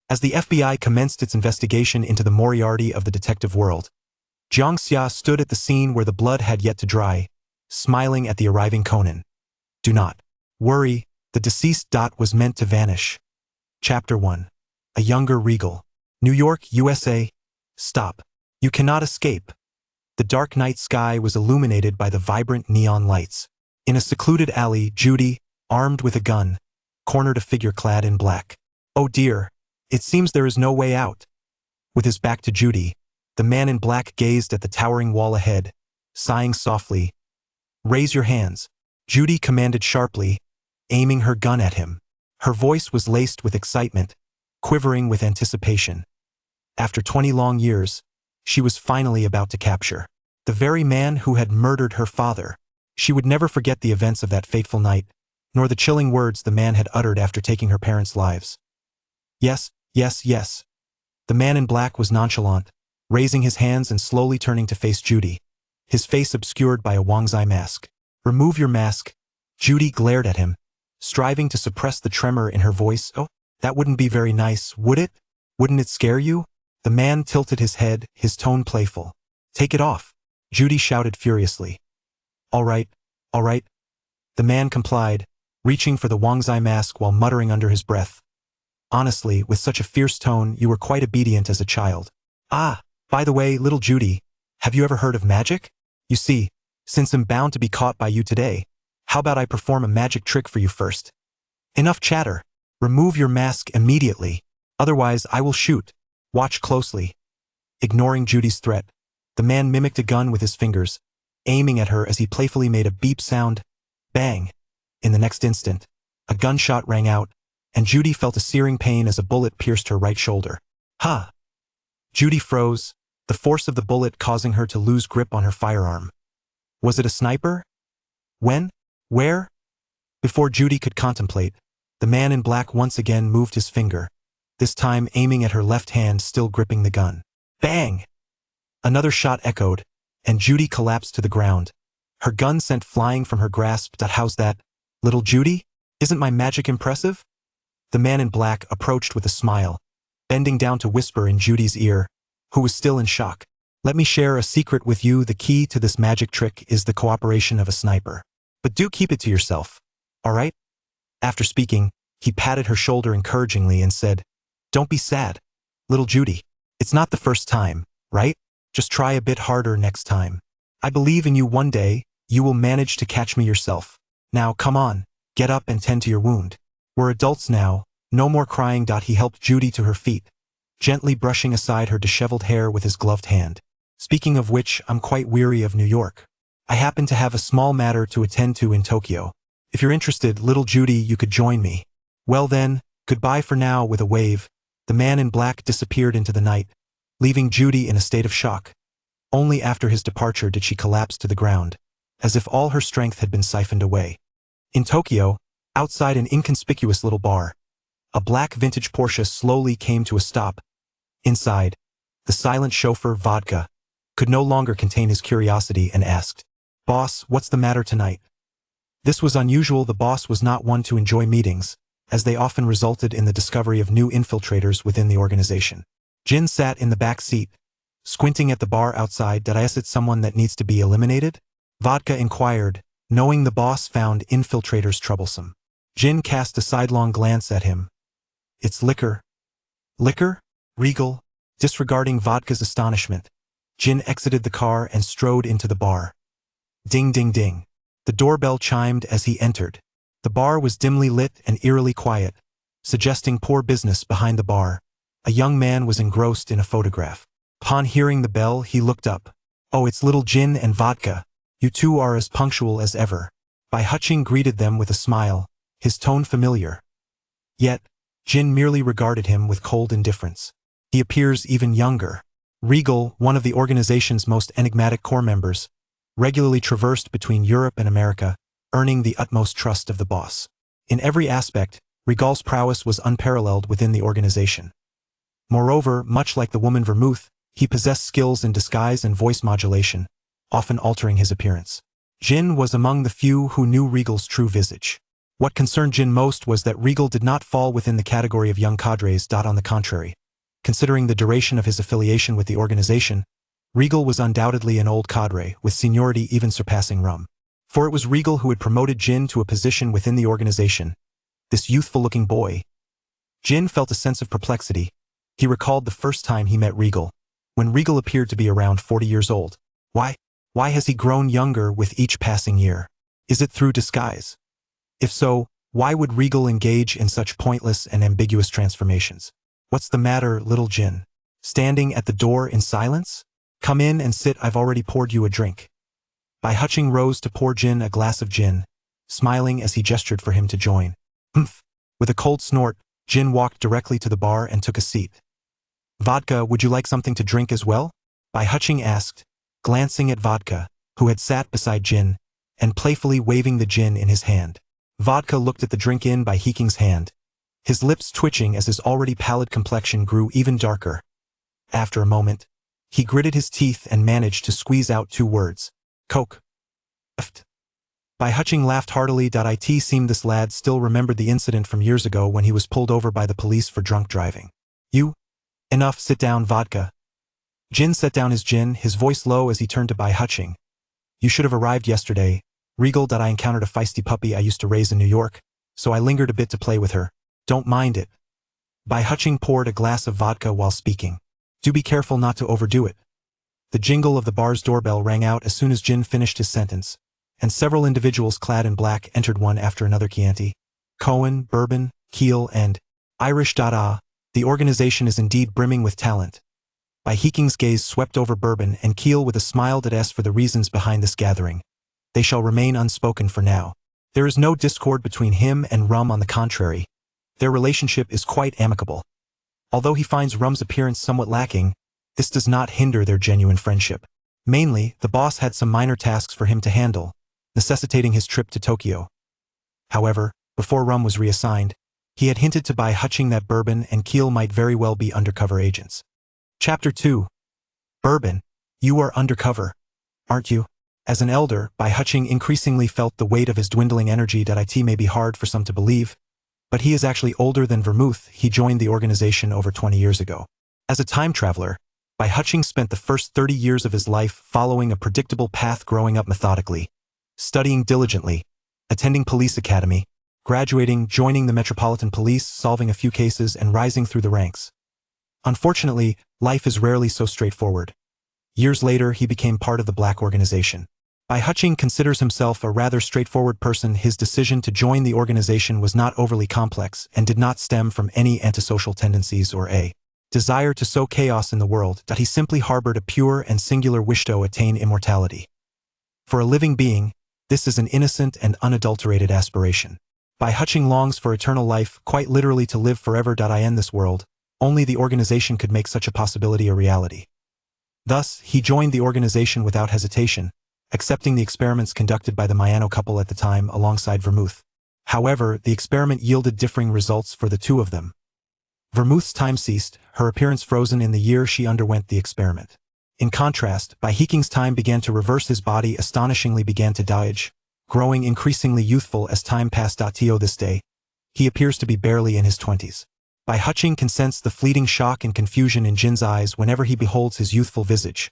As the FBI commenced its investigation into the Moriarty of the detective world, Jiang Xia stood at the scene where the blood had yet to dry, smiling at the arriving Conan. Do not worry, the deceased was meant to vanish. Chapter 1. A younger Regal. New York, USA. Stop. You cannot escape. The dark night sky was illuminated by the vibrant neon lights. In a secluded alley, Judy, armed with a gun, cornered a figure clad in black. Oh dear, it seems there is no way out. With his back to Judy, the man in black gazed at the towering wall ahead, sighing softly. Raise your hands, Judy commanded sharply, aiming her gun at him. Her voice was laced with excitement, quivering with anticipation. After 20 long years, she was finally about to capture the very man who had murdered her father. She would never forget the events of that fateful night, nor the chilling words the man had uttered after taking her parents' lives. Yes, yes, yes. The man in black was nonchalant, raising his hands and slowly turning to face Judy, his face obscured by a Wangzai mask. Remove your mask. Judy glared at him, striving to suppress the tremor in her voice. Oh, that wouldn't be very nice, would it? Wouldn't it scare you? The man tilted his head, his tone playful. Take it off, Judy shouted furiously. All right, all right. The man complied, reaching for the Wangzai mask while muttering under his breath. Honestly, with such a fierce tone, you were quite obedient as a child. Ah, by the way, little Judy, have you ever heard of magic? You see, since I'm bound to be caught by you today, how about I perform a magic trick for you first? Enough chatter. Remove your mask immediately. Otherwise, I will shoot. Watch closely. Ignoring Judy's threat, the man mimicked a gun with his fingers, aiming at her as he playfully made a beep sound. Bang! In the next instant, a gunshot rang out, and Judy felt a searing pain as a bullet pierced her right shoulder. Ha! Judy froze, the force of the bullet causing her to lose grip on her firearm. Was it a sniper? When? Where? Before Judy could contemplate, the man in black once again moved his finger, this time aiming at her left hand still gripping the gun. Bang! Another shot echoed, and Judy collapsed to the ground, her gun sent flying from her grasp. How's that, little Judy? Isn't my magic impressive? The man in black approached with a smile, bending down to whisper in Judy's ear, who was still in shock. Let me share a secret with you. The key to this magic trick is the cooperation of a sniper. But do keep it to yourself, all right? After speaking, he patted her shoulder encouragingly and said, Don't be sad, little Judy. It's not the first time, right? Just try a bit harder next time. I believe in you. One day, you will manage to catch me yourself. Now come on, get up and tend to your wound. We're adults now, no more crying. He helped Judy to her feet, gently brushing aside her disheveled hair with his gloved hand. Speaking of which, I'm quite weary of New York. I happen to have a small matter to attend to in Tokyo. If you're interested, little Judy, you could join me. Well then, goodbye for now. With a wave, the man in black disappeared into the night, leaving Judy in a state of shock. Only after his departure did she collapse to the ground, as if all her strength had been siphoned away. In Tokyo, outside an inconspicuous little bar, a black vintage Porsche slowly came to a stop. Inside, the silent chauffeur, Vodka, could no longer contain his curiosity and asked, Boss, what's the matter tonight? This was unusual. The boss was not one to enjoy meetings, as they often resulted in the discovery of new infiltrators within the organization. Jin sat in the back seat, squinting at the bar outside. Is it someone that needs to be eliminated? Vodka inquired, knowing the boss found infiltrators troublesome. Jin cast a sidelong glance at him. It's liquor. Liquor? Regal. Disregarding Vodka's astonishment, Jin exited the car and strode into the bar. Ding ding ding. The doorbell chimed as he entered. The bar was dimly lit and eerily quiet, suggesting poor business behind the bar. A young man was engrossed in a photograph. Upon hearing the bell, he looked up. Oh, it's little Jin and Vodka. You two are as punctual as ever. Bai Huching greeted them with a smile, his tone familiar. Yet, Jin merely regarded him with cold indifference. He appears even younger. Regal, one of the organization's most enigmatic core members, regularly traversed between Europe and America, earning the utmost trust of the boss. In every aspect, Regal's prowess was unparalleled within the organization. Moreover, much like the woman Vermouth, he possessed skills in disguise and voice modulation, often altering his appearance. Jin was among the few who knew Regal's true visage. What concerned Jin most was that Regal did not fall within the category of young cadres. On the contrary, considering the duration of his affiliation with the organization, Regal was undoubtedly an old cadre, with seniority even surpassing Rum. For it was Regal who had promoted Jin to a position within the organization, this youthful-looking boy. Jin felt a sense of perplexity. He recalled the first time he met Regal, when Regal appeared to be around 40 years old. Why has he grown younger with each passing year? Is it through disguise? If so, why would Regal engage in such pointless and ambiguous transformations? What's the matter, little Jin? Standing at the door in silence? Come in and sit, I've already poured you a drink. Bai Huching rose to pour Jin a glass of gin, smiling as he gestured for him to join. Humph! With a cold snort, Jin walked directly to the bar and took a seat. Vodka, would you like something to drink as well? Bai Huching asked, glancing at Vodka, who had sat beside Jin, and playfully waving the gin in his hand. Vodka looked at the drink in Bai Hiking's hand, his lips twitching as his already pallid complexion grew even darker. After a moment, he gritted his teeth and managed to squeeze out 2 words. Coke. Bai Huching laughed heartily. It seemed this lad still remembered the incident from years ago when he was pulled over by the police for drunk driving. Enough, sit down, Vodka. Jin set down his gin, his voice low as he turned to Bai Huching. You should have arrived yesterday, Regal. I encountered a feisty puppy I used to raise in New York, so I lingered a bit to play with her. Don't mind it. Bai Huching poured a glass of vodka while speaking. Do be careful not to overdo it. The jingle of the bar's doorbell rang out as soon as Jin finished his sentence, and several individuals clad in black entered one after another. Chianti, Cohen, Bourbon, Keel, and Irish. The organization is indeed brimming with talent. Bai Hiking's gaze swept over Bourbon and Keel with a smile that asked for the reasons behind this gathering. They shall remain unspoken for now. There is no discord between him and Rum, on the contrary. Their relationship is quite amicable. Although he finds Rum's appearance somewhat lacking, this does not hinder their genuine friendship. Mainly, the boss had some minor tasks for him to handle, necessitating his trip to Tokyo. However, before Rum was reassigned, he had hinted to Bai Huching that Bourbon and Keel might very well be undercover agents. Chapter 2. Bourbon, you are undercover, aren't you? As an elder, Bai Huching increasingly felt the weight of his dwindling energy. It may be hard for some to believe, but he is actually older than Vermouth. He joined the organization over 20 years ago. As a time traveler, Bai Huching spent the first 30 years of his life following a predictable path, growing up methodically, studying diligently, attending police academy, graduating, joining the Metropolitan Police, solving a few cases, and rising through the ranks. Unfortunately, life is rarely so straightforward. Years later, he became part of the Black organization. Bai Huching considers himself a rather straightforward person. His decision to join the organization was not overly complex and did not stem from any antisocial tendencies or a desire to sow chaos in the world. He simply harbored a pure and singular wish to attain immortality. For a living being, this is an innocent and unadulterated aspiration. Bai Huching longs for eternal life, quite literally to live forever. In this world, only the organization could make such a possibility a reality. Thus, he joined the organization without hesitation, accepting the experiments conducted by the Mayano couple at the time alongside Vermouth. However, the experiment yielded differing results for the two of them. Vermouth's time ceased, her appearance frozen in the year she underwent the experiment. In contrast, Bai Hiking's time began to reverse. His body astonishingly began to age, growing increasingly youthful as time passed. This day, he appears to be barely in his 20s. Bai Huching can sense the fleeting shock and confusion in Jin's eyes whenever he beholds his youthful visage.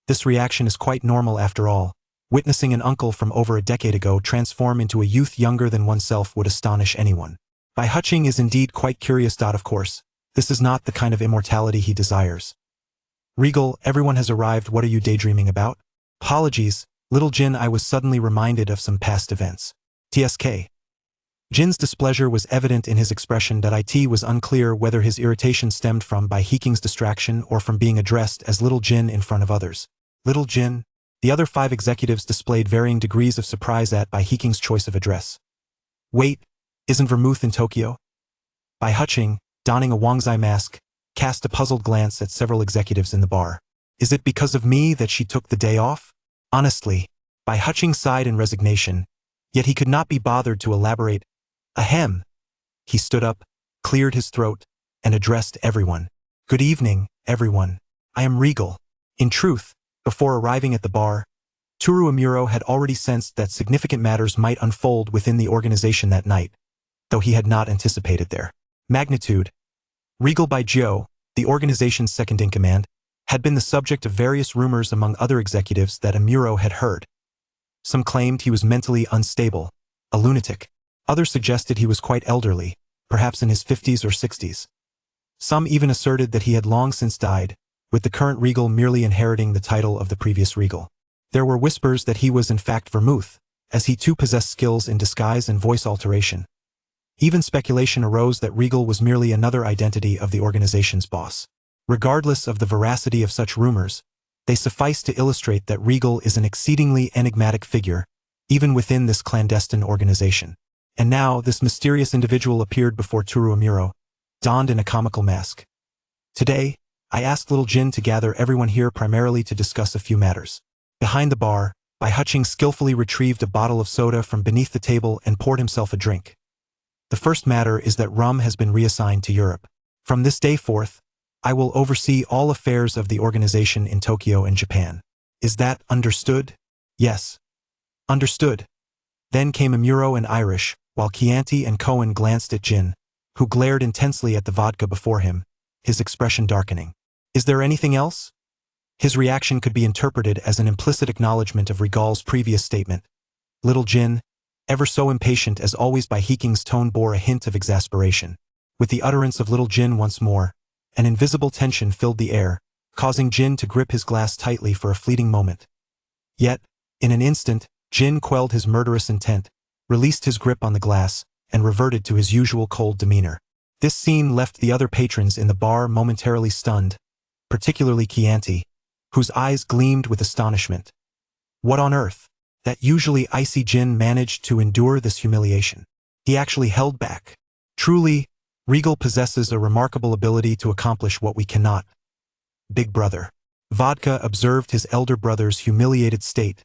This reaction is quite normal after all. Witnessing an uncle from over a decade ago transform into a youth younger than oneself would astonish anyone. Bai Huching is indeed quite curious. Of course, this is not the kind of immortality he desires. Regal, everyone has arrived. What are you daydreaming about? Apologies, little Jin, I was suddenly reminded of some past events. TSK. Jin's displeasure was evident in his expression. It was unclear whether his irritation stemmed from Bai Hiking's distraction or from being addressed as Little Jin in front of others. Little Jin? The other 5 executives displayed varying degrees of surprise at Bai Hiking's choice of address. Wait, isn't Vermouth in Tokyo? Bai Huching, donning a Wangzai mask, cast a puzzled glance at several executives in the bar. Is it because of me that she took the day off? Honestly, Bai Huching sighed in resignation, yet he could not be bothered to elaborate. Ahem. He stood up, cleared his throat, and addressed everyone. Good evening, everyone. I am Regal. In truth, before arriving at the bar, Toru Amuro had already sensed that significant matters might unfold within the organization that night, though he had not anticipated their magnitude. Regal Baijiu, the organization's second-in-command, had been the subject of various rumors among other executives that Amuro had heard. Some claimed he was mentally unstable, a lunatic. Others suggested he was quite elderly, perhaps in his 50s or 60s. Some even asserted that he had long since died, with the current Regal merely inheriting the title of the previous Regal. There were whispers that he was in fact Vermouth, as he too possessed skills in disguise and voice alteration. Even speculation arose that Regal was merely another identity of the organization's boss. Regardless of the veracity of such rumors, they suffice to illustrate that Regal is an exceedingly enigmatic figure, even within this clandestine organization. And now this mysterious individual appeared before Toru Amuro, donned in a comical mask. Today, I asked Little Jin to gather everyone here primarily to discuss a few matters. Behind the bar, Bai Huching skillfully retrieved a bottle of soda from beneath the table and poured himself a drink. The first matter is that rum has been reassigned to Europe. From this day forth, I will oversee all affairs of the organization in Tokyo and Japan. Is that understood? Yes. Understood. Then came Amuro and Irish, while Chianti and Cohen glanced at Jin, who glared intensely at the vodka before him, his expression darkening. Is there anything else? His reaction could be interpreted as an implicit acknowledgement of Regal's previous statement. Little Jin, ever so impatient as always, Bai Huching's tone bore a hint of exasperation. With the utterance of Little Jin once more, an invisible tension filled the air, causing Jin to grip his glass tightly for a fleeting moment. Yet, in an instant, Jin quelled his murderous intent, released his grip on the glass, and reverted to his usual cold demeanor. This scene left the other patrons in the bar momentarily stunned, particularly Chianti, whose eyes gleamed with astonishment. What on earth? That usually icy Jin managed to endure this humiliation. He actually held back. Truly, Regal possesses a remarkable ability to accomplish what we cannot. Big brother. Vodka observed his elder brother's humiliated state,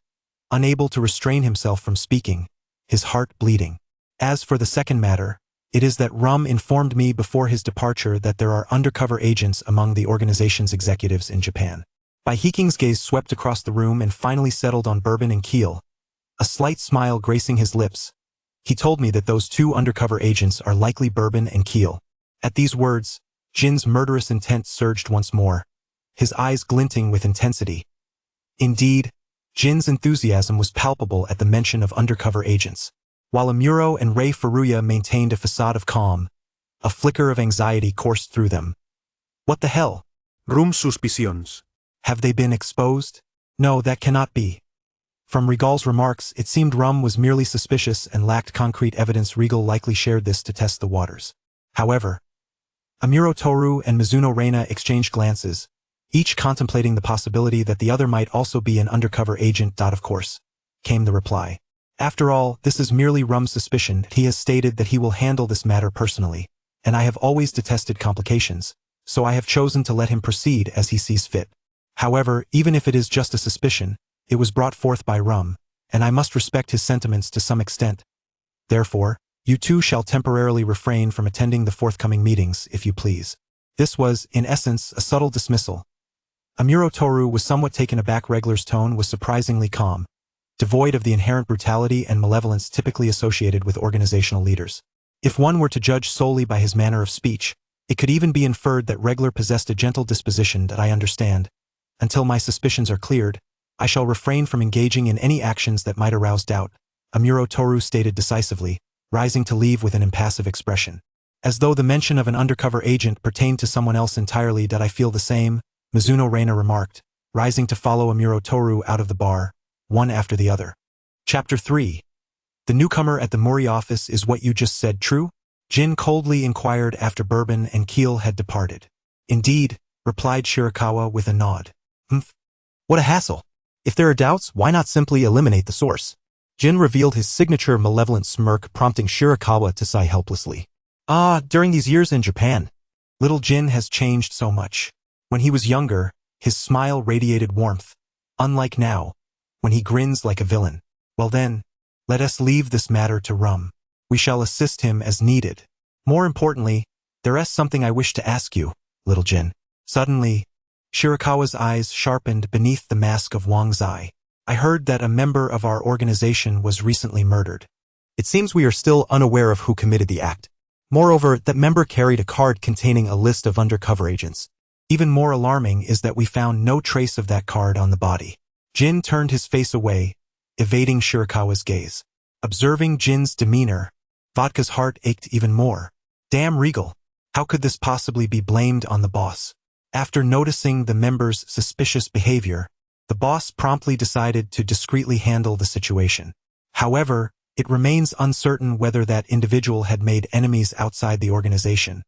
unable to restrain himself from speaking, his heart bleeding. As for the second matter, it is that Rum informed me before his departure that there are undercover agents among the organization's executives in Japan. Bai Huching's gaze swept across the room and finally settled on Bourbon and Keel, a slight smile gracing his lips. He told me that those two undercover agents are likely Bourbon and Keel. At these words, Jin's murderous intent surged once more, his eyes glinting with intensity. Indeed, Jin's enthusiasm was palpable at the mention of undercover agents. While Amuro and Rei Furuya maintained a facade of calm, a flicker of anxiety coursed through them. What the hell? Rum suspicions. Have they been exposed? No, that cannot be. From Regal's remarks, it seemed Rum was merely suspicious and lacked concrete evidence. Regal likely shared this to test the waters. However, Amuro Toru and Mizuno Reina exchanged glances, each contemplating the possibility that the other might also be an undercover agent. Of course, came the reply. After all, this is merely Rum's suspicion. He has stated that he will handle this matter personally, and I have always detested complications, so I have chosen to let him proceed as he sees fit. However, even if it is just a suspicion, it was brought forth by Rum, and I must respect his sentiments to some extent. Therefore, you two shall temporarily refrain from attending the forthcoming meetings, if you please. This was, in essence, a subtle dismissal. Amuro Toru was somewhat taken aback. Regler's tone was surprisingly calm, devoid of the inherent brutality and malevolence typically associated with organizational leaders. If one were to judge solely by his manner of speech, it could even be inferred that Regler possessed a gentle disposition. That I understand. Until my suspicions are cleared, I shall refrain from engaging in any actions that might arouse doubt, Amuro Toru stated decisively, rising to leave with an impassive expression. As though the mention of an undercover agent pertained to someone else entirely. Did I feel the same? Mizuno Reina remarked, rising to follow Amuro Toru out of the bar, one after the other. Chapter 3. The newcomer at the Mori office. Is what you just said true? Jin coldly inquired after Bourbon and Keel had departed. Indeed, replied Shirakawa with a nod. What a hassle. If there are doubts, why not simply eliminate the source? Jin revealed his signature malevolent smirk, prompting Shirakawa to sigh helplessly. During these years in Japan, little Jin has changed so much. When he was younger, his smile radiated warmth, unlike now, when he grins like a villain. Well then, let us leave this matter to Rum. We shall assist him as needed. More importantly, there is something I wish to ask you, little Jin. Suddenly, Shirakawa's eyes sharpened beneath the mask of Wang's eye. I heard that a member of our organization was recently murdered. It seems we are still unaware of who committed the act. Moreover, that member carried a card containing a list of undercover agents. Even more alarming is that we found no trace of that card on the body. Jin turned his face away, evading Shirakawa's gaze. Observing Jin's demeanor, Vodka's heart ached even more. Damn Regal. How could this possibly be blamed on the boss? After noticing the member's suspicious behavior, the boss promptly decided to discreetly handle the situation. However, it remains uncertain whether that individual had made enemies outside the organization,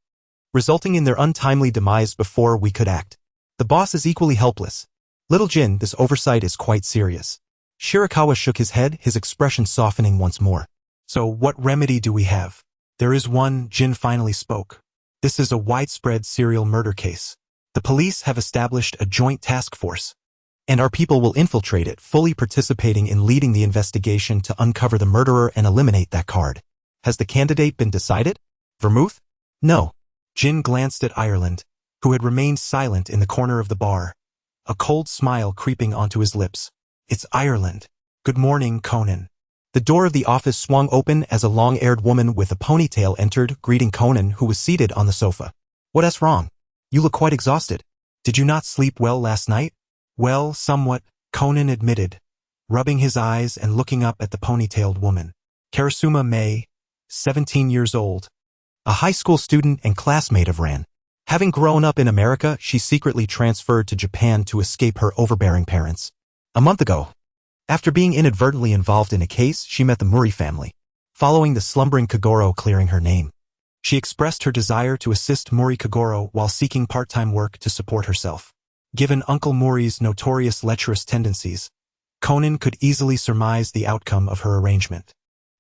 resulting in their untimely demise before we could act. The boss is equally helpless. Little Jin, this oversight is quite serious. Shirakawa shook his head, his expression softening once more. So what remedy do we have? There is one, Jin finally spoke. This is a widespread serial murder case. The police have established a joint task force, and our people will infiltrate it, fully participating in leading the investigation to uncover the murderer and eliminate that card. Has the candidate been decided? Vermouth? No. Jin glanced at Ireland, who had remained silent in the corner of the bar, a cold smile creeping onto his lips. It's Ireland. Good morning, Conan. The door of the office swung open as a long-haired woman with a ponytail entered, greeting Conan, who was seated on the sofa. What's wrong? You look quite exhausted. Did you not sleep well last night? Well, somewhat, Conan admitted, rubbing his eyes and looking up at the ponytailed woman. Karasuma May, 17 years old, a high school student and classmate of Ran. Having grown up in America, she secretly transferred to Japan to escape her overbearing parents. A month ago, after being inadvertently involved in a case, she met the Muri family, following the slumbering Kagoro clearing her name. She expressed her desire to assist Muri Kagoro while seeking part-time work to support herself. Given Uncle Muri's notorious lecherous tendencies, Conan could easily surmise the outcome of her arrangement.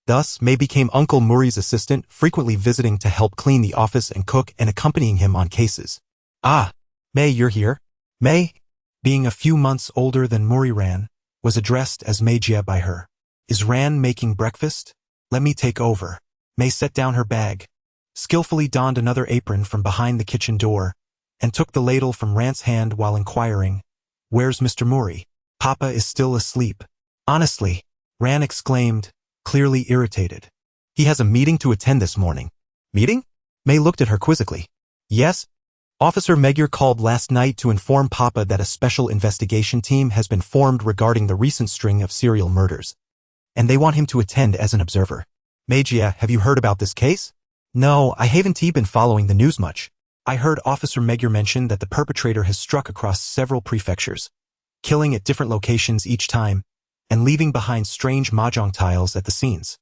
Thus, May became Uncle Muri's assistant, frequently visiting to help clean the office and cook and accompanying him on cases. Ah, May, you're here? May, being a few months older than Muri Ran, was addressed as Meijia by her. Is Ran making breakfast? Let me take over. May set down her bag, skillfully donned another apron from behind the kitchen door, and took the ladle from Ran's hand while inquiring, Where's Mr. Muri? Papa is still asleep. Honestly, Ran exclaimed, clearly irritated. He has a meeting to attend this morning. Meeting? May looked at her quizzically. Yes. Officer Magyar called last night to inform Papa that a special investigation team has been formed regarding the recent string of serial murders, and they want him to attend as an observer. Meijia, have you heard about this case? No, I haven't been following the news much. I heard Officer Magyar mention that the perpetrator has struck across several prefectures, killing at different locations each time, and leaving behind strange Mahjong tiles at the scenes.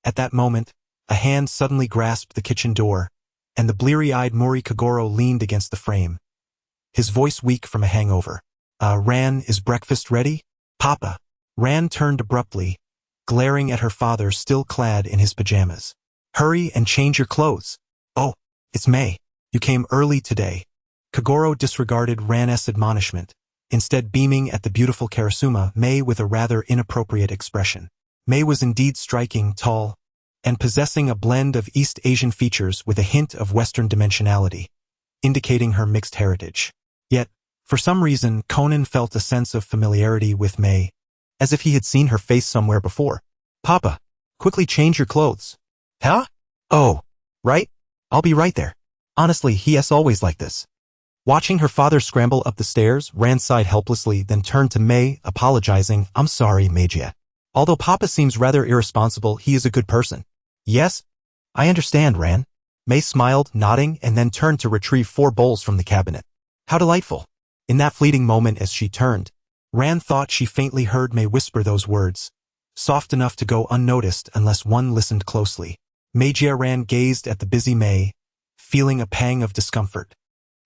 At that moment, a hand suddenly grasped the kitchen door, and the bleary-eyed Muri Kagoro leaned against the frame, his voice weak from a hangover. Ran, is breakfast ready? Papa. Ran turned abruptly, glaring at her father still clad in his pajamas. Hurry and change your clothes. Oh, it's May. You came early today. Kagoro disregarded Ran's admonishment, instead beaming at the beautiful Karasuma May with a rather inappropriate expression. May was indeed striking, tall, and possessing a blend of East Asian features with a hint of Western dimensionality, indicating her mixed heritage. Yet, for some reason, Conan felt a sense of familiarity with May, as if he had seen her face somewhere before. Papa, quickly change your clothes. Huh? Oh, right? I'll be right there. Honestly, he's always like this. Watching her father scramble up the stairs, Ran sighed helplessly, then turned to May, apologizing, I'm sorry, Meijia. Although Papa seems rather irresponsible, he is a good person. Yes? I understand, Ran. May smiled, nodding, and then turned to retrieve 4 bowls from the cabinet. How delightful. In that fleeting moment as she turned, Ran thought she faintly heard May whisper those words, soft enough to go unnoticed unless one listened closely. Meijia Ran gazed at the busy May, feeling a pang of discomfort.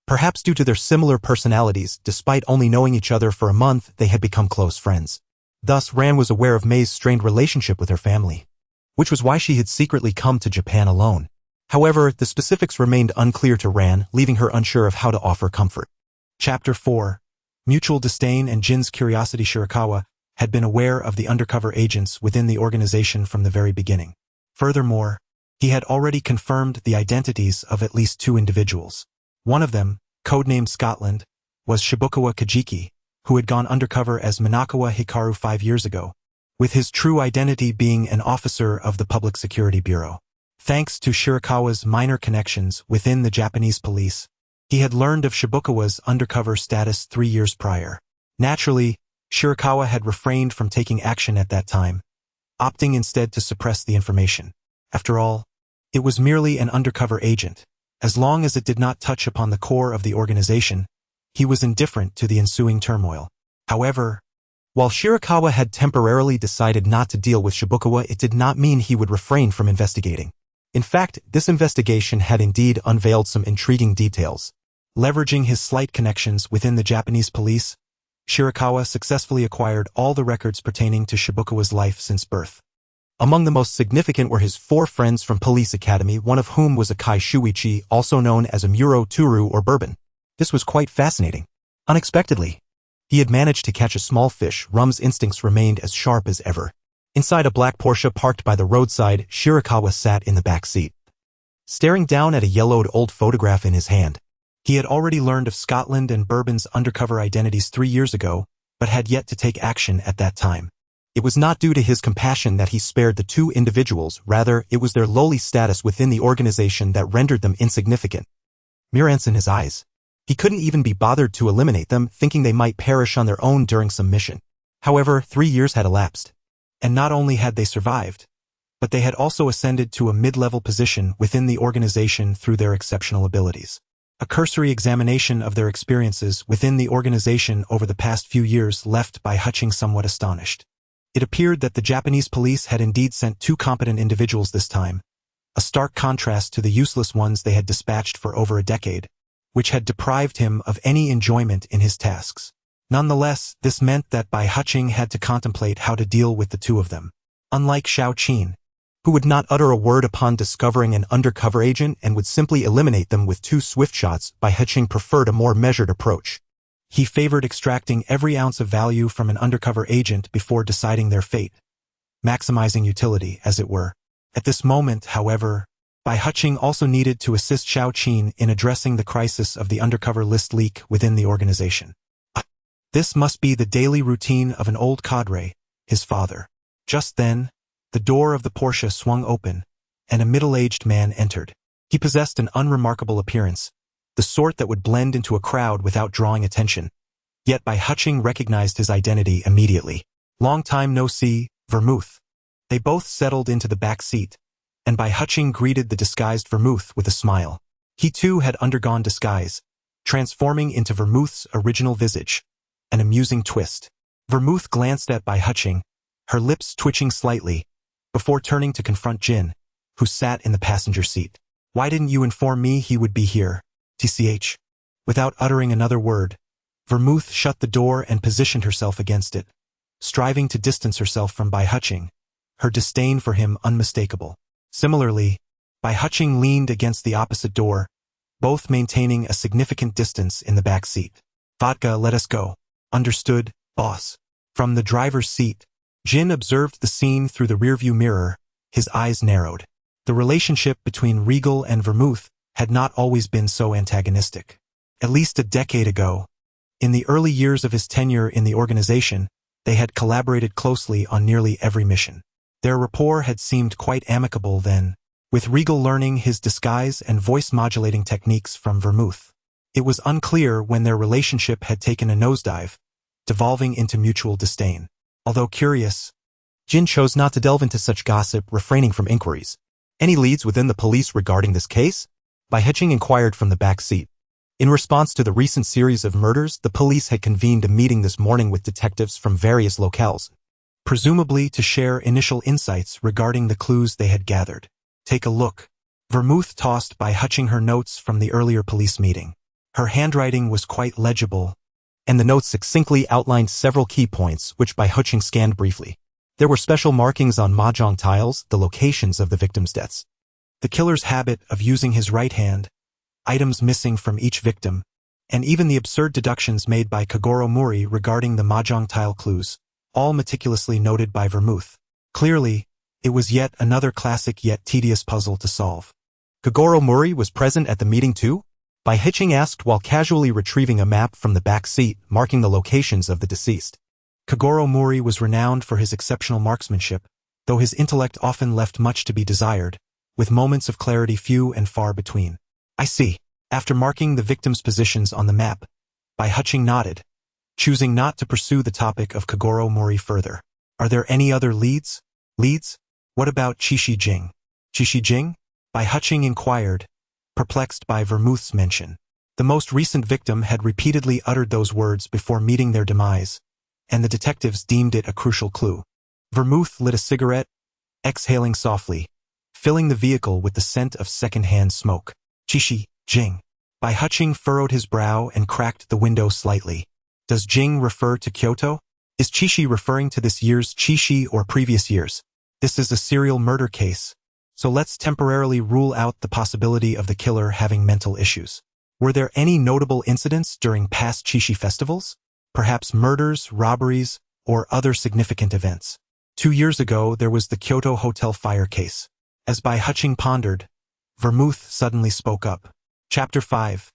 Perhaps due to their similar personalities, despite only knowing each other for a month, they had become close friends. Thus, Ran was aware of May's strained relationship with her family, which was why she had secretly come to Japan alone. However, the specifics remained unclear to Ran, leaving her unsure of how to offer comfort. Chapter 4. Mutual disdain and Jin's curiosity. Shirakawa had been aware of the undercover agents within the organization from the very beginning. Furthermore, he had already confirmed the identities of at least 2 individuals. One of them, codenamed Scotland, was Shibukawa Kajiki, who had gone undercover as Minakawa Hikaru 5 years ago, with his true identity being an officer of the Public Security Bureau. Thanks to Shirakawa's minor connections within the Japanese police, he had learned of Shibukawa's undercover status 3 years prior. Naturally, Shirakawa had refrained from taking action at that time, opting instead to suppress the information. After all, it was merely an undercover agent. As long as it did not touch upon the core of the organization, he was indifferent to the ensuing turmoil. However, while Shirakawa had temporarily decided not to deal with Shibukawa, it did not mean he would refrain from investigating. In fact, this investigation had indeed unveiled some intriguing details. Leveraging his slight connections within the Japanese police, Shirakawa successfully acquired all the records pertaining to Shibukawa's life since birth. Among the most significant were his 4 friends from Police Academy, one of whom was a Kai Shuichi, also known as a Muro Turu or Bourbon. This was quite fascinating. Unexpectedly, he had managed to catch a small fish. Rum's instincts remained as sharp as ever. Inside a black Porsche parked by the roadside, Shirakawa sat in the back seat, staring down at a yellowed old photograph in his hand. He had already learned of Scotland and Bourbon's undercover identities 3 years ago, but had yet to take action at that time. It was not due to his compassion that he spared the 2 individuals, rather, it was their lowly status within the organization that rendered them insignificant. Mirance in his eyes. He couldn't even be bothered to eliminate them, thinking they might perish on their own during some mission. However, 3 years had elapsed. And not only had they survived, but they had also ascended to a mid-level position within the organization through their exceptional abilities. A cursory examination of their experiences within the organization over the past few years left Bai Huching somewhat astonished. It appeared that the Japanese police had indeed sent 2 competent individuals this time, a stark contrast to the useless ones they had dispatched for over a decade, which had deprived him of any enjoyment in his tasks. Nonetheless, this meant that Bai Huching had to contemplate how to deal with the 2 of them. Unlike Xiao Qin, who would not utter a word upon discovering an undercover agent and would simply eliminate them with 2 swift shots, Bai Huching preferred a more measured approach. He favored extracting every ounce of value from an undercover agent before deciding their fate, maximizing utility, as it were. At this moment, however, Bai Huching also needed to assist Xiao Qin in addressing the crisis of the undercover list leak within the organization. This must be the daily routine of an old cadre, his father. Just then, the door of the Porsche swung open, and a middle-aged man entered. He possessed an unremarkable appearance, the sort that would blend into a crowd without drawing attention. Yet Bai Huching recognized his identity immediately. Long time no see, Vermouth. They both settled into the back seat, and Bai Huching greeted the disguised Vermouth with a smile. He too had undergone disguise, transforming into Vermouth's original visage. An amusing twist. Vermouth glanced at Bai Huching, her lips twitching slightly, before turning to confront Jin, who sat in the passenger seat. Why didn't you inform me he would be here? TCH. Without uttering another word, Vermouth shut the door and positioned herself against it, striving to distance herself from Bai Huching, her disdain for him unmistakable. Similarly, Bai Huching leaned against the opposite door, both maintaining a significant distance in the back seat. Vodka, let us go. Understood, boss. From the driver's seat, Jin observed the scene through the rearview mirror, his eyes narrowed. The relationship between Regal and Vermouth had not always been so antagonistic. At least a decade ago, in the early years of his tenure in the organization, they had collaborated closely on nearly every mission. Their rapport had seemed quite amicable then, with Regal learning his disguise and voice-modulating techniques from Vermouth. It was unclear when their relationship had taken a nosedive, devolving into mutual disdain. Although curious, Jin chose not to delve into such gossip, refraining from inquiries. Any leads within the police regarding this case? Bai Huching inquired from the back seat. In response to the recent series of murders, the police had convened a meeting this morning with detectives from various locales, presumably to share initial insights regarding the clues they had gathered. Take a look. Vermouth tossed Bai Huching her notes from the earlier police meeting. Her handwriting was quite legible, and the notes succinctly outlined several key points, which Bai Huching scanned briefly. There were special markings on Mahjong tiles, the locations of the victims' deaths, the killer's habit of using his right hand, items missing from each victim, and even the absurd deductions made by Kagoro Mori regarding the Mahjong tile clues, all meticulously noted by Vermouth. Clearly, it was yet another classic yet tedious puzzle to solve. Kagoro Mori was present at the meeting too? Bai Hiching asked while casually retrieving a map from the back seat, marking the locations of the deceased. Kogoro Mori was renowned for his exceptional marksmanship, though his intellect often left much to be desired, with moments of clarity few and far between. I see. After marking the victims' positions on the map, Bai Hiching nodded, choosing not to pursue the topic of Kogoro Mori further. Are there any other leads? Leads? What about Qishi Jing? Qishi Jing? Bai Hiching inquired, perplexed by Vermouth's mention. The most recent victim had repeatedly uttered those words before meeting their demise, and the detectives deemed it a crucial clue. Vermouth lit a cigarette, exhaling softly, filling the vehicle with the scent of second-hand smoke. Qishi Jing. Bai Hiching furrowed his brow and cracked the window slightly. Does Jing refer to Kyoto? Is Qishi referring to this year's Qishi or previous years? This is a serial murder case, so let's temporarily rule out the possibility of the killer having mental issues. Were there any notable incidents during past Qishi festivals? Perhaps murders, robberies, or other significant events? 2 years ago, there was the Kyoto hotel fire case. As Bai Hiching pondered, Vermouth suddenly spoke up. Chapter 5.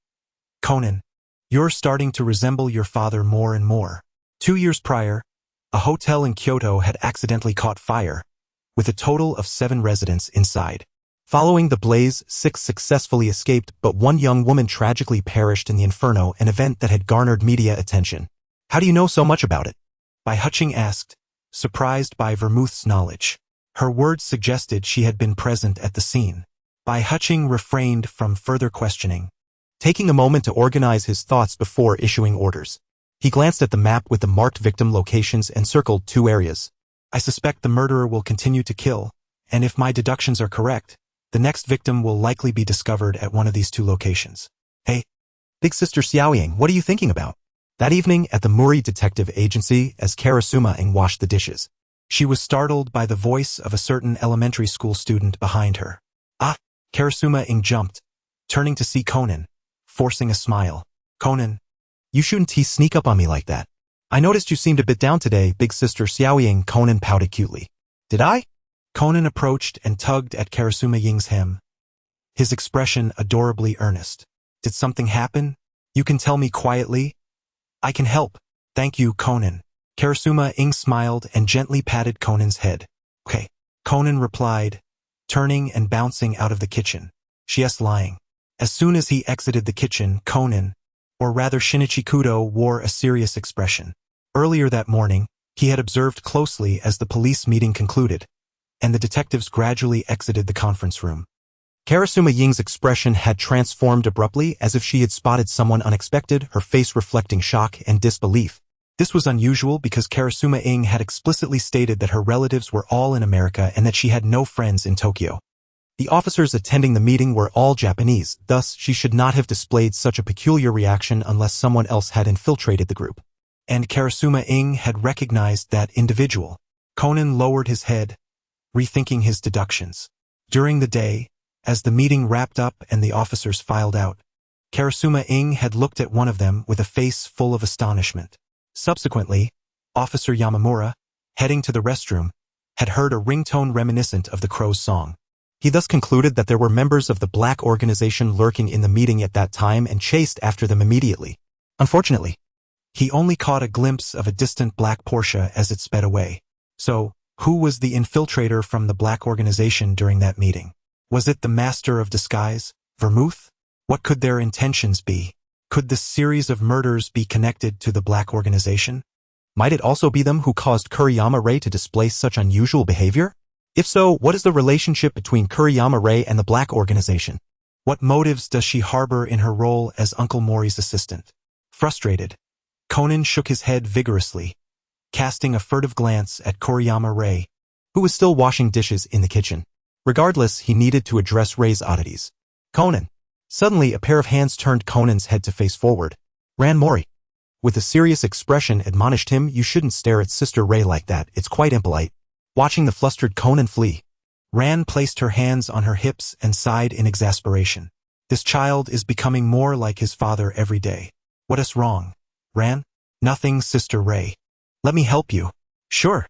Conan, you're starting to resemble your father more and more. 2 years prior, a hotel in Kyoto had accidentally caught fire, with a total of 7 residents inside. Following the blaze, 6 successfully escaped, but 1 young woman tragically perished in the inferno, an event that had garnered media attention. How do you know so much about it? Bai Hiching asked, surprised by Vermouth's knowledge. Her words suggested she had been present at the scene. Bai Hiching refrained from further questioning, taking a moment to organize his thoughts before issuing orders. He glanced at the map with the marked victim locations and circled 2 areas. I suspect the murderer will continue to kill, and if my deductions are correct, the next victim will likely be discovered at one of these 2 locations. Hey, Big Sister Xiaoying, what are you thinking about? That evening at the Muri Detective Agency, as Karasuma Ing washed the dishes, she was startled by the voice of a certain elementary school student behind her. Ah! Karasuma Ing jumped, turning to see Conan, forcing a smile. Conan, you shouldn't sneak up on me like that. I noticed you seemed a bit down today, Big Sister Xiaoying. Conan pouted cutely. Did I? Conan approached and tugged at Karasuma Ying's hem, his expression adorably earnest. Did something happen? You can tell me quietly. I can help. Thank you, Conan. Karasuma Ing smiled and gently patted Conan's head. Okay, Conan replied, turning and bouncing out of the kitchen. Yes, lying. As soon as he exited the kitchen, Conan, or rather Shinichi Kudo, wore a serious expression. Earlier that morning, he had observed closely as the police meeting concluded, and the detectives gradually exited the conference room. Karasuma Ying's expression had transformed abruptly, as if she had spotted someone unexpected, her face reflecting shock and disbelief. This was unusual because Karasuma Ing had explicitly stated that her relatives were all in America and that she had no friends in Tokyo. The officers attending the meeting were all Japanese, thus she should not have displayed such a peculiar reaction unless someone else had infiltrated the group. And Karasuma Ing had recognized that individual. Conan lowered his head, rethinking his deductions. During the day, as the meeting wrapped up and the officers filed out, Karasuma Ing had looked at one of them with a face full of astonishment. Subsequently, Officer Yamamura, heading to the restroom, had heard a ringtone reminiscent of the Crow's song. He thus concluded that there were members of the black organization lurking in the meeting at that time and chased after them immediately. Unfortunately, he only caught a glimpse of a distant black Porsche as it sped away. So, who was the infiltrator from the black organization during that meeting? Was it the master of disguise, Vermouth? What could their intentions be? Could this series of murders be connected to the black organization? Might it also be them who caused Kuriyama Rei to display such unusual behavior? If so, what is the relationship between Kuriyama Rei and the black organization? What motives does she harbor in her role as Uncle Mori's assistant? Frustrated, Conan shook his head vigorously, casting a furtive glance at Kuriyama Rei, who was still washing dishes in the kitchen. Regardless, he needed to address Rei's oddities. Conan. Suddenly, a pair of hands turned Conan's head to face forward. Ran Mori, with a serious expression, admonished him, "You shouldn't stare at Sister Rei like that, it's quite impolite." Watching the flustered Conan flee, Ran placed her hands on her hips and sighed in exasperation. This child is becoming more like his father every day. What is wrong, Ran? Nothing, Sister Rei. Let me help you. Sure.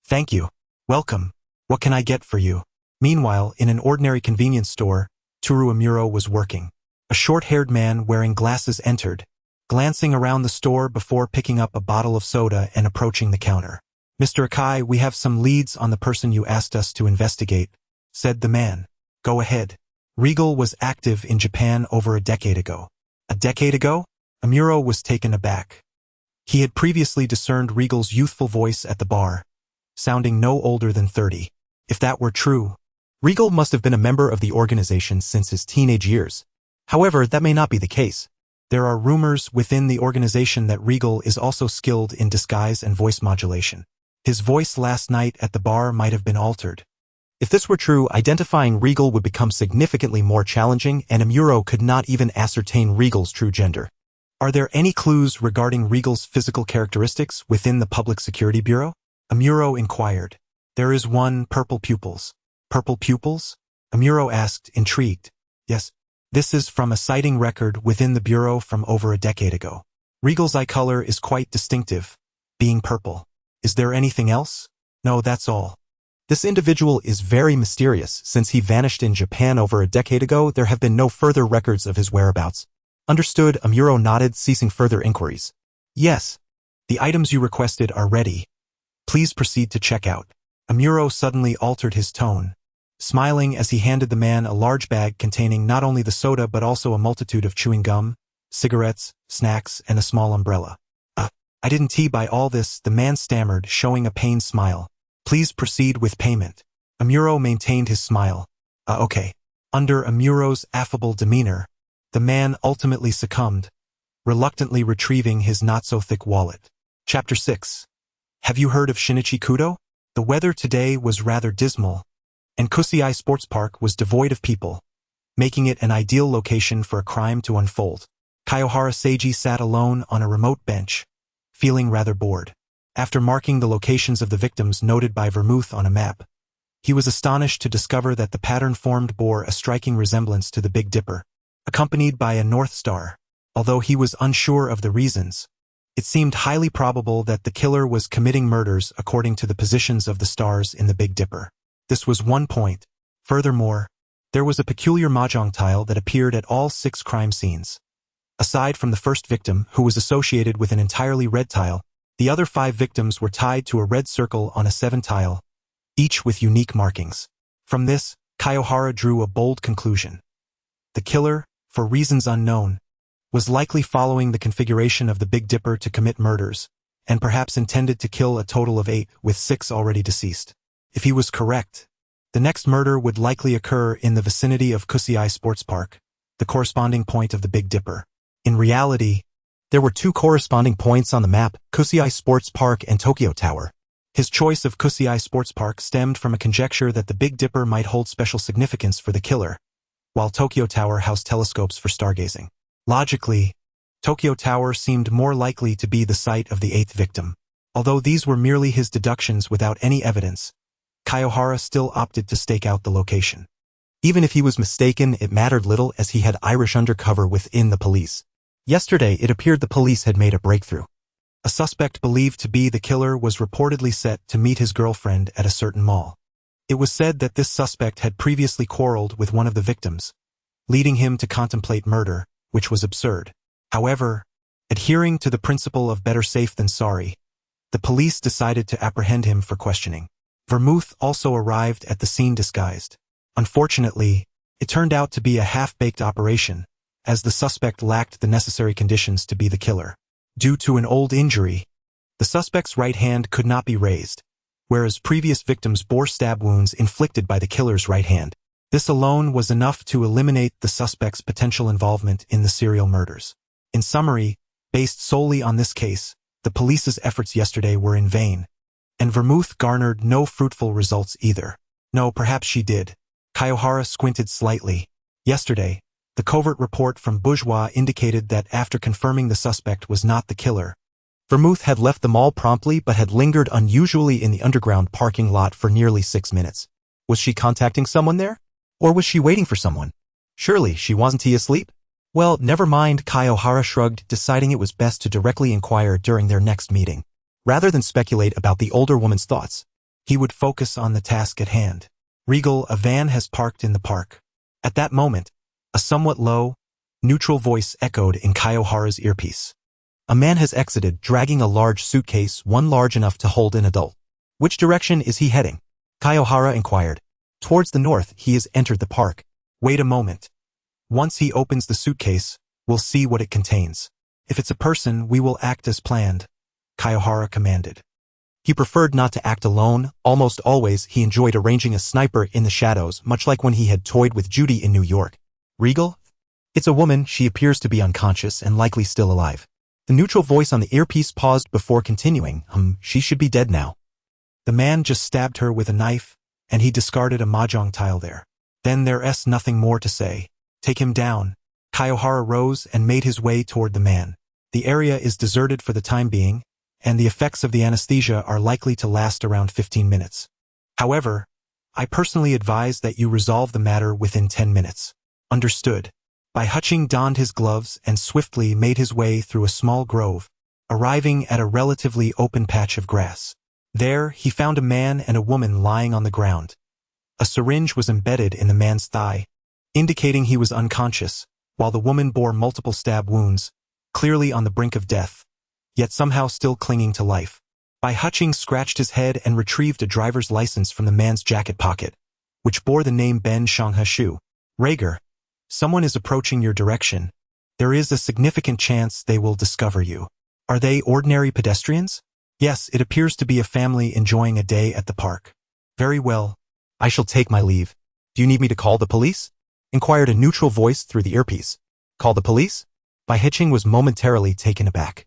Thank you. Welcome. What can I get for you? Meanwhile, in an ordinary convenience store, Toru Amuro was working. A short-haired man wearing glasses entered, glancing around the store before picking up a bottle of soda and approaching the counter. "Mr. Akai, we have some leads on the person you asked us to investigate," said the man. "Go ahead." Regal was active in Japan over a decade ago. A decade ago? Amuro was taken aback. He had previously discerned Regal's youthful voice at the bar, sounding no older than 30. If that were true, Regal must have been a member of the organization since his teenage years. However, that may not be the case. There are rumors within the organization that Regal is also skilled in disguise and voice modulation. His voice last night at the bar might have been altered. If this were true, identifying Regal would become significantly more challenging, and Amuro could not even ascertain Regal's true gender. Are there any clues regarding Regal's physical characteristics within the Public Security Bureau? Amuro inquired. There is one, purple pupils. Purple pupils? Amuro asked, intrigued. Yes. This is from a sighting record within the Bureau from over a decade ago. Regal's eye color is quite distinctive, being purple. Is there anything else? No, that's all. This individual is very mysterious. Since he vanished in Japan over a decade ago, there have been no further records of his whereabouts. Understood, Amuro nodded, ceasing further inquiries. Yes. The items you requested are ready. Please proceed to checkout. Amuro suddenly altered his tone, smiling as he handed the man a large bag containing not only the soda but also a multitude of chewing gum, cigarettes, snacks, and a small umbrella. I didn't buy all this, the man stammered, showing a pained smile. Please proceed with payment. Amuro maintained his smile. Okay. Under Amuro's affable demeanor, the man ultimately succumbed, reluctantly retrieving his not-so-thick wallet. Chapter 6. Have you heard of Shinichi Kudo? The weather today was rather dismal, and Kusei Sports Park was devoid of people, making it an ideal location for a crime to unfold. Kiyohara Seiji sat alone on a remote bench, feeling rather bored. After marking the locations of the victims noted by vermouth on a map, he was astonished to discover that the pattern formed bore a striking resemblance to the Big Dipper, accompanied by a North Star. Although he was unsure of the reasons, it seemed highly probable that the killer was committing murders according to the positions of the stars in the Big Dipper. This was one point. Furthermore, there was a peculiar Mahjong tile that appeared at all 6 crime scenes. Aside from the first victim, who was associated with an entirely red tile, the other 5 victims were tied to a red circle on a 7 tile, each with unique markings. From this, Kiyohara drew a bold conclusion. The killer, for reasons unknown, was likely following the configuration of the Big Dipper to commit murders, and perhaps intended to kill a total of 8, with 6 already deceased. If he was correct, the next murder would likely occur in the vicinity of Kusei Sports Park, the corresponding point of the Big Dipper. In reality, there were 2 corresponding points on the map, Kusei Sports Park and Tokyo Tower. His choice of Kusei Sports Park stemmed from a conjecture that the Big Dipper might hold special significance for the killer, while Tokyo Tower housed telescopes for stargazing. Logically, Tokyo Tower seemed more likely to be the site of the 8th victim. Although these were merely his deductions without any evidence, Kiyohara still opted to stake out the location. Even if he was mistaken, it mattered little as he had Irish undercover within the police. Yesterday, it appeared the police had made a breakthrough. A suspect believed to be the killer was reportedly set to meet his girlfriend at a certain mall. It was said that this suspect had previously quarreled with one of the victims, leading him to contemplate murder, which was absurd. However, adhering to the principle of better safe than sorry, the police decided to apprehend him for questioning. Vermouth also arrived at the scene disguised. Unfortunately, it turned out to be a half-baked operation, as the suspect lacked the necessary conditions to be the killer. Due to an old injury, the suspect's right hand could not be raised, whereas previous victims bore stab wounds inflicted by the killer's right hand. This alone was enough to eliminate the suspect's potential involvement in the serial murders. In summary, based solely on this case, the police's efforts yesterday were in vain, and Vermouth garnered no fruitful results either. No, perhaps she did. Kiyohara squinted slightly. Yesterday, the covert report from Bourgeois indicated that after confirming the suspect was not the killer, Vermouth had left the mall promptly but had lingered unusually in the underground parking lot for nearly 6 minutes. Was she contacting someone there? Or was she waiting for someone? Surely she wasn't asleep? Well, never mind, Kiyohara shrugged, deciding it was best to directly inquire during their next meeting. Rather than speculate about the older woman's thoughts, he would focus on the task at hand. Regal, a van has parked in the park. At that moment, a somewhat low, Neutral voice echoed in Kiyohara's earpiece. A man has exited, dragging a large suitcase, one large enough to hold an adult. Which direction is he heading? Kiyohara inquired. Towards the north, he has entered the park. Wait a moment. Once he opens the suitcase, we'll see what it contains. If it's a person, we will act as planned, Kiyohara commanded. He preferred not to act alone. Almost always, he enjoyed arranging a sniper in the shadows, much like when he had toyed with Judy in New York. Regal? It's a woman. She appears to be unconscious and likely still alive. The neutral voice on the earpiece paused before continuing. She should be dead now. The man just stabbed her with a knife, and he discarded a Mahjong tile there. Then there's nothing more to say. Take him down. Kiyohara rose and made his way toward the man. The area is deserted for the time being, and the effects of the anesthesia are likely to last around 15 minutes. However, I personally advise that you resolve the matter within 10 minutes. Understood. Bai Huqing donned his gloves and swiftly made his way through a small grove, arriving at a relatively open patch of grass. There, he found a man and a woman lying on the ground. A syringe was embedded in the man's thigh, indicating he was unconscious, while the woman bore multiple stab wounds, clearly on the brink of death, yet somehow still clinging to life. Bai Huqing scratched his head and retrieved a driver's license from the man's jacket pocket, which bore the name Ben Shanghashu. Rager, someone is approaching your direction. There is a significant chance they will discover you. Are they ordinary pedestrians? Yes, it appears to be a family enjoying a day at the park. Very well. I shall take my leave. Do you need me to call the police? Inquired a neutral voice through the earpiece. Call the police? Bai Huqing was momentarily taken aback,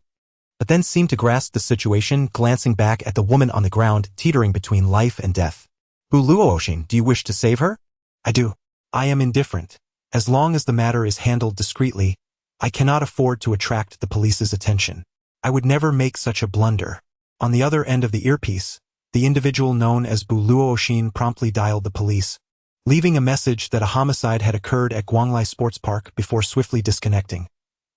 but then seemed to grasp the situation, glancing back at the woman on the ground, teetering between life and death. Bu Luoxin, do you wish to save her? I do. I am indifferent. As long as the matter is handled discreetly, I cannot afford to attract the police's attention. I would never make such a blunder. On the other end of the earpiece, the individual known as Bu Luoxin promptly dialed the police, leaving a message that a homicide had occurred at Guanglai Sports Park before swiftly disconnecting,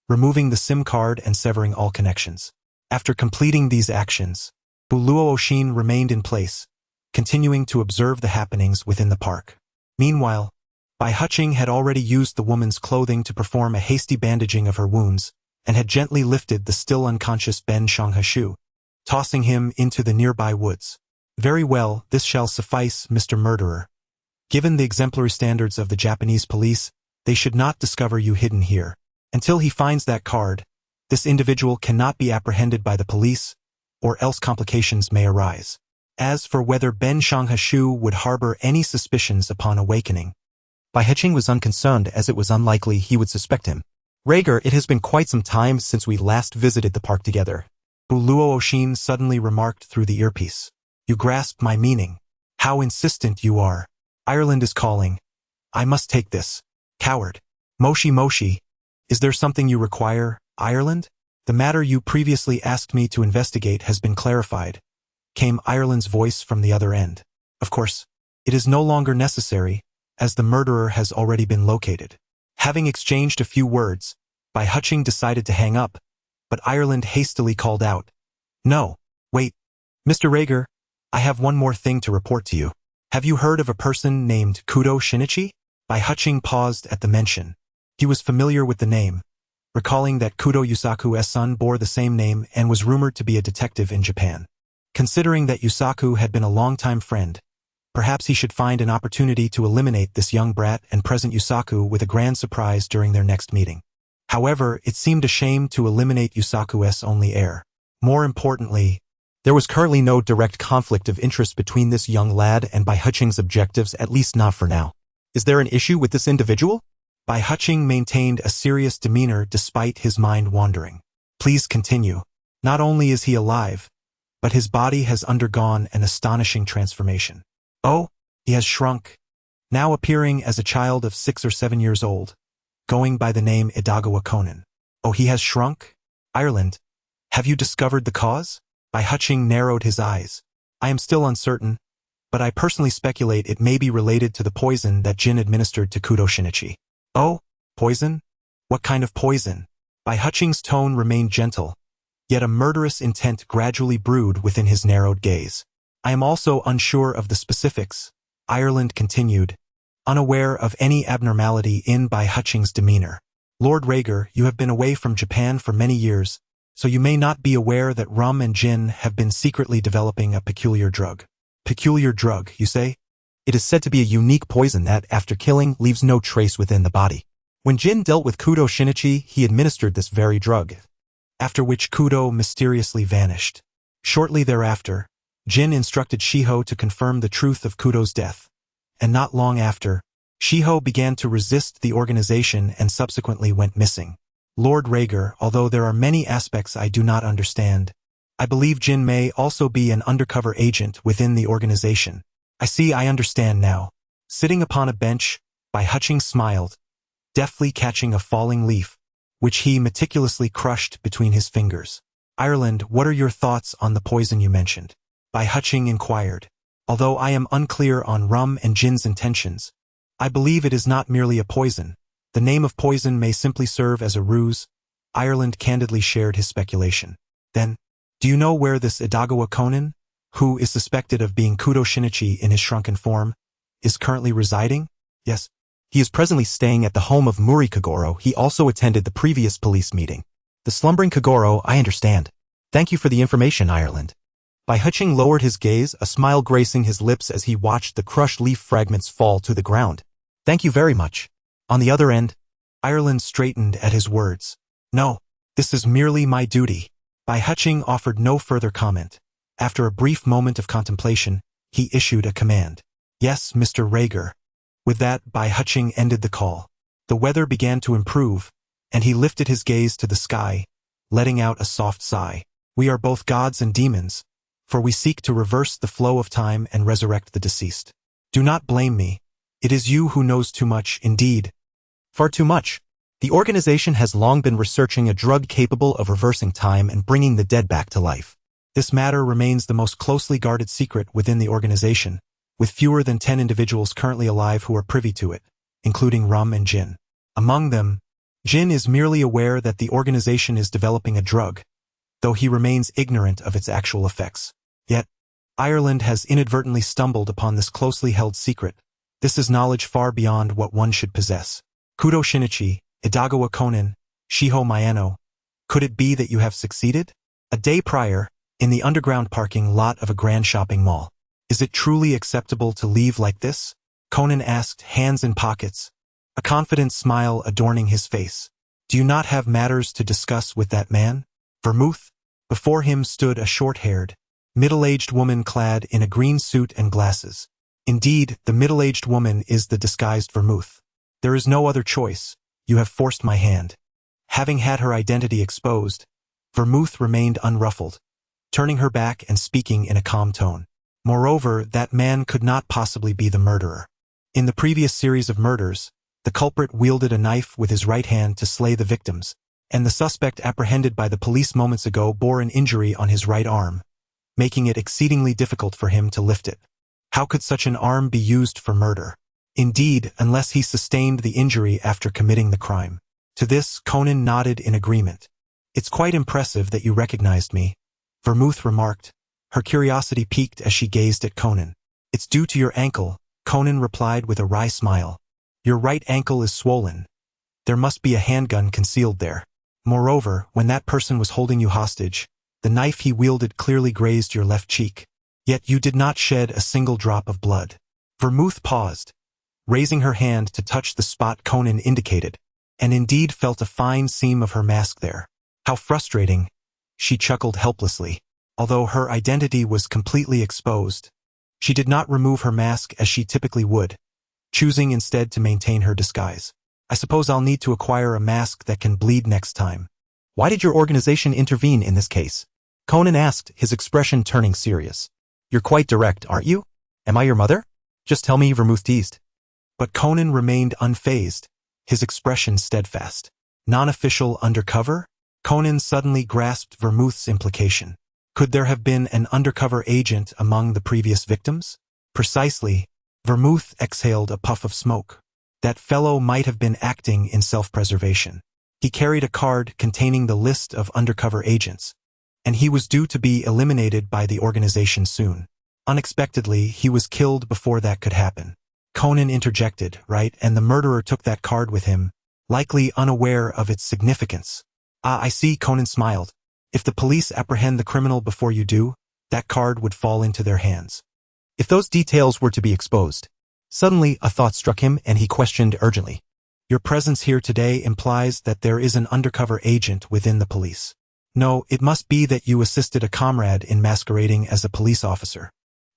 removing the SIM card and severing all connections. After completing these actions, Bu Luoxin remained in place, continuing to observe the happenings within the park. Meanwhile, Bai Huqing had already used the woman's clothing to perform a hasty bandaging of her wounds and had gently lifted the still unconscious Ben Shanghashu, tossing him into the nearby woods. Very well, this shall suffice, Mr. Murderer. Given the exemplary standards of the Japanese police, they should not discover you hidden here. Until he finds that card, this individual cannot be apprehended by the police, or else complications may arise. As for whether Ben Shanghashu would harbor any suspicions upon awakening, Bai Huqing was unconcerned, as it was unlikely he would suspect him. Rager, it has been quite some time since we last visited the park together, Bu Luoxin suddenly remarked through the earpiece. You grasp my meaning. How insistent you are. Ireland is calling. I must take this. Coward. Moshi. Is there something you require, Ireland? The matter you previously asked me to investigate has been clarified, came Ireland's voice from the other end. Of course, it is no longer necessary, as the murderer has already been located. Having exchanged a few words, Bai Huqing decided to hang up, but Ireland hastily called out. No, wait. Mr. Rager, I have one more thing to report to you. Have you heard of a person named Kudo Shinichi? Bai Huqing paused at the mention. He was familiar with the name, recalling that Kudo Yusaku's son bore the same name and was rumored to be a detective in Japan. Considering that Yusaku had been a longtime friend, perhaps he should find an opportunity to eliminate this young brat and present Yusaku with a grand surprise during their next meeting. However, it seemed a shame to eliminate Yusaku's only heir. More importantly, there was currently no direct conflict of interest between this young lad and Bai Huqing's objectives, at least not for now. Is there an issue with this individual? Bai Huqing maintained a serious demeanor despite his mind wandering. Please continue. Not only is he alive, but his body has undergone an astonishing transformation. Oh, he has shrunk, now appearing as a child of 6 or 7 years old, going by the name Idagawa Conan. Oh, he has shrunk? Ireland, have you discovered the cause? Bai Huqing narrowed his eyes. I am still uncertain, but I personally speculate it may be related to the poison that Jin administered to Kudo Shinichi. Oh, poison? What kind of poison? Bai Huqing's tone remained gentle, yet a murderous intent gradually brewed within his narrowed gaze. I am also unsure of the specifics, Ireland continued, unaware of any abnormality in Bai Huqing's demeanor. Lord Rhaegar, you have been away from Japan for many years, so you may not be aware that rum and gin have been secretly developing a peculiar drug. Peculiar drug, you say? It is said to be a unique poison that, after killing, leaves no trace within the body. When Jin dealt with Kudo Shinichi, he administered this very drug, after which Kudo mysteriously vanished. Shortly thereafter, Jin instructed Shiho to confirm the truth of Kudo's death, and not long after, Shiho began to resist the organization and subsequently went missing. Lord Rhaegar, although there are many aspects I do not understand, I believe Jin may also be an undercover agent within the organization. I understand now. Sitting upon a bench, Bai Hutching smiled, deftly catching a falling leaf, which he meticulously crushed between his fingers. Ireland, what are your thoughts on the poison you mentioned? Bai Hutching inquired. Although I am unclear on rum and gin's intentions, I believe it is not merely a poison. The name of poison may simply serve as a ruse. Ireland candidly shared his speculation. Then, do you know where this Idagawa Conan, who is suspected of being Kudo Shinichi in his shrunken form, is currently residing? Yes. He is presently staying at the home of Muri Kagoro. He also attended the previous police meeting. The slumbering Kagoro, I understand. Thank you for the information, Ireland. Bai Hutching lowered his gaze, a smile gracing his lips as he watched the crushed leaf fragments fall to the ground. Thank you very much. On the other end, Ireland straightened at his words. No, this is merely my duty. Bai Hutching offered no further comment. After a brief moment of contemplation, he issued a command. Yes, Mr. Rhaegar. With that, Bai Hutching ended the call. The weather began to improve, and he lifted his gaze to the sky, letting out a soft sigh. We are both gods and demons, for we seek to reverse the flow of time and resurrect the deceased. Do not blame me. It is you who knows too much, indeed. Far too much. The organization has long been researching a drug capable of reversing time and bringing the dead back to life. This matter remains the most closely guarded secret within the organization, with fewer than 10 individuals currently alive who are privy to it, including Rum and Jin. Among them, Jin is merely aware that the organization is developing a drug, though he remains ignorant of its actual effects. Yet, Ireland has inadvertently stumbled upon this closely held secret. This is knowledge far beyond what one should possess. Kudo Shinichi, Idagawa Conan, Shiho Miyano, could it be that you have succeeded? A day prior, in the underground parking lot of a grand shopping mall. Is it truly acceptable to leave like this? Conan asked, hands in pockets, a confident smile adorning his face. Do you not have matters to discuss with that man? Vermouth? Before him stood a short-haired, middle-aged woman clad in a green suit and glasses. Indeed, the middle-aged woman is the disguised Vermouth. There is no other choice. You have forced my hand. Having had her identity exposed, Vermouth remained unruffled, turning her back and speaking in a calm tone. Moreover, that man could not possibly be the murderer. In the previous series of murders, the culprit wielded a knife with his right hand to slay the victims, and the suspect apprehended by the police moments ago bore an injury on his right arm, making it exceedingly difficult for him to lift it. How could such an arm be used for murder? Indeed, unless he sustained the injury after committing the crime. To this, Conan nodded in agreement. It's quite impressive that you recognized me, Vermouth remarked, her curiosity piqued as she gazed at Conan. It's due to your ankle, Conan replied with a wry smile. Your right ankle is swollen. There must be a handgun concealed there. Moreover, when that person was holding you hostage, the knife he wielded clearly grazed your left cheek. Yet you did not shed a single drop of blood. Vermouth paused, raising her hand to touch the spot Conan indicated, and indeed felt a fine seam of her mask there. How frustrating, she chuckled helplessly. Although her identity was completely exposed, she did not remove her mask as she typically would, choosing instead to maintain her disguise. I suppose I'll need to acquire a mask that can bleed next time. Why did your organization intervene in this case? Conan asked, his expression turning serious. You're quite direct, aren't you? Am I your mother? Just tell me, Vermouth teased. But Conan remained unfazed, his expression steadfast. Non-official undercover? Conan suddenly grasped Vermouth's implication. Could there have been an undercover agent among the previous victims? Precisely. Vermouth exhaled a puff of smoke. That fellow might have been acting in self-preservation. He carried a card containing the list of undercover agents, and he was due to be eliminated by the organization soon. Unexpectedly, he was killed before that could happen. Conan interjected, right, and the murderer took that card with him, likely unaware of its significance. Ah, I see, Conan smiled. If the police apprehend the criminal before you do, that card would fall into their hands. If those details were to be exposed. Suddenly, a thought struck him and he questioned urgently. Your presence here today implies that there is an undercover agent within the police. No, it must be that you assisted a comrade in masquerading as a police officer.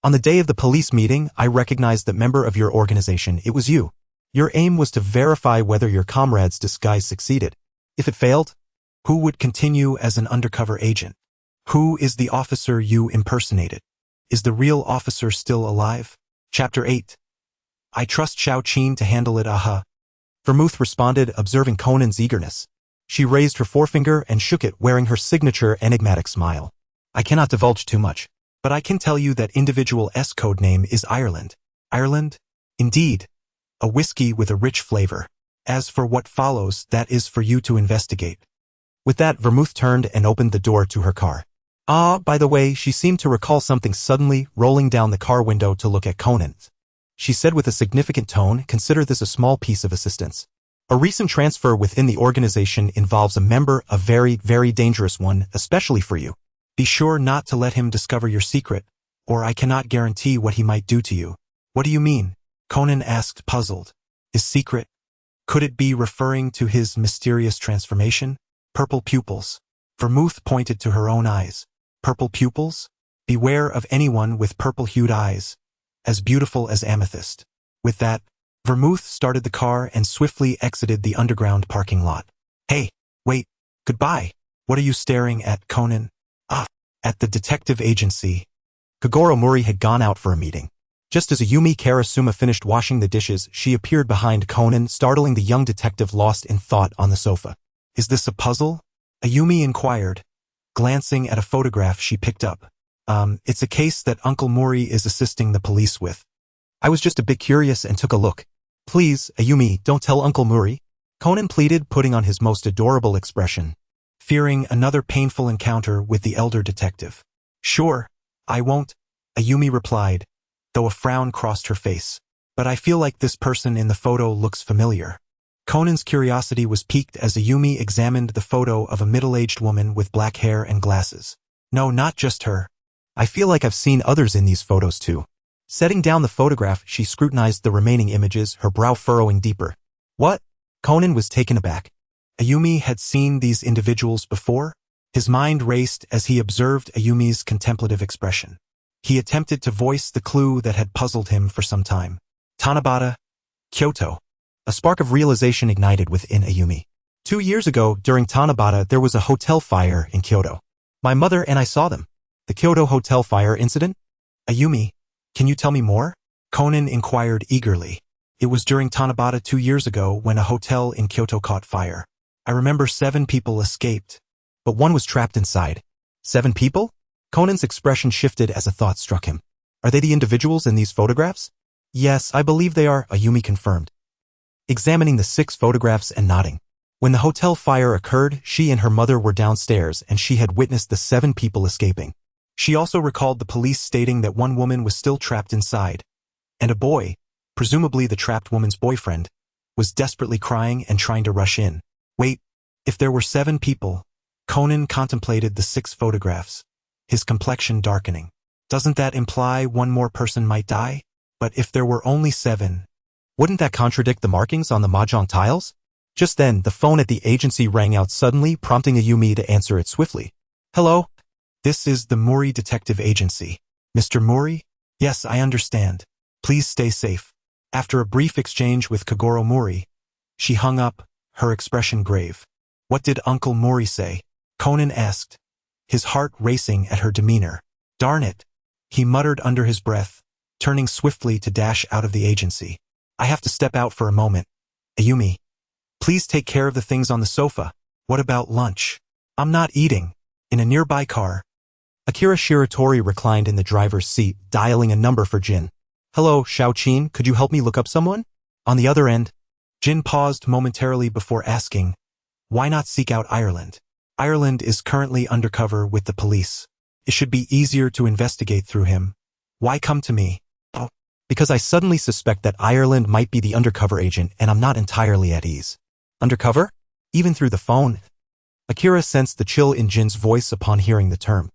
On the day of the police meeting, I recognized the member of your organization. It was you. Your aim was to verify whether your comrade's disguise succeeded. If it failed, who would continue as an undercover agent? Who is the officer you impersonated? Is the real officer still alive? Chapter 8. I trust Xiao Qin to handle it, aha. Vermouth responded, observing Conan's eagerness. She raised her forefinger and shook it, wearing her signature enigmatic smile. I cannot divulge too much, but I can tell you that individual S code name is Ireland. Ireland? Indeed. A whiskey with a rich flavor. As for what follows, that is for you to investigate. With that, Vermouth turned and opened the door to her car. Ah, by the way, she seemed to recall something suddenly, rolling down the car window to look at Conan. She said with a significant tone, consider this a small piece of assistance. A recent transfer within the organization involves a member, a very, very dangerous one, especially for you. Be sure not to let him discover your secret, or I cannot guarantee what he might do to you. What do you mean? Conan asked, puzzled. His secret? Could it be referring to his mysterious transformation? Purple pupils. Vermouth pointed to her own eyes. Purple pupils? Beware of anyone with purple-hued eyes. As beautiful as amethyst. With that, Vermouth started the car and swiftly exited the underground parking lot. Hey, wait, goodbye. What are you staring at, Conan? Ah, at the detective agency. Kogoro Mori had gone out for a meeting. Just as Ayumi Karasuma finished washing the dishes, she appeared behind Conan, startling the young detective lost in thought on the sofa. Is this a puzzle? Ayumi inquired, glancing at a photograph she picked up. It's a case that Uncle Mori is assisting the police with. I was just a bit curious and took a look. Please, Ayumi, don't tell Uncle Mori, Conan pleaded, putting on his most adorable expression, fearing another painful encounter with the elder detective. Sure, I won't, Ayumi replied, though a frown crossed her face. But I feel like this person in the photo looks familiar. Conan's curiosity was piqued as Ayumi examined the photo of a middle-aged woman with black hair and glasses. No, not just her. I feel like I've seen others in these photos too. Setting down the photograph, she scrutinized the remaining images, her brow furrowing deeper. What? Conan was taken aback. Ayumi had seen these individuals before? His mind raced as he observed Ayumi's contemplative expression. He attempted to voice the clue that had puzzled him for some time. Tanabata, Kyoto. A spark of realization ignited within Ayumi. 2 years ago, during Tanabata, there was a hotel fire in Kyoto. My mother and I saw them. The Kyoto hotel fire incident? Ayumi, can you tell me more? Conan inquired eagerly. It was during Tanabata 2 years ago when a hotel in Kyoto caught fire. I remember 7 people escaped, but one was trapped inside. 7 people? Conan's expression shifted as a thought struck him. Are they the individuals in these photographs? Yes, I believe they are, Ayumi confirmed, examining the 6 photographs and nodding. When the hotel fire occurred, she and her mother were downstairs and she had witnessed the 7 people escaping. She also recalled the police stating that one woman was still trapped inside, and a boy, presumably the trapped woman's boyfriend, was desperately crying and trying to rush in. Wait, if there were 7 people, Conan contemplated the 6 photographs, his complexion darkening. Doesn't that imply one more person might die? But if there were only 7, wouldn't that contradict the markings on the Mahjong tiles? Just then, the phone at the agency rang out suddenly, prompting Ayumi to answer it swiftly. Hello? This is the Mori Detective Agency. Mr. Mori? Yes, I understand. Please stay safe. After a brief exchange with Kogoro Mori, she hung up, her expression grave. What did Uncle Mori say? Conan asked, his heart racing at her demeanor. Darn it, he muttered under his breath, turning swiftly to dash out of the agency. I have to step out for a moment. Ayumi, please take care of the things on the sofa. What about lunch? I'm not eating. In a nearby car, Akira Shiratori reclined in the driver's seat, dialing a number for Jin. Hello, Xiao Qin, could you help me look up someone? On the other end, Jin paused momentarily before asking, why not seek out Ireland? Ireland is currently undercover with the police. It should be easier to investigate through him. Why come to me? Oh, because I suddenly suspect that Ireland might be the undercover agent and I'm not entirely at ease. Undercover? Even through the phone? Akira sensed the chill in Jin's voice upon hearing the term.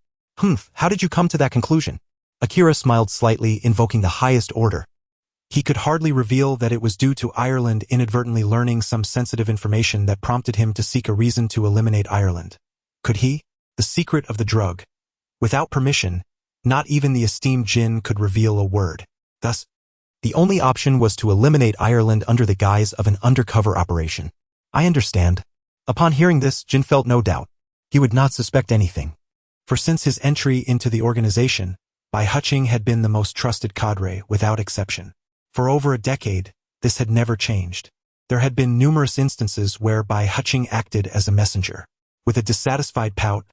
How did you come to that conclusion? Akira smiled slightly, invoking the highest order. He could hardly reveal that it was due to Ireland inadvertently learning some sensitive information that prompted him to seek a reason to eliminate Ireland. Could he? The secret of the drug. Without permission, not even the esteemed Jin could reveal a word. Thus, the only option was to eliminate Ireland under the guise of an undercover operation. I understand. Upon hearing this, Jin felt no doubt. He would not suspect anything. For since his entry into the organization, Bai Huqing had been the most trusted cadre, without exception. For over a decade, this had never changed. There had been numerous instances where Bai Huqing acted as a messenger. With a dissatisfied pout,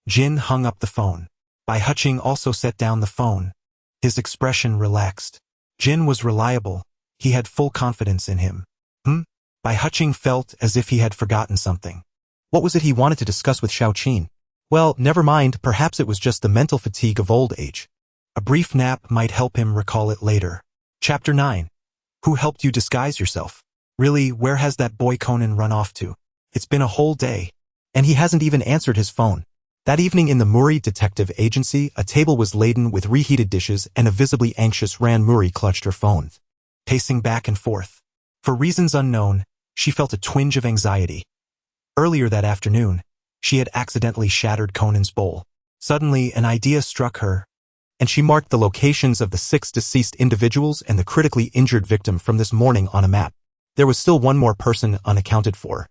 Jin hung up the phone. Bai Huqing also set down the phone. His expression relaxed. Jin was reliable. He had full confidence in him. Bai Huqing felt as if he had forgotten something. What was it he wanted to discuss with Xiao Qin? Well, never mind, perhaps it was just the mental fatigue of old age. A brief nap might help him recall it later. Chapter 9. Who helped you disguise yourself? Really, where has that boy Conan run off to? It's been a whole day. And he hasn't even answered his phone. That evening in the Muri Detective Agency, a table was laden with reheated dishes and a visibly anxious Ran Muri clutched her phone. Pacing back and forth. For reasons unknown, she felt a twinge of anxiety. Earlier that afternoon, she had accidentally shattered Conan's bowl. Suddenly, an idea struck her, and she marked the locations of the 6 deceased individuals and the critically injured victim from this morning on a map. There was still one more person unaccounted for.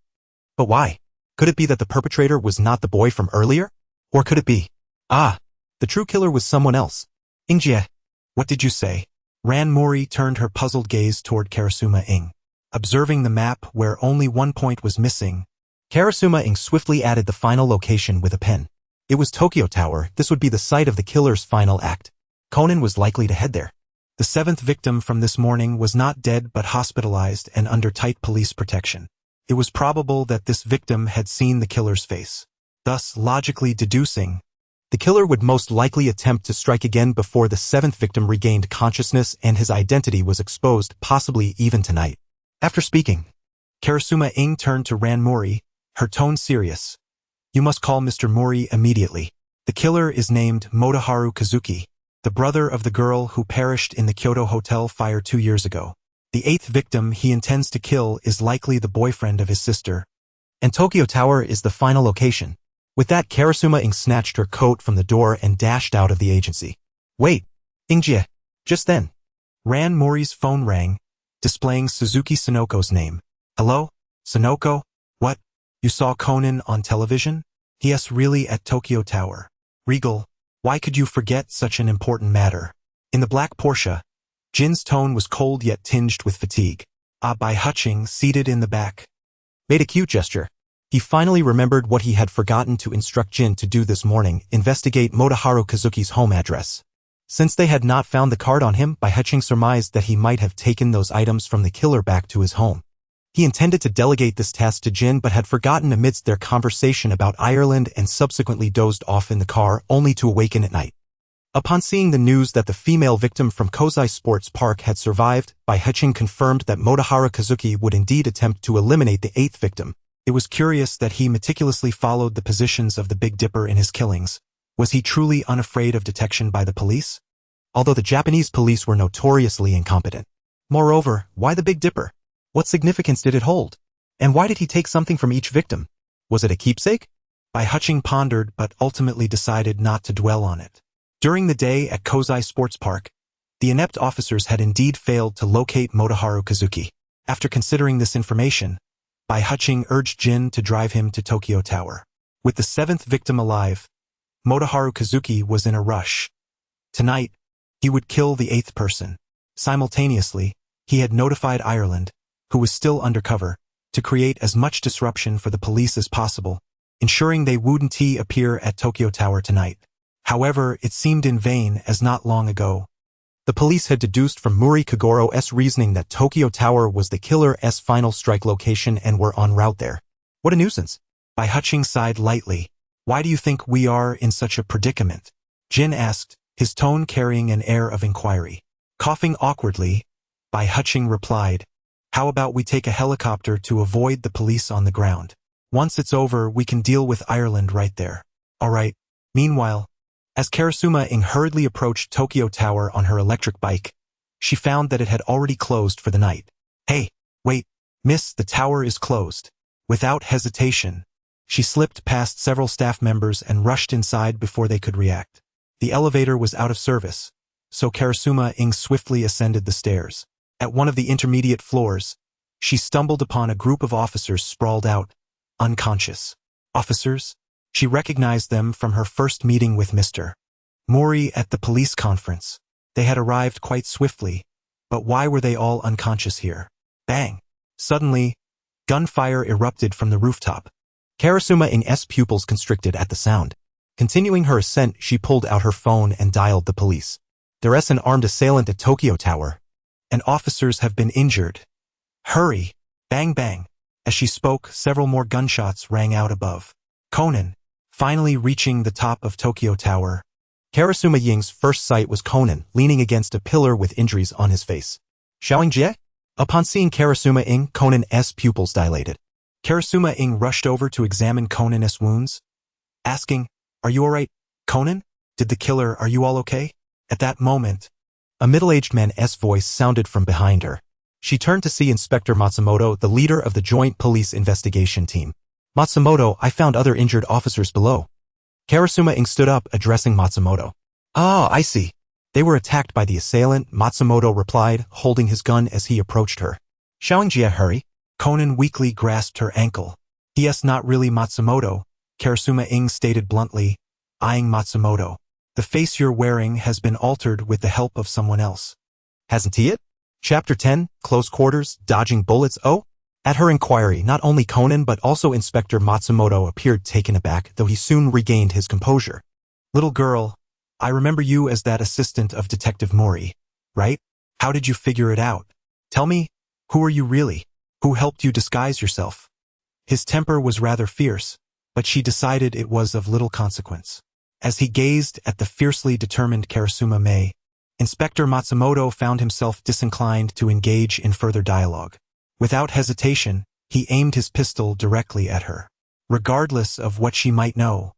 But why? Could it be that the perpetrator was not the boy from earlier? Or could it be? The true killer was someone else. Ingjie, what did you say? Ran Muri turned her puzzled gaze toward Karasuma Ing. Observing the map where only one point was missing, Karasuma Ing swiftly added the final location with a pen. It was Tokyo Tower. This would be the site of the killer's final act. Conan was likely to head there. The 7th victim from this morning was not dead but hospitalized and under tight police protection. It was probable that this victim had seen the killer's face. Thus, logically deducing, the killer would most likely attempt to strike again before the 7th victim regained consciousness and his identity was exposed, possibly even tonight. After speaking, Karasuma Ing turned to Ran Muri, her tone serious. You must call Mr. Muri immediately. The killer is named Motoharu Kazuki, the brother of the girl who perished in the Kyoto hotel fire 2 years ago. The 8th victim he intends to kill is likely the boyfriend of his sister. And Tokyo Tower is the final location. With that, Karasuma Ing snatched her coat from the door and dashed out of the agency. Wait, Ingjie. Just then, Ran Muri's phone rang, displaying Suzuki Sunoko's name. Hello? Sunoko? What? You saw Conan on television? Yes, really, at Tokyo Tower. Regal, why could you forget such an important matter? In the black Porsche, Jin's tone was cold yet tinged with fatigue. Bai Huqing, seated in the back, made a cute gesture. He finally remembered what he had forgotten to instruct Jin to do this morning, investigate Motoharu Kazuki's home address. Since they had not found the card on him, Bai Huqing surmised that he might have taken those items from the killer back to his home. He intended to delegate this task to Jin but had forgotten amidst their conversation about Ireland and subsequently dozed off in the car, only to awaken at night. Upon seeing the news that the female victim from Kozai Sports Park had survived, Bai Huqing confirmed that Motoharu Kazuki would indeed attempt to eliminate the 8th victim. It was curious that he meticulously followed the positions of the Big Dipper in his killings. Was he truly unafraid of detection by the police? Although the Japanese police were notoriously incompetent. Moreover, why the Big Dipper? What significance did it hold? And why did he take something from each victim? Was it a keepsake? Bai Huqing pondered but ultimately decided not to dwell on it. During the day at Kozai Sports Park, the inept officers had indeed failed to locate Motoharu Kazuki. After considering this information, Bai Huqing urged Jin to drive him to Tokyo Tower. With the 7th victim alive, Motoharu Kazuki was in a rush. Tonight, he would kill the 8th person. Simultaneously, he had notified Ireland, who was still undercover, to create as much disruption for the police as possible, ensuring they wouldn't appear at Tokyo Tower tonight. However, it seemed in vain as not long ago, the police had deduced from Muri Kagoro's reasoning that Tokyo Tower was the killer's final strike location and were en route there. What a nuisance. Bai Huqing sighed lightly. Why do you think we are in such a predicament? Jin asked, his tone carrying an air of inquiry. Coughing awkwardly, Bai Huqing replied, How about we take a helicopter to avoid the police on the ground? Once it's over, we can deal with Ireland right there. All right. Meanwhile, as Karasuma Ing hurriedly approached Tokyo Tower on her electric bike, she found that it had already closed for the night. Hey, wait, miss, the tower is closed. Without hesitation, she slipped past several staff members and rushed inside before they could react. The elevator was out of service, so Karasuma Ing swiftly ascended the stairs. At one of the intermediate floors, she stumbled upon a group of officers sprawled out, unconscious. Officers? She recognized them from her first meeting with Mr. Mori at the police conference. They had arrived quite swiftly, but why were they all unconscious here? Bang! Suddenly, gunfire erupted from the rooftop. Karasuma Ing's pupils constricted at the sound. Continuing her ascent, she pulled out her phone and dialed the police. There's an armed assailant at Tokyo Tower, and officers have been injured. Hurry! Bang bang! As she spoke, several more gunshots rang out above. Conan, finally reaching the top of Tokyo Tower. Karasuma Ying's first sight was Conan leaning against a pillar with injuries on his face. Xiaoing Jie? Upon seeing Karasuma Ing, Conan's pupils dilated. Karasuma Ing rushed over to examine Conan's wounds, asking, "Are you alright, Conan? Did the killer, are you all okay?" At that moment, a middle-aged man's voice sounded from behind her. She turned to see Inspector Matsumoto, the leader of the Joint Police Investigation Team. "Matsumoto, I found other injured officers below." Karasuma Ing stood up, addressing Matsumoto. "Ah, I see. They were attacked by the assailant," Matsumoto replied, holding his gun as he approached her. "Xiaoing Jie, hurry." Conan weakly grasped her ankle. "Yes, not really, Matsumoto," Karasuma Ing stated bluntly, eyeing Matsumoto. "The face you're wearing has been altered with the help of someone else." "Hasn't he it?" Chapter 10, Close Quarters, Dodging Bullets. Oh! At her inquiry, not only Conan but also Inspector Matsumoto appeared taken aback, though he soon regained his composure. "Little girl, I remember you as that assistant of Detective Mori, right? How did you figure it out? Tell me, who are you really? Who helped you disguise yourself?" His temper was rather fierce, but she decided it was of little consequence. As he gazed at the fiercely determined Karasuma Mei, Inspector Matsumoto found himself disinclined to engage in further dialogue. Without hesitation, he aimed his pistol directly at her. Regardless of what she might know,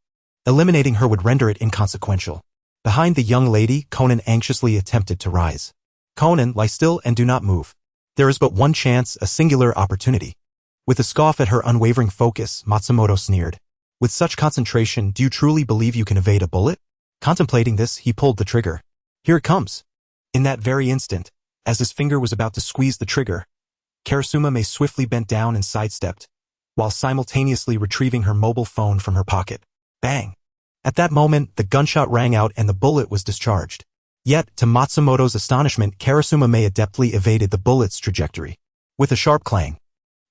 eliminating her would render it inconsequential. Behind the young lady, Conan anxiously attempted to rise. "Conan, lie still and do not move. There is but one chance, a singular opportunity." With a scoff at her unwavering focus, Matsumoto sneered. "With such concentration, do you truly believe you can evade a bullet?" Contemplating this, he pulled the trigger. "Here it comes." In that very instant, as his finger was about to squeeze the trigger, Karasuma Mei swiftly bent down and sidestepped, while simultaneously retrieving her mobile phone from her pocket. Bang! At that moment, the gunshot rang out and the bullet was discharged. Yet, to Matsumoto's astonishment, Karasuma Mei adeptly evaded the bullet's trajectory. With a sharp clang,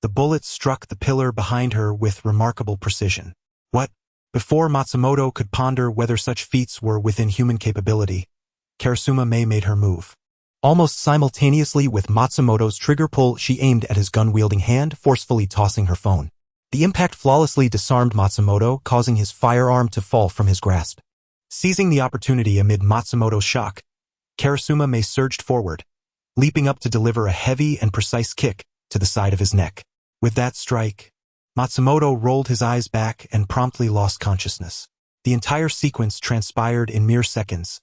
the bullet struck the pillar behind her with remarkable precision. What? Before Matsumoto could ponder whether such feats were within human capability, Karasuma Mei made her move. Almost simultaneously with Matsumoto's trigger pull, she aimed at his gun-wielding hand, forcefully tossing her phone. The impact flawlessly disarmed Matsumoto, causing his firearm to fall from his grasp. Seizing the opportunity amid Matsumoto's shock, Karasuma Mei surged forward, leaping up to deliver a heavy and precise kick to the side of his neck. With that strike, Matsumoto rolled his eyes back and promptly lost consciousness. The entire sequence transpired in mere seconds,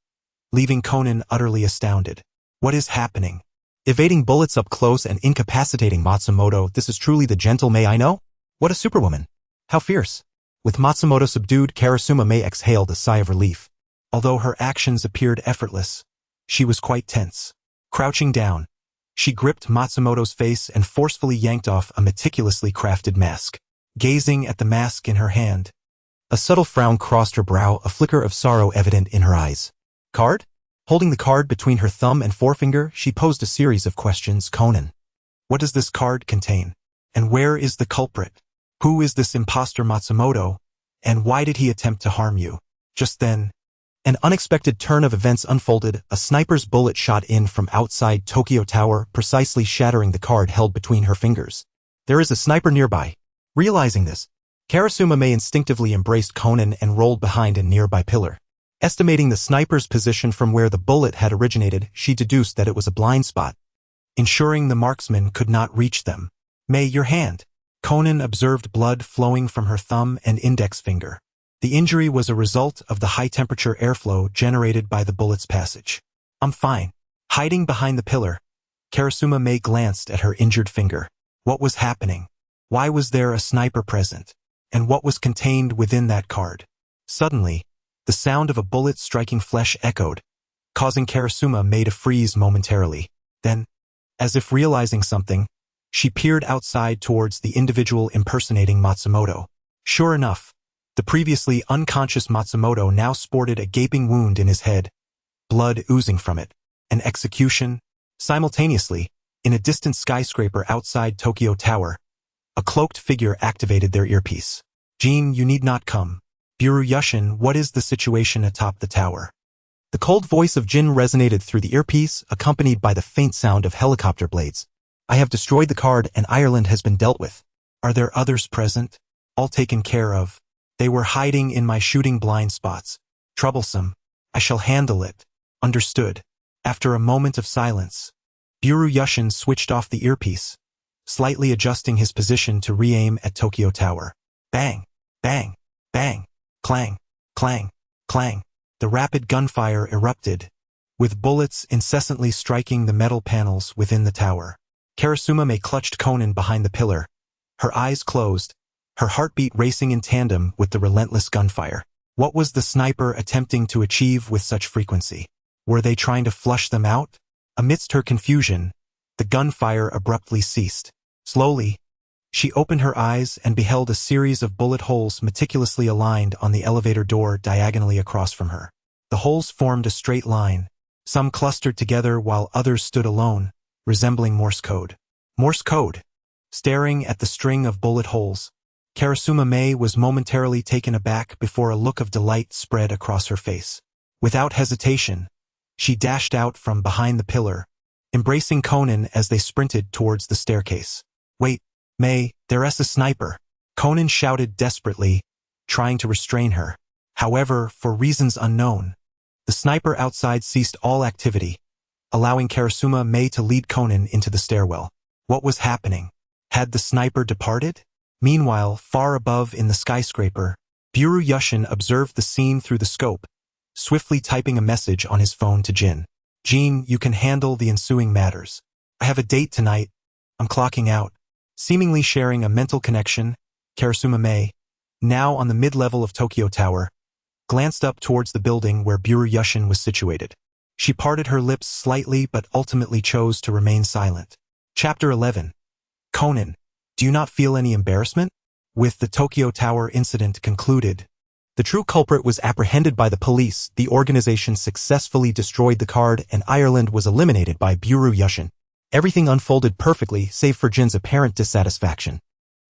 leaving Conan utterly astounded. What is happening? Evading bullets up close and incapacitating Matsumoto, this is truly the gentle Mei I know? What a superwoman! How fierce! With Matsumoto subdued, Karasuma Mei exhaled a sigh of relief. Although her actions appeared effortless, she was quite tense. Crouching down, she gripped Matsumoto's face and forcefully yanked off a meticulously crafted mask. Gazing at the mask in her hand, a subtle frown crossed her brow, a flicker of sorrow evident in her eyes. Card? Holding the card between her thumb and forefinger, she posed a series of questions. "Conan, what does this card contain? And where is the culprit? Who is this imposter Matsumoto? And why did he attempt to harm you?" Just then, an unexpected turn of events unfolded. A sniper's bullet shot in from outside Tokyo Tower, precisely shattering the card held between her fingers. There is a sniper nearby. Realizing this, Karasuma Mei instinctively embraced Conan and rolled behind a nearby pillar. Estimating the sniper's position from where the bullet had originated, she deduced that it was a blind spot. ensuring the marksman could not reach them. "May, your hand." Conan observed blood flowing from her thumb and index finger. The injury was a result of the high-temperature airflow generated by the bullet's passage. "I'm fine." Hiding behind the pillar, Karasuma May glanced at her injured finger. What was happening? Why was there a sniper present? And what was contained within that card? Suddenly, the sound of a bullet striking flesh echoed, causing Karasuma May to freeze momentarily. Then, as if realizing something, she peered outside towards the individual impersonating Matsumoto. Sure enough, the previously unconscious Matsumoto now sported a gaping wound in his head, blood oozing from it. An execution? Simultaneously, in a distant skyscraper outside Tokyo Tower, a cloaked figure activated their earpiece. "Jin, you need not come." "Buru Yushin, what is the situation atop the tower?" The cold voice of Jin resonated through the earpiece, accompanied by the faint sound of helicopter blades. "I have destroyed the card and Ireland has been dealt with." "Are there others present?" "All taken care of. They were hiding in my shooting blind spots." "Troublesome. I shall handle it." "Understood." After a moment of silence, Buru Yushin switched off the earpiece, slightly adjusting his position to re-aim at Tokyo Tower. Bang, bang, bang, clang, clang, clang. The rapid gunfire erupted, with bullets incessantly striking the metal panels within the tower. Karasuma May clutched Conan behind the pillar, her eyes closed, her heartbeat racing in tandem with the relentless gunfire. What was the sniper attempting to achieve with such frequency? Were they trying to flush them out? Amidst her confusion, the gunfire abruptly ceased. Slowly, she opened her eyes and beheld a series of bullet holes meticulously aligned on the elevator door diagonally across from her. The holes formed a straight line, some clustered together while others stood alone, resembling Morse code. Morse code. Staring at the string of bullet holes, Karasuma May was momentarily taken aback before a look of delight spread across her face. Without hesitation, she dashed out from behind the pillar, embracing Conan as they sprinted towards the staircase. "Wait, May, there's a sniper!" Conan shouted desperately, trying to restrain her. However, for reasons unknown, the sniper outside ceased all activity, allowing Karasuma May to lead Conan into the stairwell. What was happening? Had the sniper departed? Meanwhile, far above in the skyscraper, Buru Yushin observed the scene through the scope, swiftly typing a message on his phone to Jin. "Jin, you can handle the ensuing matters. I have a date tonight. I'm clocking out." Seemingly sharing a mental connection, Karasuma May, now on the mid-level of Tokyo Tower, glanced up towards the building where Buru Yushin was situated. She parted her lips slightly but ultimately chose to remain silent. Chapter 11. Conan, do you not feel any embarrassment? With the Tokyo Tower incident concluded, the true culprit was apprehended by the police, the organization successfully destroyed the card, and Ireland was eliminated by Buru Yushin. Everything unfolded perfectly, save for Jin's apparent dissatisfaction.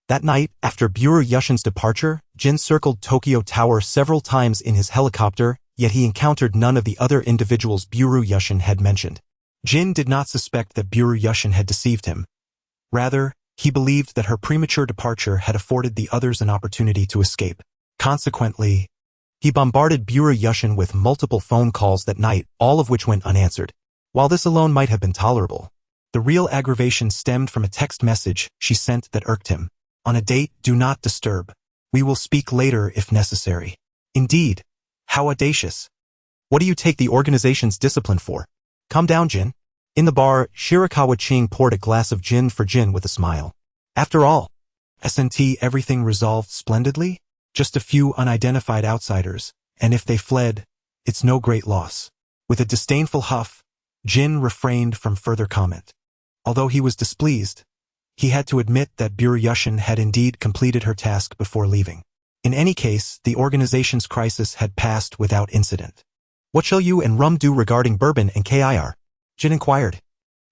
That night, after Buru Yushin's departure, Jin circled Tokyo Tower several times in his helicopter, yet he encountered none of the other individuals Buru Yushin had mentioned. Jin did not suspect that Buru Yushin had deceived him. Rather, he believed that her premature departure had afforded the others an opportunity to escape. Consequently, he bombarded Buru Yushin with multiple phone calls that night, all of which went unanswered. While this alone might have been tolerable, the real aggravation stemmed from a text message she sent that irked him. "On a date, do not disturb. We will speak later if necessary." Indeed, how audacious. What do you take the organization's discipline for? Calm down, Jin. In the bar, Shirakawa Ching poured a glass of gin for Jin with a smile. After all, S&T everything resolved splendidly? Just a few unidentified outsiders, and if they fled, it's no great loss. With a disdainful huff, Jin refrained from further comment. Although he was displeased, he had to admit that Buru Yushin had indeed completed her task before leaving. In any case, the organization's crisis had passed without incident. "What shall you and Rum do regarding Bourbon and KIR?" Jin inquired,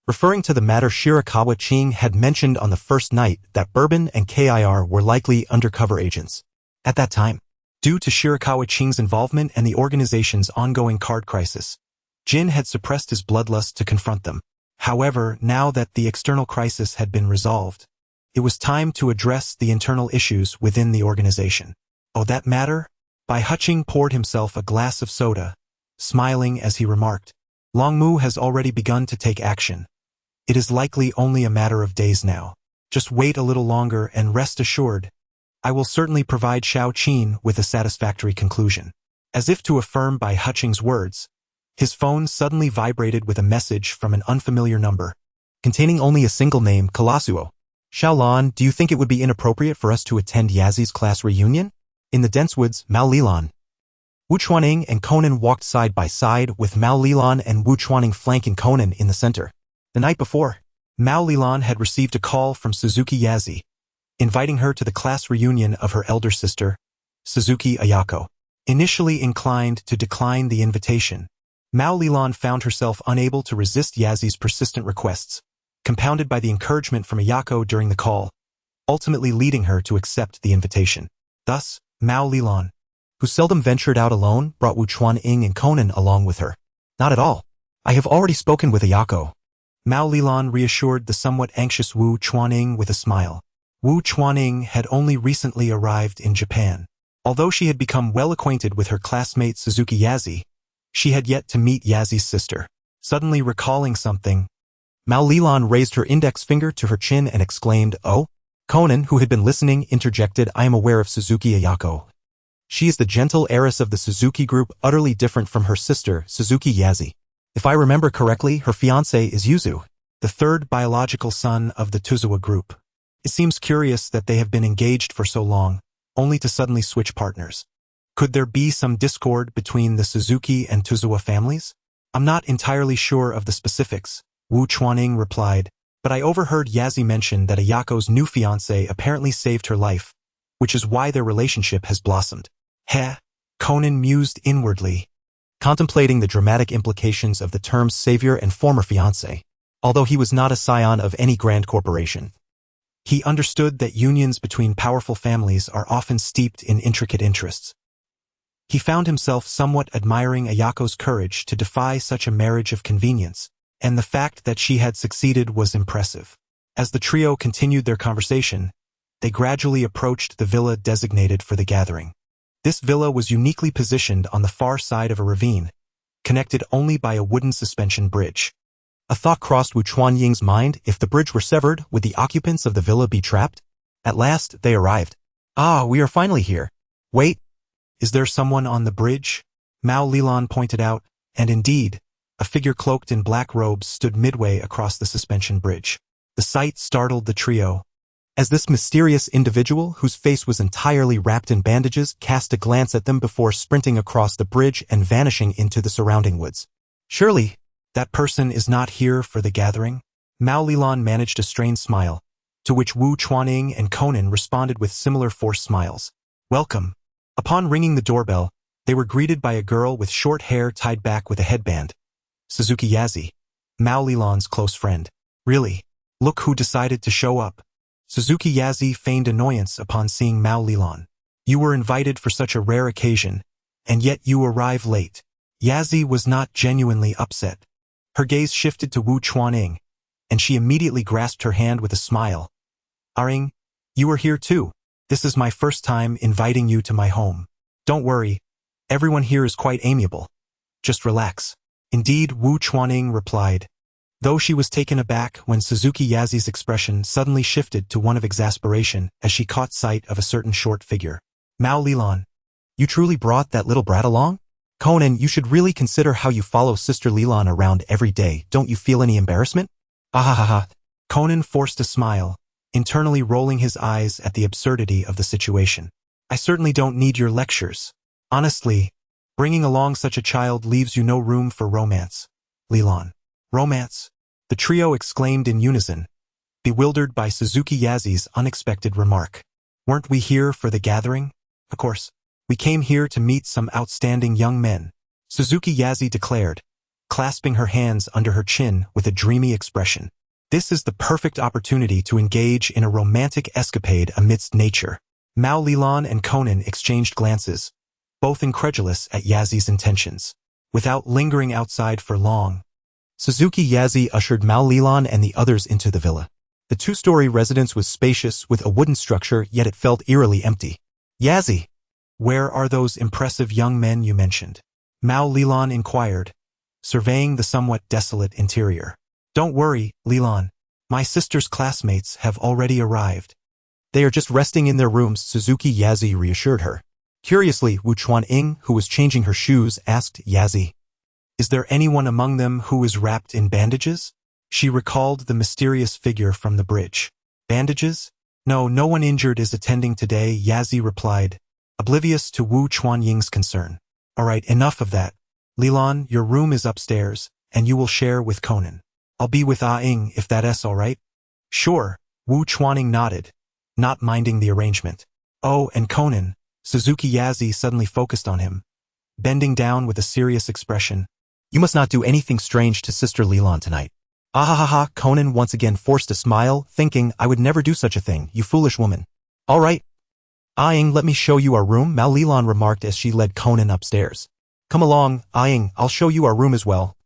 referring to the matter Shirakawa Ching had mentioned on the first night that Bourbon and KIR were likely undercover agents. At that time, due to Shirakawa Ching's involvement and the organization's ongoing card crisis, Jin had suppressed his bloodlust to confront them. However, now that the external crisis had been resolved, it was time to address the internal issues within the organization. "Oh, that matter?" Bai Huching poured himself a glass of soda, smiling as he remarked, "Longmu has already begun to take action. It is likely only a matter of days now. Just wait a little longer and rest assured, I will certainly provide Xiao Qin with a satisfactory conclusion. As if to affirm by Hutching's words, his phone suddenly vibrated with a message from an unfamiliar number, containing only a single name, Colossuo. Xiaolan, do you think it would be inappropriate for us to attend Yazi's class reunion? In the dense woods, Mao Lilan. Wu Chuaning and Conan walked side by side with Mao Lilan and Wu Chuaning flanking Conan in the center. The night before, Mao Lilan had received a call from Suzuki Yazi, inviting her to the class reunion of her elder sister, Suzuki Ayako. Initially inclined to decline the invitation, Mao Lilan found herself unable to resist Yazi's persistent requests, compounded by the encouragement from Ayako during the call, ultimately leading her to accept the invitation. Thus, Mao Lilan, who seldom ventured out alone, brought Wu Chuaning and Conan along with her. Not at all. I have already spoken with Ayako. Mao Lilan reassured the somewhat anxious Wu Chuaning with a smile. Wu Chuaning had only recently arrived in Japan. Although she had become well acquainted with her classmate Suzuki Yazi, she had yet to meet Yazi's sister. Suddenly recalling something, Mao Lilan raised her index finger to her chin and exclaimed, "Oh?" Conan, who had been listening, interjected, "I am aware of Suzuki Ayako. She is the gentle heiress of the Suzuki group, utterly different from her sister, Suzuki Yazi. If I remember correctly, her fiancé is Yuzu, the third biological son of the Tuzawa group. It seems curious that they have been engaged for so long, only to suddenly switch partners. Could there be some discord between the Suzuki and Tuzawa families? I'm not entirely sure of the specifics," Wu Chuaning replied, "but I overheard Yazi mention that Ayako's new fiancé apparently saved her life, which is why their relationship has blossomed." Heh, Conan mused inwardly, contemplating the dramatic implications of the terms savior and former fiancé. Although he was not a scion of any grand corporation, he understood that unions between powerful families are often steeped in intricate interests. He found himself somewhat admiring Ayako's courage to defy such a marriage of convenience, and the fact that she had succeeded was impressive. As the trio continued their conversation, they gradually approached the villa designated for the gathering. This villa was uniquely positioned on the far side of a ravine, connected only by a wooden suspension bridge. A thought crossed Wu Chuanying's mind: if the bridge were severed, would the occupants of the villa be trapped? At last, they arrived. "Ah, we are finally here. Wait, is there someone on the bridge?" Mao Lilan pointed out, and indeed, a figure cloaked in black robes stood midway across the suspension bridge. The sight startled the trio, as this mysterious individual, whose face was entirely wrapped in bandages, cast a glance at them before sprinting across the bridge and vanishing into the surrounding woods. "Surely, that person is not here for the gathering?" Mao Lilan managed a strained smile, to which Wu Chuaning and Conan responded with similar forced smiles. "Welcome." Upon ringing the doorbell, they were greeted by a girl with short hair tied back with a headband. Suzuki Yazi, Mao Lilan's close friend. "Really? Look who decided to show up." Suzuki Yazi feigned annoyance upon seeing Mao Lilan. "You were invited for such a rare occasion, and yet you arrive late." Yazi was not genuinely upset. Her gaze shifted to Wu Chuaning, and she immediately grasped her hand with a smile. "Aring, you are here too. This is my first time inviting you to my home. Don't worry, everyone here is quite amiable. Just relax." "Indeed," Wu Chuaning replied, though she was taken aback when Suzuki Yazi's expression suddenly shifted to one of exasperation as she caught sight of a certain short figure. "Mao Lilan, you truly brought that little brat along? Conan, you should really consider how you follow Sister Lilan around every day. Don't you feel any embarrassment?" "Ahahaha." Conan forced a smile, internally rolling his eyes at the absurdity of the situation. "I certainly don't need your lectures. Honestly, bringing along such a child leaves you no room for romance." "Lilan. Romance?" the trio exclaimed in unison, bewildered by Suzuki Yazi's unexpected remark. "Weren't we here for the gathering? Of course, we came here to meet some outstanding young men," Suzuki Yazi declared, clasping her hands under her chin with a dreamy expression. "This is the perfect opportunity to engage in a romantic escapade amidst nature." Mao Lilan and Conan exchanged glances, both incredulous at Yazi's intentions. Without lingering outside for long, Suzuki Yazi ushered Mao Lilan and the others into the villa. The two-story residence was spacious with a wooden structure, yet it felt eerily empty. "Yazi, where are those impressive young men you mentioned?" Mao Lilan inquired, surveying the somewhat desolate interior. Don't worry, Leland. My sister's classmates have already arrived. They are just resting in their rooms, Suzuki Yazi reassured her. Curiously, Wu Chuanying, who was changing her shoes, asked Yazi, "Is there anyone among them who is wrapped in bandages?" She recalled the mysterious figure from the bridge. Bandages? No, no one injured is attending today, Yazi replied, oblivious to Wu Chuanying's concern. Alright, enough of that. Leland, your room is upstairs, and you will share with Conan. I'll be with Ah-ing if that's alright. Sure, Wu Chuanying nodded, not minding the arrangement. Oh, and Conan, Suzuki Yazi suddenly focused on him, bending down with a serious expression. You must not do anything strange to Sister Leland tonight. Ah, Conan once again forced a smile, thinking, I would never do such a thing, you foolish woman. All right. Ah-ing, let me show you our room, Mao Leland remarked as she led Conan upstairs. Come along, Ah-ing, I'll show you our room as well,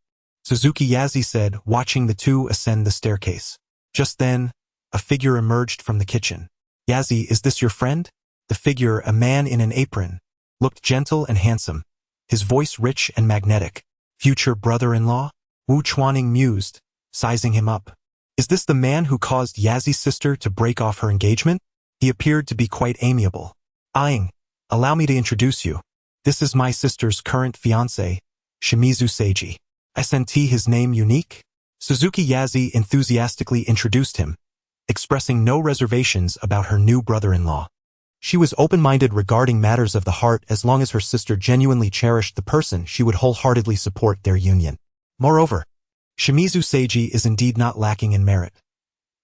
Suzuki Yazi said, watching the two ascend the staircase. Just then, a figure emerged from the kitchen. Yazi, is this your friend? The figure, a man in an apron, looked gentle and handsome, his voice rich and magnetic. Future brother-in-law? Wu Chuanying mused, sizing him up. Is this the man who caused Yazi's sister to break off her engagement? He appeared to be quite amiable. Ah-ing, allow me to introduce you. This is my sister's current fiancé, Shimizu Seiji. SNT his name unique? Suzuki Yazi enthusiastically introduced him, expressing no reservations about her new brother-in-law. She was open-minded regarding matters of the heart as long as her sister genuinely cherished the person she would wholeheartedly support their union. Moreover, Shimizu Seiji is indeed not lacking in merit.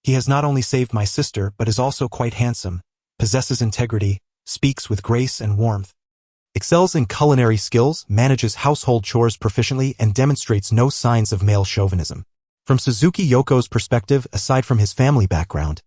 He has not only saved my sister but is also quite handsome, possesses integrity, speaks with grace and warmth, excels in culinary skills, manages household chores proficiently, and demonstrates no signs of male chauvinism. From Suzuki Yoko's perspective, aside from his family background,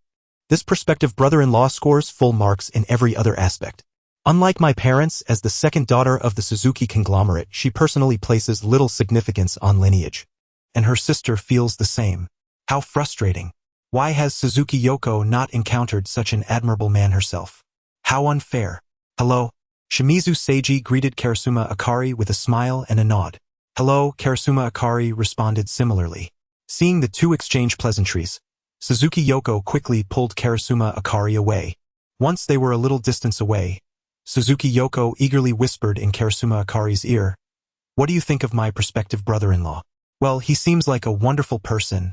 this prospective brother-in-law scores full marks in every other aspect. Unlike my parents, as the second daughter of the Suzuki conglomerate, she personally places little significance on lineage. And her sister feels the same. How frustrating. Why has Suzuki Yoko not encountered such an admirable man herself? How unfair. Hello. Shimizu Seiji greeted Karasuma Akari with a smile and a nod. Hello, Karasuma Akari responded similarly. Seeing the two exchange pleasantries, Suzuki Yoko quickly pulled Karasuma Akari away. Once they were a little distance away, Suzuki Yoko eagerly whispered in Karasuma Akari's ear, "What do you think of my prospective brother-in-law?" "Well, he seems like a wonderful person,"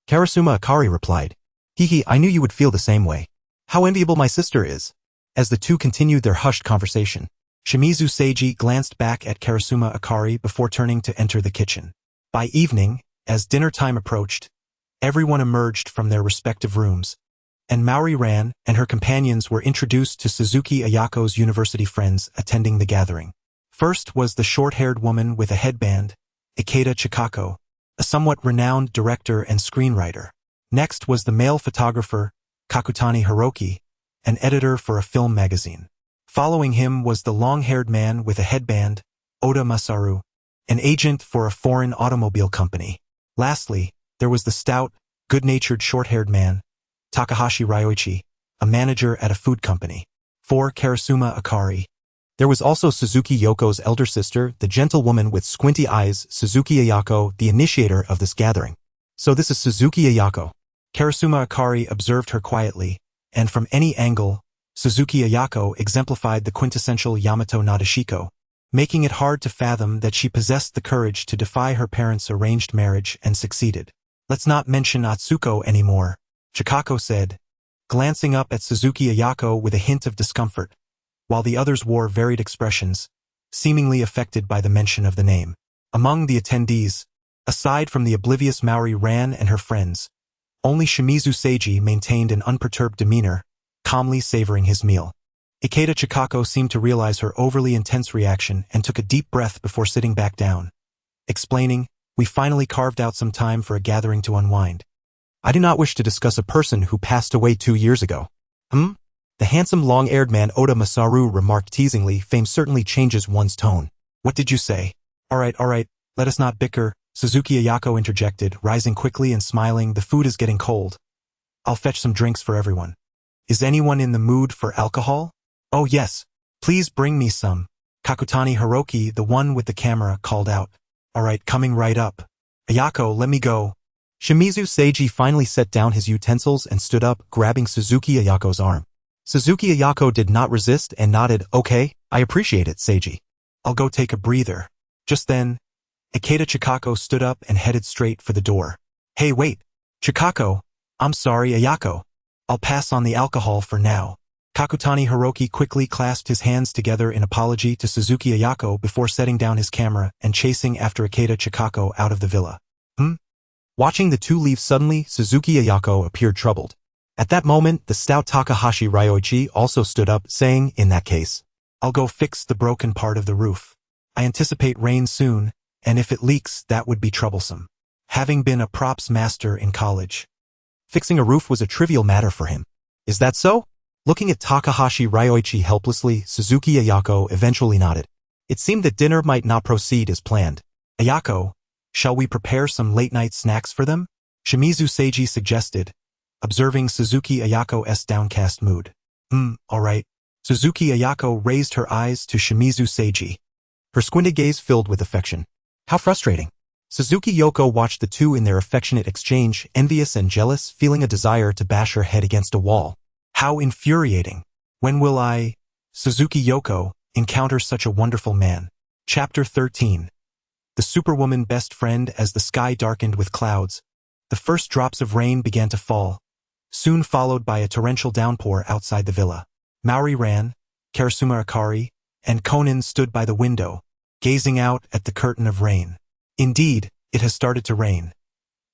Karasuma Akari replied. "Hehe, I knew you would feel the same way. How enviable my sister is." As the two continued their hushed conversation, Shimizu Seiji glanced back at Karasuma Akari before turning to enter the kitchen. By evening, as dinner time approached, everyone emerged from their respective rooms, and Maori Ran and her companions were introduced to Suzuki Ayako's university friends attending the gathering. First was the short-haired woman with a headband, Ikeda Chikako, a somewhat renowned director and screenwriter. Next was the male photographer, Kakutani Hiroki, an editor for a film magazine. Following him was the long-haired man with a headband, Oda Masaru, an agent for a foreign automobile company. Lastly, there was the stout, good-natured short-haired man, Takahashi Ryoichi, a manager at a food company. For Karasuma Akari, there was also Suzuki Yoko's elder sister, the gentlewoman with squinty eyes, Suzuki Ayako, the initiator of this gathering. So this is Suzuki Ayako. Karasuma Akari observed her quietly, and from any angle, Suzuki Ayako exemplified the quintessential Yamato Nadeshiko, making it hard to fathom that she possessed the courage to defy her parents' arranged marriage and succeeded. Let's not mention Atsuko anymore, Chikako said, glancing up at Suzuki Ayako with a hint of discomfort, while the others wore varied expressions, seemingly affected by the mention of the name. Among the attendees, aside from the oblivious Maori Ran and her friends, only Shimizu Seiji maintained an unperturbed demeanor, calmly savoring his meal. Ikeda Chikako seemed to realize her overly intense reaction and took a deep breath before sitting back down, explaining, "We finally carved out some time for a gathering to unwind. I do not wish to discuss a person who passed away 2 years ago." The handsome long-haired man Oda Masaru remarked teasingly, "Fame certainly changes one's tone." "What did you say?" All right, let us not bicker," Suzuki Ayako interjected, rising quickly and smiling. "The food is getting cold. I'll fetch some drinks for everyone." "Is anyone in the mood for alcohol?" "Oh yes, please bring me some," Kakutani Hiroki, the one with the camera, called out. "All right, coming right up." "Ayako, let me go," Shimizu Seiji finally set down his utensils and stood up, grabbing Suzuki Ayako's arm. Suzuki Ayako did not resist and nodded, "Okay, I appreciate it, Seiji. I'll go take a breather." Just then, Ikeda Chikako stood up and headed straight for the door. "Hey, wait. Chikako, I'm sorry, Ayako. I'll pass on the alcohol for now." Kakutani Hiroki quickly clasped his hands together in apology to Suzuki Ayako before setting down his camera and chasing after Ikeda Chikako out of the villa. Watching the two leave suddenly, Suzuki Ayako appeared troubled. At that moment, the stout Takahashi Ryoichi also stood up, saying, "In that case, I'll go fix the broken part of the roof. I anticipate rain soon, and if it leaks, that would be troublesome." Having been a props master in college, fixing a roof was a trivial matter for him. "Is that so?" Looking at Takahashi Ryoichi helplessly, Suzuki Ayako eventually nodded. It seemed that dinner might not proceed as planned. "Ayako, shall we prepare some late-night snacks for them?" Shimizu Seiji suggested, observing Suzuki Ayako's downcast mood. All right." Suzuki Ayako raised her eyes to Shimizu Seiji. Her squinted gaze filled with affection. How frustrating. Suzuki Yoko watched the two in their affectionate exchange, envious and jealous, feeling a desire to bash her head against a wall. How infuriating. When will I, Suzuki Yoko, encounter such a wonderful man? Chapter 13. The Superwoman Best Friend. As the sky darkened with clouds, the first drops of rain began to fall, soon followed by a torrential downpour outside the villa. Maori ran, Karasuma Akari, and Conan stood by the window, gazing out at the curtain of rain. "Indeed, it has started to rain.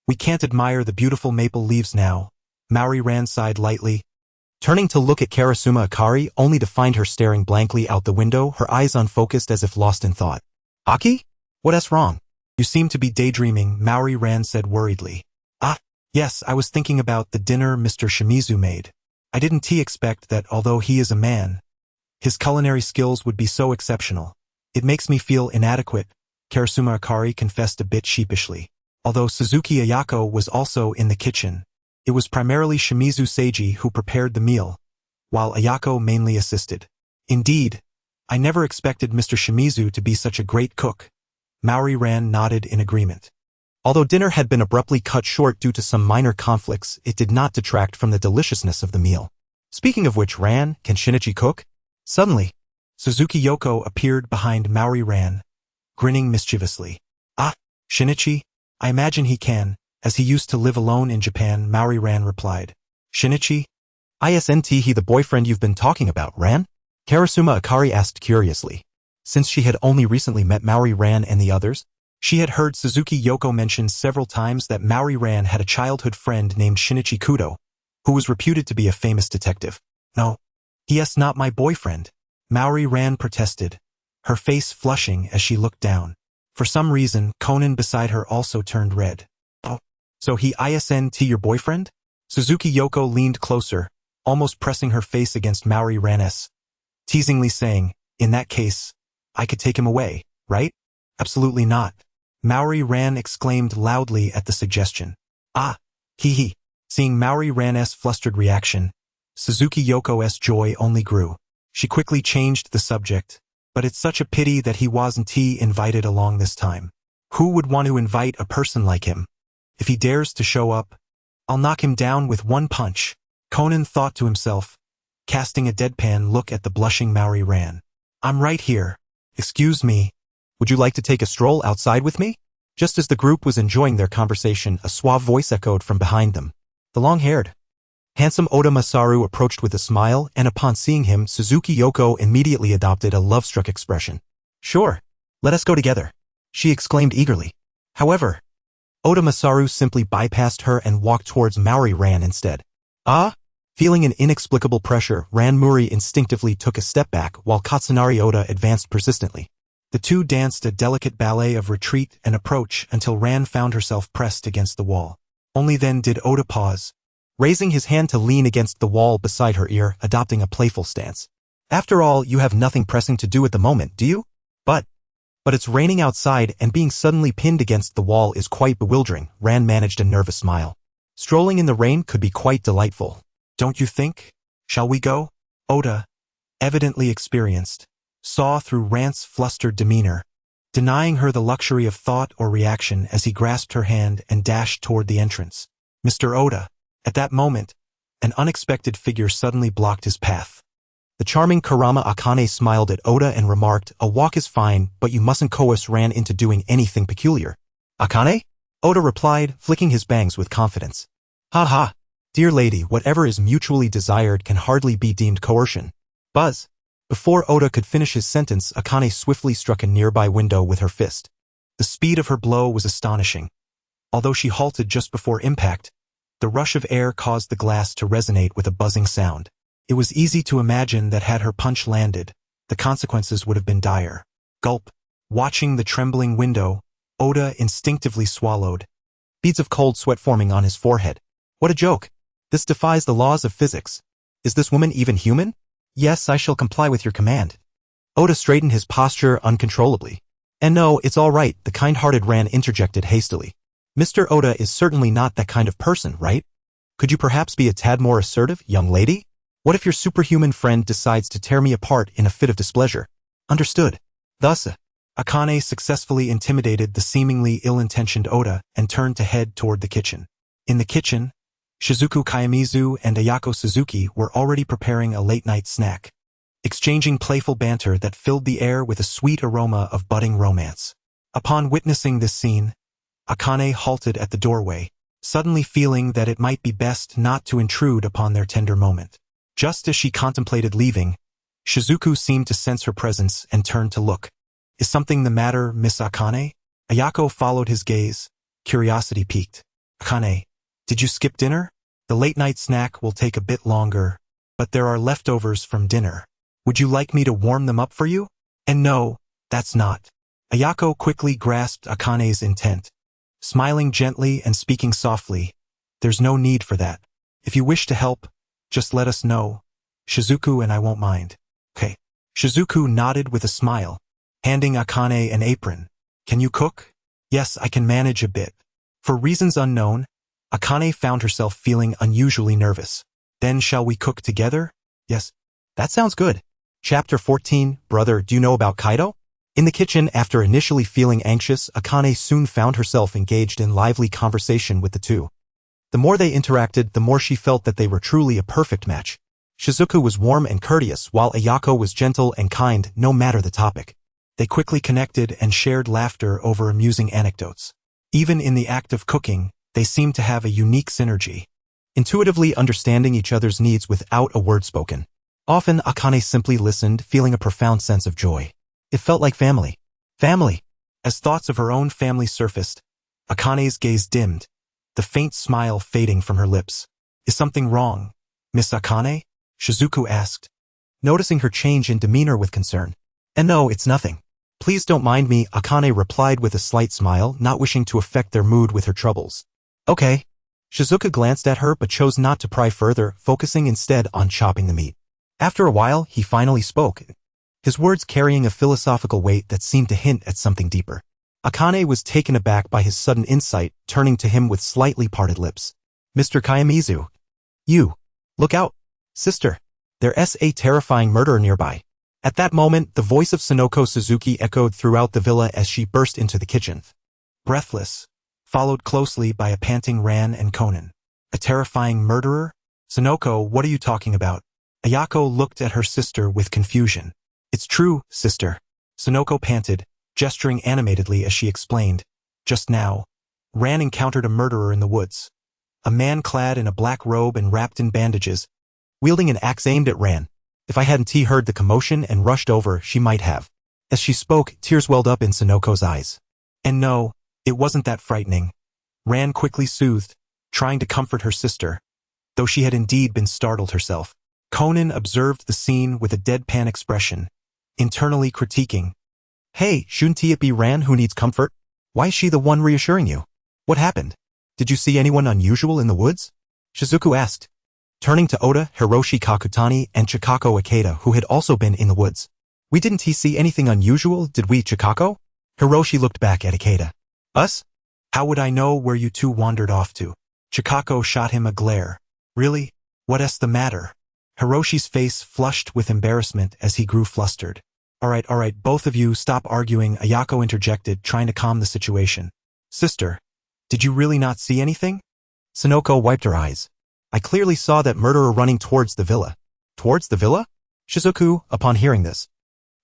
We can't admire the beautiful maple leaves now." Maori ran sighed lightly, turning to look at Karasuma Akari only to find her staring blankly out the window, her eyes unfocused as if lost in thought. "Aki? What's wrong? You seem to be daydreaming," Maori ran said worriedly. "Ah, yes, I was thinking about the dinner Mr. Shimizu made. I didn't expect that although he is a man, his culinary skills would be so exceptional. It makes me feel inadequate," Karasuma Akari confessed a bit sheepishly. Although Suzuki Ayako was also in the kitchen, it was primarily Shimizu Seiji who prepared the meal, while Ayako mainly assisted. "Indeed, I never expected Mr. Shimizu to be such a great cook." Maori Ran nodded in agreement. Although dinner had been abruptly cut short due to some minor conflicts, it did not detract from the deliciousness of the meal. Speaking of which, Ran, can Shinichi cook? Suddenly, Suzuki Yoko appeared behind Maori Ran, grinning mischievously. "Ah, Shinichi? I imagine he can, as he used to live alone in Japan," Maori Ran replied. "Shinichi? Isn't he the boyfriend you've been talking about, Ran?" Karasuma Akari asked curiously. Since she had only recently met Maori Ran and the others, she had heard Suzuki Yoko mention several times that Maori Ran had a childhood friend named Shinichi Kudo, who was reputed to be a famous detective. "No, he is not my boyfriend," Maori Ran protested, her face flushing as she looked down. For some reason, Conan beside her also turned red. "Oh, so he isn't your boyfriend?" Suzuki Yoko leaned closer, almost pressing her face against Maori Ran's, teasingly saying, "In that case, I could take him away, right?" "Absolutely not," Maori Ran exclaimed loudly at the suggestion. "Ah, hee. Seeing Maori Ran's flustered reaction, Suzuki Yoko's joy only grew. She quickly changed the subject. "But it's such a pity that he wasn't invited along this time. Who would want to invite a person like him? If he dares to show up, I'll knock him down with one punch," Conan thought to himself, casting a deadpan look at the blushing Maori Ran. "I'm right here. Excuse me. Would you like to take a stroll outside with me?" Just as the group was enjoying their conversation, a suave voice echoed from behind them. The long-haired, handsome Oda Masaru approached with a smile, and upon seeing him, Suzuki Yoko immediately adopted a love-struck expression. "Sure, let us go together," she exclaimed eagerly. However, Oda Masaru simply bypassed her and walked towards Maori Ran instead. "Ah?" Feeling an inexplicable pressure, Ran Muri instinctively took a step back while Katsunari Oda advanced persistently. The two danced a delicate ballet of retreat and approach until Ran found herself pressed against the wall. Only then did Oda pause, raising his hand to lean against the wall beside her ear, adopting a playful stance. "After all, you have nothing pressing to do at the moment, do you? But it's raining outside and being suddenly pinned against the wall is quite bewildering." Ran managed a nervous smile. "Strolling in the rain could be quite delightful, don't you think? Shall we go?" Oda, evidently experienced, saw through Ran's flustered demeanor. denying her the luxury of thought or reaction as he grasped her hand and dashed toward the entrance. Mr. Oda. At that moment, an unexpected figure suddenly blocked his path. The charming Kurama Akane smiled at Oda and remarked, "A walk is fine, but you mustn't coerce Ran into doing anything peculiar." "Akane?" Oda replied, flicking his bangs with confidence. "Ha ha. Dear lady, whatever is mutually desired can hardly be deemed coercion." Buzz. Before Oda could finish his sentence, Akane swiftly struck a nearby window with her fist. The speed of her blow was astonishing. Although she halted just before impact, the rush of air caused the glass to resonate with a buzzing sound. It was easy to imagine that had her punch landed, the consequences would have been dire. Gulp. Watching the trembling window, Oda instinctively swallowed, beads of cold sweat forming on his forehead. What a joke! This defies the laws of physics. Is this woman even human? Yes, I shall comply with your command. Oda straightened his posture uncontrollably. And no, it's all right, the kind-hearted Ran interjected hastily. Mr. Oda is certainly not that kind of person, right? Could you perhaps be a tad more assertive, young lady? What if your superhuman friend decides to tear me apart in a fit of displeasure? Understood. Thus, Akane successfully intimidated the seemingly ill-intentioned Oda and turned to head toward the kitchen. In the kitchen, Shizuku Kayamizu and Ayako Suzuki were already preparing a late-night snack, exchanging playful banter that filled the air with a sweet aroma of budding romance. Upon witnessing this scene, Akane halted at the doorway, suddenly feeling that it might be best not to intrude upon their tender moment. Just as she contemplated leaving, Shizuku seemed to sense her presence and turned to look. Is something the matter, Miss Akane? Ayako followed his gaze, curiosity piqued. Akane, did you skip dinner? The late-night snack will take a bit longer, but there are leftovers from dinner. Would you like me to warm them up for you? And no, that's not. Ayako quickly grasped Akane's intent. Smiling gently and speaking softly, there's no need for that. If you wish to help, just let us know. Shizuku and I won't mind. Okay. Shizuku nodded with a smile, handing Akane an apron. Can you cook? Yes, I can manage a bit. For reasons unknown, Akane found herself feeling unusually nervous. Then shall we cook together? Yes. That sounds good. Chapter 14, Brother, do you know about Kaido? In the kitchen, after initially feeling anxious, Akane soon found herself engaged in lively conversation with the two. The more they interacted, the more she felt that they were truly a perfect match. Shizuku was warm and courteous, while Ayako was gentle and kind, no matter the topic. They quickly connected and shared laughter over amusing anecdotes. Even in the act of cooking, they seemed to have a unique synergy, intuitively understanding each other's needs without a word spoken. Often, Akane simply listened, feeling a profound sense of joy. It felt like family. Family! As thoughts of her own family surfaced, Akane's gaze dimmed, the faint smile fading from her lips. Is something wrong, Miss Akane? Shizuku asked, noticing her change in demeanor with concern. And no, it's nothing. Please don't mind me, Akane replied with a slight smile, not wishing to affect their mood with her troubles. Okay. Shizuku glanced at her but chose not to pry further, focusing instead on chopping the meat. After a while, he finally spoke, his words carrying a philosophical weight that seemed to hint at something deeper. Akane was taken aback by his sudden insight, turning to him with slightly parted lips. Mr. Kayamizu. You. Look out. Sister. There's a terrifying murderer nearby. At that moment, the voice of Sonoko Suzuki echoed throughout the villa as she burst into the kitchen. Breathless, followed closely by a panting Ran and Conan. A terrifying murderer? Sonoko, what are you talking about? Ayako looked at her sister with confusion. It's true, sister. Sonoko panted, gesturing animatedly as she explained. Just now, Ran encountered a murderer in the woods. A man clad in a black robe and wrapped in bandages, wielding an axe aimed at Ran. If I hadn't heard the commotion and rushed over, she might have. As she spoke, tears welled up in Sonoko's eyes. And no, it wasn't that frightening. Ran quickly soothed, trying to comfort her sister, though she had indeed been startled herself. Conan observed the scene with a deadpan expression, internally critiquing. Hey, shouldn't it be Ran who needs comfort? Why is she the one reassuring you? What happened? Did you see anyone unusual in the woods? Shizuku asked, turning to Oda, Hiroshi Kakutani, and Chikako Ikeda, who had also been in the woods. We didn't see anything unusual, did we, Chikako? Hiroshi looked back at Ikeda. Us? How would I know where you two wandered off to? Chikako shot him a glare. Really? What's the matter? Hiroshi's face flushed with embarrassment as he grew flustered. Alright, both of you stop arguing, Ayako interjected, trying to calm the situation. Sister, did you really not see anything? Sonoko wiped her eyes. I clearly saw that murderer running towards the villa. Towards the villa? Shizuku, upon hearing this,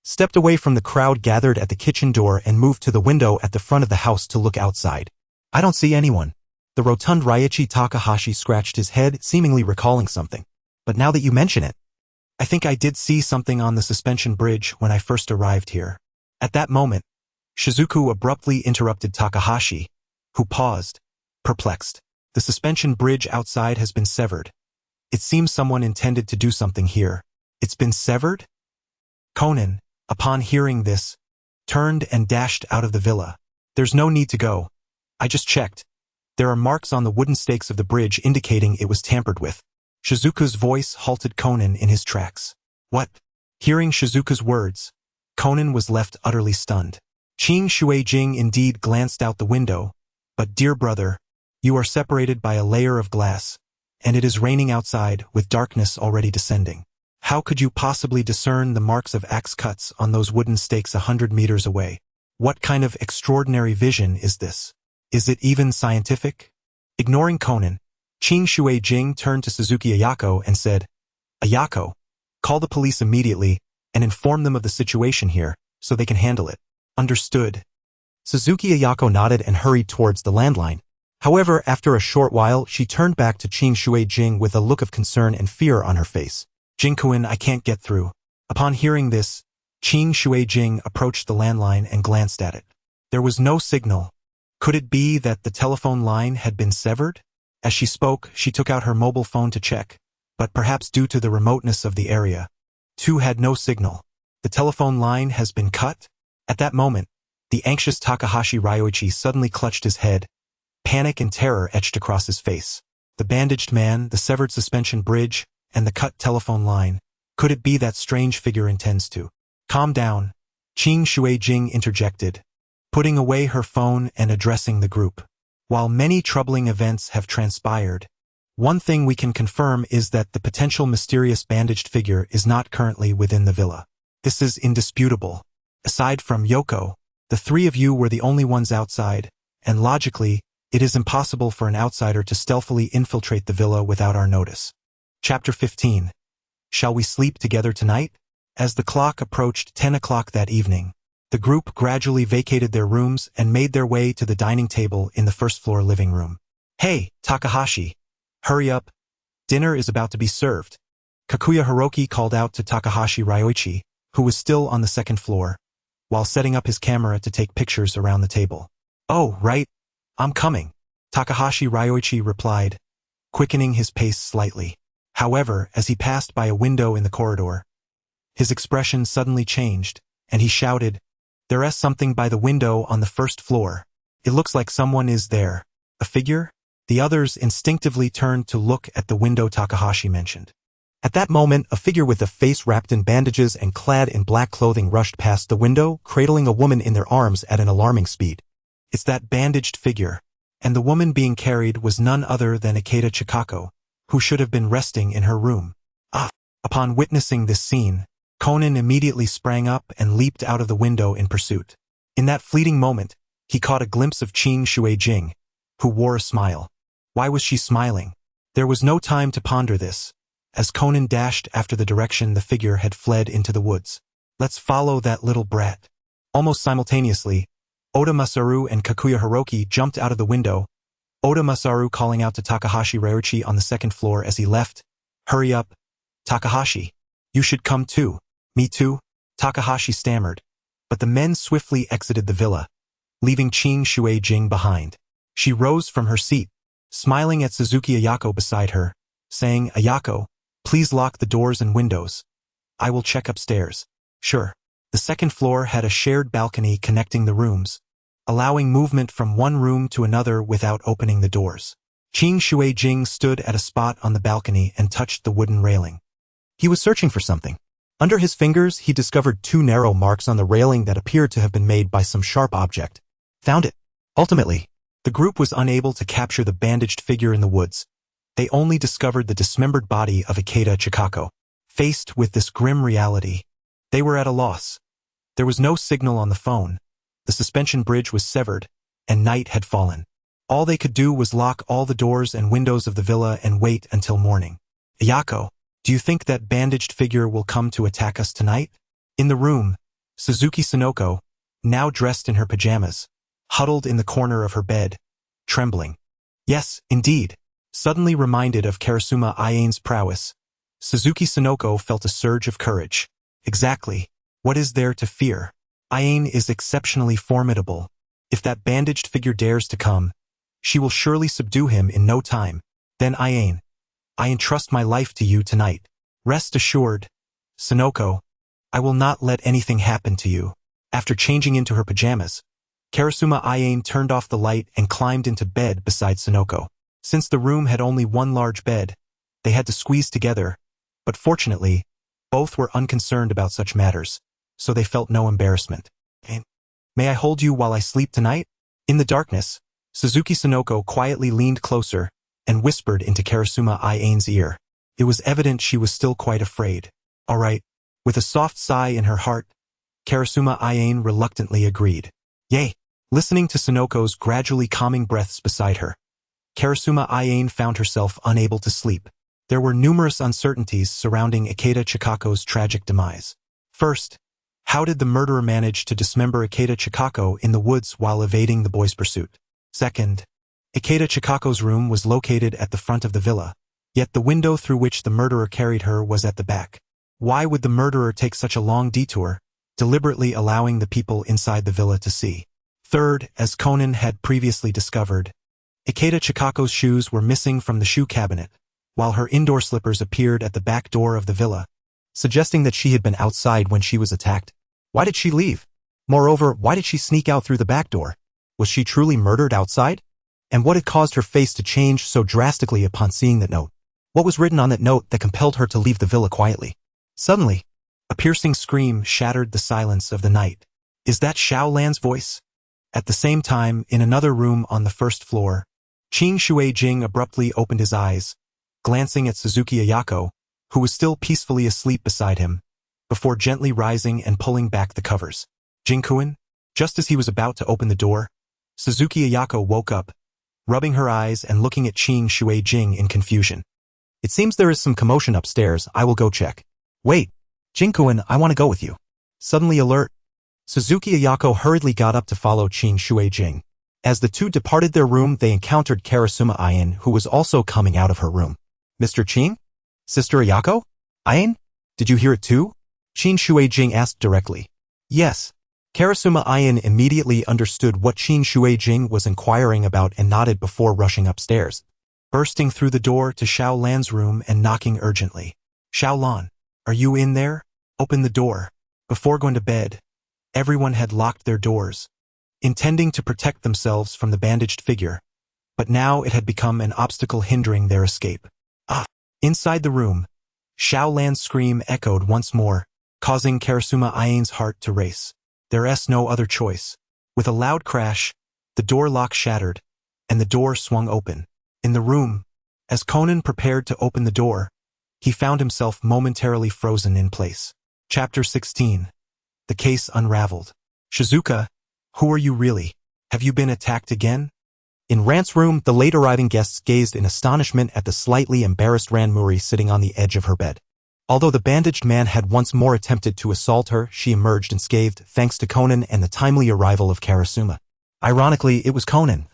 stepped away from the crowd gathered at the kitchen door and moved to the window at the front of the house to look outside. I don't see anyone. The rotund Raichi Takahashi scratched his head, seemingly recalling something. But now that you mention it, I think I did see something on the suspension bridge when I first arrived here. At that moment, Shizuku abruptly interrupted Takahashi, who paused, perplexed. The suspension bridge outside has been severed. It seems someone intended to do something here. It's been severed? Conan, upon hearing this, turned and dashed out of the villa. There's no need to go. I just checked. There are marks on the wooden stakes of the bridge indicating it was tampered with. Shizuku's voice halted Conan in his tracks. What? Hearing Shizuku's words, Conan was left utterly stunned. Qing Shueijing indeed glanced out the window, but dear brother, you are separated by a layer of glass, and it is raining outside with darkness already descending. How could you possibly discern the marks of axe cuts on those wooden stakes 100 meters away? What kind of extraordinary vision is this? Is it even scientific? Ignoring Conan, Qing Shueijing turned to Suzuki Ayako and said, Ayako, call the police immediately and inform them of the situation here so they can handle it. Understood. Suzuki Ayako nodded and hurried towards the landline. However, after a short while, she turned back to Qing Shueijing with a look of concern and fear on her face. Jinkuin, I can't get through. Upon hearing this, Qing Shueijing approached the landline and glanced at it. There was no signal. Could it be that the telephone line had been severed? As she spoke, she took out her mobile phone to check, but perhaps due to the remoteness of the area, too had no signal. The telephone line has been cut? At that moment, the anxious Takahashi Ryoichi suddenly clutched his head. Panic and terror etched across his face. The bandaged man, the severed suspension bridge, and the cut telephone line. Could it be that strange figure intends to? Calm down, Qing Shueijing interjected, putting away her phone and addressing the group. While many troubling events have transpired, one thing we can confirm is that the potential mysterious bandaged figure is not currently within the villa. This is indisputable. Aside from Yoko, the three of you were the only ones outside, and logically, it is impossible for an outsider to stealthily infiltrate the villa without our notice. Chapter 15. Shall we sleep together tonight? As the clock approached 10 o'clock that evening, the group gradually vacated their rooms and made their way to the dining table in the first-floor living room. Hey, Takahashi, hurry up. Dinner is about to be served. Kakuya Hiroki called out to Takahashi Ryoichi, who was still on the second floor, while setting up his camera to take pictures around the table. Oh, right. I'm coming, Takahashi Ryoichi replied, quickening his pace slightly. However, as he passed by a window in the corridor, his expression suddenly changed, and he shouted, There is something by the window on the first floor. It looks like someone is there. A figure? The others instinctively turned to look at the window Takahashi mentioned. At that moment, a figure with a face wrapped in bandages and clad in black clothing rushed past the window, cradling a woman in their arms at an alarming speed. It's that bandaged figure, and the woman being carried was none other than Ikeda Chikako, who should have been resting in her room. Upon witnessing this scene, Conan immediately sprang up and leaped out of the window in pursuit. In that fleeting moment, he caught a glimpse of Qing Shueijing, who wore a smile. Why was she smiling? There was no time to ponder this, as Conan dashed after the direction the figure had fled into the woods. Let's follow that little brat. Almost simultaneously, Oda Masaru and Kakuya Hiroki jumped out of the window, Oda Masaru calling out to Takahashi Ryoichi on the second floor as he left, Hurry up, Takahashi. You should come too. Me too, Takahashi stammered, but the men swiftly exited the villa, leaving Qing Shueijing behind. She rose from her seat, smiling at Suzuki Ayako beside her, saying, Ayako, please lock the doors and windows. I will check upstairs. Sure. The second floor had a shared balcony connecting the rooms, allowing movement from one room to another without opening the doors. Qing Shueijing stood at a spot on the balcony and touched the wooden railing. He was searching for something. Under his fingers, he discovered two narrow marks on the railing that appeared to have been made by some sharp object. Found it. Ultimately, the group was unable to capture the bandaged figure in the woods. They only discovered the dismembered body of Ikeda Chikako. Faced with this grim reality, they were at a loss. There was no signal on the phone. The suspension bridge was severed, and night had fallen. All they could do was lock all the doors and windows of the villa and wait until morning. Ayako, do you think that bandaged figure will come to attack us tonight? In the room, Suzuki Sonoko, now dressed in her pajamas, huddled in the corner of her bed, trembling. Yes, indeed. Suddenly reminded of Karasuma Ayane's prowess, Suzuki Sonoko felt a surge of courage. Exactly. What is there to fear? Ayane is exceptionally formidable. If that bandaged figure dares to come, she will surely subdue him in no time. Then Ayane, I entrust my life to you tonight. Rest assured, Sonoko, I will not let anything happen to you. After changing into her pajamas, Karasuma Ayane turned off the light and climbed into bed beside Sonoko. Since the room had only one large bed, they had to squeeze together, but fortunately, both were unconcerned about such matters, so they felt no embarrassment. May I hold you while I sleep tonight? In the darkness, Suzuki Sonoko quietly leaned closer and whispered into Karasuma Ayane's ear. It was evident she was still quite afraid. All right. With a soft sigh in her heart, Karasuma Ayane reluctantly agreed. Yay! Listening to Sonoko's gradually calming breaths beside her, Karasuma Ayane found herself unable to sleep. There were numerous uncertainties surrounding Ikeda Chikako's tragic demise. First, how did the murderer manage to dismember Ikeda Chikako in the woods while evading the boy's pursuit? Second, Ikeda Chikako's room was located at the front of the villa, yet the window through which the murderer carried her was at the back. Why would the murderer take such a long detour, deliberately allowing the people inside the villa to see? Third, as Conan had previously discovered, Ikeda Chikako's shoes were missing from the shoe cabinet, while her indoor slippers appeared at the back door of the villa, suggesting that she had been outside when she was attacked. Why did she leave? Moreover, why did she sneak out through the back door? Was she truly murdered outside? And what had caused her face to change so drastically upon seeing that note? What was written on that note that compelled her to leave the villa quietly? Suddenly, a piercing scream shattered the silence of the night. Is that Xiao Lan's voice? At the same time, in another room on the first floor, Qing Shuei-jing abruptly opened his eyes, glancing at Suzuki Ayako, who was still peacefully asleep beside him, before gently rising and pulling back the covers. Jingkuin? Just as he was about to open the door, Suzuki Ayako woke up, rubbing her eyes and looking at Qing Shuei-jing in confusion. It seems there is some commotion upstairs. I will go check. Wait, Jingkuin, I want to go with you. Suddenly alert, Suzuki Ayako hurriedly got up to follow Qing Shuei-jing. As the two departed their room, they encountered Karasuma Ayane, who was also coming out of her room. Mr. Qing? Sister Ayako? Ayane? Did you hear it too? Qing Shuei-jing asked directly. Yes. Karasuma Ayane immediately understood what Qing Shuei-jing was inquiring about and nodded before rushing upstairs, bursting through the door to Xiao Lan's room and knocking urgently. Xiao Lan, are you in there? Open the door. Before going to bed, everyone had locked their doors, intending to protect themselves from the bandaged figure, but now it had become an obstacle hindering their escape. Ah! Inside the room, Xiao Lan's scream echoed once more, causing Karasuma Ayane's heart to race. There's no other choice. With a loud crash, the door lock shattered, and the door swung open. In the room, as Conan prepared to open the door, he found himself momentarily frozen in place. Chapter 16. The Case Unraveled. Shizuka, who are you really? Have you been attacked again? In Rant's room, the late-arriving guests gazed in astonishment at the slightly embarrassed Ranmuri sitting on the edge of her bed. Although the bandaged man had once more attempted to assault her, she emerged unscathed thanks to Conan and the timely arrival of Karasuma. Ironically, it was Conan,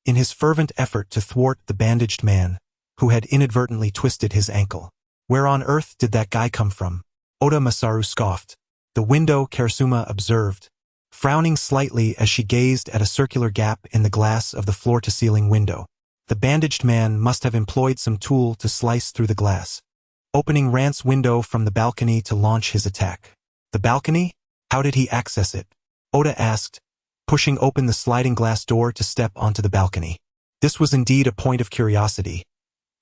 in his fervent effort to thwart the bandaged man, who had inadvertently twisted his ankle. Where on earth did that guy come from? Oda Masaru scoffed. The window, Karasuma observed, frowning slightly as she gazed at a circular gap in the glass of the floor-to-ceiling window. The bandaged man must have employed some tool to slice through the glass, opening Rant's window from the balcony to launch his attack. The balcony? How did he access it? Oda asked, pushing open the sliding glass door to step onto the balcony. This was indeed a point of curiosity.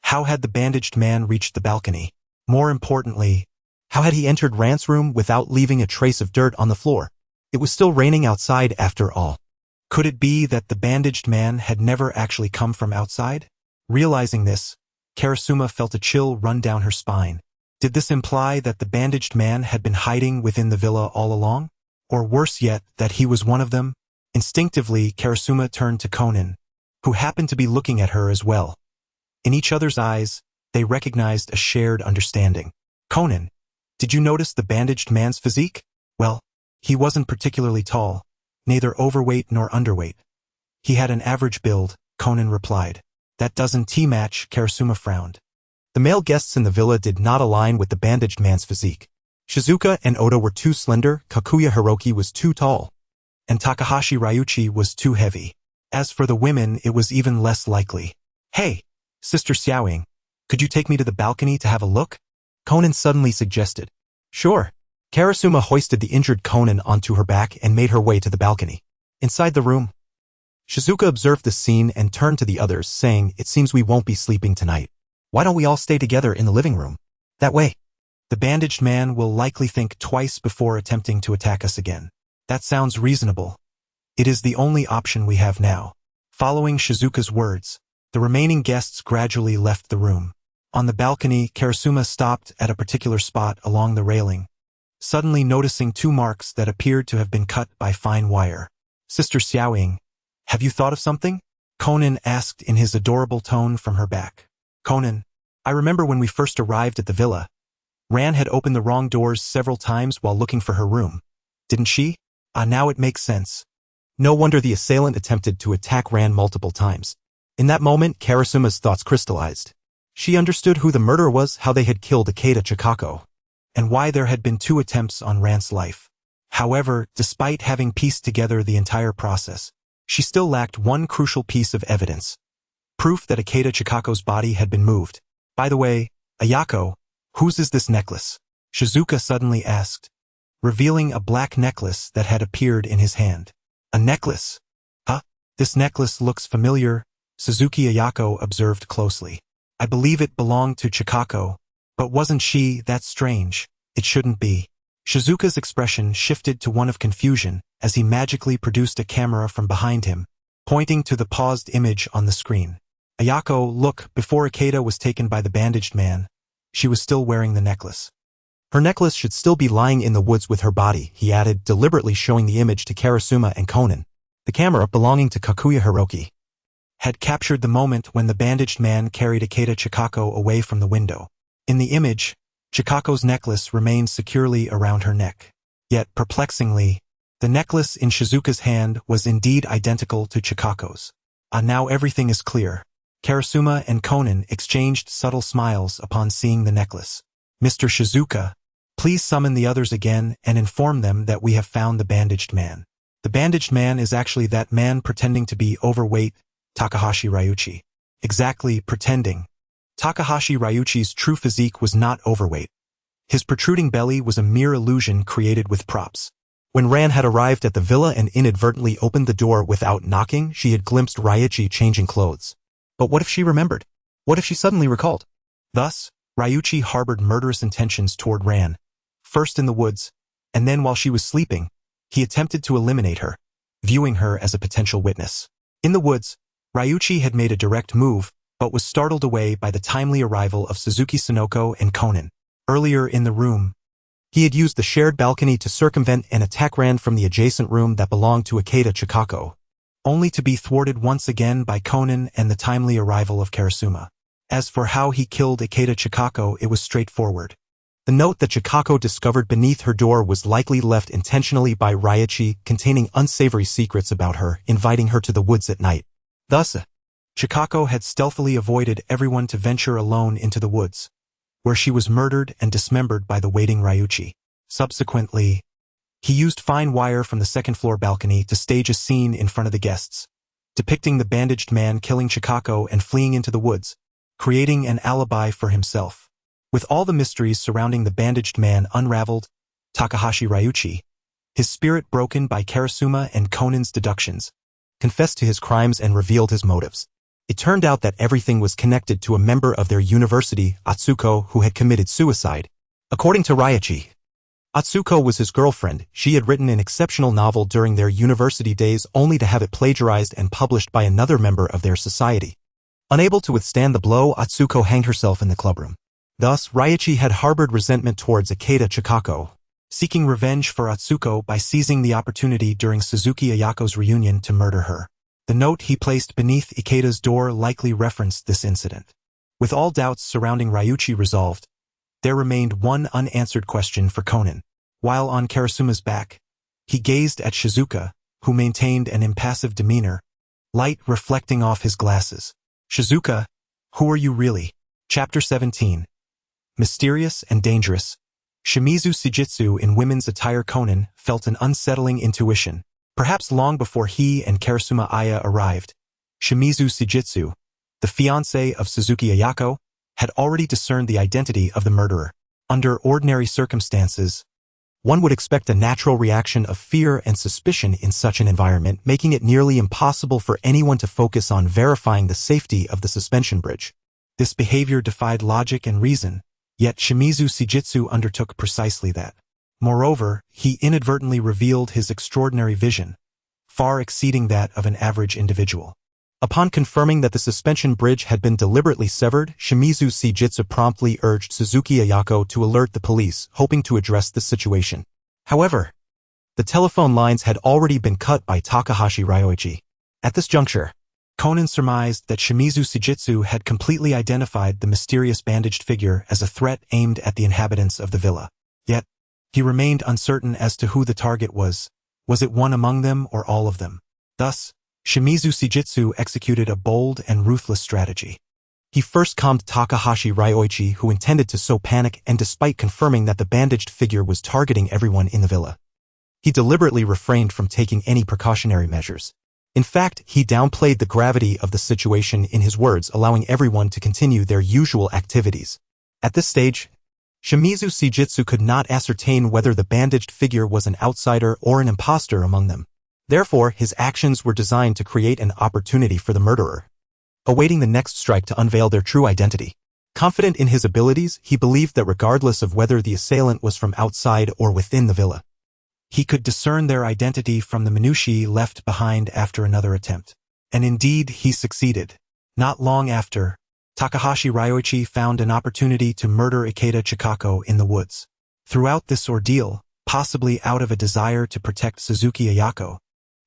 How had the bandaged man reached the balcony? More importantly, how had he entered Rant's room without leaving a trace of dirt on the floor? It was still raining outside after all. Could it be that the bandaged man had never actually come from outside? Realizing this, Karasuma felt a chill run down her spine. Did this imply that the bandaged man had been hiding within the villa all along? or worse yet, that he was one of them? Instinctively, Karasuma turned to Conan, who happened to be looking at her as well. In each other's eyes, they recognized a shared understanding. Conan, did you notice the bandaged man's physique? Well, he wasn't particularly tall, neither overweight nor underweight. He had an average build, Conan replied. That doesn't match, Karasuma frowned. The male guests in the villa did not align with the bandaged man's physique. Shizuka and Oda were too slender, Kakuya Hiroki was too tall, and Takahashi Ryuchi was too heavy. As for the women, it was even less likely. Hey, Sister Xiaoying, could you take me to the balcony to have a look? Conan suddenly suggested. Sure. Karasuma hoisted the injured Conan onto her back and made her way to the balcony. Inside the room, Shizuka observed the scene and turned to the others, saying, "It seems we won't be sleeping tonight. Why don't we all stay together in the living room? That way, the bandaged man will likely think twice before attempting to attack us again." That sounds reasonable. It is the only option we have now. Following Shizuka's words, the remaining guests gradually left the room. On the balcony, Karasuma stopped at a particular spot along the railing, suddenly noticing two marks that appeared to have been cut by fine wire. Sister Xiaoying, have you thought of something? Conan asked in his adorable tone from her back. Conan, I remember when we first arrived at the villa. Ran had opened the wrong doors several times while looking for her room. Didn't she? Now it makes sense. No wonder the assailant attempted to attack Ran multiple times. In that moment, Karasuma's thoughts crystallized. She understood who the murderer was, how they had killed Ikeda Chikako, and why there had been 2 attempts on Ran's life. However, despite having pieced together the entire process, she still lacked one crucial piece of evidence. Proof that Ikeda Chikako's body had been moved. By the way, Ayako, whose is this necklace? Shizuka suddenly asked, revealing a black necklace that had appeared in his hand. A necklace? Huh? This necklace looks familiar, Suzuki Ayako observed closely. I believe it belonged to Chikako, but wasn't she? That's strange. It shouldn't be. Shizuka's expression shifted to one of confusion as he magically produced a camera from behind him, pointing to the paused image on the screen. Ayako, look, before Ikeda was taken by the bandaged man, she was still wearing the necklace. Her necklace should still be lying in the woods with her body, he added, deliberately showing the image to Karasuma and Conan. The camera, belonging to Kakuya Hiroki, had captured the moment when the bandaged man carried Ikeda Chikako away from the window. In the image, Chikako's necklace remained securely around her neck. Yet, perplexingly, the necklace in Shizuka's hand was indeed identical to Chikako's. Now everything is clear. Karasuma and Conan exchanged subtle smiles upon seeing the necklace. Mr. Shizuka, please summon the others again and inform them that we have found the bandaged man. The bandaged man is actually that man pretending to be overweight, Takahashi Ryuchi. Exactly, pretending. Takahashi Ryuchi's true physique was not overweight. His protruding belly was a mere illusion created with props. When Ran had arrived at the villa and inadvertently opened the door without knocking, she had glimpsed Ryuchi changing clothes. But what if she remembered? What if she suddenly recalled? Thus, Ryuchi harbored murderous intentions toward Ran, first in the woods, and then while she was sleeping, he attempted to eliminate her, viewing her as a potential witness. In the woods, Ryuchi had made a direct move, but was startled away by the timely arrival of Suzuki Sonoko and Conan. Earlier in the room, he had used the shared balcony to circumvent and attack Ran from the adjacent room that belonged to Ikeda Chikako, only to be thwarted once again by Conan and the timely arrival of Karasuma. As for how he killed Ikeda Chikako, it was straightforward. The note that Chikako discovered beneath her door was likely left intentionally by Ryuchi, containing unsavory secrets about her, inviting her to the woods at night. Thus, Chikako had stealthily avoided everyone to venture alone into the woods, where she was murdered and dismembered by the waiting Ryuchi. Subsequently, he used fine wire from the second-floor balcony to stage a scene in front of the guests, depicting the bandaged man killing Chikako and fleeing into the woods, creating an alibi for himself. With all the mysteries surrounding the bandaged man unraveled, Takahashi Ryuchi, his spirit broken by Karasuma and Conan's deductions, confessed to his crimes and revealed his motives. It turned out that everything was connected to a member of their university, Atsuko, who had committed suicide. According to Ryuchi, Atsuko was his girlfriend. She had written an exceptional novel during their university days only to have it plagiarized and published by another member of their society. Unable to withstand the blow, Atsuko hanged herself in the clubroom. Thus, Ryuchi had harbored resentment towards Ikeda Chikako, seeking revenge for Atsuko by seizing the opportunity during Suzuki Ayako's reunion to murder her. The note he placed beneath Ikeda's door likely referenced this incident. With all doubts surrounding Ryuichi resolved, there remained one unanswered question for Conan. While on Karasuma's back, he gazed at Shizuka, who maintained an impassive demeanor, light reflecting off his glasses. Shizuka, who are you really? Chapter 17. Mysterious and dangerous. Shimizu Sujitsu in women's attire. Conan felt an unsettling intuition. Perhaps long before he and Karasuma Aya arrived, Shimizu Sujitsu, the fiancé of Suzuki Ayako, had already discerned the identity of the murderer. Under ordinary circumstances, one would expect a natural reaction of fear and suspicion in such an environment, making it nearly impossible for anyone to focus on verifying the safety of the suspension bridge. This behavior defied logic and reason, yet Shimizu Sujitsu undertook precisely that. Moreover, he inadvertently revealed his extraordinary vision, far exceeding that of an average individual. Upon confirming that the suspension bridge had been deliberately severed, Shimizu Sujitsu promptly urged Suzuki Ayako to alert the police, hoping to address the situation. However, the telephone lines had already been cut by Takahashi Ryuichi. At this juncture, Conan surmised that Shimizu Sujitsu had completely identified the mysterious bandaged figure as a threat aimed at the inhabitants of the villa. Yet, he remained uncertain as to who the target was. Was it one among them or all of them? Thus, Shimizu Sujitsu executed a bold and ruthless strategy. He first calmed Takahashi Ryuichi, who intended to sow panic, and despite confirming that the bandaged figure was targeting everyone in the villa, he deliberately refrained from taking any precautionary measures. In fact, he downplayed the gravity of the situation in his words, allowing everyone to continue their usual activities. At this stage, Shimizu Sujitsu could not ascertain whether the bandaged figure was an outsider or an imposter among them. Therefore, his actions were designed to create an opportunity for the murderer, awaiting the next strike to unveil their true identity. Confident in his abilities, he believed that regardless of whether the assailant was from outside or within the villa, he could discern their identity from the minutiae left behind after another attempt. And indeed, he succeeded. Not long after, Takahashi Ryuichi found an opportunity to murder Ikeda Chikako in the woods. Throughout this ordeal, possibly out of a desire to protect Suzuki Ayako,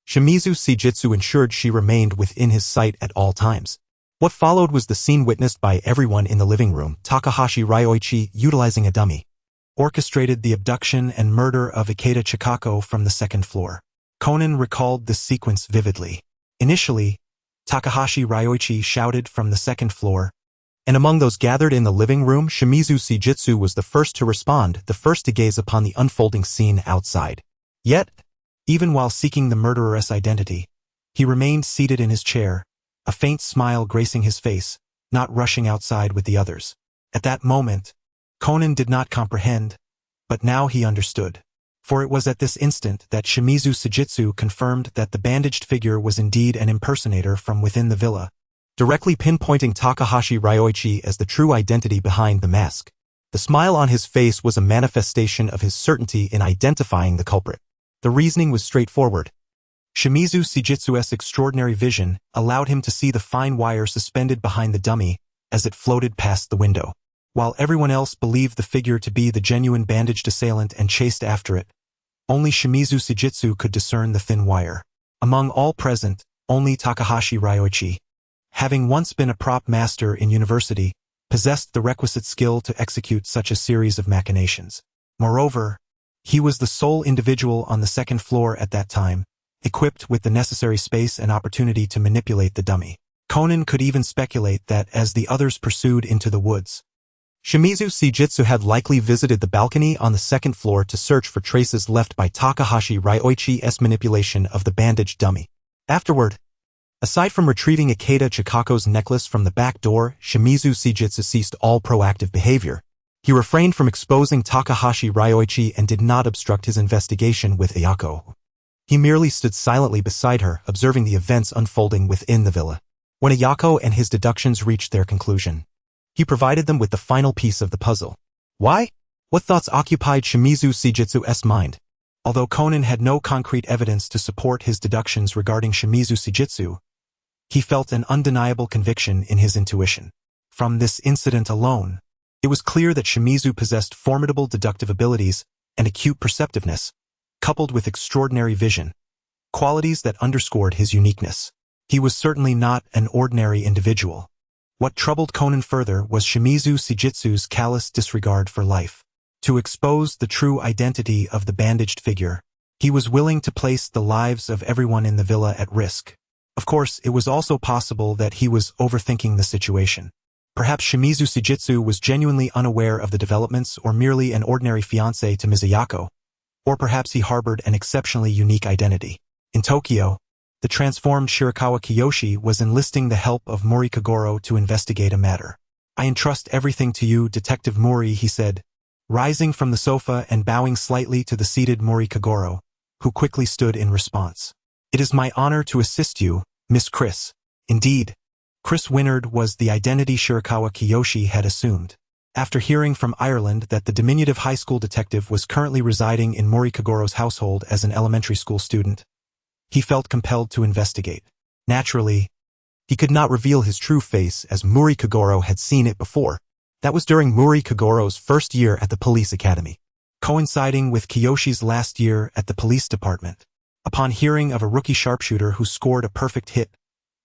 Shimizu Sujitsu ensured she remained within his sight at all times. What followed was the scene witnessed by everyone in the living room. Takahashi Ryuichi, utilizing a dummy, orchestrated the abduction and murder of Ikeda Chikako from the second floor. Conan recalled this sequence vividly. Initially, Takahashi Ryuichi shouted from the second floor, and among those gathered in the living room, Shimizu Sujitsu was the first to respond, the first to gaze upon the unfolding scene outside. Yet, even while seeking the murderer's identity, he remained seated in his chair, a faint smile gracing his face, not rushing outside with the others. At that moment, Conan did not comprehend, but now he understood. For it was at this instant that Shimizu Sujitsu confirmed that the bandaged figure was indeed an impersonator from within the villa, directly pinpointing Takahashi Ryuichi as the true identity behind the mask. The smile on his face was a manifestation of his certainty in identifying the culprit. The reasoning was straightforward. Shimizu Sujitsu's extraordinary vision allowed him to see the fine wire suspended behind the dummy as it floated past the window. While everyone else believed the figure to be the genuine bandaged assailant and chased after it, only Shimizu Sujitsu could discern the thin wire. Among all present, only Takahashi Ryuichi, having once been a prop master in university, possessed the requisite skill to execute such a series of machinations. Moreover, he was the sole individual on the second floor at that time, equipped with the necessary space and opportunity to manipulate the dummy. Conan could even speculate that as the others pursued into the woods, Shimizu Sujitsu had likely visited the balcony on the second floor to search for traces left by Takahashi Ryuichi's manipulation of the bandaged dummy. Afterward, aside from retrieving Ikeda Chikako's necklace from the back door, Shimizu Sujitsu ceased all proactive behavior. He refrained from exposing Takahashi Ryuichi and did not obstruct his investigation with Ayako. He merely stood silently beside her, observing the events unfolding within the villa. When Ayako and his deductions reached their conclusion, he provided them with the final piece of the puzzle. Why? What thoughts occupied Shimizu Sujitsu's mind? Although Conan had no concrete evidence to support his deductions regarding Shimizu Sujitsu, he felt an undeniable conviction in his intuition. From this incident alone, it was clear that Shimizu possessed formidable deductive abilities, and acute perceptiveness, coupled with extraordinary vision, qualities that underscored his uniqueness. He was certainly not an ordinary individual. What troubled Conan further was Shimizu Shijitsu's callous disregard for life. To expose the true identity of the bandaged figure, he was willing to place the lives of everyone in the villa at risk. Of course, it was also possible that he was overthinking the situation. Perhaps Shimizu Shijitsu was genuinely unaware of the developments or merely an ordinary fiancé to Mizuyako, or perhaps he harbored an exceptionally unique identity. In Tokyo, the transformed Shirakawa Kiyoshi was enlisting the help of Mori Kagoro to investigate a matter. "I entrust everything to you, Detective Mori," he said, rising from the sofa and bowing slightly to the seated Mori Kagoro, who quickly stood in response. "It is my honor to assist you, Miss Chris." Indeed, Chris Winnard was the identity Shirakawa Kiyoshi had assumed. After hearing from Ireland that the diminutive high school detective was currently residing in Mori Kagoro's household as an elementary school student, he felt compelled to investigate. Naturally, he could not reveal his true face as Mori Kagoro had seen it before. That was during Mori Kagoro's first year at the police academy, coinciding with Kiyoshi's last year at the police department. Upon hearing of a rookie sharpshooter who scored a perfect hit,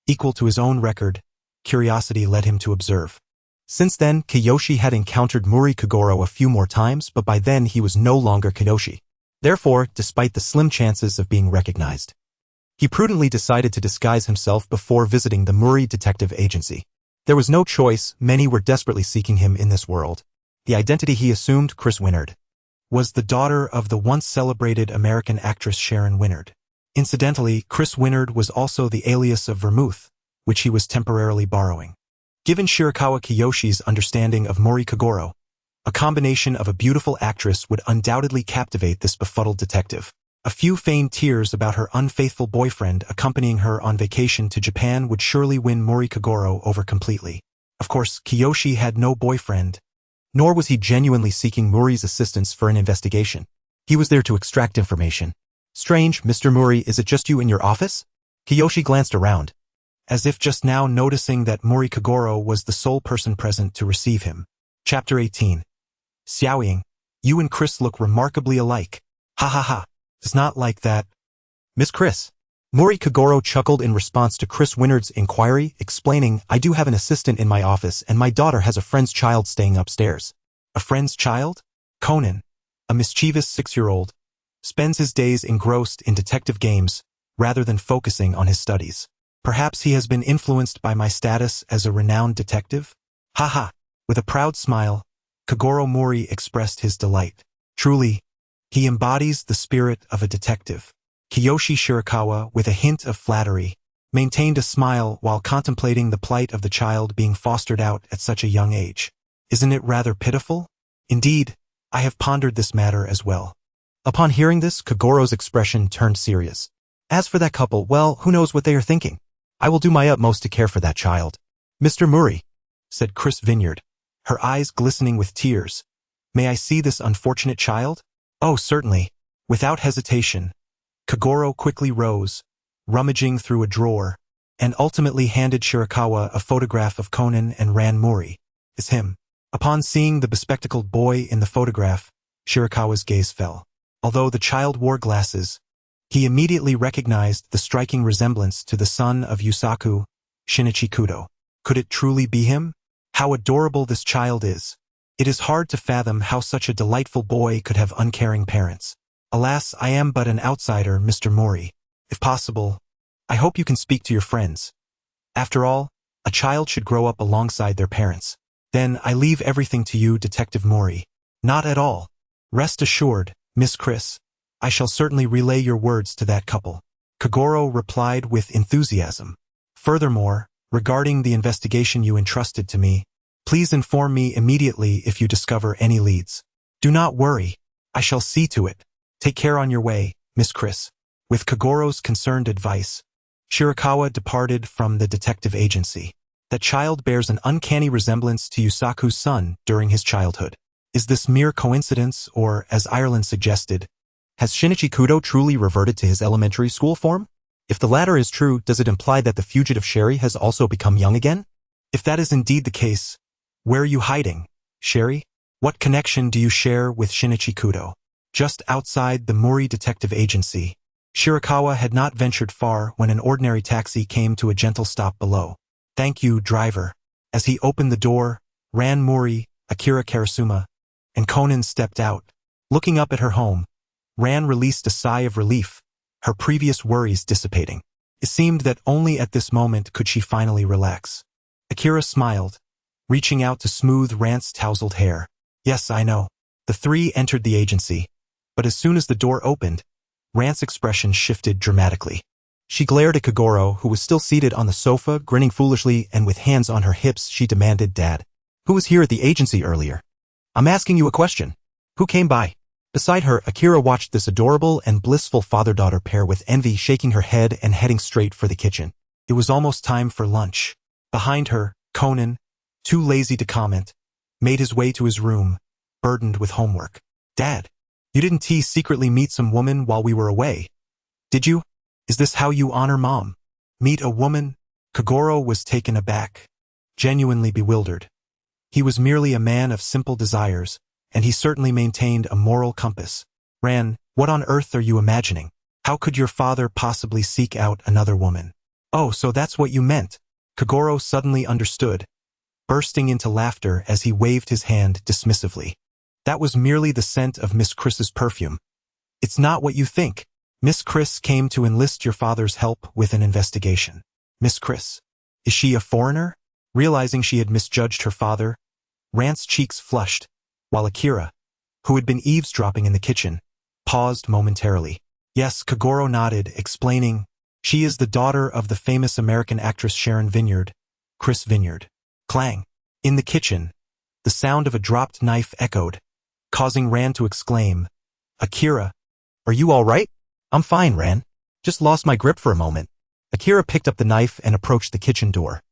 equal to his own record, curiosity led him to observe. Since then, Kiyoshi had encountered Mori Kagoro a few more times, but by then he was no longer Kiyoshi. Therefore, despite the slim chances of being recognized, he prudently decided to disguise himself before visiting the Mori Detective Agency. There was no choice, many were desperately seeking him in this world. The identity he assumed, Chris Winnard, was the daughter of the once celebrated American actress Sharon Winnard. Incidentally, Chris Winnard was also the alias of Vermouth, which he was temporarily borrowing. Given Shirakawa Kiyoshi's understanding of Mori Kagoro, a combination of a beautiful actress would undoubtedly captivate this befuddled detective. A few feigned tears about her unfaithful boyfriend accompanying her on vacation to Japan would surely win Mori Kagoro over completely. Of course, Kiyoshi had no boyfriend, nor was he genuinely seeking Mori's assistance for an investigation. He was there to extract information. "Strange, Mr. Mori, is it just you in your office?" Kiyoshi glanced around, as if just now noticing that Mori Kagoro was the sole person present to receive him. Chapter 18. Xiaoying, you and Chris look remarkably alike. Ha ha ha. It's not like that. Miss Chris. Mori Kagoro chuckled in response to Chris Winnard's inquiry, explaining, "I do have an assistant in my office and my daughter has a friend's child staying upstairs." A friend's child? Conan, a mischievous 6-year-old, spends his days engrossed in detective games rather than focusing on his studies. Perhaps he has been influenced by my status as a renowned detective? Ha ha. With a proud smile, Kagoro Mori expressed his delight. Truly, he embodies the spirit of a detective. Kiyoshi Shirakawa, with a hint of flattery, maintained a smile while contemplating the plight of the child being fostered out at such a young age. Isn't it rather pitiful? Indeed, I have pondered this matter as well. Upon hearing this, Kagoro's expression turned serious. As for that couple, well, who knows what they are thinking? I will do my utmost to care for that child. Mr. Mori, said Chris Vineyard, her eyes glistening with tears. May I see this unfortunate child? Oh, certainly. Without hesitation, Kagoro quickly rose, rummaging through a drawer, and ultimately handed Shirakawa a photograph of Conan and Ran Mori. It's him. Upon seeing the bespectacled boy in the photograph, Shirakawa's gaze fell. Although the child wore glasses, he immediately recognized the striking resemblance to the son of Yusaku, Shinichi Kudo. Could it truly be him? How adorable this child is. It is hard to fathom how such a delightful boy could have uncaring parents. Alas, I am but an outsider, Mr. Mori. If possible, I hope you can speak to your friends. After all, a child should grow up alongside their parents. Then I leave everything to you, Detective Mori. Not at all. Rest assured, Miss Chris, I shall certainly relay your words to that couple. Kagoro replied with enthusiasm. Furthermore, regarding the investigation you entrusted to me, please inform me immediately if you discover any leads. Do not worry. I shall see to it. Take care on your way, Miss Chris. With Kagoro's concerned advice, Shirakawa departed from the detective agency. That child bears an uncanny resemblance to Yusaku's son during his childhood. Is this mere coincidence or, as Ireland suggested, has Shinichi Kudo truly reverted to his elementary school form? If the latter is true, does it imply that the fugitive Sherry has also become young again? If that is indeed the case, where are you hiding, Sherry? What connection do you share with Shinichi Kudo? just outside the Mori Detective Agency. Shirakawa had not ventured far when an ordinary taxi came to a gentle stop below. "Thank you, driver." As he opened the door, Ran Mori, Akira Karasuma, and Conan stepped out. Looking up at her home, Ran released a sigh of relief, her previous worries dissipating. It seemed that only at this moment could she finally relax. Akira smiled, reaching out to smooth Ran's tousled hair. "Yes, I know." The three entered the agency, but as soon as the door opened, Ran's expression shifted dramatically. She glared at Kagoro, who was still seated on the sofa, grinning foolishly, and with hands on her hips, she demanded, "Dad, who was here at the agency earlier? I'm asking you a question. Who came by?" Beside her, Akira watched this adorable and blissful father-daughter pair with envy, shaking her head and heading straight for the kitchen. It was almost time for lunch. Behind her, Conan, too lazy to comment, made his way to his room, burdened with homework. "Dad, you didn't secretly meet some woman while we were away, did you? Is this how you honor Mom?" "Meet a woman?" Kagoro was taken aback, genuinely bewildered. He was merely a man of simple desires, and he certainly maintained a moral compass. "Ran, what on earth are you imagining? How could your father possibly seek out another woman?" "Oh, so that's what you meant." Kagoro suddenly understood, bursting into laughter as he waved his hand dismissively. "That was merely the scent of Miss Chris's perfume. It's not what you think. Miss Chris came to enlist your father's help with an investigation." "Miss Chris? Is she a foreigner?" Realizing she had misjudged her father, Rant's cheeks flushed, while Akira, who had been eavesdropping in the kitchen, paused momentarily. "Yes," Kagoro nodded, explaining, "she is the daughter of the famous American actress Sharon Vineyard, Chris Vineyard." Clang! In the kitchen, the sound of a dropped knife echoed, causing Ran to exclaim, "Akira, are you all right?" "I'm fine, Ran. Just lost my grip for a moment." Akira picked up the knife and approached the kitchen door,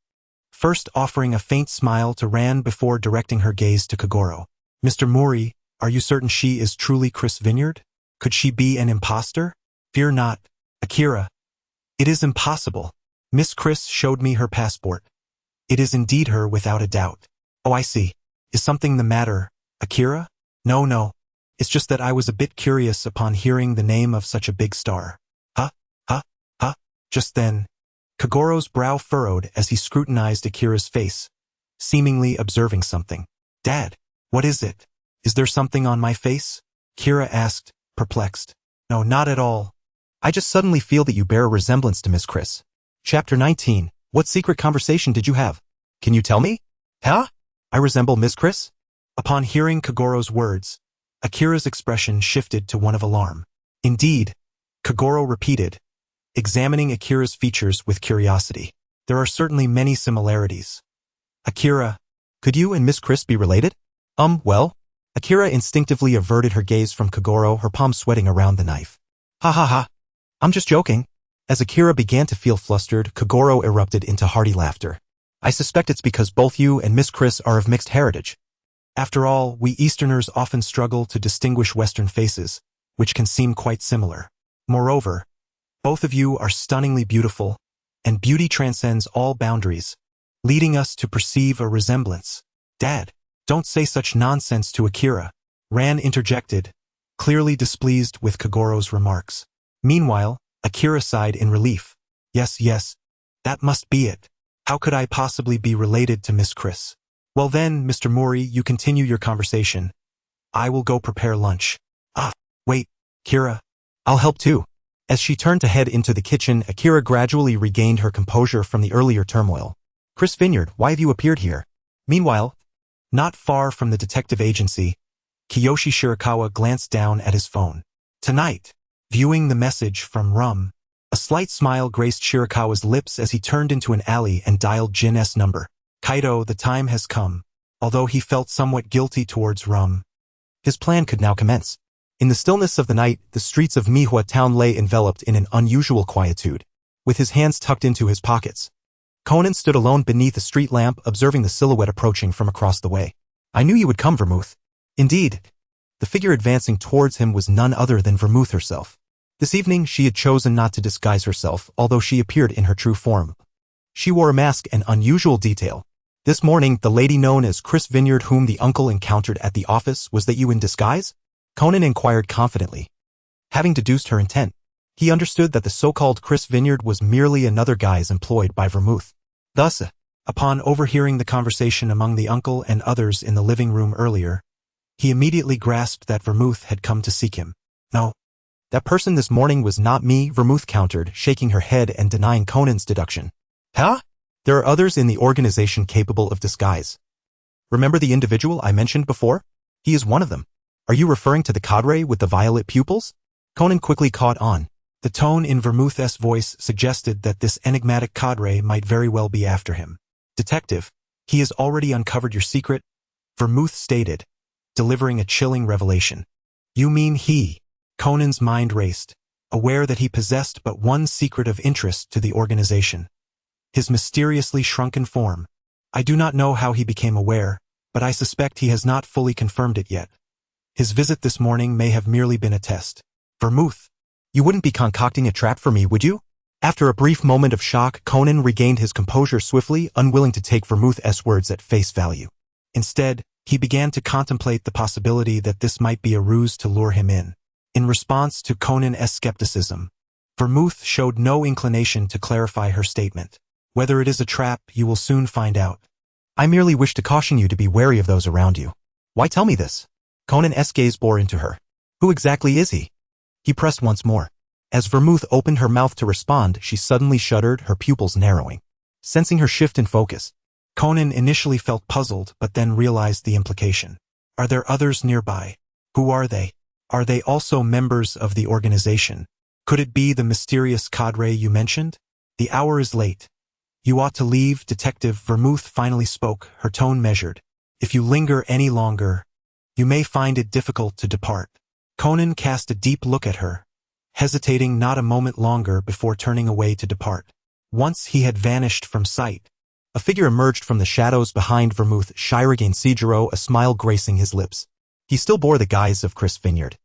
first offering a faint smile to Ran before directing her gaze to Kagoro. "Mr. Mori, are you certain she is truly Chris Vineyard? Could she be an imposter?" "Fear not, Akira. It is impossible. Miss Chris showed me her passport. It is indeed her without a doubt." "Oh, I see. Is something the matter, Akira?" No. It's just that I was a bit curious upon hearing the name of such a big star." Huh? Just then, Kagoro's brow furrowed as he scrutinized Akira's face, seemingly observing something. "Dad, what is it? Is there something on my face?" Akira asked, perplexed. "No, not at all. I just suddenly feel that you bear a resemblance to Miss Chris." Chapter 19. What secret conversation did you have? Can you tell me? Huh? I resemble Miss Chris? Upon hearing Kagoro's words, Akira's expression shifted to one of alarm. "Indeed," Kagoro repeated, examining Akira's features with curiosity. "There are certainly many similarities." "Akira, could you and Miss Chris be related?" Well." Akira instinctively averted her gaze from Kagoro, her palm sweating around the knife. Ha. I'm just joking." As Akira began to feel flustered, Kagoro erupted into hearty laughter. "I suspect it's because both you and Miss Chris are of mixed heritage. After all, we Easterners often struggle to distinguish Western faces, which can seem quite similar. Moreover, both of you are stunningly beautiful, and beauty transcends all boundaries, leading us to perceive a resemblance." "Dad, don't say such nonsense to Akira," Ran interjected, clearly displeased with Kagoro's remarks. Meanwhile, Akira sighed in relief. Yes, that must be it. How could I possibly be related to Miss Chris?" "Well then, Mr. Mori, you continue your conversation. I will go prepare lunch." Wait, Akira. I'll help too." As she turned to head into the kitchen, Akira gradually regained her composure from the earlier turmoil. "Chris Vineyard, why have you appeared here?" Meanwhile, not far from the detective agency, Kiyoshi Shirakawa glanced down at his phone. Tonight, viewing the message from Rum, a slight smile graced Shirakawa's lips as he turned into an alley and dialed Jin's number. "Kaido, the time has come." Although he felt somewhat guilty towards Rum, his plan could now commence. In the stillness of the night, the streets of Mihua town lay enveloped in an unusual quietude. With his hands tucked into his pockets, Conan stood alone beneath a street lamp, observing the silhouette approaching from across the way. "I knew you would come, Vermouth." Indeed, the figure advancing towards him was none other than Vermouth herself. This evening she had chosen not to disguise herself, although she appeared in her true form. She wore a mask, an unusual detail. "This morning, the lady known as Chris Vineyard whom the uncle encountered at the office, was that you in disguise?" Conan inquired confidently. Having deduced her intent, he understood that the so-called Chris Vineyard was merely another guise employed by Vermouth. Thus, upon overhearing the conversation among the uncle and others in the living room earlier, he immediately grasped that Vermouth had come to seek him. No, that person this morning was not me, Vermouth countered, shaking her head and denying Conan's deduction. Huh? There are others in the organization capable of disguise. Remember the individual I mentioned before? He is one of them. Are you referring to the cadre with the violet pupils? Conan quickly caught on. The tone in Vermouth's voice suggested that this enigmatic cadre might very well be after him. Detective, he has already uncovered your secret, Vermouth stated, delivering a chilling revelation. You mean he? Conan's mind raced, aware that he possessed but one secret of interest to the organization. His mysteriously shrunken form. I do not know how he became aware, but I suspect he has not fully confirmed it yet. His visit this morning may have merely been a test. Vermouth, you wouldn't be concocting a trap for me, would you? After a brief moment of shock, Conan regained his composure swiftly, unwilling to take Vermouth's words at face value. Instead, he began to contemplate the possibility that this might be a ruse to lure him in. In response to Conan's skepticism, Vermouth showed no inclination to clarify her statement. Whether it is a trap, you will soon find out. I merely wish to caution you to be wary of those around you. Why tell me this? Conan's gaze bore into her. Who exactly is he? He pressed once more. As Vermouth opened her mouth to respond, she suddenly shuddered, her pupils narrowing. Sensing her shift in focus, Conan initially felt puzzled but then realized the implication. Are there others nearby? Who are they? Are they also members of the organization? Could it be the mysterious cadre you mentioned? The hour is late. You ought to leave, Detective Vermouth finally spoke, her tone measured. If you linger any longer, you may find it difficult to depart. Conan cast a deep look at her, hesitating not a moment longer before turning away to depart. Once he had vanished from sight, a figure emerged from the shadows behind Vermouth, Shirogane Seijiro, a smile gracing his lips. He still bore the guise of Chris Vineyard,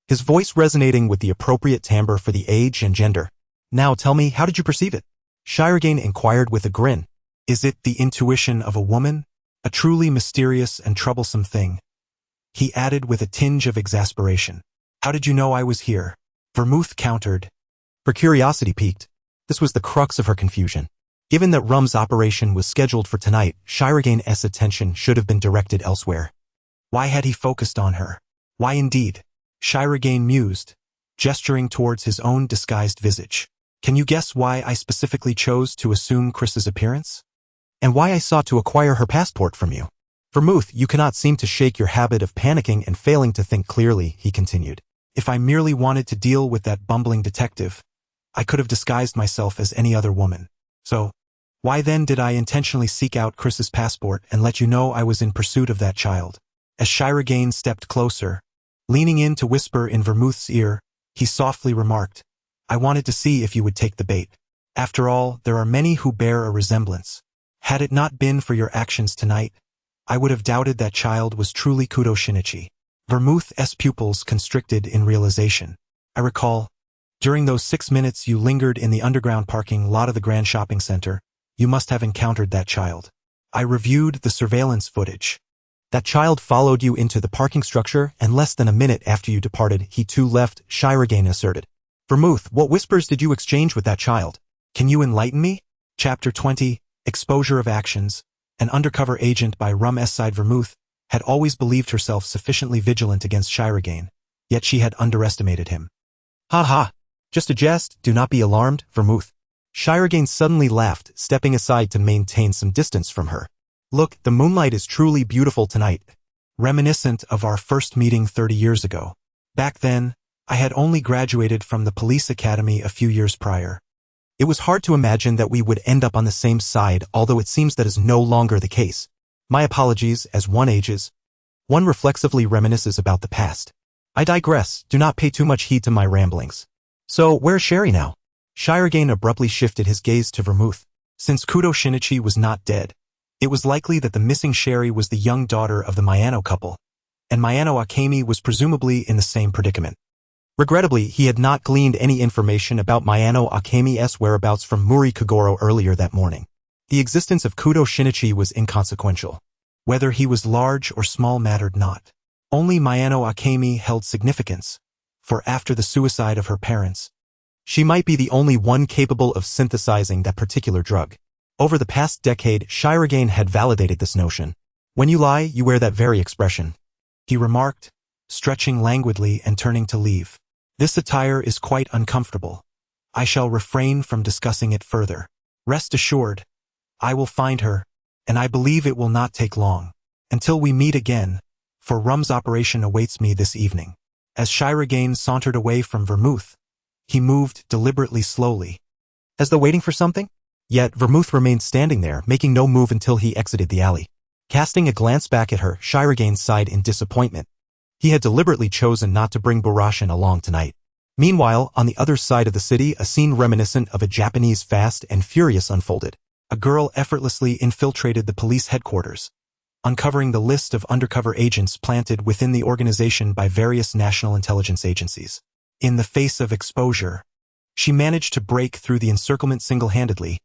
his voice resonating with the appropriate timbre for the age and gender. Now tell me, how did you perceive it? Shirogane inquired with a grin. Is it the intuition of a woman? A truly mysterious and troublesome thing. He added with a tinge of exasperation. How did you know I was here? Vermouth countered. Her curiosity piqued. This was the crux of her confusion. Given that Rum's operation was scheduled for tonight, Shirogane's attention should have been directed elsewhere. Why had he focused on her? Why indeed? Shirogane mused, gesturing towards his own disguised visage. Can you guess why I specifically chose to assume Chris's appearance? And why I sought to acquire her passport from you? Vermouth, you cannot seem to shake your habit of panicking and failing to think clearly, he continued. If I merely wanted to deal with that bumbling detective, I could have disguised myself as any other woman. So, why then did I intentionally seek out Chris's passport and let you know I was in pursuit of that child? As Shirogane stepped closer, leaning in to whisper in Vermouth's ear, he softly remarked, I wanted to see if you would take the bait. After all, there are many who bear a resemblance. Had it not been for your actions tonight, I would have doubted that child was truly Kudo Shinichi. Vermouth's pupils constricted in realization. I recall, during those 6 minutes you lingered in the underground parking lot of the Grand Shopping Center, you must have encountered that child. I reviewed the surveillance footage. That child followed you into the parking structure, and less than a minute after you departed, he too left, Shirogane asserted. Vermouth, what whispers did you exchange with that child? Can you enlighten me? Chapter 20, Exposure of Actions. An undercover agent by Rum's side. Vermouth had always believed herself sufficiently vigilant against Shirogane, yet she had underestimated him. Ha ha! Just a jest, do not be alarmed, Vermouth. Shirogane suddenly laughed, stepping aside to maintain some distance from her. Look, the moonlight is truly beautiful tonight, reminiscent of our first meeting 30 years ago. Back then, I had only graduated from the police academy a few years prior. It was hard to imagine that we would end up on the same side, although it seems that is no longer the case. My apologies, as one ages, one reflexively reminisces about the past. I digress, do not pay too much heed to my ramblings. So, where's Sherry now? Shirogane abruptly shifted his gaze to Vermouth. Since Kudo Shinichi was not dead, it was likely that the missing Sherry was the young daughter of the Miyano couple, and Miyano Akemi was presumably in the same predicament. Regrettably, he had not gleaned any information about Miyano Akemi's whereabouts from Muri Kagoro earlier that morning. The existence of Kudo Shinichi was inconsequential. Whether he was large or small mattered not. Only Mayano Akemi held significance, for after the suicide of her parents, she might be the only one capable of synthesizing that particular drug. Over the past decade, Shirogane had validated this notion. When you lie, you wear that very expression, he remarked, stretching languidly and turning to leave. This attire is quite uncomfortable. I shall refrain from discussing it further. Rest assured, I will find her, and I believe it will not take long. Until we meet again, for Rum's operation awaits me this evening. As Shirogane sauntered away from Vermouth, he moved deliberately slowly, as though waiting for something. Yet Vermouth remained standing there, making no move until he exited the alley. Casting a glance back at her, Shirogane sighed in disappointment. He had deliberately chosen not to bring Burashin along tonight. Meanwhile, on the other side of the city, a scene reminiscent of a Japanese Fast and Furious unfolded. A girl effortlessly infiltrated the police headquarters, uncovering the list of undercover agents planted within the organization by various national intelligence agencies. In the face of exposure, she managed to break through the encirclement single-handedly,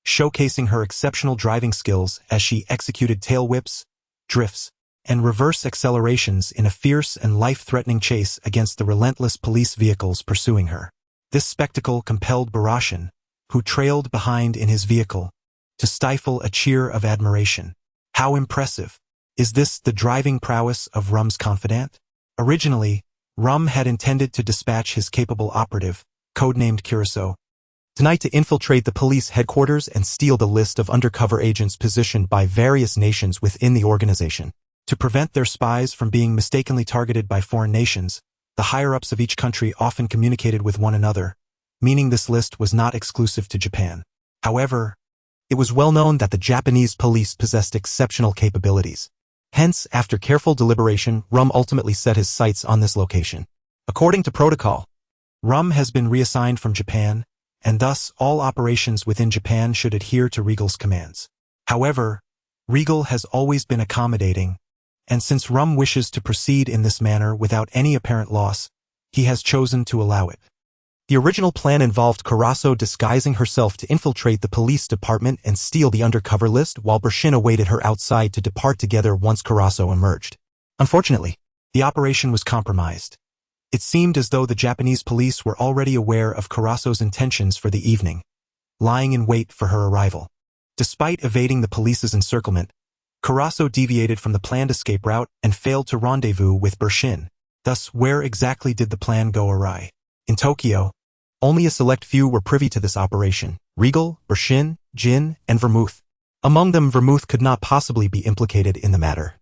showcasing her exceptional driving skills as she executed tail whips, drifts, and reverse accelerations in a fierce and life-threatening chase against the relentless police vehicles pursuing her. This spectacle compelled Burashin, who trailed behind in his vehicle, to stifle a cheer of admiration. How impressive! Is this the driving prowess of Rum's confidant? Originally, Rum had intended to dispatch his capable operative, codenamed Curacao, tonight to infiltrate the police headquarters and steal the list of undercover agents positioned by various nations within the organization. To prevent their spies from being mistakenly targeted by foreign nations, the higher-ups of each country often communicated with one another, meaning this list was not exclusive to Japan. However, it was well known that the Japanese police possessed exceptional capabilities. Hence, after careful deliberation, Rum ultimately set his sights on this location. According to protocol, Rum has been reassigned from Japan, and thus all operations within Japan should adhere to Regal's commands. However, Regal has always been accommodating, and since Rum wishes to proceed in this manner without any apparent loss, he has chosen to allow it. The original plan involved Curacao disguising herself to infiltrate the police department and steal the undercover list while Burashin awaited her outside to depart together once Curacao emerged. Unfortunately, the operation was compromised. It seemed as though the Japanese police were already aware of Curaçao's intentions for the evening, lying in wait for her arrival. Despite evading the police's encirclement, Curaçao deviated from the planned escape route and failed to rendezvous with Burashin. Thus, where exactly did the plan go awry? In Tokyo, only a select few were privy to this operation: Regal, Burashin, Jin, and Vermouth. Among them, Vermouth could not possibly be implicated in the matter,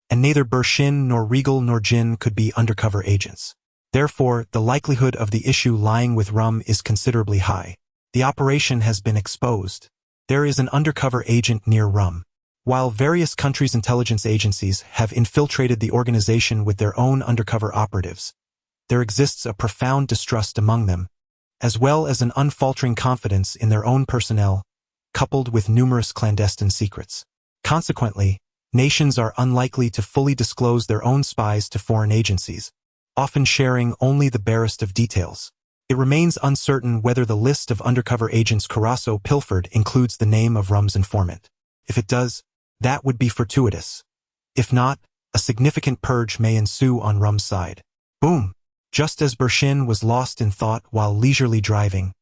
and neither Burashin nor Regal nor Jin could be undercover agents. Therefore, the likelihood of the issue lying with Rum is considerably high. The operation has been exposed. There is an undercover agent near Rum. While various countries' intelligence agencies have infiltrated the organization with their own undercover operatives, there exists a profound distrust among them, as well as an unfaltering confidence in their own personnel, coupled with numerous clandestine secrets. Consequently, nations are unlikely to fully disclose their own spies to foreign agencies, often sharing only the barest of details. It remains uncertain whether the list of undercover agents Curaçao pilfered includes the name of Rum's informant. If it does, that would be fortuitous. If not, a significant purge may ensue on Rum's side. Boom! Just as Burashin was lost in thought while leisurely driving,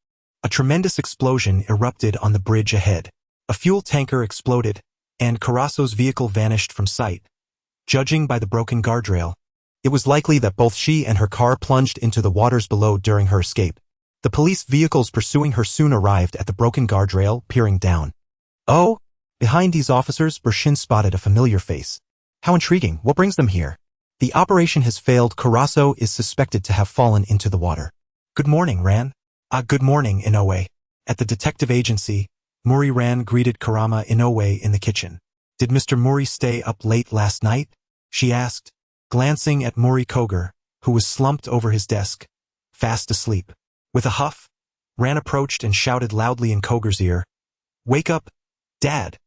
a tremendous explosion erupted on the bridge ahead. A fuel tanker exploded, and Curaçao's vehicle vanished from sight. Judging by the broken guardrail, it was likely that both she and her car plunged into the waters below during her escape. The police vehicles pursuing her soon arrived at the broken guardrail, peering down. Oh! Behind these officers, Burashin spotted a familiar face. How intriguing! What brings them here? The operation has failed. Curaçao is suspected to have fallen into the water. Good morning, Ran. Good morning, Inoue. At the detective agency, Muri Ran greeted Karama Inoue in the kitchen. Did Mr. Muri stay up late last night? She asked, glancing at Muri Koger, who was slumped over his desk, fast asleep. With a huff, Ran approached and shouted loudly in Koger's ear, "Wake up, Dad!"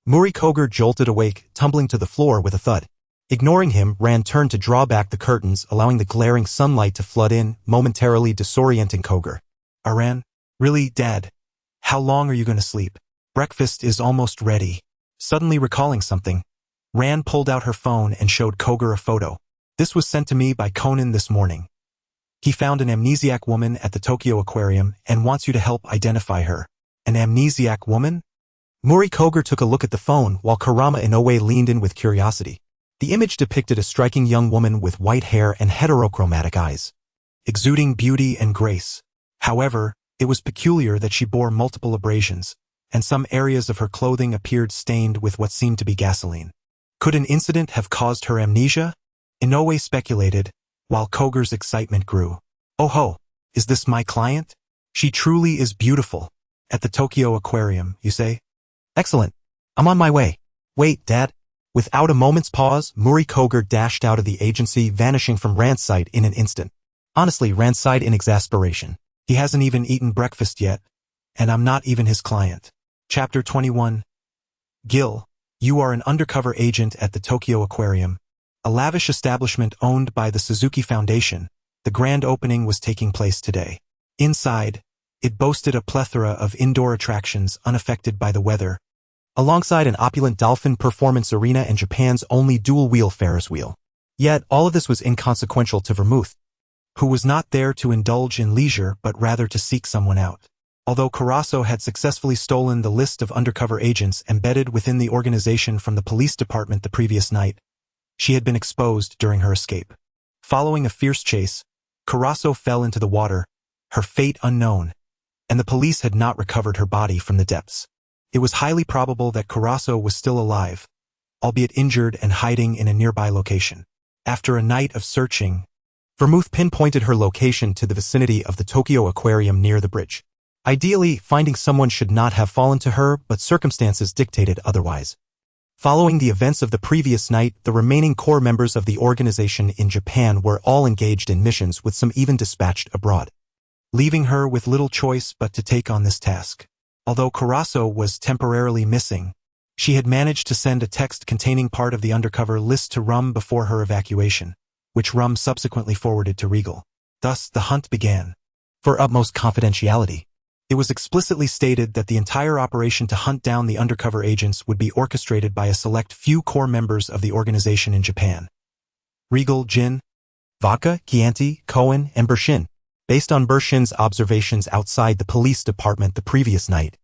Muri Koger jolted awake, tumbling to the floor with a thud. Ignoring him, Ran turned to draw back the curtains, allowing the glaring sunlight to flood in, momentarily disorienting Koger. Ran, really, Dad? How long are you going to sleep? Breakfast is almost ready. Suddenly recalling something, Ran pulled out her phone and showed Koger a photo. This was sent to me by Conan this morning. He found an amnesiac woman at the Tokyo Aquarium and wants you to help identify her. An amnesiac woman? Mori Koger took a look at the phone while Kurama Inoue leaned in with curiosity. The image depicted a striking young woman with white hair and heterochromatic eyes, exuding beauty and grace. However, it was peculiar that she bore multiple abrasions, and some areas of her clothing appeared stained with what seemed to be gasoline. Could an incident have caused her amnesia? Inoue speculated, while Koger's excitement grew. Oh ho, is this my client? She truly is beautiful. At the Tokyo Aquarium, you say? Excellent. I'm on my way. Wait, Dad. Without a moment's pause, Mori Koger dashed out of the agency, vanishing from Rand's sight in an instant. Honestly, Rand sighed in exasperation. He hasn't even eaten breakfast yet, and I'm not even his client. Chapter 21. Gil, you are an undercover agent at the Tokyo Aquarium, a lavish establishment owned by the Suzuki Foundation. The grand opening was taking place today. Inside, it boasted a plethora of indoor attractions unaffected by the weather, alongside an opulent dolphin performance arena and Japan's only dual-wheel Ferris wheel. Yet, all of this was inconsequential to Vermouth, who was not there to indulge in leisure but rather to seek someone out. Although Carasso had successfully stolen the list of undercover agents embedded within the organization from the police department the previous night, she had been exposed during her escape. Following a fierce chase, Carasso fell into the water, her fate unknown, and the police had not recovered her body from the depths. It was highly probable that Carasso was still alive, albeit injured and hiding in a nearby location. After a night of searching, Vermouth pinpointed her location to the vicinity of the Tokyo Aquarium near the bridge. Ideally, finding someone should not have fallen to her, but circumstances dictated otherwise. Following the events of the previous night, the remaining core members of the organization in Japan were all engaged in missions, with some even dispatched abroad, leaving her with little choice but to take on this task. Although Carasso was temporarily missing, she had managed to send a text containing part of the undercover list to Rum before her evacuation, which Rum subsequently forwarded to Regal. Thus, the hunt began. For utmost confidentiality, it was explicitly stated that the entire operation to hunt down the undercover agents would be orchestrated by a select few core members of the organization in Japan: Regal, Jin, Vodka, Chianti, Cohen, and Bershin. Based on Bershin's observations outside the police department the previous night,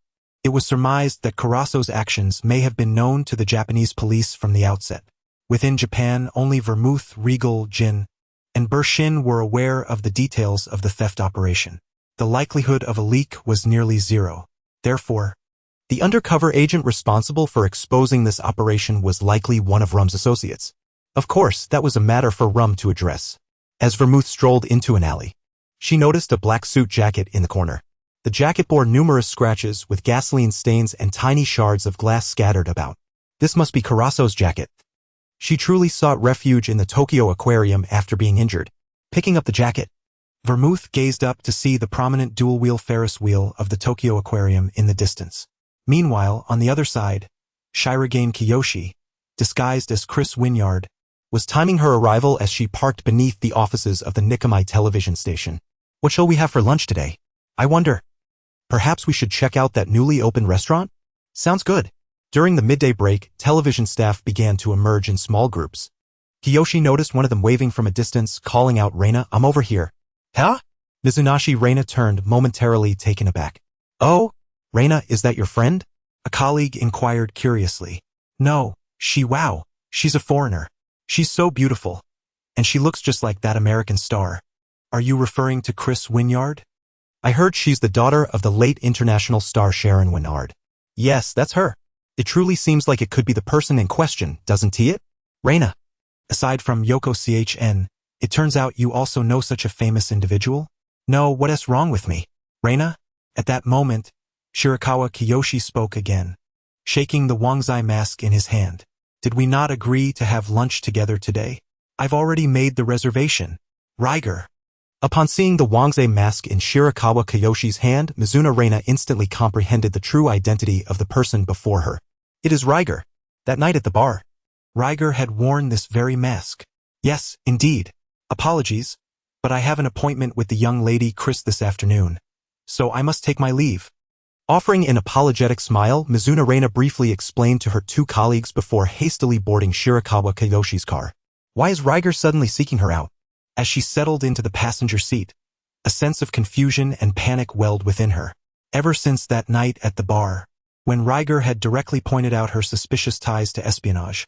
it was surmised that Carasso's actions may have been known to the Japanese police from the outset. Within Japan, only Vermouth, Regal, Jin, and Bershin were aware of the details of the theft operation. The likelihood of a leak was nearly zero. Therefore, the undercover agent responsible for exposing this operation was likely one of Rum's associates. Of course, that was a matter for Rum to address. As Vermouth strolled into an alley, she noticed a black suit jacket in the corner. The jacket bore numerous scratches with gasoline stains and tiny shards of glass scattered about. This must be Carasso's jacket. She truly sought refuge in the Tokyo Aquarium after being injured. Picking up the jacket, Vermouth gazed up to see the prominent dual-wheel Ferris wheel of the Tokyo Aquarium in the distance. Meanwhile, on the other side, Shirogane Kiyoshi, disguised as Chris Wynyard, was timing her arrival as she parked beneath the offices of the Nikamai television station. What shall we have for lunch today? I wonder. Perhaps we should check out that newly opened restaurant? Sounds good. During the midday break, television staff began to emerge in small groups. Kiyoshi noticed one of them waving from a distance, calling out, "Reina, I'm over here." Huh? Mizunashi Reina turned, momentarily taken aback. Oh, Reina, is that your friend? A colleague inquired curiously. No, she's a foreigner. She's so beautiful. And she looks just like that American star. Are you referring to Chris Wynyard? I heard she's the daughter of the late international star Sharon Wynyard. Yes, that's her. It truly seems like it could be the person in question, doesn't it? Reina. Aside from Yoko Chn, it turns out you also know such a famous individual? No, what's wrong with me? Reina? At that moment, Shirakawa Kiyoshi spoke again, shaking the Wangzai mask in his hand. Did we not agree to have lunch together today? I've already made the reservation. Riger. Upon seeing the Wangzai mask in Shirakawa Kiyoshi's hand, Mizuna Reina instantly comprehended the true identity of the person before her. It is Riger. That night at the bar, Riger had worn this very mask. Yes, indeed. Apologies, but I have an appointment with the young lady Chris this afternoon, so I must take my leave. Offering an apologetic smile, Mizuna Reina briefly explained to her two colleagues before hastily boarding Shirakawa Kiyoshi's car. Why is Riger suddenly seeking her out? As she settled into the passenger seat, a sense of confusion and panic welled within her. Ever since that night at the bar, when Riger had directly pointed out her suspicious ties to espionage,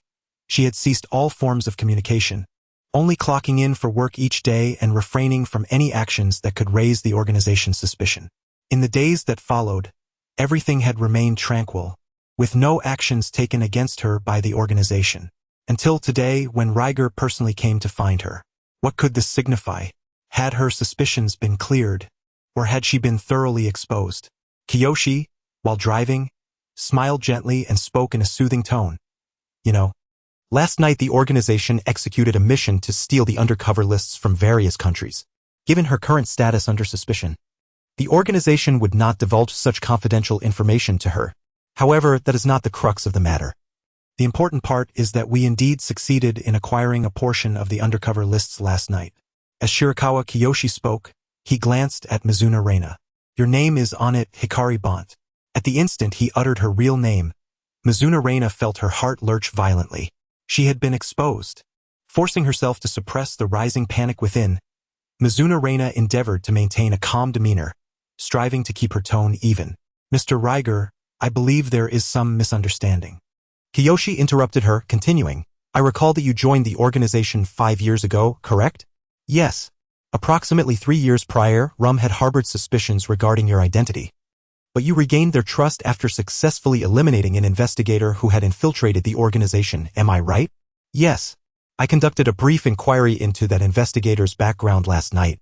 she had ceased all forms of communication, only clocking in for work each day and refraining from any actions that could raise the organization's suspicion. In the days that followed, everything had remained tranquil, with no actions taken against her by the organization. Until today, when Riger personally came to find her. What could this signify? Had her suspicions been cleared, or had she been thoroughly exposed? Kiyoshi, while driving, smiled gently and spoke in a soothing tone. You know, last night the organization executed a mission to steal the undercover lists from various countries. Given her current status under suspicion, the organization would not divulge such confidential information to her. However, that is not the crux of the matter. The important part is that we indeed succeeded in acquiring a portion of the undercover lists last night. As Shirakawa Kiyoshi spoke, he glanced at Mizuna Reina. Your name is on it, Hikari Bont. At the instant he uttered her real name, Mizuna Reina felt her heart lurch violently. She had been exposed. Forcing herself to suppress the rising panic within, Mizuna Reina endeavored to maintain a calm demeanor, striving to keep her tone even. Mr. Riger, I believe there is some misunderstanding. Kiyoshi interrupted her, continuing, I recall that you joined the organization 5 years ago, correct? Yes. Approximately 3 years prior, Rum had harbored suspicions regarding your identity. But you regained their trust after successfully eliminating an investigator who had infiltrated the organization, am I right? Yes. I conducted a brief inquiry into that investigator's background last night.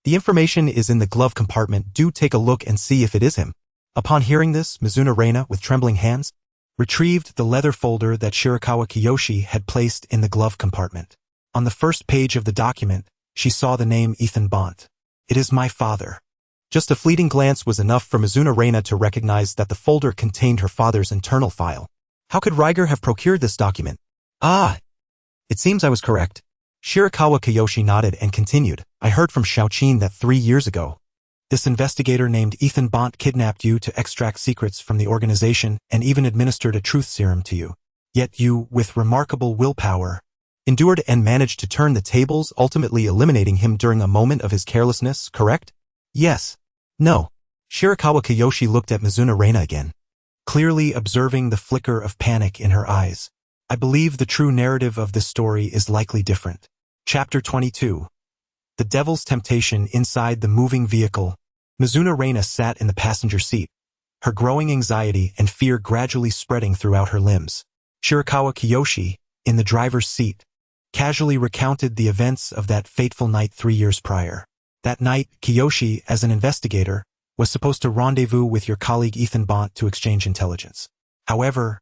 The information is in the glove compartment. Do take a look and see if it is him. Upon hearing this, Mizuna Reina, with trembling hands, retrieved the leather folder that Shirakawa Kiyoshi had placed in the glove compartment. On the first page of the document, she saw the name Ethan Bont. It is my father. Just a fleeting glance was enough for Mizuna Reina to recognize that the folder contained her father's internal file. How could Riger have procured this document? Ah! It seems I was correct. Shirakawa Kiyoshi nodded and continued, I heard from Shaoqin that 3 years ago, this investigator named Ethan Bont kidnapped you to extract secrets from the organization and even administered a truth serum to you. Yet you, with remarkable willpower, endured and managed to turn the tables, ultimately eliminating him during a moment of his carelessness, correct? Yes. No. Shirakawa Kiyoshi looked at Mizuna Reina again, clearly observing the flicker of panic in her eyes. I believe the true narrative of this story is likely different. Chapter 22. The Devil's Temptation. Inside the moving vehicle, Mizuna Reina sat in the passenger seat, her growing anxiety and fear gradually spreading throughout her limbs. Shirakawa Kiyoshi, in the driver's seat, casually recounted the events of that fateful night 3 years prior. That night, Kiyoshi, as an investigator, was supposed to rendezvous with your colleague Ethan Bont to exchange intelligence. However,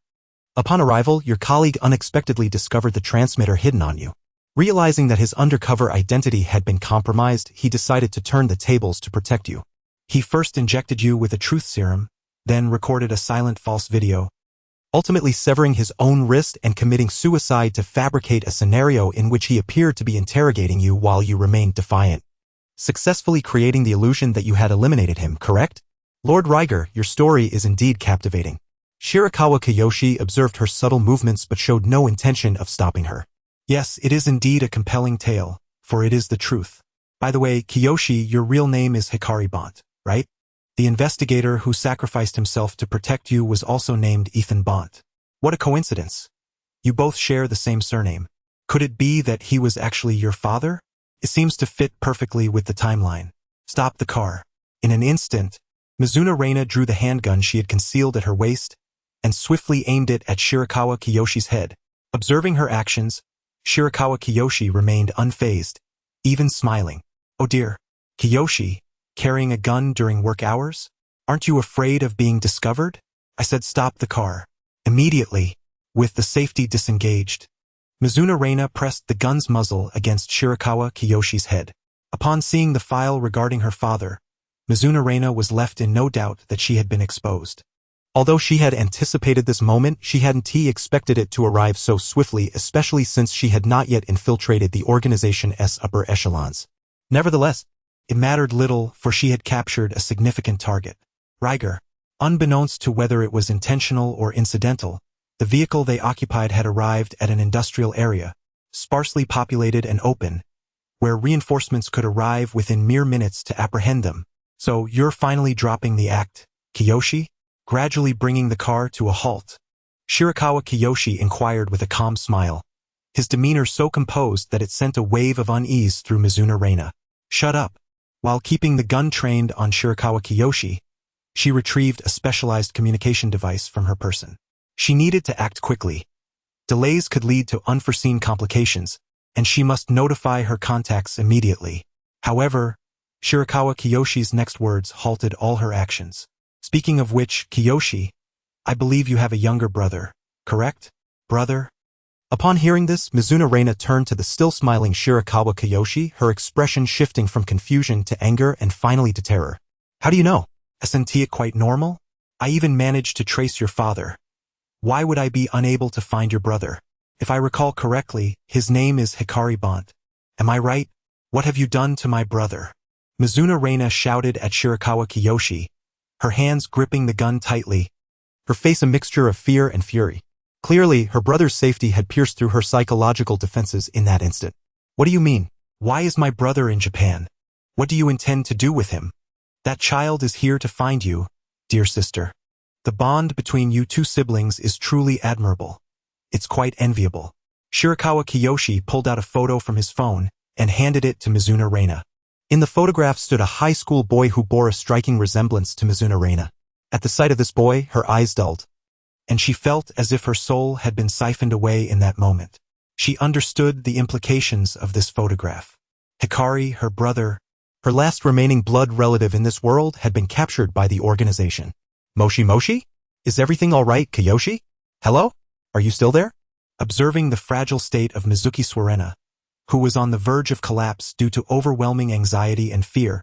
upon arrival, your colleague unexpectedly discovered the transmitter hidden on you. Realizing that his undercover identity had been compromised, he decided to turn the tables to protect you. He first injected you with a truth serum, then recorded a silent false video, ultimately severing his own wrist and committing suicide to fabricate a scenario in which he appeared to be interrogating you while you remained defiant, successfully creating the illusion that you had eliminated him, correct? Lord Riger, your story is indeed captivating. Shirakawa Kiyoshi observed her subtle movements but showed no intention of stopping her. Yes, it is indeed a compelling tale, for it is the truth. By the way, Kiyoshi, your real name is Hikari Bont, right? The investigator who sacrificed himself to protect you was also named Ethan Bont. What a coincidence. You both share the same surname. Could it be that he was actually your father? It seems to fit perfectly with the timeline. Stop the car. In an instant, Mizuna Reina drew the handgun she had concealed at her waist and swiftly aimed it at Shirakawa Kiyoshi's head. Observing her actions, Shirakawa Kiyoshi remained unfazed, even smiling. Oh dear. Kiyoshi, carrying a gun during work hours? Aren't you afraid of being discovered? I said stop the car. Immediately, with the safety disengaged, Mizuna Reina pressed the gun's muzzle against Shirakawa Kiyoshi's head. Upon seeing the file regarding her father, Mizuna Reina was left in no doubt that she had been exposed. Although she had anticipated this moment, she hadn't expected it to arrive so swiftly, especially since she had not yet infiltrated the organization's upper echelons. Nevertheless, it mattered little, for she had captured a significant target. Riger. Unbeknownst to whether it was intentional or incidental, the vehicle they occupied had arrived at an industrial area, sparsely populated and open, where reinforcements could arrive within mere minutes to apprehend them. So you're finally dropping the act, Kiyoshi? Gradually bringing the car to a halt. Shirakawa Kiyoshi inquired with a calm smile, his demeanor so composed that it sent a wave of unease through Mizuna Reina. Shut up. While keeping the gun trained on Shirakawa Kiyoshi, she retrieved a specialized communication device from her person. She needed to act quickly. Delays could lead to unforeseen complications, and she must notify her contacts immediately. However, Shirakawa Kiyoshi's next words halted all her actions. Speaking of which, Kiyoshi, I believe you have a younger brother, correct? Brother? Upon hearing this, Mizuna Reina turned to the still smiling Shirakawa Kiyoshi, her expression shifting from confusion to anger and finally to terror. How do you know? Isn't it quite normal? I even managed to trace your father. Why would I be unable to find your brother? If I recall correctly, his name is Hikari Bont. Am I right? What have you done to my brother? Mizuna Reina shouted at Shirakawa Kiyoshi, her hands gripping the gun tightly, her face a mixture of fear and fury. Clearly, her brother's safety had pierced through her psychological defenses in that instant. What do you mean? Why is my brother in Japan? What do you intend to do with him? That child is here to find you, dear sister. The bond between you two siblings is truly admirable. It's quite enviable. Shirakawa Kiyoshi pulled out a photo from his phone and handed it to Mizuna Reina. In the photograph stood a high school boy who bore a striking resemblance to Mizuna Reina. At the sight of this boy, her eyes dulled, and she felt as if her soul had been siphoned away in that moment. She understood the implications of this photograph. Hikari, her brother, her last remaining blood relative in this world, had been captured by the organization. Moshi Moshi? Is everything all right, Kiyoshi? Hello? Are you still there? Observing the fragile state of Mizuki Swarena, who was on the verge of collapse due to overwhelming anxiety and fear,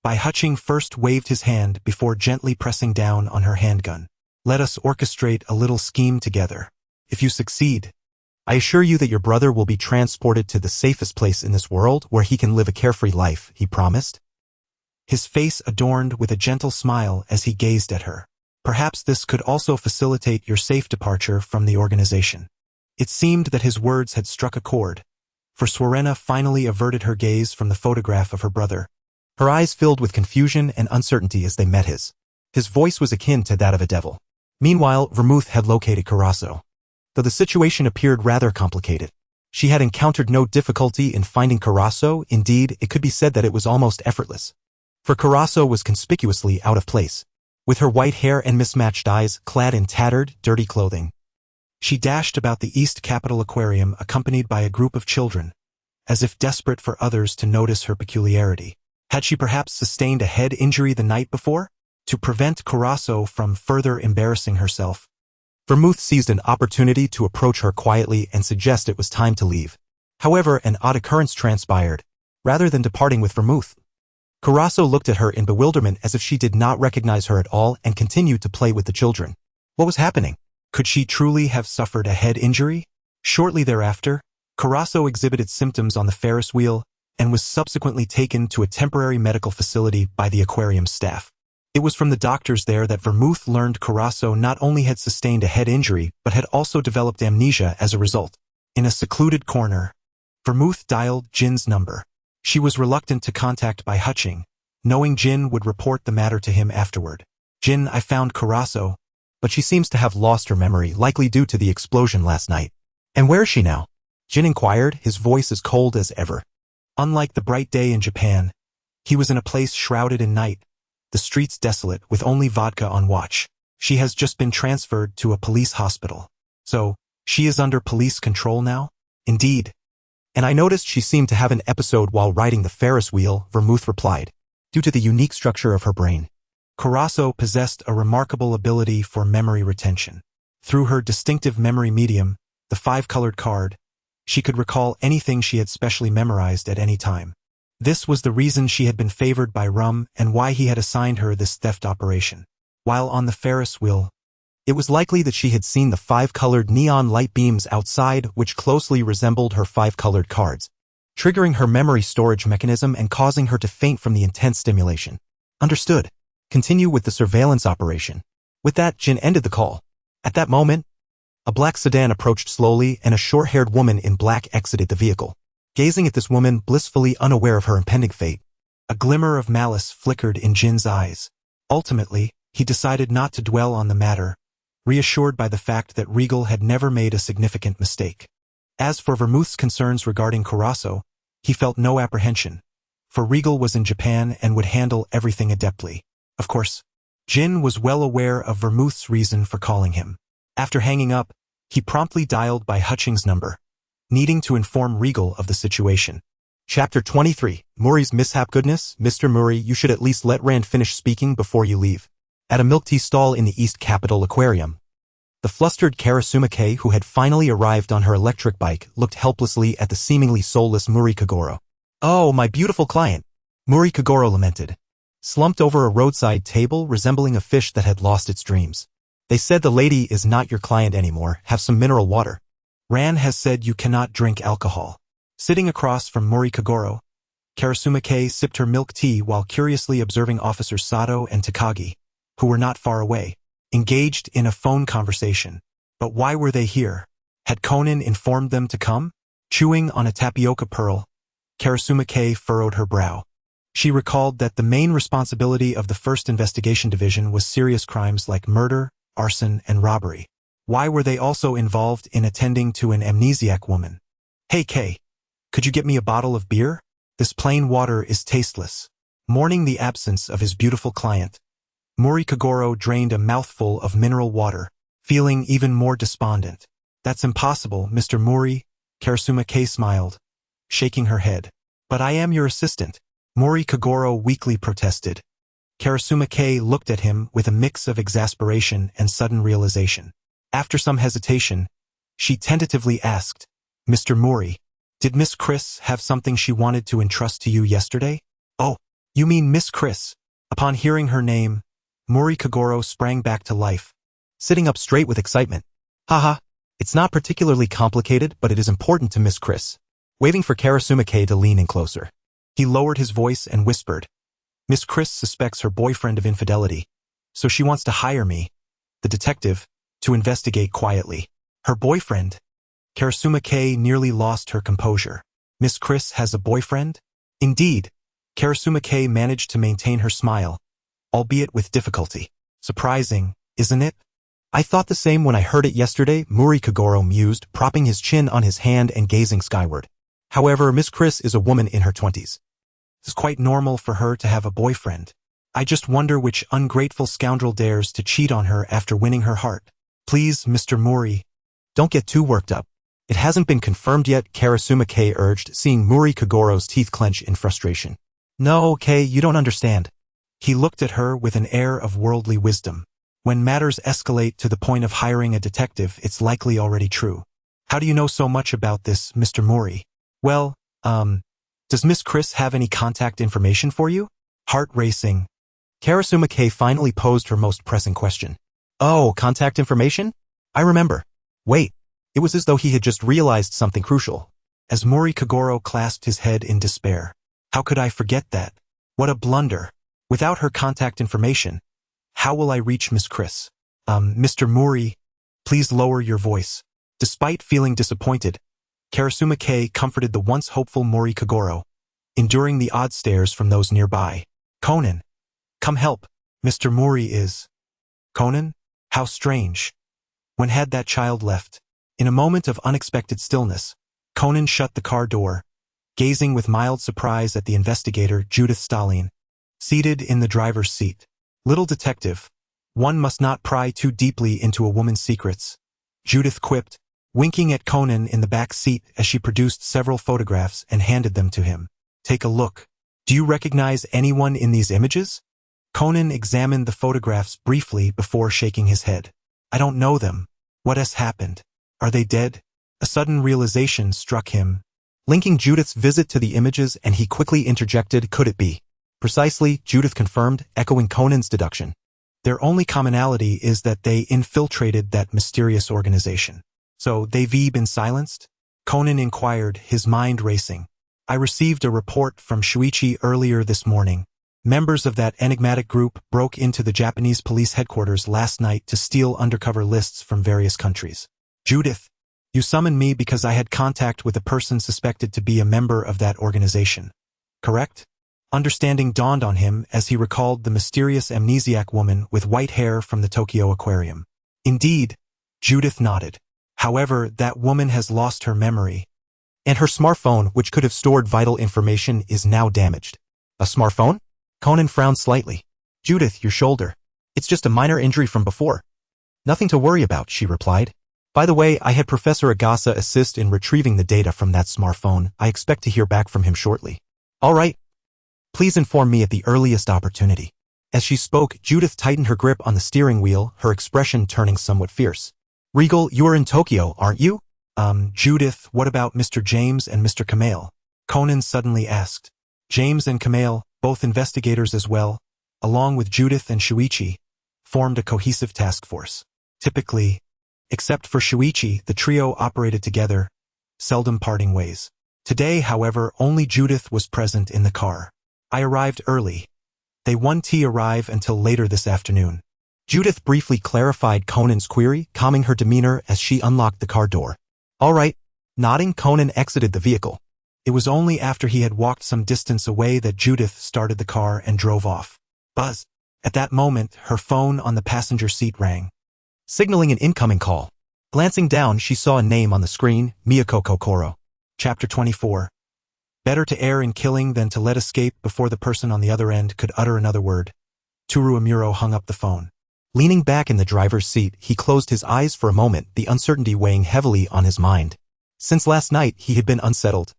Bai Huching first waved his hand before gently pressing down on her handgun. Let us orchestrate a little scheme together. If you succeed, I assure you that your brother will be transported to the safest place in this world where he can live a carefree life, he promised. His face adorned with a gentle smile as he gazed at her. Perhaps this could also facilitate your safe departure from the organization. It seemed that his words had struck a chord, for Swarena finally averted her gaze from the photograph of her brother. Her eyes filled with confusion and uncertainty as they met his. His voice was akin to that of a devil. Meanwhile, Vermouth had located Karaso. Though the situation appeared rather complicated, she had encountered no difficulty in finding Karaso. Indeed, it could be said that it was almost effortless. For Karaso was conspicuously out of place, with her white hair and mismatched eyes clad in tattered, dirty clothing. She dashed about the East Capitol Aquarium accompanied by a group of children, as if desperate for others to notice her peculiarity. Had she perhaps sustained a head injury the night before? To prevent Karaso from further embarrassing herself, Vermouth seized an opportunity to approach her quietly and suggest it was time to leave. However, an odd occurrence transpired. Rather than departing with Vermouth, Karaso looked at her in bewilderment as if she did not recognize her at all and continued to play with the children. What was happening? Could she truly have suffered a head injury? Shortly thereafter, Karaso exhibited symptoms on the Ferris wheel and was subsequently taken to a temporary medical facility by the aquarium staff. It was from the doctors there that Vermouth learned Karaso not only had sustained a head injury but had also developed amnesia as a result. In a secluded corner, Vermouth dialed Jin's number. She was reluctant to contact Bai Huching, knowing Jin would report the matter to him afterward. Jin, I found Karaso, but she seems to have lost her memory, likely due to the explosion last night. And where is she now? Jin inquired, his voice as cold as ever. Unlike the bright day in Japan, he was in a place shrouded in night, the streets desolate with only vodka on watch. She has just been transferred to a police hospital. So, she is under police control now? Indeed. And I noticed she seemed to have an episode while riding the Ferris wheel, Vermouth replied, due to the unique structure of her brain. Karaso possessed a remarkable ability for memory retention. Through her distinctive memory medium, the 5-colored card, she could recall anything she had specially memorized at any time. This was the reason she had been favored by Rum and why he had assigned her this theft operation. While on the Ferris wheel, it was likely that she had seen the 5-colored neon light beams outside which closely resembled her 5-colored cards, triggering her memory storage mechanism and causing her to faint from the intense stimulation. Understood. Continue with the surveillance operation. With that, Jin ended the call. At that moment, a black sedan approached slowly and a short-haired woman in black exited the vehicle. Gazing at this woman, blissfully unaware of her impending fate, a glimmer of malice flickered in Jin's eyes. Ultimately, he decided not to dwell on the matter, reassured by the fact that Regal had never made a significant mistake. As for Vermouth's concerns regarding Curaçao, he felt no apprehension, for Regal was in Japan and would handle everything adeptly. Of course, Jin was well aware of Vermouth's reason for calling him. After hanging up, he promptly dialed by Hutchings' number, needing to inform Regal of the situation. Chapter 23, Murray's Mishap. Goodness, Mr. Murray, you should at least let Rand finish speaking before you leave. At a milk tea stall in the East Capitol Aquarium, the flustered Karasume, who had finally arrived on her electric bike, looked helplessly at the seemingly soulless Murray Kagoro. Oh, my beautiful client, Murray Kagoro lamented, slumped over a roadside table resembling a fish that had lost its dreams. They said the lady is not your client anymore. Have some mineral water. Ran has said you cannot drink alcohol. Sitting across from Murray Kagoro, Karasume sipped her milk tea while curiously observing Officers Sato and Takagi, who were not far away, engaged in a phone conversation. But why were they here? Had Conan informed them to come? Chewing on a tapioca pearl, Karasume furrowed her brow. She recalled that the main responsibility of the 1st Investigation Division was serious crimes like murder, arson, and robbery. Why were they also involved in attending to an amnesiac woman? Hey Kay, could you get me a bottle of beer? This plain water is tasteless. Mourning the absence of his beautiful client, Murray Kagoro drained a mouthful of mineral water, feeling even more despondent. That's impossible, Mr. Murray, Karasume smiled, shaking her head. But I am your assistant, Murray Kagoro weakly protested. Karasume looked at him with a mix of exasperation and sudden realization. After some hesitation, she tentatively asked, Mr. Murray, did Miss Chris have something she wanted to entrust to you yesterday? Oh, you mean Miss Chris? Upon hearing her name, Murray Kagoro sprang back to life, sitting up straight with excitement. Haha, it's not particularly complicated, but it is important to Miss Chris. Waving for Karasume to lean in closer, he lowered his voice and whispered, Miss Chris suspects her boyfriend of infidelity, so she wants to hire me, the detective, to investigate quietly. Her boyfriend? Karasume nearly lost her composure. Miss Chris has a boyfriend? Indeed, Karasume managed to maintain her smile, albeit with difficulty. Surprising, isn't it? I thought the same when I heard it yesterday, Murray Kagoro mused, propping his chin on his hand and gazing skyward. However, Miss Chris is a woman in her 20s. It's quite normal for her to have a boyfriend. I just wonder which ungrateful scoundrel dares to cheat on her after winning her heart. Please, Mr. Murray, don't get too worked up. It hasn't been confirmed yet, Karasume urged, seeing Murray Kagoro's teeth clench in frustration. No, Kay, you don't understand. He looked at her with an air of worldly wisdom. When matters escalate to the point of hiring a detective, it's likely already true. How do you know so much about this, Mr. Murray? Well, does Miss Chris have any contact information for you? Heart racing. Karasume finally posed her most pressing question. Oh, contact information? I remember. Wait, it was as though he had just realized something crucial. As Murray Kagoro clasped his head in despair. How could I forget that? What a blunder. Without her contact information, how will I reach Miss Chris? Mr. Murray, please lower your voice. Despite feeling disappointed, Karasume comforted the once hopeful Murray Kagoro, enduring the odd stares from those nearby. Conan, come help. Mr. Murray is... Conan? How strange. When had that child left? In a moment of unexpected stillness, Conan shut the car door, gazing with mild surprise at the investigator, Judith Stalin, seated in the driver's seat. Little detective, one must not pry too deeply into a woman's secrets, Judith quipped, winking at Conan in the back seat as she produced several photographs and handed them to him. Take a look. Do you recognize anyone in these images? Conan examined the photographs briefly before shaking his head. I don't know them. What has happened? Are they dead? A sudden realization struck him, linking Judith's visit to the images, and he quickly interjected, could it be? Precisely, Judith confirmed, echoing Conan's deduction. Their only commonality is that they infiltrated that mysterious organization. So, they've been silenced? Conan inquired, his mind racing. I received a report from Shuichi earlier this morning. Members of that enigmatic group broke into the Japanese police headquarters last night to steal undercover lists from various countries. Judith, you summoned me because I had contact with a person suspected to be a member of that organization. Correct? Understanding dawned on him as he recalled the mysterious amnesiac woman with white hair from the Tokyo Aquarium. Indeed, Judith nodded. However, that woman has lost her memory, and her smartphone, which could have stored vital information, is now damaged. A smartphone? Conan frowned slightly. Judith, your shoulder. It's just a minor injury from before. Nothing to worry about, she replied. By the way, I had Professor Agasa assist in retrieving the data from that smartphone. I expect to hear back from him shortly. All right. Please inform me at the earliest opportunity. As she spoke, Judith tightened her grip on the steering wheel, her expression turning somewhat fierce. Regal, you are in Tokyo, aren't you? Judith, what about Mr. James and Mr. Kamale? Conan suddenly asked. James and Kamale, both investigators as well, along with Judith and Shuichi, formed a cohesive task force. Typically, except for Shuichi, the trio operated together, seldom parting ways. Today, however, only Judith was present in the car. I arrived early. They won't arrive until later this afternoon. Judith briefly clarified Conan's query, calming her demeanor as she unlocked the car door. All right. Nodding, Conan exited the vehicle. It was only after he had walked some distance away that Judith started the car and drove off. Buzz. At that moment, her phone on the passenger seat rang, signaling an incoming call. Glancing down, she saw a name on the screen, Miyako Kokoro. Chapter 24. Better to err in killing than to let escape before the person on the other end could utter another word. Toru Amuro hung up the phone. Leaning back in the driver's seat, he closed his eyes for a moment, the uncertainty weighing heavily on his mind. Since last night, he had been unsettled.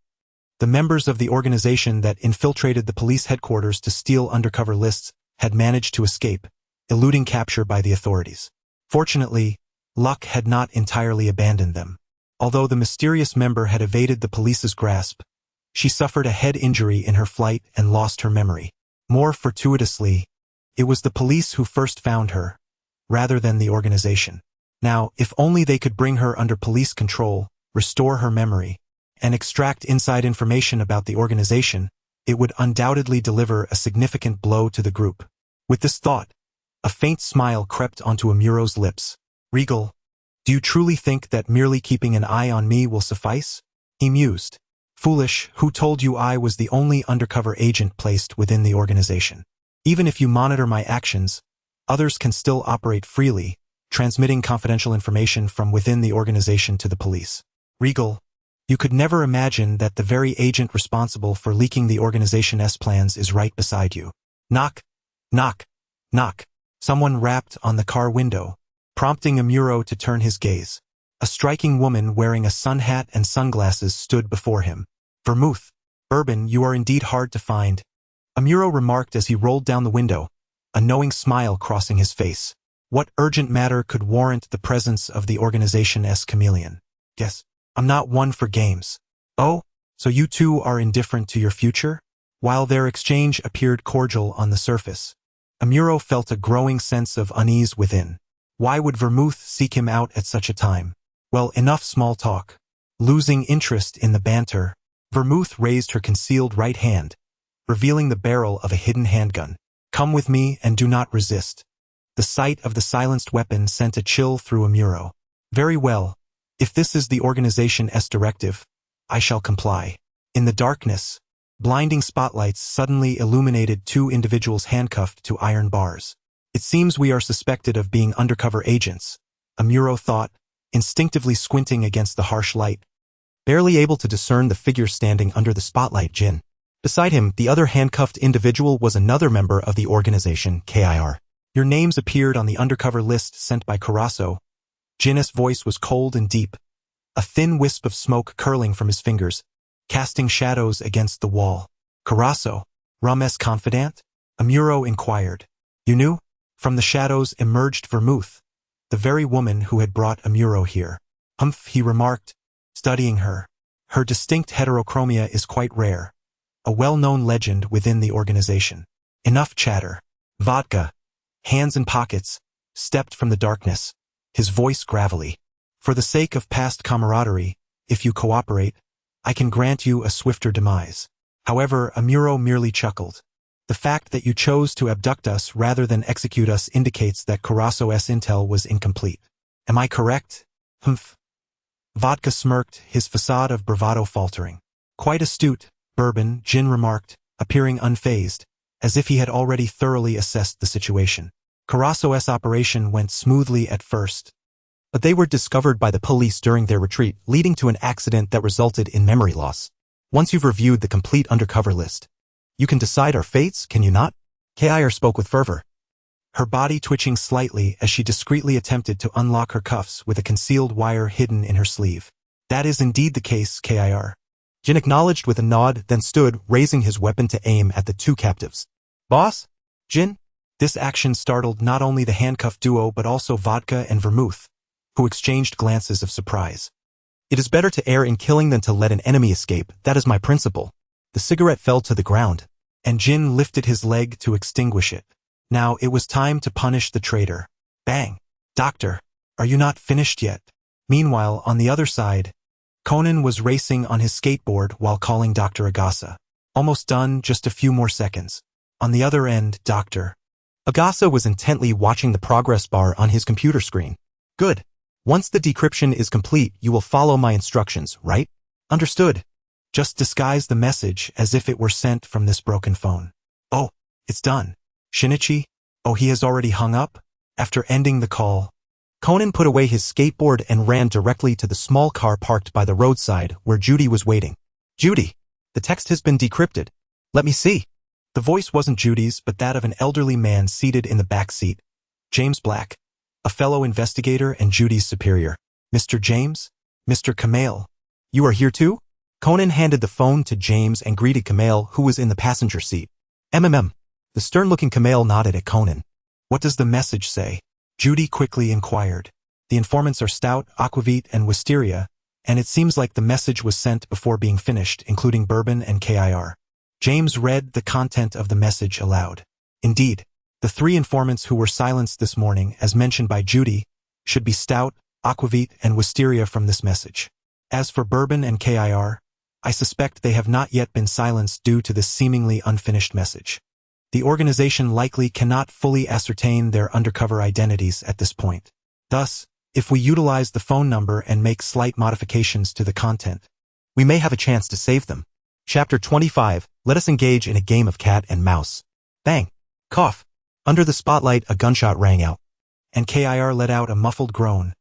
The members of the organization that infiltrated the police headquarters to steal undercover lists had managed to escape, eluding capture by the authorities. Fortunately, luck had not entirely abandoned them. Although the mysterious member had evaded the police's grasp, she suffered a head injury in her flight and lost her memory. More fortuitously, it was the police who first found her, rather than the organization. Now, if only they could bring her under police control, restore her memory, and extract inside information about the organization, it would undoubtedly deliver a significant blow to the group. With this thought, a faint smile crept onto Amuro's lips. Regal, do you truly think that merely keeping an eye on me will suffice? He mused. Foolish, who told you I was the only undercover agent placed within the organization? Even if you monitor my actions, others can still operate freely, transmitting confidential information from within the organization to the police. Regal, you could never imagine that the very agent responsible for leaking the organization's plans is right beside you. Knock, knock, knock. Someone rapped on the car window, prompting Amuro to turn his gaze. A striking woman wearing a sun hat and sunglasses stood before him. Vermouth, Urban, you are indeed hard to find, Amuro remarked as he rolled down the window, a knowing smile crossing his face. What urgent matter could warrant the presence of the organization's chameleon? Yes, I'm not one for games. Oh, so you two are indifferent to your future? While their exchange appeared cordial on the surface, Amuro felt a growing sense of unease within. Why would Vermouth seek him out at such a time? Well, enough small talk. Losing interest in the banter, Vermouth raised her concealed right hand, revealing the barrel of a hidden handgun. Come with me and do not resist. The sight of the silenced weapon sent a chill through Amuro. Very well. If this is the organization's directive, I shall comply. In the darkness, blinding spotlights suddenly illuminated two individuals handcuffed to iron bars. It seems we are suspected of being undercover agents, Amuro thought, instinctively squinting against the harsh light, barely able to discern the figure standing under the spotlight. Jin. Beside him, the other handcuffed individual was another member of the organization, KIR. Your names appeared on the undercover list sent by Karaso. Jin's voice was cold and deep, a thin wisp of smoke curling from his fingers, casting shadows against the wall. Karaso, Rum's confidant? Amuro inquired. You knew? From the shadows emerged Vermouth, the very woman who had brought Amuro here. Humph, he remarked, studying her. Her distinct heterochromia is quite rare, a well-known legend within the organization. Enough chatter. Vodka, hands in pockets, stepped from the darkness, his voice gravelly. For the sake of past camaraderie, if you cooperate, I can grant you a swifter demise. However, Amuro merely chuckled. The fact that you chose to abduct us rather than execute us indicates that Caraso's intel was incomplete. Am I correct? Humph. Vodka smirked, his facade of bravado faltering. Quite astute, Bourbon, Jin remarked, appearing unfazed, as if he had already thoroughly assessed the situation. Caraso's operation went smoothly at first, but they were discovered by the police during their retreat, leading to an accident that resulted in memory loss. Once you've reviewed the complete undercover list, you can decide our fates, can you not? Kir spoke with fervor, her body twitching slightly as she discreetly attempted to unlock her cuffs with a concealed wire hidden in her sleeve. That is indeed the case, Kir. Jin acknowledged with a nod, then stood, raising his weapon to aim at the two captives. Boss? Jin? This action startled not only the handcuffed duo but also Vodka and Vermouth, who exchanged glances of surprise. It is better to err in killing than to let an enemy escape, that is my principle. The cigarette fell to the ground, and Jin lifted his leg to extinguish it. Now it was time to punish the traitor. Bang! Doctor, are you not finished yet? Meanwhile, on the other side, Conan was racing on his skateboard while calling Dr. Agasa. Almost done, just a few more seconds. On the other end, Dr. Agasa was intently watching the progress bar on his computer screen. Good. Once the decryption is complete, you will follow my instructions, right? Understood. Just disguise the message as if it were sent from this broken phone. Oh, it's done. Shinichi? Oh, he has already hung up? After ending the call, Conan put away his skateboard and ran directly to the small car parked by the roadside where Judy was waiting. Judy, the text has been decrypted. Let me see. The voice wasn't Judy's but that of an elderly man seated in the back seat. James Black, a fellow investigator and Judy's superior. Mr. James? Mr. Kamale. You are here too? Conan handed the phone to James and greeted Kamale, who was in the passenger seat. MMM. The stern-looking Kamale nodded at Conan. What does the message say? Judy quickly inquired. The informants are Stout, Aquavit, and Wisteria, and it seems like the message was sent before being finished, including Bourbon and Kir. James read the content of the message aloud. Indeed, the three informants who were silenced this morning, as mentioned by Judy, should be Stout, Aquavit, and Wisteria from this message. As for Bourbon and Kir, I suspect they have not yet been silenced due to this seemingly unfinished message. The organization likely cannot fully ascertain their undercover identities at this point. Thus, if we utilize the phone number and make slight modifications to the content, we may have a chance to save them. Chapter 25, let us engage in a game of cat and mouse. Bang! Cough! Under the spotlight, a gunshot rang out, and Kir let out a muffled groan,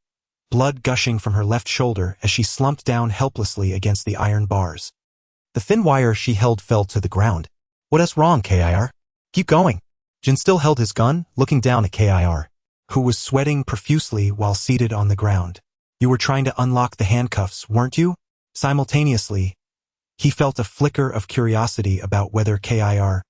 blood gushing from her left shoulder as she slumped down helplessly against the iron bars. The thin wire she held fell to the ground. What is wrong, Kir? Keep going. Jin still held his gun, looking down at Kir, who was sweating profusely while seated on the ground. You were trying to unlock the handcuffs, weren't you? Simultaneously, he felt a flicker of curiosity about whether Kir,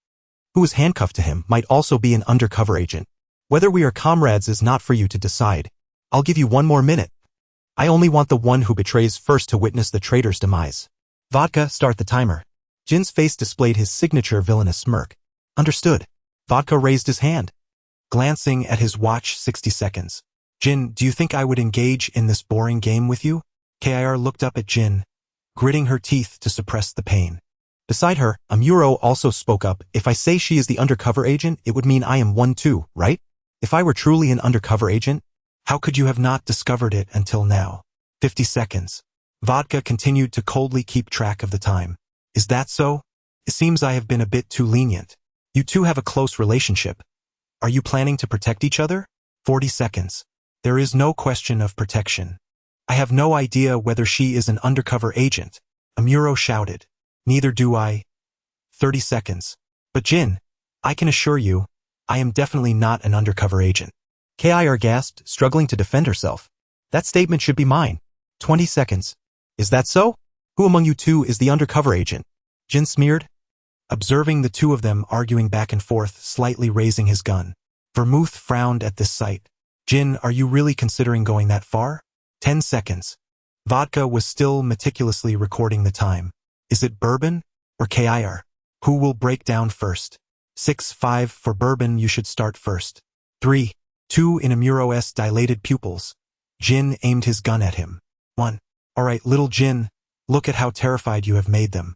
who was handcuffed to him, might also be an undercover agent. Whether we are comrades is not for you to decide. I'll give you 1 more minute. I only want the one who betrays first to witness the traitor's demise. Vodka, start the timer. Jin's face displayed his signature villainous smirk. Understood. Vodka raised his hand, glancing at his watch. 60 seconds. Jin, do you think I would engage in this boring game with you? Kir looked up at Jin, gritting her teeth to suppress the pain. Beside her, Amuro also spoke up. If I say she is the undercover agent, it would mean I am one too, right? If I were truly an undercover agent, how could you have not discovered it until now? 50 seconds. Vodka continued to coldly keep track of the time. Is that so? It seems I have been a bit too lenient. You two have a close relationship. Are you planning to protect each other? 40 seconds. There is no question of protection. I have no idea whether she is an undercover agent, Amuro shouted. Neither do I. 30 seconds. But Jin, I can assure you, I am definitely not an undercover agent. Kir gasped, struggling to defend herself. That statement should be mine. 20 seconds. Is that so? Who among you two is the undercover agent? Jin smeared, observing the two of them arguing back and forth, slightly raising his gun. Vermouth frowned at this sight. Jin, are you really considering going that far? 10 seconds. Vodka was still meticulously recording the time. Is it Bourbon or Kir? Who will break down first? 6-5 for Bourbon, you should start first. 3-2 in Amuro's dilated pupils. Jin aimed his gun at him. 1. All right, little Jin, look at how terrified you have made them.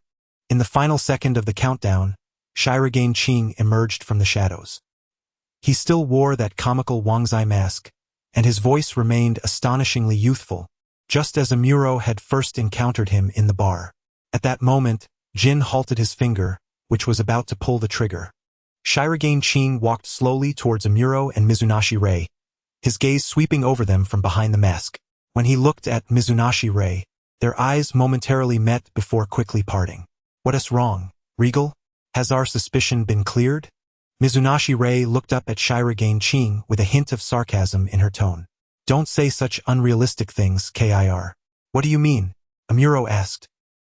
In the final second of the countdown, Shirogane Qing emerged from the shadows. He still wore that comical Wangzai mask, and his voice remained astonishingly youthful, just as Amuro had first encountered him in the bar. At that moment, Jin halted his finger, which was about to pull the trigger. Shirogane Qing walked slowly towards Amuro and Mizunashi Rei, his gaze sweeping over them from behind the mask. When he looked at Mizunashi Rei, their eyes momentarily met before quickly parting. What is wrong, Regal? Has our suspicion been cleared? Mizunashi Rei looked up at Shirogane Qing with a hint of sarcasm in her tone. Don't say such unrealistic things, Kir. What do you mean? Amuro asked.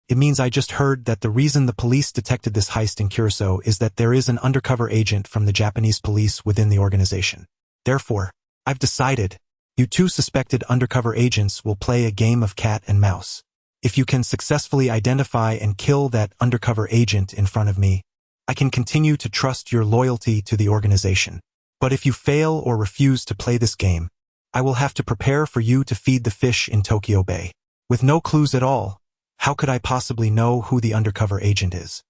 It means I just heard that the reason the police detected this heist in Curacao is that there is an undercover agent from the Japanese police within the organization. Therefore, I've decided, you two suspected undercover agents will play a game of cat and mouse. If you can successfully identify and kill that undercover agent in front of me, I can continue to trust your loyalty to the organization. But if you fail or refuse to play this game, I will have to prepare for you to feed the fish in Tokyo Bay. With no clues at all, how could I possibly know who the undercover agent is?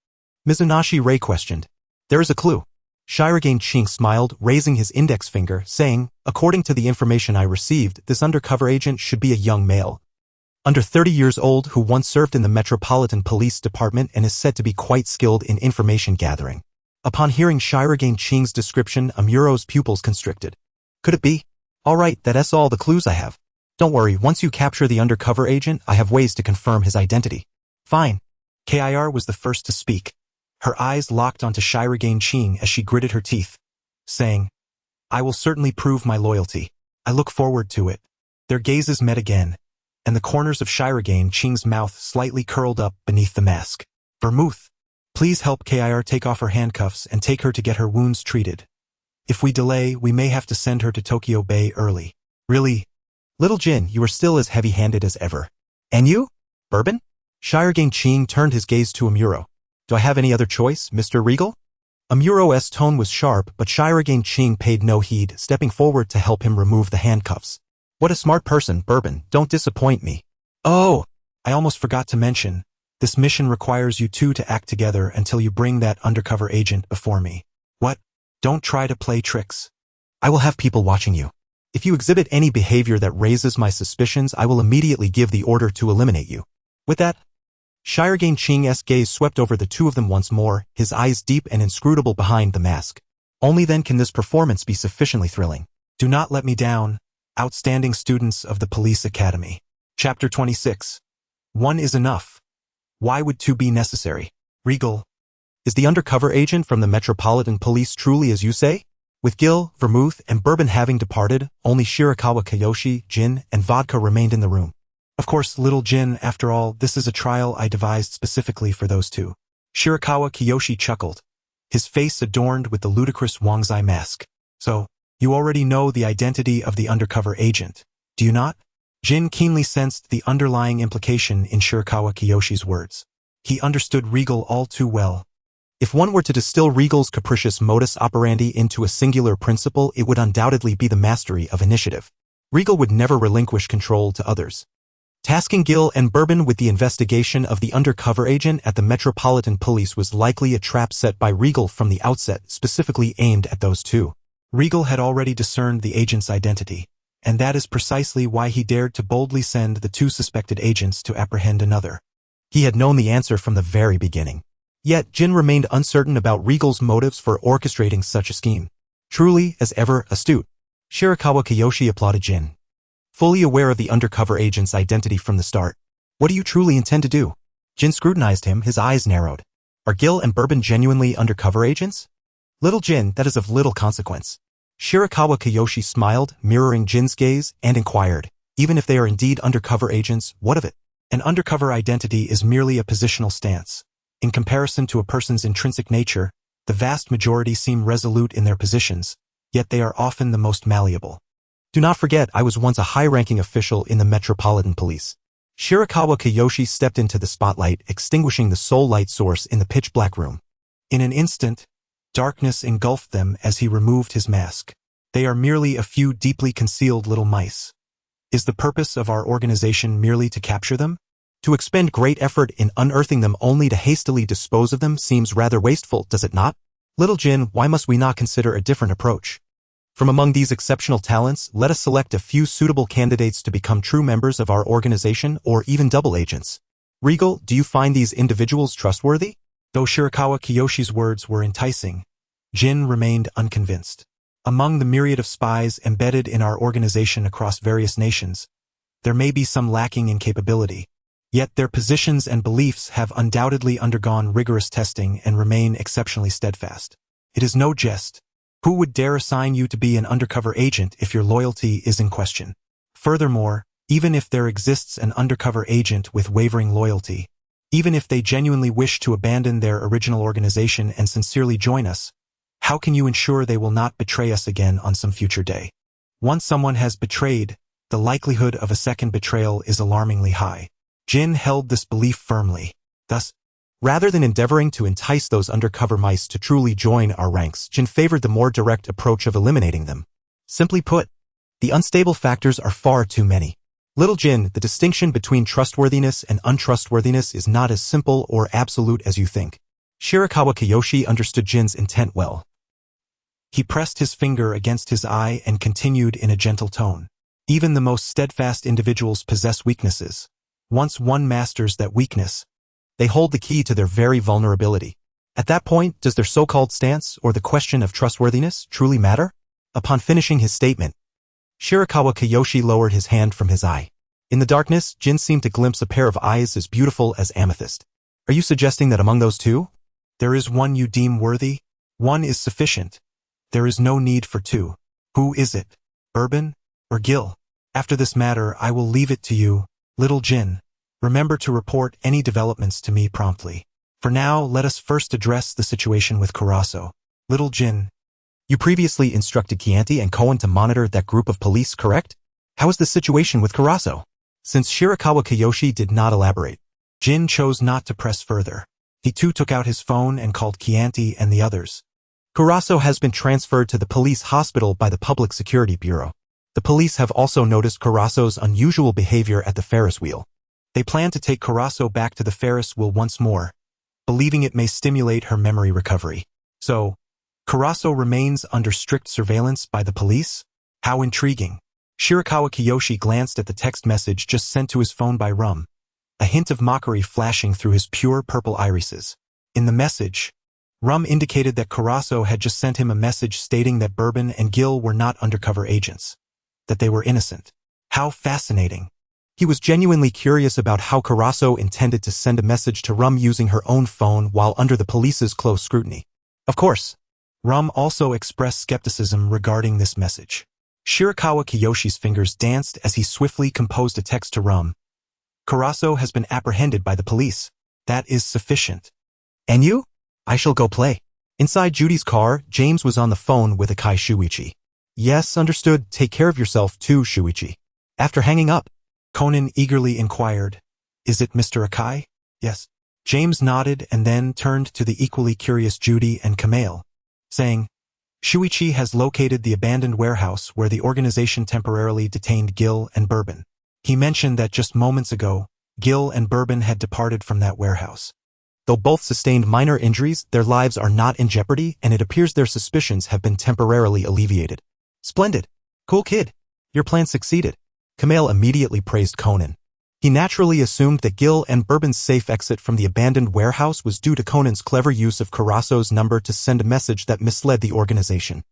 Mizunashi Rei questioned. There is a clue. Shirogane Qing smiled, raising his index finger, saying, according to the information I received, this undercover agent should be a young male, under 30 years old, who once served in the Metropolitan Police Department and is said to be quite skilled in information gathering. Upon hearing Shirogane Qing's description, Amuro's pupils constricted. Could it be? All right, that's all the clues I have. Don't worry, once you capture the undercover agent, I have ways to confirm his identity. Fine. Kir was the first to speak. Her eyes locked onto Shirogane Qing as she gritted her teeth, saying, I will certainly prove my loyalty. I look forward to it. Their gazes met again, and the corners of Shirogane Qing's mouth slightly curled up beneath the mask. Vermouth, please help Kir take off her handcuffs and take her to get her wounds treated. If we delay, we may have to send her to Tokyo Bay early. Really? Little Jin, you are still as heavy-handed as ever. And you? Bourbon? Shirogane Qing turned his gaze to Amuro. Do I have any other choice, Mr. Regal? Amuro's tone was sharp, but Shirogane Qing paid no heed, stepping forward to help him remove the handcuffs. What a smart person, Bourbon, don't disappoint me. Oh, I almost forgot to mention, this mission requires you two to act together until you bring that undercover agent before me. What? Don't try to play tricks. I will have people watching you. If you exhibit any behavior that raises my suspicions, I will immediately give the order to eliminate you. With that, Shirogane Qing's gaze swept over the two of them once more, his eyes deep and inscrutable behind the mask. Only then can this performance be sufficiently thrilling. Do not let me down, outstanding students of the Police Academy. Chapter 26. One is enough. Why would two be necessary? Regal. Is the undercover agent from the Metropolitan Police truly as you say? With Gil, Vermouth, and Bourbon having departed, only Shirakawa Kiyoshi, Gin, and Vodka remained in the room. Of course, little Jin, after all, this is a trial I devised specifically for those two. Shirakawa Kiyoshi chuckled, his face adorned with the ludicrous Wangzai mask. So, you already know the identity of the undercover agent, do you not? Jin keenly sensed the underlying implication in Shirakawa Kiyoshi's words. He understood Regal all too well. If one were to distill Regal's capricious modus operandi into a singular principle, it would undoubtedly be the mastery of initiative. Regal would never relinquish control to others. Tasking Gil and Bourbon with the investigation of the undercover agent at the Metropolitan Police was likely a trap set by Regal from the outset, specifically aimed at those two. Regal had already discerned the agent's identity, and that is precisely why he dared to boldly send the two suspected agents to apprehend another. He had known the answer from the very beginning. Yet, Jin remained uncertain about Regal's motives for orchestrating such a scheme. Truly, as ever, astute. Shirakawa Kiyoshi applauded Jin, fully aware of the undercover agent's identity from the start. What do you truly intend to do? Jin scrutinized him, his eyes narrowed. Are Gil and Bourbon genuinely undercover agents? Little Jin, that is of little consequence. Shirakawa Kiyoshi smiled, mirroring Jin's gaze, and inquired, even if they are indeed undercover agents, what of it? An undercover identity is merely a positional stance. In comparison to a person's intrinsic nature, the vast majority seem resolute in their positions, yet they are often the most malleable. Do not forget, I was once a high-ranking official in the Metropolitan Police. Shirakawa Kiyoshi stepped into the spotlight, extinguishing the sole light source in the pitch-black room. In an instant, darkness engulfed them as he removed his mask. They are merely a few deeply concealed little mice. Is the purpose of our organization merely to capture them? To expend great effort in unearthing them only to hastily dispose of them seems rather wasteful, does it not? Little Jin, why must we not consider a different approach? From among these exceptional talents, let us select a few suitable candidates to become true members of our organization or even double agents. Regal, do you find these individuals trustworthy? Though Shirakawa Kiyoshi's words were enticing, Jin remained unconvinced. Among the myriad of spies embedded in our organization across various nations, there may be some lacking in capability. Yet their positions and beliefs have undoubtedly undergone rigorous testing and remain exceptionally steadfast. It is no jest. Who would dare assign you to be an undercover agent if your loyalty is in question? Furthermore, even if there exists an undercover agent with wavering loyalty, even if they genuinely wish to abandon their original organization and sincerely join us, how can you ensure they will not betray us again on some future day? Once someone has betrayed, the likelihood of a second betrayal is alarmingly high. Jin held this belief firmly. Thus, rather than endeavoring to entice those undercover mice to truly join our ranks, Jin favored the more direct approach of eliminating them. Simply put, the unstable factors are far too many. Little Jin, the distinction between trustworthiness and untrustworthiness is not as simple or absolute as you think. Shirakawa Kiyoshi understood Jin's intent well. He pressed his finger against his eye and continued in a gentle tone. Even the most steadfast individuals possess weaknesses. Once one masters that weakness, they hold the key to their very vulnerability. At that point, does their so-called stance or the question of trustworthiness truly matter? Upon finishing his statement, Shirakawa Kiyoshi lowered his hand from his eye. In the darkness, Jin seemed to glimpse a pair of eyes as beautiful as amethyst. Are you suggesting that among those two, there is one you deem worthy? One is sufficient. There is no need for two. Who is it? Bourbon or Gil? After this matter, I will leave it to you, Little Jin. Remember to report any developments to me promptly. For now, let us first address the situation with Kuraso. Little Jin, you previously instructed Chianti and Cohen to monitor that group of police, correct? How is the situation with Kuraso? Since Shirakawa Kiyoshi did not elaborate, Jin chose not to press further. He too took out his phone and called Chianti and the others. Kuraso has been transferred to the police hospital by the Public Security Bureau. The police have also noticed Kuraso's unusual behavior at the Ferris wheel. They plan to take Kuraso back to the Ferris wheel once more, believing it may stimulate her memory recovery. So, Kuraso remains under strict surveillance by the police? How intriguing. Shirakawa Kiyoshi glanced at the text message just sent to his phone by Rum, a hint of mockery flashing through his pure purple irises. In the message, Rum indicated that Kuraso had just sent him a message stating that Bourbon and Gil were not undercover agents, that they were innocent. How fascinating. He was genuinely curious about how Kuraso intended to send a message to Rum using her own phone while under the police's close scrutiny. Of course, Rum also expressed skepticism regarding this message. Shirakawa Kiyoshi's fingers danced as he swiftly composed a text to Rum. Kuraso has been apprehended by the police. That is sufficient. And you? I shall go play. Inside Judy's car, James was on the phone with Akai Shuichi. Yes, understood. Take care of yourself too, Shuichi. After hanging up, Conan eagerly inquired, Is it Mr. Akai? Yes. James nodded and then turned to the equally curious Judy and Kamale, saying, Shuichi has located the abandoned warehouse where the organization temporarily detained Gil and Bourbon. He mentioned that just moments ago, Gil and Bourbon had departed from that warehouse. Though both sustained minor injuries, their lives are not in jeopardy and it appears their suspicions have been temporarily alleviated. Splendid. Cool kid. Your plan succeeded. Kamale immediately praised Conan. He naturally assumed that Gil and Bourbon's safe exit from the abandoned warehouse was due to Conan's clever use of Kuraso's number to send a message that misled the organization.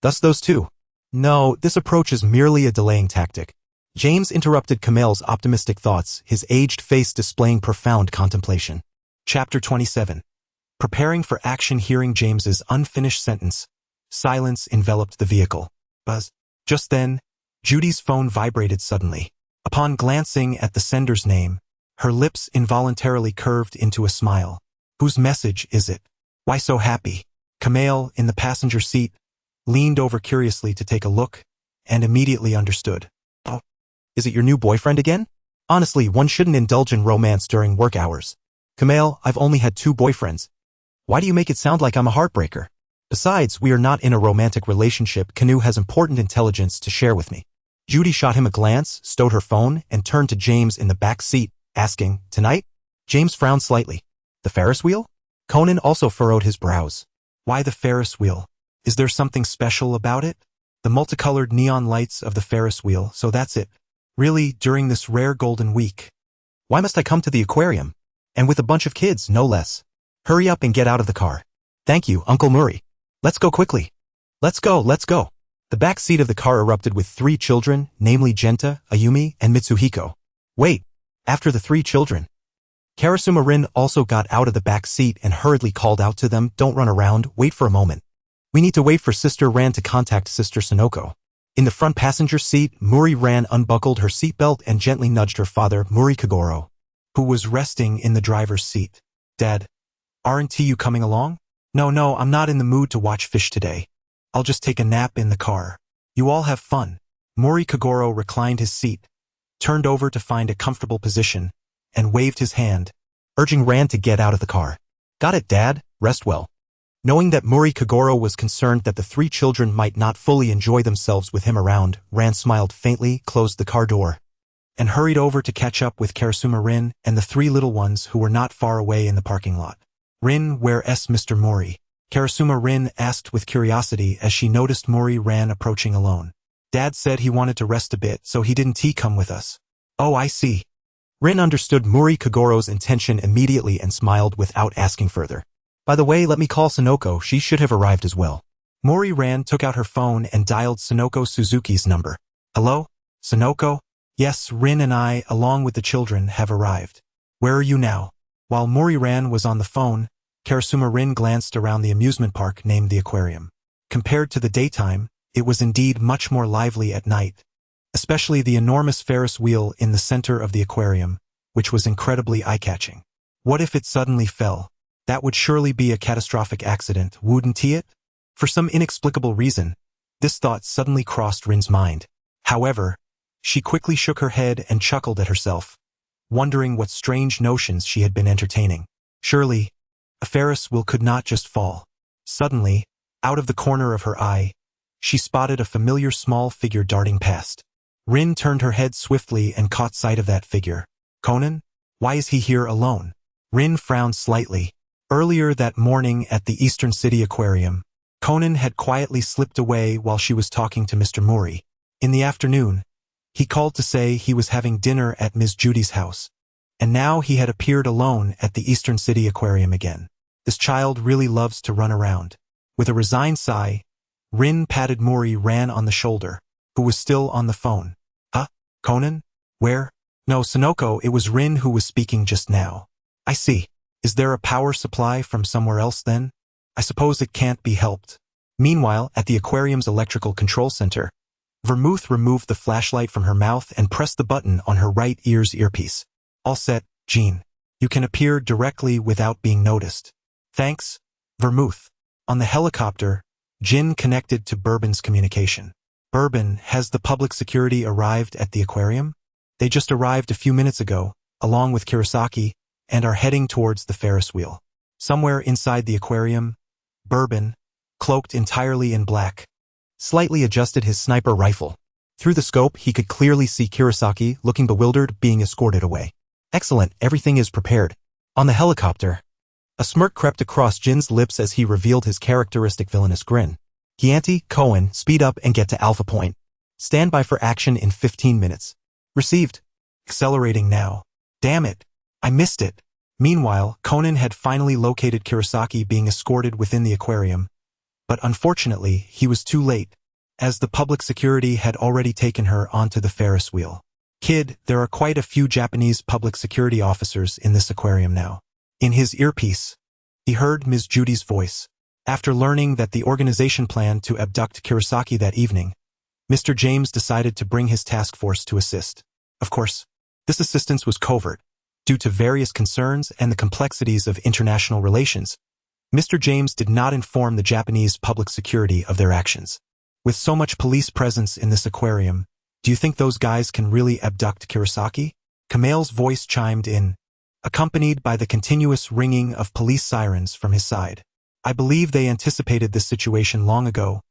Thus those two. No, this approach is merely a delaying tactic. James interrupted Kamale's optimistic thoughts, his aged face displaying profound contemplation. Chapter 27. Preparing for action. Hearing James's unfinished sentence, silence enveloped the vehicle. Buzz. Just then, Judy's phone vibrated suddenly. Upon glancing at the sender's name, her lips involuntarily curved into a smile. Whose message is it? Why so happy? Kamale, in the passenger seat, leaned over curiously to take a look, and immediately understood. Oh, is it your new boyfriend again? Honestly, one shouldn't indulge in romance during work hours. Kamale, I've only had 2 boyfriends. Why do you make it sound like I'm a heartbreaker? Besides, we are not in a romantic relationship. Canoe has important intelligence to share with me. Judy shot him a glance, stowed her phone, and turned to James in the back seat, asking, "Tonight?" James frowned slightly. "The Ferris wheel?" Conan also furrowed his brows. "Why the Ferris wheel? Is there something special about it?" "The multicolored neon lights of the Ferris wheel, so that's it. Really, during this rare golden week. Why must I come to the aquarium? And with a bunch of kids, no less. Hurry up and get out of the car." "Thank you, Uncle Murray. Let's go quickly." Let's go. The back seat of the car erupted with 3 children, namely Genta, Ayumi, and Mitsuhiko. Wait, after the 3 children. Karasuma Rin also got out of the back seat and hurriedly called out to them, "Don't run around, wait for a moment. We need to wait for Sister Ran to contact Sister Sonoko." In the front passenger seat, Muri Ran unbuckled her seatbelt and gently nudged her father, Muri Kagoro, who was resting in the driver's seat. "Dad, aren't you coming along?" No, I'm not in the mood to watch fish today. I'll just take a nap in the car. You all have fun." Muri Kagoro reclined his seat, turned over to find a comfortable position, and waved his hand, urging Ran to get out of the car. "Got it, Dad. Rest well." Knowing that Muri Kagoro was concerned that the 3 children might not fully enjoy themselves with him around, Ran smiled faintly, closed the car door, and hurried over to catch up with Karasuma Rin and the 3 little ones who were not far away in the parking lot. "Rin, where's Mr. Mori?" Karasuma Rin asked with curiosity as she noticed Mori Ran approaching alone. "Dad said he wanted to rest a bit, so he didn't come with us." "Oh, I see." Rin understood Muri Kagoro's intention immediately and smiled without asking further. "By the way, let me call Sonoko, she should have arrived as well." Mori Ran took out her phone and dialed Sonoko Suzuki's number. "Hello? Sonoko? Yes, Rin and I, along with the children, have arrived. Where are you now?" While Mori Ran was on the phone, Karasuma Rin glanced around the amusement park named the aquarium. Compared to the daytime, it was indeed much more lively at night, especially the enormous Ferris wheel in the center of the aquarium, which was incredibly eye-catching. What if it suddenly fell? That would surely be a catastrophic accident, wouldn't it? For some inexplicable reason, this thought suddenly crossed Rin's mind. However, she quickly shook her head and chuckled at herself, wondering what strange notions she had been entertaining. Surely, a Ferris wheel could not just fall. Suddenly, out of the corner of her eye, she spotted a familiar small figure darting past. Rin turned her head swiftly and caught sight of that figure. "Conan? Why is he here alone?" Rin frowned slightly. Earlier that morning at the Eastern City Aquarium, Conan had quietly slipped away while she was talking to Mr. Mori. In the afternoon, he called to say he was having dinner at Ms. Judy's house, and now he had appeared alone at the Eastern City Aquarium again. This child really loves to run around. With a resigned sigh, Rin patted Mori Ran on the shoulder, who was still on the phone. "Huh? Conan? Where?" "No, Sonoko, it was Rin who was speaking just now." "I see. Is there a power supply from somewhere else then? I suppose it can't be helped." Meanwhile, at the aquarium's electrical control center, Vermouth removed the flashlight from her mouth and pressed the button on her right ear's earpiece. "All set, Jean. You can appear directly without being noticed." "Thanks, Vermouth." On the helicopter, Jin connected to Bourbon's communication. "Bourbon, has the public security arrived at the aquarium?" "They just arrived a few minutes ago, along with Kurosaki, and are heading towards the Ferris wheel." Somewhere inside the aquarium, Bourbon, cloaked entirely in black, slightly adjusted his sniper rifle. Through the scope, he could clearly see Kurosaki, looking bewildered, being escorted away. "Excellent, everything is prepared." On the helicopter, a smirk crept across Jin's lips as he revealed his characteristic villainous grin. "Gianti, Cohen, speed up and get to Alpha Point. Stand by for action in 15 minutes. Received. Accelerating now. Damn it, I missed it." Meanwhile, Conan had finally located Kurosaki being escorted within the aquarium, but unfortunately, he was too late, as the public security had already taken her onto the Ferris wheel. "Kid, there are quite a few Japanese public security officers in this aquarium now." In his earpiece, he heard Ms. Judy's voice. After learning that the organization planned to abduct Kurosaki that evening, Mr. James decided to bring his task force to assist. Of course, this assistance was covert. Due to various concerns and the complexities of international relations, Mr. James did not inform the Japanese public security of their actions. With so much police presence in this aquarium, do you think those guys can really abduct Kurosaki? Kamel's voice chimed in, accompanied by the continuous ringing of police sirens from his side. "I believe they anticipated this situation long ago,"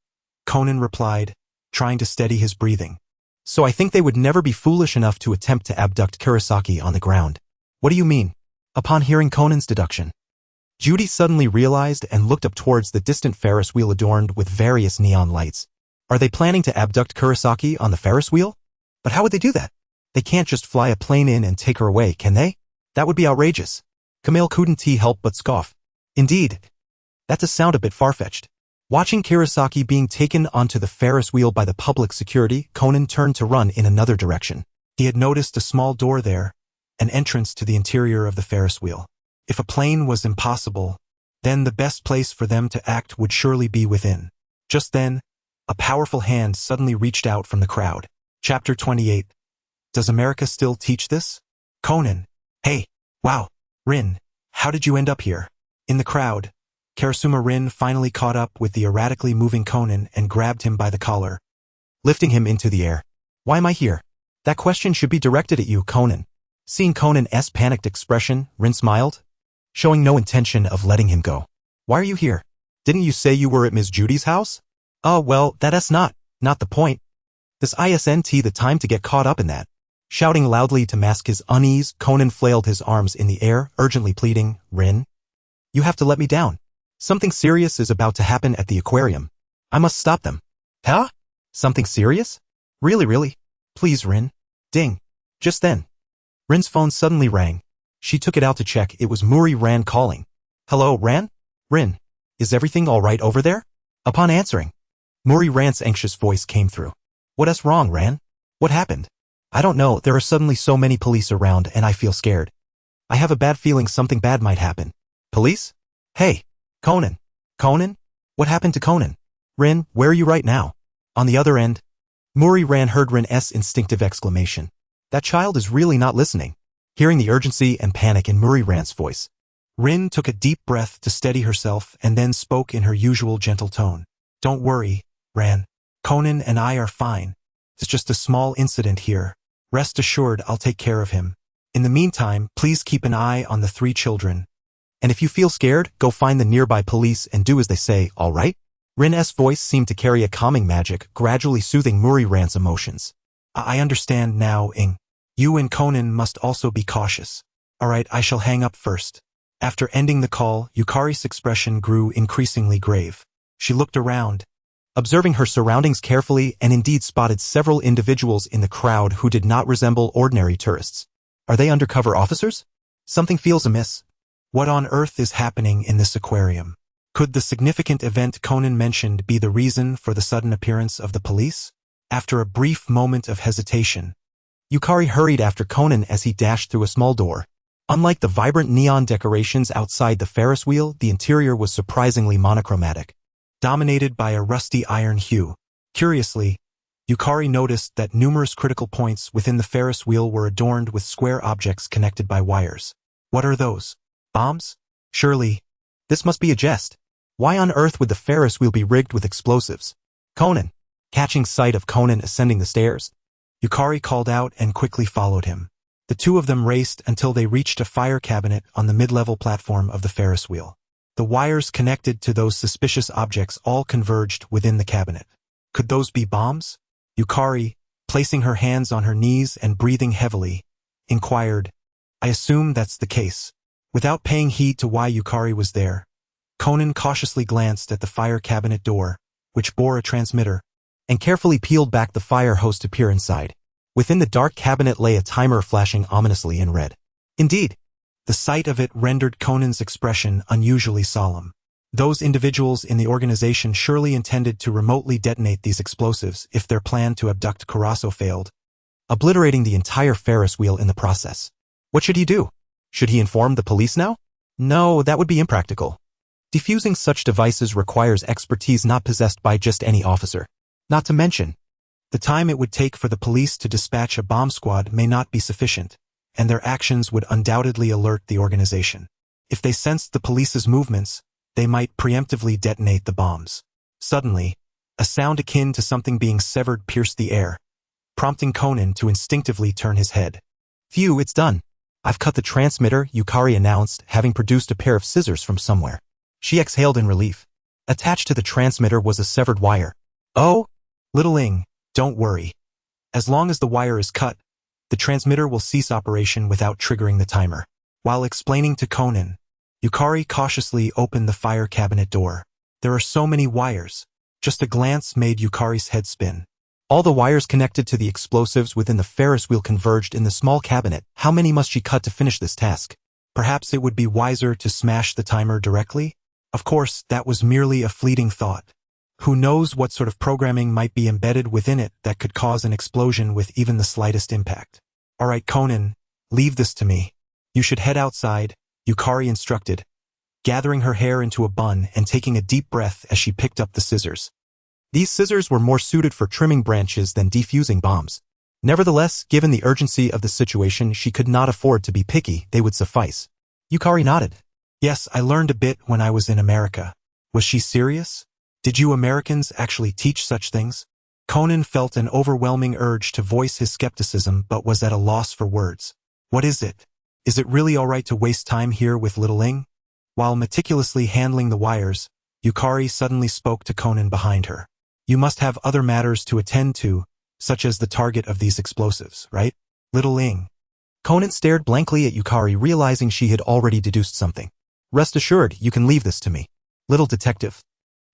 Conan replied, trying to steady his breathing. "So I think they would never be foolish enough to attempt to abduct Kurosaki on the ground." What do you mean? Upon hearing Conan's deduction, Judy suddenly realized and looked up towards the distant Ferris wheel adorned with various neon lights. Are they planning to abduct Kurosaki on the Ferris wheel? But how would they do that? They can't just fly a plane in and take her away, can they? That would be outrageous. Camille couldn't help but scoff. Indeed, that does sound a bit far-fetched. Watching Kurosaki being taken onto the Ferris wheel by the public security, Conan turned to run in another direction. He had noticed a small door there, an entrance to the interior of the Ferris wheel. If a plane was impossible, then the best place for them to act would surely be within. Just then, a powerful hand suddenly reached out from the crowd. Chapter 28. Does America still teach this? Conan. Hey, wow, Rin, how did you end up here? In the crowd, Karasuma Rin finally caught up with the erratically moving Conan and grabbed him by the collar, lifting him into the air. Why am I here? That question should be directed at you, Conan. Seeing Conan's panicked expression, Rin smiled, showing no intention of letting him go. Why are you here? Didn't you say you were at Ms. Judy's house? Oh, well, that's not the point. This isn't the time to get caught up in that. Shouting loudly to mask his unease, Conan flailed his arms in the air, urgently pleading, Rin, you have to let me down. Something serious is about to happen at the aquarium. I must stop them. Huh? Something serious? Really? Please, Rin. Ding. Just then, Rin's phone suddenly rang. She took it out to check. It was Muri Ran calling. Hello, Ran? Rin, is everything all right over there? Upon answering, Muri Ran's anxious voice came through. What's wrong, Ran? What happened? I don't know, there are suddenly so many police around and I feel scared. I have a bad feeling something bad might happen. Police? Hey, Conan. Conan? What happened to Conan? Rin, where are you right now? On the other end, Muri Ran heard Rin's instinctive exclamation. That child is really not listening. Hearing the urgency and panic in Muri Ran's voice, Rin took a deep breath to steady herself and then spoke in her usual gentle tone. Don't worry, Ran. Conan and I are fine. It's just a small incident here. Rest assured I'll take care of him. In the meantime, please keep an eye on the 3 children. And if you feel scared, go find the nearby police and do as they say, all right? Rin's voice seemed to carry a calming magic, gradually soothing Muri Ran's emotions. I understand now, Ing. You and Conan must also be cautious. All right, I shall hang up first. After ending the call, Yukari's expression grew increasingly grave. She looked around, observing her surroundings carefully, and indeed spotted several individuals in the crowd who did not resemble ordinary tourists. Are they undercover officers? Something feels amiss. What on earth is happening in this aquarium? Could the significant event Conan mentioned be the reason for the sudden appearance of the police? After a brief moment of hesitation, Yukari hurried after Conan as he dashed through a small door. Unlike the vibrant neon decorations outside the Ferris wheel, the interior was surprisingly monochromatic, dominated by a rusty iron hue. Curiously, Yukari noticed that numerous critical points within the Ferris wheel were adorned with square objects connected by wires. What are those? Bombs? Surely, this must be a jest. Why on earth would the Ferris wheel be rigged with explosives? Conan. Catching sight of Conan ascending the stairs, Yukari called out and quickly followed him. The two of them raced until they reached a fire cabinet on the mid-level platform of the Ferris wheel. The wires connected to those suspicious objects all converged within the cabinet. Could those be bombs? Yukari, placing her hands on her knees and breathing heavily, inquired, I assume that's the case. Without paying heed to why Yukari was there, Conan cautiously glanced at the fire cabinet door, which bore a transmitter, and carefully peeled back the fire hose to peer inside. Within the dark cabinet lay a timer flashing ominously in red. Indeed, the sight of it rendered Conan's expression unusually solemn. Those individuals in the organization surely intended to remotely detonate these explosives if their plan to abduct Karaso failed, obliterating the entire Ferris wheel in the process. What should he do? Should he inform the police now? No, that would be impractical. Defusing such devices requires expertise not possessed by just any officer. Not to mention, the time it would take for the police to dispatch a bomb squad may not be sufficient, and their actions would undoubtedly alert the organization. If they sensed the police's movements, they might preemptively detonate the bombs. Suddenly, a sound akin to something being severed pierced the air, prompting Conan to instinctively turn his head. Phew, it's done. I've cut the transmitter, Yukari announced, having produced a pair of scissors from somewhere. She exhaled in relief. Attached to the transmitter was a severed wire. Oh, little Ing, don't worry. As long as the wire is cut, the transmitter will cease operation without triggering the timer. While explaining to Conan, Yukari cautiously opened the fire cabinet door. There are so many wires. Just a glance made Yukari's head spin. All the wires connected to the explosives within the Ferris wheel converged in the small cabinet. How many must she cut to finish this task? Perhaps it would be wiser to smash the timer directly? Of course, that was merely a fleeting thought. Who knows what sort of programming might be embedded within it that could cause an explosion with even the slightest impact. All right, Conan, leave this to me. You should head outside, Yukari instructed, gathering her hair into a bun and taking a deep breath as she picked up the scissors. These scissors were more suited for trimming branches than defusing bombs. Nevertheless, given the urgency of the situation, she could not afford to be picky. They would suffice. Yukari nodded. Yes, I learned a bit when I was in America. Was she serious? Did you Americans actually teach such things? Conan felt an overwhelming urge to voice his skepticism but was at a loss for words. What is it? Is it really all right to waste time here with little Ing? While meticulously handling the wires, Yukari suddenly spoke to Conan behind her. You must have other matters to attend to, such as the target of these explosives, right? Little Ing. Conan stared blankly at Yukari, realizing she had already deduced something. Rest assured, you can leave this to me. Little detective.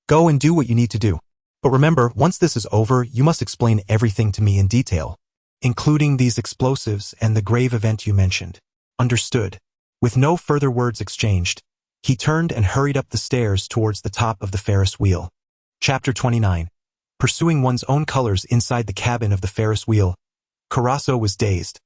Go and do what you need to do. But remember, once this is over, you must explain everything to me in detail, including these explosives and the grave event you mentioned. Understood. With no further words exchanged, he turned and hurried up the stairs towards the top of the Ferris wheel. Chapter 29. Pursuing one's own colors inside the cabin of the Ferris wheel. Karaso was dazed,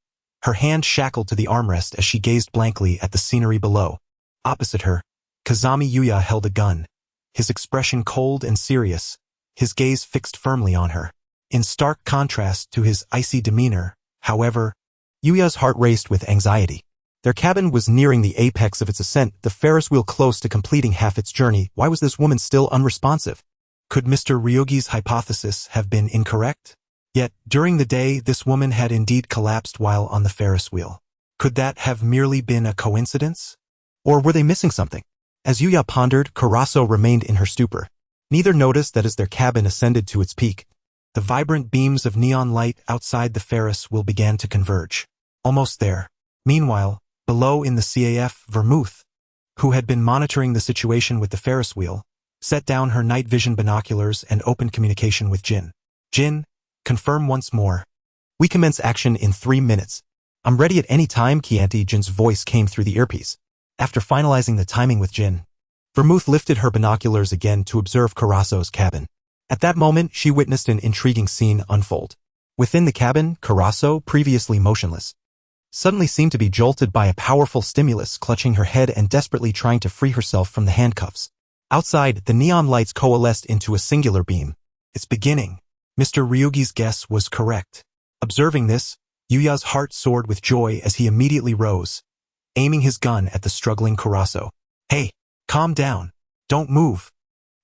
her hand shackled to the armrest as she gazed blankly at the scenery below. Opposite her, Kazami Yuya held a gun, his expression cold and serious, his gaze fixed firmly on her. In stark contrast to his icy demeanor, however, Yuya's heart raced with anxiety. Their cabin was nearing the apex of its ascent, the Ferris wheel close to completing half its journey. Why was this woman still unresponsive? Could Mr. Ryogi's hypothesis have been incorrect? Yet, during the day, this woman had indeed collapsed while on the Ferris wheel. Could that have merely been a coincidence? Or were they missing something? As Yuya pondered, Karaso remained in her stupor. Neither noticed that as their cabin ascended to its peak, the vibrant beams of neon light outside the Ferris wheel began to converge. Almost there. Meanwhile, below in the CAF, Vermouth, who had been monitoring the situation with the Ferris wheel, set down her night vision binoculars and opened communication with Jin. Jin, confirm once more. We commence action in 3 minutes. I'm ready at any time, Chianti. Jin's voice came through the earpiece. After finalizing the timing with Jin, Vermouth lifted her binoculars again to observe Karaso's cabin. At that moment, she witnessed an intriguing scene unfold. Within the cabin, Karaso, previously motionless, suddenly seemed to be jolted by a powerful stimulus, clutching her head and desperately trying to free herself from the handcuffs. Outside, the neon lights coalesced into a singular beam. It's beginning. Mr. Ryogi's guess was correct. Observing this, Yuya's heart soared with joy as he immediately rose, aiming his gun at the struggling Karaso. Hey, calm down. Don't move.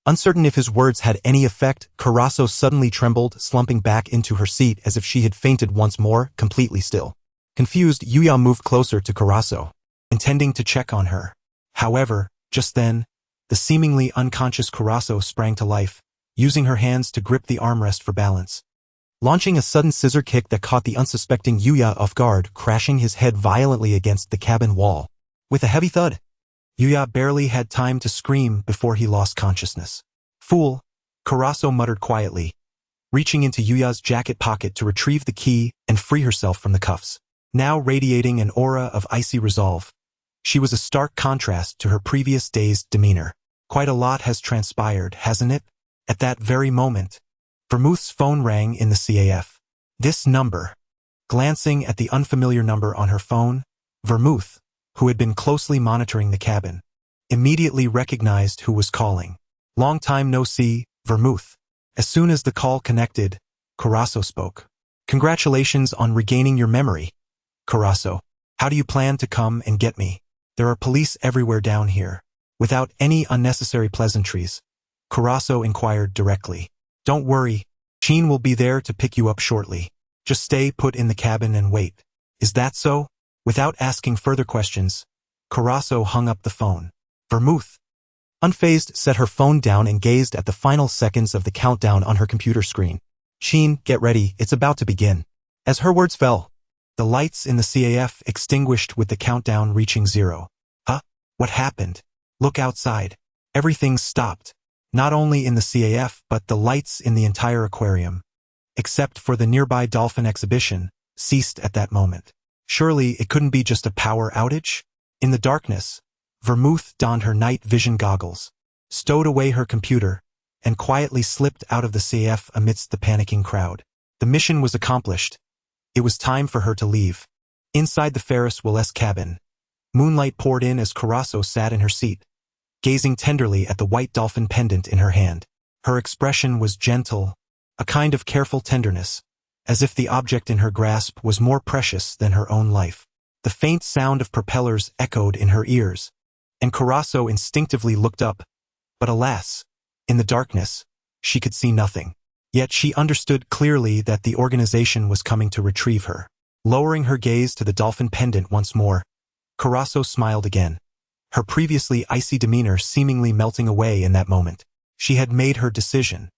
Uncertain if his words had any effect, Karaso suddenly trembled, slumping back into her seat as if she had fainted once more, completely still. Confused, Yuya moved closer to Karaso, intending to check on her. However, just then, the seemingly unconscious Karaso sprang to life, using her hands to grip the armrest for balance. Launching a sudden scissor kick that caught the unsuspecting Yuya off guard, crashing his head violently against the cabin wall. With a heavy thud, Yuya barely had time to scream before he lost consciousness. Fool, Karaso muttered quietly, reaching into Yuya's jacket pocket to retrieve the key and free herself from the cuffs. Now radiating an aura of icy resolve, she was a stark contrast to her previous day's demeanor. Quite a lot has transpired, hasn't it? At that very moment, Vermouth's phone rang in the CAF. This number. Glancing at the unfamiliar number on her phone, Vermouth, who had been closely monitoring the cabin, immediately recognized who was calling. Long time no see, Vermouth. As soon as the call connected, Karaso spoke. Congratulations on regaining your memory, Karaso. How do you plan to come and get me? There are police everywhere down here. Without any unnecessary pleasantries, Karaso inquired directly. Don't worry, Sheen will be there to pick you up shortly. Just stay put in the cabin and wait. Is that so? Without asking further questions, Karaso hung up the phone. Vermouth, unfazed, set her phone down and gazed at the final seconds of the countdown on her computer screen. Sheen, get ready, it's about to begin. As her words fell, The lights in the CAF extinguished with the countdown reaching 0. Huh? What happened? Look outside. Everything stopped. Not only in the CAF but the lights in the entire aquarium, except for the nearby dolphin exhibition, ceased at that moment. Surely it couldn't be just a power outage? In the darkness, Vermouth donned her night vision goggles, stowed away her computer, and quietly slipped out of the CAF amidst the panicking crowd. The mission was accomplished. It was time for her to leave. Inside the Ferris wheel's cabin, moonlight poured in as Carasso sat in her seat, gazing tenderly at the white dolphin pendant in her hand. Her expression was gentle, a kind of careful tenderness, as if the object in her grasp was more precious than her own life. The faint sound of propellers echoed in her ears, and Carasso instinctively looked up, but alas, in the darkness, she could see nothing. Yet she understood clearly that the organization was coming to retrieve her. Lowering her gaze to the dolphin pendant once more, Carasso smiled again, her previously icy demeanor seemingly melting away in that moment. She had made her decision.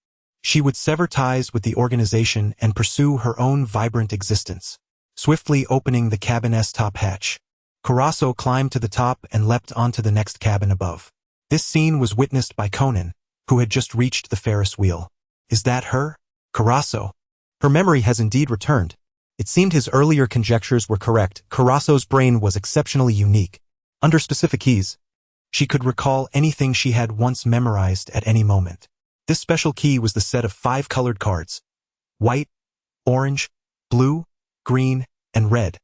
She would sever ties with the organization and pursue her own vibrant existence. Swiftly opening the cabin's top hatch, Carasso climbed to the top and leapt onto the next cabin above. This scene was witnessed by Conan, who had just reached the Ferris wheel. Is that her? Carasso. Her memory has indeed returned. It seemed his earlier conjectures were correct. Carasso's brain was exceptionally unique. Under specific keys, she could recall anything she had once memorized at any moment. This special key was the set of 5 colored cards, white, orange, blue, green, and red,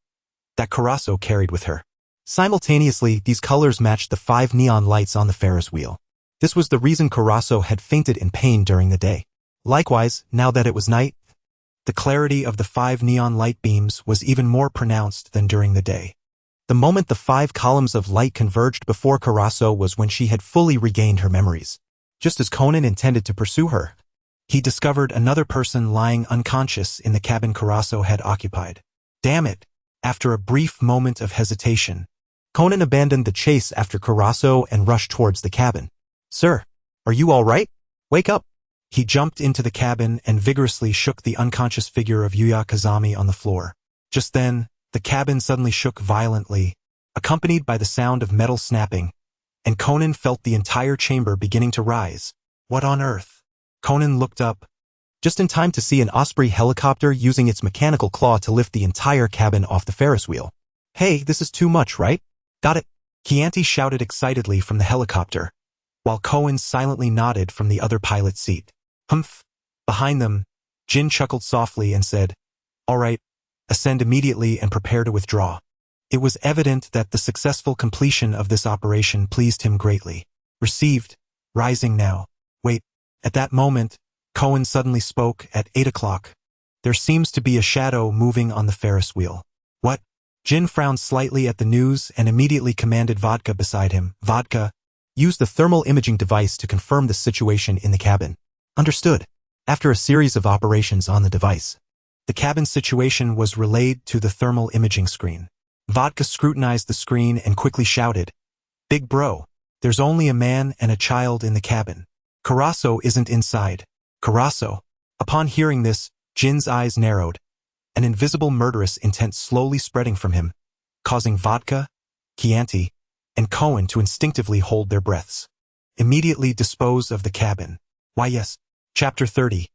that Carasso carried with her. Simultaneously, these colors matched the 5 neon lights on the Ferris wheel. This was the reason Carasso had fainted in pain during the day. Likewise, now that it was night, the clarity of the 5 neon light beams was even more pronounced than during the day. The moment the 5 columns of light converged before Carasso was when she had fully regained her memories. Just as Conan intended to pursue her, he discovered another person lying unconscious in the cabin Carasso had occupied. Damn it! After a brief moment of hesitation, Conan abandoned the chase after Carasso and rushed towards the cabin. Sir, are you all right? Wake up! He jumped into the cabin and vigorously shook the unconscious figure of Yuya Kazami on the floor. Just then, the cabin suddenly shook violently, accompanied by the sound of metal snapping, and Conan felt the entire chamber beginning to rise. What on earth? Conan looked up, just in time to see an Osprey helicopter using its mechanical claw to lift the entire cabin off the Ferris wheel. Hey, this is too much, right? Got it? Chianti shouted excitedly from the helicopter, while Cohen silently nodded from the other pilot's seat. Humph! Behind them, Jin chuckled softly and said, All right, ascend immediately and prepare to withdraw. It was evident that the successful completion of this operation pleased him greatly. Received. Rising now. Wait. At that moment, Cohen suddenly spoke at 8 o'clock. There seems to be a shadow moving on the Ferris wheel. What? Jin frowned slightly at the news and immediately commanded Vodka beside him. Vodka, use the thermal imaging device to confirm the situation in the cabin. Understood. After a series of operations on the device, the cabin situation was relayed to the thermal imaging screen. Vodka scrutinized the screen and quickly shouted, Big bro, there's only a man and a child in the cabin. Carasso isn't inside. Carasso. Upon hearing this, Jin's eyes narrowed, an invisible murderous intent slowly spreading from him, causing Vodka, Chianti, and Cohen to instinctively hold their breaths. Immediately dispose of the cabin. Why yes. Chapter 30.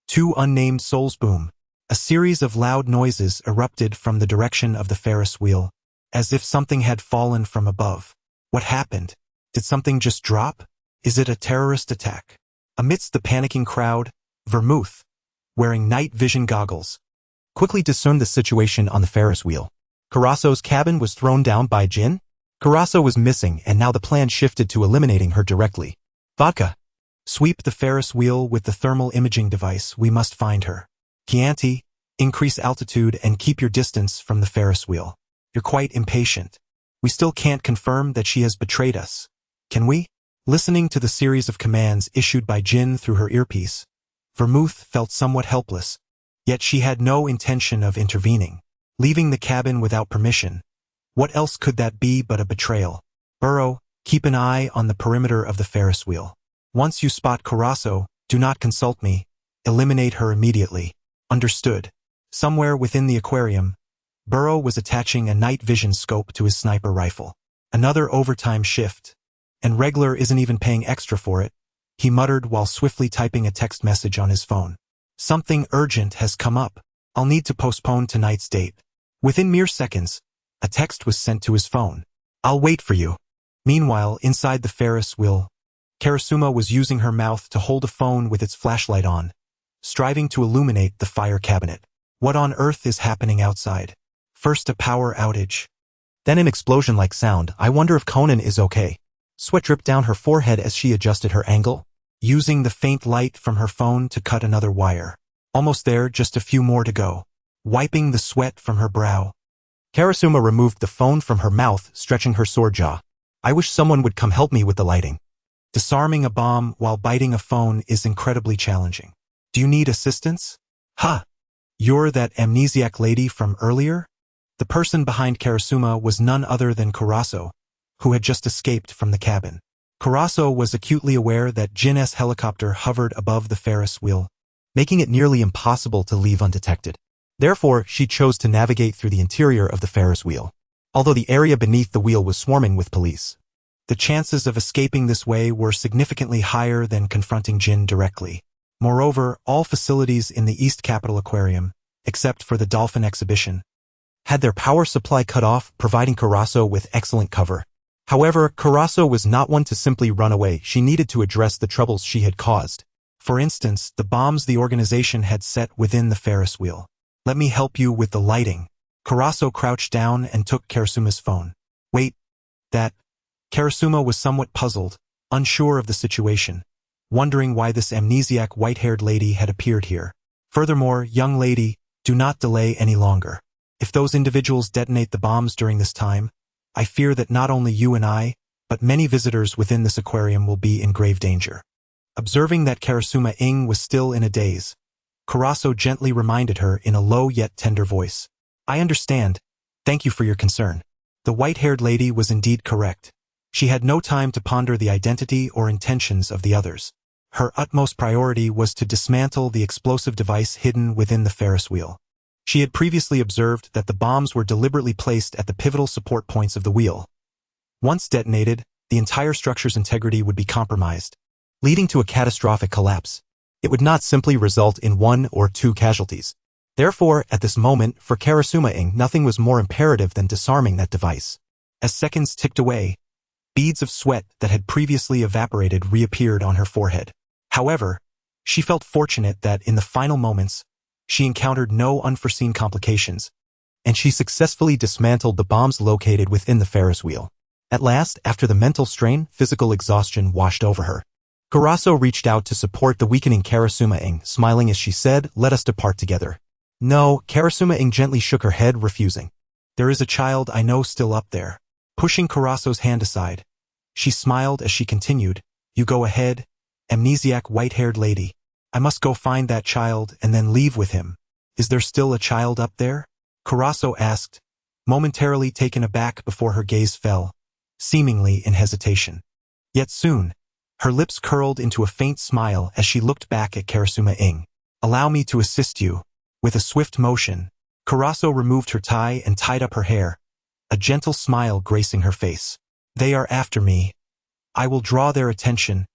2 unnamed souls. Boom. A series of loud noises erupted from the direction of the Ferris wheel, as if something had fallen from above. What happened? Did something just drop? Is it a terrorist attack? Amidst the panicking crowd, Vermouth, wearing night vision goggles, quickly discerned the situation on the Ferris wheel. Carasso's cabin was thrown down by Jin? Carasso was missing, and now the plan shifted to eliminating her directly. Vodka. Sweep the Ferris wheel with the thermal imaging device. We must find her. Chianti, increase altitude and keep your distance from the Ferris wheel. You're quite impatient. We still can't confirm that she has betrayed us. Can we? Listening to the series of commands issued by Jin through her earpiece, Vermouth felt somewhat helpless, yet she had no intention of intervening. Leaving the cabin without permission. What else could that be but a betrayal? Burrow, keep an eye on the perimeter of the Ferris wheel. Once you spot Carasso, do not consult me. Eliminate her immediately. Understood. Somewhere within the aquarium, Burrow was attaching a night vision scope to his sniper rifle. Another overtime shift. And Regler isn't even paying extra for it, he muttered while swiftly typing a text message on his phone. Something urgent has come up. I'll need to postpone tonight's date. Within mere seconds, a text was sent to his phone. I'll wait for you. Meanwhile, inside the Ferris wheel, Karasuma was using her mouth to hold a phone with its flashlight on, striving to illuminate the fire cabinet. What on earth is happening outside? First a power outage, then an explosion-like sound. I wonder if Conan is okay. Sweat dripped down her forehead as she adjusted her angle, using the faint light from her phone to cut another wire. Almost there, just a few more to go. Wiping the sweat from her brow, Karasuma removed the phone from her mouth, stretching her sore jaw. I wish someone would come help me with the lighting. Disarming a bomb while biting a phone is incredibly challenging. Do you need assistance? Ha! You're that amnesiac lady from earlier? The person behind Karasuma was none other than Kuraso, who had just escaped from the cabin. Kuraso was acutely aware that Jin's helicopter hovered above the Ferris wheel, making it nearly impossible to leave undetected. Therefore, she chose to navigate through the interior of the Ferris wheel. Although the area beneath the wheel was swarming with police, the chances of escaping this way were significantly higher than confronting Jin directly. Moreover, all facilities in the East Capitol Aquarium, except for the dolphin exhibition, had their power supply cut off, providing Kuraso with excellent cover. However, Kuraso was not one to simply run away. She needed to address the troubles she had caused. For instance, the bombs the organization had set within the Ferris wheel. Let me help you with the lighting. Kuraso crouched down and took Karasuma's phone. Wait, that... Karasuma was somewhat puzzled, unsure of the situation, wondering why this amnesiac white-haired lady had appeared here. Furthermore, young lady, do not delay any longer. If those individuals detonate the bombs during this time, I fear that not only you and I, but many visitors within this aquarium will be in grave danger. Observing that Karasuma Ing was still in a daze, Kuraso gently reminded her in a low yet tender voice. I understand. Thank you for your concern. The white-haired lady was indeed correct. She had no time to ponder the identity or intentions of the others. Her utmost priority was to dismantle the explosive device hidden within the Ferris wheel. She had previously observed that the bombs were deliberately placed at the pivotal support points of the wheel. Once detonated, the entire structure's integrity would be compromised, leading to a catastrophic collapse. It would not simply result in 1 or 2 casualties. Therefore, at this moment, for Karasuma Ing, nothing was more imperative than disarming that device. As seconds ticked away, beads of sweat that had previously evaporated reappeared on her forehead. However, she felt fortunate that in the final moments, she encountered no unforeseen complications, and she successfully dismantled the bombs located within the Ferris wheel. At last, after the mental strain, physical exhaustion washed over her. Kuraso reached out to support the weakening Karasuma Ing, smiling as she said, "Let us depart together." No, Karasuma Ing gently shook her head, refusing. There is a child I know still up there. Pushing Kuraso's hand aside, she smiled as she continued, You go ahead, amnesiac white-haired lady. I must go find that child and then leave with him. Is there still a child up there? Kuraso asked, momentarily taken aback before her gaze fell, seemingly in hesitation. Yet soon, her lips curled into a faint smile as she looked back at Karasuma Ing. Allow me to assist you. With a swift motion, Kuraso removed her tie and tied up her hair, a gentle smile gracing her face. They are after me. I will draw their attention,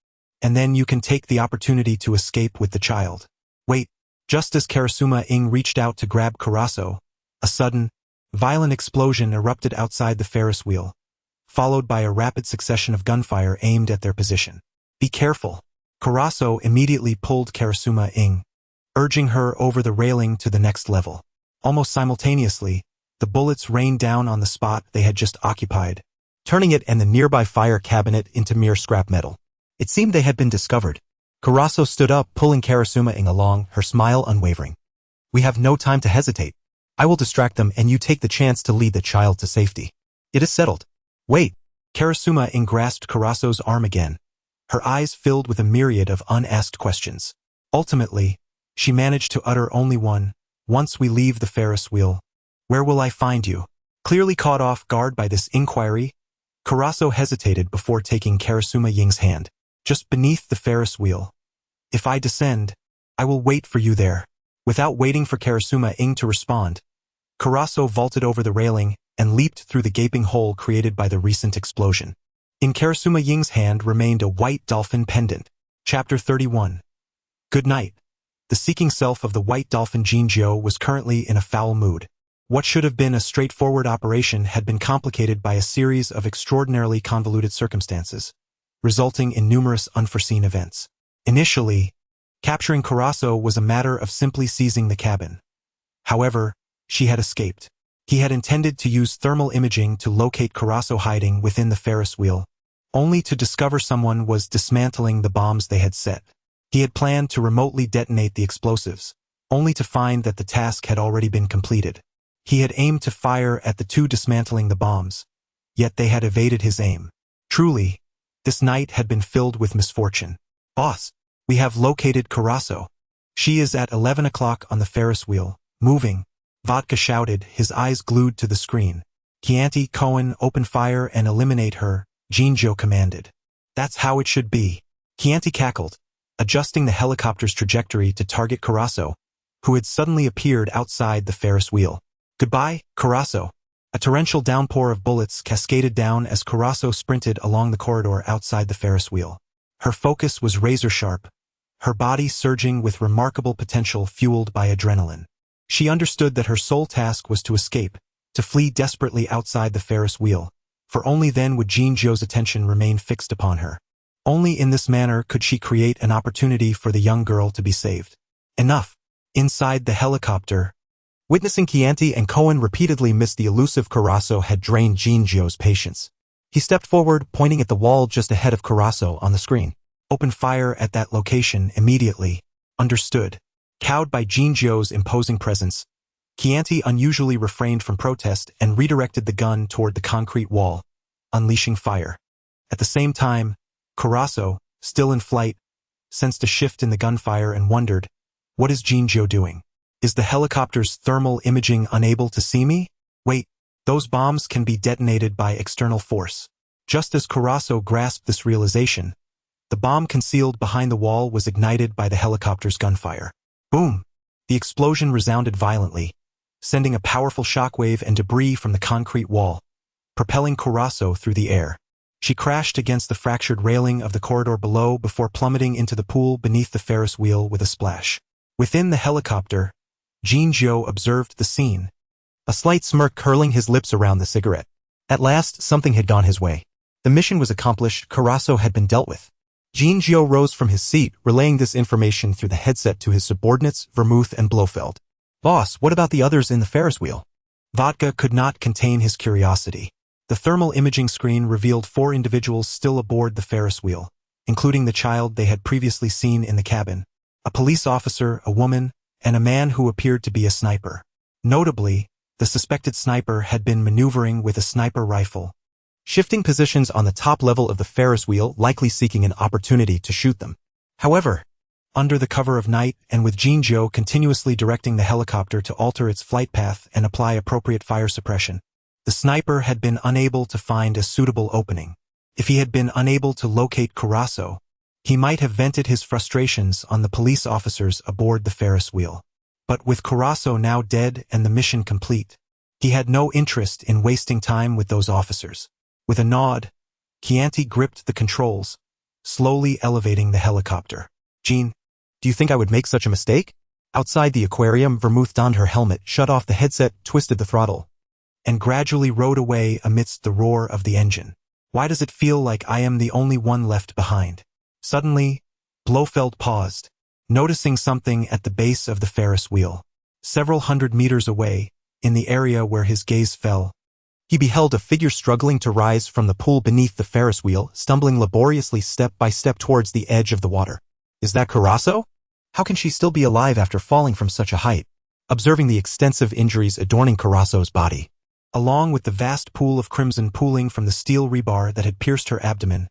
and then you can take the opportunity to escape with the child. Wait, just as Karasuma Ing reached out to grab Kuraso, a sudden, violent explosion erupted outside the Ferris wheel, followed by a rapid succession of gunfire aimed at their position. Be careful. Kuraso immediately pulled Karasuma Ing, urging her over the railing to the next level. Almost simultaneously, the bullets rained down on the spot they had just occupied, turning it and the nearby fire cabinet into mere scrap metal. It seemed they had been discovered. Kuraso stood up, pulling Karasuma Ing along, her smile unwavering. We have no time to hesitate. I will distract them and you take the chance to lead the child to safety. It is settled. Wait. Karasuma Ing grasped Kuraso's arm again, her eyes filled with a myriad of unasked questions. Ultimately, she managed to utter only one, once we leave the Ferris wheel, where will I find you? Clearly caught off guard by this inquiry, Kuraso hesitated before taking Karasuma Ying's hand. Just beneath the Ferris wheel. If I descend, I will wait for you there. Without waiting for Karasuma Ing to respond, Karaso vaulted over the railing and leaped through the gaping hole created by the recent explosion. In Karasuma Ying's hand remained a white dolphin pendant. Chapter 31. Good night. The seeking self of the white dolphin Jinzhou was currently in a foul mood. What should have been a straightforward operation had been complicated by a series of extraordinarily convoluted circumstances, resulting in numerous unforeseen events. Initially, capturing Karaso was a matter of simply seizing the cabin. However, she had escaped. He had intended to use thermal imaging to locate Karaso hiding within the Ferris wheel, only to discover someone was dismantling the bombs they had set. He had planned to remotely detonate the explosives, only to find that the task had already been completed. He had aimed to fire at the two dismantling the bombs, yet they had evaded his aim. Truly, this night had been filled with misfortune. Boss, we have located Karaso. She is at 11 o'clock on the Ferris wheel, moving. Vodka shouted, his eyes glued to the screen. Chianti, Cohen, open fire and eliminate her, Jinzhou commanded. That's how it should be. Chianti cackled, adjusting the helicopter's trajectory to target Karaso, who had suddenly appeared outside the Ferris wheel. Goodbye, Karaso. A torrential downpour of bullets cascaded down as Karaso sprinted along the corridor outside the Ferris wheel. Her focus was razor-sharp, her body surging with remarkable potential fueled by adrenaline. She understood that her sole task was to escape, to flee desperately outside the Ferris wheel, for only then would Jinzhou's attention remain fixed upon her. Only in this manner could she create an opportunity for the young girl to be saved. Enough. Inside the helicopter, witnessing Chianti and Cohen repeatedly miss the elusive Karaso had drained Jinzhou's patience. He stepped forward, pointing at the wall just ahead of Karaso on the screen. Open fire at that location immediately. Understood. Cowed by Jinzhou's imposing presence, Chianti unusually refrained from protest and redirected the gun toward the concrete wall, unleashing fire. At the same time, Karaso, still in flight, sensed a shift in the gunfire and wondered, what is Jinzhou doing? Is the helicopter's thermal imaging unable to see me? Wait, those bombs can be detonated by external force. Just as Karaso grasped this realization, the bomb concealed behind the wall was ignited by the helicopter's gunfire. Boom! The explosion resounded violently, sending a powerful shockwave and debris from the concrete wall, propelling Karaso through the air. She crashed against the fractured railing of the corridor below before plummeting into the pool beneath the Ferris wheel with a splash. Within the helicopter, Jinzhou observed the scene, a slight smirk curling his lips around the cigarette. At last, something had gone his way. The mission was accomplished, Karaso had been dealt with. Jinzhou rose from his seat, relaying this information through the headset to his subordinates, Vermouth and Blofeld. Boss, what about the others in the Ferris wheel? Vodka could not contain his curiosity. The thermal imaging screen revealed 4 individuals still aboard the Ferris wheel, including the child they had previously seen in the cabin. A police officer, a woman, and a man who appeared to be a sniper. Notably, the suspected sniper had been maneuvering with a sniper rifle, shifting positions on the top level of the Ferris wheel, likely seeking an opportunity to shoot them. However, under the cover of night and with Jinzhou continuously directing the helicopter to alter its flight path and apply appropriate fire suppression, the sniper had been unable to find a suitable opening. If he had been unable to locate Karaso, he might have vented his frustrations on the police officers aboard the Ferris wheel. But with Karaso now dead and the mission complete, he had no interest in wasting time with those officers. With a nod, Chianti gripped the controls, slowly elevating the helicopter. Jean, do you think I would make such a mistake? Outside the aquarium, Vermouth donned her helmet, shut off the headset, twisted the throttle, and gradually rode away amidst the roar of the engine. Why does it feel like I am the only one left behind? Suddenly, Blofeld paused, noticing something at the base of the Ferris wheel. Several hundred meters away, in the area where his gaze fell, he beheld a figure struggling to rise from the pool beneath the Ferris wheel, stumbling laboriously step by step towards the edge of the water. Is that Karaso? How can she still be alive after falling from such a height? Observing the extensive injuries adorning Karaso's body, along with the vast pool of crimson pooling from the steel rebar that had pierced her abdomen,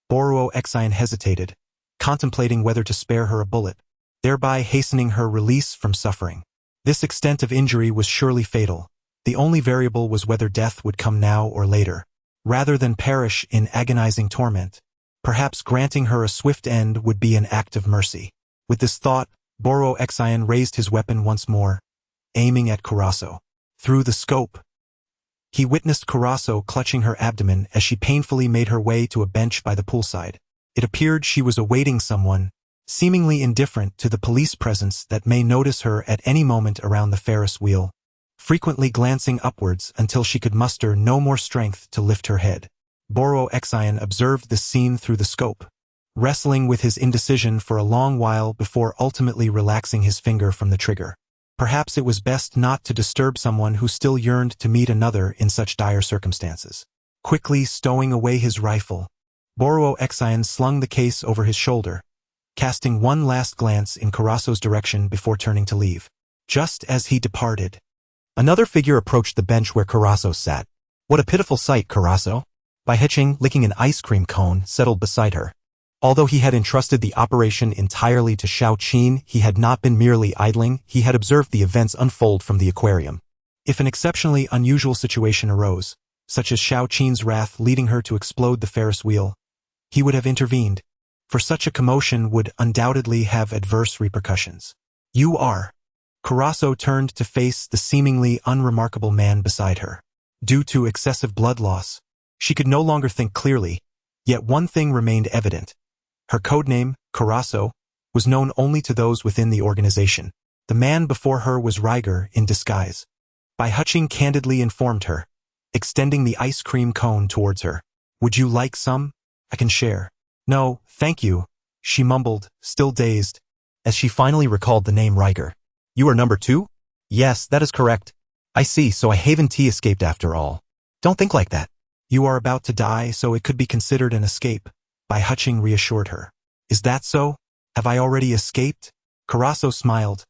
Boruo Exine hesitated, contemplating whether to spare her a bullet, thereby hastening her release from suffering. This extent of injury was surely fatal. The only variable was whether death would come now or later. Rather than perish in agonizing torment, perhaps granting her a swift end would be an act of mercy. With this thought, Boruo Exine raised his weapon once more, aiming at Karaso. Through the scope, he witnessed Karaso clutching her abdomen as she painfully made her way to a bench by the poolside. It appeared she was awaiting someone, seemingly indifferent to the police presence that may notice her at any moment around the Ferris wheel, frequently glancing upwards until she could muster no more strength to lift her head. Boro Exion observed this scene through the scope, wrestling with his indecision for a long while before ultimately relaxing his finger from the trigger. Perhaps it was best not to disturb someone who still yearned to meet another in such dire circumstances. Quickly stowing away his rifle, Boro Exion slung the case over his shoulder, casting one last glance in Karaso's direction before turning to leave. Just as he departed, another figure approached the bench where Karaso sat. What a pitiful sight, Karaso! Bai Heching, licking an ice cream cone, settled beside her. Although he had entrusted the operation entirely to Shao Qin, he had not been merely idling, he had observed the events unfold from the aquarium. If an exceptionally unusual situation arose, such as Shao Qin's wrath leading her to explode the Ferris wheel, he would have intervened, for such a commotion would undoubtedly have adverse repercussions. You are. Karaso turned to face the seemingly unremarkable man beside her. Due to excessive blood loss, she could no longer think clearly, yet one thing remained evident. Her codename, Karaso, was known only to those within the organization. The man before her was Riger in disguise. Bai Heching candidly informed her, extending the ice cream cone towards her. Would you like some? I can share. No, thank you, she mumbled, still dazed, as she finally recalled the name Riger. You are number 2? Yes, that is correct. I see, so I Haven T escaped after all. Don't think like that. You are about to die, so it could be considered an escape, Bai Heching reassured her. Is that so? Have I already escaped? Karaso smiled,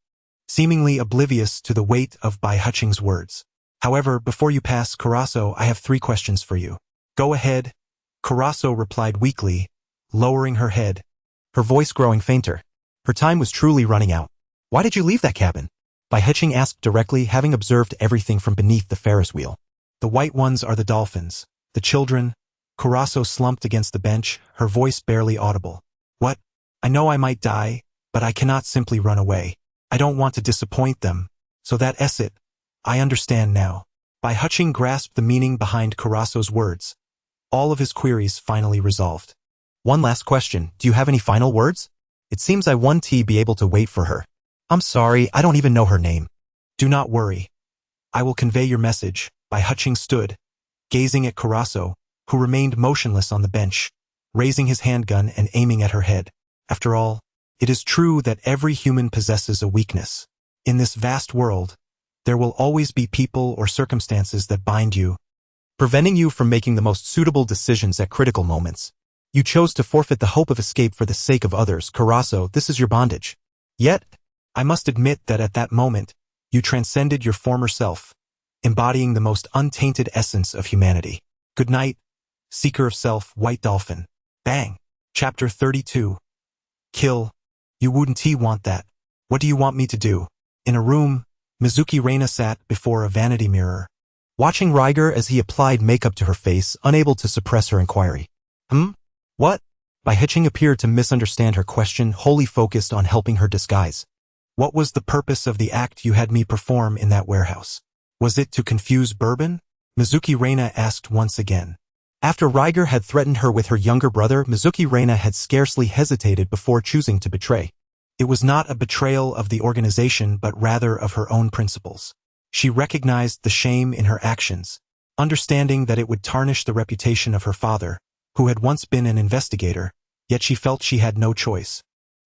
seemingly oblivious to the weight of Bai Heching's words. However, before you pass, Karaso, I have 3 questions for you. Go ahead, Karaso replied weakly, lowering her head, her voice growing fainter. Her time was truly running out. Why did you leave that cabin? Bai Heching asked directly, having observed everything from beneath the Ferris wheel. The white ones are the dolphins. The children. Karaso slumped against the bench, her voice barely audible. What? I know I might die, but I cannot simply run away. I don't want to disappoint them. So that's it. I understand now. Bai Heching grasped the meaning behind Karaso's words. All of his queries finally resolved. One last question. Do you have any final words? It seems I won't be able to wait for her. I'm sorry, I don't even know her name. Do not worry. I will convey your message. Bai Heching stood, gazing at Karaso, who remained motionless on the bench, raising his handgun and aiming at her head. After all, it is true that every human possesses a weakness. In this vast world, there will always be people or circumstances that bind you, preventing you from making the most suitable decisions at critical moments. You chose to forfeit the hope of escape for the sake of others, Karaso. This is your bondage. Yet, I must admit that at that moment, you transcended your former self, embodying the most untainted essence of humanity. Good night, Seeker of Self, White Dolphin. Bang. Chapter 32. Kill. You wouldn't want that. What do you want me to do? In a room, Mizuki Reina sat before a vanity mirror, watching Riger as he applied makeup to her face, unable to suppress her inquiry. What? Bai Heching appeared to misunderstand her question, wholly focused on helping her disguise. What was the purpose of the act you had me perform in that warehouse? Was it to confuse Bourbon? Mizuki Reina asked once again. After Riger had threatened her with her younger brother, Mizuki Reina had scarcely hesitated before choosing to betray. It was not a betrayal of the organization but rather of her own principles. She recognized the shame in her actions, understanding that it would tarnish the reputation of her father, who had once been an investigator, yet she felt she had no choice.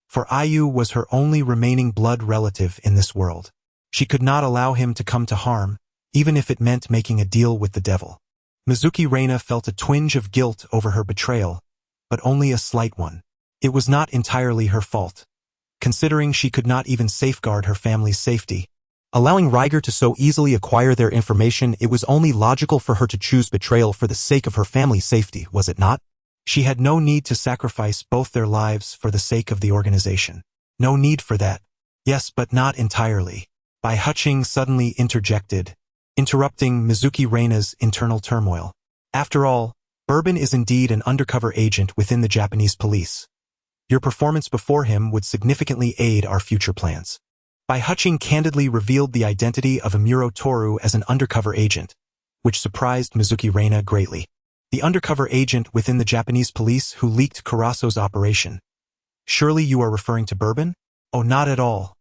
For Ayu was her only remaining blood relative in this world. She could not allow him to come to harm, even if it meant making a deal with the devil. Mizuki Reina felt a twinge of guilt over her betrayal, but only a slight one. It was not entirely her fault, considering she could not even safeguard her family's safety. Allowing Riger to so easily acquire their information, it was only logical for her to choose betrayal for the sake of her family's safety, was it not? She had no need to sacrifice both their lives for the sake of the organization. No need for that. Yes, but not entirely. Bai Heching suddenly interjected, interrupting Mizuki Reina's internal turmoil. After all, Bourbon is indeed an undercover agent within the Japanese police. Your performance before him would significantly aid our future plans. Bai Huching candidly revealed the identity of Amuro Toru as an undercover agent, which surprised Mizuki Reina greatly. The undercover agent within the Japanese police who leaked Karaso's operation. Surely you are referring to Bourbon? Oh, not at all.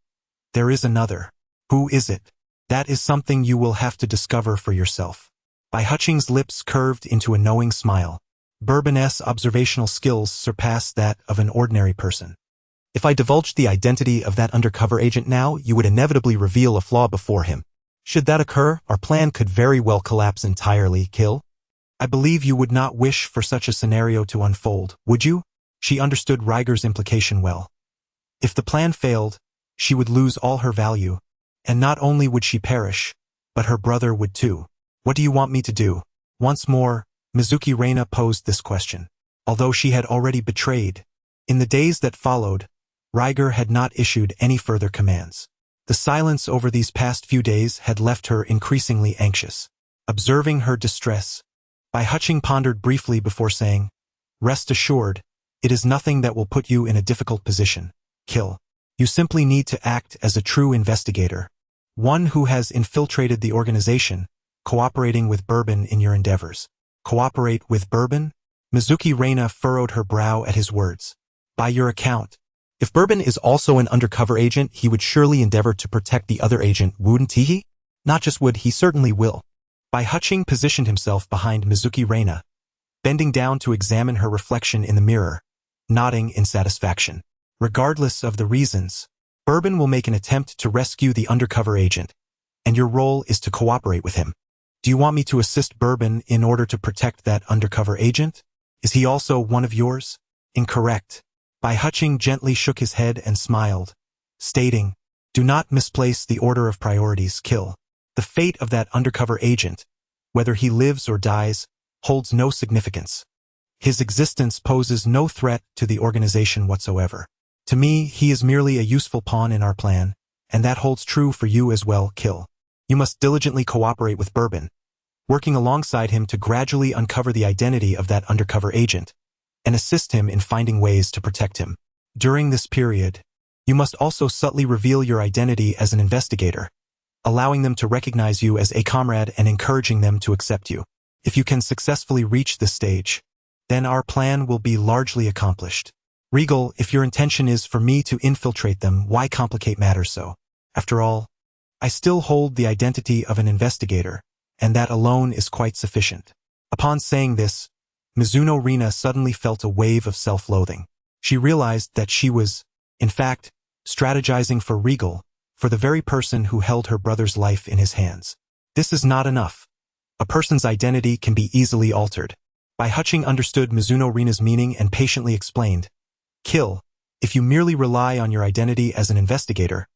There is another. Who is it? That is something you will have to discover for yourself. Bai Huching's lips curved into a knowing smile. Bourbon's observational skills surpass that of an ordinary person. If I divulged the identity of that undercover agent now, you would inevitably reveal a flaw before him. Should that occur, our plan could very well collapse entirely, Kill. I believe you would not wish for such a scenario to unfold, would you? She understood Riger's implication well. If the plan failed, she would lose all her value, and not only would she perish, but her brother would too. What do you want me to do? Once more, Mizuki Reina posed this question. Although she had already betrayed, in the days that followed, Riger had not issued any further commands. The silence over these past few days had left her increasingly anxious. Observing her distress, Bai Huching pondered briefly before saying, "Rest assured, it is nothing that will put you in a difficult position, Kill. You simply need to act as a true investigator, one who has infiltrated the organization, cooperating with Bourbon in your endeavors." Cooperate with Bourbon? Mizuki Reina furrowed her brow at his words. By your account, if Bourbon is also an undercover agent, he would surely endeavor to protect the other agent, wouldn't he? Not just would, he certainly will. Bai Huching positioned himself behind Mizuki Reina, bending down to examine her reflection in the mirror, nodding in satisfaction. Regardless of the reasons, Bourbon will make an attempt to rescue the undercover agent, and your role is to cooperate with him. Do you want me to assist Bourbon in order to protect that undercover agent? Is he also one of yours? Incorrect. Bai Huching gently shook his head and smiled, stating, "Do not misplace the order of priorities, Kill. The fate of that undercover agent, whether he lives or dies, holds no significance. His existence poses no threat to the organization whatsoever. To me, he is merely a useful pawn in our plan, and that holds true for you as well, Kill. You must diligently cooperate with Bourbon, working alongside him to gradually uncover the identity of that undercover agent, and assist him in finding ways to protect him. During this period, you must also subtly reveal your identity as an investigator, allowing them to recognize you as a comrade and encouraging them to accept you. If you can successfully reach this stage, then our plan will be largely accomplished. Regal, if your intention is for me to infiltrate them, why complicate matters so? After all, I still hold the identity of an investigator, and that alone is quite sufficient." Upon saying this, Mizuno Reina suddenly felt a wave of self-loathing. She realized that she was, in fact, strategizing for Regal, for the very person who held her brother's life in his hands. This is not enough. A person's identity can be easily altered. Bai Huching understood Mizuno Reina's meaning and patiently explained, "Kill, if you merely rely on your identity as an investigator,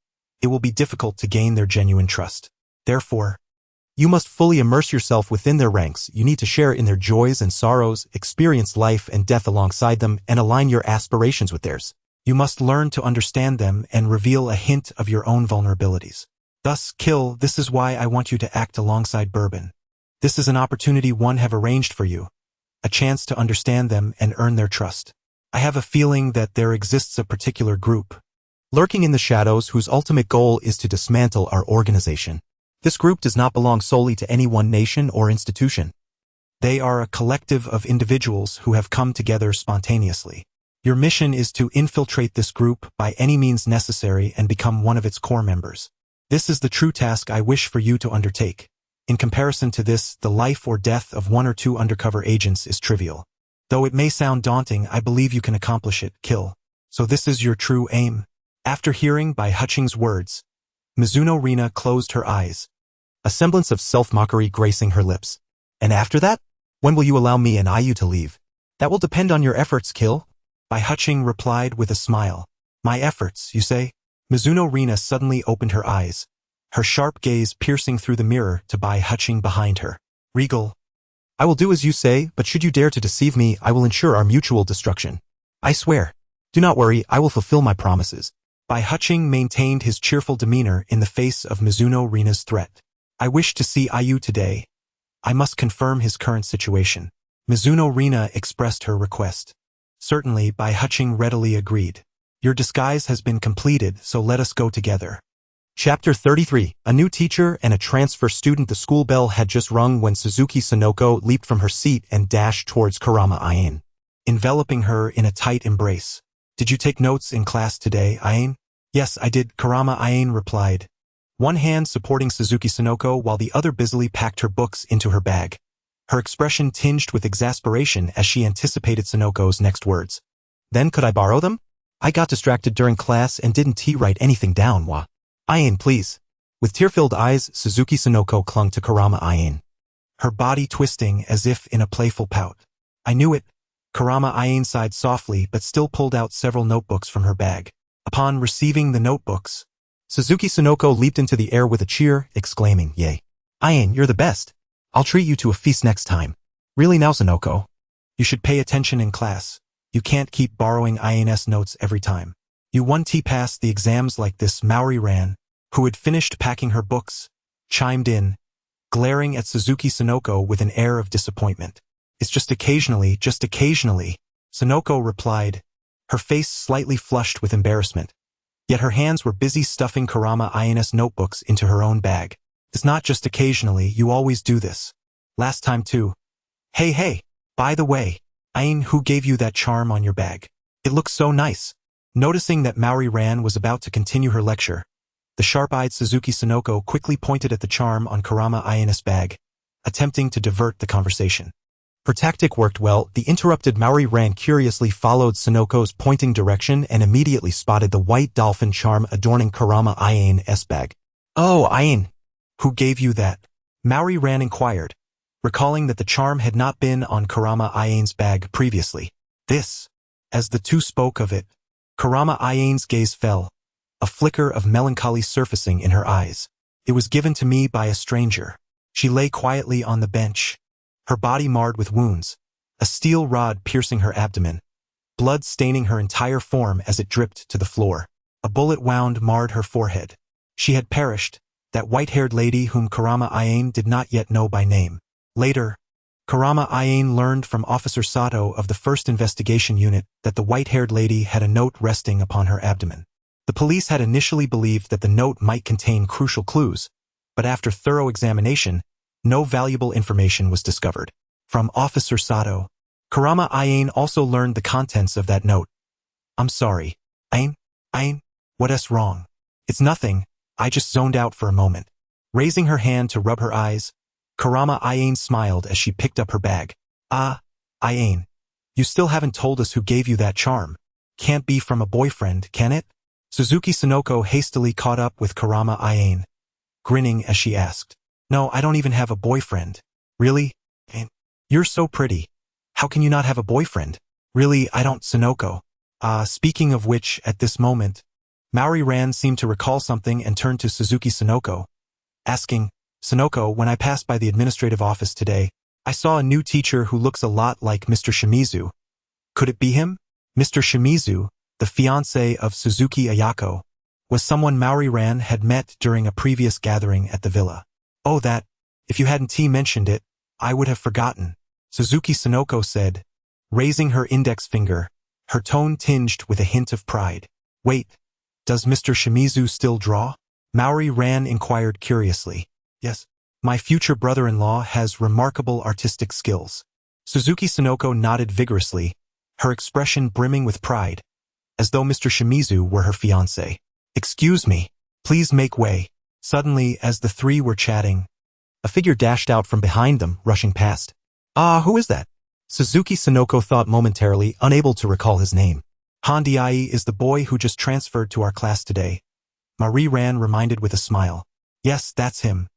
it will be difficult to gain their genuine trust. Therefore, you must fully immerse yourself within their ranks. You need to share in their joys and sorrows, experience life and death alongside them, and align your aspirations with theirs. You must learn to understand them and reveal a hint of your own vulnerabilities. Thus, Kill, this is why I want you to act alongside Bourbon. This is an opportunity one have arranged for you, a chance to understand them and earn their trust. I have a feeling that there exists a particular group lurking in the shadows whose ultimate goal is to dismantle our organization. This group does not belong solely to any one nation or institution. They are a collective of individuals who have come together spontaneously. Your mission is to infiltrate this group by any means necessary and become one of its core members. This is the true task I wish for you to undertake. In comparison to this, the life or death of one or two undercover agents is trivial. Though it may sound daunting, I believe you can accomplish it, Kill. So this is your true aim?" After hearing Bai Huching's words, Mizuno Reina closed her eyes, a semblance of self-mockery gracing her lips. "And after that? When will you allow me and Ayu to leave?" "That will depend on your efforts, Kill," Bai Huching replied with a smile. "My efforts, you say?" Mizuno Reina suddenly opened her eyes, her sharp gaze piercing through the mirror to Bai Huching behind her. "Regal, I will do as you say, but should you dare to deceive me, I will ensure our mutual destruction. I swear. Do not worry, I will fulfill my promises." Bai Huching maintained his cheerful demeanor in the face of Mizuno Reina's threat. "I wish to see Ayu today. I must confirm his current situation." Mizuno Reina expressed her request. Certainly, Bai Huching readily agreed. "Your disguise has been completed, so let us go together." Chapter 33. A new teacher and a transfer student. The school bell had just rung when Suzuki Sonoko leaped from her seat and dashed towards Kurama Ain, enveloping her in a tight embrace. Did you take notes in class today, Ain? Yes, I did, Kurama Ain replied, one hand supporting Suzuki Sonoko while the other busily packed her books into her bag. Her expression tinged with exasperation as she anticipated Sonoko's next words. Then could I borrow them? I got distracted during class and didn't write anything down, wa. Ain, please. With tear-filled eyes, Suzuki Sonoko clung to Kurama Ain, her body twisting as if in a playful pout. I knew it. Kurama Ain sighed softly but still pulled out several notebooks from her bag. Upon receiving the notebooks, Suzuki Sonoko leaped into the air with a cheer, exclaiming, Yay! Ain, you're the best. I'll treat you to a feast next time. Really now, Sonoko? You should pay attention in class. You can't keep borrowing Ain's notes every time. You won't pass the exams like this. Maori Ran, who had finished packing her books, chimed in, glaring at Suzuki Sonoko with an air of disappointment. It's just occasionally, Sonoko replied, her face slightly flushed with embarrassment. Yet her hands were busy stuffing Kurama Ain's notebooks into her own bag. It's not just occasionally, you always do this. Last time too. Hey, by the way, Ain, who gave you that charm on your bag? It looks so nice. Noticing that Maori Ran was about to continue her lecture, the sharp-eyed Suzuki Sonoko quickly pointed at the charm on Kurama Ain's bag, attempting to divert the conversation. Her tactic worked well. The interrupted Maori Ran curiously followed Sonoko's pointing direction and immediately spotted the white dolphin charm adorning Kurama Ain's bag. Oh, Ain, who gave you that? Maori Ran inquired, recalling that the charm had not been on Kurama Ain's bag previously. As the two spoke of it, Kurama Ain's gaze fell, a flicker of melancholy surfacing in her eyes. It was given to me by a stranger. She lay quietly on the bench, her body marred with wounds, a steel rod piercing her abdomen, blood staining her entire form as it dripped to the floor. A bullet wound marred her forehead. She had perished, that white-haired lady whom Kurama Ain did not yet know by name. Later, Kurama Ain learned from Officer Sato of the 1st Investigation Unit that the white-haired lady had a note resting upon her abdomen. The police had initially believed that the note might contain crucial clues, but after thorough examination, no valuable information was discovered. From Officer Sato, Kurama Ain also learned the contents of that note. I'm sorry. Ain, what's wrong? It's nothing, I just zoned out for a moment. Raising her hand to rub her eyes, Kurama Ain smiled as she picked up her bag. Ain, you still haven't told us who gave you that charm. Can't be from a boyfriend, can it? Suzuki Sonoko hastily caught up with Kurama Ain, grinning as she asked. No, I don't even have a boyfriend. Really? Ain, you're so pretty. How can you not have a boyfriend? Really, I don't, Sonoko. Speaking of which, at this moment, Maori Ran seemed to recall something and turned to Suzuki Sonoko, asking, Sonoko, when I passed by the administrative office today, I saw a new teacher who looks a lot like Mr. Shimizu. Could it be him? Mr. Shimizu, the fiancé of Suzuki Ayako, was someone Maori Ran had met during a previous gathering at the villa. Oh, that. If you hadn't mentioned it, I would have forgotten, Suzuki Sonoko said, raising her index finger, her tone tinged with a hint of pride. Wait, does Mr. Shimizu still draw? Maori Ran inquired curiously. Yes, my future brother-in-law has remarkable artistic skills. Suzuki Sonoko nodded vigorously, her expression brimming with pride, as though Mr. Shimizu were her fiancé. Excuse me, please make way. Suddenly, as the three were chatting, a figure dashed out from behind them, rushing past. Who is that? Suzuki Sonoko thought momentarily, unable to recall his name. Hondiai is the boy who just transferred to our class today. Marie Ran reminded with a smile. Yes, that's him.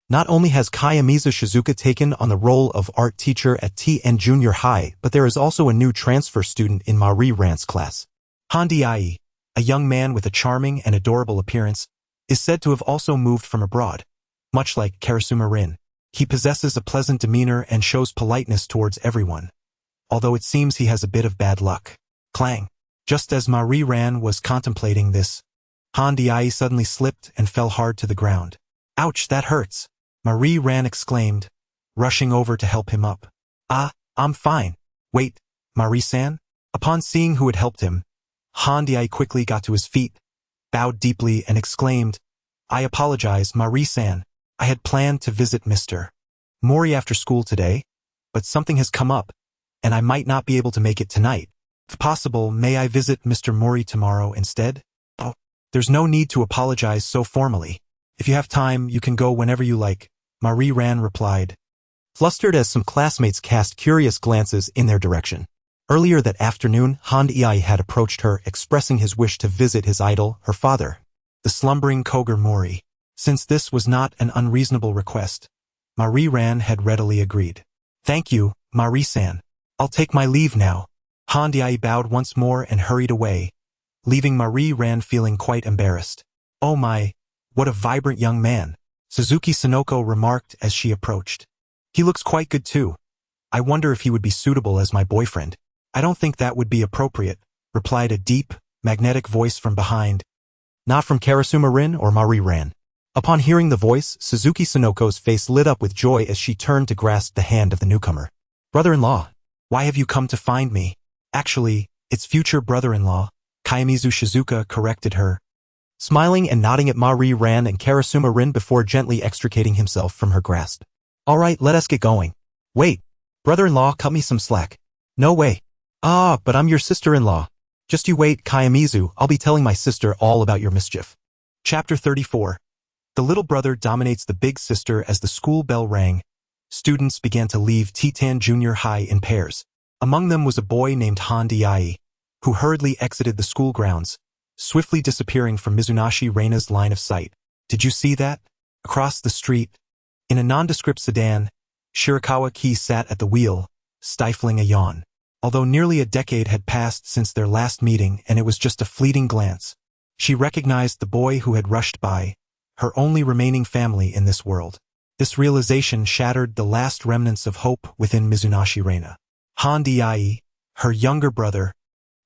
Not only has Kayamiza Shizuka taken on the role of art teacher at TN Junior High, but there is also a new transfer student in Marie Ran's class. Hondiai, a young man with a charming and adorable appearance, is said to have also moved from abroad. Much like Karasuma Rin, he possesses a pleasant demeanor and shows politeness towards everyone, although it seems he has a bit of bad luck. Clang. Just as Marie Ran was contemplating this, Hondiai suddenly slipped and fell hard to the ground. Ouch, that hurts, Marie Ran exclaimed, rushing over to help him up. I'm fine. Wait, Marie-san? Upon seeing who had helped him, Hondiai quickly got to his feet, bowed deeply and exclaimed, I apologize, Marie-san. I had planned to visit Mr. Mori after school today, but something has come up, and I might not be able to make it tonight. If possible, may I visit Mr. Mori tomorrow instead? Oh, there's no need to apologize so formally. If you have time, you can go whenever you like, Marie-ran replied, flustered as some classmates cast curious glances in their direction. Earlier that afternoon, Han-Ei had approached her, expressing his wish to visit his idol, her father, the slumbering Koger Mori. Since this was not an unreasonable request, Marie-ran had readily agreed. Thank you, Marie-san. I'll take my leave now. Han-Ei bowed once more and hurried away, leaving Marie-ran feeling quite embarrassed. Oh my, what a vibrant young man, Suzuki Sonoko remarked as she approached. He looks quite good too. I wonder if he would be suitable as my boyfriend. I don't think that would be appropriate, replied a deep, magnetic voice from behind. Not from Karasuma-rin or Marie-ran. Upon hearing the voice, Suzuki Sonoko's face lit up with joy as she turned to grasp the hand of the newcomer. Brother-in-law, why have you come to find me? Actually, it's future brother-in-law, Kiyomizu Shizuka corrected her, smiling and nodding at Marie-ran and Karasuma-rin before gently extricating himself from her grasp. All right, let us get going. Wait, brother-in-law, cut me some slack. No way. Ah, but I'm your sister-in-law. Just you wait, Kiyomizu, I'll be telling my sister all about your mischief. Chapter 34. The little brother dominates the big sister. As the school bell rang, students began to leave Titan Junior High in pairs. Among them was a boy named Han-Ei, who hurriedly exited the school grounds, swiftly disappearing from Mizunashi Reina's line of sight. Did you see that? Across the street, in a nondescript sedan, Shirakawa Ki sat at the wheel, stifling a yawn. Although nearly a decade had passed since their last meeting and it was just a fleeting glance, she recognized the boy who had rushed by, her only remaining family in this world. This realization shattered the last remnants of hope within Mizunashi Reina. Han-Ei, her younger brother,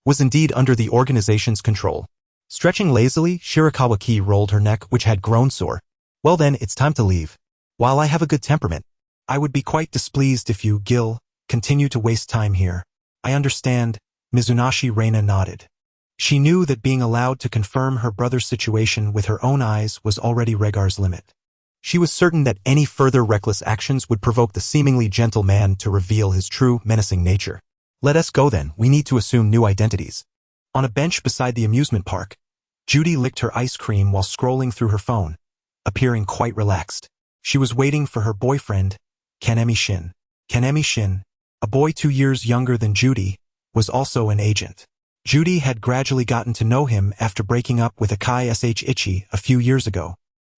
was indeed under the organization's control. Stretching lazily, Shirakawa Ki rolled her neck, which had grown sore. Well then, it's time to leave. While I have a good temperament, I would be quite displeased if you, Gil, continue to waste time here. I understand, Mizunashi Reina nodded. She knew that being allowed to confirm her brother's situation with her own eyes was already Regar's limit. She was certain that any further reckless actions would provoke the seemingly gentle man to reveal his true, menacing nature. Let us go then, we need to assume new identities. On a bench beside the amusement park, Judy licked her ice cream while scrolling through her phone, appearing quite relaxed. She was waiting for her boyfriend, Kanemi Shin. Kanemi Shin, a boy 2 years younger than Judy, was also an agent. Judy had gradually gotten to know him after breaking up with Akai Ichi a few years ago.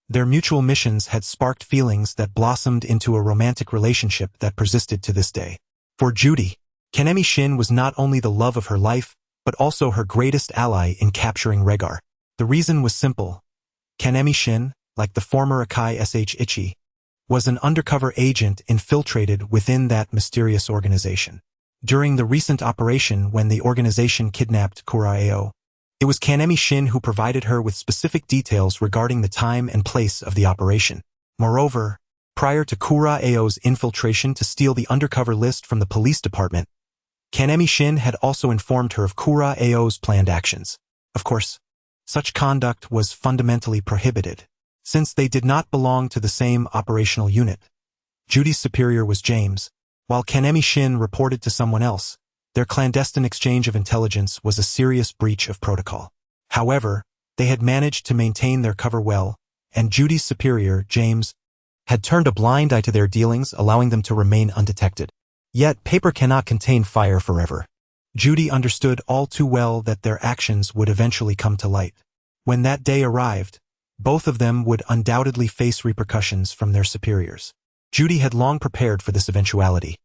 Their mutual missions had sparked feelings that blossomed into a romantic relationship that persisted to this day. For Judy, Kanemi Shin was not only the love of her life, but also her greatest ally in capturing Regar. The reason was simple. Kanemi Shin, like the former Akai Ichi, was an undercover agent infiltrated within that mysterious organization. During the recent operation when the organization kidnapped Kura-Ao, it was Kanemi Shin who provided her with specific details regarding the time and place of the operation. Moreover, prior to Kura-Ao's infiltration to steal the undercover list from the police department, Kanemi Shin had also informed her of Kura-Ao's planned actions. Of course, such conduct was fundamentally prohibited, since they did not belong to the same operational unit. Judy's superior was James, while Kanemi Shin reported to someone else. Their clandestine exchange of intelligence was a serious breach of protocol. However, they had managed to maintain their cover well, and Judy's superior, James, had turned a blind eye to their dealings, allowing them to remain undetected. Yet paper cannot contain fire forever. Judy understood all too well that their actions would eventually come to light. When that day arrived, both of them would undoubtedly face repercussions from their superiors. Judy had long prepared for this eventuality.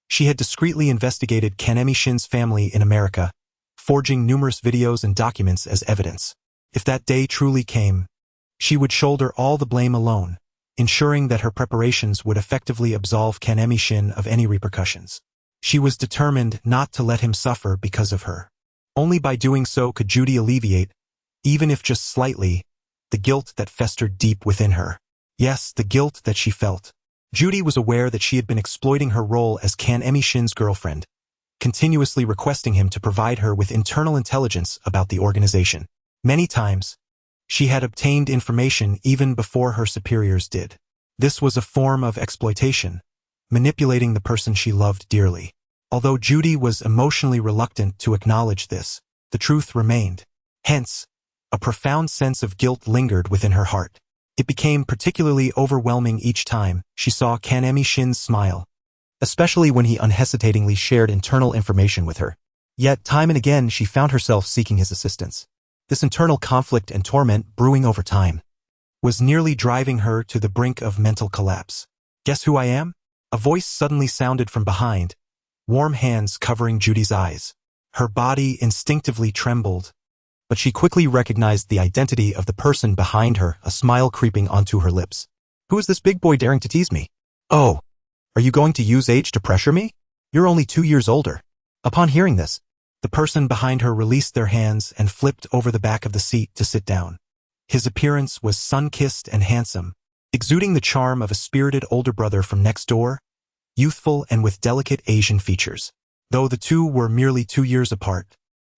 She had discreetly investigated Kanemi Shin's family in America, forging numerous videos and documents as evidence. If that day truly came, she would shoulder all the blame alone, ensuring that her preparations would effectively absolve Kanemi Shin of any repercussions. She was determined not to let him suffer because of her. Only by doing so could Judy alleviate, even if just slightly, the guilt that festered deep within her. Yes, the guilt that she felt. Judy was aware that she had been exploiting her role as Kanemi Shin's girlfriend, continuously requesting him to provide her with internal intelligence about the organization. Many times, She had obtained information even before her superiors did. This was a form of exploitation, manipulating the person she loved dearly. Although Judy was emotionally reluctant to acknowledge this, the truth remained. Hence, a profound sense of guilt lingered within her heart. It became particularly overwhelming each time she saw Kanemi Shin's smile, especially when he unhesitatingly shared internal information with her. Yet time and again she found herself seeking his assistance. This internal conflict and torment brewing over time was nearly driving her to the brink of mental collapse. "Guess who I am?" A voice suddenly sounded from behind, warm hands covering Judy's eyes. Her body instinctively trembled, but she quickly recognized the identity of the person behind her, a smile creeping onto her lips. "Who is this big boy daring to tease me?" "Oh, are you going to use age to pressure me? You're only 2 years older." Upon hearing this, the person behind her released their hands and flipped over the back of the seat to sit down. His appearance was sun-kissed and handsome, exuding the charm of a spirited older brother from next door, youthful and with delicate Asian features. Though the two were merely 2 years apart,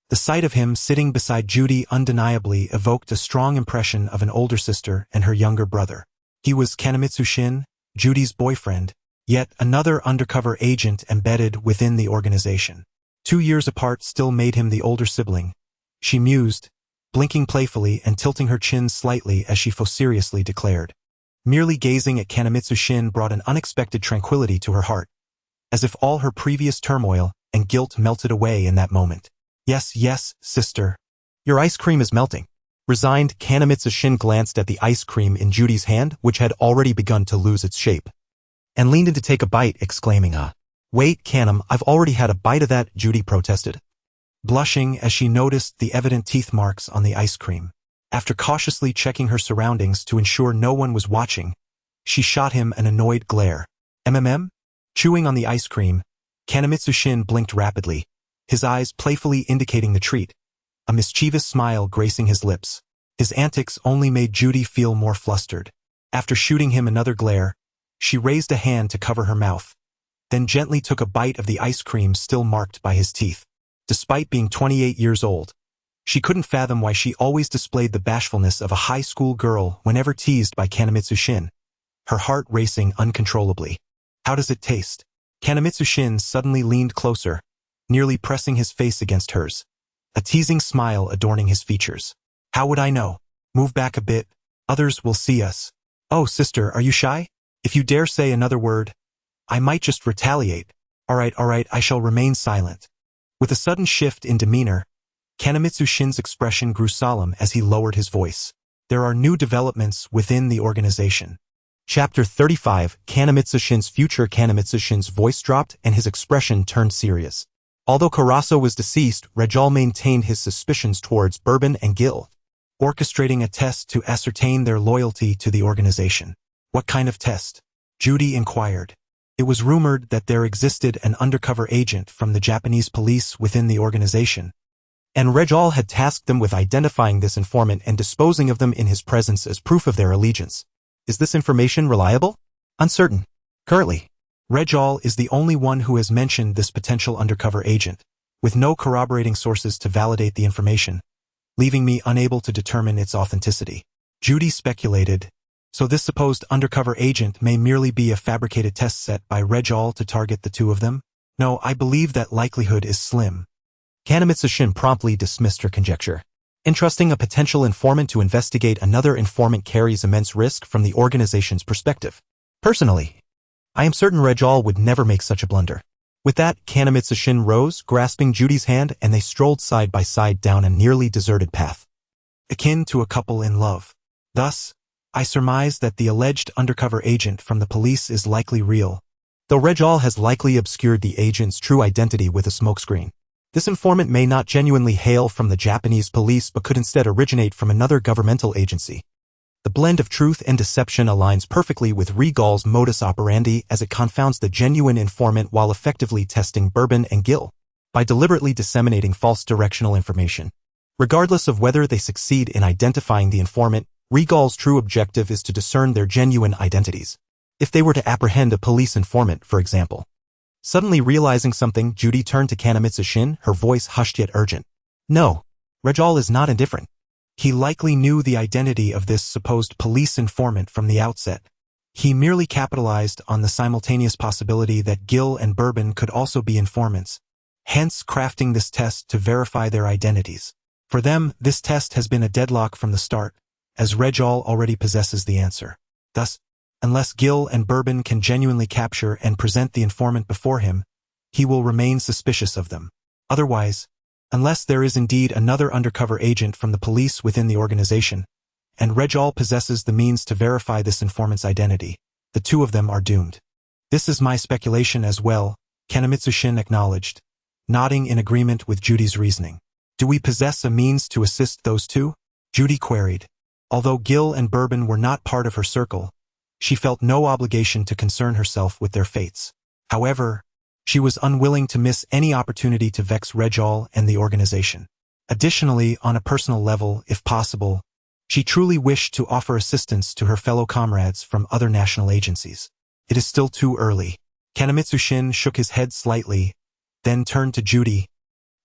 the sight of him sitting beside Judy undeniably evoked a strong impression of an older sister and her younger brother. He was Kanemitsu Shin, Judy's boyfriend, yet another undercover agent embedded within the organization. 2 years apart still made him the older sibling, she mused, blinking playfully and tilting her chin slightly as she seriously declared. Merely gazing at Kanemitsu Shin brought an unexpected tranquility to her heart, as if all her previous turmoil and guilt melted away in that moment. "Yes, yes, sister. Your ice cream is melting." Resigned, Kanemitsu Shin glanced at the ice cream in Judy's hand, which had already begun to lose its shape, and leaned in to take a bite, exclaiming, "Wait, Kanem, I've already had a bite of that," Judy protested, blushing as she noticed the evident teeth marks on the ice cream. After cautiously checking her surroundings to ensure no one was watching, she shot him an annoyed glare. Chewing on the ice cream, Kanemitsu Shin blinked rapidly, his eyes playfully indicating the treat, a mischievous smile gracing his lips. His antics only made Judy feel more flustered. After shooting him another glare, she raised a hand to cover her mouth, then gently took a bite of the ice cream still marked by his teeth. Despite being 28 years old, she couldn't fathom why she always displayed the bashfulness of a high school girl whenever teased by Kanemitsu Shin, her heart racing uncontrollably. "How does it taste?" Kanemitsu Shin suddenly leaned closer, nearly pressing his face against hers, a teasing smile adorning his features. "How would I know? Move back a bit. Others will see us." "Oh, sister, are you shy? If you dare say another word, I might just retaliate." All right, I shall remain silent." With a sudden shift in demeanor, Kanemitsu Shin's expression grew solemn as he lowered his voice. "There are new developments within the organization." Chapter 35, Kanemitsu Shin's future. Kanemitsu Shin's voice dropped and his expression turned serious. Although Karaso was deceased, Rejal maintained his suspicions towards Bourbon and Gil, orchestrating a test to ascertain their loyalty to the organization. "What kind of test?" Judy inquired. It was rumored that there existed an undercover agent from the Japanese police within the organization, and Rejal had tasked them with identifying this informant and disposing of them in his presence as proof of their allegiance. "Is this information reliable?" "Uncertain. Currently, Rejal is the only one who has mentioned this potential undercover agent, with no corroborating sources to validate the information, leaving me unable to determine its authenticity." Judy speculated, so this supposed undercover agent may merely be a fabricated test set by Rejal to target the two of them? "No, I believe that likelihood is slim." Kanemitsu Shin promptly dismissed her conjecture. Entrusting a potential informant to investigate another informant carries immense risk from the organization's perspective. "Personally, I am certain Rejal would never make such a blunder." With that, Kanemitsu Shin rose, grasping Judy's hand, and they strolled side by side down a nearly deserted path, akin to a couple in love. "Thus, I surmise that the alleged undercover agent from the police is likely real, though Rejal has likely obscured the agent's true identity with a smokescreen. This informant may not genuinely hail from the Japanese police but could instead originate from another governmental agency. The blend of truth and deception aligns perfectly with Regal's modus operandi as it confounds the genuine informant while effectively testing Bourbon and Gil by deliberately disseminating false directional information. Regardless of whether they succeed in identifying the informant, Regal's true objective is to discern their genuine identities. If they were to apprehend a police informant, for example. Suddenly realizing something, Judy turned to Kanemitsu Shin, her voice hushed yet urgent. "No, Rejal is not indifferent." He likely knew the identity of this supposed police informant from the outset. He merely capitalized on the simultaneous possibility that Gil and Bourbon could also be informants, hence crafting this test to verify their identities. For them, this test has been a deadlock from the start, as Rejal already possesses the answer. Thus, unless Gil and Bourbon can genuinely capture and present the informant before him, he will remain suspicious of them. Otherwise, unless there is indeed another undercover agent from the police within the organization, and Rejal possesses the means to verify this informant's identity, the two of them are doomed. This is my speculation as well, Kanemitsu-shin acknowledged, nodding in agreement with Judy's reasoning. Do we possess a means to assist those two? Judy queried. Although Gil and Bourbon were not part of her circle, she felt no obligation to concern herself with their fates. However, she was unwilling to miss any opportunity to vex Rejal and the organization. Additionally, on a personal level, if possible, she truly wished to offer assistance to her fellow comrades from other national agencies. It is still too early. Kanemitsu-shin shook his head slightly, then turned to Judy.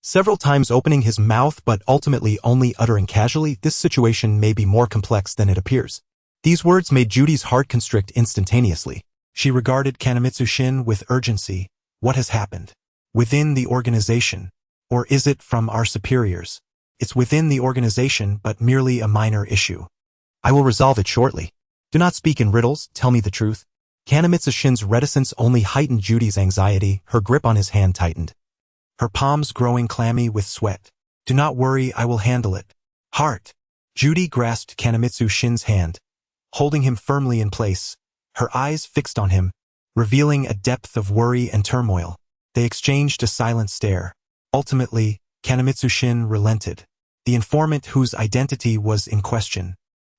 Several times opening his mouth but ultimately only uttering casually, this situation may be more complex than it appears. These words made Judy's heart constrict instantaneously. She regarded Kanemitsu-shin with urgency. What has happened? Within the organization? Or is it from our superiors? It's within the organization but merely a minor issue. I will resolve it shortly. Do not speak in riddles, tell me the truth. Kanemitsu-shin's reticence only heightened Judy's anxiety, her grip on his hand tightened, her palms growing clammy with sweat. Do not worry, I will handle it. Heart. Judy grasped Kanemitsu-shin's hand, holding him firmly in place, her eyes fixed on him, revealing a depth of worry and turmoil. They exchanged a silent stare. Ultimately, Kanemitsu-shin relented. The informant whose identity was in question.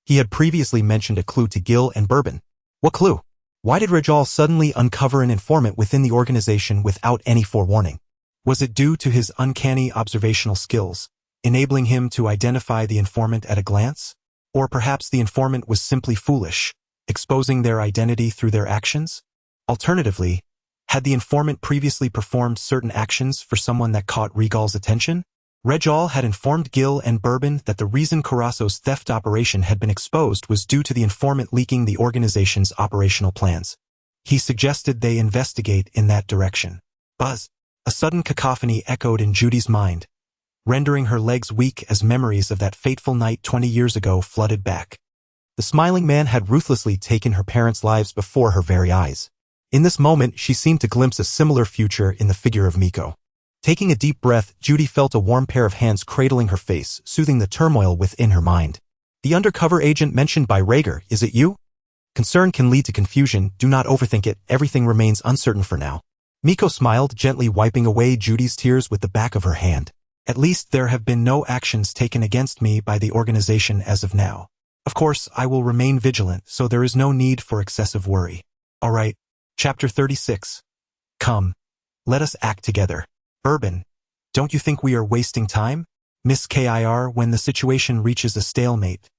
He had previously mentioned a clue to Gil and Bourbon. What clue? Why did Rejal suddenly uncover an informant within the organization without any forewarning? Was it due to his uncanny observational skills, enabling him to identify the informant at a glance? Or perhaps the informant was simply foolish, exposing their identity through their actions? Alternatively, had the informant previously performed certain actions for someone that caught Regal's attention? Rejal had informed Gil and Bourbon that the reason Caraso's theft operation had been exposed was due to the informant leaking the organization's operational plans. He suggested they investigate in that direction. Buzz. A sudden cacophony echoed in Judy's mind, rendering her legs weak as memories of that fateful night 20 years ago flooded back. The smiling man had ruthlessly taken her parents' lives before her very eyes. In this moment, she seemed to glimpse a similar future in the figure of Miko. Taking a deep breath, Judy felt a warm pair of hands cradling her face, soothing the turmoil within her mind. The undercover agent mentioned by Rager, is it you? Concern can lead to confusion, do not overthink it, everything remains uncertain for now. Miko smiled, gently wiping away Judy's tears with the back of her hand. At least there have been no actions taken against me by the organization as of now. Of course, I will remain vigilant, so there is no need for excessive worry. Alright. Chapter 36. Come. Let us act together. Bourbon. Don't you think we are wasting time? Miss Kir, when the situation reaches a stalemate.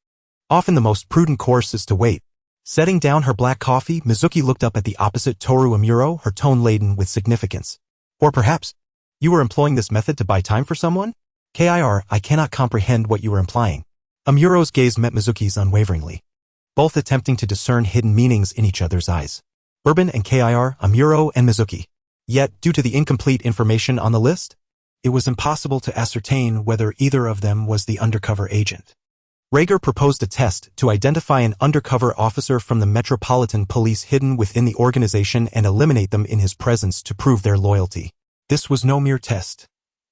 Often the most prudent course is to wait. Setting down her black coffee, Mizuki looked up at the opposite Toru Amuro, her tone laden with significance. Or perhaps, you were employing this method to buy time for someone? Kir, I cannot comprehend what you were implying. Amuro's gaze met Mizuki's unwaveringly, both attempting to discern hidden meanings in each other's eyes. Bourbon and Kir, Amuro and Mizuki. Yet, due to the incomplete information on the list, it was impossible to ascertain whether either of them was the undercover agent. Rager proposed a test to identify an undercover officer from the Metropolitan Police hidden within the organization and eliminate them in his presence to prove their loyalty. This was no mere test.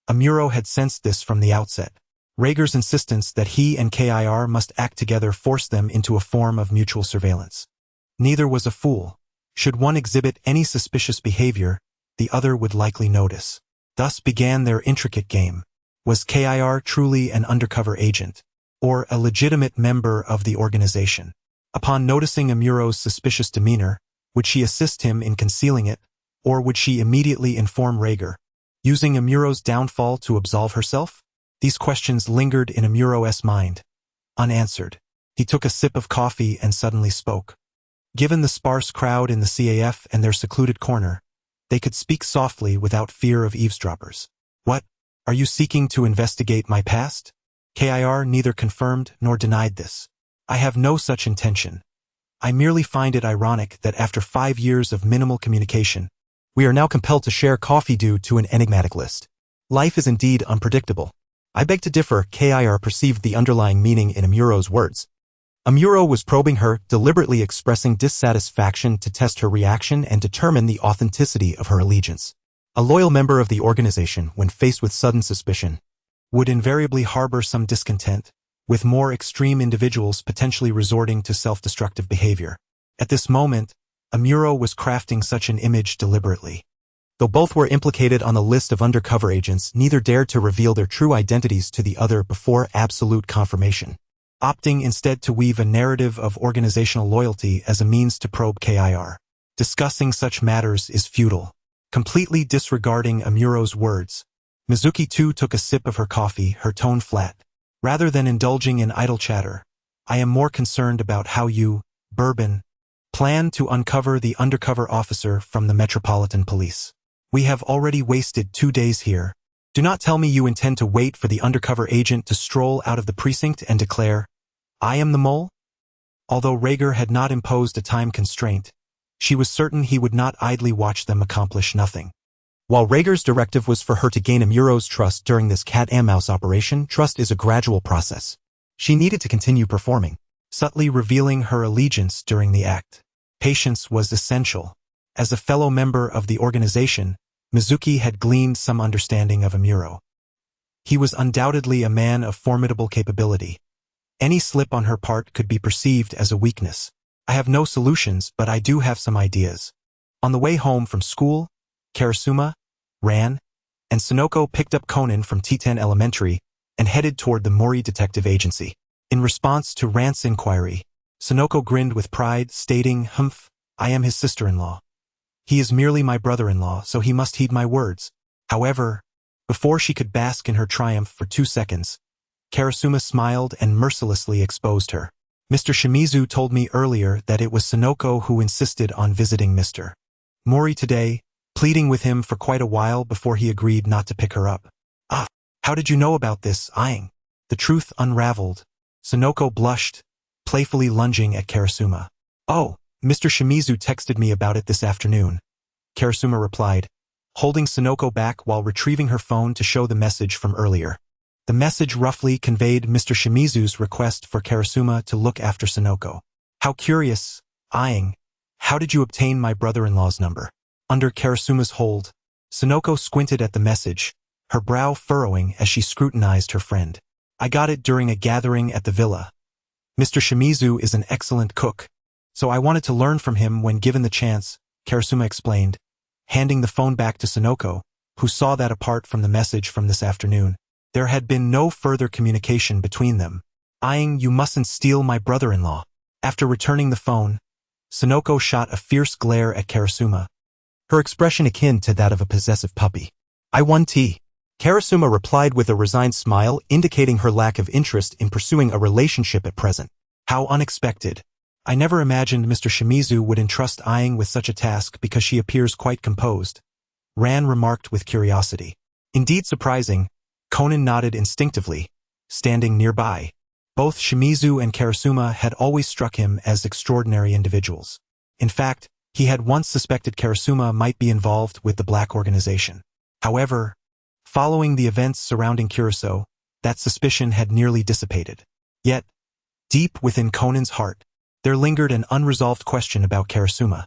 Amuro had sensed this from the outset. Rager's insistence that he and Kir must act together forced them into a form of mutual surveillance. Neither was a fool. Should one exhibit any suspicious behavior, the other would likely notice. Thus began their intricate game. Was Kir truly an undercover agent, or a legitimate member of the organization? Upon noticing Amuro's suspicious demeanor, would she assist him in concealing it, or would she immediately inform Rager, using Amuro's downfall to absolve herself? These questions lingered in Amuro's mind, unanswered. He took a sip of coffee and suddenly spoke. Given the sparse crowd in the CAF and their secluded corner, they could speak softly without fear of eavesdroppers. What? Are you seeking to investigate my past? Kir neither confirmed nor denied this. I have no such intention. I merely find it ironic that after 5 years of minimal communication, we are now compelled to share coffee due to an enigmatic list. Life is indeed unpredictable. I beg to differ. Kir perceived the underlying meaning in Amuro's words. Amuro was probing her, deliberately expressing dissatisfaction to test her reaction and determine the authenticity of her allegiance. A loyal member of the organization, when faced with sudden suspicion, would invariably harbor some discontent, with more extreme individuals potentially resorting to self-destructive behavior. At this moment, Amuro was crafting such an image deliberately. Though both were implicated on the list of undercover agents, neither dared to reveal their true identities to the other before absolute confirmation, opting instead to weave a narrative of organizational loyalty as a means to probe Kir. Discussing such matters is futile. Completely disregarding Amuro's words, Mizuki too took a sip of her coffee, her tone flat. Rather than indulging in idle chatter, I am more concerned about how you, Bourbon, plan to uncover the undercover officer from the Metropolitan Police. We have already wasted 2 days here. Do not tell me you intend to wait for the undercover agent to stroll out of the precinct and declare, "I am the mole?" Although Rhaegar had not imposed a time constraint, she was certain he would not idly watch them accomplish nothing. While Rhaegar's directive was for her to gain Amuro's trust during this cat-and-mouse operation, trust is a gradual process. She needed to continue performing, subtly revealing her allegiance during the act. Patience was essential. As a fellow member of the organization, Mizuki had gleaned some understanding of Amuro. He was undoubtedly a man of formidable capability. Any slip on her part could be perceived as a weakness. I have no solutions, but I do have some ideas. On the way home from school, Karasuma, Ran, and Sonoko picked up Conan from T10 Elementary and headed toward the Mori Detective Agency. In response to Ran's inquiry, Sonoko grinned with pride, stating, "Humph, I am his sister-in-law. He is merely my brother-in-law, so he must heed my words." However, before she could bask in her triumph for 2 seconds, Karasuma smiled and mercilessly exposed her. "Mr. Shimizu told me earlier that it was Sonoko who insisted on visiting Mr. Mori today, pleading with him for quite a while before he agreed not to pick her up." "Ah, how did you know about this, Aang?" The truth unraveled. Sonoko blushed, playfully lunging at Karasuma. "Oh, Mr. Shimizu texted me about it this afternoon," Karasuma replied, holding Sonoko back while retrieving her phone to show the message from earlier. The message roughly conveyed Mr. Shimizu's request for Karasuma to look after Sonoko. "How curious, Aang. How did you obtain my brother-in-law's number?" Under Karasuma's hold, Sonoko squinted at the message, her brow furrowing as she scrutinized her friend. "I got it during a gathering at the villa. Mr. Shimizu is an excellent cook, so I wanted to learn from him when given the chance," Karasuma explained, handing the phone back to Sonoko, who saw that apart from the message from this afternoon, there had been no further communication between them. "Aang, you mustn't steal my brother-in-law." After returning the phone, Sonoko shot a fierce glare at Karasuma, her expression akin to that of a possessive puppy. "I won tea." Karasuma replied with a resigned smile, indicating her lack of interest in pursuing a relationship at present. "How unexpected. I never imagined Mr. Shimizu would entrust Aang with such a task because she appears quite composed," Ran remarked with curiosity. "Indeed surprising," Conan nodded instinctively, standing nearby. Both Shimizu and Karasuma had always struck him as extraordinary individuals. In fact, he had once suspected Karasuma might be involved with the Black Organization. However, following the events surrounding Curacao, that suspicion had nearly dissipated. Yet, deep within Conan's heart, there lingered an unresolved question about Karasuma.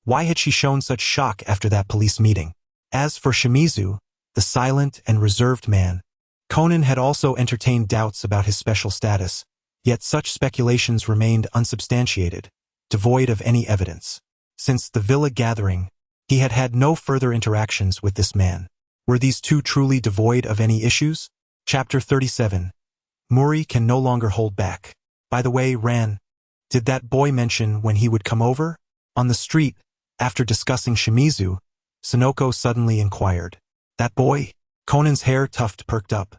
Why had she shown such shock after that police meeting? As for Shimizu, the silent and reserved man, Conan had also entertained doubts about his special status, yet such speculations remained unsubstantiated, devoid of any evidence. Since the villa gathering, he had had no further interactions with this man. Were these two truly devoid of any issues? Chapter 37. Muri can no longer hold back. By the way, Ran, did that boy mention when he would come over? On the street, after discussing Shimizu, Sonoko suddenly inquired. "That boy?" Conan's hair tuft perked up.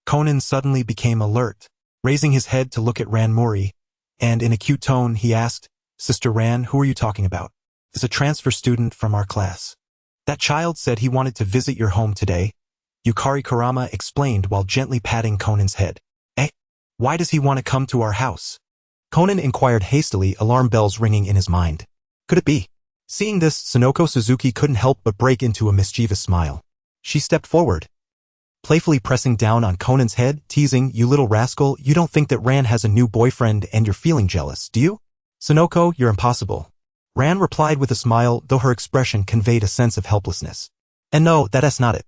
Conan suddenly became alert, raising his head to look at Ran Muri, and in a cute tone he asked, "Sister Ran, who are you talking about?" "It's a transfer student from our class. That child said he wanted to visit your home today," Yukari Kurama explained while gently patting Conan's head. Eh? Why does he want to come to our house? Conan inquired hastily, alarm bells ringing in his mind. Could it be? Seeing this, Sonoko Suzuki couldn't help but break into a mischievous smile. She stepped forward, playfully pressing down on Conan's head, teasing, "You little rascal, you don't think that Ran has a new boyfriend and you're feeling jealous, do you?" "Sonoko, you're impossible." Ran replied with a smile, though her expression conveyed a sense of helplessness. "And no, that's not it."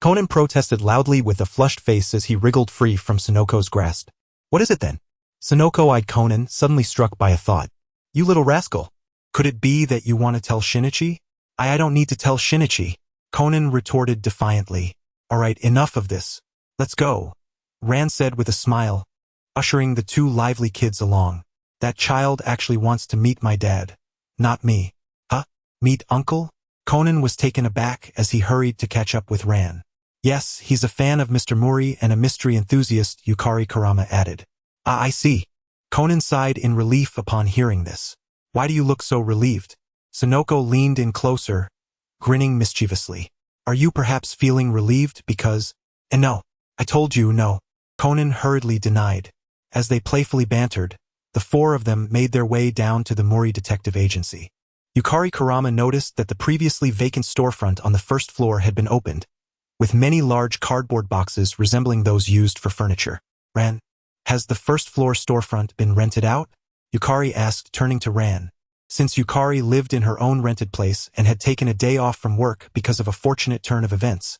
Conan protested loudly with a flushed face as he wriggled free from Sonoko's grasp. "What is it then?" Sonoko eyed Conan, suddenly struck by a thought. "You little rascal. Could it be that you want to tell Shinichi?" I don't need to tell Shinichi," Conan retorted defiantly. "All right, enough of this. Let's go," Ran said with a smile, ushering the two lively kids along. "That child actually wants to meet my dad. Not me." "Huh? Meet Uncle?" Conan was taken aback as he hurried to catch up with Ran. "Yes, he's a fan of Mr. Mori and a mystery enthusiast," Yukari Kurama added. "Ah, I see." Conan sighed in relief upon hearing this. "Why do you look so relieved?" Sonoko leaned in closer, grinning mischievously. "Are you perhaps feeling relieved because—" "And no, I told you no," Conan hurriedly denied. As they playfully bantered, the four of them made their way down to the Mori Detective Agency. Yukari Kurama noticed that the previously vacant storefront on the first floor had been opened, with many large cardboard boxes resembling those used for furniture. "Ran, has the first-floor storefront been rented out?" Yukari asked, turning to Ran. Since Yukari lived in her own rented place and had taken a day off from work because of a fortunate turn of events,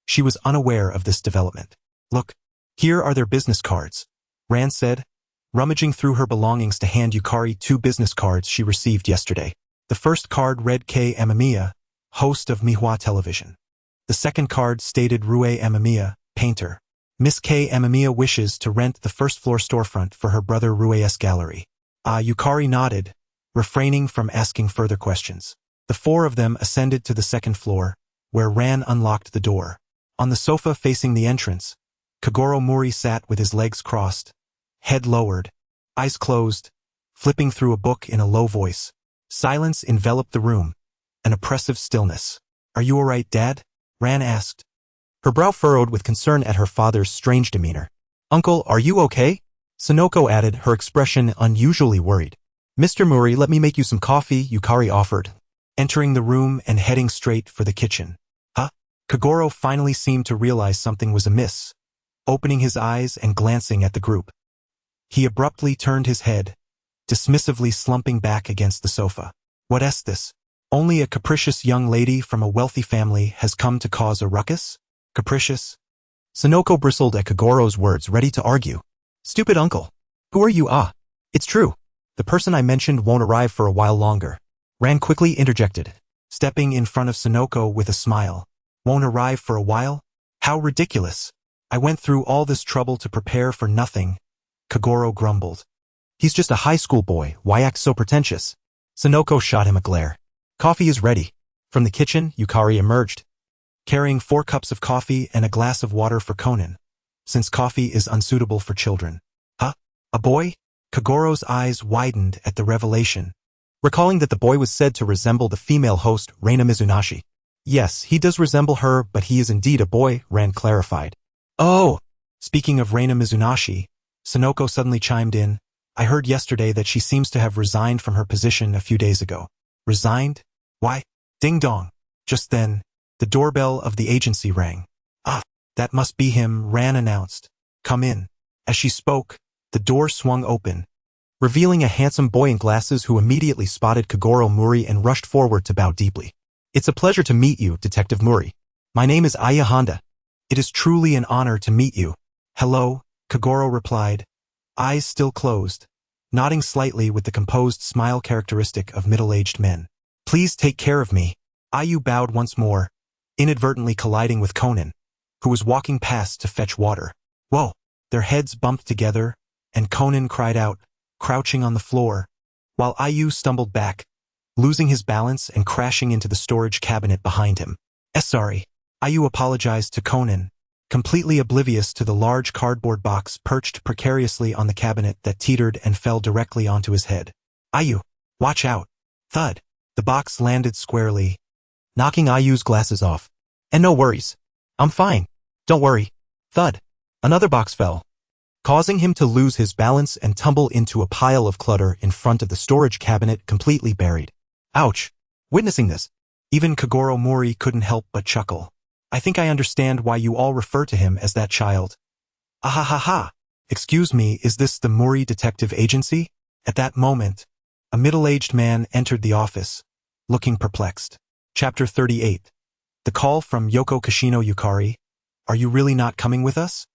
she was unaware of this development. "Look, here are their business cards," Ran said, rummaging through her belongings to hand Yukari 2 business cards she received yesterday. The first card read Kei Amamiya, host of Mihwa Television. The second card stated Rue Amamiya, painter. Miss Kei Amamiya wishes to rent the first-floor storefront for her brother Rue's gallery. Yukari nodded, refraining from asking further questions. The four of them ascended to the second floor, where Ran unlocked the door. On the sofa facing the entrance, Kagoro Mori sat with his legs crossed, head lowered, eyes closed, flipping through a book in a low voice. Silence enveloped the room, an oppressive stillness. "Are you all right, Dad?" Ran asked, her brow furrowed with concern at her father's strange demeanor. "Uncle, are you okay?" Sonoko added, her expression unusually worried. "Mr. Mori, let me make you some coffee," Yukari offered, entering the room and heading straight for the kitchen. "Huh?" Kagoro finally seemed to realize something was amiss, opening his eyes and glancing at the group. He abruptly turned his head, dismissively slumping back against the sofa. "What's this? Only a capricious young lady from a wealthy family has come to cause a ruckus? Capricious?" Sonoko bristled at Kagoro's words, ready to argue. "Stupid uncle. Who are you? It's true. The person I mentioned won't arrive for a while longer." Ran quickly interjected, stepping in front of Sonoko with a smile. "Won't arrive for a while? How ridiculous. I went through all this trouble to prepare for nothing," Kagoro grumbled. "He's just a high school boy, why act so pretentious?" Sonoko shot him a glare. "Coffee is ready." From the kitchen, Yukari emerged, carrying 4 cups of coffee and a glass of water for Conan, since coffee is unsuitable for children. "Huh? A boy?" Kagoro's eyes widened at the revelation, recalling that the boy was said to resemble the female host, Reina Mizunashi. "Yes, he does resemble her, but he is indeed a boy," Ran clarified. "Oh!" Speaking of Reina Mizunashi, Sonoko suddenly chimed in. "I heard yesterday that she seems to have resigned from her position a few days ago." "Resigned? Why?" Ding dong. Just then, the doorbell of the agency rang. "Ah, that must be him," Ran announced. "Come in." As she spoke, the door swung open, revealing a handsome boy in glasses who immediately spotted Kagoro Mori and rushed forward to bow deeply. "It's a pleasure to meet you, Detective Mori. My name is Aya Honda. It is truly an honor to meet you." "Hello," Kagoro replied, eyes still closed, nodding slightly with the composed smile characteristic of middle-aged men. "Please take care of me." Ayu bowed once more, inadvertently colliding with Conan, who was walking past to fetch water. Whoa! Their heads bumped together, and Conan cried out, crouching on the floor, while Ayu stumbled back, losing his balance and crashing into the storage cabinet behind him. Sorry. Ayu apologized to Conan, completely oblivious to the large cardboard box perched precariously on the cabinet that teetered and fell directly onto his head. "Ayu, watch out." Thud. The box landed squarely, knocking Ayu's glasses off. "And no worries. I'm fine." Don't worry. Thud. Another box fell, causing him to lose his balance and tumble into a pile of clutter in front of the storage cabinet completely buried. Ouch. Witnessing this, even Kagoro Mori couldn't help but chuckle. I think I understand why you all refer to him as that child. Ahahaha. Excuse me, is this the Mori Detective Agency? At that moment, a middle-aged man entered the office, looking perplexed. Chapter 38. The call from Yoko Kashino. Yukari, are you really not coming with us?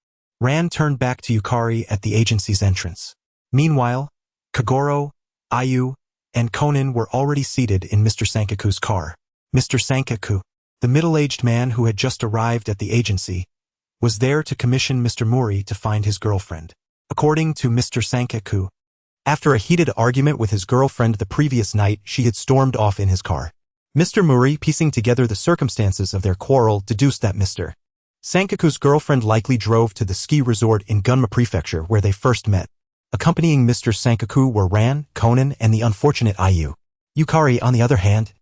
Ran turned back to Yukari at the agency's entrance. Meanwhile, Kagoro, Ayu, and Conan were already seated in Mr. Sankaku's car. Mr. Sankaku, the middle-aged man who had just arrived at the agency, was there to commission Mr. Mori to find his girlfriend. According to Mr. Sankaku, after a heated argument with his girlfriend the previous night, she had stormed off in his car. Mr. Mori, piecing together the circumstances of their quarrel, deduced that Mr. Sankaku's girlfriend likely drove to the ski resort in Gunma Prefecture where they first met. Accompanying Mr. Sankaku were Ran, Conan, and the unfortunate Ayu. Yukari, on the other hand,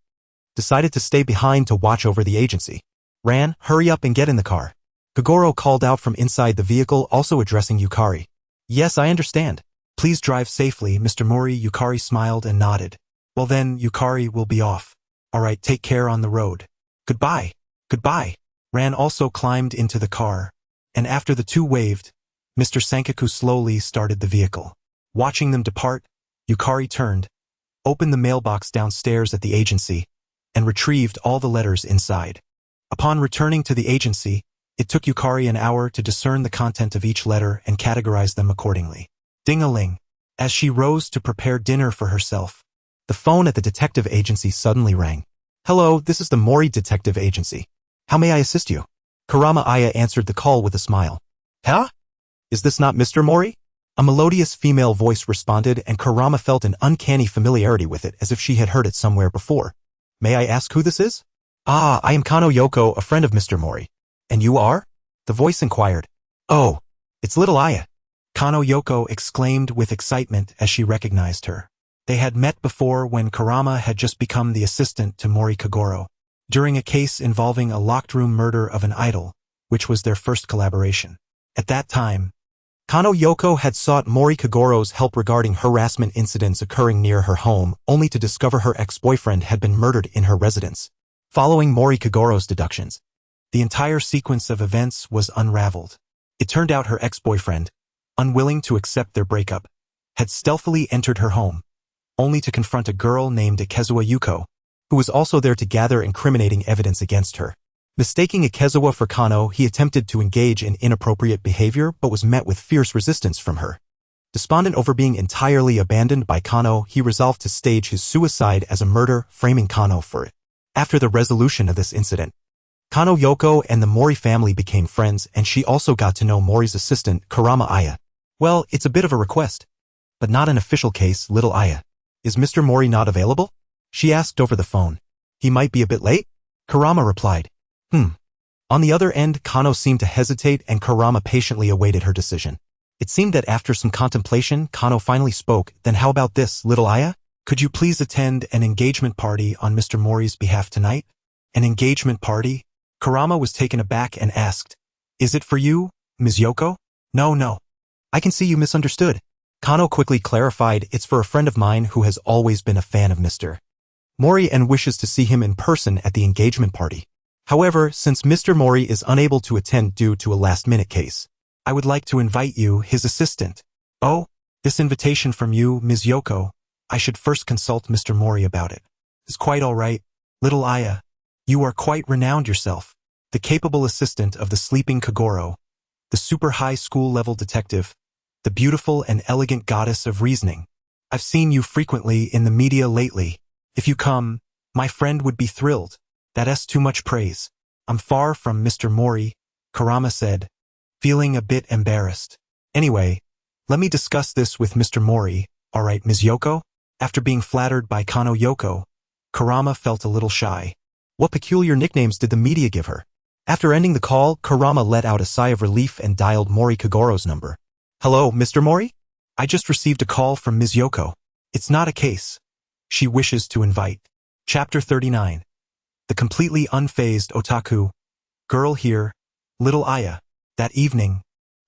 decided to stay behind to watch over the agency. Ran, hurry up and get in the car. Kagoro called out from inside the vehicle, also addressing Yukari. Yes, I understand. Please drive safely, Mr. Mori. Yukari smiled and nodded. Well then, Yukari will be off. Alright, take care on the road. Goodbye. Goodbye. Ran also climbed into the car, and after the two waved, Mr. Sankaku slowly started the vehicle. Watching them depart, Yukari turned, opened the mailbox downstairs at the agency, and retrieved all the letters inside. Upon returning to the agency, it took Yukari an hour to discern the content of each letter and categorize them accordingly. Ding-a-ling. As she rose to prepare dinner for herself, the phone at the detective agency suddenly rang. Hello, this is the Mori Detective Agency. How may I assist you? Kurama Aya answered the call with a smile. Huh? Is this not Mr. Mori? A melodious female voice responded, and Kurama felt an uncanny familiarity with it, as if she had heard it somewhere before. May I ask who this is? Ah, I am Kano Yoko, a friend of Mr. Mori. And you are? The voice inquired. Oh, it's little Aya. Kano Yoko exclaimed with excitement as she recognized her. They had met before when Kurama had just become the assistant to Mori Kagoro, during a case involving a locked room murder of an idol, which was their first collaboration. At that time, Kano Yoko had sought Mori Kagoro's help regarding harassment incidents occurring near her home, only to discover her ex-boyfriend had been murdered in her residence. Following Mori Kagoro's deductions, the entire sequence of events was unraveled. It turned out her ex-boyfriend, unwilling to accept their breakup, had stealthily entered her home, only to confront a girl named Ikezuwa Yuko, who was also there to gather incriminating evidence against her. Mistaking Ikezuwa for Kano, he attempted to engage in inappropriate behavior but was met with fierce resistance from her. Despondent over being entirely abandoned by Kano, he resolved to stage his suicide as a murder, framing Kano for it. After the resolution of this incident, Kano Yoko and the Mori family became friends, and she also got to know Mori's assistant, Kurama Aya. Well, it's a bit of a request, but not an official case, little Aya. Is Mr. Mori not available? She asked over the phone. He might be a bit late? Kurama replied. On the other end, Kano seemed to hesitate, and Kurama patiently awaited her decision. It seemed that after some contemplation, Kano finally spoke. Then how about this, little Aya? Could you please attend an engagement party on Mr. Mori's behalf tonight? An engagement party? Kurama was taken aback and asked, Is it for you, Ms. Yoko? No. I can see you misunderstood. Kano quickly clarified, it's for a friend of mine who has always been a fan of Mr. Mori and wishes to see him in person at the engagement party. However, since Mr. Mori is unable to attend due to a last-minute case, I would like to invite you, his assistant. Oh, this invitation from you, Ms. Yoko. I should first consult Mr. Mori about it. It's quite all right, little Aya. You are quite renowned yourself. The capable assistant of the sleeping Kagoro, the super high school-level detective, the beautiful and elegant goddess of reasoning. I've seen you frequently in the media lately. If you come, my friend would be thrilled. That's too much praise. I'm far from Mr. Mori, Kurama said, feeling a bit embarrassed. Anyway, let me discuss this with Mr. Mori, alright, Ms. Yoko? After being flattered by Kano Yoko, Kurama felt a little shy. What peculiar nicknames did the media give her? After ending the call, Kurama let out a sigh of relief and dialed Mori Kagoro's number. Hello, Mr. Mori? I just received a call from Ms. Yoko. It's not a case. She wishes to invite. Chapter 39. The completely unfazed otaku. Girl here, Little Aya. That evening,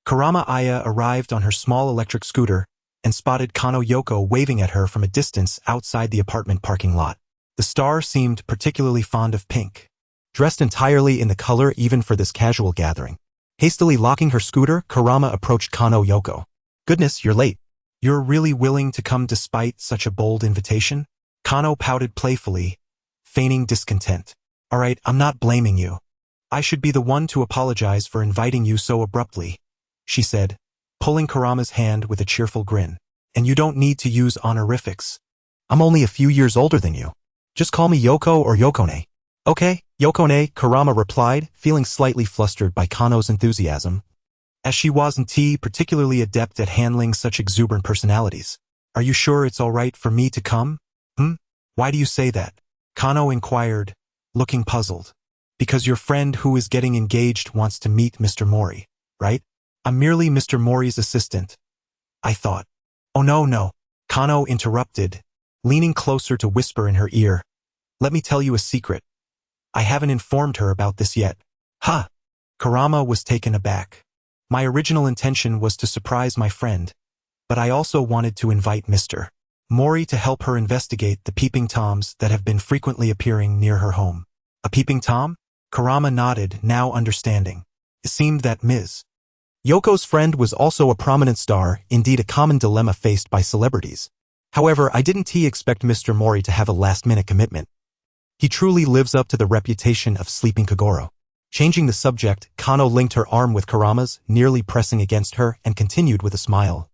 Kurama Aya arrived on her small electric scooter and spotted Kano Yoko waving at her from a distance outside the apartment parking lot. The star seemed particularly fond of pink, dressed entirely in the color even for this casual gathering. Hastily locking her scooter, Kurama approached Kano Yoko. "Goodness, you're late. You're really willing to come despite such a bold invitation?" Kano pouted playfully, feigning discontent. "All right, I'm not blaming you. I should be the one to apologize for inviting you so abruptly," she said, pulling Kurama's hand with a cheerful grin. "And you don't need to use honorifics. I'm only a few years older than you. Just call me Yoko or Yokone." "Okay, Yokone," Kurama replied, feeling slightly flustered by Kano's enthusiasm, as she wasn't particularly adept at handling such exuberant personalities. "Are you sure it's all right for me to come?" Why do you say that?" Kano inquired, looking puzzled. "Because your friend who is getting engaged wants to meet Mr. Mori, right? I'm merely Mr. Mori's assistant, I thought." "Oh no," Kano interrupted, leaning closer to whisper in her ear. "Let me tell you a secret. I haven't informed her about this yet." "Huh?" Kurama was taken aback. "My original intention was to surprise my friend, but I also wanted to invite Mr. Mori to help her investigate the peeping toms that have been frequently appearing near her home." "A peeping tom?" Kurama nodded, now understanding. It seemed that Ms. Yoko's friend was also a prominent star, indeed a common dilemma faced by celebrities. "However, I didn't expect Mr. Mori to have a last-minute commitment. He truly lives up to the reputation of sleeping Kagoro." Changing the subject, Kano linked her arm with Kurama's, nearly pressing against her, and continued with a smile.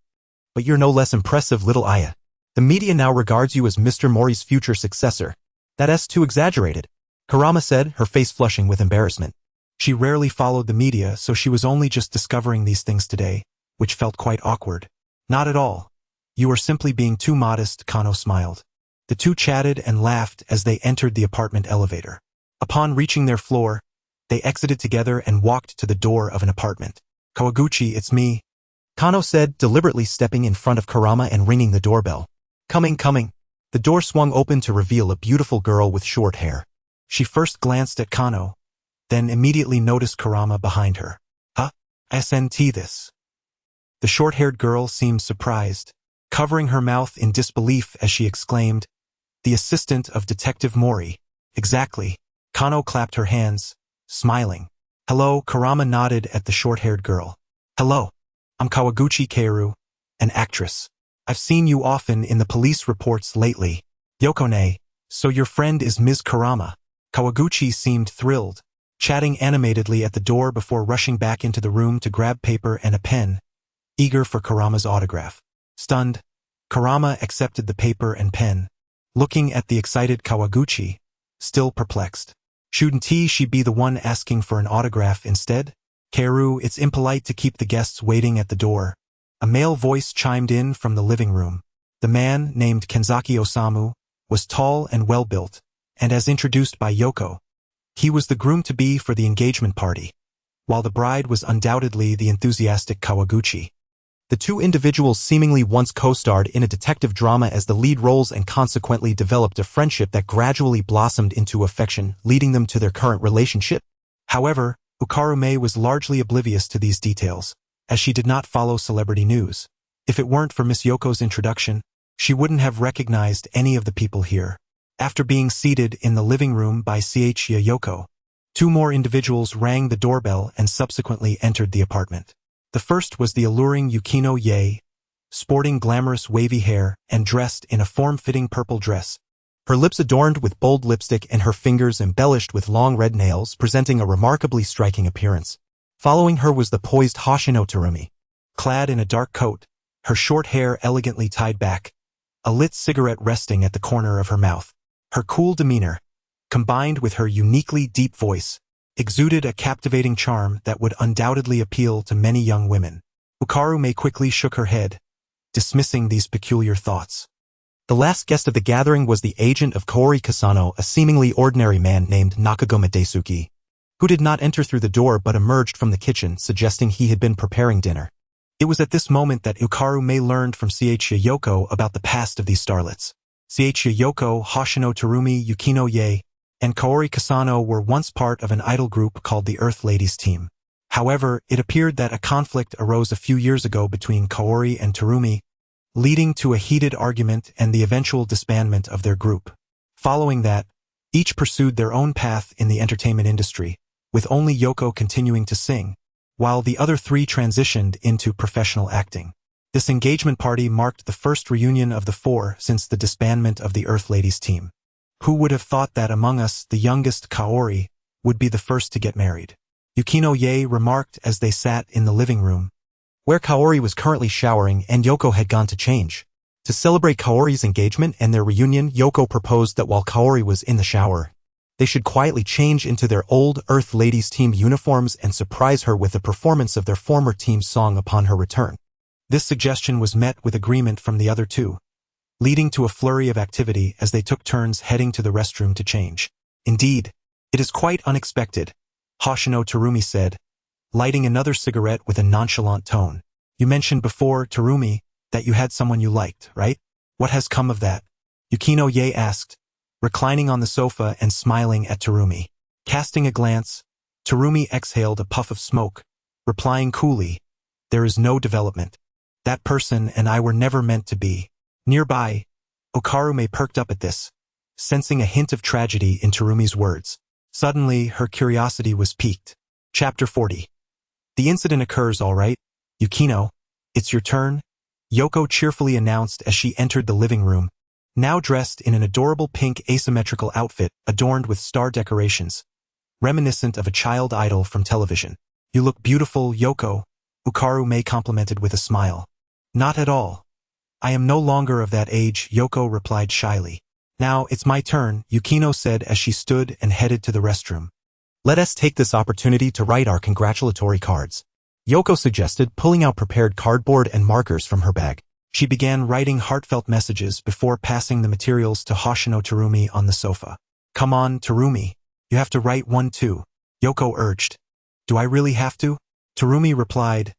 "But you're no less impressive, little Aya. The media now regards you as Mr. Mori's future successor. That's too exaggerated," Kurama said, her face flushing with embarrassment. She rarely followed the media, so she was only just discovering these things today, which felt quite awkward. "Not at all. You are simply being too modest," Kano smiled. The two chatted and laughed as they entered the apartment elevator. Upon reaching their floor, they exited together and walked to the door of an apartment. "Kawaguchi, it's me," Kano said, deliberately stepping in front of Kurama and ringing the doorbell. Coming." The door swung open to reveal a beautiful girl with short hair. She first glanced at Kano, then immediately noticed Kurama behind her. "Huh? SNT this?" The short-haired girl seemed surprised, covering her mouth in disbelief as she exclaimed, "The assistant of Detective Mori." "Exactly." Kano clapped her hands, smiling. "Hello," Kurama nodded at the short-haired girl. "Hello. I'm Kawaguchi Keiru, an actress. I've seen you often in the police reports lately." "Yokone, so your friend is Ms. Kurama." Kawaguchi seemed thrilled, chatting animatedly at the door before rushing back into the room to grab paper and a pen, eager for Kurama's autograph. Stunned, Kurama accepted the paper and pen, looking at the excited Kawaguchi, still perplexed. "Shouldn't she be the one asking for an autograph instead?" "Keiru, it's impolite to keep the guests waiting at the door." A male voice chimed in from the living room. The man, named Kenzaki Osamu, was tall and well-built, and as introduced by Yoko, he was the groom-to-be for the engagement party, while the bride was undoubtedly the enthusiastic Kawaguchi. The two individuals seemingly once co-starred in a detective drama as the lead roles and consequently developed a friendship that gradually blossomed into affection, leading them to their current relationship. However, Ukarume was largely oblivious to these details, as she did not follow celebrity news. If it weren't for Miss Yoko's introduction, she wouldn't have recognized any of the people here. After being seated in the living room by Chiya Yoko, two more individuals rang the doorbell and subsequently entered the apartment. The first was the alluring Yukino Ye, sporting glamorous wavy hair and dressed in a form-fitting purple dress, her lips adorned with bold lipstick and her fingers embellished with long red nails, presenting a remarkably striking appearance. Following her was the poised Hoshino Terumi, clad in a dark coat, her short hair elegantly tied back, a lit cigarette resting at the corner of her mouth. Her cool demeanor, combined with her uniquely deep voice, exuded a captivating charm that would undoubtedly appeal to many young women. Ukarume quickly shook her head, dismissing these peculiar thoughts. The last guest of the gathering was the agent of Kaori Kasano, a seemingly ordinary man named Nakagoma Daisuke, who did not enter through the door but emerged from the kitchen, suggesting he had been preparing dinner. It was at this moment that Ukarume learned from Chiya Yoko about the past of these starlets. Chiya Yoko, Hoshino Terumi, Yukino Ye, and Kaori Kasano were once part of an idol group called the Earth Ladies Team. However, it appeared that a conflict arose a few years ago between Kaori and Terumi, leading to a heated argument and the eventual disbandment of their group. Following that, each pursued their own path in the entertainment industry, with only Yoko continuing to sing, while the other three transitioned into professional acting. This engagement party marked the first reunion of the four since the disbandment of the Earth Ladies team. Who would have thought that among us, the youngest Kaori would be the first to get married? Yukino Ye remarked as they sat in the living room, where Kaori was currently showering and Yoko had gone to change. To celebrate Kaori's engagement and their reunion, Yoko proposed that while Kaori was in the shower, they should quietly change into their old Earth Ladies team uniforms and surprise her with the performance of their former team's song upon her return. This suggestion was met with agreement from the other two, leading to a flurry of activity as they took turns heading to the restroom to change. Indeed, it is quite unexpected, Hoshino Terumi said, lighting another cigarette with a nonchalant tone. You mentioned before, Terumi, that you had someone you liked, right? What has come of that? Yukino Ye asked, reclining on the sofa and smiling at Terumi. Casting a glance, Terumi exhaled a puff of smoke, replying coolly, there is no development. That person and I were never meant to be. Nearby, Okarume perked up at this, sensing a hint of tragedy in Terumi's words. Suddenly, her curiosity was piqued. Chapter 40. The incident occurs all right. Yukino, it's your turn, Yoko cheerfully announced as she entered the living room, now dressed in an adorable pink asymmetrical outfit adorned with star decorations, reminiscent of a child idol from television. You look beautiful, Yoko, Okarume complimented with a smile. Not at all. I am no longer of that age, Yoko replied shyly. Now it's my turn, Yukino said as she stood and headed to the restroom. Let us take this opportunity to write our congratulatory cards, Yoko suggested, pulling out prepared cardboard and markers from her bag. She began writing heartfelt messages before passing the materials to Hoshino Terumi on the sofa. Come on, Terumi. You have to write one too, Yoko urged. Do I really have to? Terumi replied,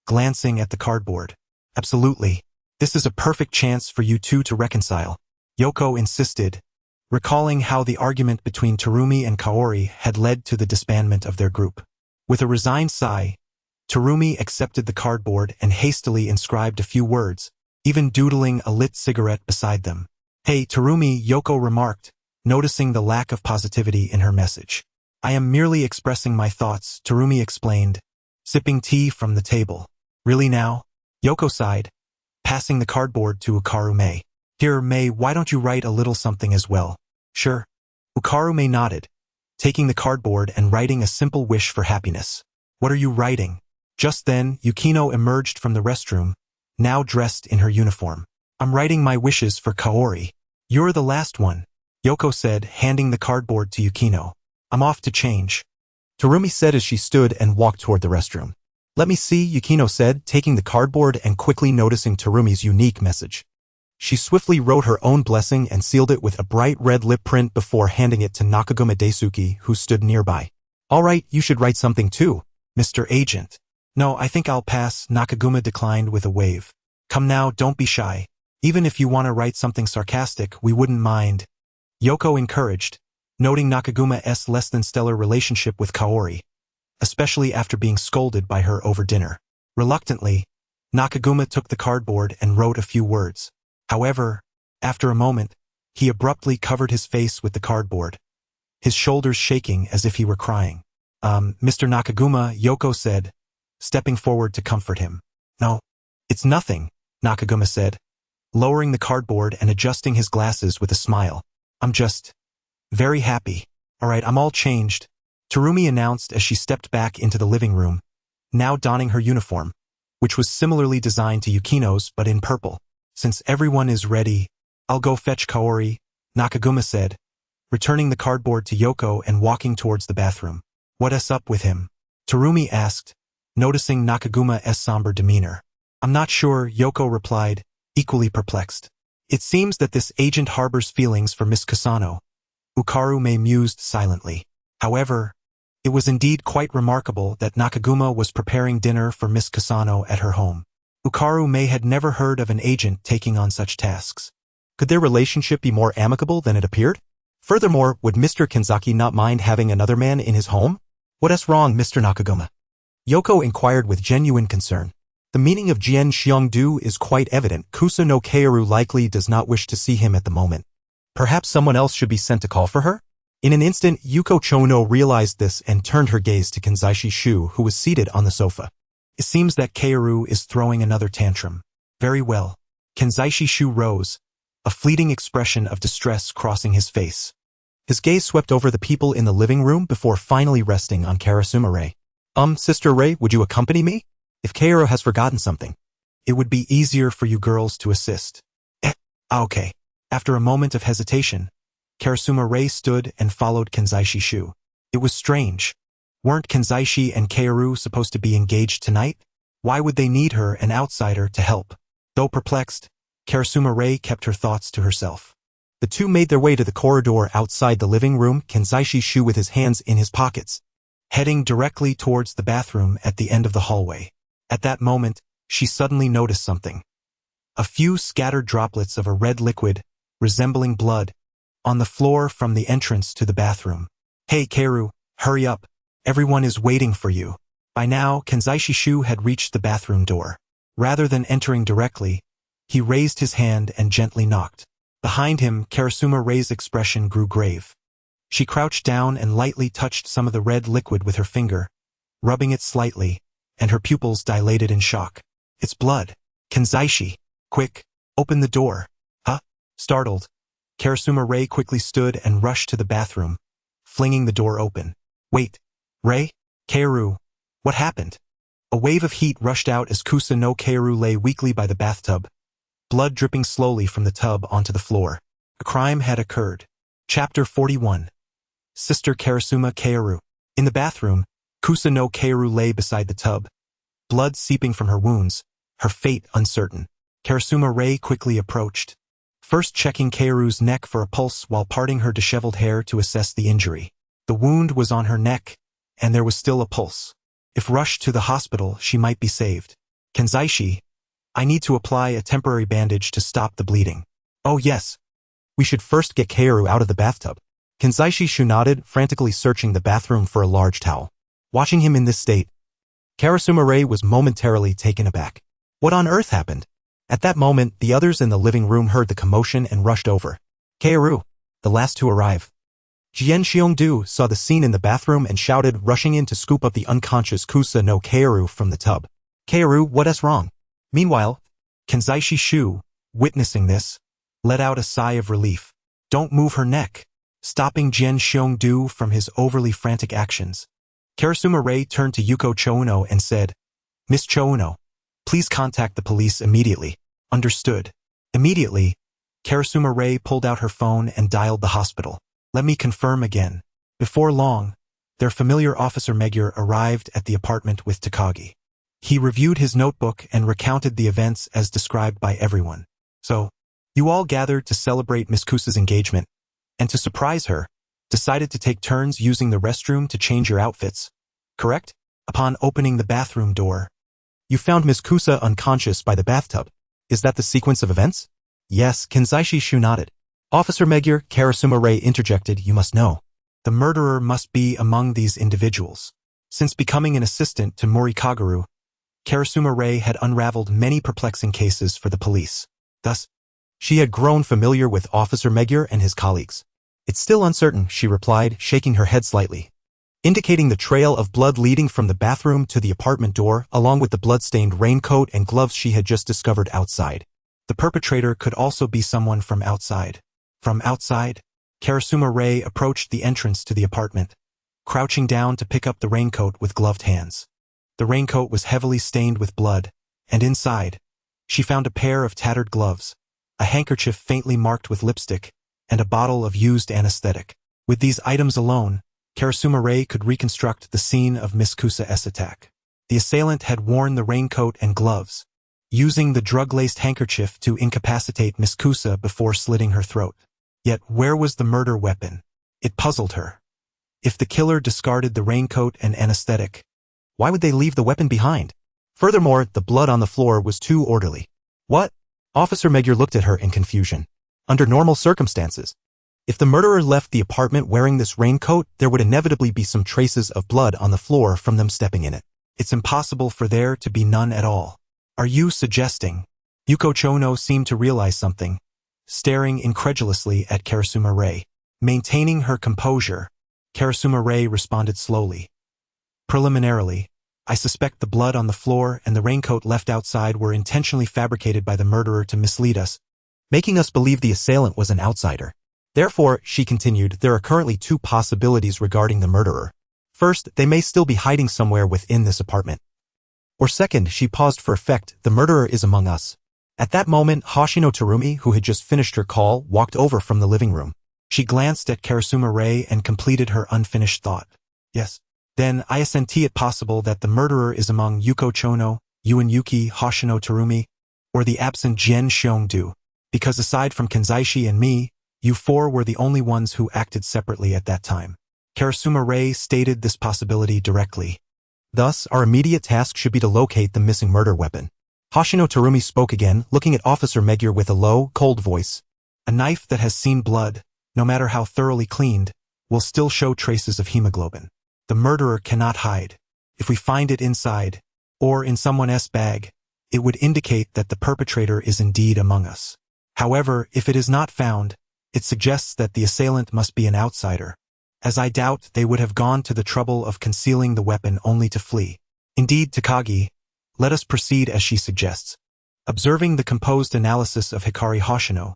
glancing at the cardboard. Absolutely. This is a perfect chance for you two to reconcile, Yoko insisted, recalling how the argument between Terumi and Kaori had led to the disbandment of their group. With a resigned sigh, Terumi accepted the cardboard and hastily inscribed a few words, even doodling a lit cigarette beside them. Hey, Terumi, Yoko remarked, noticing the lack of positivity in her message. I am merely expressing my thoughts, Terumi explained, sipping tea from the table. Really now? Yoko sighed, passing the cardboard to Okarume. Here, May, why don't you write a little something as well? Sure. Okarume nodded, taking the cardboard and writing a simple wish for happiness. What are you writing? Just then, Yukino emerged from the restroom, now dressed in her uniform. I'm writing my wishes for Kaori. You're the last one, Yoko said, handing the cardboard to Yukino. I'm off to change, Terumi said as she stood and walked toward the restroom. Let me see, Yukino said, taking the cardboard and quickly noticing Terumi's unique message. She swiftly wrote her own blessing and sealed it with a bright red lip print before handing it to Nakaguma Daisuke, who stood nearby. All right, you should write something too, Mr. Agent. No, I think I'll pass, Nakaguma declined with a wave. Come now, don't be shy. Even if you want to write something sarcastic, we wouldn't mind, Yoko encouraged, noting Nakaguma's less than stellar relationship with Kaori, especially after being scolded by her over dinner. Reluctantly, Nakaguma took the cardboard and wrote a few words. However, after a moment, he abruptly covered his face with the cardboard, his shoulders shaking as if he were crying. Mr. Nakaguma, Yoko said, stepping forward to comfort him. No, it's nothing, Nakaguma said, lowering the cardboard and adjusting his glasses with a smile. I'm just very happy. All right, I'm all changed, Terumi announced as she stepped back into the living room, now donning her uniform, which was similarly designed to Yukino's but in purple. Since everyone is ready, I'll go fetch Kaori, Nakaguma said, returning the cardboard to Yoko and walking towards the bathroom. What's up with him? Terumi asked, noticing Nakaguma's somber demeanor. I'm not sure, Yoko replied, equally perplexed. It seems that this agent harbors feelings for Miss Kusano, Okarume mused silently. However, it was indeed quite remarkable that Nakaguma was preparing dinner for Miss Kusano at her home. Okarume had never heard of an agent taking on such tasks. Could their relationship be more amicable than it appeared? Furthermore, would Mr. Kanzaki not mind having another man in his home? What's wrong, Mr. Nakaguma? Yoko inquired with genuine concern. The meaning of Jian Xiongdu is quite evident. Kusa no Kaoru likely does not wish to see him at the moment. Perhaps someone else should be sent to call for her? In an instant, Yuko Chono realized this and turned her gaze to Kenzaishi Shu, who was seated on the sofa. It seems that Kaoru is throwing another tantrum. Very well. Kenzaishi Shu rose, a fleeting expression of distress crossing his face. His gaze swept over the people in the living room before finally resting on Karasuma Rei. Sister Rei, would you accompany me? If Kaoru has forgotten something, it would be easier for you girls to assist. Okay. After a moment of hesitation, Karasuma Rei stood and followed Kenzaishi Shu. It was strange. Weren't Kenzaishi and Kaoru supposed to be engaged tonight? Why would they need her, an outsider, to help? Though perplexed, Karasuma Rei kept her thoughts to herself. The two made their way to the corridor outside the living room, Kenzaishi Shu with his hands in his pockets, heading directly towards the bathroom at the end of the hallway. At that moment, she suddenly noticed something. A few scattered droplets of a red liquid, resembling blood, on the floor from the entrance to the bathroom. Hey Kaoru, hurry up. Everyone is waiting for you. By now, Kenzaishi Shu had reached the bathroom door. Rather than entering directly, he raised his hand and gently knocked. Behind him, Karasuma Rei's expression grew grave. She crouched down and lightly touched some of the red liquid with her finger, rubbing it slightly, and her pupils dilated in shock. It's blood. Kenzaishi. Quick, open the door. Huh? Startled, Karasuma Rei quickly stood and rushed to the bathroom, flinging the door open. Wait, Rei? Kaoru, what happened? A wave of heat rushed out as Kusa no Kaoru lay weakly by the bathtub, blood dripping slowly from the tub onto the floor. A crime had occurred. Chapter 41. Sister Karasuma Kaoru. In the bathroom, Kusa no Kaoru lay beside the tub, blood seeping from her wounds, her fate uncertain. Karasuma Rei quickly approached, first checking Kaoru's neck for a pulse while parting her disheveled hair to assess the injury. The wound was on her neck, and there was still a pulse. If rushed to the hospital, she might be saved. Kenzaishi, I need to apply a temporary bandage to stop the bleeding. Oh yes. We should first get Kaoru out of the bathtub. Kenzaishi Shu nodded, frantically searching the bathroom for a large towel. Watching him in this state, Karasuma Rei was momentarily taken aback. What on earth happened? At that moment, the others in the living room heard the commotion and rushed over. Kaoru, the last to arrive. Jian Xiongdu saw the scene in the bathroom and shouted, rushing in to scoop up the unconscious Kusa no Kaoru from the tub. Kaoru, what's wrong? Meanwhile, Kenzaishi Shu, witnessing this, let out a sigh of relief. Don't move her neck, stopping Jian Xiongdu from his overly frantic actions. Karasuma Rei turned to Yuko Chouno and said, Miss Chouno, please contact the police immediately. Understood. Immediately, Karasuma Rei pulled out her phone and dialed the hospital. Let me confirm again. Before long, their familiar Officer Magyar arrived at the apartment with Takagi. He reviewed his notebook and recounted the events as described by everyone. So, you all gathered to celebrate Miss Kusa's engagement, and to surprise her, decided to take turns using the restroom to change your outfits, correct? Upon opening the bathroom door, you found Miss Kusa unconscious by the bathtub. Is that the sequence of events? Yes, Kenzaishi Shu nodded. Officer Magyar, Karasuma Rei interjected, you must know. The murderer must be among these individuals. Since becoming an assistant to Morikagaru, Karasuma Rei had unraveled many perplexing cases for the police. Thus, she had grown familiar with Officer Magyar and his colleagues. It's still uncertain, she replied, shaking her head slightly, indicating the trail of blood leading from the bathroom to the apartment door, along with the blood-stained raincoat and gloves she had just discovered outside. The perpetrator could also be someone from outside. From outside, Karasuma Rei approached the entrance to the apartment, crouching down to pick up the raincoat with gloved hands. The raincoat was heavily stained with blood, and inside, she found a pair of tattered gloves, a handkerchief faintly marked with lipstick, and a bottle of used anesthetic. With these items alone, Karasuma Rei could reconstruct the scene of Miss Kusa's attack. The assailant had worn the raincoat and gloves, using the drug-laced handkerchief to incapacitate Miss Kusa before slitting her throat. Yet where was the murder weapon? It puzzled her. If the killer discarded the raincoat and anesthetic, why would they leave the weapon behind? Furthermore, the blood on the floor was too orderly. What? Officer Magyar looked at her in confusion. Under normal circumstances, if the murderer left the apartment wearing this raincoat, there would inevitably be some traces of blood on the floor from them stepping in it. It's impossible for there to be none at all. Are you suggesting? Yuko Chono seemed to realize something, staring incredulously at Karasuma Rei. Maintaining her composure, Karasuma Rei responded slowly. Preliminarily, I suspect the blood on the floor and the raincoat left outside were intentionally fabricated by the murderer to mislead us, making us believe the assailant was an outsider. Therefore, she continued, there are currently two possibilities regarding the murderer. First, they may still be hiding somewhere within this apartment. Or second, she paused for effect, the murderer is among us. At that moment, Hoshino Terumi, who had just finished her call, walked over from the living room. She glanced at Karasuma Rei and completed her unfinished thought. Yes. Then, I assent it possible that the murderer is among Yuko Chono, Yuan Yuki, Hoshino Terumi, or the absent Jien Xiongdu, because aside from Kenzaishi and me, you four were the only ones who acted separately at that time. Karasuma Rei stated this possibility directly. Thus, our immediate task should be to locate the missing murder weapon. Hoshino Terumi spoke again, looking at Officer Megure with a low, cold voice. A knife that has seen blood, no matter how thoroughly cleaned, will still show traces of hemoglobin. The murderer cannot hide. If we find it inside, or in someone else's bag, it would indicate that the perpetrator is indeed among us. However, if it is not found, it suggests that the assailant must be an outsider, as I doubt they would have gone to the trouble of concealing the weapon only to flee. Indeed, Takagi, let us proceed as she suggests. Observing the composed analysis of Hikari Hoshino,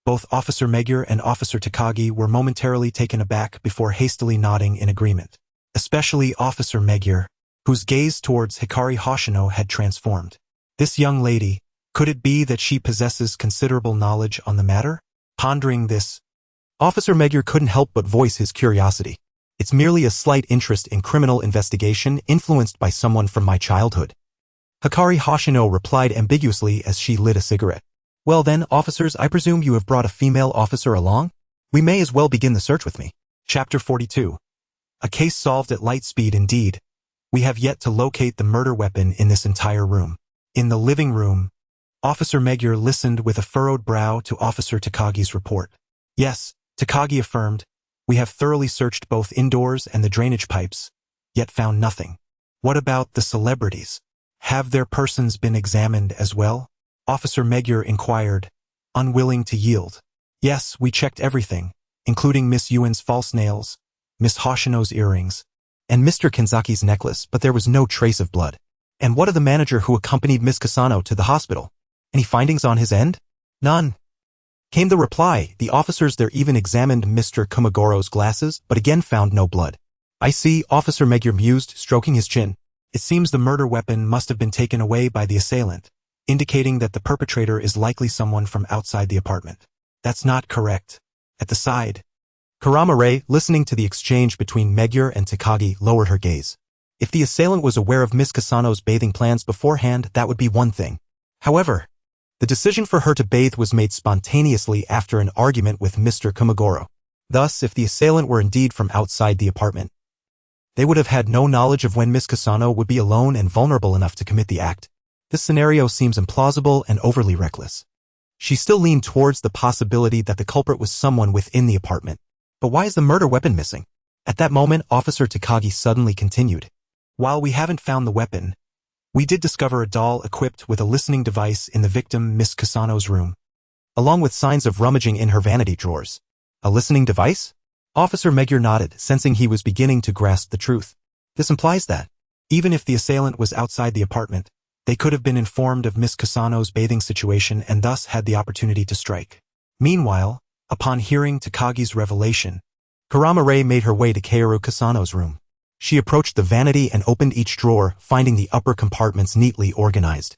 both Officer Megure and Officer Takagi were momentarily taken aback before hastily nodding in agreement. Especially Officer Megure, whose gaze towards Hikari Hoshino had transformed. This young lady, could it be that she possesses considerable knowledge on the matter? Pondering this, Officer Megure couldn't help but voice his curiosity. It's merely a slight interest in criminal investigation influenced by someone from my childhood. Hikari Hoshino replied ambiguously as she lit a cigarette. Well then, officers, I presume you have brought a female officer along? We may as well begin the search with me. Chapter 42. A case solved at light speed indeed. We have yet to locate the murder weapon in this entire room. In the living room, Officer Megure listened with a furrowed brow to Officer Takagi's report. Yes, Takagi affirmed, we have thoroughly searched both indoors and the drainage pipes, yet found nothing. What about the celebrities? Have their persons been examined as well? Officer Megure inquired, unwilling to yield. Yes, we checked everything, including Miss Yuan's false nails, Miss Hoshino's earrings, and Mr. Kenzaki's necklace, but there was no trace of blood. And what of the manager who accompanied Miss Kasano to the hospital? Any findings on his end? None. Came the reply. The officers there even examined Mr. Kumagoro's glasses, but again found no blood. I see, Officer Megure mused, stroking his chin. It seems the murder weapon must have been taken away by the assailant, indicating that the perpetrator is likely someone from outside the apartment. That's not correct. At the side, Karama Rei, listening to the exchange between Megure and Takagi, lowered her gaze. If the assailant was aware of Miss Kasano's bathing plans beforehand, that would be one thing. However, the decision for her to bathe was made spontaneously after an argument with Mr. Kumagoro. Thus, if the assailant were indeed from outside the apartment, they would have had no knowledge of when Miss Kasano would be alone and vulnerable enough to commit the act. This scenario seems implausible and overly reckless. She still leaned towards the possibility that the culprit was someone within the apartment. But why is the murder weapon missing? At that moment, Officer Takagi suddenly continued. While we haven't found the weapon, we did discover a doll equipped with a listening device in the victim Miss Kasano's room, along with signs of rummaging in her vanity drawers. A listening device? Officer Megure nodded, sensing he was beginning to grasp the truth. This implies that, even if the assailant was outside the apartment, they could have been informed of Miss Kasano's bathing situation and thus had the opportunity to strike. Meanwhile, upon hearing Takagi's revelation, Karama Rei made her way to Kaoru Kasano's room. She approached the vanity and opened each drawer, finding the upper compartments neatly organized,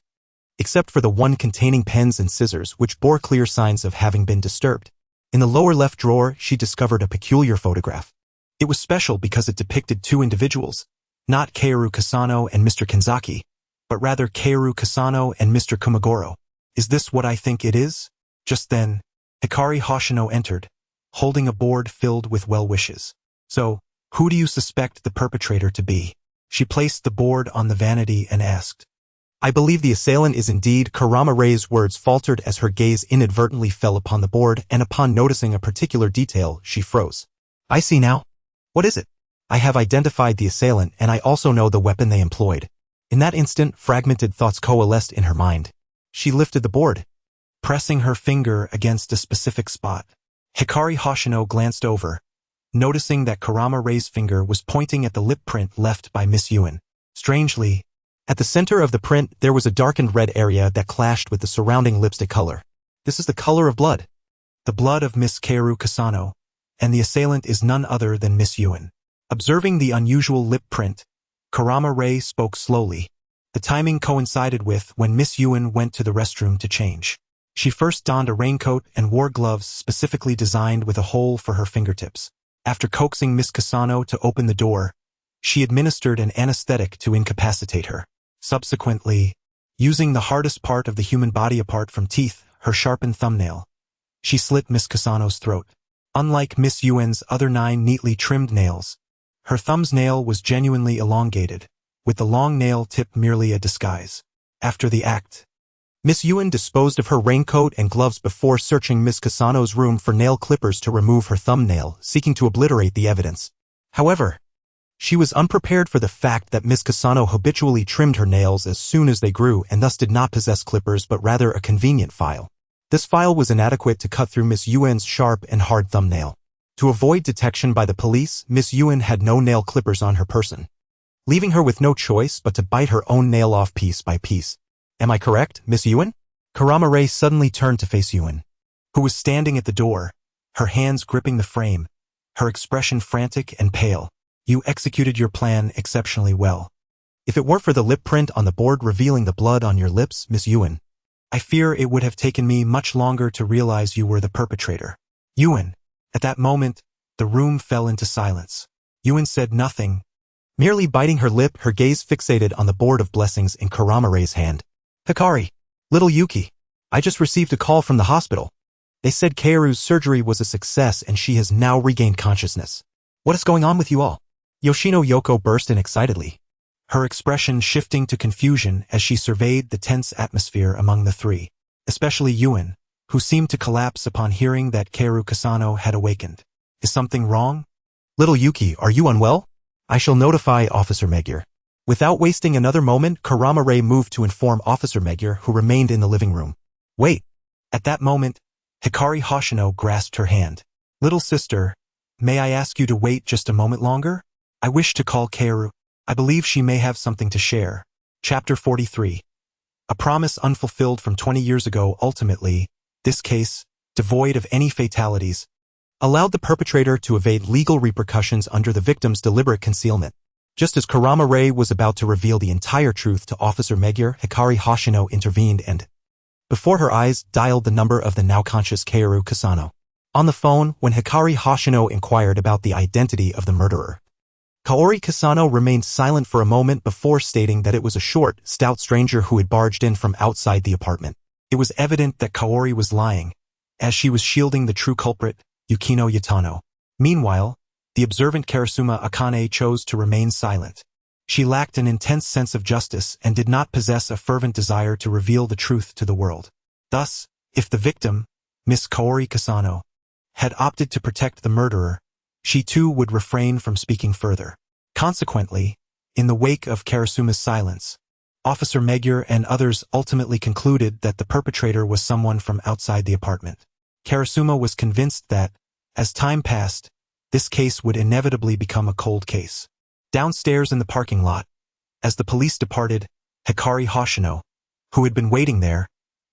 except for the one containing pens and scissors which bore clear signs of having been disturbed. In the lower left drawer, she discovered a peculiar photograph. It was special because it depicted two individuals, not Kaoru Kasano and Mr. Kenzaki, but rather Kaoru Kasano and Mr. Kumagoro. Is this what I think it is? Just then, Hikari Hoshino entered, holding a board filled with well wishes. So, who do you suspect the perpetrator to be? She placed the board on the vanity and asked. I believe the assailant is indeed. Karama Rei's words faltered as her gaze inadvertently fell upon the board, and upon noticing a particular detail, she froze. I see now. What is it? I have identified the assailant, and I also know the weapon they employed. In that instant, fragmented thoughts coalesced in her mind. She lifted the board, pressing her finger against a specific spot. Hikari Hoshino glanced over, noticing that Kurama Rei's finger was pointing at the lip print left by Miss Yuen. Strangely, at the center of the print there was a darkened red area that clashed with the surrounding lipstick color. This is the color of blood. The blood of Miss Kaoru Kasano, and the assailant is none other than Miss Yuen. Observing the unusual lip print, Kurama Rei spoke slowly. The timing coincided with when Miss Yuen went to the restroom to change. She first donned a raincoat and wore gloves specifically designed with a hole for her fingertips. After coaxing Miss Kasano to open the door, she administered an anesthetic to incapacitate her. Subsequently, using the hardest part of the human body apart from teeth, her sharpened thumbnail, she slit Miss Kasano's throat. Unlike Miss Yuen's other 9 neatly trimmed nails, her thumb's nail was genuinely elongated, with the long nail tip merely a disguise. After the act, Miss Yuen disposed of her raincoat and gloves before searching Miss Kasano's room for nail clippers to remove her thumbnail, seeking to obliterate the evidence. However, she was unprepared for the fact that Miss Kasano habitually trimmed her nails as soon as they grew and thus did not possess clippers but rather a convenient file. This file was inadequate to cut through Miss Yuen's sharp and hard thumbnail. To avoid detection by the police, Miss Yuen had no nail clippers on her person, leaving her with no choice but to bite her own nail off piece by piece. Am I correct, Miss Yuen? Kurama Rei suddenly turned to face Yuen, who was standing at the door, her hands gripping the frame, her expression frantic and pale. You executed your plan exceptionally well. If it weren't for the lip print on the board revealing the blood on your lips, Miss Yuen, I fear it would have taken me much longer to realize you were the perpetrator. Yuen. At that moment, the room fell into silence. Yuen said nothing, merely biting her lip, her gaze fixated on the board of blessings in Kurama Rei's hand. Hikari, little Yuki, I just received a call from the hospital. They said Kaoru's surgery was a success and she has now regained consciousness. What is going on with you all? Yoshino Yoko burst in excitedly, her expression shifting to confusion as she surveyed the tense atmosphere among the three, especially Yuen, who seemed to collapse upon hearing that Kaoru Kasano had awakened. Is something wrong? Little Yuki, are you unwell? I shall notify Officer Magyar. Without wasting another moment, Kurama Rei moved to inform Officer Magyar, who remained in the living room. Wait. At that moment, Hikari Hoshino grasped her hand. Little sister, may I ask you to wait just a moment longer? I wish to call Kaoru. I believe she may have something to share. Chapter 43. A promise unfulfilled from 20 years ago. Ultimately, this case, devoid of any fatalities, allowed the perpetrator to evade legal repercussions under the victim's deliberate concealment. Just as Kurama Rei was about to reveal the entire truth to Officer Magyar, Hikari Hoshino intervened and, before her eyes, dialed the number of the now-conscious Kaoru Kasano. On the phone, when Hikari Hoshino inquired about the identity of the murderer, Kaori Kasano remained silent for a moment before stating that it was a short, stout stranger who had barged in from outside the apartment. It was evident that Kaori was lying, as she was shielding the true culprit, Yukino Yatano. Meanwhile, the observant Karasuma Akane chose to remain silent. She lacked an intense sense of justice and did not possess a fervent desire to reveal the truth to the world. Thus, if the victim, Miss Kaori Kasano, had opted to protect the murderer, she too would refrain from speaking further. Consequently, in the wake of Karasuma's silence, Officer Magyar and others ultimately concluded that the perpetrator was someone from outside the apartment. Karasuma was convinced that, as time passed, this case would inevitably become a cold case. Downstairs in the parking lot, as the police departed, Hikari Hoshino, who had been waiting there,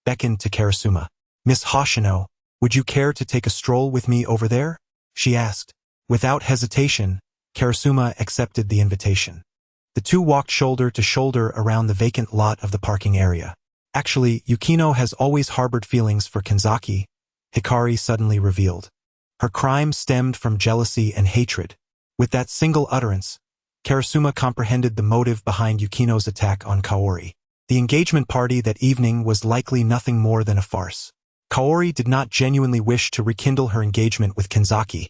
beckoned to Karasuma. Miss Hoshino, would you care to take a stroll with me over there? She asked. Without hesitation, Karasuma accepted the invitation. The two walked shoulder to shoulder around the vacant lot of the parking area. Actually, Yukino has always harbored feelings for Kanzaki, Hikari suddenly revealed. Her crime stemmed from jealousy and hatred. With that single utterance, Karasuma comprehended the motive behind Yukino's attack on Kaori. The engagement party that evening was likely nothing more than a farce. Kaori did not genuinely wish to rekindle her engagement with Kanzaki.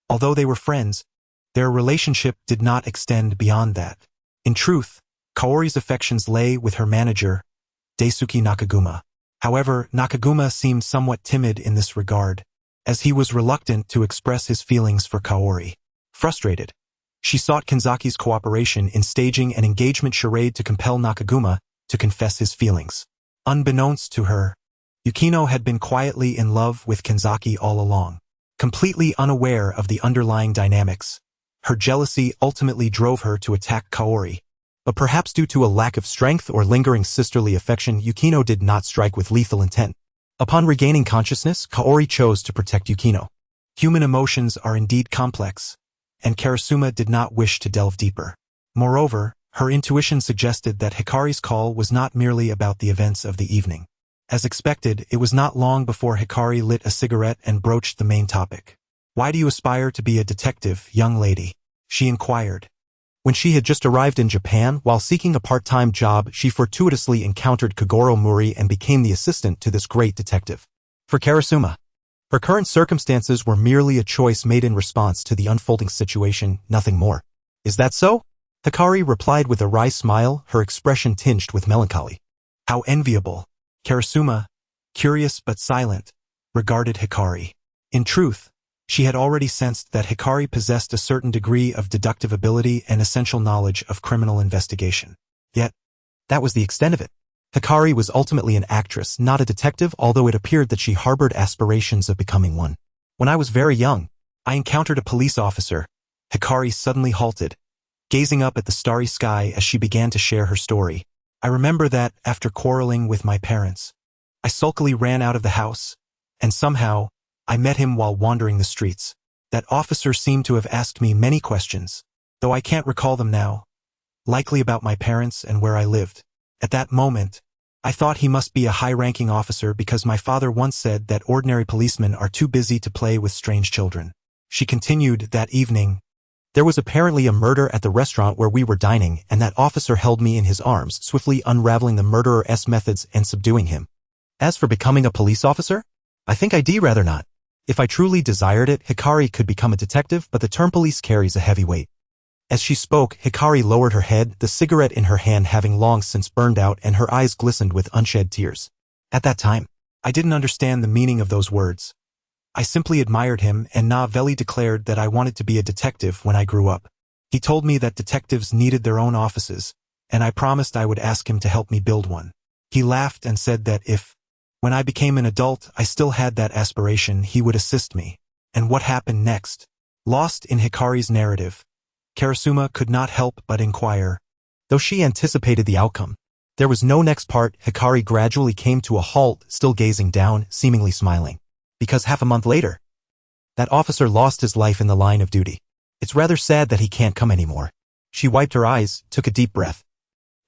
Although they were friends, their relationship did not extend beyond that. In truth, Kaori's affections lay with her manager, Daisuke Nakaguma. However, Nakaguma seemed somewhat timid in this regard, as he was reluctant to express his feelings for Kaori. Frustrated, She sought Kanzaki's cooperation in staging an engagement charade to compel Nakaguma to confess his feelings. Unbeknownst to her, Yukino had been quietly in love with Kanzaki all along. Completely unaware of the underlying dynamics, her jealousy ultimately drove her to attack Kaori. But perhaps due to a lack of strength or lingering sisterly affection, Yukino did not strike with lethal intent. Upon regaining consciousness, Kaori chose to protect Yukino. Human emotions are indeed complex, and Karasuma did not wish to delve deeper. Moreover, her intuition suggested that Hikari's call was not merely about the events of the evening. As expected, it was not long before Hikari lit a cigarette and broached the main topic. "Why do you aspire to be a detective, young lady?" she inquired. When she had just arrived in Japan, while seeking a part-time job, she fortuitously encountered Kagoro Mori and became the assistant to this great detective. For Karasuma, her current circumstances were merely a choice made in response to the unfolding situation, nothing more. "Is that so?" Hikari replied with a wry smile, her expression tinged with melancholy. How enviable. Karasuma, curious but silent, regarded Hikari. In truth, she had already sensed that Hikari possessed a certain degree of deductive ability and essential knowledge of criminal investigation. Yet, that was the extent of it. Hikari was ultimately an actress, not a detective, although it appeared that she harbored aspirations of becoming one. "When I was very young, I encountered a police officer." Hikari suddenly halted, gazing up at the starry sky as she began to share her story. "I remember that, after quarreling with my parents, I sulkily ran out of the house, and somehow, I met him while wandering the streets. That officer seemed to have asked me many questions, though I can't recall them now, likely about my parents and where I lived. At that moment, I thought he must be a high-ranking officer because my father once said that ordinary policemen are too busy to play with strange children." She continued, "That evening, there was apparently a murder at the restaurant where we were dining, and that officer held me in his arms, swiftly unraveling the murderer's methods and subduing him. As for becoming a police officer, I think I'd rather not. If I truly desired it, Hikari could become a detective, but the term police carries a heavy weight." As she spoke, Hikari lowered her head, the cigarette in her hand having long since burned out, and her eyes glistened with unshed tears. "At that time, I didn't understand the meaning of those words. I simply admired him, and Veli declared that I wanted to be a detective when I grew up. He told me that detectives needed their own offices, and I promised I would ask him to help me build one. He laughed and said that if, when I became an adult, I still had that aspiration, he would assist me." And what happened next? Lost in Hikari's narrative, Karasuma could not help but inquire. Though she anticipated the outcome, there was no next part. Hikari gradually came to a halt, still gazing down, seemingly smiling. "Because half a month later, that officer lost his life in the line of duty. It's rather sad that he can't come anymore." She wiped her eyes, took a deep breath,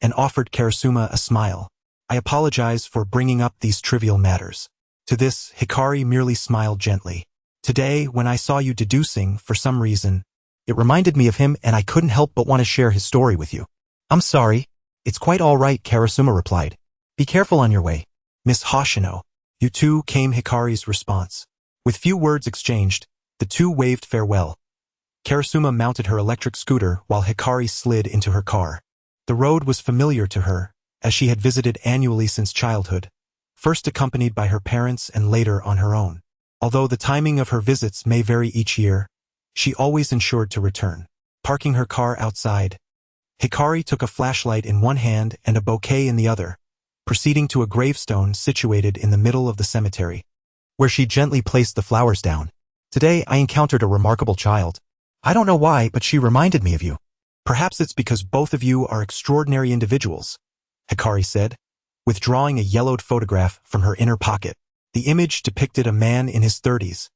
and offered Karasuma a smile. "I apologize for bringing up these trivial matters." To this, Hikari merely smiled gently. "Today, when I saw you deducing, for some reason, it reminded me of him, and I couldn't help but want to share his story with you." "I'm sorry. It's quite all right," Karasuma replied. "Be careful on your way, Miss Hoshino." "You too," came Hikari's response. With few words exchanged, the two waved farewell. Karasuma mounted her electric scooter while Hikari slid into her car. The road was familiar to her, as she had visited annually since childhood, first accompanied by her parents and later on her own. Although the timing of her visits may vary each year, she always ensured to return. Parking her car outside, Hikari took a flashlight in one hand and a bouquet in the other, proceeding to a gravestone situated in the middle of the cemetery, where she gently placed the flowers down. "Today I encountered a remarkable child. I don't know why, but she reminded me of you." "Perhaps it's because both of you are extraordinary individuals," Hikari said, withdrawing a yellowed photograph from her inner pocket. The image depicted a man in his 30s,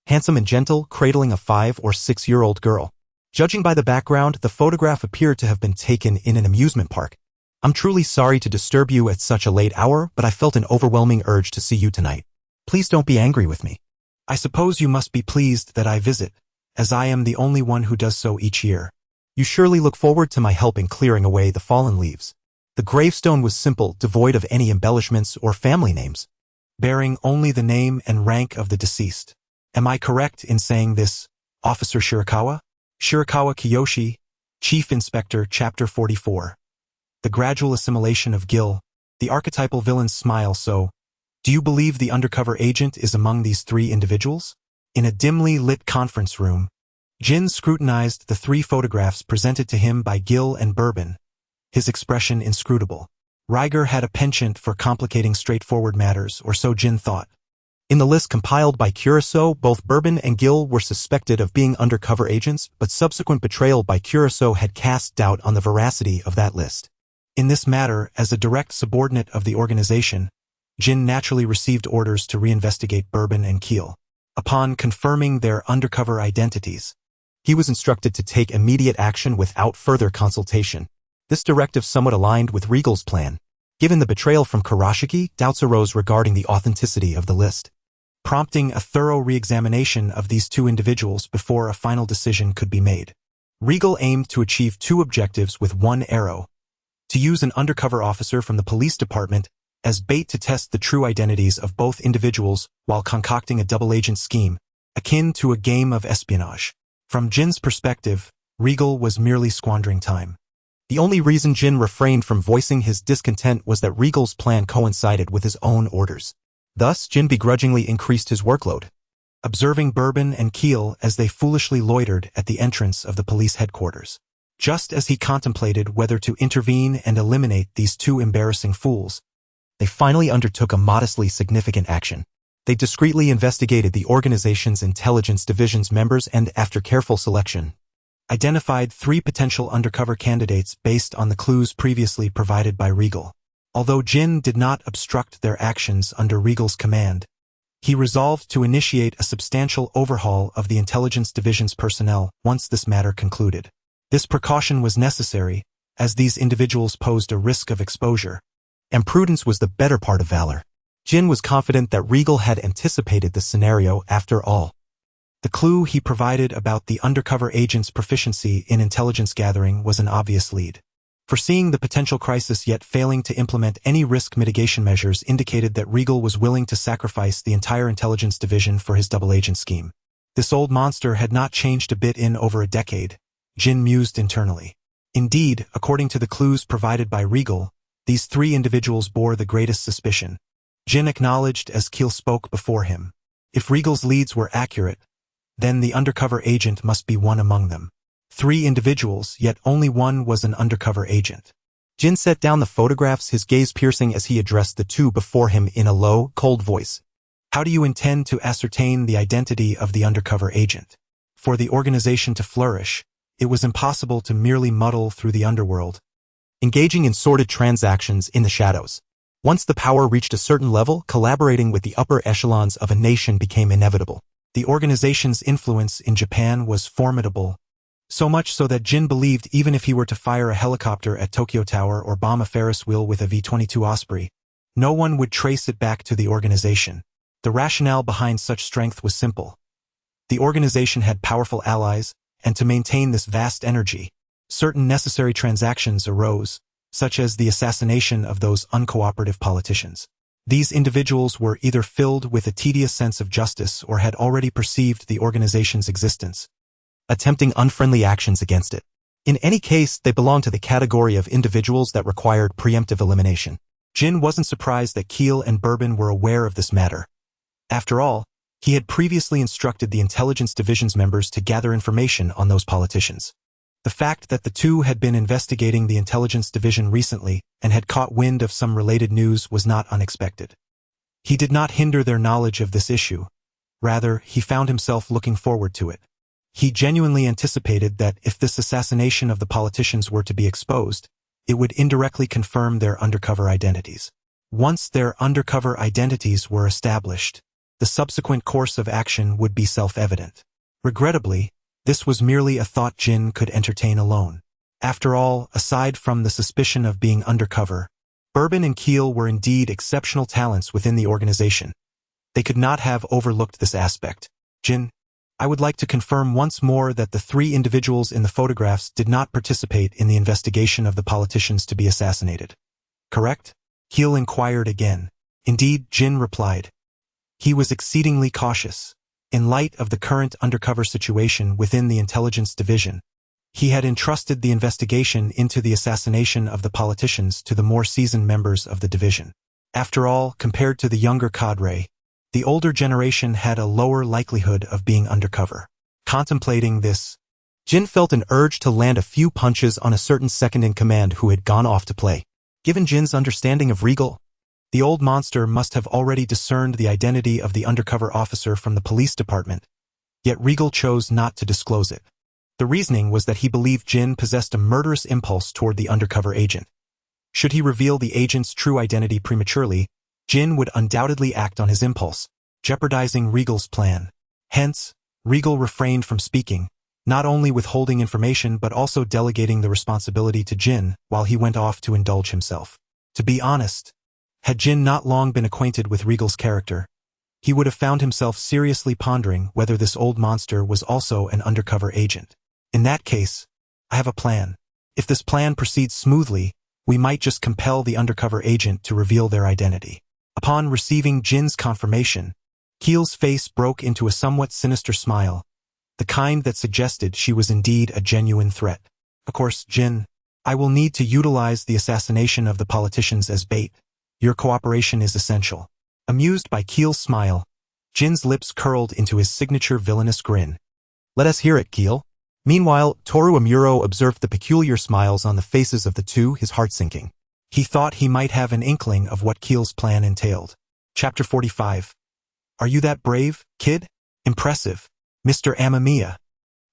handsome and gentle, cradling a 5- or 6-year-old girl. Judging by the background, the photograph appeared to have been taken in an amusement park. "I'm truly sorry to disturb you at such a late hour, but I felt an overwhelming urge to see you tonight. Please don't be angry with me. I suppose you must be pleased that I visit, as I am the only one who does so each year. You surely look forward to my help in clearing away the fallen leaves." The gravestone was simple, devoid of any embellishments or family names, bearing only the name and rank of the deceased. "Am I correct in saying this, Officer Shirakawa?" Shirakawa Kiyoshi, Chief Inspector, Chapter 44. The gradual assimilation of Gil, the archetypal villain's smile. "So, do you believe the undercover agent is among these three individuals?" In a dimly lit conference room, Jin scrutinized the 3 photographs presented to him by Gil and Bourbon, his expression inscrutable. Riger had a penchant for complicating straightforward matters, or so Jin thought. In the list compiled by Curacao, both Bourbon and Gil were suspected of being undercover agents, but subsequent betrayal by Curacao had cast doubt on the veracity of that list. In this matter, as a direct subordinate of the organization, Jin naturally received orders to reinvestigate Bourbon and Keel. Upon confirming their undercover identities, he was instructed to take immediate action without further consultation. This directive somewhat aligned with Regal's plan. Given the betrayal from Karashiki, doubts arose regarding the authenticity of the list, prompting a thorough re-examination of these 2 individuals before a final decision could be made. Regal aimed to achieve 2 objectives with 1 arrow: to use an undercover officer from the police department as bait to test the true identities of both individuals while concocting a double-agent scheme, akin to a game of espionage. From Jin's perspective, Regal was merely squandering time. The only reason Jin refrained from voicing his discontent was that Regal's plan coincided with his own orders. Thus, Jin begrudgingly increased his workload, observing Bourbon and Keel as they foolishly loitered at the entrance of the police headquarters. Just as he contemplated whether to intervene and eliminate these 2 embarrassing fools, they finally undertook a modestly significant action. They discreetly investigated the organization's intelligence division's members and, after careful selection, identified 3 potential undercover candidates based on the clues previously provided by Regal. Although Jin did not obstruct their actions under Regal's command, he resolved to initiate a substantial overhaul of the intelligence division's personnel once this matter concluded. This precaution was necessary, as these individuals posed a risk of exposure, and prudence was the better part of valor. Jin was confident that Regal had anticipated the scenario after all. The clue he provided about the undercover agent's proficiency in intelligence gathering was an obvious lead. Foreseeing the potential crisis yet failing to implement any risk mitigation measures indicated that Regal was willing to sacrifice the entire intelligence division for his double-agent scheme. This old monster had not changed a bit in over a decade, Jin mused internally. Indeed, according to the clues provided by Regal, these 3 individuals bore the greatest suspicion. Jin acknowledged as Keel spoke before him. If Regal's leads were accurate, then the undercover agent must be one among them. 3 individuals, yet only one was an undercover agent. Jin set down the photographs, his gaze piercing as he addressed the 2 before him in a low, cold voice. How do you intend to ascertain the identity of the undercover agent? For the organization to flourish, it was impossible to merely muddle through the underworld, engaging in sordid transactions in the shadows. Once the power reached a certain level, collaborating with the upper echelons of a nation became inevitable. The organization's influence in Japan was formidable, so much so that Jin believed even if he were to fire a helicopter at Tokyo Tower or bomb a Ferris wheel with a V-22 Osprey, no one would trace it back to the organization. The rationale behind such strength was simple. The organization had powerful allies, and to maintain this vast energy, certain necessary transactions arose, such as the assassination of those uncooperative politicians. These individuals were either filled with a tedious sense of justice or had already perceived the organization's existence, attempting unfriendly actions against it. In any case, they belonged to the category of individuals that required preemptive elimination. Jin wasn't surprised that Keel and Bourbon were aware of this matter. After all, he had previously instructed the intelligence division's members to gather information on those politicians. The fact that the 2 had been investigating the intelligence division recently and had caught wind of some related news was not unexpected. He did not hinder their knowledge of this issue. Rather, he found himself looking forward to it. He genuinely anticipated that if this assassination of the politicians were to be exposed, it would indirectly confirm their undercover identities. Once their undercover identities were established, the subsequent course of action would be self-evident. Regrettably, this was merely a thought Jin could entertain alone. After all, aside from the suspicion of being undercover, Bourbon and Keel were indeed exceptional talents within the organization. They could not have overlooked this aspect. Jin, I would like to confirm once more that the 3 individuals in the photographs did not participate in the investigation of the politicians to be assassinated. Correct? Keel inquired again. Indeed, Jin replied. He was exceedingly cautious. In light of the current undercover situation within the intelligence division, he had entrusted the investigation into the assassination of the politicians to the more seasoned members of the division. After all, compared to the younger cadre, the older generation had a lower likelihood of being undercover. Contemplating this, Jin felt an urge to land a few punches on a certain second-in-command who had gone off to play. Given Jin's understanding of Regal, the old monster must have already discerned the identity of the undercover officer from the police department, yet Regal chose not to disclose it. The reasoning was that he believed Jin possessed a murderous impulse toward the undercover agent. Should he reveal the agent's true identity prematurely, Jin would undoubtedly act on his impulse, jeopardizing Regal's plan. Hence, Regal refrained from speaking, not only withholding information but also delegating the responsibility to Jin while he went off to indulge himself. To be honest, had Jin not long been acquainted with Regal's character, he would have found himself seriously pondering whether this old monster was also an undercover agent. In that case, I have a plan. If this plan proceeds smoothly, we might just compel the undercover agent to reveal their identity. Upon receiving Jin's confirmation, Keel's face broke into a somewhat sinister smile, the kind that suggested she was indeed a genuine threat. Of course, Jin, I will need to utilize the assassination of the politicians as bait. Your cooperation is essential. Amused by Keel's smile, Jin's lips curled into his signature villainous grin. Let us hear it, Keel. Meanwhile, Toru Amuro observed the peculiar smiles on the faces of the two, his heart sinking. He thought he might have an inkling of what Keel's plan entailed. Chapter 45. Are you that brave, kid? Impressive. Mr. Amamiya.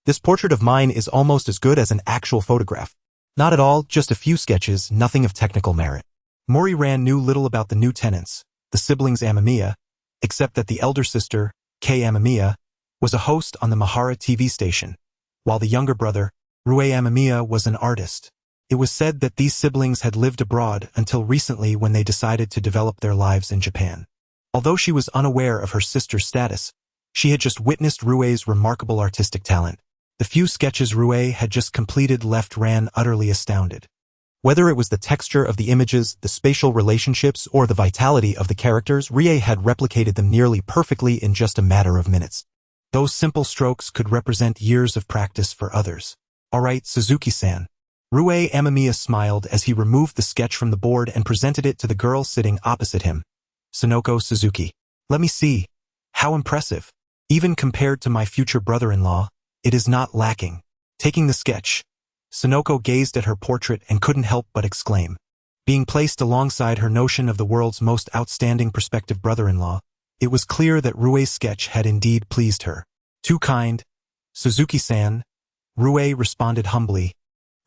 This portrait of mine is almost as good as an actual photograph. Not at all, just a few sketches, nothing of technical merit. Mori Ran knew little about the new tenants, the siblings Amamiya, except that the elder sister, Kei Amamiya, was a host on the Mahara TV station, while the younger brother, Rue Amamiya, was an artist. It was said that these siblings had lived abroad until recently when they decided to develop their lives in Japan. Although she was unaware of her sister's status, she had just witnessed Rue's remarkable artistic talent. The few sketches Rue had just completed left Ran utterly astounded. Whether it was the texture of the images, the spatial relationships, or the vitality of the characters, Rie had replicated them nearly perfectly in just a matter of minutes. Those simple strokes could represent years of practice for others. All right, Suzuki-san. Rue Amamiya smiled as he removed the sketch from the board and presented it to the girl sitting opposite him. Sonoko Suzuki. Let me see. How impressive. Even compared to my future brother-in-law, it is not lacking. Taking the sketch, Sonoko gazed at her portrait and couldn't help but exclaim. Being placed alongside her notion of the world's most outstanding prospective brother-in-law, it was clear that Rue's sketch had indeed pleased her. Too kind, Suzuki-san, Rue responded humbly,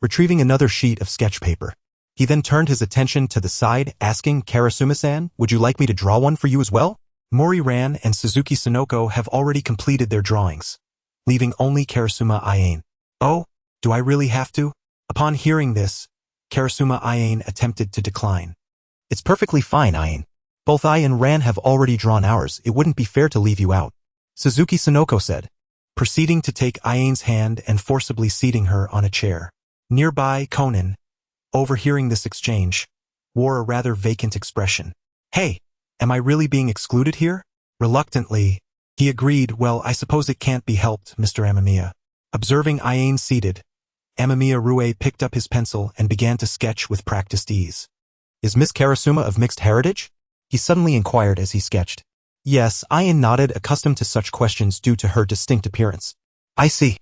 retrieving another sheet of sketch paper. He then turned his attention to the side, asking, Karasuma-san, would you like me to draw one for you as well? Mori Ran and Suzuki Sonoko have already completed their drawings, leaving only Karasuma Ayane. Oh, do I really have to? Upon hearing this, Karasuma Ayane attempted to decline. It's perfectly fine, Ayane. Both I and Ran have already drawn ours. It wouldn't be fair to leave you out. Suzuki Sonoko said, proceeding to take Ayane's hand and forcibly seating her on a chair. Nearby, Conan, overhearing this exchange, wore a rather vacant expression. Hey, am I really being excluded here? Reluctantly, he agreed, well, I suppose it can't be helped, Mr. Amamiya. Observing Ayane seated, Amamiya Rue picked up his pencil and began to sketch with practiced ease. Is Miss Karasuma of mixed heritage? He suddenly inquired as he sketched. Yes, Ayane nodded, accustomed to such questions due to her distinct appearance. I see.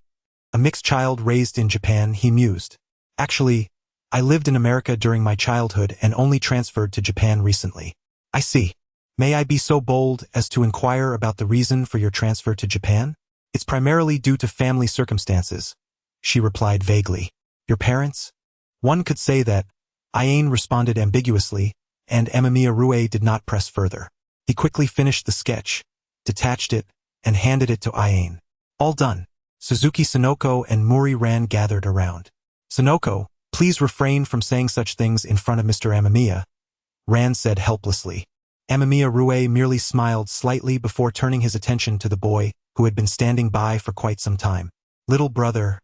A mixed child raised in Japan, he mused. Actually, I lived in America during my childhood and only transferred to Japan recently. I see. May I be so bold as to inquire about the reason for your transfer to Japan? It's primarily due to family circumstances, she replied vaguely. Your parents? One could say that. Ayane responded ambiguously, and Amamiya Rue did not press further. He quickly finished the sketch, detached it, and handed it to Ayane. All done. Suzuki Sonoko and Mori Ran gathered around. Sonoko, please refrain from saying such things in front of Mr. Amamiya, Ran said helplessly. Amamiya Rue merely smiled slightly before turning his attention to the boy, who had been standing by for quite some time. Little brother,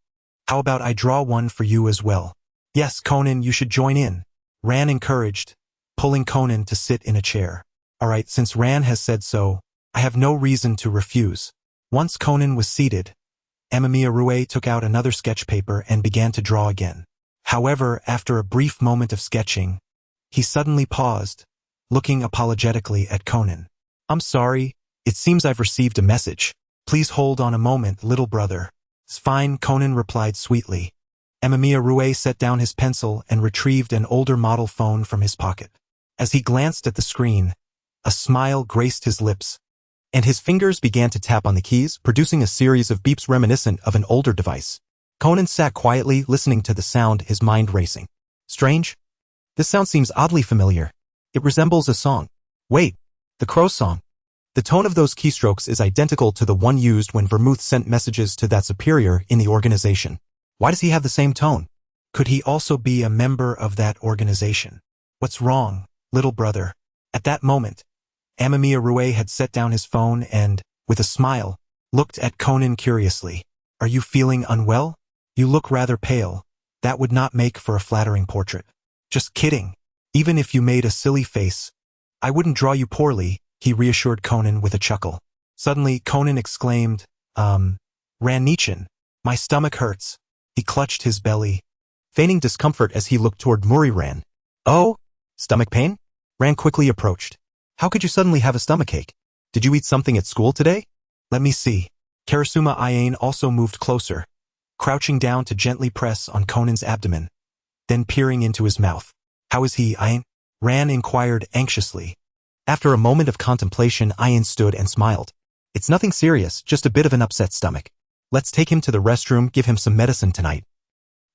how about I draw one for you as well? Yes, Conan, you should join in, Ran encouraged, pulling Conan to sit in a chair. All right, since Ran has said so, I have no reason to refuse. Once Conan was seated, Amamiya Rue took out another sketch paper and began to draw again. However, after a brief moment of sketching, he suddenly paused, looking apologetically at Conan. I'm sorry, it seems I've received a message. Please hold on a moment, little brother. It's fine, Conan replied sweetly. Amamiya Rue set down his pencil and retrieved an older model phone from his pocket. As he glanced at the screen, a smile graced his lips, and his fingers began to tap on the keys, producing a series of beeps reminiscent of an older device. Conan sat quietly, listening to the sound, his mind racing. Strange? This sound seems oddly familiar. It resembles a song. Wait, the Crow song. The tone of those keystrokes is identical to the one used when Vermouth sent messages to that superior in the organization. Why does he have the same tone? Could he also be a member of that organization? What's wrong, little brother? At that moment, Amamiya Rue had set down his phone and, with a smile, looked at Conan curiously. Are you feeling unwell? You look rather pale. That would not make for a flattering portrait. Just kidding. Even if you made a silly face, I wouldn't draw you poorly, he reassured Conan with a chuckle. Suddenly, Conan exclaimed, Ran-nichin, my stomach hurts. He clutched his belly, feigning discomfort as he looked toward Muriran. Oh? Stomach pain? Ran quickly approached. How could you suddenly have a stomachache? Did you eat something at school today? Let me see. Karasuma Iane also moved closer, crouching down to gently press on Conan's abdomen, then peering into his mouth. How is he, Iane? Ran inquired anxiously. After a moment of contemplation, Iane stood and smiled. It's nothing serious, just a bit of an upset stomach. Let's take him to the restroom, give him some medicine tonight.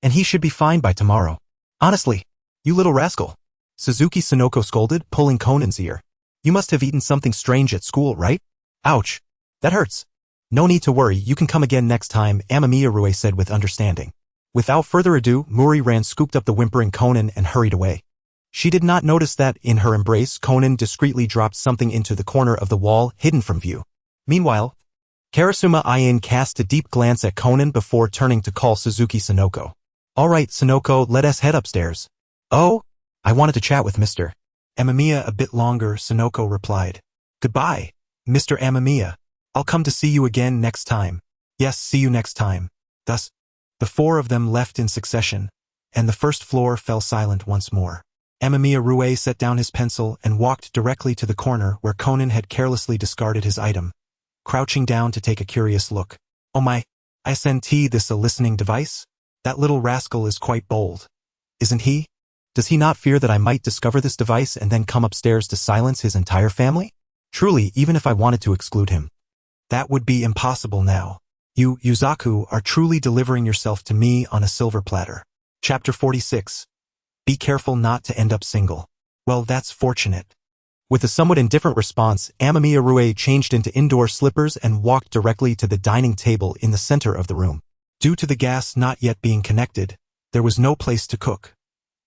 And he should be fine by tomorrow. Honestly, you little rascal. Suzuki Sonoko scolded, pulling Conan's ear. You must have eaten something strange at school, right? Ouch. That hurts. No need to worry, you can come again next time, Amamiya Rue said with understanding. Without further ado, Muriran scooped up the whimpering Conan and hurried away. She did not notice that, in her embrace, Conan discreetly dropped something into the corner of the wall, hidden from view. Meanwhile, Karasuma Iane cast a deep glance at Conan before turning to call Suzuki Sonoko. All right, Sonoko, let us head upstairs. Oh? I wanted to chat with Mr. Amamiya a bit longer, Sonoko replied. Goodbye, Mr. Amamiya. I'll come to see you again next time. Yes, see you next time. Thus, the four of them left in succession, and the first floor fell silent once more. Amamiya Rue set down his pencil and walked directly to the corner where Conan had carelessly discarded his item, crouching down to take a curious look. Oh my, isn't this a listening device? That little rascal is quite bold. Isn't he? Does he not fear that I might discover this device and then come upstairs to silence his entire family? Truly, even if I wanted to exclude him, that would be impossible now. You, Yuzaku, are truly delivering yourself to me on a silver platter. Chapter 46. Be careful not to end up single. Well, that's fortunate. With a somewhat indifferent response, Amamiya Rue changed into indoor slippers and walked directly to the dining table in the center of the room. Due to the gas not yet being connected, there was no place to cook.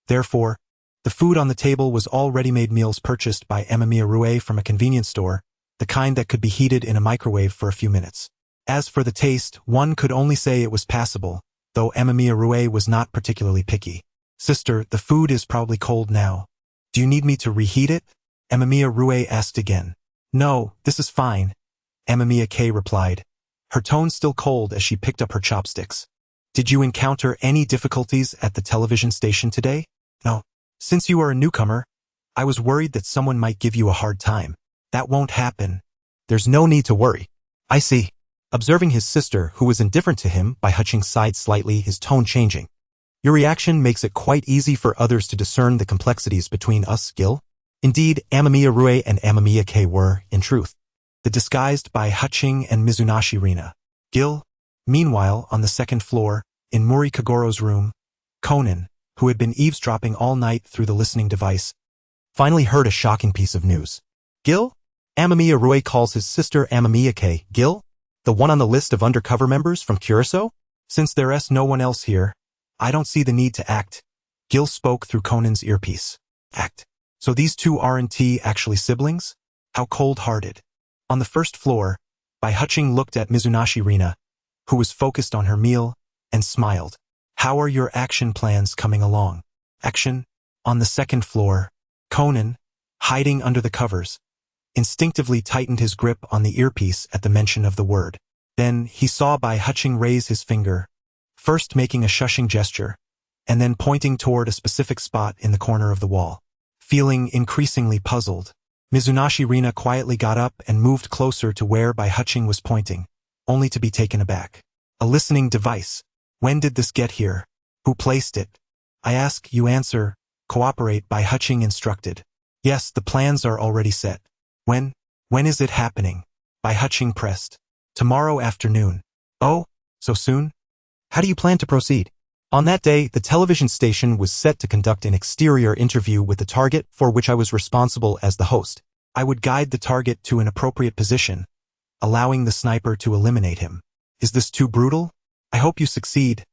Therefore, the food on the table was all ready-made meals purchased by Amamiya Rue from a convenience store, the kind that could be heated in a microwave for a few minutes. As for the taste, one could only say it was passable, though Amamiya Rue was not particularly picky. Sister, the food is probably cold now. Do you need me to reheat it? Amamiya Rue asked again. No, this is fine, Amamiya K replied, her tone still cold as she picked up her chopsticks. Did you encounter any difficulties at the television station today? No. Since you are a newcomer, I was worried that someone might give you a hard time. That won't happen. There's no need to worry. I see. Observing his sister, who was indifferent to him, by Hutchings sighed slightly, his tone changing. Your reaction makes it quite easy for others to discern the complexities between us, Gil. Indeed, Amamiya Rue and Amamiya K were, in truth, the disguised by Hutching and Mizunashi Rina. Gil. Meanwhile, on the second floor, in Muri Kagoro's room, Conan, who had been eavesdropping all night through the listening device, finally heard a shocking piece of news. Gil? Amamiya Rue calls his sister Amamiya K. Gil? The one on the list of undercover members from Curacao? Since there's no one else here, I don't see the need to act. Gil spoke through Conan's earpiece. Act. So these two aren't actually siblings? How cold-hearted. On the first floor, Bai Hutching looked at Mizunashi Rina, who was focused on her meal, and smiled. How are your action plans coming along? Action? On the second floor, Conan, hiding under the covers, instinctively tightened his grip on the earpiece at the mention of the word. Then he saw Bai Hutching raise his finger, first making a shushing gesture, and then pointing toward a specific spot in the corner of the wall. Feeling increasingly puzzled, Mizunashi Rina quietly got up and moved closer to where Bai Hutching was pointing. only to be taken aback. A listening device. When did this get here? Who placed it? I ask, you answer, cooperate by Hutching instructed. Yes, the plans are already set. When? When is it happening? By Hutching pressed. Tomorrow afternoon. Oh, so soon? How do you plan to proceed? On that day, the television station was set to conduct an exterior interview with the target for which I was responsible as the host. I would guide the target to an appropriate position, allowing the sniper to eliminate him. Is this too brutal? I hope you succeed.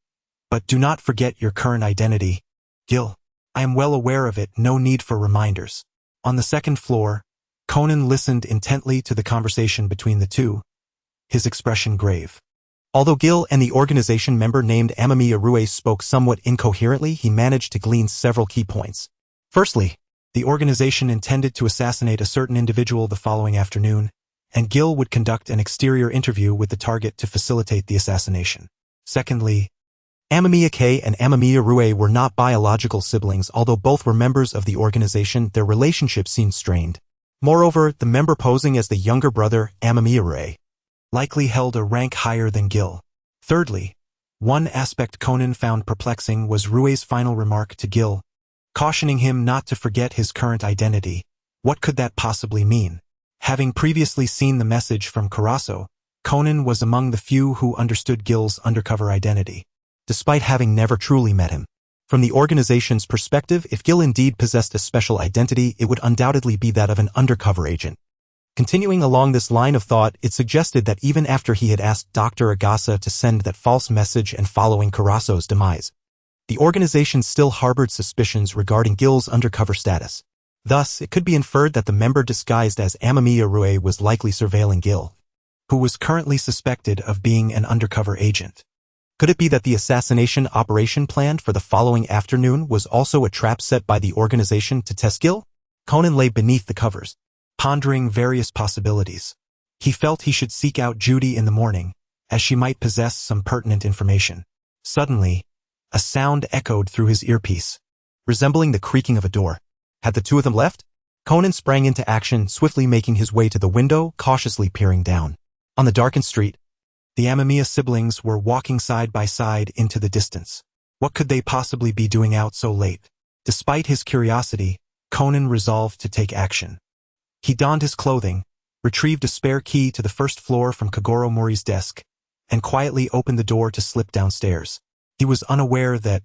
But do not forget your current identity. Gil. I am well aware of it, no need for reminders. On the second floor, Conan listened intently to the conversation between the two, his expression grave. Although Gil and the organization member named Amamiya Rue spoke somewhat incoherently, he managed to glean several key points. Firstly, the organization intended to assassinate a certain individual the following afternoon, and Gil would conduct an exterior interview with the target to facilitate the assassination. Secondly, Amamiya K and Amamiya Rue were not biological siblings, although both were members of the organization. Their relationship seemed strained. Moreover, the member posing as the younger brother, Amamiya Rue, likely held a rank higher than Gil. Thirdly, one aspect Conan found perplexing was Rue's final remark to Gil, cautioning him not to forget his current identity. What could that possibly mean? Having previously seen the message from Carasso, Conan was among the few who understood Gil's undercover identity, despite having never truly met him. From the organization's perspective, if Gil indeed possessed a special identity, it would undoubtedly be that of an undercover agent. Continuing along this line of thought, it suggested that even after he had asked Dr. Agasa to send that false message and following Carasso's demise, the organization still harbored suspicions regarding Gil's undercover status. Thus, it could be inferred that the member disguised as Amamiya Rue was likely surveilling Gil, who was currently suspected of being an undercover agent. Could it be that the assassination operation planned for the following afternoon was also a trap set by the organization to test Gil? Conan lay beneath the covers, pondering various possibilities. He felt he should seek out Judy in the morning, as she might possess some pertinent information. Suddenly, a sound echoed through his earpiece, resembling the creaking of a door. Had the two of them left? Conan sprang into action, swiftly making his way to the window, cautiously peering down. On the darkened street, the Amamiya siblings were walking side by side into the distance. What could they possibly be doing out so late? Despite his curiosity, Conan resolved to take action. He donned his clothing, retrieved a spare key to the first floor from Kagoro Mori's desk, and quietly opened the door to slip downstairs. He was unaware that,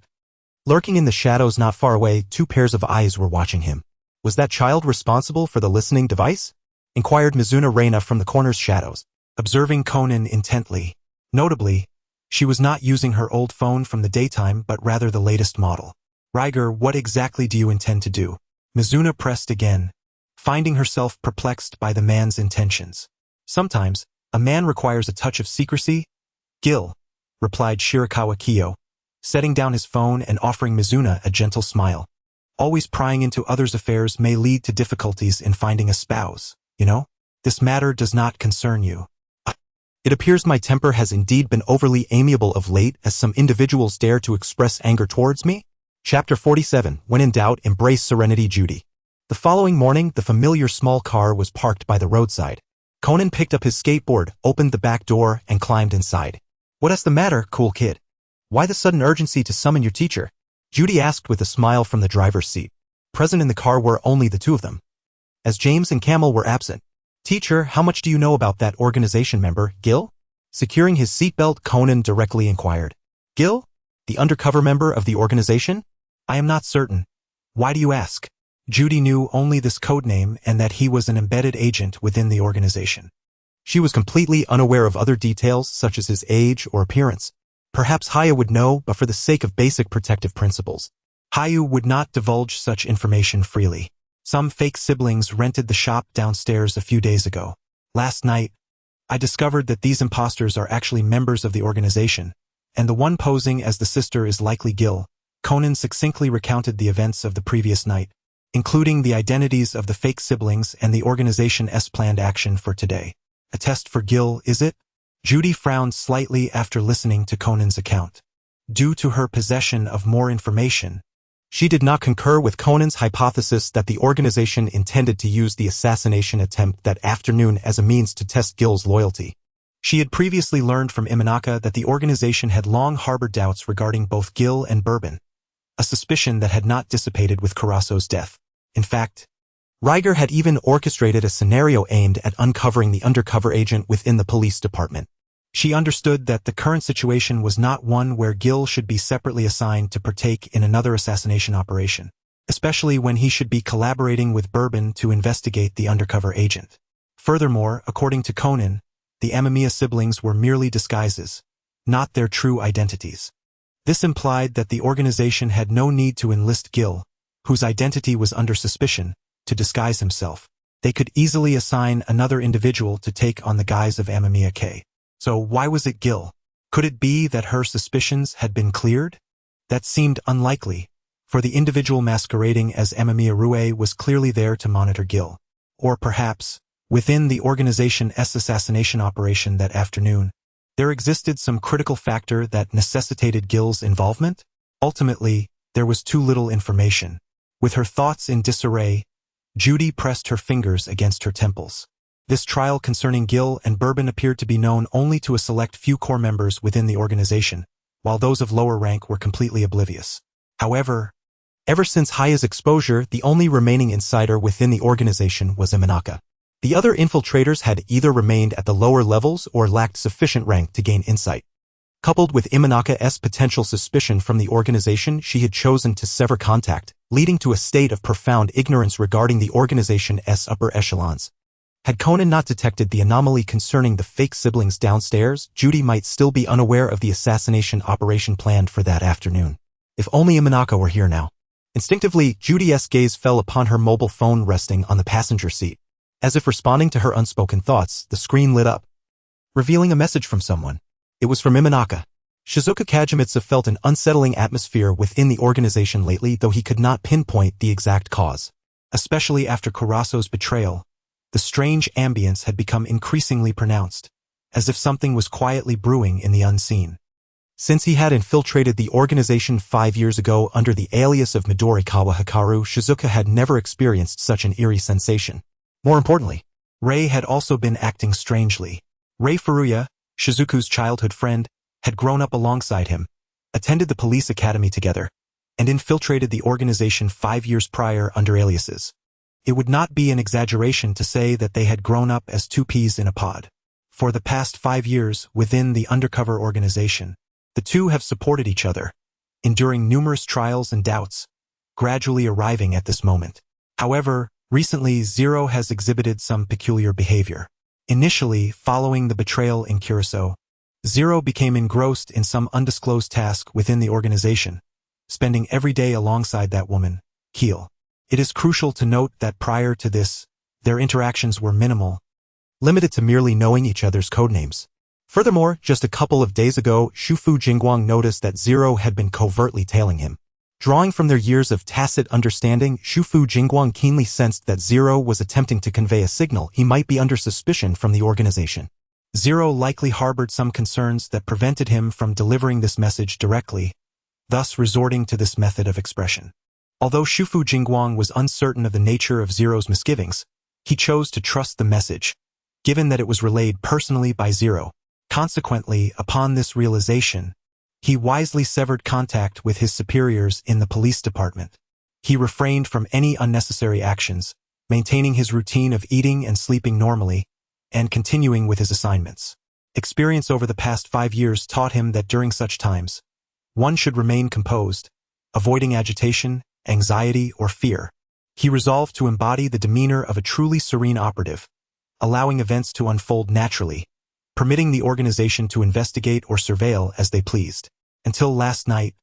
lurking in the shadows not far away, two pairs of eyes were watching him. Was that child responsible for the listening device? Inquired Mizuna Reina from the corner's shadows, observing Conan intently. Notably, she was not using her old phone from the daytime but rather the latest model. Riger, what exactly do you intend to do? Mizuna pressed again, finding herself perplexed by the man's intentions. Sometimes, a man requires a touch of secrecy. Gil, replied Shirakawa Kiyo, setting down his phone and offering Mizuna a gentle smile. Always prying into others' affairs may lead to difficulties in finding a spouse, you know? This matter does not concern you. It appears my temper has indeed been overly amiable of late, as some individuals dare to express anger towards me. Chapter 47. When in doubt, embrace serenity, Judy. The following morning, the familiar small car was parked by the roadside. Conan picked up his skateboard, opened the back door, and climbed inside. What's the matter, cool kid? Why the sudden urgency to summon your teacher? Judy asked with a smile from the driver's seat. Present in the car were only the two of them, as James and Camel were absent. Teacher, how much do you know about that organization member, Gil? Securing his seatbelt, Conan directly inquired. Gil? The undercover member of the organization? I am not certain. Why do you ask? Judy knew only this codename and that he was an embedded agent within the organization. She was completely unaware of other details such as his age or appearance. Perhaps Haya would know, but for the sake of basic protective principles, Hayu would not divulge such information freely. Some fake siblings rented the shop downstairs a few days ago. Last night, I discovered that these imposters are actually members of the organization, and the one posing as the sister is likely Gil. Conan succinctly recounted the events of the previous night, including the identities of the fake siblings and the organization's planned action for today. A test for Gil, is it? Judy frowned slightly after listening to Conan's account. Due to her possession of more information, she did not concur with Conan's hypothesis that the organization intended to use the assassination attempt that afternoon as a means to test Gil's loyalty. She had previously learned from Imanaka that the organization had long harbored doubts regarding both Gil and Bourbon, a suspicion that had not dissipated with Caraso's death. In fact, Riger had even orchestrated a scenario aimed at uncovering the undercover agent within the police department. She understood that the current situation was not one where Gil should be separately assigned to partake in another assassination operation, especially when he should be collaborating with Bourbon to investigate the undercover agent. Furthermore, according to Conan, the Amamiya siblings were merely disguises, not their true identities. This implied that the organization had no need to enlist Gil, whose identity was under suspicion, to disguise himself. They could easily assign another individual to take on the guise of Amamiya K. So why was it Gil? Could it be that her suspicions had been cleared? That seemed unlikely, for the individual masquerading as Amamiya Rue was clearly there to monitor Gil. Or perhaps, within the organization's assassination operation that afternoon, there existed some critical factor that necessitated Gil's involvement? Ultimately, there was too little information. With her thoughts in disarray, Judy pressed her fingers against her temples. This trial concerning Gil and Bourbon appeared to be known only to a select few core members within the organization, while those of lower rank were completely oblivious. However, ever since Haya's exposure, the only remaining insider within the organization was Imanaka. The other infiltrators had either remained at the lower levels or lacked sufficient rank to gain insight. Coupled with Imanaka's potential suspicion from the organization, she had chosen to sever contact, leading to a state of profound ignorance regarding the organization's upper echelons. Had Conan not detected the anomaly concerning the fake siblings downstairs, Judy might still be unaware of the assassination operation planned for that afternoon. If only Imanaka were here now. Instinctively, Judy's gaze fell upon her mobile phone resting on the passenger seat. As if responding to her unspoken thoughts, the screen lit up, revealing a message from someone. It was from Imanaka. Shizuka Kajimitsu felt an unsettling atmosphere within the organization lately, though he could not pinpoint the exact cause. Especially after Caraso's betrayal, the strange ambience had become increasingly pronounced, as if something was quietly brewing in the unseen. Since he had infiltrated the organization 5 years ago under the alias of Midorikawa Hikaru, Shizuka had never experienced such an eerie sensation. More importantly, Rei had also been acting strangely. Rei Furuya, Shizuku's childhood friend, had grown up alongside him, attended the police academy together, and infiltrated the organization 5 years prior under aliases. It would not be an exaggeration to say that they had grown up as two peas in a pod. For the past 5 years, within the undercover organization, the two have supported each other, enduring numerous trials and doubts, gradually arriving at this moment. However, recently Zero has exhibited some peculiar behavior. Initially, following the betrayal in Curacao, Zero became engrossed in some undisclosed task within the organization, spending every day alongside that woman, Keel. It is crucial to note that prior to this, their interactions were minimal, limited to merely knowing each other's codenames. Furthermore, just a couple of days ago, Shufu Jingguang noticed that Zero had been covertly tailing him. Drawing from their years of tacit understanding, Shufu Jingguang keenly sensed that Zero was attempting to convey a signal he might be under suspicion from the organization. Zero likely harbored some concerns that prevented him from delivering this message directly, thus resorting to this method of expression. Although Shufu Jingguang was uncertain of the nature of Zero's misgivings, he chose to trust the message, given that it was relayed personally by Zero. Consequently, upon this realization, he wisely severed contact with his superiors in the police department. He refrained from any unnecessary actions, maintaining his routine of eating and sleeping normally, and continuing with his assignments. Experience over the past 5 years taught him that during such times, one should remain composed, avoiding agitation, anxiety, or fear. He resolved to embody the demeanor of a truly serene operative, allowing events to unfold naturally, permitting the organization to investigate or surveil as they pleased. Until last night,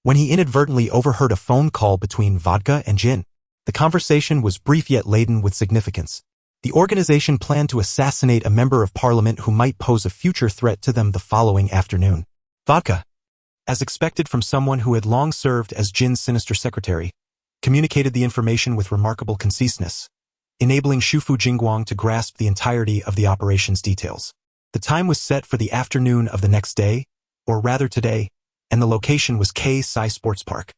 when he inadvertently overheard a phone call between Vodka and Jin. The conversation was brief yet laden with significance. The organization planned to assassinate a member of parliament who might pose a future threat to them the following afternoon. Vodka, as expected from someone who had long served as Jin's sinister secretary, communicated the information with remarkable conciseness, enabling Shufu Jingguang to grasp the entirety of the operation's details. The time was set for the afternoon of the next day, or rather today, and the location was K-Sai Sports Park.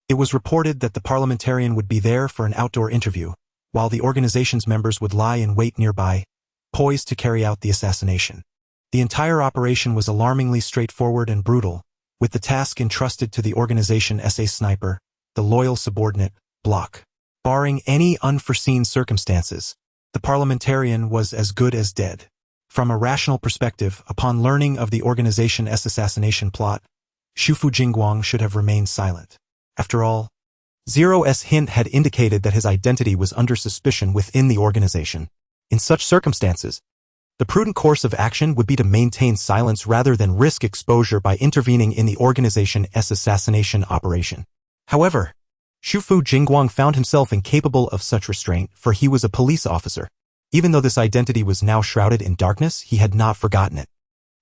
It was reported that the parliamentarian would be there for an outdoor interview, while the organization's members would lie in wait nearby, poised to carry out the assassination. The entire operation was alarmingly straightforward and brutal, with the task entrusted to the organization SA sniper, the loyal subordinate, Block. Barring any unforeseen circumstances, the parliamentarian was as good as dead. From a rational perspective, upon learning of the Organization S assassination plot, Shufu Jingguang should have remained silent. After all, Zero's hint had indicated that his identity was under suspicion within the organization. In such circumstances, the prudent course of action would be to maintain silence rather than risk exposure by intervening in the Organization S assassination operation. However, Shufu Jingguang found himself incapable of such restraint, for he was a police officer. Even though this identity was now shrouded in darkness, he had not forgotten it.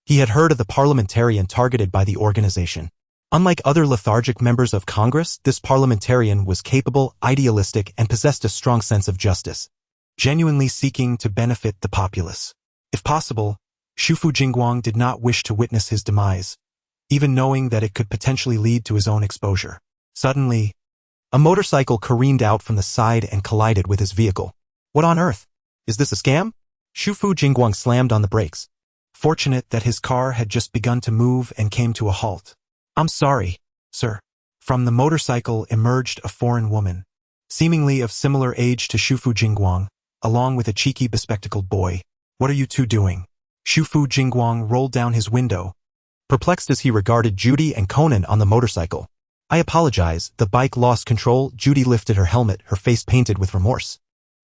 He had heard of the parliamentarian targeted by the organization. Unlike other lethargic members of Congress, this parliamentarian was capable, idealistic, and possessed a strong sense of justice, genuinely seeking to benefit the populace. If possible, Shufu Jingguang did not wish to witness his demise, even knowing that it could potentially lead to his own exposure. Suddenly, a motorcycle careened out from the side and collided with his vehicle. What on earth? Is this a scam? Shufu Jingguang slammed on the brakes, fortunate that his car had just begun to move and came to a halt. I'm sorry, sir. From the motorcycle emerged a foreign woman, seemingly of similar age to Shufu Jingguang, along with a cheeky bespectacled boy. What are you two doing? Shufu Jingguang rolled down his window, perplexed as he regarded Judy and Conan on the motorcycle. I apologize, the bike lost control. Judy lifted her helmet, her face painted with remorse.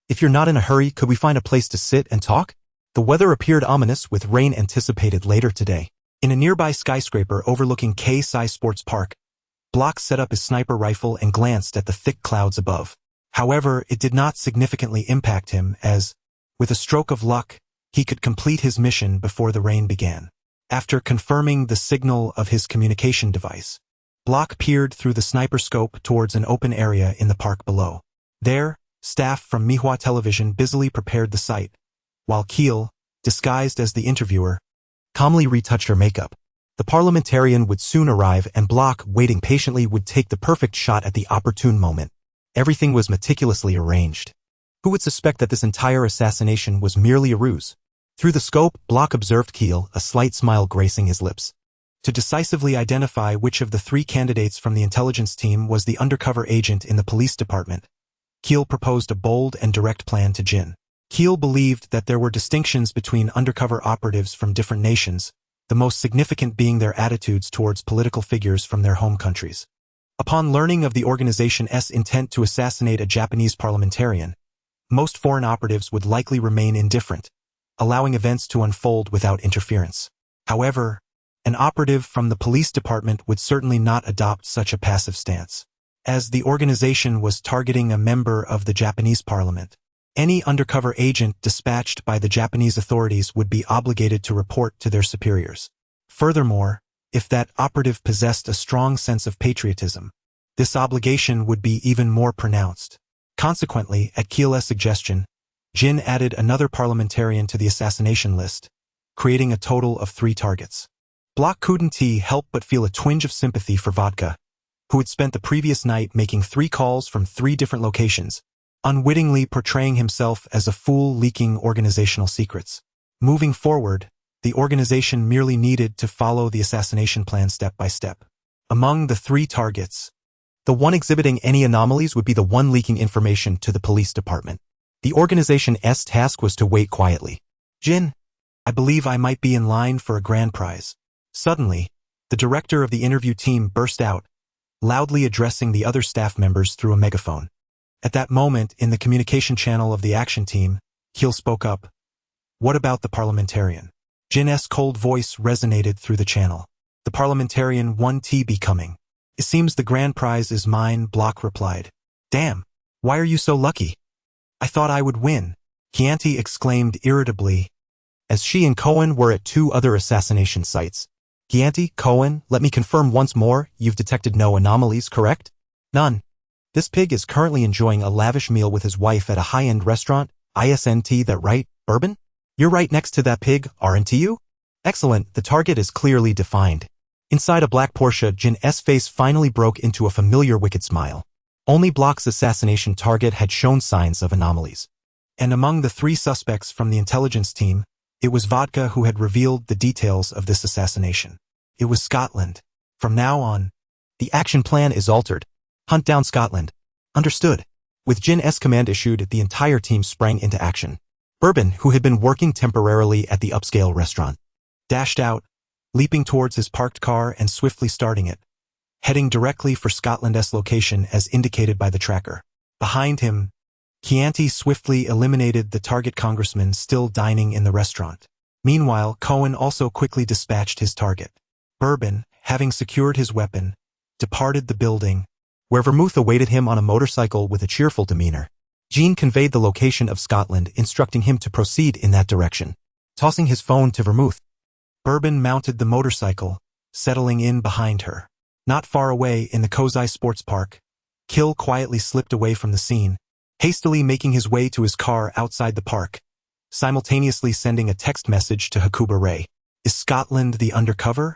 If you're not in a hurry, could we find a place to sit and talk? The weather appeared ominous, with rain anticipated later today. In a nearby skyscraper overlooking K-Sai Sports Park, Block set up his sniper rifle and glanced at the thick clouds above. However, it did not significantly impact him as, with a stroke of luck, he could complete his mission before the rain began. After confirming the signal of his communication device, Block peered through the sniper scope towards an open area in the park below. There, staff from Mihua Television busily prepared the site, while Keel, disguised as the interviewer, calmly retouched her makeup. The parliamentarian would soon arrive, and Block, waiting patiently, would take the perfect shot at the opportune moment. Everything was meticulously arranged. Who would suspect that this entire assassination was merely a ruse? Through the scope, Block observed Keel, a slight smile gracing his lips. To decisively identify which of the three candidates from the intelligence team was the undercover agent in the police department, Keel proposed a bold and direct plan to Jin. Keel believed that there were distinctions between undercover operatives from different nations, the most significant being their attitudes towards political figures from their home countries. Upon learning of the organization's intent to assassinate a Japanese parliamentarian, most foreign operatives would likely remain indifferent, allowing events to unfold without interference. However, an operative from the police department would certainly not adopt such a passive stance. As the organization was targeting a member of the Japanese parliament, any undercover agent dispatched by the Japanese authorities would be obligated to report to their superiors. Furthermore, if that operative possessed a strong sense of patriotism, this obligation would be even more pronounced. Consequently, at Keel's suggestion, Jin added another parliamentarian to the assassination list, creating a total of 3 targets. Block couldn't help but feel a twinge of sympathy for Vodka, who had spent the previous night making 3 calls from 3 different locations, unwittingly portraying himself as a fool leaking organizational secrets. Moving forward, the organization merely needed to follow the assassination plan step by step. Among the 3 targets, the one exhibiting any anomalies would be the one leaking information to the police department. The organization's task was to wait quietly. Jin, I believe I might be in line for a grand prize. Suddenly, the director of the interview team burst out, loudly addressing the other staff members through a megaphone. At that moment, in the communication channel of the action team, Keel spoke up. What about the parliamentarian? Jin's cold voice resonated through the channel. The parliamentarian 1T be coming. It seems the grand prize is mine, Block replied. Damn, why are you so lucky? I thought I would win, Chianti exclaimed irritably, as she and Cohen were at 2 other assassination sites. Chianti, Cohen, let me confirm once more, you've detected no anomalies, correct? None. This pig is currently enjoying a lavish meal with his wife at a high-end restaurant, ISNT that right, Bourbon? You're right next to that pig, aren't you? Excellent, the target is clearly defined. Inside a black Porsche, Jin's face finally broke into a familiar wicked smile. Only Block's assassination target had shown signs of anomalies. And among the 3 suspects from the intelligence team, It was Vodka who had revealed the details of this assassination. It was Scotland. From now on, the action plan is altered. Hunt down Scotland. Understood. With Jin's command issued, the entire team sprang into action. Bourbon, who had been working temporarily at the upscale restaurant, dashed out, leaping towards his parked car and swiftly starting it, heading directly for Scotland's location as indicated by the tracker. Behind him, Chianti swiftly eliminated the target congressman still dining in the restaurant. Meanwhile, Cohen also quickly dispatched his target. Bourbon, having secured his weapon, departed the building, where Vermouth awaited him on a motorcycle with a cheerful demeanor. Jean conveyed the location of Scotland, instructing him to proceed in that direction. Tossing his phone to Vermouth, Bourbon mounted the motorcycle, settling in behind her. Not far away in the Kozai Sports Park, Kill quietly slipped away from the scene, hastily making his way to his car outside the park, simultaneously sending a text message to Hakuba Ray. Is Scotland the undercover?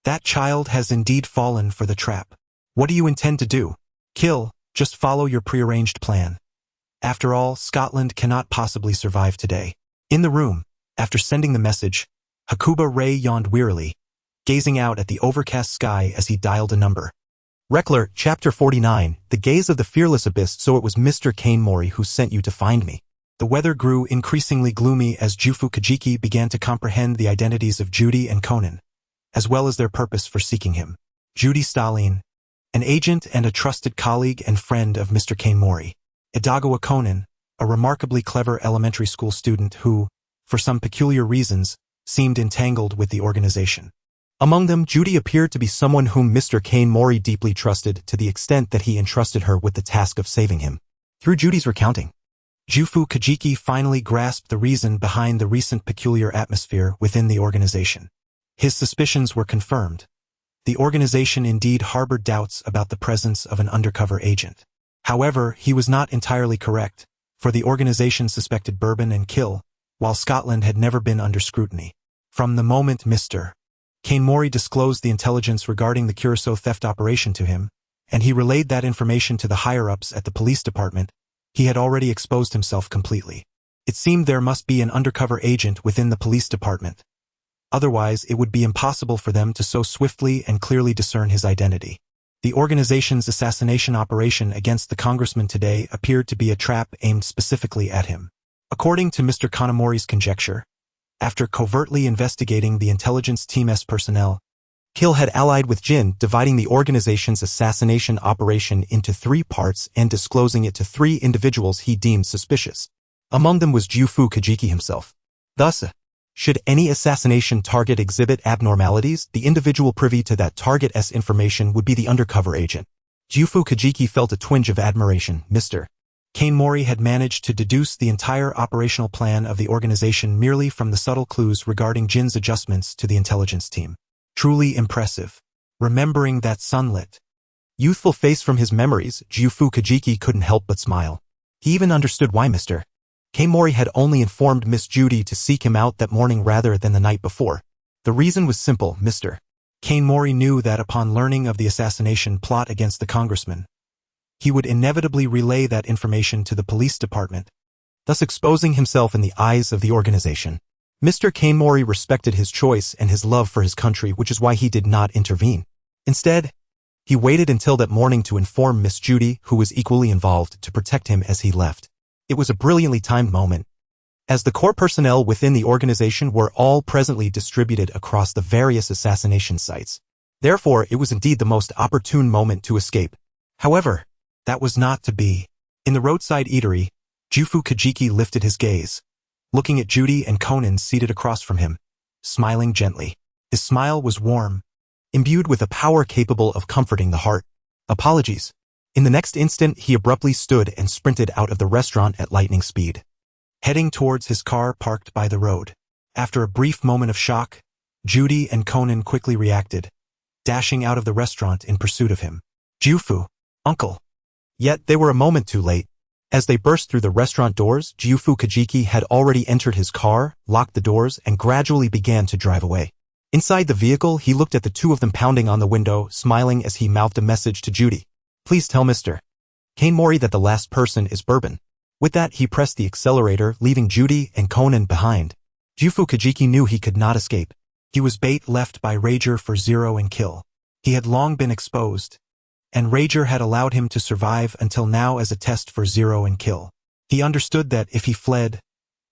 That child has indeed fallen for the trap. What do you intend to do? Kill, just follow your prearranged plan. After all, Scotland cannot possibly survive today. In the room, after sending the message, Hakuba Ray yawned wearily, gazing out at the overcast sky as he dialed a number. Reckler, Chapter 49, The Gaze of the Fearless Abyss. So it was Mr. Kane Mori who sent you to find me. The weather grew increasingly gloomy as Jufu Kajiki began to comprehend the identities of Judy and Conan, as well as their purpose for seeking him. Judy Stalin, an agent and a trusted colleague and friend of Mr. Kane Mori. Edagawa Conan, a remarkably clever elementary school student who, for some peculiar reasons, seemed entangled with the organization. Among them, Judy appeared to be someone whom Mr. Kane Mori deeply trusted to the extent that he entrusted her with the task of saving him. Through Judy's recounting, Jufu Kajiki finally grasped the reason behind the recent peculiar atmosphere within the organization. His suspicions were confirmed. The organization indeed harbored doubts about the presence of an undercover agent. However, he was not entirely correct, for the organization suspected Bourbon and Kill, while Scotland had never been under scrutiny. From the moment Mr. Kane Mori disclosed the intelligence regarding the Curacao theft operation to him, and he relayed that information to the higher-ups at the police department, he had already exposed himself completely. It seemed there must be an undercover agent within the police department. Otherwise, it would be impossible for them to so swiftly and clearly discern his identity. The organization's assassination operation against the congressman today appeared to be a trap aimed specifically at him. According to Mr. Kanamori's conjecture, after covertly investigating the intelligence team's personnel, Kill had allied with Jin, dividing the organization's assassination operation into 3 parts and disclosing it to 3 individuals he deemed suspicious. Among them was Jufu Kajiki himself. Thus, should any assassination target exhibit abnormalities, the individual privy to that target's information would be the undercover agent. Jufu Kajiki felt a twinge of admiration. Mr. Kane Mori had managed to deduce the entire operational plan of the organization merely from the subtle clues regarding Jin's adjustments to the intelligence team. Truly impressive. Remembering that sunlit, youthful face from his memories, Jufu Kajiki couldn't help but smile. He even understood why Mr. Kane Mori had only informed Miss Judy to seek him out that morning rather than the night before. The reason was simple. Mr. Kane Mori knew that upon learning of the assassination plot against the congressman, he would inevitably relay that information to the police department, thus exposing himself in the eyes of the organization. Mr. Kane Mori respected his choice and his love for his country, which is why he did not intervene. Instead, he waited until that morning to inform Miss Judy, who was equally involved, to protect him as he left. It was a brilliantly timed moment, as the core personnel within the organization were all presently distributed across the various assassination sites. Therefore, it was indeed the most opportune moment to escape. However, that was not to be. In the roadside eatery, Jufu Kajiki lifted his gaze, looking at Judy and Conan seated across from him, smiling gently. His smile was warm, imbued with a power capable of comforting the heart. Apologies. In the next instant, he abruptly stood and sprinted out of the restaurant at lightning speed, heading towards his car parked by the road. After a brief moment of shock, Judy and Conan quickly reacted, dashing out of the restaurant in pursuit of him. Jufu, uncle. Yet they were a moment too late. As they burst through the restaurant doors, Jufu Kajiki had already entered his car, locked the doors, and gradually began to drive away. Inside the vehicle, he looked at the 2 of them pounding on the window, smiling as he mouthed a message to Judy. Please tell Mr. Kane Mori that the last person is Bourbon. With that, he pressed the accelerator, leaving Judy and Conan behind. Jufu Kajiki knew he could not escape. He was bait left by Rager for Zero and kill. He had long been exposed, and Rager had allowed him to survive until now as a test for Zero and kill. He understood that if he fled,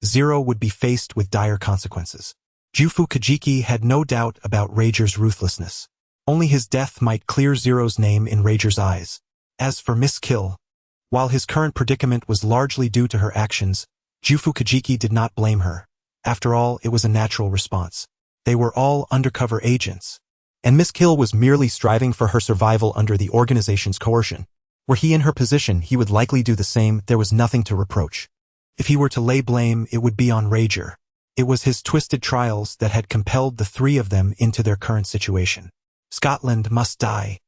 Zero would be faced with dire consequences. Jufu Kajiki had no doubt about Rager's ruthlessness. Only his death might clear Zero's name in Rager's eyes. As for Miss Kill, while his current predicament was largely due to her actions, Jufu Kajiki did not blame her. After all, it was a natural response. They were all undercover agents, and Miss Kill was merely striving for her survival under the organization's coercion. Were he in her position, he would likely do the same. There was nothing to reproach. If he were to lay blame, it would be on Rager. It was his twisted trials that had compelled the three of them into their current situation. Scotland must die.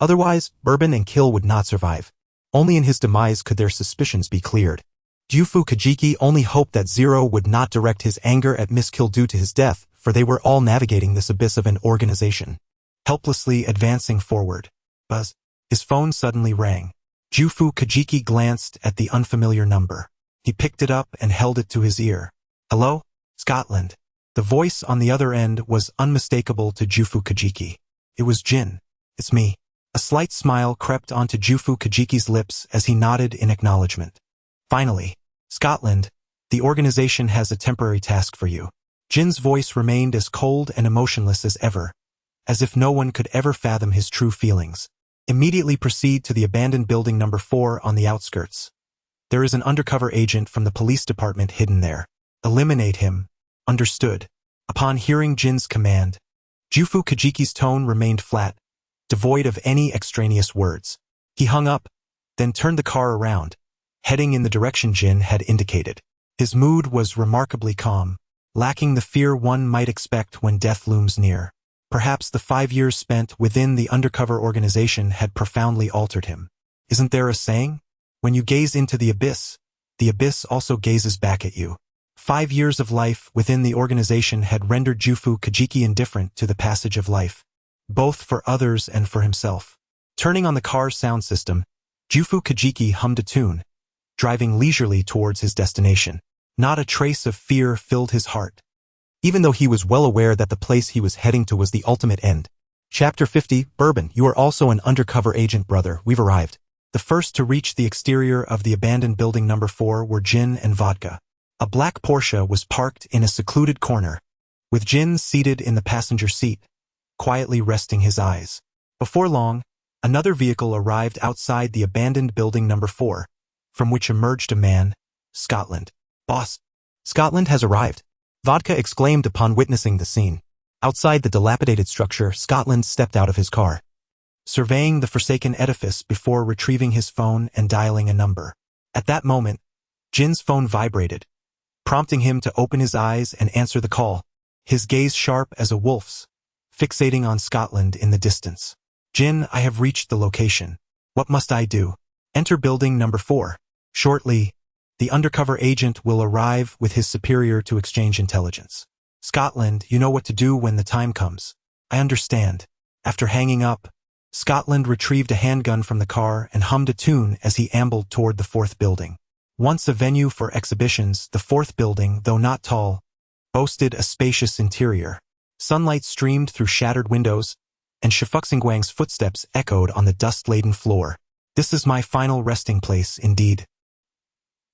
Otherwise, Bourbon and Kill would not survive. Only in his demise could their suspicions be cleared. Jufu Kajiki only hoped that Zero would not direct his anger at Miss Kill due to his death, for they were all navigating this abyss of an organization. Helplessly advancing forward. Buzz. His phone suddenly rang. Jufu Kajiki glanced at the unfamiliar number. He picked it up and held it to his ear. Hello? Scotland. The voice on the other end was unmistakable to Jufu Kajiki. It was Jin. It's me. A slight smile crept onto Jufu Kajiki's lips as he nodded in acknowledgement. Finally. Scotland, the organization has a temporary task for you. Jin's voice remained as cold and emotionless as ever, as if no one could ever fathom his true feelings. Immediately proceed to the abandoned building number 4 on the outskirts. There is an undercover agent from the police department hidden there. Eliminate him. Understood. Upon hearing Jin's command, Jufu Kajiki's tone remained flat, devoid of any extraneous words. He hung up, then turned the car around, heading in the direction Jin had indicated. His mood was remarkably calm, lacking the fear one might expect when death looms near. Perhaps the 5 years spent within the undercover organization had profoundly altered him. Isn't there a saying? When you gaze into the abyss also gazes back at you. 5 years of life within the organization had rendered Jufu Kajiki indifferent to the passage of life, both for others and for himself. Turning on the car's sound system, Jufu Kajiki hummed a tune, driving leisurely towards his destination. Not a trace of fear filled his heart, even though he was well aware that the place he was heading to was the ultimate end. Chapter 50, Bourbon, you are also an undercover agent, brother. We've arrived. The first to reach the exterior of the abandoned building number 4 were Jin and Vodka. A black Porsche was parked in a secluded corner, with Jin seated in the passenger seat, quietly resting his eyes. Before long, another vehicle arrived outside the abandoned building number 4, from which emerged a man. Scotland. Boss. Scotland has arrived. Vodka exclaimed upon witnessing the scene. Outside the dilapidated structure, Scotland stepped out of his car, surveying the forsaken edifice before retrieving his phone and dialing a number. At that moment, Jin's phone vibrated, prompting him to open his eyes and answer the call, his gaze sharp as a wolf's, fixating on Scotland in the distance. Jin, I have reached the location. What must I do? Enter building number 4. Shortly, the undercover agent will arrive with his superior to exchange intelligence. Scotland, you know what to do when the time comes. I understand. After hanging up, Scotland retrieved a handgun from the car and hummed a tune as he ambled toward the 4th building. Once a venue for exhibitions, the 4th building, though not tall, boasted a spacious interior. Sunlight streamed through shattered windows, and Shifuxingguang's footsteps echoed on the dust-laden floor. This is my final resting place, indeed.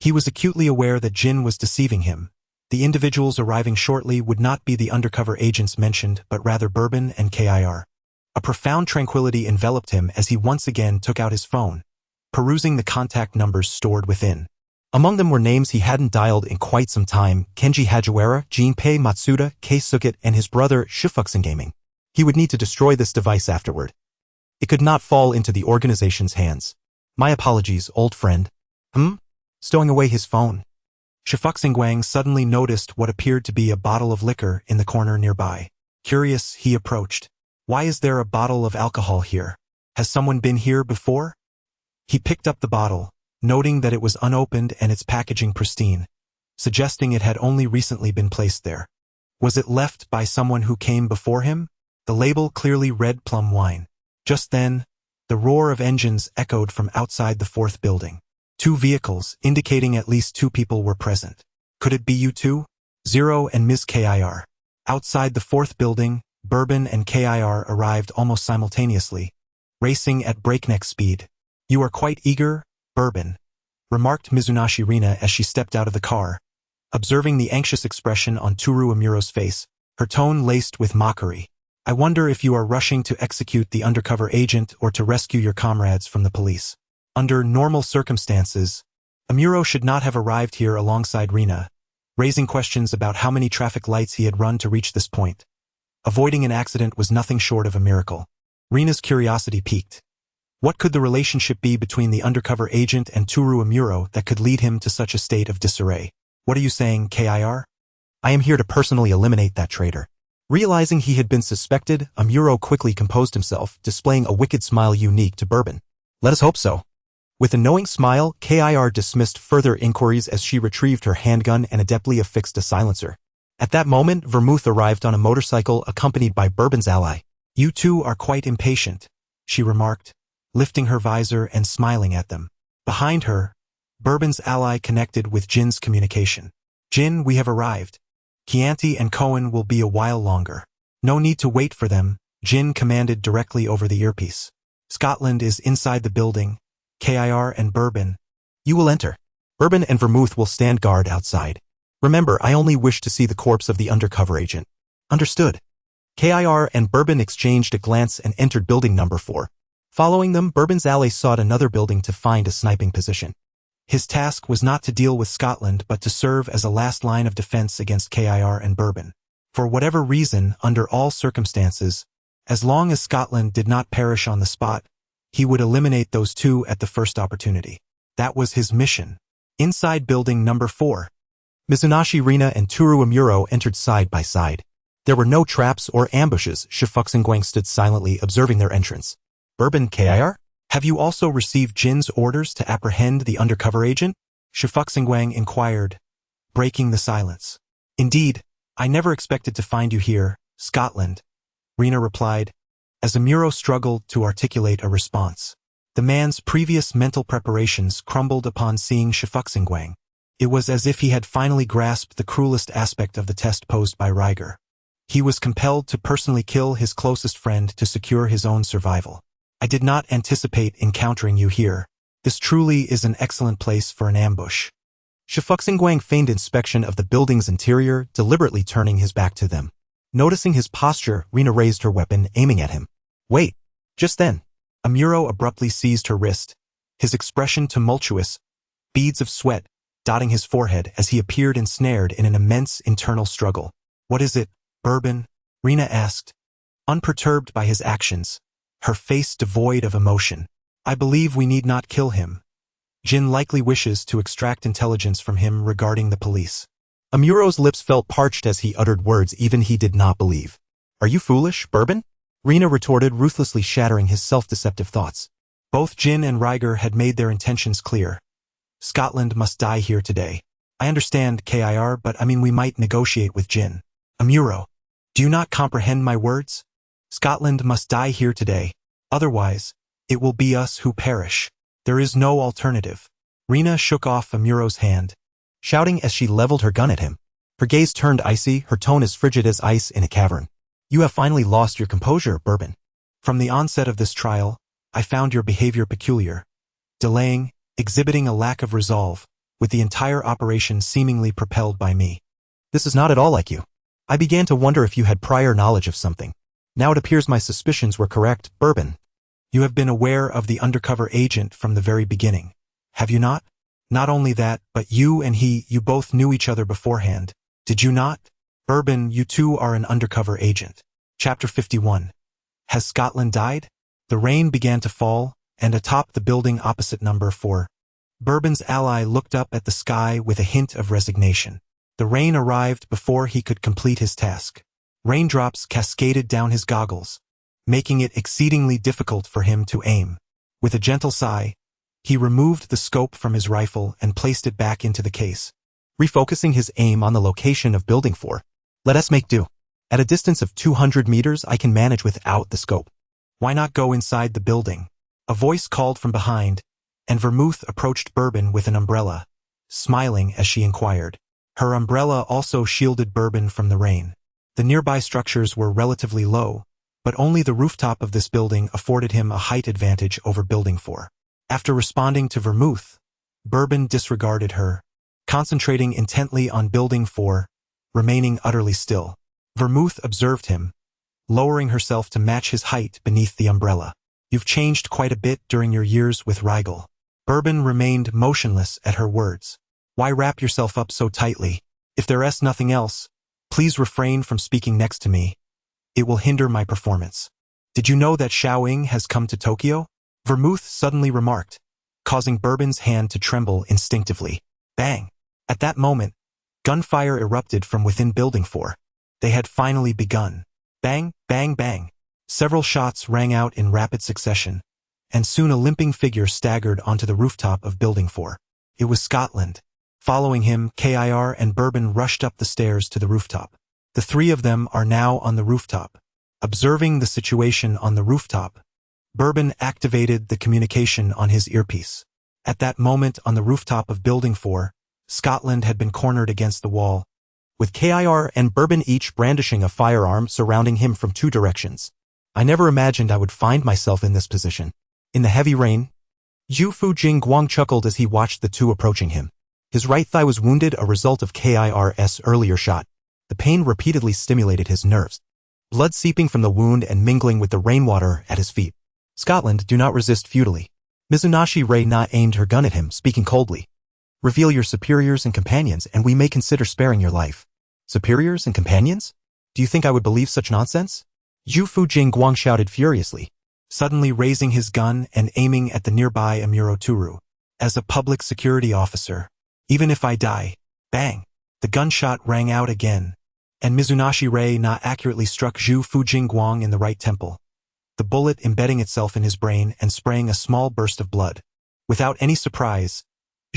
He was acutely aware that Jin was deceiving him. The individuals arriving shortly would not be the undercover agents mentioned, but rather Bourbon and Kir. A profound tranquility enveloped him as he once again took out his phone, perusing the contact numbers stored within. Among them were names he hadn't dialed in quite some time: Kenji Hajiwara, Jinpei Matsuda, Keisuke, and his brother Shifuxinggaming. He would need to destroy this device afterward. It could not fall into the organization's hands. My apologies, old friend. Stowing away his phone, Shifuxingguang suddenly noticed what appeared to be a bottle of liquor in the corner nearby. Curious, he approached. Why is there a bottle of alcohol here? Has someone been here before? He picked up the bottle, noting that it was unopened and its packaging pristine, suggesting it had only recently been placed there. Was it left by someone who came before him? The label clearly read plum wine. Just then, the roar of engines echoed from outside the 4th building. 2 vehicles, indicating at least 2 people were present. Could it be you two? 0 and Ms. Kir. Outside the fourth building, Bourbon and Kir arrived almost simultaneously, racing at breakneck speed. You are quite eager, Bourbon, remarked Mizunashi Rina as she stepped out of the car. Observing the anxious expression on Toru Amuro's face, her tone laced with mockery. I wonder if you are rushing to execute the undercover agent or to rescue your comrades from the police. Under normal circumstances, Amuro should not have arrived here alongside Rina, raising questions about how many traffic lights he had run to reach this point. Avoiding an accident was nothing short of a miracle. Rina's curiosity piqued. What could the relationship be between the undercover agent and Toru Amuro that could lead him to such a state of disarray? What are you saying, Kir? I am here to personally eliminate that traitor. Realizing he had been suspected, Amuro quickly composed himself, displaying a wicked smile unique to Bourbon. Let us hope so. With a knowing smile, Kir dismissed further inquiries as she retrieved her handgun and adeptly affixed a silencer. At that moment, Vermouth arrived on a motorcycle accompanied by Bourbon's ally. You two are quite impatient, she remarked, lifting her visor and smiling at them. Behind her, Bourbon's ally connected with Jin's communication. Jin, we have arrived. Chianti and Cohen will be a while longer. No need to wait for them, Jin commanded directly over the earpiece. Scotland is inside the building. Kir and Bourbon. You will enter. Bourbon and Vermouth will stand guard outside. Remember, I only wish to see the corpse of the undercover agent. Understood. Kir and Bourbon exchanged a glance and entered building number 4. Following them, Bourbon's ally sought another building to find a sniping position. His task was not to deal with Scotland but to serve as a last line of defense against Kir and Bourbon. For whatever reason, under all circumstances, as long as Scotland did not perish on the spot, he would eliminate those two at the first opportunity. That was his mission. Inside building number 4. Mizunashi Rina and Toru Amuro entered side by side. There were no traps or ambushes. Shifuxingguang stood silently observing their entrance. Bourbon, Kir? Have you also received Jin's orders to apprehend the undercover agent? Shifuxingguang inquired, breaking the silence. Indeed, I never expected to find you here, Scotland, Rina replied, as Amuro struggled to articulate a response. The man's previous mental preparations crumbled upon seeing Shifuxingguang. It was as if he had finally grasped the cruelest aspect of the test posed by Riger. He was compelled to personally kill his closest friend to secure his own survival. I did not anticipate encountering you here. This truly is an excellent place for an ambush. Shifuxingguang feigned inspection of the building's interior, deliberately turning his back to them. Noticing his posture, Rina raised her weapon, aiming at him. Wait! Just then, Amuro abruptly seized her wrist, his expression tumultuous, beads of sweat dotting his forehead as he appeared ensnared in an immense internal struggle. What is it, Bourbon? Rina asked, unperturbed by his actions, her face devoid of emotion. I believe we need not kill him. Jin likely wishes to extract intelligence from him regarding the police. Amuro's lips felt parched as he uttered words even he did not believe. Are you foolish, Bourbon? Rina retorted, ruthlessly shattering his self-deceptive thoughts. Both Jin and Riger had made their intentions clear. Scotland must die here today. I understand, Kir, but we might negotiate with Jin. Amuro, do you not comprehend my words? Scotland must die here today. Otherwise, it will be us who perish. There is no alternative. Rina shook off Amuro's hand, shouting as she leveled her gun at him. Her gaze turned icy, her tone as frigid as ice in a cavern. You have finally lost your composure, Bourbon. From the onset of this trial, I found your behavior peculiar. Delaying, exhibiting a lack of resolve, with the entire operation seemingly propelled by me. This is not at all like you. I began to wonder if you had prior knowledge of something. Now it appears my suspicions were correct, Bourbon. You have been aware of the undercover agent from the very beginning, have you not? Not only that, but you and you both knew each other beforehand, did you not? Bourbon, you too are an undercover agent. Chapter 51. Has Scotland died? The rain began to fall, and atop the building opposite number 4. Bourbon's ally looked up at the sky with a hint of resignation. The rain arrived before he could complete his task. Raindrops cascaded down his goggles, making it exceedingly difficult for him to aim. With a gentle sigh, he removed the scope from his rifle and placed it back into the case, refocusing his aim on the location of building 4. Let us make do. At a distance of 200 meters, I can manage without the scope. Why not go inside the building? A voice called from behind, and Vermouth approached Bourbon with an umbrella, smiling as she inquired. Her umbrella also shielded Bourbon from the rain. The nearby structures were relatively low, but only the rooftop of this building afforded him a height advantage over Building 4. After responding to Vermouth, Bourbon disregarded her, concentrating intently on Building 4, remaining utterly still. Vermouth observed him, lowering herself to match his height beneath the umbrella. You've changed quite a bit during your years with Rigel. Bourbon remained motionless at her words. Why wrap yourself up so tightly? If there's nothing else, please refrain from speaking next to me. It will hinder my performance. Did you know that Xiaoying has come to Tokyo? Vermouth suddenly remarked, causing Bourbon's hand to tremble instinctively. Bang! At that moment, gunfire erupted from within Building 4. They had finally begun. Bang, bang, bang. Several shots rang out in rapid succession, and soon a limping figure staggered onto the rooftop of Building 4. It was Scotland. Following him, Kir and Bourbon rushed up the stairs to the rooftop. The three of them are now on the rooftop. Observing the situation on the rooftop, Bourbon activated the communication on his earpiece. At that moment on the rooftop of Building 4, Scotland had been cornered against the wall, with Kir and Bourbon each brandishing a firearm surrounding him from two directions. I never imagined I would find myself in this position. In the heavy rain, Zhu Fujing Guang chuckled as he watched the two approaching him. His right thigh was wounded, a result of Kir's earlier shot. The pain repeatedly stimulated his nerves, blood seeping from the wound and mingling with the rainwater at his feet. Scotland, do not resist futilely. Mizunashi Rei-na aimed her gun at him, speaking coldly. Reveal your superiors and companions, and we may consider sparing your life. Superiors and companions? Do you think I would believe such nonsense? Zhu Fujing Guang shouted furiously, suddenly raising his gun and aiming at the nearby Amuro Turu. As a public security officer, even if I die, bang, the gunshot rang out again, and Mizunashi Rei-na accurately struck Zhu Fujing Guang in the right temple, the bullet embedding itself in his brain and spraying a small burst of blood. Without any surprise,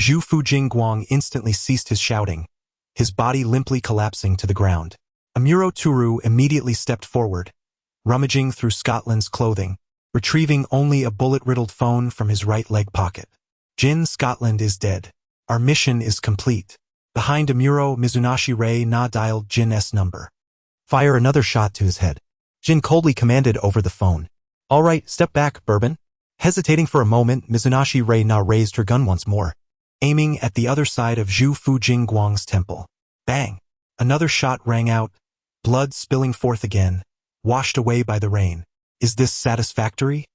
Zhu Fujing Guang instantly ceased his shouting, his body limply collapsing to the ground. Amuro Turu immediately stepped forward, rummaging through Scotland's clothing, retrieving only a bullet-riddled phone from his right leg pocket. Jin, Scotland is dead. Our mission is complete. Behind Amuro, Mizunashi Rei-na dialed Jin's number. Fire another shot to his head. Jin coldly commanded over the phone. All right, step back, Bourbon. Hesitating for a moment, Mizunashi Rei-na raised her gun once more, aiming at the other side of Zhu Fujing Guang's temple. Bang! Another shot rang out, blood spilling forth again, washed away by the rain. Is this satisfactory?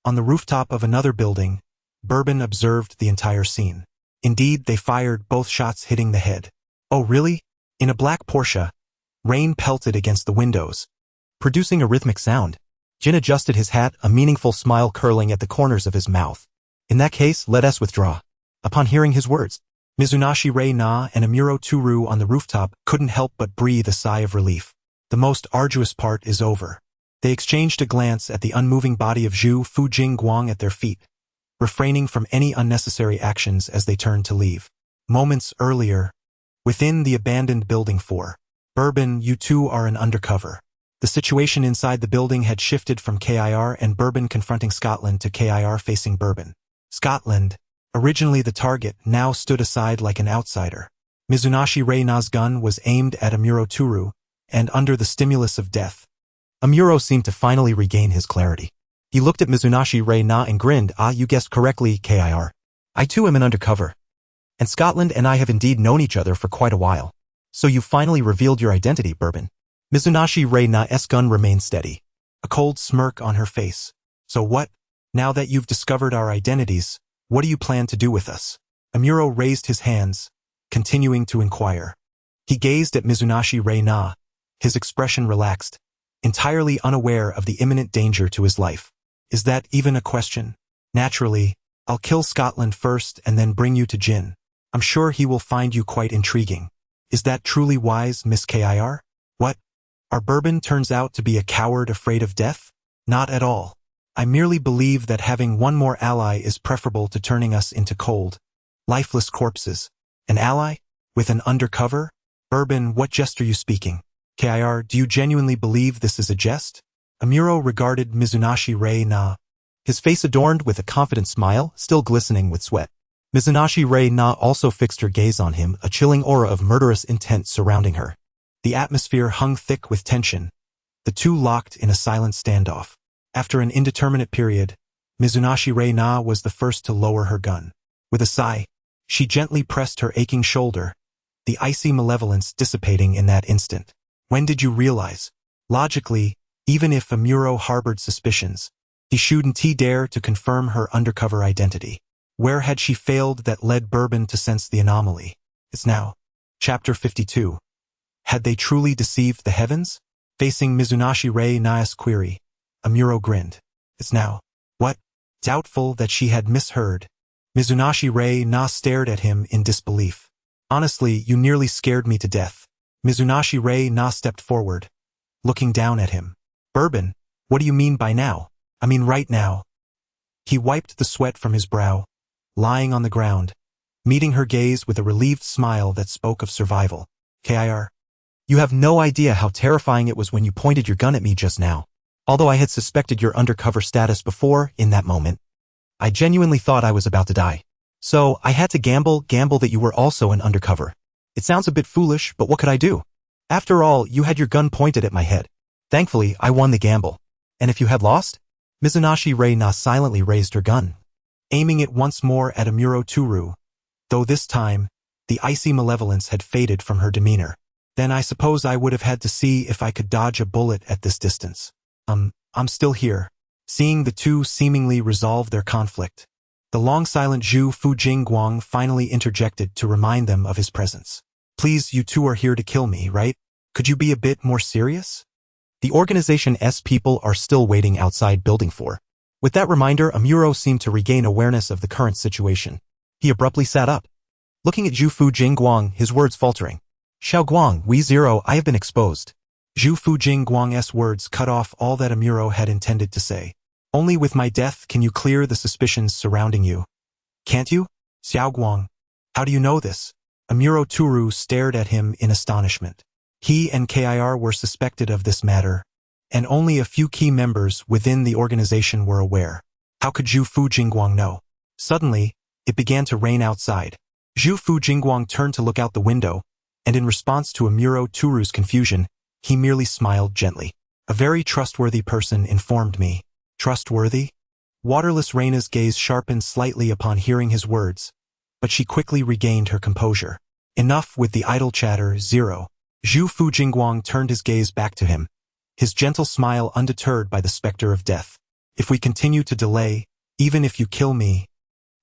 On the rooftop of another building, Bourbon observed the entire scene. Indeed, they fired both shots hitting the head. Oh really? In a black Porsche, rain pelted against the windows, producing a rhythmic sound. Jin adjusted his hat, a meaningful smile curling at the corners of his mouth. In that case, let us withdraw. Upon hearing his words, Mizunashi Rei-na and Amuro Turu on the rooftop couldn't help but breathe a sigh of relief. The most arduous part is over. They exchanged a glance at the unmoving body of Zhu Fujing Guang at their feet, refraining from any unnecessary actions as they turned to leave. Moments earlier, within the abandoned Building 4, Bourbon, you two are an undercover. The situation inside the building had shifted from Kir and Bourbon confronting Scotland to Kir facing Bourbon. Scotland, originally the target, now stood aside like an outsider. Mizunashi Rei-na's gun was aimed at Amuro Turu, and under the stimulus of death, Amuro seemed to finally regain his clarity. He looked at Mizunashi Rei-na and grinned. Ah, you guessed correctly, Kir. I too am an undercover. And Scotland and I have indeed known each other for quite a while. So you finally revealed your identity, Bourbon. Mizunashi Rei-na's gun remained steady, a cold smirk on her face. So what? Now that you've discovered our identities, what do you plan to do with us? Amuro raised his hands, continuing to inquire. He gazed at Mizunashi Rei-na, his expression relaxed, entirely unaware of the imminent danger to his life. Is that even a question? Naturally, I'll kill Scotland first and then bring you to Jin. I'm sure he will find you quite intriguing. Is that truly wise, Miss Kir? What? Our Bourbon turns out to be a coward afraid of death? Not at all. I merely believe that having one more ally is preferable to turning us into cold, lifeless corpses. An ally? With an undercover? Bourbon, what jest are you speaking? Kir, do you genuinely believe this is a jest? Amuro regarded Mizunashi Rei-na, his face adorned with a confident smile, still glistening with sweat. Mizunashii Rei-na also fixed her gaze on him, a chilling aura of murderous intent surrounding her. The atmosphere hung thick with tension, the two locked in a silent standoff. After an indeterminate period, Mizunashii Rei-na was the first to lower her gun. With a sigh, she gently pressed her aching shoulder, the icy malevolence dissipating in that instant. When did you realize? Logically, even if Amuro harbored suspicions, he shouldn't dare to confirm her undercover identity. Where had she failed that led Bourbon to sense the anomaly? It's now. Chapter 52. Had they truly deceived the heavens? Facing Mizunashii Rei-na's query, Amuro grinned. It's now. What? Doubtful that she had misheard, Mizunashii Rei-na stared at him in disbelief. Honestly, you nearly scared me to death. Mizunashii Rei-na stepped forward, looking down at him. Bourbon, what do you mean by now? I mean right now. He wiped the sweat from his brow, lying on the ground, meeting her gaze with a relieved smile that spoke of survival. Kir. You have no idea how terrifying it was when you pointed your gun at me just now. Although I had suspected your undercover status before, in that moment, I genuinely thought I was about to die. So, I had to gamble that you were also an undercover. It sounds a bit foolish, but what could I do? After all, you had your gun pointed at my head. Thankfully, I won the gamble. And if you had lost? Mizunashii Rei-na silently raised her gun, aiming it once more at Amuro Turu, though this time, the icy malevolence had faded from her demeanor. Then I suppose I would have had to see if I could dodge a bullet at this distance. I'm still here. Seeing the two seemingly resolve their conflict, the long-silent Zhu Fujingguang finally interjected to remind them of his presence. Please, you two are here to kill me, right? Could you be a bit more serious? The organization's people are still waiting outside Building 4. With that reminder, Amuro seemed to regain awareness of the current situation. He abruptly sat up, looking at Zhu Fujingguang, his words faltering. Xiaoguang, We0, I have been exposed. Zhu Fujingguang's words cut off all that Amuro had intended to say. Only with my death can you clear the suspicions surrounding you. Can't you? Xiaoguang. How do you know this? Amuro Turu stared at him in astonishment. He and Kir were suspected of this matter, and only a few key members within the organization were aware. How could Zhu Fujingguang know? Suddenly, it began to rain outside. Zhu Fujingguang turned to look out the window, and in response to Amuro Turu's confusion, he merely smiled gently. A very trustworthy person informed me. Trustworthy? Waterless Reina's gaze sharpened slightly upon hearing his words, but she quickly regained her composure. Enough with the idle chatter, Zero. Zhu Fujingguang turned his gaze back to him, his gentle smile undeterred by the specter of death. If we continue to delay, even if you kill me,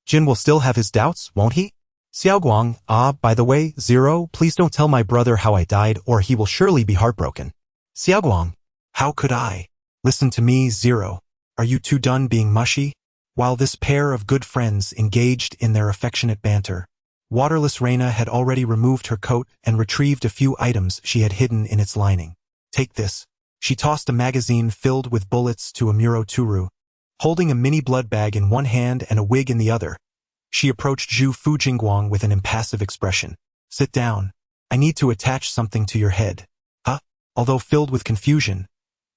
Jin will still have his doubts, won't he? Xiaoguang, by the way, Zero, please don't tell my brother how I died or he will surely be heartbroken. Xiaoguang, how could I? Listen to me, Zero. Are you two done being mushy? While this pair of good friends engaged in their affectionate banter, Waterless Reina had already removed her coat and retrieved a few items she had hidden in its lining. Take this. She tossed a magazine filled with bullets to Amuro Turu. Holding a mini blood bag in one hand and a wig in the other, she approached Zhu Fujingguang with an impassive expression. Sit down. I need to attach something to your head. Huh? Although filled with confusion,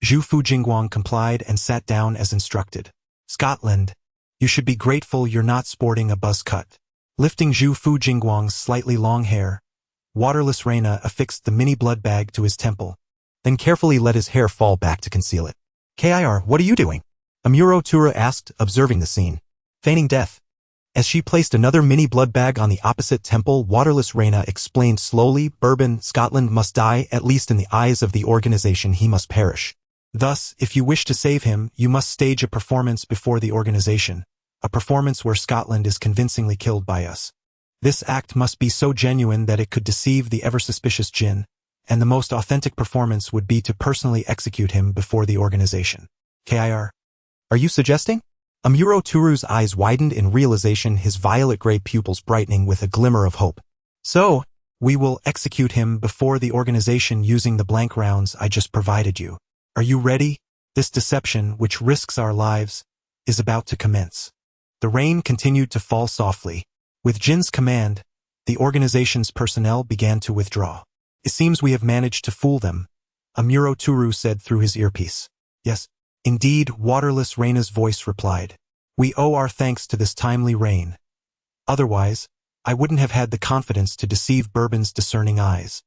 Zhu Fujingguang complied and sat down as instructed. Scotland, you should be grateful you're not sporting a buzz cut. Lifting Zhu Fujingguang's slightly long hair, Waterless Reina affixed the mini blood bag to his temple, then carefully let his hair fall back to conceal it. Kir, what are you doing? Amuro Turu asked, observing the scene. Feigning death. As she placed another mini blood bag on the opposite temple, Waterless Reina explained slowly, Bourbon, Scotland must die, at least in the eyes of the organization he must perish. Thus, if you wish to save him, you must stage a performance before the organization, a performance where Scotland is convincingly killed by us. This act must be so genuine that it could deceive the ever-suspicious Jin, and the most authentic performance would be to personally execute him before the organization. Kir. Are you suggesting? Amuro Turu's eyes widened in realization, his violet-gray pupils brightening with a glimmer of hope. So, we will execute him before the organization using the blank rounds I just provided you. Are you ready? This deception, which risks our lives, is about to commence. The rain continued to fall softly. With Jin's command, the organization's personnel began to withdraw. It seems we have managed to fool them, Amuro Turu said through his earpiece. Yes, indeed, Waterless Reina's voice replied. We owe our thanks to this timely rain. Otherwise, I wouldn't have had the confidence to deceive Bourbon's discerning eyes.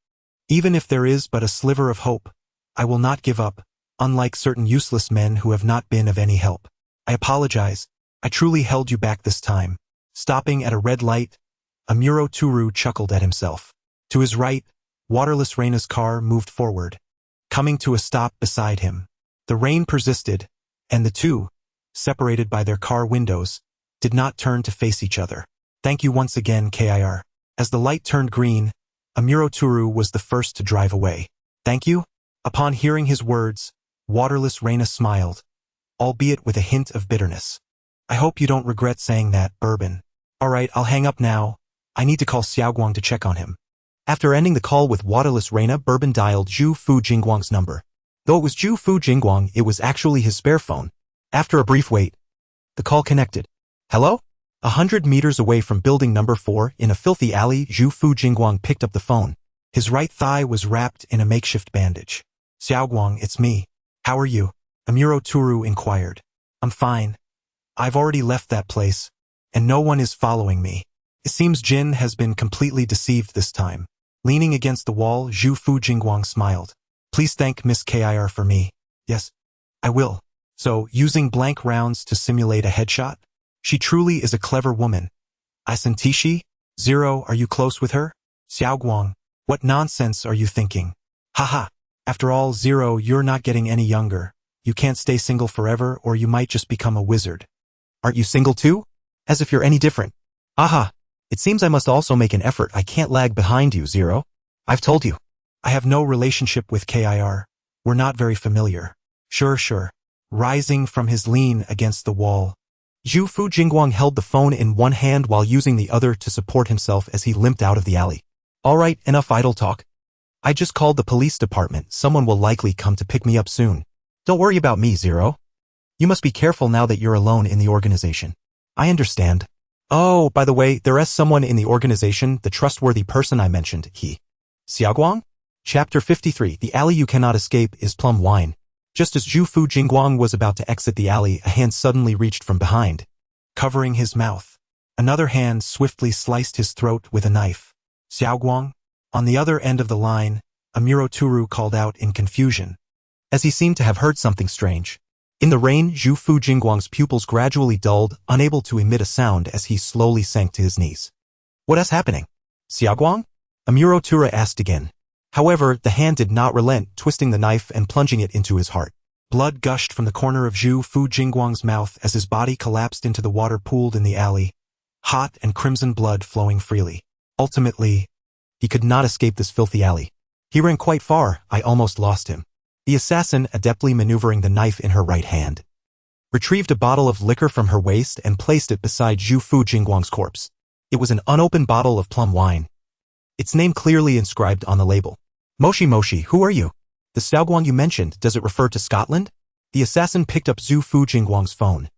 Even if there is but a sliver of hope, I will not give up, unlike certain useless men who have not been of any help. I apologize. I truly held you back this time. Stopping at a red light, Amuro Turu chuckled at himself. To his right, Waterless Reina's car moved forward, coming to a stop beside him. The rain persisted, and the two, separated by their car windows, did not turn to face each other. Thank you once again, Kir. As the light turned green, Amuro Turu was the first to drive away. Thank you? Upon hearing his words, Waterless Reina smiled, albeit with a hint of bitterness. I hope you don't regret saying that, Bourbon. Alright, I'll hang up now. I need to call Xiaoguang to check on him. After ending the call with Waterless Reina, Bourbon dialed Zhu Fu Jingguang's number. Though it was Zhu Fu Jingguang, it was actually his spare phone. After a brief wait, the call connected. Hello? 100 meters away from building number 4, in a filthy alley, Zhu Fu Jingguang picked up the phone. His right thigh was wrapped in a makeshift bandage. Xiaoguang, it's me. How are you? Amuro Turu inquired. I'm fine. I've already left that place, and no one is following me. It seems Jin has been completely deceived this time. Leaning against the wall, Zhu Fu Jingguang smiled. Please thank Miss Kir for me. Yes, I will. So, using blank rounds to simulate a headshot? She truly is a clever woman. Isantishi? Zero, are you close with her? Xiaoguang, what nonsense are you thinking? Haha. After all, Zero, you're not getting any younger. You can't stay single forever, or you might just become a wizard. Aren't you single too? As if you're any different. Aha. It seems I must also make an effort. I can't lag behind you, Zero. I've told you. I have no relationship with Kir. We're not very familiar. Sure. Rising from his lean against the wall, Zhu Fu Jingguang held the phone in one hand while using the other to support himself as he limped out of the alley. Alright, enough idle talk. I just called the police department. Someone will likely come to pick me up soon. Don't worry about me, Zero. You must be careful now that you're alone in the organization. I understand. Oh, by the way, there is someone in the organization, the trustworthy person I mentioned, he. Xiaoguang? Chapter 53, The alley you cannot escape is plum wine. Just as Zhu Fu Jingguang was about to exit the alley, a hand suddenly reached from behind, covering his mouth. Another hand swiftly sliced his throat with a knife. Xiaoguang? On the other end of the line, Amuro Turu called out in confusion, as he seemed to have heard something strange. In the rain, Zhu Fu Jingguang's pupils gradually dulled, unable to emit a sound as he slowly sank to his knees. What is happening? Xiaoguang? Amuro Turu asked again. However, the hand did not relent, twisting the knife and plunging it into his heart. Blood gushed from the corner of Zhu Fu Jingguang's mouth as his body collapsed into the water pooled in the alley, hot and crimson blood flowing freely. Ultimately, he could not escape this filthy alley. He ran quite far. I almost lost him. The assassin, adeptly maneuvering the knife in her right hand, retrieved a bottle of liquor from her waist and placed it beside Zhu Fu Jingguang's corpse. It was an unopened bottle of plum wine, its name clearly inscribed on the label. Moshi, who are you? The Xiaoguang you mentioned, does it refer to Scotland? The assassin picked up Zhu Fu Jingguang's phone,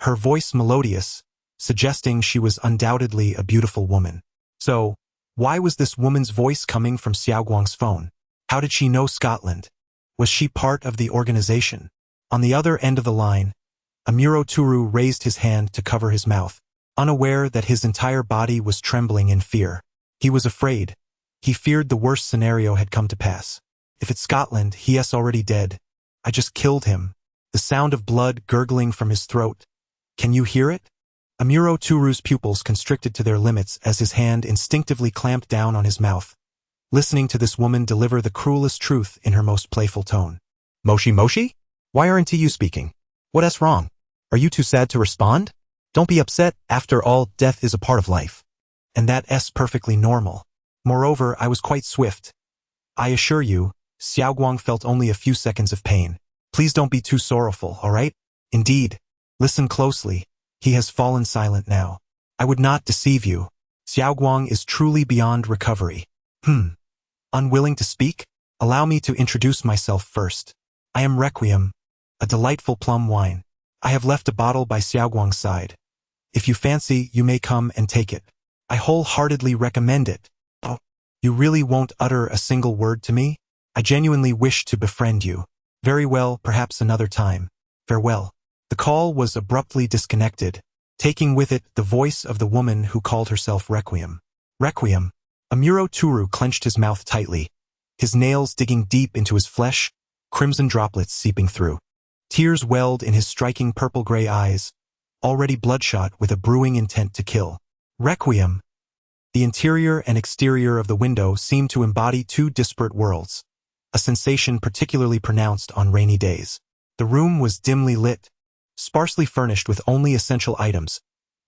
her voice melodious, suggesting she was undoubtedly a beautiful woman. So, why was this woman's voice coming from Xiaoguang's phone? How did she know Scotland? Was she part of the organization? On the other end of the line, Amuro Turu raised his hand to cover his mouth, unaware that his entire body was trembling in fear. He was afraid. He feared the worst scenario had come to pass. If it's Scotland, he is already dead. I just killed him. The sound of blood gurgling from his throat. Can you hear it? Amuro Turu's pupils constricted to their limits as his hand instinctively clamped down on his mouth, listening to this woman deliver the cruelest truth in her most playful tone. Moshi? Why aren't you speaking? What is wrong? Are you too sad to respond? Don't be upset. After all, death is a part of life. And that is perfectly normal. Moreover, I was quite swift. I assure you, Xiaoguang felt only a few seconds of pain. Please don't be too sorrowful, alright? Indeed. Listen closely. He has fallen silent now. I would not deceive you. Xiaoguang is truly beyond recovery. Unwilling to speak? Allow me to introduce myself first. I am Requiem, a delightful plum wine. I have left a bottle by Xiaoguang's side. If you fancy, you may come and take it. I wholeheartedly recommend it. Oh, you really won't utter a single word to me? I genuinely wish to befriend you. Very well, perhaps another time. Farewell. The call was abruptly disconnected, taking with it the voice of the woman who called herself Requiem. Requiem. Amuro Turu clenched his mouth tightly, his nails digging deep into his flesh, crimson droplets seeping through. Tears welled in his striking purple-gray eyes, already bloodshot with a brewing intent to kill. Requiem. The interior and exterior of the window seemed to embody two disparate worlds, a sensation particularly pronounced on rainy days. The room was dimly lit, sparsely furnished with only essential items,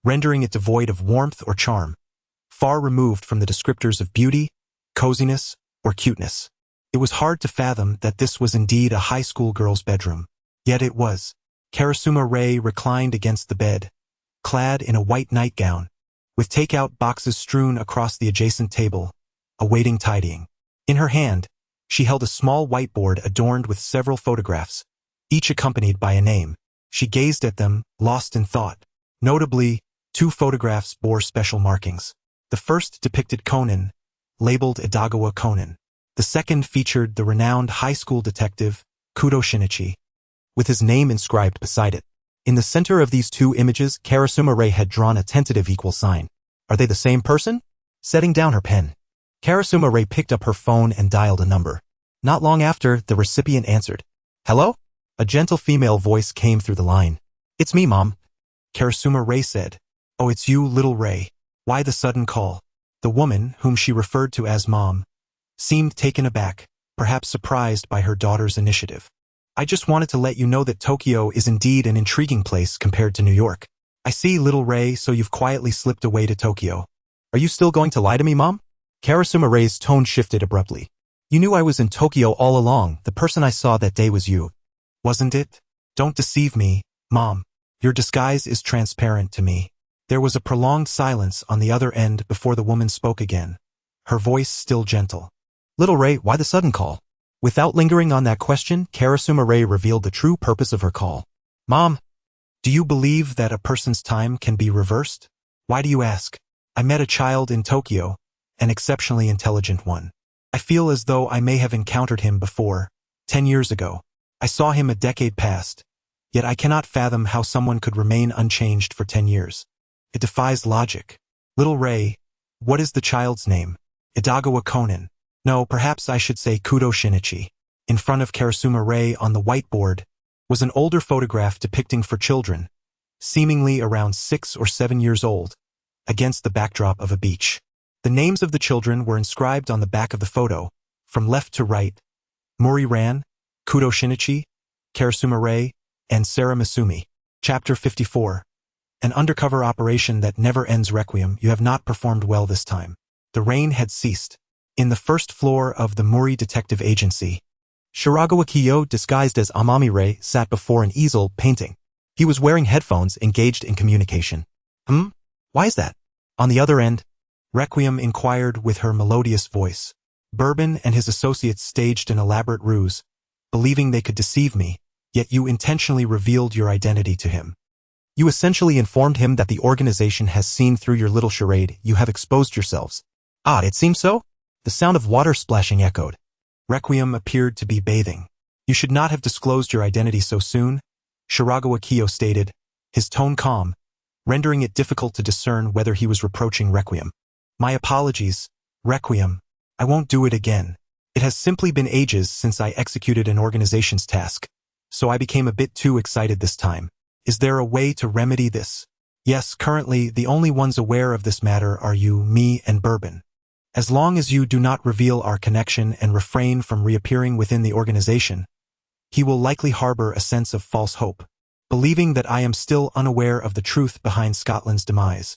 rendering it devoid of warmth or charm, far removed from the descriptors of beauty, coziness, or cuteness. It was hard to fathom that this was indeed a high school girl's bedroom. Yet it was. Karasuma Rei reclined against the bed, clad in a white nightgown, with takeout boxes strewn across the adjacent table, awaiting tidying. In her hand, she held a small whiteboard adorned with several photographs, each accompanied by a name. She gazed at them, lost in thought. Notably, 2 photographs bore special markings. The first depicted Conan, labeled Edagawa Conan. The second featured the renowned high school detective, Kudo Shinichi, with his name inscribed beside it. In the center of these 2 images, Karasuma Rei had drawn a tentative equal sign. Are they the same person? Setting down her pen, Karasuma Rei picked up her phone and dialed a number. Not long after, the recipient answered. Hello? A gentle female voice came through the line. It's me, Mom. Karasuma Rei said. Oh, it's you, little Rei. Why the sudden call? The woman, whom she referred to as Mom, seemed taken aback, perhaps surprised by her daughter's initiative. I just wanted to let you know that Tokyo is indeed an intriguing place compared to New York. I see, little Rei, so you've quietly slipped away to Tokyo. Are you still going to lie to me, Mom? Karasuma Rei's tone shifted abruptly. You knew I was in Tokyo all along. The person I saw that day was you. Wasn't it? Don't deceive me, Mom. Your disguise is transparent to me. There was a prolonged silence on the other end before the woman spoke again, her voice still gentle. Little Rei, why the sudden call? Without lingering on that question, Karasuma Rei revealed the true purpose of her call. Mom, do you believe that a person's time can be reversed? Why do you ask? I met a child in Tokyo, an exceptionally intelligent one. I feel as though I may have encountered him before, 10 years ago. I saw him a decade past, yet I cannot fathom how someone could remain unchanged for 10 years. It defies logic. Little Rei, what is the child's name? Edagawa Conan. No, perhaps I should say Kudo Shinichi. In front of Karasuma Rei on the whiteboard was an older photograph depicting 4 children, seemingly around 6 or 7 years old, against the backdrop of a beach. The names of the children were inscribed on the back of the photo, from left to right. Muri Ran, Kudo Shinichi, Karasuma Rei, and Sarah Masumi. Chapter 54. An undercover operation that never ends. Requiem, you have not performed well this time. The rain had ceased. In the first floor of the Muri Detective Agency, Shiragawa Kiyo, disguised as Amami Rei, sat before an easel, painting. He was wearing headphones, engaged in communication. Why is that? On the other end, Requiem inquired with her melodious voice. Bourbon and his associates staged an elaborate ruse, believing they could deceive me, yet you intentionally revealed your identity to him. You essentially informed him that the organization has seen through your little charade. You have exposed yourselves. Ah, it seems so? The sound of water splashing echoed. Requiem appeared to be bathing. You should not have disclosed your identity so soon, Shiragawa Kiyo stated, his tone calm, rendering it difficult to discern whether he was reproaching Requiem. My apologies, Requiem. I won't do it again. It has simply been ages since I executed an organization's task, so I became a bit too excited this time. Is there a way to remedy this? Yes, currently the only ones aware of this matter are you, me, and Bourbon. As long as you do not reveal our connection and refrain from reappearing within the organization, he will likely harbor a sense of false hope, believing that I am still unaware of the truth behind Scotland's demise,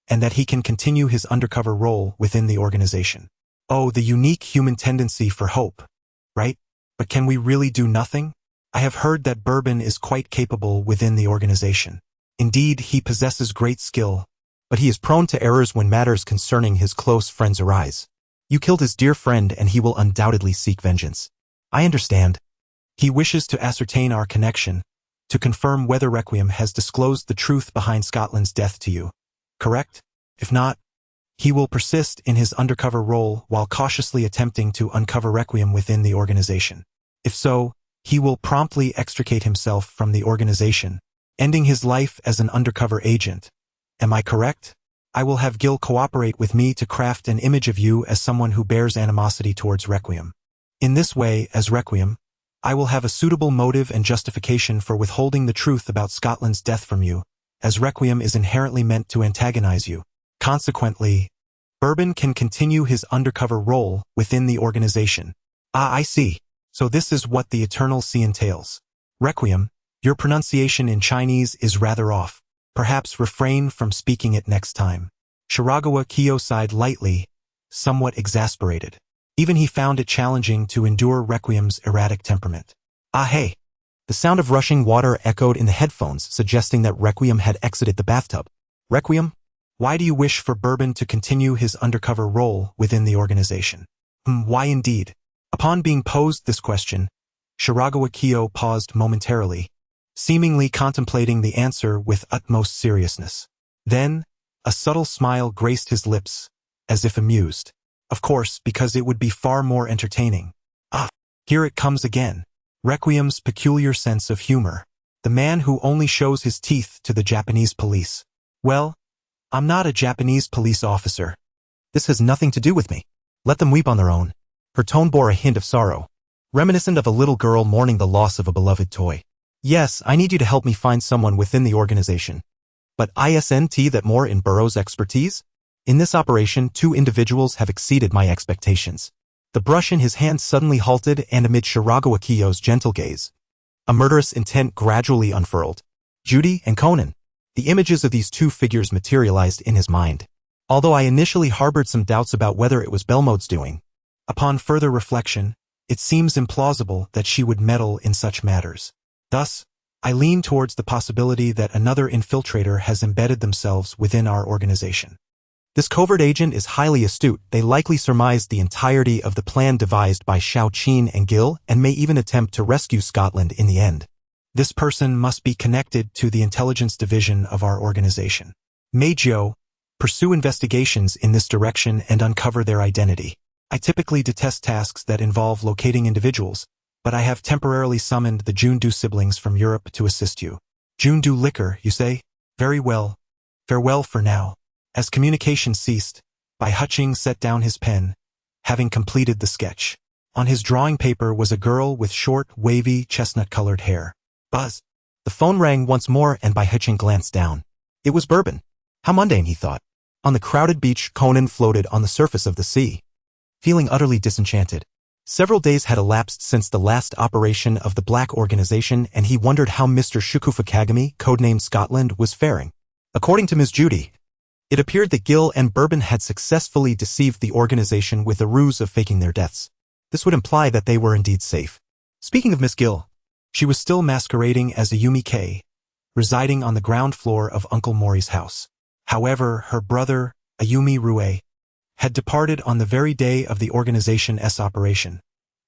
and that he can continue his undercover role within the organization. Oh, the unique human tendency for hope, right? But can we really do nothing? I have heard that Bourbon is quite capable within the organization. Indeed, he possesses great skill, but he is prone to errors when matters concerning his close friends arise. You killed his dear friend and he will undoubtedly seek vengeance. I understand. He wishes to ascertain our connection, to confirm whether Requiem has disclosed the truth behind Scotland's death to you. Correct? If not, he will persist in his undercover role while cautiously attempting to uncover Requiem within the organization. If so, he will promptly extricate himself from the organization, ending his life as an undercover agent, Am I correct? I will have Gil cooperate with me to craft an image of you as someone who bears animosity towards Requiem. In this way, as Requiem, I will have a suitable motive and justification for withholding the truth about Scotland's death from you, as Requiem is inherently meant to antagonize you. Consequently, Bourbon can continue his undercover role within the organization. Ah, I see. So this is what the Eternal Sea entails. Requiem, your pronunciation in Chinese is rather off. Perhaps refrain from speaking it next time. Shiragawa Kiyo sighed lightly, somewhat exasperated. Even he found it challenging to endure Requiem's erratic temperament. Ah hey! The sound of rushing water echoed in the headphones, suggesting that Requiem had exited the bathtub. Requiem? Why do you wish for Bourbon to continue his undercover role within the organization? Why indeed? Upon being posed this question, Shiragawa Kiyo paused momentarily, seemingly contemplating the answer with utmost seriousness. Then, a subtle smile graced his lips, as if amused. Of course, because it would be far more entertaining. Ah, here it comes again. Requiem's peculiar sense of humor. The man who only shows his teeth to the Japanese police. Well, I'm not a Japanese police officer. This has nothing to do with me. Let them weep on their own. Her tone bore a hint of sorrow, reminiscent of a little girl mourning the loss of a beloved toy. Yes, I need you to help me find someone within the organization. But isn't that more in Burroughs' expertise? In this operation, 2 individuals have exceeded my expectations. The brush in his hand suddenly halted, and amid Shiragawa Kiyo's gentle gaze, a murderous intent gradually unfurled. Judy and Conan. The images of these 2 figures materialized in his mind. Although I initially harbored some doubts about whether it was Belmode's doing, upon further reflection, it seems implausible that she would meddle in such matters. Thus, I lean towards the possibility that another infiltrator has embedded themselves within our organization. This covert agent is highly astute. They likely surmised the entirety of the plan devised by Shao Qin and Gil and may even attempt to rescue Scotland in the end. This person must be connected to the intelligence division of our organization. Mahjong, pursue investigations in this direction and uncover their identity. I typically detest tasks that involve locating individuals, but I have temporarily summoned the Jundu siblings from Europe to assist you. Jundu liquor, you say? Very well. Farewell for now. As communication ceased, Bai Huching set down his pen, having completed the sketch. On his drawing paper was a girl with short, wavy, chestnut-colored hair. Buzz. The phone rang once more and Bai Huching glanced down. It was Bourbon. How mundane, he thought. On the crowded beach, Conan floated on the surface of the sea, feeling utterly disenchanted. Several days had elapsed since the last operation of the Black Organization, and he wondered how Mr. Shukufa Kagami, codenamed Scotland, was faring. According to Ms. Judy, it appeared that Gil and Bourbon had successfully deceived the organization with the ruse of faking their deaths. This would imply that they were indeed safe. Speaking of Miss Gil, she was still masquerading as Ayumi K, residing on the ground floor of Uncle Mori's house. However, her brother, Ayumi Rue, had departed on the very day of the organization's operation,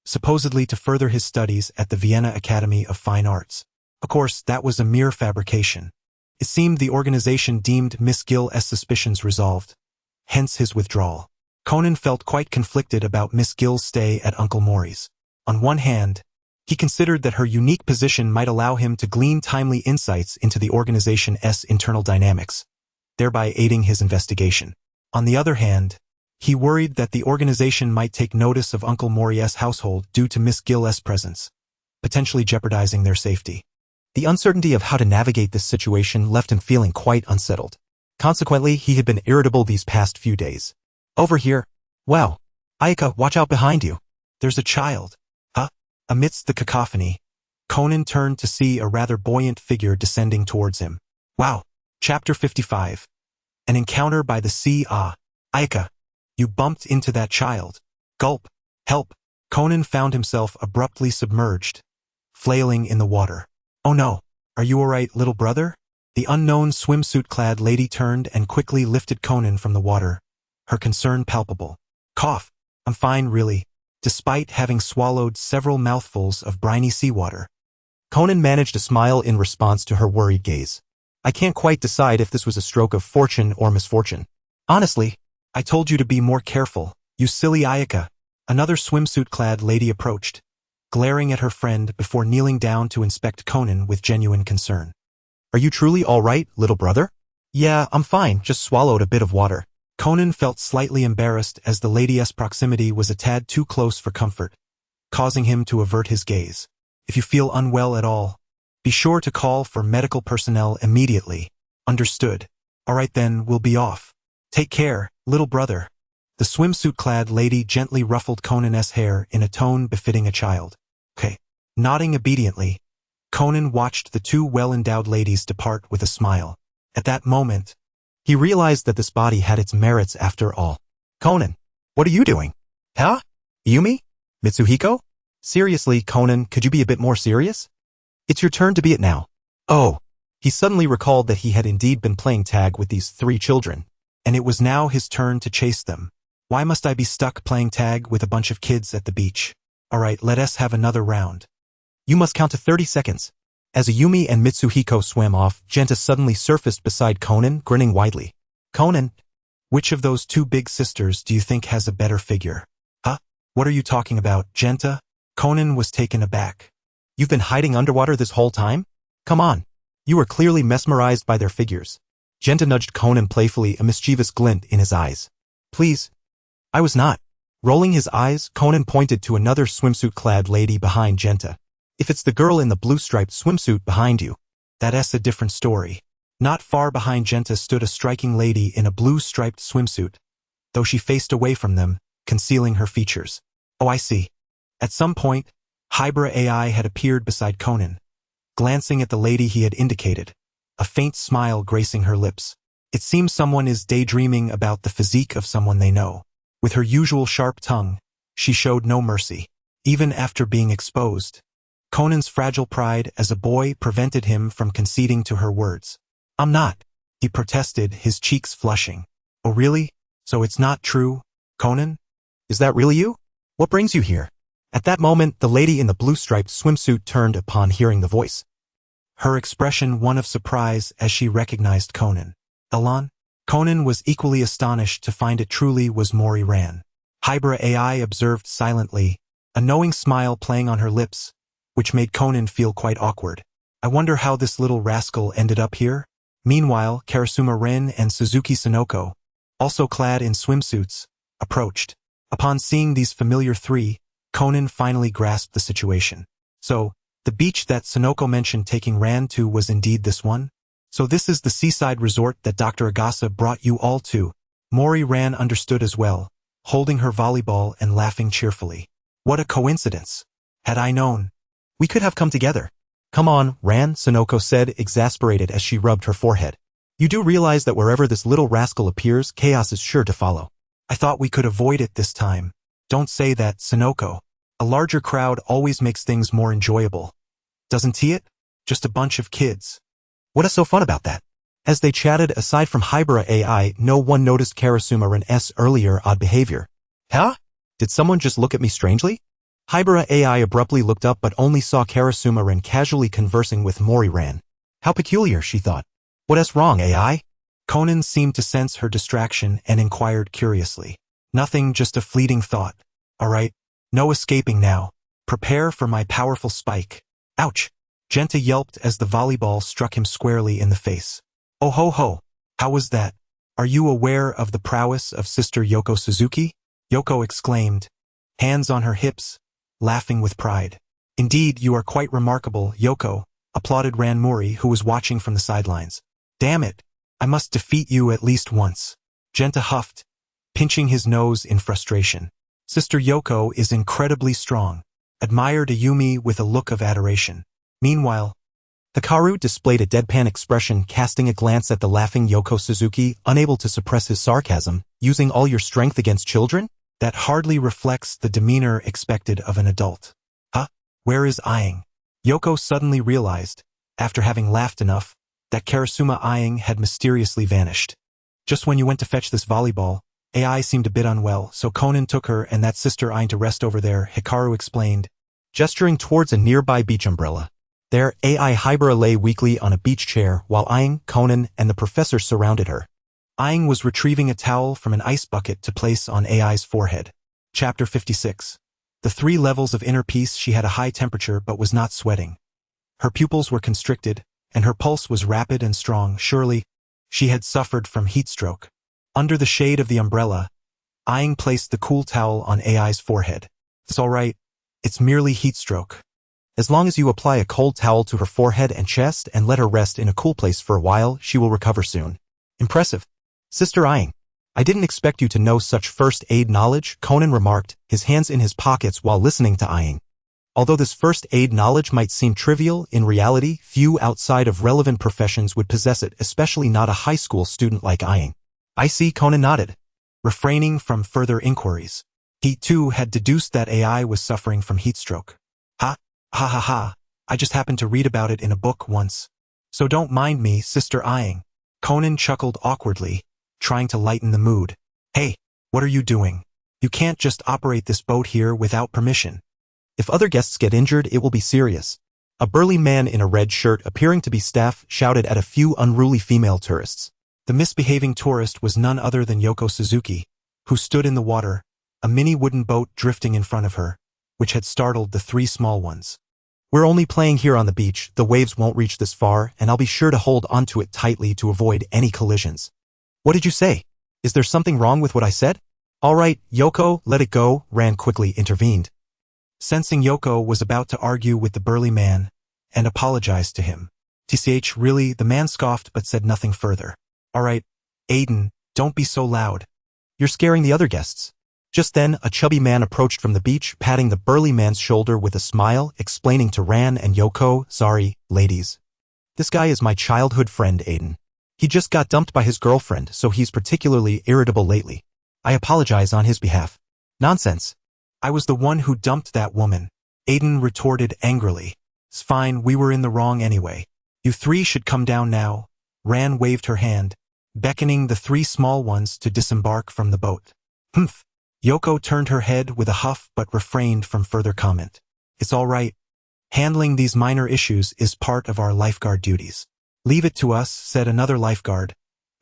supposedly to further his studies at the Vienna Academy of Fine Arts. Of course, that was a mere fabrication. It seemed the organization deemed Miss Gil's suspicions resolved, hence his withdrawal. Conan felt quite conflicted about Miss Gil's stay at Uncle Mori's. On one hand, he considered that her unique position might allow him to glean timely insights into the organization's internal dynamics, thereby aiding his investigation. On the other hand, he worried that the organization might take notice of Uncle Mori's household due to Miss Gil's presence, potentially jeopardizing their safety. The uncertainty of how to navigate this situation left him feeling quite unsettled. Consequently, he had been irritable these past few days. Over here. Wow. Ayaka, watch out behind you. There's a child. Huh? Amidst the cacophony, Conan turned to see a rather buoyant figure descending towards him. Wow. Chapter 55. An encounter by the sea. Ah. Ayaka. You bumped into that child. Gulp. Help. Conan found himself abruptly submerged, flailing in the water. Oh no. Are you alright, little brother? The unknown swimsuit-clad lady turned and quickly lifted Conan from the water, her concern palpable. Cough. I'm fine, really. Despite having swallowed several mouthfuls of briny seawater, Conan managed a smile in response to her worried gaze. I can't quite decide if this was a stroke of fortune or misfortune. Honestly, I told you to be more careful, you silly Ayaka. Another swimsuit-clad lady approached, glaring at her friend before kneeling down to inspect Conan with genuine concern. Are you truly all right, little brother? Yeah, I'm fine, just swallowed a bit of water. Conan felt slightly embarrassed as the lady's proximity was a tad too close for comfort, causing him to avert his gaze. If you feel unwell at all, be sure to call for medical personnel immediately. Understood. Alright then, we'll be off. Take care, little brother. The swimsuit-clad lady gently ruffled Conan's hair in a tone befitting a child. Okay. Nodding obediently, Conan watched the two well-endowed ladies depart with a smile. At that moment, he realized that this body had its merits after all. Conan, what are you doing? Huh? Yumi? Mitsuhiko? Seriously, Conan, could you be a bit more serious? It's your turn to be it now. Oh. He suddenly recalled that he had indeed been playing tag with these 3 children, and it was now his turn to chase them. Why must I be stuck playing tag with a bunch of kids at the beach? Alright, let us have another round. You must count to 30 seconds. As Ayumi and Mitsuhiko swam off, Genta suddenly surfaced beside Conan, grinning widely. Conan, which of those 2 big sisters do you think has a better figure? Huh? What are you talking about, Genta? Conan was taken aback. You've been hiding underwater this whole time? Come on. You were clearly mesmerized by their figures. Genta nudged Conan playfully, a mischievous glint in his eyes. Please. I was not. Rolling his eyes, Conan pointed to another swimsuit-clad lady behind Genta. If it's the girl in the blue-striped swimsuit behind you, that's a different story. Not far behind Genta stood a striking lady in a blue-striped swimsuit, though she faced away from them, concealing her features. Oh, I see. At some point, Hybra AI had appeared beside Conan, glancing at the lady he had indicated, a faint smile gracing her lips. It seems someone is daydreaming about the physique of someone they know. With her usual sharp tongue, she showed no mercy. Even after being exposed, Conan's fragile pride as a boy prevented him from conceding to her words. I'm not, he protested, his cheeks flushing. Oh really? So it's not true, Conan? Is that really you? What brings you here? At that moment, the lady in the blue-striped swimsuit turned upon hearing the voice. Her expression one of surprise as she recognized Conan. Elan? Conan was equally astonished to find it truly was Mori Ran. Hybra AI observed silently, a knowing smile playing on her lips, which made Conan feel quite awkward. I wonder how this little rascal ended up here? Meanwhile, Karasuma Ren and Suzuki Sonoko, also clad in swimsuits, approached. Upon seeing these familiar 3, Conan finally grasped the situation. So, the beach that Sonoko mentioned taking Ran to was indeed this one? So this is the seaside resort that Dr. Agasa brought you all to. Mori Ran understood as well, holding her volleyball and laughing cheerfully. What a coincidence. Had I known, we could have come together. Come on, Ran, Sonoko said, exasperated as she rubbed her forehead. You do realize that wherever this little rascal appears, chaos is sure to follow. I thought we could avoid it this time. Don't say that, Sonoko. A larger crowd always makes things more enjoyable. Doesn't he it? Just a bunch of kids. What is so fun about that? As they chatted, aside from Hybra AI, no one noticed Karasuma Ren's earlier odd behavior. Huh? Did someone just look at me strangely? Hybra AI abruptly looked up but only saw Karasuma Ren casually conversing with Mori Ran. How peculiar, she thought. What's wrong, AI? Conan seemed to sense her distraction and inquired curiously. Nothing, just a fleeting thought. Alright, no escaping now. Prepare for my powerful spike. Ouch! Genta yelped as the volleyball struck him squarely in the face. Oh ho ho! How was that? Are you aware of the prowess of Sister Yoko Suzuki? Yoko exclaimed, hands on her hips, laughing with pride. Indeed, you are quite remarkable, Yoko, applauded Ranmori, who was watching from the sidelines. Damn it! I must defeat you at least once. Genta huffed, pinching his nose in frustration. Sister Yoko is incredibly strong, admired Ayumi with a look of adoration. Meanwhile, Hikaru displayed a deadpan expression, casting a glance at the laughing Yoko Suzuki, unable to suppress his sarcasm. Using all your strength against children? That hardly reflects the demeanor expected of an adult. Huh? Where is Aang? Yoko suddenly realized, after having laughed enough, that Karasuma Aang had mysteriously vanished. Just when you went to fetch this volleyball, AI seemed a bit unwell, so Conan took her and that sister Aang to rest over there, Hikaru explained, gesturing towards a nearby beach umbrella. There, AI Hybra lay weakly on a beach chair while Aang, Conan, and the professor surrounded her. Aang was retrieving a towel from an ice bucket to place on AI's forehead. Chapter 56. The 3 levels of inner peace. She had a high temperature but was not sweating. Her pupils were constricted, and her pulse was rapid and strong. Surely, She had suffered from heat stroke. Under the shade of the umbrella, Aang placed the cool towel on AI's forehead. It's all right. It's merely heat stroke. As long as you apply a cold towel to her forehead and chest and let her rest in a cool place for a while, she will recover soon. Impressive. Sister Aang, I didn't expect you to know such first aid knowledge, Conan remarked, his hands in his pockets while listening to Aang. Although this first aid knowledge might seem trivial, in reality, few outside of relevant professions would possess it, especially not a high school student like Aang. I see, Conan nodded, refraining from further inquiries. He, too, had deduced that AI was suffering from heat stroke. Ha ha, I just happened to read about it in a book once. So don't mind me, Sister Aang. Conan chuckled awkwardly, trying to lighten the mood. Hey, what are you doing? You can't just operate this boat here without permission. If other guests get injured, it will be serious. A burly man in a red shirt appearing to be staff shouted at a few unruly female tourists. The misbehaving tourist was none other than Yoko Suzuki, who stood in the water, a mini wooden boat drifting in front of her, which had startled the three small ones. We're only playing here on the beach, the waves won't reach this far, and I'll be sure to hold onto it tightly to avoid any collisions. What did you say? Is there something wrong with what I said? All right, Yoko, let it go, Ran quickly intervened. Sensing Yoko was about to argue with the burly man, and apologized to him. TCH, really, the man scoffed but said nothing further. All right, Aiden, don't be so loud. You're scaring the other guests. Just then, a chubby man approached from the beach, patting the burly man's shoulder with a smile, explaining to Ran and Yoko, sorry, ladies. This guy is my childhood friend, Aiden. He just got dumped by his girlfriend, so he's particularly irritable lately. I apologize on his behalf. Nonsense. I was the one who dumped that woman. Aiden retorted angrily. It's fine, we were in the wrong anyway. You three should come down now. Ran waved her hand, beckoning the three small ones to disembark from the boat. Humph. Yoko turned her head with a huff but refrained from further comment. It's all right. Handling these minor issues is part of our lifeguard duties. Leave it to us, said another lifeguard,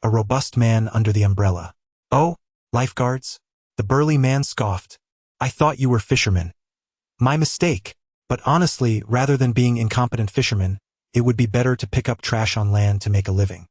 a robust man under the umbrella. Oh, lifeguards? The burly man scoffed. I thought you were fishermen. My mistake. But honestly, rather than being incompetent fishermen, it would be better to pick up trash on land to make a living.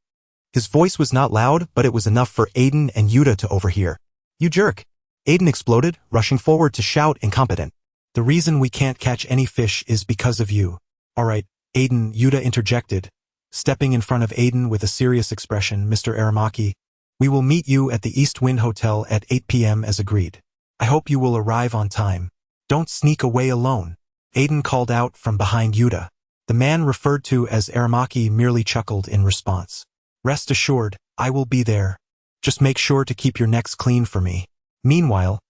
His voice was not loud, but it was enough for Aiden and Yuta to overhear. You jerk. Aiden exploded, rushing forward to shout incompetent. The reason we can't catch any fish is because of you. All right, Aiden, Yuta interjected, stepping in front of Aiden with a serious expression. Mr. Aramaki, we will meet you at the East Wind Hotel at 8 p.m. as agreed. I hope you will arrive on time. Don't sneak away alone. Aiden called out from behind Yuta. The man referred to as Aramaki merely chuckled in response. Rest assured, I will be there. Just make sure to keep your necks clean for me. Meanwhile,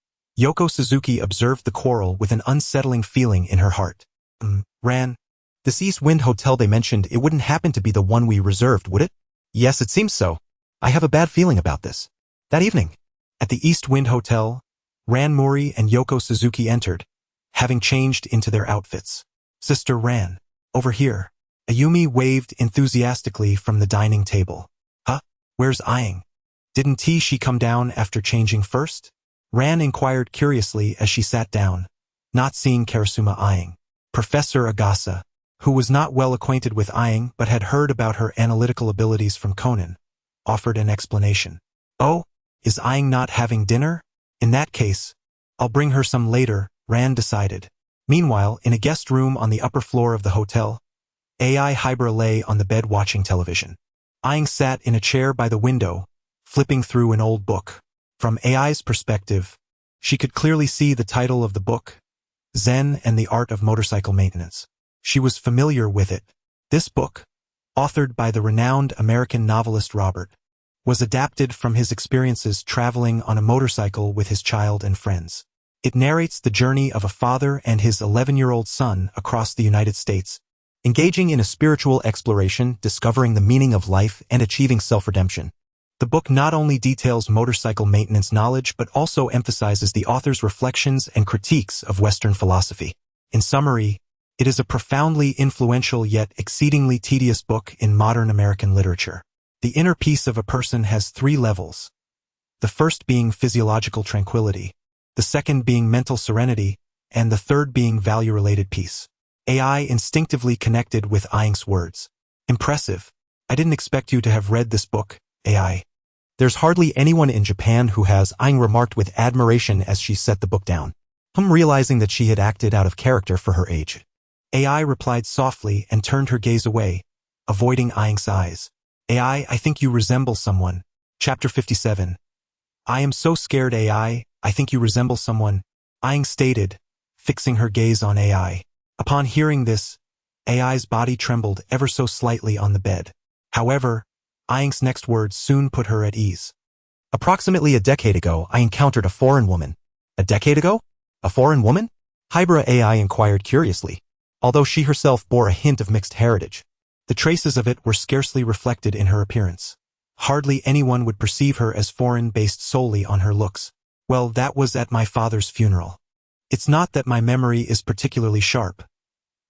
Yoko Suzuki observed the quarrel with an unsettling feeling in her heart. Ran, this East Wind Hotel they mentioned, it wouldn't happen to be the one we reserved, would it? Yes, it seems so. I have a bad feeling about this. That evening, at the East Wind Hotel, Ran Mori and Yoko Suzuki entered, having changed into their outfits. Sister Ran, over here. Ayumi waved enthusiastically from the dining table. Huh? Where's Aang? Didn't she come down after changing first? Ran inquired curiously as she sat down, not seeing Karasuma Aang. Professor Agasa, who was not well acquainted with Aang but had heard about her analytical abilities from Conan, offered an explanation. Oh, is Aang not having dinner? In that case, I'll bring her some later, Ran decided. Meanwhile, in a guest room on the upper floor of the hotel, AI Hybra lay on the bed watching television. Aang sat in a chair by the window, flipping through an old book. From AI's perspective, she could clearly see the title of the book, Zen and the Art of Motorcycle Maintenance. She was familiar with it. This book, authored by the renowned American novelist Robert, was adapted from his experiences traveling on a motorcycle with his child and friends. It narrates the journey of a father and his 11-year-old son across the United States, engaging in a spiritual exploration, discovering the meaning of life, and achieving self-redemption. The book not only details motorcycle maintenance knowledge but also emphasizes the author's reflections and critiques of Western philosophy. In summary, it is a profoundly influential yet exceedingly tedious book in modern American literature. The inner peace of a person has 3 levels. The first being physiological tranquility, the second being mental serenity, and the third being value-related peace. AI instinctively connected with Aang's words. Impressive. I didn't expect you to have read this book, AI. There's hardly anyone in Japan who has, Aang remarked with admiration as she set the book down. Realizing that she had acted out of character for her age. AI replied softly and turned her gaze away, avoiding Aang's eyes. AI, I think you resemble someone. Chapter 57. I am so scared, AI, I think you resemble someone, Aang stated, fixing her gaze on AI. Upon hearing this, AI's body trembled ever so slightly on the bed. However, Aang's next words soon put her at ease. Approximately a decade ago, I encountered a foreign woman. A decade ago? A foreign woman? Hybra AI inquired curiously, although she herself bore a hint of mixed heritage. The traces of it were scarcely reflected in her appearance. Hardly anyone would perceive her as foreign based solely on her looks. Well, that was at my father's funeral. It's not that my memory is particularly sharp.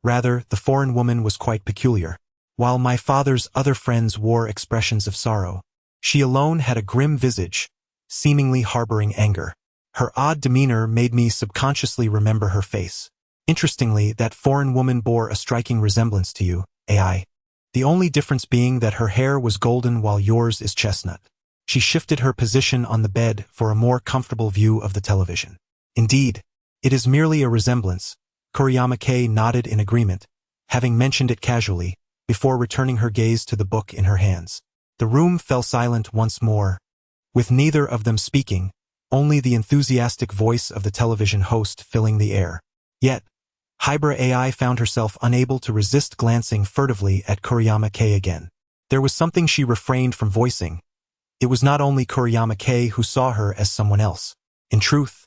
Rather, the foreign woman was quite peculiar. While my father's other friends wore expressions of sorrow, she alone had a grim visage, seemingly harboring anger. Her odd demeanor made me subconsciously remember her face. Interestingly, that foreign woman bore a striking resemblance to you, AI. The only difference being that her hair was golden while yours is chestnut. She shifted her position on the bed for a more comfortable view of the television. Indeed, it is merely a resemblance. Kuriyama-kei nodded in agreement, having mentioned it casually, before returning her gaze to the book in her hands. The room fell silent once more, with neither of them speaking, only the enthusiastic voice of the television host filling the air. Yet, Hybra AI found herself unable to resist glancing furtively at Kuriyama-kei again. There was something she refrained from voicing. It was not only Kuriyama-kei who saw her as someone else. In truth,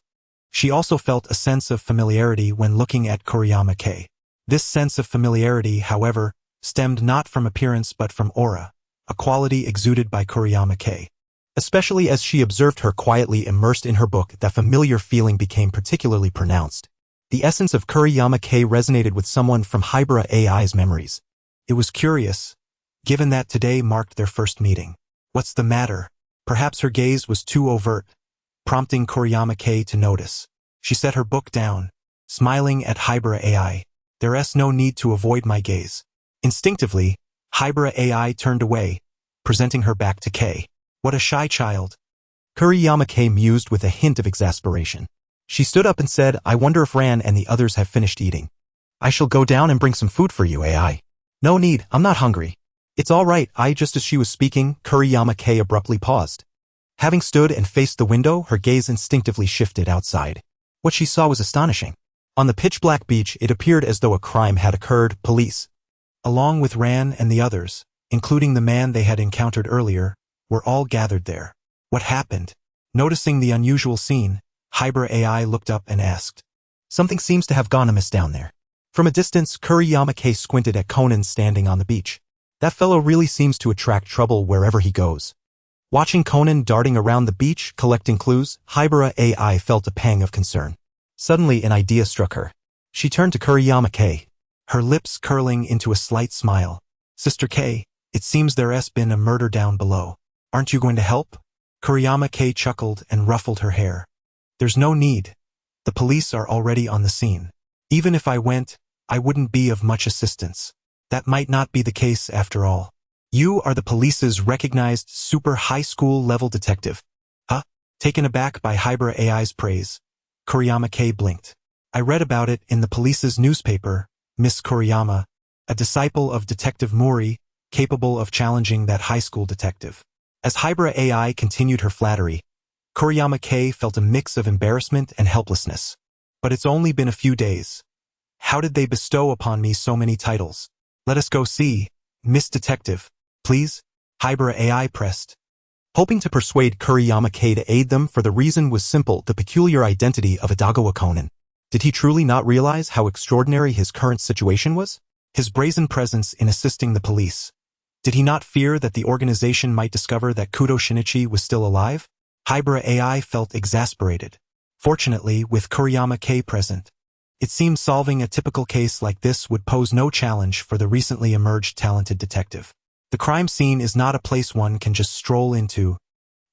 she also felt a sense of familiarity when looking at Kuriyama-kei. This sense of familiarity, however, stemmed not from appearance but from aura, a quality exuded by Kuriyama-kei. Especially as she observed her quietly immersed in her book, that familiar feeling became particularly pronounced. The essence of Kuriyama-kei resonated with someone from Hybra AI's memories. It was curious, given that today marked their first meeting. What's the matter? Perhaps her gaze was too overt, prompting Kuriyama-kei to notice. She set her book down, smiling at Hybra AI. There's no need to avoid my gaze. Instinctively, Hybra AI turned away, presenting her back to Kei. What a shy child. Kuriyama-kei mused with a hint of exasperation. She stood up and said, I wonder if Ran and the others have finished eating. I shall go down and bring some food for you, AI. No need, I'm not hungry. It's all right, just as she was speaking, Kuriyama-kei abruptly paused. Having stood and faced the window, her gaze instinctively shifted outside. What she saw was astonishing. On the pitch-black beach, it appeared as though a crime had occurred. Police, along with Ran and the others, including the man they had encountered earlier, were all gathered there. What happened? Noticing the unusual scene, Hybra AI looked up and asked. Something seems to have gone amiss down there. From a distance, Kuriyama-kei squinted at Conan standing on the beach. That fellow really seems to attract trouble wherever he goes. Watching Conan darting around the beach, collecting clues, Hybra AI felt a pang of concern. Suddenly an idea struck her. She turned to Kuriyama-kei, her lips curling into a slight smile. Sister Kei, it seems there's been a murder down below. Aren't you going to help? Kuriyama-kei chuckled and ruffled her hair. There's no need. The police are already on the scene. Even if I went, I wouldn't be of much assistance. That might not be the case after all. You are the police's recognized super high school level detective. Huh? Taken aback by Hybra AI's praise, Kuriyama-kei blinked. I read about it in the police's newspaper, Miss Kuriyama, a disciple of Detective Mori, capable of challenging that high school detective. As Hybra AI continued her flattery, Kuriyama-kei felt a mix of embarrassment and helplessness. But it's only been a few days. How did they bestow upon me so many titles? Let us go see, Miss Detective, please, Hybra AI pressed. Hoping to persuade Kuriyama-kei to aid them, for the reason was simple, the peculiar identity of Adagawa Conan. Did he truly not realize how extraordinary his current situation was? His brazen presence in assisting the police. Did he not fear that the organization might discover that Kudo Shinichi was still alive? Hybra AI felt exasperated. Fortunately, with Kuriyama-kei present, it seemed solving a typical case like this would pose no challenge for the recently emerged talented detective. The crime scene is not a place one can just stroll into,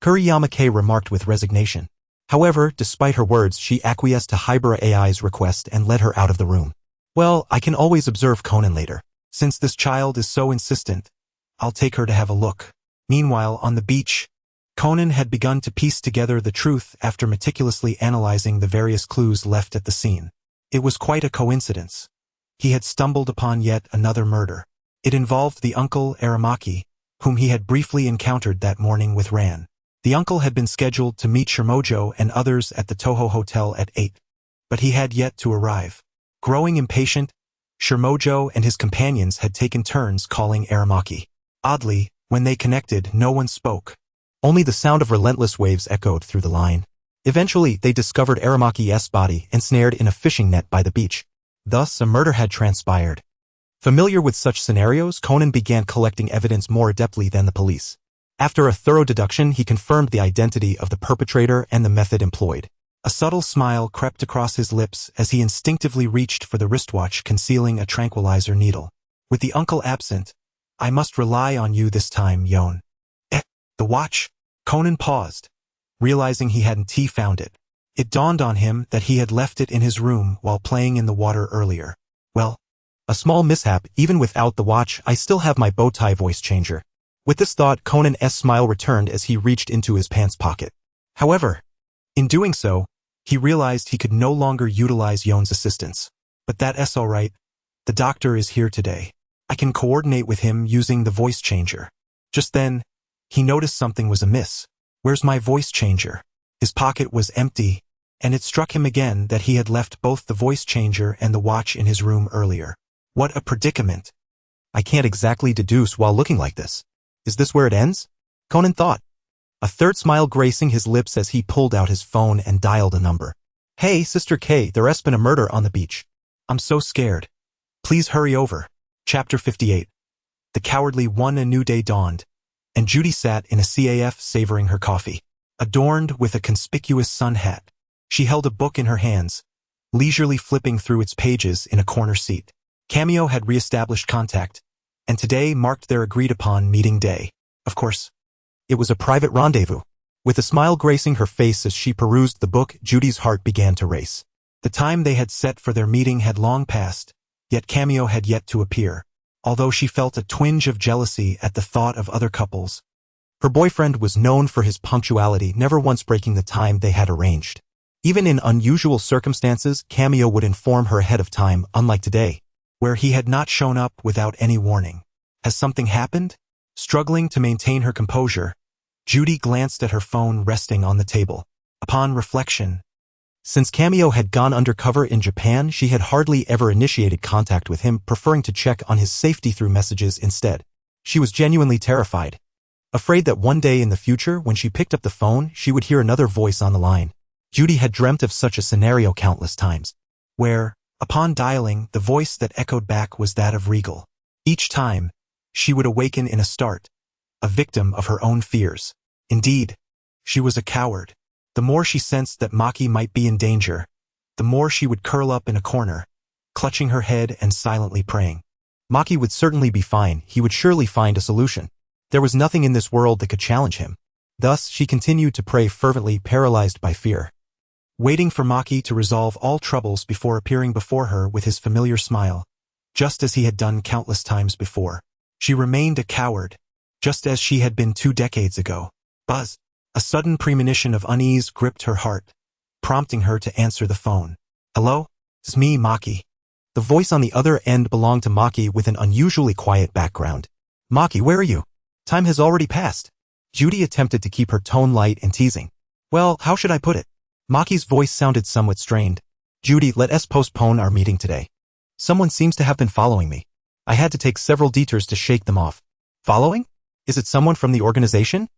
Kuriyama-kei remarked with resignation. However, despite her words, she acquiesced to Hybra AI's request and led her out of the room. Well, I can always observe Conan later. Since this child is so insistent, I'll take her to have a look. Meanwhile, on the beach, Conan had begun to piece together the truth after meticulously analyzing the various clues left at the scene. It was quite a coincidence. He had stumbled upon yet another murder. It involved the uncle Aramaki, whom he had briefly encountered that morning with Ran. The uncle had been scheduled to meet Shimojo and others at the Toho Hotel at 8, but he had yet to arrive. Growing impatient, Shimojo and his companions had taken turns calling Aramaki. Oddly, when they connected, no one spoke. Only the sound of relentless waves echoed through the line. Eventually, they discovered Aramaki's body ensnared in a fishing net by the beach. Thus, a murder had transpired. Familiar with such scenarios, Conan began collecting evidence more adeptly than the police. After a thorough deduction, he confirmed the identity of the perpetrator and the method employed. A subtle smile crept across his lips as he instinctively reached for the wristwatch concealing a tranquilizer needle. With the uncle absent, I must rely on you this time, Yon. The watch? Conan paused, realizing he hadn't found it. It dawned on him that he had left it in his room while playing in the water earlier. Well, a small mishap. Even without the watch, I still have my bow tie voice changer. With this thought, Conan's smile returned as he reached into his pants pocket. However, in doing so, he realized he could no longer utilize Yon's assistance. But that's all right. The doctor is here today. I can coordinate with him using the voice changer. Just then, he noticed something was amiss. Where's my voice changer? His pocket was empty, and it struck him again that he had left both the voice changer and the watch in his room earlier. What a predicament. I can't exactly deduce while looking like this. Is this where it ends? Conan thought. A third smile gracing his lips as he pulled out his phone and dialed a number. Hey, Sister K, there's been a murder on the beach. I'm so scared. Please hurry over. Chapter 58. The Cowardly One. A new day dawned, and Judy sat in a CAF savoring her coffee. Adorned with a conspicuous sun hat, she held a book in her hands, leisurely flipping through its pages in a corner seat. Cameo had re-established contact, and today marked their agreed-upon meeting day. Of course, it was a private rendezvous. With a smile gracing her face as she perused the book, Judy's heart began to race. The time they had set for their meeting had long passed, yet Cameo had yet to appear. Although she felt a twinge of jealousy at the thought of other couples. Her boyfriend was known for his punctuality, never once breaking the time they had arranged. Even in unusual circumstances, Cameo would inform her ahead of time, unlike today, where he had not shown up without any warning. Has something happened? Struggling to maintain her composure, Judy glanced at her phone resting on the table. Upon reflection, since Cameo had gone undercover in Japan, she had hardly ever initiated contact with him, preferring to check on his safety through messages instead. She was genuinely terrified, afraid that one day in the future, when she picked up the phone, she would hear another voice on the line. Judy had dreamt of such a scenario countless times, where, upon dialing, the voice that echoed back was that of Regal. Each time, she would awaken in a start, a victim of her own fears. Indeed, she was a coward. The more she sensed that Maki might be in danger, the more she would curl up in a corner, clutching her head and silently praying. Maki would certainly be fine. He would surely find a solution. There was nothing in this world that could challenge him. Thus, she continued to pray fervently, paralyzed by fear, waiting for Maki to resolve all troubles before appearing before her with his familiar smile, just as he had done countless times before. She remained a coward, just as she had been 2 decades ago. Buzz. A sudden premonition of unease gripped her heart, prompting her to answer the phone. Hello? It's me, Maki. The voice on the other end belonged to Maki with an unusually quiet background. Maki, where are you? Time has already passed. Judy attempted to keep her tone light and teasing. Well, how should I put it? Maki's voice sounded somewhat strained. Judy, let us postpone our meeting today. Someone seems to have been following me. I had to take several detours to shake them off. Following? Is it someone from the organization?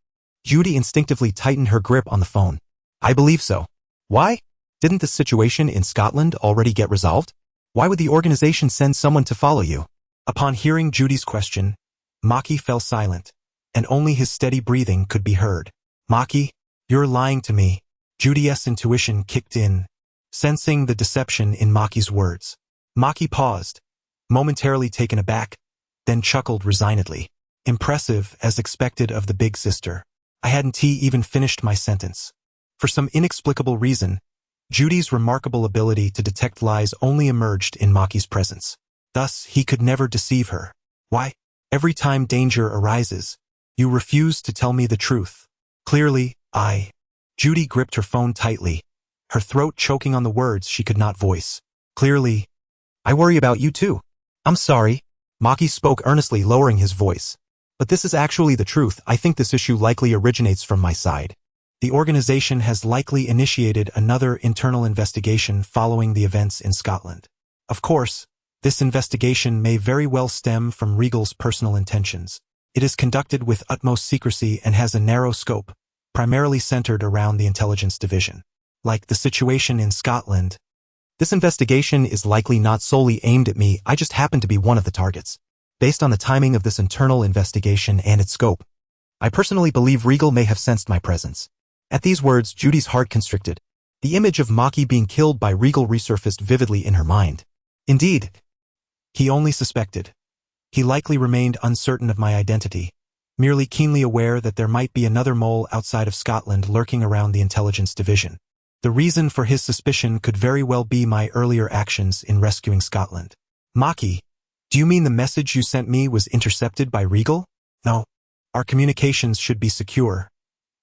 Judy instinctively tightened her grip on the phone. I believe so. Why? Didn't the situation in Scotland already get resolved? Why would the organization send someone to follow you? Upon hearing Judy's question, Maki fell silent, and only his steady breathing could be heard. Maki, you're lying to me. Judy's intuition kicked in, sensing the deception in Maki's words. Maki paused, momentarily taken aback, then chuckled resignedly. Impressive, as expected of the big sister. I hadn't even finished my sentence. For some inexplicable reason, Judy's remarkable ability to detect lies only emerged in Maki's presence. Thus, he could never deceive her. Why? Every time danger arises, You refuse to tell me the truth. Clearly, Judy gripped her phone tightly, her throat choking on the words she could not voice. Clearly, I worry about you too. I'm sorry. Maki spoke earnestly, lowering his voice. But this is actually the truth. I think this issue likely originates from my side. The organization has likely initiated another internal investigation following the events in Scotland. Of course, this investigation may very well stem from Regal's personal intentions. It is conducted with utmost secrecy and has a narrow scope, primarily centered around the intelligence division. Like the situation in Scotland, this investigation is likely not solely aimed at me. I just happen to be one of the targets. Based on the timing of this internal investigation and its scope, I personally believe Regal may have sensed my presence. At these words, Judy's heart constricted. The image of Maki being killed by Regal resurfaced vividly in her mind. Indeed, he only suspected. He likely remained uncertain of my identity, merely keenly aware that there might be another mole outside of Scotland lurking around the intelligence division. The reason for his suspicion could very well be my earlier actions in rescuing Scotland. Maki, do you mean the message you sent me was intercepted by Regal? No. Our communications should be secure.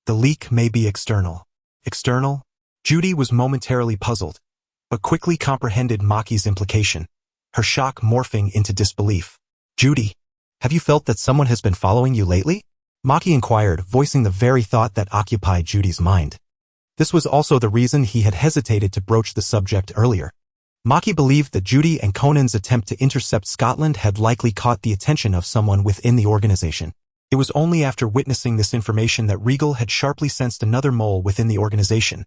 The leak may be external. External? Judy was momentarily puzzled, but quickly comprehended Maki's implication, her shock morphing into disbelief. Judy, have you felt that someone has been following you lately? Maki inquired, voicing the very thought that occupied Judy's mind. This was also the reason he had hesitated to broach the subject earlier. Maki believed that Judy and Conan's attempt to intercept Scotland had likely caught the attention of someone within the organization. It was only after witnessing this information that Regal had sharply sensed another mole within the organization,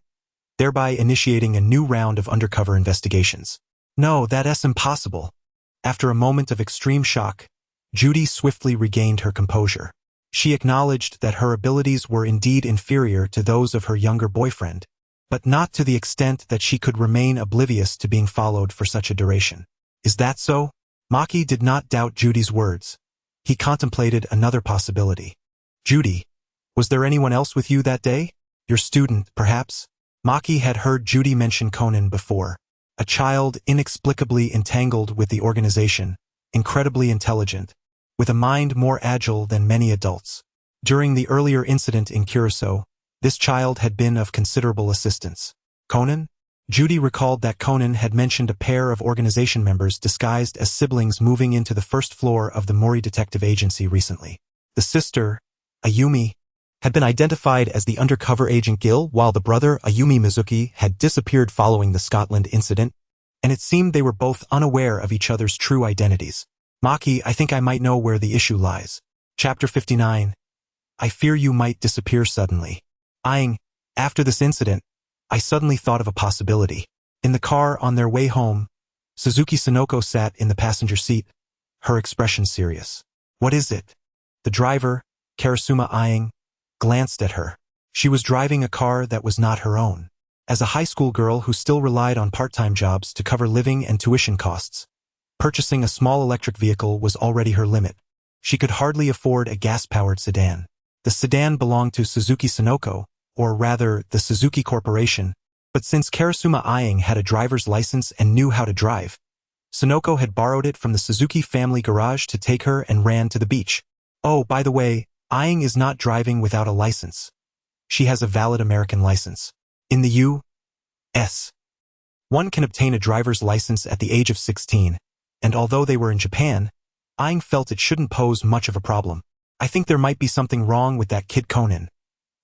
thereby initiating a new round of undercover investigations. No, that's impossible. After a moment of extreme shock, Judy swiftly regained her composure. She acknowledged that her abilities were indeed inferior to those of her younger boyfriend, but not to the extent that she could remain oblivious to being followed for such a duration. Is that so? Maki did not doubt Judy's words. He contemplated another possibility. Judy, was there anyone else with you that day? Your student, perhaps? Maki had heard Judy mention Conan before. A child inexplicably entangled with the organization, incredibly intelligent, with a mind more agile than many adults. During the earlier incident in Curacao, this child had been of considerable assistance. Conan? Judy recalled that Conan had mentioned a pair of organization members disguised as siblings moving into the first floor of the Mori Detective Agency recently. The sister, Ayumi, had been identified as the undercover agent Gil, while the brother, Ayumi Mizuki, had disappeared following the Scotland incident, and it seemed they were both unaware of each other's true identities. Maki, I think I might know where the issue lies. Chapter 59. I fear you might disappear suddenly. After this incident, I suddenly thought of a possibility. In the car on their way home, Suzuki Sonoko sat in the passenger seat, her expression serious. What is it? The driver, Karasuma glanced at her. She was driving a car that was not her own. As a high school girl who still relied on part-time jobs to cover living and tuition costs, purchasing a small electric vehicle was already her limit. She could hardly afford a gas-powered sedan. The sedan belonged to Suzuki Sonoko, or rather, the Suzuki Corporation, but since Karasuma had a driver's license and knew how to drive, Sonoko had borrowed it from the Suzuki family garage to take her and ran to the beach. Oh, by the way, is not driving without a license. She has a valid American license. In the U.S., one can obtain a driver's license at the age of 16, and although they were in Japan, felt it shouldn't pose much of a problem. I think there might be something wrong with that kid Conan,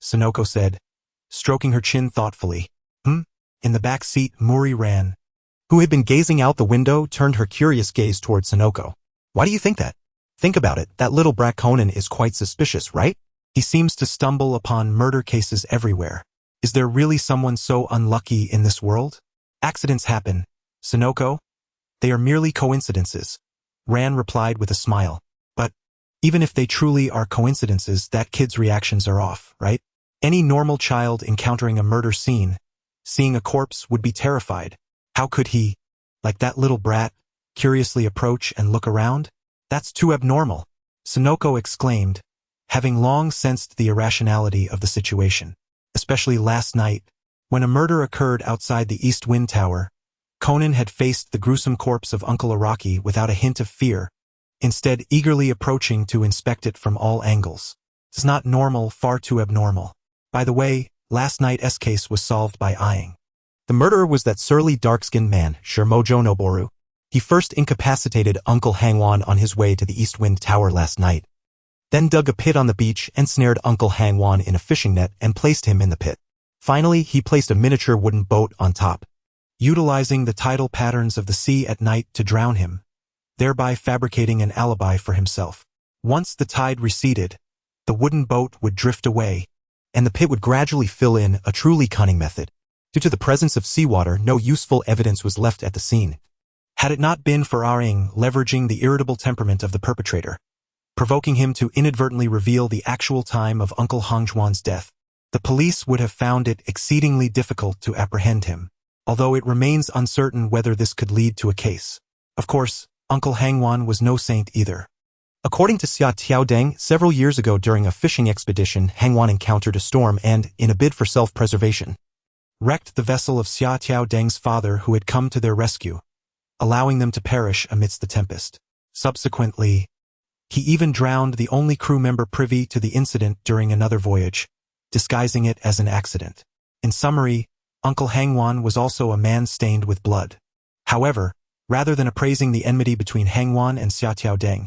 Sonoko said, stroking her chin thoughtfully. In the back seat, Mori ran, who had been gazing out the window, turned her curious gaze toward Sonoko. Why do you think that? Think about it, that little brat Conan is quite suspicious, right? He seems to stumble upon murder cases everywhere. Is there really someone so unlucky in this world? Accidents happen, Sonoko. They are merely coincidences, Ran replied with a smile. But even if they truly are coincidences, that kid's reactions are off, right? Any normal child encountering a murder scene, seeing a corpse, would be terrified. How could he, like that little brat, curiously approach and look around? That's too abnormal, Sonoko exclaimed, having long sensed the irrationality of the situation. Especially last night, when a murder occurred outside the East Wind Tower, Conan had faced the gruesome corpse of Uncle Araki without a hint of fear, instead eagerly approaching to inspect it from all angles. It's not normal, far too abnormal. By the way, last night's case was solved by Aing. The murderer was that surly dark-skinned man, Shirmojo Noboru. He first incapacitated Uncle Hangwon on his way to the East Wind Tower last night, then dug a pit on the beach and snared Uncle Hangwon in a fishing net and placed him in the pit. Finally, he placed a miniature wooden boat on top, utilizing the tidal patterns of the sea at night to drown him, thereby fabricating an alibi for himself. Once the tide receded, the wooden boat would drift away, and the pit would gradually fill in, a truly cunning method. Due to the presence of seawater, no useful evidence was left at the scene. Had it not been for Aing leveraging the irritable temperament of the perpetrator, provoking him to inadvertently reveal the actual time of Uncle Hangwon's death, the police would have found it exceedingly difficult to apprehend him, although it remains uncertain whether this could lead to a case. Of course, Uncle Hangwon was no saint either. According to Xia Tiaodeng, several years ago during a fishing expedition, Hangwon encountered a storm and, in a bid for self-preservation, wrecked the vessel of Xia Tiaodeng's father who had come to their rescue, allowing them to perish amidst the tempest. Subsequently, he even drowned the only crew member privy to the incident during another voyage, disguising it as an accident. In summary, Uncle Hangwon was also a man stained with blood. However, rather than appraising the enmity between Hangwon and Xia Tiaodeng,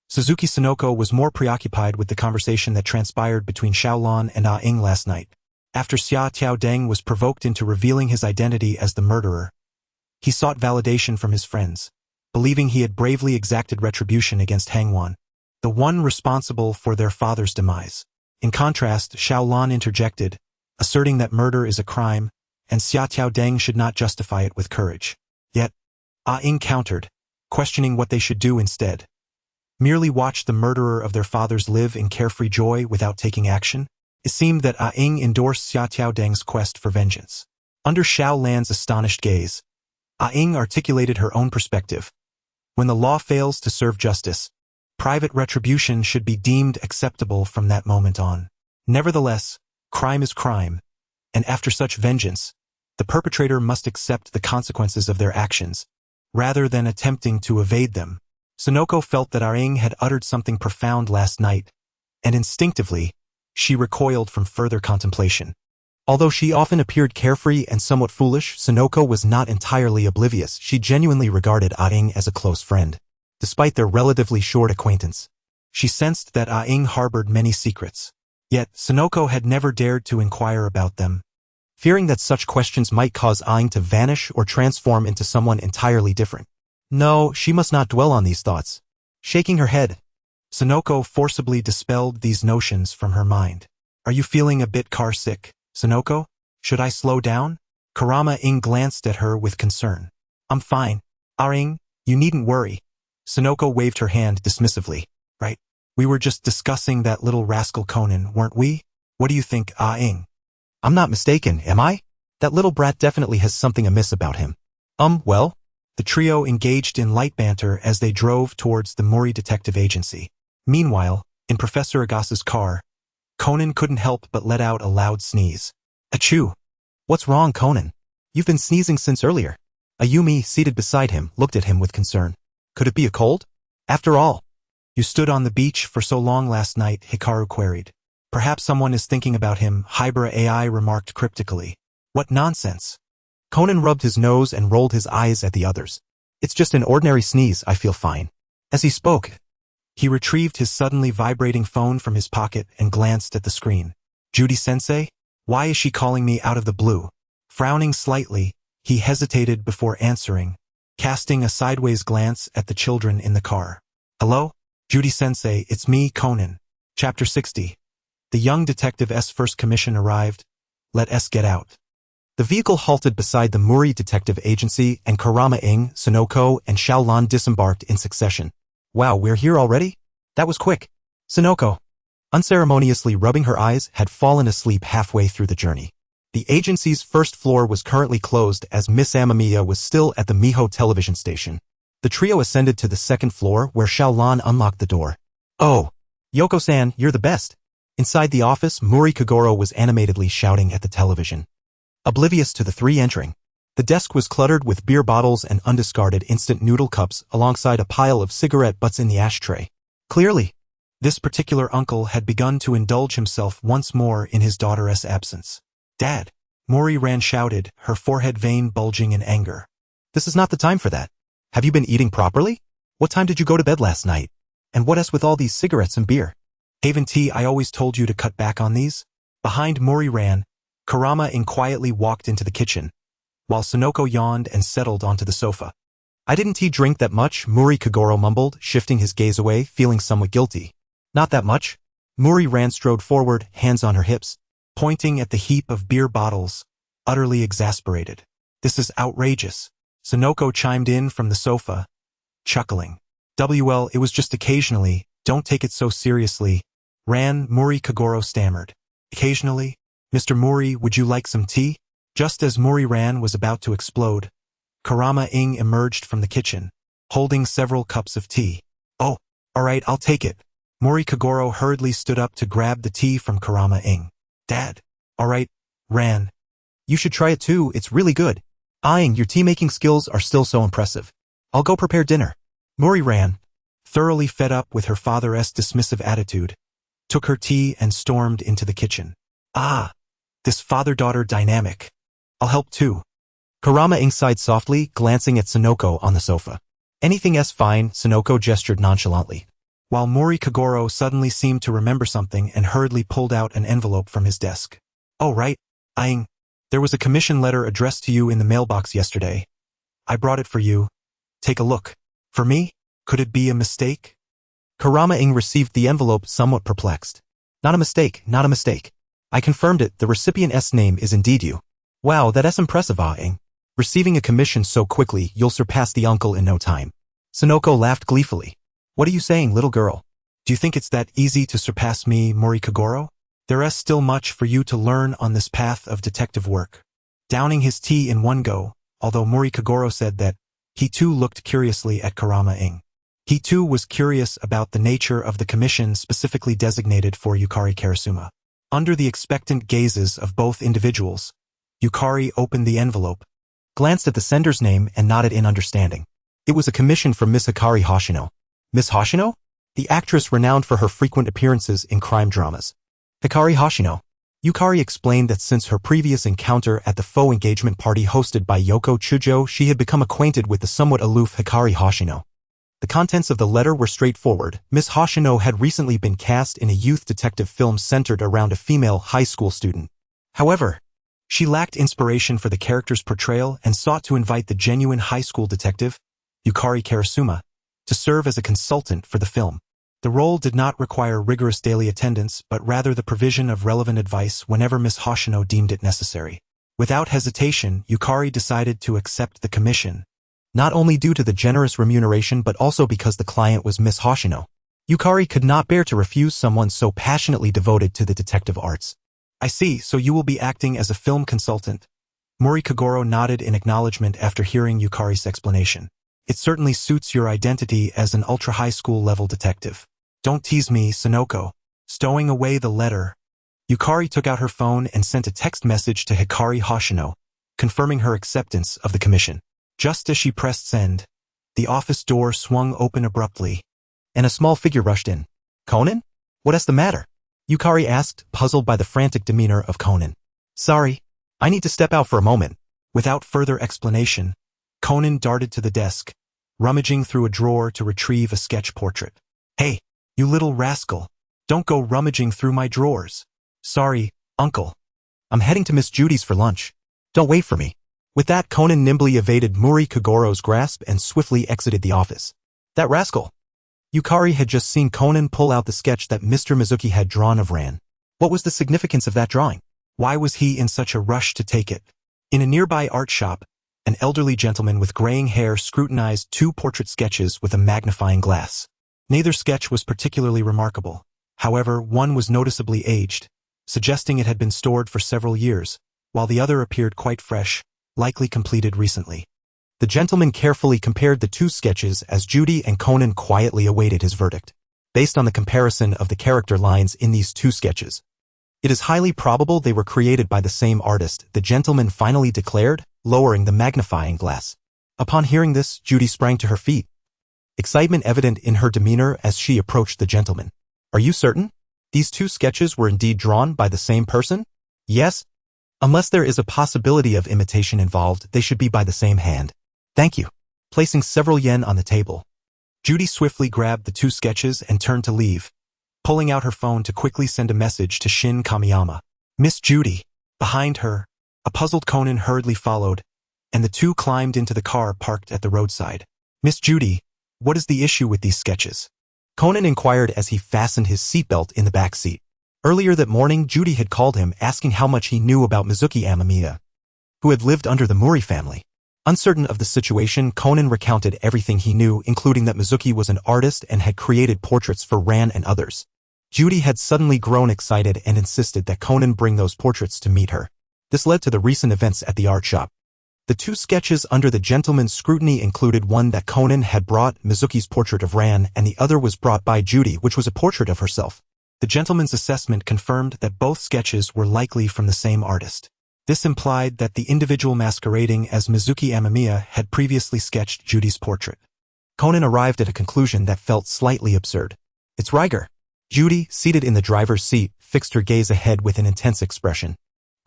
Suzuki Sonoko was more preoccupied with the conversation that transpired between Xiaolon and Aing last night. After Xia Tiaodeng was provoked into revealing his identity as the murderer, he sought validation from his friends, believing he had bravely exacted retribution against Hangwon, the one responsible for their father's demise. In contrast, Xiaolon interjected, asserting that murder is a crime, and Xia Tiaodeng should not justify it with courage. Yet, Aing countered, questioning what they should do instead. Merely watch the murderer of their fathers live in carefree joy without taking action? It seemed that Aing endorsed Xia Tiaodeng's quest for vengeance. Under Xiaolan's astonished gaze, Aing articulated her own perspective. When the law fails to serve justice, private retribution should be deemed acceptable from that moment on. Nevertheless, crime is crime, and after such vengeance, the perpetrator must accept the consequences of their actions, rather than attempting to evade them. Sonoko felt that Aing had uttered something profound last night, and instinctively, she recoiled from further contemplation. Although she often appeared carefree and somewhat foolish, Sonoko was not entirely oblivious. She genuinely regarded Aing as a close friend. Despite their relatively short acquaintance, she sensed that Aing harbored many secrets. Yet, Sonoko had never dared to inquire about them, fearing that such questions might cause Aing to vanish or transform into someone entirely different. No, she must not dwell on these thoughts. Shaking her head, Sonoko forcibly dispelled these notions from her mind. Are you feeling a bit car-sick, Sonoko? Should I slow down? Kurama-ing glanced at her with concern. I'm fine. Aing, you needn't worry. Sonoko waved her hand dismissively. Right? We were just discussing that little rascal Conan, weren't we? What do you think, Aing? I'm not mistaken, am I? That little brat definitely has something amiss about him. Well? The trio engaged in light banter as they drove towards the Mori Detective Agency. Meanwhile, in Professor Agasa's car, Conan couldn't help but let out a loud sneeze. Achoo! What's wrong, Conan? You've been sneezing since earlier. Ayumi, seated beside him, looked at him with concern. Could it be a cold? After all, you stood on the beach for so long last night, Hikaru queried. Perhaps someone is thinking about him, Hybera AI remarked cryptically. What nonsense! Conan rubbed his nose and rolled his eyes at the others. It's just an ordinary sneeze, I feel fine. As he spoke, he retrieved his suddenly vibrating phone from his pocket and glanced at the screen. Judy-sensei? Why is she calling me out of the blue? Frowning slightly, he hesitated before answering, casting a sideways glance at the children in the car. Hello? Judy-sensei, it's me, Conan. Chapter 60. The young detective's first commission arrived. Let us get out. The vehicle halted beside the Mori Detective Agency and Kurama-ing, Sonoko, and Xiaolon disembarked in succession. Wow, we're here already? That was quick. Sonoko, unceremoniously rubbing her eyes, had fallen asleep halfway through the journey. The agency's first floor was currently closed as Miss Amamiya was still at the Miho television station. The trio ascended to the second floor where Xiaolon unlocked the door. Oh, Yoko-san, you're the best. Inside the office, Mori Kagoro was animatedly shouting at the television, oblivious to the three entering. The desk was cluttered with beer bottles and undiscarded instant noodle cups alongside a pile of cigarette butts in the ashtray. Clearly, This particular uncle had begun to indulge himself once more in his daughter's absence. "Dad!" Mori-ran shouted, her forehead vein bulging in anger. "This is not the time for that. Have you been eating properly? What time did you go to bed last night? And what else with all these cigarettes and beer? Haven tea, I always told you to cut back on these." Behind Mori-ran, Kurama-ing quietly walked into the kitchen, while Sonoko yawned and settled onto the sofa. "I didn't drink that much," Muri Kagoro mumbled, shifting his gaze away, feeling somewhat guilty. "Not that much." Mori-ran strode forward, hands on her hips, pointing at the heap of beer bottles, utterly exasperated. "This is outrageous." Sonoko chimed in from the sofa, chuckling. "Well, it was just occasionally, don't take it so seriously." Muri Kagoro stammered. "Occasionally? Mr. Muri, would you like some tea?" Just as Mori-ran was about to explode, Kurama-ing emerged from the kitchen, holding several cups of tea. "Oh, alright, I'll take it." Muri Kagoro hurriedly stood up to grab the tea from Kurama-ing. "Dad, alright, Ran. You should try it too, it's really good. Ing, your tea-making skills are still so impressive. I'll go prepare dinner." Mori-ran, thoroughly fed up with her father's dismissive attitude, took her tea and stormed into the kitchen. This father-daughter dynamic. "I'll help too." Kurama-ing sighed softly, glancing at Sonoko on the sofa. "Anything else fine," Sonoko gestured nonchalantly, while Muri Kagoro suddenly seemed to remember something and hurriedly pulled out an envelope from his desk. "Oh right, Ing. There was a commission letter addressed to you in the mailbox yesterday. I brought it for you. Take a look." "For me? Could it be a mistake?" Kurama-ing received the envelope somewhat perplexed. Not a mistake. I confirmed it, the recipient's name is indeed you." "Wow, that's impressive, Ing. Receiving a commission so quickly, you'll surpass the uncle in no time." Sonoko laughed gleefully. "What are you saying, little girl? Do you think it's that easy to surpass me, Muri Kagoro? There's still much for you to learn on this path of detective work." Downing his tea in one go, although Muri Kagoro said that he too looked curiously at Kurama-ing. He too was curious about the nature of the commission specifically designated for Yukari Karasuma. Under the expectant gazes of both individuals, Yukari opened the envelope, glanced at the sender's name and nodded in understanding. It was a commission from Miss Hikari Hoshino. Miss Hoshino? The actress renowned for her frequent appearances in crime dramas. Hikari Hoshino. Yukari explained that since her previous encounter at the faux engagement party hosted by Yoko Chujo, she had become acquainted with the somewhat aloof Hikari Hoshino. The contents of the letter were straightforward. Miss Hoshino had recently been cast in a youth detective film centered around a female high school student. However, she lacked inspiration for the character's portrayal and sought to invite the genuine high school detective, Yukari Karasuma, to serve as a consultant for the film. The role did not require rigorous daily attendance, but rather the provision of relevant advice whenever Miss Hoshino deemed it necessary. Without hesitation, Yukari decided to accept the commission, not only due to the generous remuneration but also because the client was Miss Hoshino. Yukari could not bear to refuse someone so passionately devoted to the detective arts. "I see, so you will be acting as a film consultant." Muri Kagoro nodded in acknowledgement after hearing Yukari's explanation. "It certainly suits your identity as an ultra-high school level detective." "Don't tease me, Sonoko." Stowing away the letter, Yukari took out her phone and sent a text message to Hikari Hoshino, confirming her acceptance of the commission. Just as she pressed send, the office door swung open abruptly, and a small figure rushed in. "Conan? What's the matter?" Yukari asked, puzzled by the frantic demeanor of Conan. "Sorry, I need to step out for a moment." Without further explanation, Conan darted to the desk, rummaging through a drawer to retrieve a sketch portrait. "Hey, you little rascal, don't go rummaging through my drawers." "Sorry, uncle. I'm heading to Miss Judy's for lunch. Don't wait for me." With that, Conan nimbly evaded Muri Kagoro's grasp and swiftly exited the office. "That rascal." Yukari had just seen Conan pull out the sketch that Mr. Mizuki had drawn of Ran. What was the significance of that drawing? Why was he in such a rush to take it? In a nearby art shop, an elderly gentleman with graying hair scrutinized two portrait sketches with a magnifying glass. Neither sketch was particularly remarkable. However, one was noticeably aged, suggesting it had been stored for several years, while the other appeared quite fresh, likely completed recently. The gentleman carefully compared the two sketches as Judy and Conan quietly awaited his verdict. Based on the comparison of the character lines in these two sketches, it is highly probable they were created by the same artist, the gentleman finally declared, lowering the magnifying glass. Upon hearing this, Judy sprang to her feet, excitement evident in her demeanor as she approached the gentleman. Are you certain? These two sketches were indeed drawn by the same person? Yes. Unless there is a possibility of imitation involved, they should be by the same hand. Thank you. Placing several yen on the table, Judy swiftly grabbed the two sketches and turned to leave, pulling out her phone to quickly send a message to Shin Kamiyama. Miss Judy. Behind her, a puzzled Conan hurriedly followed, and the two climbed into the car parked at the roadside. Miss Judy, what is the issue with these sketches? Conan inquired as he fastened his seatbelt in the back seat. Earlier that morning, Judy had called him asking how much he knew about Mizuki Amamiya, who had lived under the Mori family. Uncertain of the situation, Conan recounted everything he knew, including that Mizuki was an artist and had created portraits for Ran and others. Judy had suddenly grown excited and insisted that Conan bring those portraits to meet her. This led to the recent events at the art shop. The two sketches under the gentleman's scrutiny included one that Conan had brought, Mizuki's portrait of Ran, and the other was brought by Judy, which was a portrait of herself. The gentleman's assessment confirmed that both sketches were likely from the same artist. This implied that the individual masquerading as Mizuki Amamiya had previously sketched Judy's portrait. Conan arrived at a conclusion that felt slightly absurd. It's Riger. Judy, seated in the driver's seat, fixed her gaze ahead with an intense expression.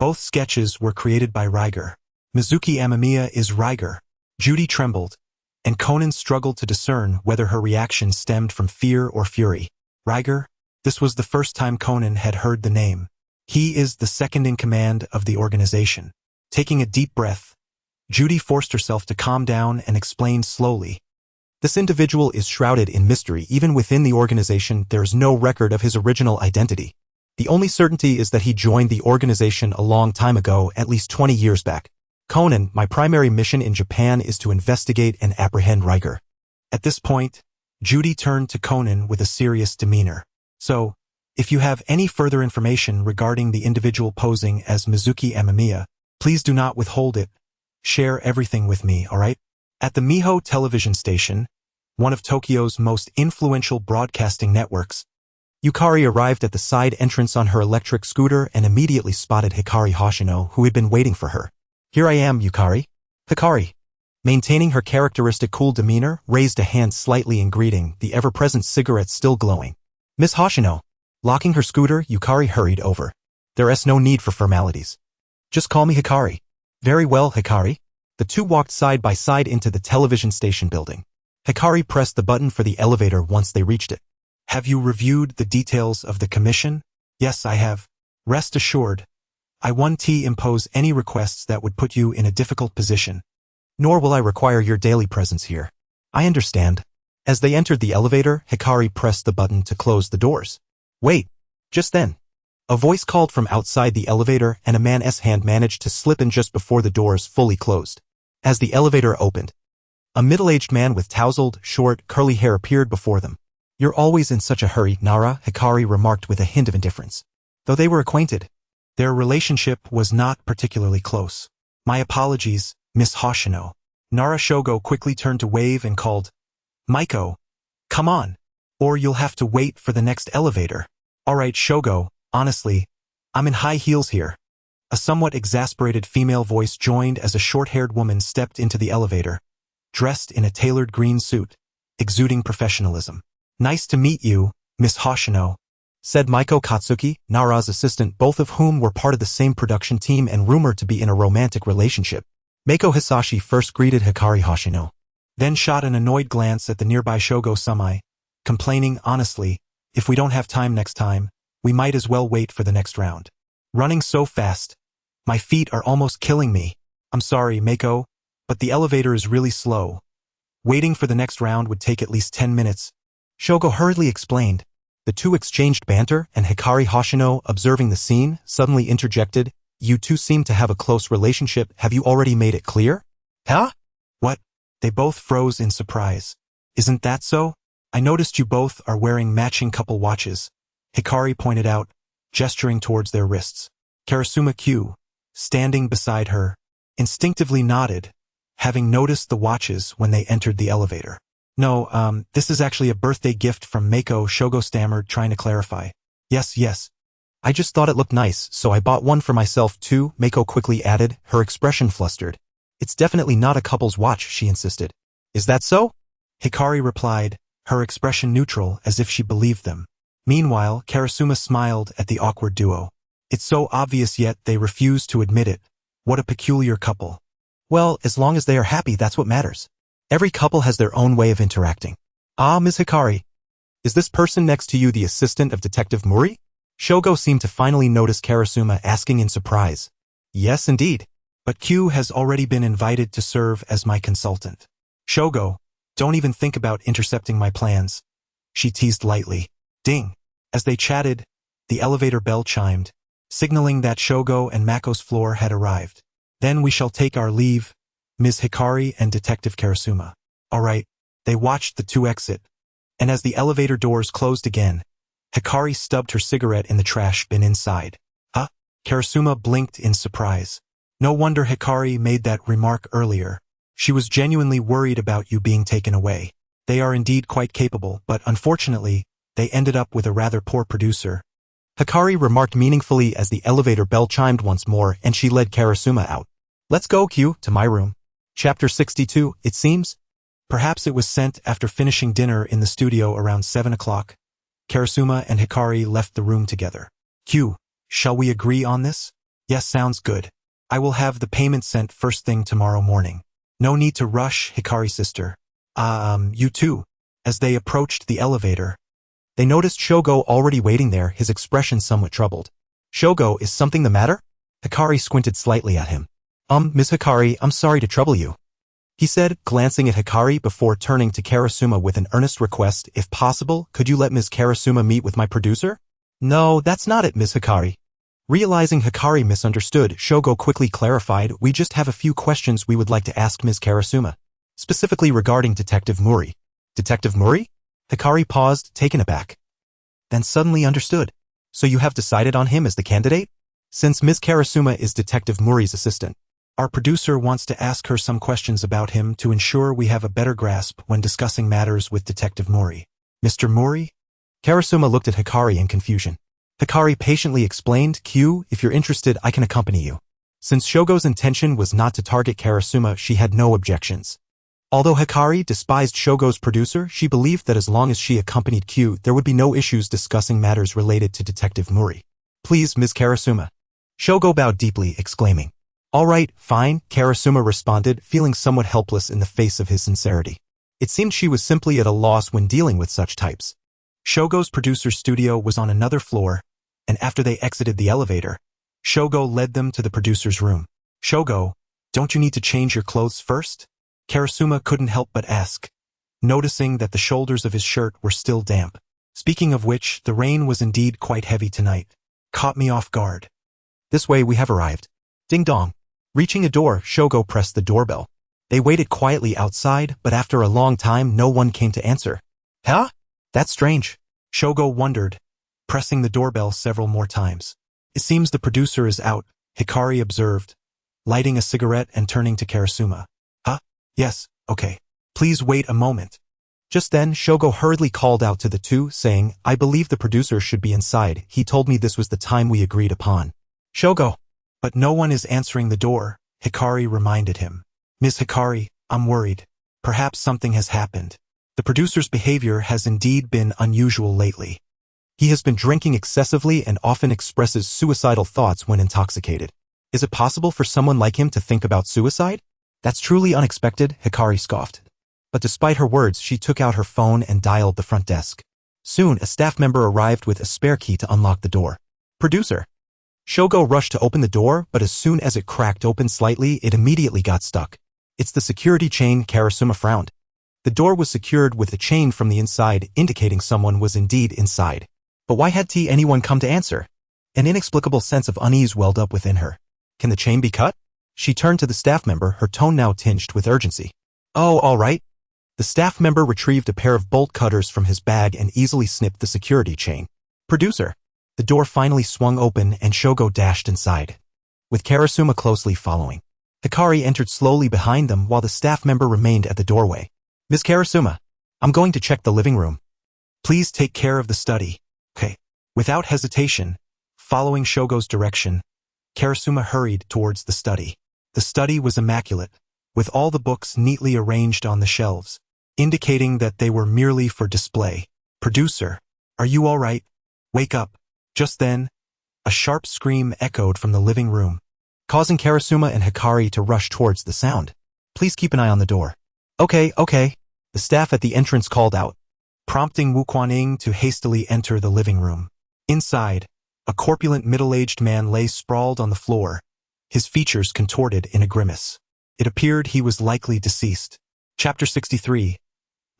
Both sketches were created by Riger. Mizuki Amamiya is Riger. Judy trembled, and Conan struggled to discern whether her reaction stemmed from fear or fury. Riger? This was the first time Conan had heard the name. He is the second in command of the organization. Taking a deep breath, Judy forced herself to calm down and explained slowly. This individual is shrouded in mystery. Even within the organization, there is no record of his original identity. The only certainty is that he joined the organization a long time ago, at least 20 years back. Conan, my primary mission in Japan is to investigate and apprehend Riger. At this point, Judy turned to Conan with a serious demeanor. So, if you have any further information regarding the individual posing as Mizuki Amamiya, please do not withhold it. Share everything with me, alright? At the Miho television station, one of Tokyo's most influential broadcasting networks, Yukari arrived at the side entrance on her electric scooter and immediately spotted Hikari Hoshino, who had been waiting for her. Here I am, Yukari. Hikari, maintaining her characteristic cool demeanor, raised a hand slightly in greeting, the ever-present cigarette still glowing. Miss Hoshino. Locking her scooter, Yukari hurried over. There is no need for formalities. Just call me Hikari. Very well, Hikari. The two walked side by side into the television station building. Hikari pressed the button for the elevator once they reached it. Have you reviewed the details of the commission? Yes, I have. Rest assured, I won't impose any requests that would put you in a difficult position. Nor will I require your daily presence here. I understand. As they entered the elevator, Hikari pressed the button to close the doors. Wait. Just then, a voice called from outside the elevator and a man's hand managed to slip in just before the doors fully closed. As the elevator opened, a middle-aged man with tousled, short, curly hair appeared before them. You're always in such a hurry, Nara, Hikari remarked with a hint of indifference. Though they were acquainted, their relationship was not particularly close. My apologies, Miss Hoshino. Nara Shogo quickly turned to wave and called, Maiko, come on, or you'll have to wait for the next elevator. Alright, Shogo, honestly, I'm in high heels here. A somewhat exasperated female voice joined as a short-haired woman stepped into the elevator, dressed in a tailored green suit, exuding professionalism. Nice to meet you, Miss Hoshino, said Maiko Katsuki, Nara's assistant, both of whom were part of the same production team and rumored to be in a romantic relationship. Meiko Hisashi first greeted Hikari Hoshino, then shot an annoyed glance at the nearby Shogo Sumai, complaining honestly, if we don't have time next time, we might as well wait for the next round. Running so fast, my feet are almost killing me. I'm sorry, Meiko, but the elevator is really slow. Waiting for the next round would take at least 10 minutes. Shogo hurriedly explained. The two exchanged banter, and Hikari Hoshino, observing the scene, suddenly interjected, You two seem to have a close relationship. Have you already made it clear? Huh? What? They both froze in surprise. Isn't that so? I noticed you both are wearing matching couple watches, Hikari pointed out, gesturing towards their wrists. Karasuma Q, standing beside her, instinctively nodded, having noticed the watches when they entered the elevator. No, this is actually a birthday gift from Meiko, Shogo stammered, trying to clarify. Yes. I just thought it looked nice, so I bought one for myself too, Meiko quickly added, her expression flustered. It's definitely not a couple's watch, she insisted. Is that so? Hikari replied, her expression neutral as if she believed them. Meanwhile, Karasuma smiled at the awkward duo. It's so obvious yet they refuse to admit it. What a peculiar couple. Well, as long as they are happy, that's what matters. Every couple has their own way of interacting. Ah, Ms. Hikari. Is this person next to you the assistant of Detective Mori? Shogo seemed to finally notice Karasuma asking in surprise. Yes, indeed. But Q has already been invited to serve as my consultant. Shogo, don't even think about intercepting my plans. She teased lightly. Ding. As they chatted, the elevator bell chimed, signaling that Shogo and Mako's floor had arrived. Then we shall take our leave, Ms. Hikari and Detective Karasuma. All right. They watched the two exit, and as the elevator doors closed again, Hikari stubbed her cigarette in the trash bin inside. Huh? Karasuma blinked in surprise. No wonder Hikari made that remark earlier. She was genuinely worried about you being taken away. They are indeed quite capable, but unfortunately, they ended up with a rather poor producer. Hikari remarked meaningfully as the elevator bell chimed once more and she led Karasuma out. Let's go, Q, to my room. Chapter 62, it seems. Perhaps it was sent after finishing dinner in the studio around 7 o'clock. Karasuma and Hikari left the room together. Q, shall we agree on this? Yes, sounds good. I will have the payment sent first thing tomorrow morning. No need to rush, Hikari sister. You too. As they approached the elevator, they noticed Shogo already waiting there, his expression somewhat troubled. Shogo, is something the matter? Hikari squinted slightly at him. Ms. Hikari, I'm sorry to trouble you, he said, glancing at Hikari before turning to Karasuma with an earnest request. If possible, could you let Ms. Karasuma meet with my producer? No, that's not it, Ms. Hikari. Realizing Hikari misunderstood, Shogo quickly clarified, we just have a few questions we would like to ask Ms. Karasuma, specifically regarding Detective Mori. Detective Mori? Hikari paused, taken aback. Then suddenly understood. So you have decided on him as the candidate? Since Ms. Karasuma is Detective Mori's assistant, our producer wants to ask her some questions about him to ensure we have a better grasp when discussing matters with Detective Mori. Mr. Mori? Karasuma looked at Hikari in confusion. Hikari patiently explained, Q, if you're interested, I can accompany you. Since Shogo's intention was not to target Karasuma, she had no objections. Although Hikari despised Shogo's producer, she believed that as long as she accompanied Q, there would be no issues discussing matters related to Detective Mori. Please, Ms. Karasuma. Shogo bowed deeply, exclaiming. All right, fine, Karasuma responded, feeling somewhat helpless in the face of his sincerity. It seemed she was simply at a loss when dealing with such types. Shogo's producer's studio was on another floor, and after they exited the elevator, Shogo led them to the producer's room. Shogo, don't you need to change your clothes first? Karasuma couldn't help but ask, noticing that the shoulders of his shirt were still damp. Speaking of which, the rain was indeed quite heavy tonight. Caught me off guard. This way we have arrived. Ding dong. Reaching a door, Shogo pressed the doorbell. They waited quietly outside, but after a long time no one came to answer. Huh? That's strange. Shogo wondered, pressing the doorbell several more times. It seems the producer is out, Hikari observed, lighting a cigarette and turning to Karasuma. Huh? Yes, okay. Please wait a moment. Just then, Shogo hurriedly called out to the two, saying, I believe the producer should be inside. He told me this was the time we agreed upon. Shogo. But no one is answering the door, Hikari reminded him. Ms. Hikari, I'm worried. Perhaps something has happened. The producer's behavior has indeed been unusual lately. He has been drinking excessively and often expresses suicidal thoughts when intoxicated. Is it possible for someone like him to think about suicide? That's truly unexpected, Hikari scoffed. But despite her words, she took out her phone and dialed the front desk. Soon, a staff member arrived with a spare key to unlock the door. Producer. Shogo rushed to open the door, but as soon as it cracked open slightly, it immediately got stuck. It's the security chain, Karasuma frowned. The door was secured with a chain from the inside, indicating someone was indeed inside. But why had anyone come to answer? An inexplicable sense of unease welled up within her. Can the chain be cut? She turned to the staff member, her tone now tinged with urgency. Oh, all right. The staff member retrieved a pair of bolt cutters from his bag and easily snipped the security chain. Producer. The door finally swung open and Shogo dashed inside, with Karasuma closely following. Hikari entered slowly behind them while the staff member remained at the doorway. Ms. Karasuma, I'm going to check the living room. Please take care of the study. Okay. Without hesitation, following Shogo's direction, Karasuma hurried towards the study. The study was immaculate, with all the books neatly arranged on the shelves, indicating that they were merely for display. Producer, are you all right? Wake up. Just then, a sharp scream echoed from the living room, causing Karasuma and Hikari to rush towards the sound. Please keep an eye on the door. Okay. The staff at the entrance called out, prompting Wu Kuan-ing to hastily enter the living room. Inside, a corpulent middle-aged man lay sprawled on the floor, his features contorted in a grimace. It appeared he was likely deceased. Chapter 63.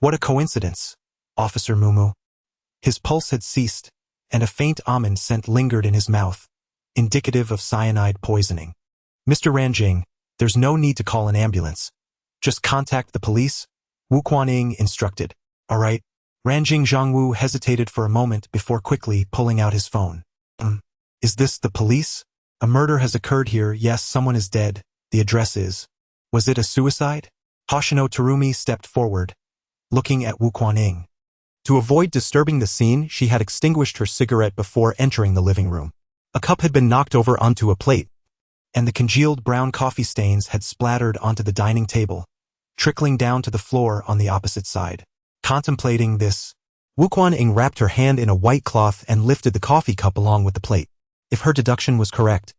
What a coincidence, Officer Mumu. His pulse had ceased, and a faint almond scent lingered in his mouth, indicative of cyanide poisoning. Mr. Ranjing, there's no need to call an ambulance. Just contact the police, Wu Kuan-ing instructed. All right. Ranjing Zhangwu hesitated for a moment before quickly pulling out his phone. Is this the police? A murder has occurred here. Yes, someone is dead. The address is. Was it a suicide? Hoshino Terumi stepped forward, looking at Wu Kuan-ing. To avoid disturbing the scene, she had extinguished her cigarette before entering the living room. A cup had been knocked over onto a plate, and the congealed brown coffee stains had splattered onto the dining table, trickling down to the floor on the opposite side. Contemplating this, Wu Kuan-ing wrapped her hand in a white cloth and lifted the coffee cup along with the plate. If her deduction was correct,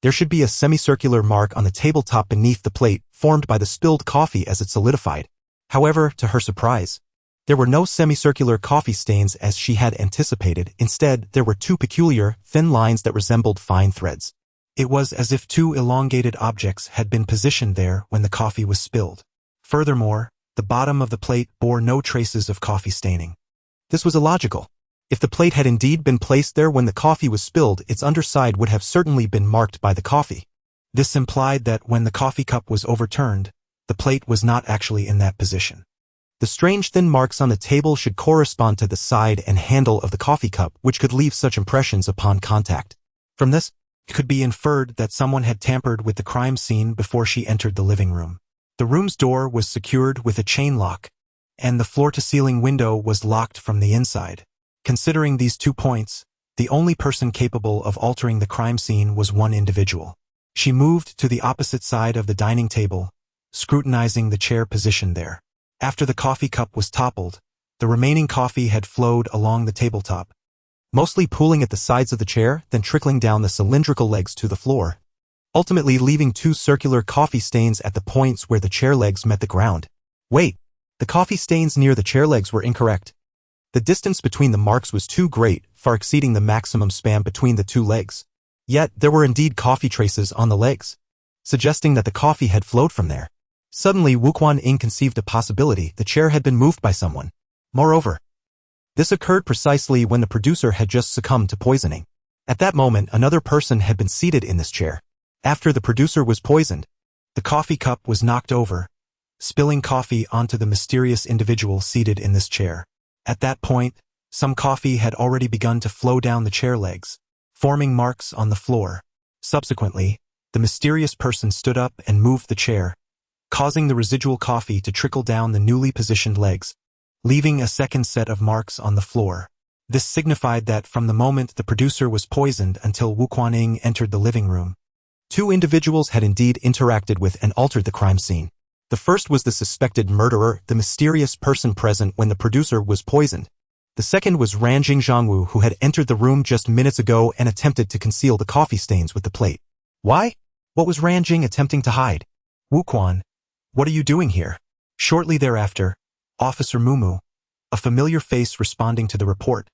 there should be a semicircular mark on the tabletop beneath the plate, formed by the spilled coffee as it solidified. However, to her surprise, there were no semicircular coffee stains as she had anticipated. Instead, there were two peculiar, thin lines that resembled fine threads. It was as if two elongated objects had been positioned there when the coffee was spilled. Furthermore, the bottom of the plate bore no traces of coffee staining. This was illogical. If the plate had indeed been placed there when the coffee was spilled, its underside would have certainly been marked by the coffee. This implied that when the coffee cup was overturned, the plate was not actually in that position. The strange thin marks on the table should correspond to the side and handle of the coffee cup, which could leave such impressions upon contact. From this, it could be inferred that someone had tampered with the crime scene before she entered the living room. The room's door was secured with a chain lock, and the floor-to-ceiling window was locked from the inside. Considering these 2 points, the only person capable of altering the crime scene was one individual. She moved to the opposite side of the dining table, scrutinizing the chair positioned there. After the coffee cup was toppled, the remaining coffee had flowed along the tabletop, mostly pooling at the sides of the chair, then trickling down the cylindrical legs to the floor, ultimately leaving 2 circular coffee stains at the points where the chair legs met the ground. Wait, the coffee stains near the chair legs were incorrect. The distance between the marks was too great, far exceeding the maximum span between the 2 legs. Yet, there were indeed coffee traces on the legs, suggesting that the coffee had flowed from there. Suddenly, Wu Kuan-ing conceived a possibility the chair had been moved by someone. Moreover, this occurred precisely when the producer had just succumbed to poisoning. At that moment, another person had been seated in this chair. After the producer was poisoned, the coffee cup was knocked over, spilling coffee onto the mysterious individual seated in this chair. At that point, some coffee had already begun to flow down the chair legs, forming marks on the floor. Subsequently, the mysterious person stood up and moved the chair, causing the residual coffee to trickle down the newly positioned legs, leaving a second set of marks on the floor. This signified that from the moment the producer was poisoned until Wu Kuan-ing entered the living room, 2 individuals had indeed interacted with and altered the crime scene. The first was the suspected murderer, the mysterious person present when the producer was poisoned. The second was Ranjing Zhangwu, who had entered the room just minutes ago and attempted to conceal the coffee stains with the plate. Why? What was Ranjing attempting to hide? Wu Kuan, what are you doing here? Shortly thereafter, Officer Mumu, a familiar face responding to the report,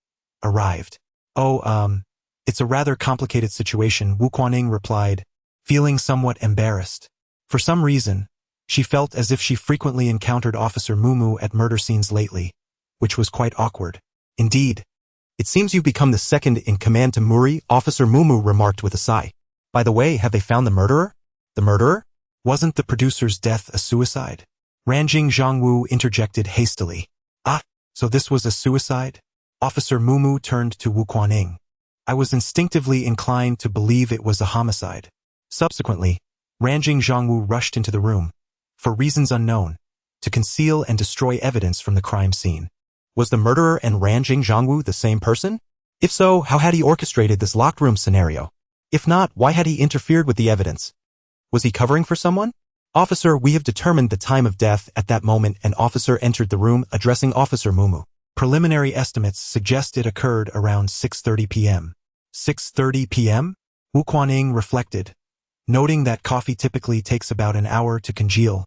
arrived. It's a rather complicated situation, Wu Kuan-ing replied, feeling somewhat embarrassed. For some reason, she felt as if she frequently encountered Officer Mumu at murder scenes lately, which was quite awkward. Indeed, it seems you've become the second in command to Muri, Officer Mumu remarked with a sigh. By the way, have they found the murderer? The murderer? Wasn't the producer's death a suicide? Ranjing Zhangwu interjected hastily. So this was a suicide? Officer Mumu turned to Wu Kuan-ing. I was instinctively inclined to believe it was a homicide. Subsequently, Ranjing Zhangwu rushed into the room, for reasons unknown, to conceal and destroy evidence from the crime scene. Was the murderer and Ranjing Zhangwu the same person? If so, how had he orchestrated this locked room scenario? If not, why had he interfered with the evidence? Was he covering for someone? Officer, we have determined the time of death. At that moment, an officer entered the room, addressing Officer Mumu. Preliminary estimates suggest it occurred around 6:30 p.m. 6:30 p.m.? Wu Kuaning reflected, noting that coffee typically takes about an hour to congeal,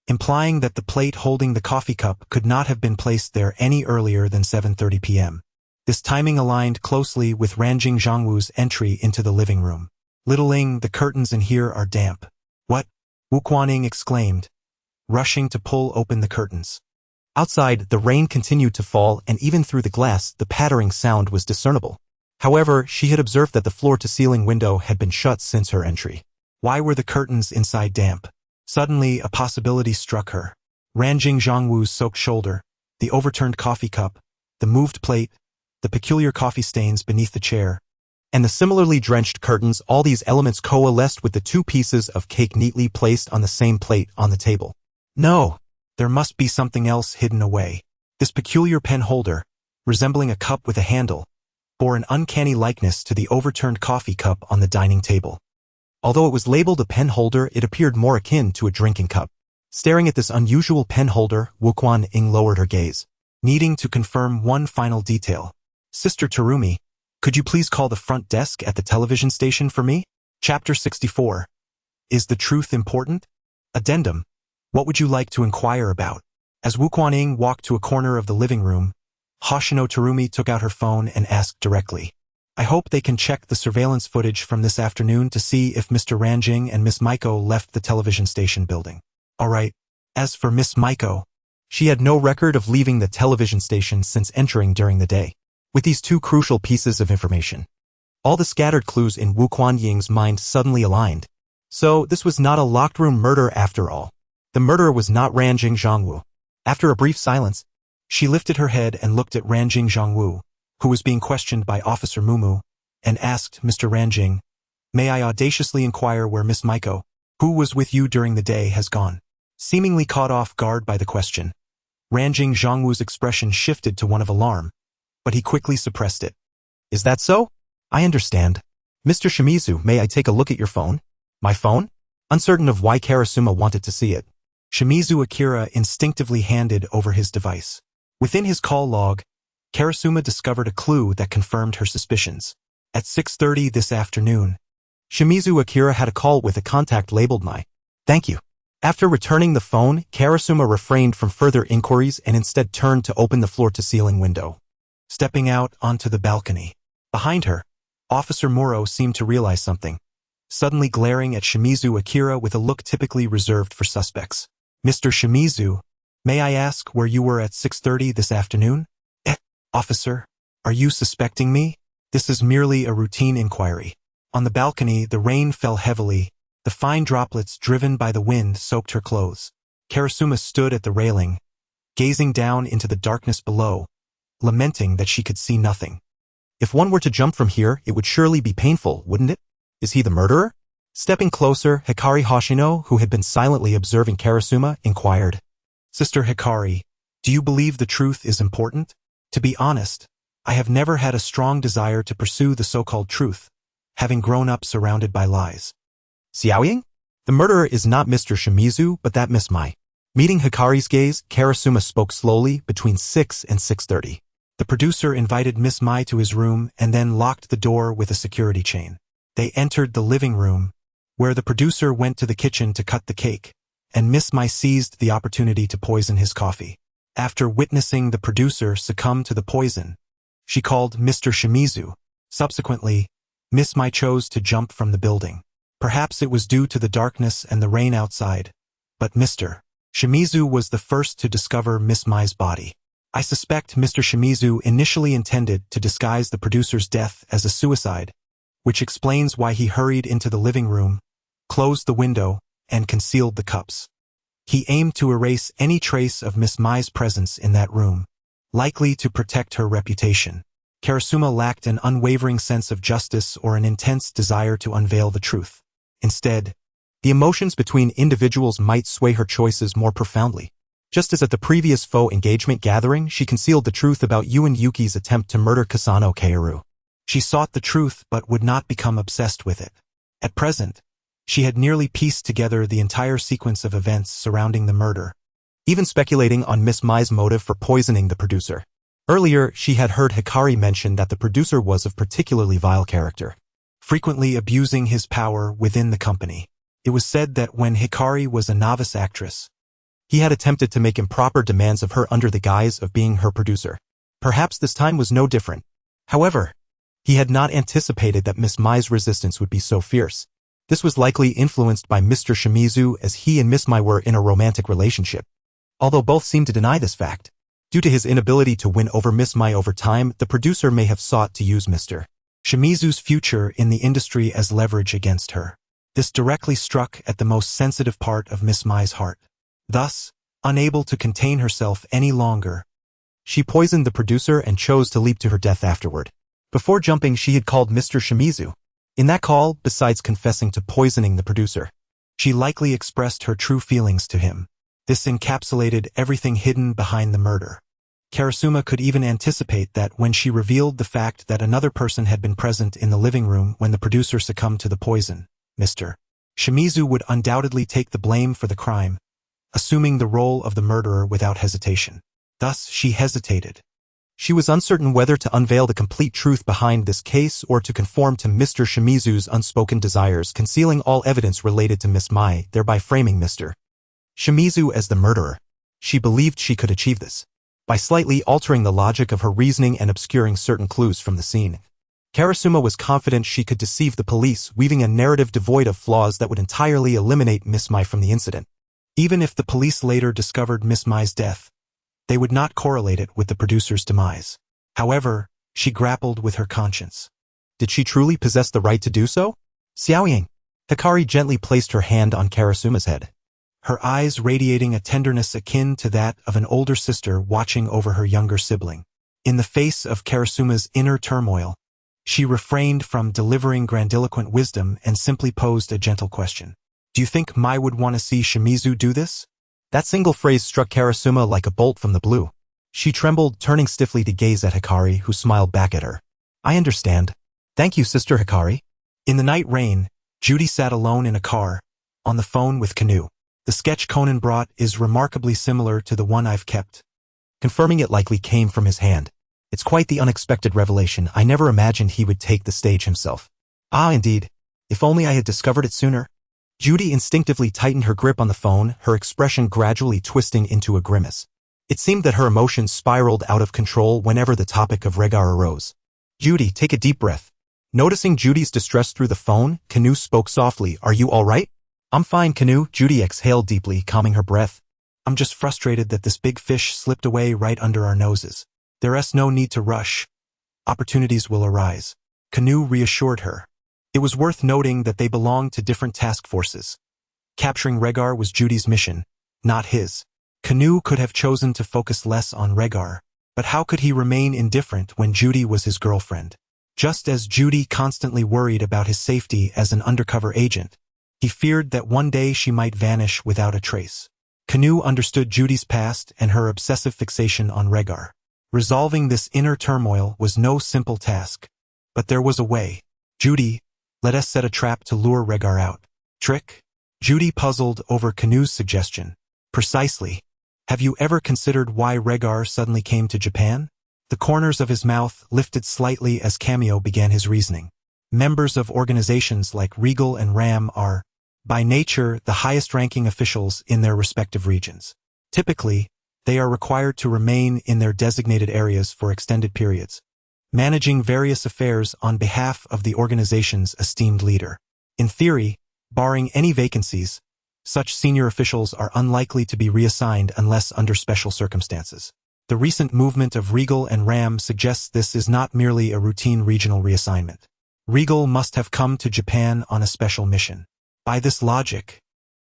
implying that the plate holding the coffee cup could not have been placed there any earlier than 7:30 p.m. This timing aligned closely with Ranjing Zhangwu's entry into the living room. "Littling, the curtains in here are damp." "What?" Wu Kuaning exclaimed, rushing to pull open the curtains. Outside, the rain continued to fall, and even through the glass, the pattering sound was discernible. However, she had observed that the floor-to-ceiling window had been shut since her entry. Why were the curtains inside damp? Suddenly, a possibility struck her. Ranjing Zhangwu's soaked shoulder, the overturned coffee cup, the moved plate, the peculiar coffee stains beneath the chair, and the similarly drenched curtains, all these elements coalesced with the two pieces of cake neatly placed on the same plate on the table. No! There must be something else hidden away. This peculiar pen holder, resembling a cup with a handle, bore an uncanny likeness to the overturned coffee cup on the dining table. Although it was labeled a pen holder, it appeared more akin to a drinking cup. Staring at this unusual pen holder, Wu Kuaning lowered her gaze, needing to confirm one final detail. "Sister Terumi, could you please call the front desk at the television station for me?" Chapter 64. Is the truth important? Addendum. What would you like to inquire about? As Wu Kuaning walked to a corner of the living room, Hoshino Terumi took out her phone and asked directly, "I hope they can check the surveillance footage from this afternoon to see if Mr. Ranjing and Miss Maiko left the television station building." "All right." As for Miss Maiko, she had no record of leaving the television station since entering during the day. With these two crucial pieces of information, all the scattered clues in Wu Kuaning's mind suddenly aligned. So this was not a locked room murder after all. The murderer was not Ranjing Zhangwu. After a brief silence, she lifted her head and looked at Ranjing Zhangwu, who was being questioned by Officer Mumu, and asked, "Mr. Ranjing, may I audaciously inquire where Miss Maiko, who was with you during the day, has gone?" Seemingly caught off guard by the question, Ranjing Zhangwu's expression shifted to one of alarm, but he quickly suppressed it. "Is that so? I understand. Mr. Shimizu, may I take a look at your phone?" "My phone?" Uncertain of why Karasuma wanted to see it, Shimizu Akira instinctively handed over his device. Within his call log, Karasuma discovered a clue that confirmed her suspicions. At 6:30 this afternoon, Shimizu Akira had a call with a contact labeled "My." "Thank you." After returning the phone, Karasuma refrained from further inquiries and instead turned to open the floor-to-ceiling window. Stepping out onto the balcony. Behind her, Officer Muro seemed to realize something, suddenly glaring at Shimizu Akira with a look typically reserved for suspects. "Mr. Shimizu, may I ask where you were at 6:30 this afternoon?" Officer, are you suspecting me? This is merely a routine inquiry." On the balcony, the rain fell heavily. The fine droplets driven by the wind soaked her clothes. Karasuma stood at the railing, gazing down into the darkness below, lamenting that she could see nothing. If one were to jump from here, it would surely be painful, wouldn't it? Is he the murderer? Stepping closer, Hikari Hoshino, who had been silently observing Karasuma, inquired, "Sister Hikari, do you believe the truth is important?" "To be honest, I have never had a strong desire to pursue the so-called truth, having grown up surrounded by lies." "Xiaoying? The murderer is not Mr. Shimizu, but that Miss Mai." Meeting Hikari's gaze, Karasuma spoke slowly between 6 and 6:30. The producer invited Miss Mai to his room and then locked the door with a security chain. They entered the living room, where the producer went to the kitchen to cut the cake, and Miss Mai seized the opportunity to poison his coffee. After witnessing the producer succumb to the poison, she called Mr. Shimizu. Subsequently, Miss Mai chose to jump from the building. Perhaps it was due to the darkness and the rain outside, but Mr. Shimizu was the first to discover Miss Mai's body. I suspect Mr. Shimizu initially intended to disguise the producer's death as a suicide, which explains why he hurried into the living room, closed the window, and concealed the cups. He aimed to erase any trace of Miss Mai's presence in that room, likely to protect her reputation. Karasuma lacked an unwavering sense of justice or an intense desire to unveil the truth. Instead, the emotions between individuals might sway her choices more profoundly. Just as at the previous faux engagement gathering, she concealed the truth about Yu and Yuki's attempt to murder Kasano Kaoru. She sought the truth but would not become obsessed with it. At present, she had nearly pieced together the entire sequence of events surrounding the murder, even speculating on Miss Mai's motive for poisoning the producer. Earlier, she had heard Hikari mention that the producer was of particularly vile character, frequently abusing his power within the company. It was said that when Hikari was a novice actress, he had attempted to make improper demands of her under the guise of being her producer. Perhaps this time was no different. However, he had not anticipated that Miss Mai's resistance would be so fierce. This was likely influenced by Mr. Shimizu, as he and Miss Mai were in a romantic relationship. Although both seemed to deny this fact, due to his inability to win over Miss Mai over time, the producer may have sought to use Mr. Shimizu's future in the industry as leverage against her. This directly struck at the most sensitive part of Miss Mai's heart. Thus, unable to contain herself any longer, she poisoned the producer and chose to leap to her death afterward. Before jumping, she had called Mr. Shimizu. In that call, besides confessing to poisoning the producer, she likely expressed her true feelings to him. This encapsulated everything hidden behind the murder. Karasuma could even anticipate that when she revealed the fact that another person had been present in the living room when the producer succumbed to the poison, Mr. Shimizu would undoubtedly take the blame for the crime, assuming the role of the murderer without hesitation. Thus, she hesitated. She was uncertain whether to unveil the complete truth behind this case or to conform to Mr. Shimizu's unspoken desires, concealing all evidence related to Miss Mai, thereby framing Mr. Shimizu as the murderer. She believed she could achieve this by slightly altering the logic of her reasoning and obscuring certain clues from the scene. Karasuma was confident she could deceive the police, weaving a narrative devoid of flaws that would entirely eliminate Miss Mai from the incident. Even if the police later discovered Miss Mai's death, they would not correlate it with the producer's demise. However, she grappled with her conscience. Did she truly possess the right to do so? Xiaoying. Hikari gently placed her hand on Karasuma's head, her eyes radiating a tenderness akin to that of an older sister watching over her younger sibling. In the face of Karasuma's inner turmoil, she refrained from delivering grandiloquent wisdom and simply posed a gentle question. Do you think Mai would want to see Shimizu do this? That single phrase struck Karasuma like a bolt from the blue. She trembled, turning stiffly to gaze at Hikari, who smiled back at her. I understand. Thank you, Sister Hikari. In the night rain, Judy sat alone in a car, on the phone with Canoe. The sketch Conan brought is remarkably similar to the one I've kept, confirming it likely came from his hand. It's quite the unexpected revelation. I never imagined he would take the stage himself. Ah, indeed. If only I had discovered it sooner. Judy instinctively tightened her grip on the phone, her expression gradually twisting into a grimace. It seemed that her emotions spiraled out of control whenever the topic of Rhaegar arose. Judy, take a deep breath. Noticing Judy's distress through the phone, Canoe spoke softly. Are you all right? I'm fine, Canoe. Judy exhaled deeply, calming her breath. I'm just frustrated that this big fish slipped away right under our noses. There's no need to rush. Opportunities will arise. Canoe reassured her. It was worth noting that they belonged to different task forces. Capturing Rhaegar was Judy's mission, not his. Canoe could have chosen to focus less on Rhaegar, but how could he remain indifferent when Judy was his girlfriend? Just as Judy constantly worried about his safety as an undercover agent, he feared that one day she might vanish without a trace. Canoe understood Judy's past and her obsessive fixation on Rhaegar. Resolving this inner turmoil was no simple task, but there was a way. Judy, let us set a trap to lure Rhaegar out. Trick? Judy puzzled over Canoe's suggestion. Precisely. Have you ever considered why Rhaegar suddenly came to Japan? The corners of his mouth lifted slightly as Cameo began his reasoning. Members of organizations like Regal and Ram are, by nature, the highest-ranking officials in their respective regions. Typically, they are required to remain in their designated areas for extended periods, managing various affairs on behalf of the organization's esteemed leader. In theory, barring any vacancies, such senior officials are unlikely to be reassigned unless under special circumstances. The recent movement of Regal and Ram suggests this is not merely a routine regional reassignment. Regal must have come to Japan on a special mission. By this logic,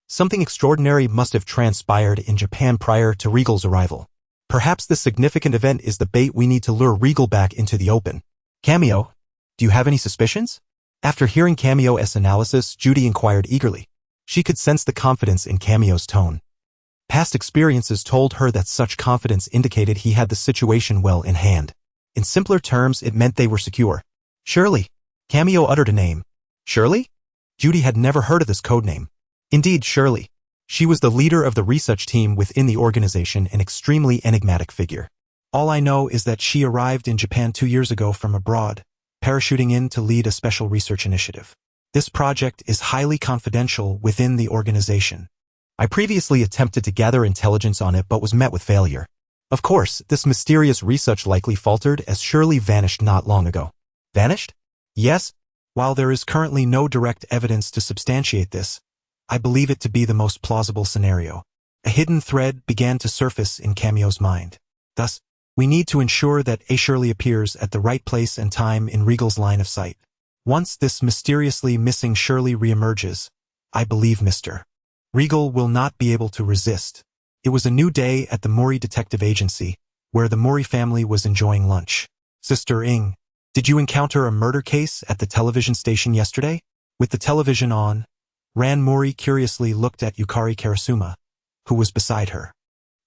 something extraordinary must have transpired in Japan prior to Regal's arrival. Perhaps this significant event is the bait we need to lure Regal back into the open. Cameo, do you have any suspicions? After hearing Cameo's analysis, Judy inquired eagerly. She could sense the confidence in Cameo's tone. Past experiences told her that such confidence indicated he had the situation well in hand. In simpler terms, it meant they were secure. Shirley. Cameo uttered a name. Shirley? Judy had never heard of this codename. Indeed, Shirley. She was the leader of the research team within the organization, an extremely enigmatic figure. All I know is that she arrived in Japan 2 years ago from abroad, parachuting in to lead a special research initiative. This project is highly confidential within the organization. I previously attempted to gather intelligence on it but was met with failure. Of course, this mysterious research likely faltered as Shirley vanished not long ago. Vanished? Yes. While there is currently no direct evidence to substantiate this, I believe it to be the most plausible scenario. A hidden thread began to surface in Cameo's mind. Thus, we need to ensure that Shirley appears at the right place and time in Regal's line of sight. Once this mysteriously missing Shirley reemerges, I believe Mr. Regal will not be able to resist. It was a new day at the Mori Detective Agency, where the Mori family was enjoying lunch. Sister Ing, did you encounter a murder case at the television station yesterday? With the television on, Ran Mori curiously looked at Yukari Karasuma, who was beside her.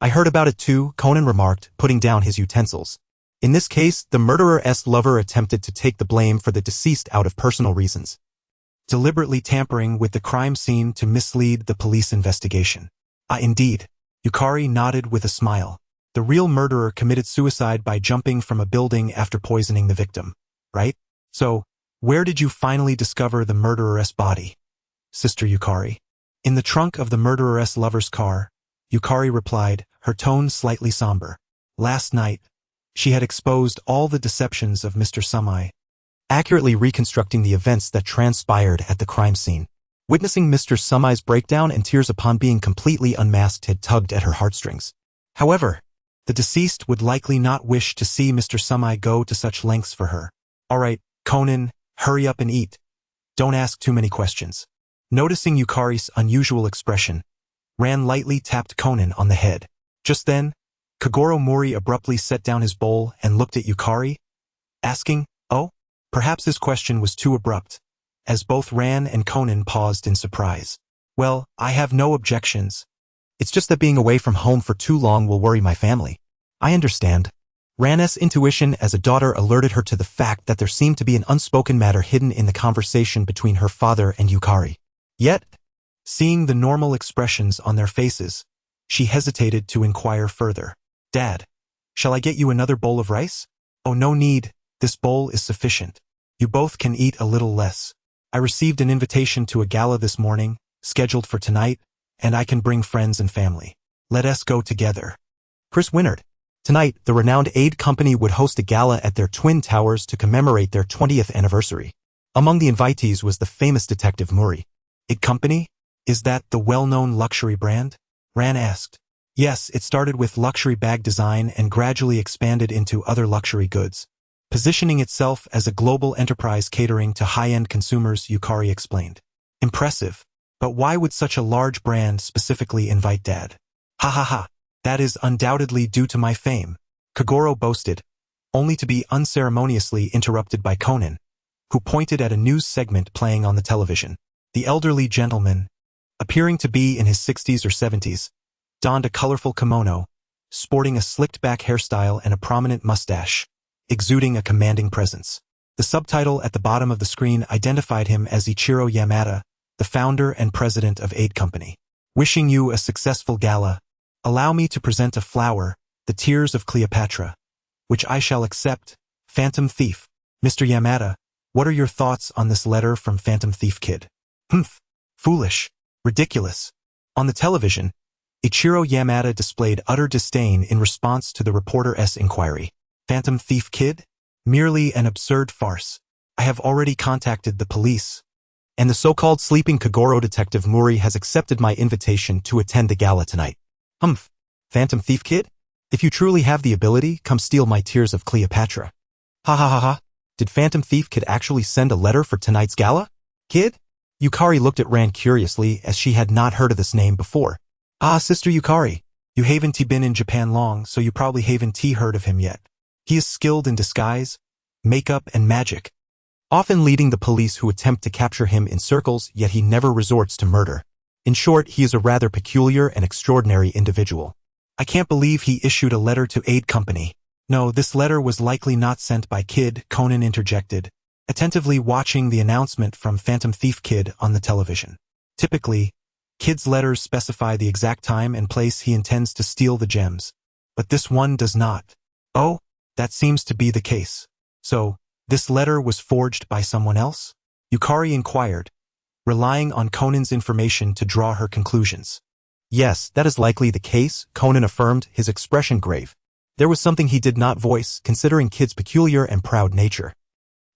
I heard about it too, Conan remarked, putting down his utensils. In this case, the murderer's lover attempted to take the blame for the deceased out of personal reasons, deliberately tampering with the crime scene to mislead the police investigation. Ah, indeed. Yukari nodded with a smile. The real murderer committed suicide by jumping from a building after poisoning the victim, right? So, where did you finally discover the murderer's body? Sister Yukari. In the trunk of the murderer's lover's car, Yukari replied, her tone slightly somber. Last night, she had exposed all the deceptions of Mr. Sumai, accurately reconstructing the events that transpired at the crime scene. Witnessing Mr. Sumai's breakdown and tears upon being completely unmasked had tugged at her heartstrings. However, the deceased would likely not wish to see Mr. Sumai go to such lengths for her. All right, Conan, hurry up and eat. Don't ask too many questions. Noticing Yukari's unusual expression, Ran lightly tapped Conan on the head. Just then, Kagoro Mori abruptly set down his bowl and looked at Yukari, asking, "Oh?" Perhaps his question was too abrupt, as both Ran and Conan paused in surprise. Well, I have no objections. It's just that being away from home for too long will worry my family. I understand. Ran's intuition as a daughter alerted her to the fact that there seemed to be an unspoken matter hidden in the conversation between her father and Yukari. Yet, seeing the normal expressions on their faces, she hesitated to inquire further. Dad, shall I get you another bowl of rice? Oh, no need, this bowl is sufficient. You both can eat a little less. I received an invitation to a gala this morning, scheduled for tonight, and I can bring friends and family. Let us go together. Chris Winard. Tonight, the renowned aid company would host a gala at their Twin Towers to commemorate their 20th anniversary. Among the invitees was the famous detective Mori. Aid company? Is that the well-known luxury brand? Ran asked. Yes, it started with luxury bag design and gradually expanded into other luxury goods, positioning itself as a global enterprise catering to high-end consumers, Yukari explained. Impressive. But why would such a large brand specifically invite Dad? Ha ha ha. That is undoubtedly due to my fame, Kagoro boasted, only to be unceremoniously interrupted by Conan, who pointed at a news segment playing on the television. The elderly gentleman, appearing to be in his 60s or 70s, donned a colorful kimono, sporting a slicked-back hairstyle and a prominent mustache, exuding a commanding presence. The subtitle at the bottom of the screen identified him as Ichiro Yamada, the founder and president of Aid Company. Wishing you a successful gala, allow me to present a flower, the Tears of Cleopatra, which I shall accept, Phantom Thief. Mr. Yamada, what are your thoughts on this letter from Phantom Thief Kid? Humph, foolish, ridiculous. On the television, Ichiro Yamada displayed utter disdain in response to the reporter's inquiry. Phantom Thief Kid? Merely an absurd farce. I have already contacted the police, and the so-called sleeping Kagoro detective Mori has accepted my invitation to attend the gala tonight. Humph, Phantom Thief Kid? If you truly have the ability, come steal my Tears of Cleopatra. Ha ha ha ha. Did Phantom Thief Kid actually send a letter for tonight's gala? Kid? Yukari looked at Ran curiously as she had not heard of this name before. Ah, Sister Yukari, you haven't been in Japan long, so you probably haven't heard of him yet. He is skilled in disguise, makeup, and magic, often leading the police who attempt to capture him in circles, yet he never resorts to murder. In short, he is a rather peculiar and extraordinary individual. I can't believe he issued a letter to Aid Company. No, this letter was likely not sent by Kid, Conan interjected, attentively watching the announcement from Phantom Thief Kid on the television. Typically, Kid's letters specify the exact time and place he intends to steal the gems, but this one does not. Oh, that seems to be the case. So, this letter was forged by someone else? Yukari inquired, relying on Conan's information to draw her conclusions. Yes, that is likely the case, Conan affirmed, his expression grave. There was something he did not voice, considering Kid's peculiar and proud nature.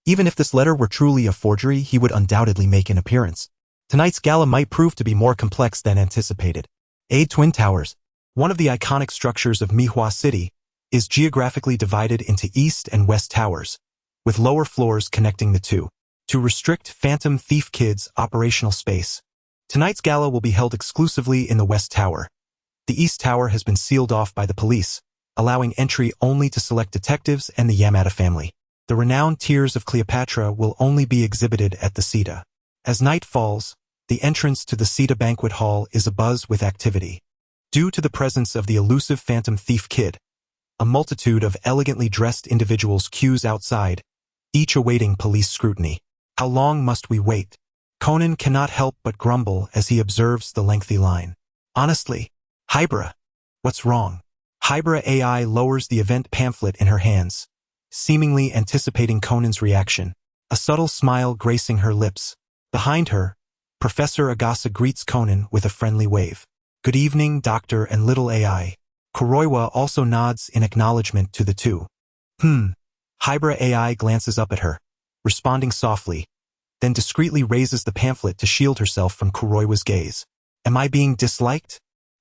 Even if this letter were truly a forgery, he would undoubtedly make an appearance. Tonight's gala might prove to be more complex than anticipated. Twin Towers, one of the iconic structures of Mihua City, is geographically divided into East and West Towers, with lower floors connecting the two. To restrict Phantom Thief Kid's operational space, tonight's gala will be held exclusively in the West Tower. The East Tower has been sealed off by the police, allowing entry only to select detectives and the Yamada family. The renowned Tears of Cleopatra will only be exhibited at the Sita. As night falls, the entrance to the Sita Banquet Hall is abuzz with activity. Due to the presence of the elusive Phantom Thief Kid, a multitude of elegantly dressed individuals queues outside, each awaiting police scrutiny. How long must we wait? Conan cannot help but grumble as he observes the lengthy line. Honestly, Hybra, what's wrong? Hybra AI lowers the event pamphlet in her hands, seemingly anticipating Conan's reaction, a subtle smile gracing her lips. Behind her, Professor Agasa greets Conan with a friendly wave. Good evening, Doctor and Little AI. Kuroiwa also nods in acknowledgement to the two. Hybra AI glances up at her, responding softly, then discreetly raises the pamphlet to shield herself from Kuroiwa's gaze. Am I being disliked?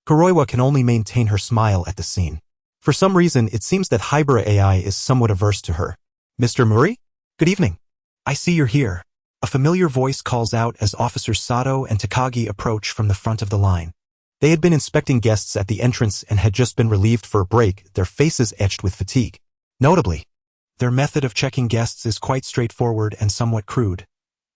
Kuroiwa can only maintain her smile at the scene. For some reason, it seems that Hybra AI is somewhat averse to her. Mr. Murray? Good evening. I see you're here. A familiar voice calls out as Officers Sato and Takagi approach from the front of the line. They had been inspecting guests at the entrance and had just been relieved for a break, their faces etched with fatigue. Notably, their method of checking guests is quite straightforward and somewhat crude.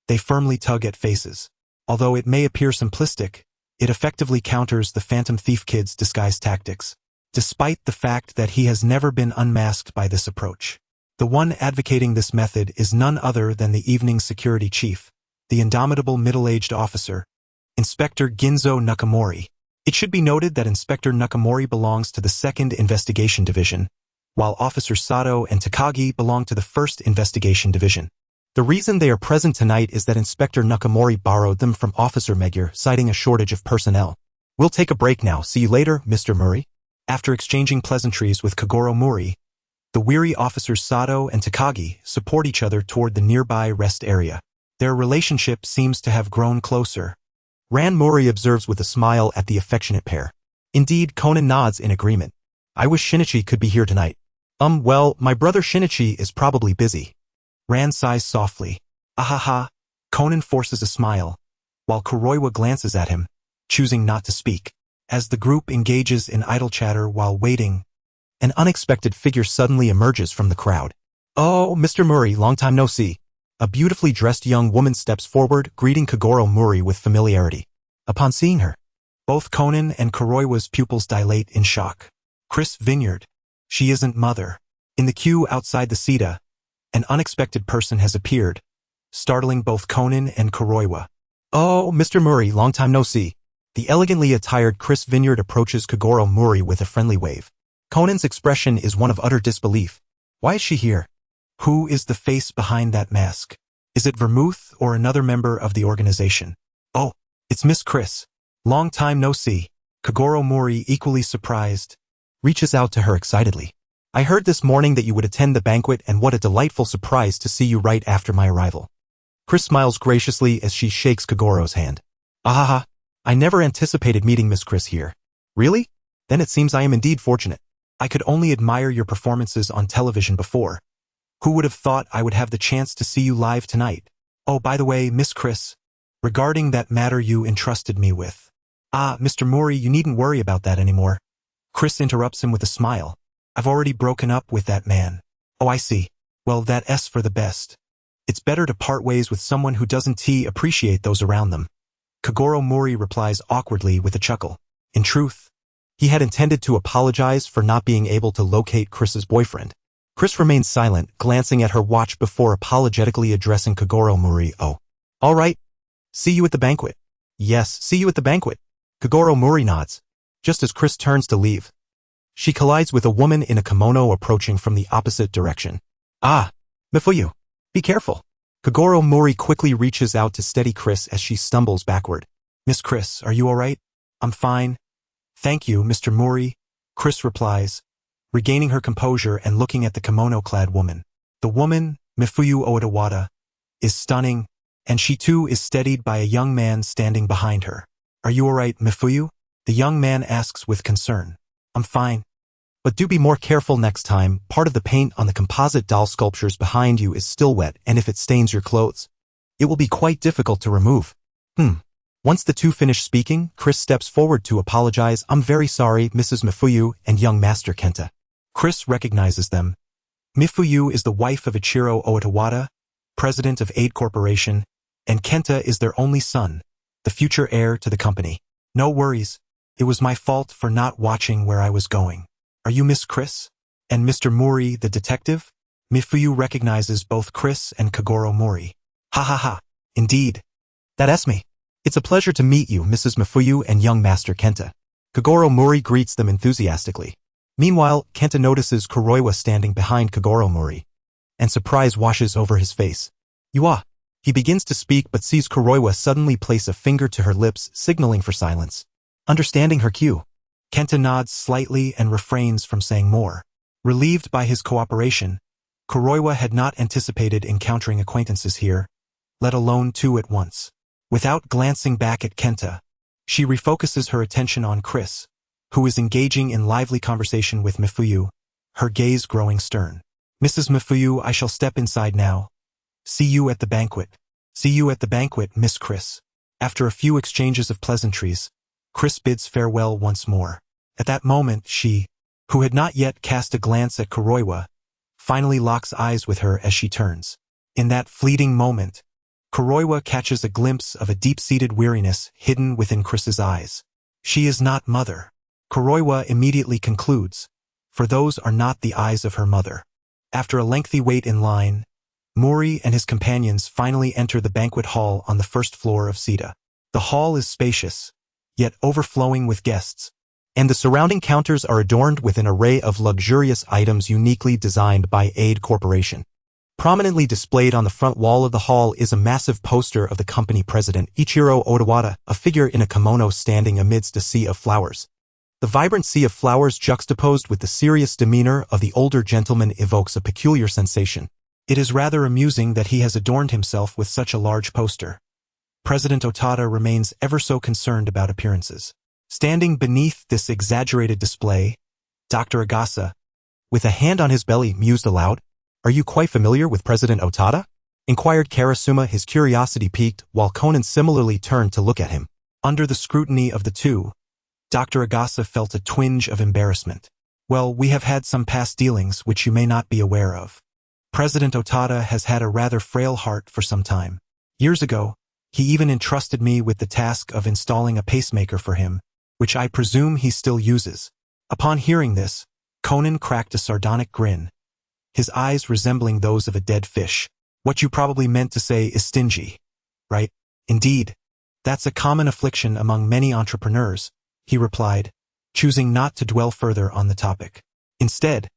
They firmly tug at faces. Although it may appear simplistic, it effectively counters the Phantom Thief Kid's disguise tactics, despite the fact that he has never been unmasked by this approach. The one advocating this method is none other than the evening's security chief, the indomitable middle-aged officer, Inspector Ginzo Nakamori. It should be noted that Inspector Nakamori belongs to the 2nd Investigation Division, while Officers Sato and Takagi belong to the 1st Investigation Division. The reason they are present tonight is that Inspector Nakamori borrowed them from Officer Magyar, citing a shortage of personnel. We'll take a break now. See you later, Mr. Murray. After exchanging pleasantries with Kagoro Mori, the weary Officers Sato and Takagi support each other toward the nearby rest area. Their relationship seems to have grown closer. Ran Mori observes with a smile at the affectionate pair. Indeed, Conan nods in agreement. I wish Shinichi could be here tonight. Well, my brother Shinichi is probably busy. Ran sighs softly. Ahaha. Conan forces a smile, while Kuroiwa glances at him, choosing not to speak. As the group engages in idle chatter while waiting, an unexpected figure suddenly emerges from the crowd. Oh, Mr. Murray, long time no see. A beautifully dressed young woman steps forward, greeting Kagoro Mori with familiarity. Upon seeing her, both Conan and Kuroiwa's pupils dilate in shock. Chris Vineyard. She isn't Mother. In the queue outside the Sita, an unexpected person has appeared, startling both Conan and Kuroiwa. Oh, Mr. Murray, long time no see. The elegantly attired Chris Vineyard approaches Kagoro Mori with a friendly wave. Conan's expression is one of utter disbelief. Why is she here? Who is the face behind that mask? Is it Vermouth or another member of the organization? Oh, it's Miss Chris. Long time no see. Kagoro Mori, equally surprised, reaches out to her excitedly. I heard this morning that you would attend the banquet, and what a delightful surprise to see you right after my arrival. Chris smiles graciously as she shakes Kagoro's hand. Ahaha, I never anticipated meeting Miss Chris here. Really? Then it seems I am indeed fortunate. I could only admire your performances on television before. Who would have thought I would have the chance to see you live tonight? Oh, by the way, Miss Chris, regarding that matter you entrusted me with. Mr. Mori, you needn't worry about that anymore. Chris interrupts him with a smile. I've already broken up with that man. Oh, I see. Well, that's for the best. It's better to part ways with someone who doesn't appreciate those around them. Kagoro Mori replies awkwardly with a chuckle. In truth, he had intended to apologize for not being able to locate Chris's boyfriend. Chris remains silent, glancing at her watch before apologetically addressing Kagoro Mori. Oh, all right. See you at the banquet. Yes, see you at the banquet. Kagoro Mori nods, just as Chris turns to leave. She collides with a woman in a kimono approaching from the opposite direction. Ah! Mifuyu! Be careful! Kogoro Mori quickly reaches out to steady Chris as she stumbles backward. Miss Chris, are you alright? I'm fine. Thank you, Mr. Mori, Chris replies, regaining her composure and looking at the kimono-clad woman. The woman, Mifuyu Oitawada, is stunning, and she too is steadied by a young man standing behind her. Are you alright, Mifuyu? The young man asks with concern. I'm fine. But do be more careful next time. Part of the paint on the composite doll sculptures behind you is still wet, and if it stains your clothes, it will be quite difficult to remove. Once the two finish speaking, Chris steps forward to apologize. I'm very sorry, Mrs. Mifuyu and young Master Kenta. Chris recognizes them. Mifuyu is the wife of Ichiro Oitawada, president of Aid Corporation, and Kenta is their only son, the future heir to the company. No worries. It was my fault for not watching where I was going. Are you Miss Chris? And Mr. Mori, the detective? Mifuyu recognizes both Chris and Kogoro Mori. Ha ha ha. Indeed. That's me. It's a pleasure to meet you, Mrs. Mifuyu and young Master Kenta. Kogoro Mori greets them enthusiastically. Meanwhile, Kenta notices Kuroiwa standing behind Kogoro Mori, and surprise washes over his face. You are. He begins to speak but sees Kuroiwa suddenly place a finger to her lips, signaling for silence. Understanding her cue, Kenta nods slightly and refrains from saying more. Relieved by his cooperation, Kuroiwa had not anticipated encountering acquaintances here, let alone two at once. Without glancing back at Kenta, she refocuses her attention on Chris, who is engaging in lively conversation with Mifuyu, her gaze growing stern. Mrs. Mifuyu, I shall step inside now. See you at the banquet. See you at the banquet, Miss Chris. After a few exchanges of pleasantries, Chris bids farewell once more. At that moment she, who had not yet cast a glance at Kuroiwa, finally locks eyes with her as she turns. In that fleeting moment, Kuroiwa catches a glimpse of a deep-seated weariness hidden within Chris's eyes. She is not mother. Kuroiwa immediately concludes, for those are not the eyes of her mother. After a lengthy wait in line, Mori and his companions finally enter the banquet hall on the first floor of Sita. The hall is spacious, yet overflowing with guests, and the surrounding counters are adorned with an array of luxurious items uniquely designed by Aid Corporation. Prominently displayed on the front wall of the hall is a massive poster of the company president, Ichiro Oitawada, a figure in a kimono standing amidst a sea of flowers. The vibrant sea of flowers juxtaposed with the serious demeanor of the older gentleman evokes a peculiar sensation. It is rather amusing that he has adorned himself with such a large poster. President Otada remains ever so concerned about appearances. Standing beneath this exaggerated display, Dr. Agasa, with a hand on his belly, mused aloud. Are you quite familiar with President Otada? Inquired Karasuma, his curiosity piqued, while Conan similarly turned to look at him. Under the scrutiny of the two, Dr. Agasa felt a twinge of embarrassment. Well, we have had some past dealings which you may not be aware of. President Otada has had a rather frail heart for some time. Years ago, he even entrusted me with the task of installing a pacemaker for him, which I presume he still uses. Upon hearing this, Conan cracked a sardonic grin, his eyes resembling those of a dead fish. What you probably meant to say is stingy, right? Indeed. That's a common affliction among many entrepreneurs, he replied, choosing not to dwell further on the topic. Instead,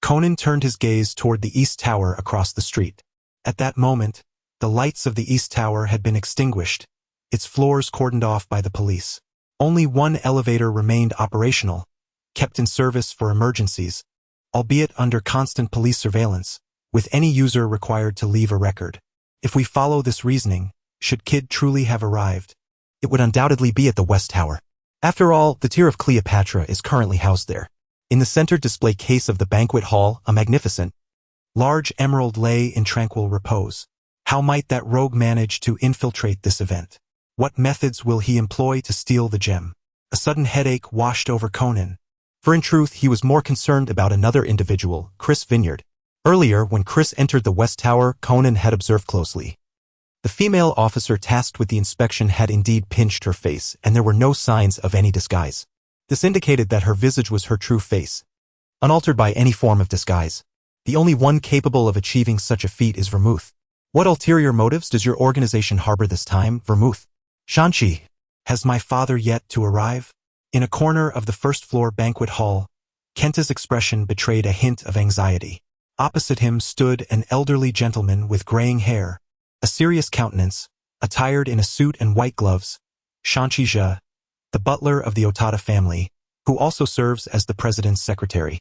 Conan turned his gaze toward the East Tower across the street. At that moment, the lights of the East Tower had been extinguished, its floors cordoned off by the police. Only one elevator remained operational, kept in service for emergencies, albeit under constant police surveillance, with any user required to leave a record. If we follow this reasoning, should Kid truly have arrived, it would undoubtedly be at the West Tower. After all, the Tear of Cleopatra is currently housed there. In the center display case of the banquet hall, a magnificent, large emerald lay in tranquil repose. How might that rogue manage to infiltrate this event? What methods will he employ to steal the gem? A sudden headache washed over Conan, for in truth he was more concerned about another individual, Chris Vineyard. Earlier, when Chris entered the West Tower, Conan had observed closely. The female officer tasked with the inspection had indeed pinched her face, and there were no signs of any disguise. This indicated that her visage was her true face, unaltered by any form of disguise. The only one capable of achieving such a feat is Vermouth. What ulterior motives does your organization harbor this time, Vermouth? Shanchi, has my father yet to arrive? In a corner of the first-floor banquet hall, Kenta's expression betrayed a hint of anxiety. Opposite him stood an elderly gentleman with graying hair, a serious countenance, attired in a suit and white gloves, Shanshija, the butler of the Otada family, who also serves as the president's secretary.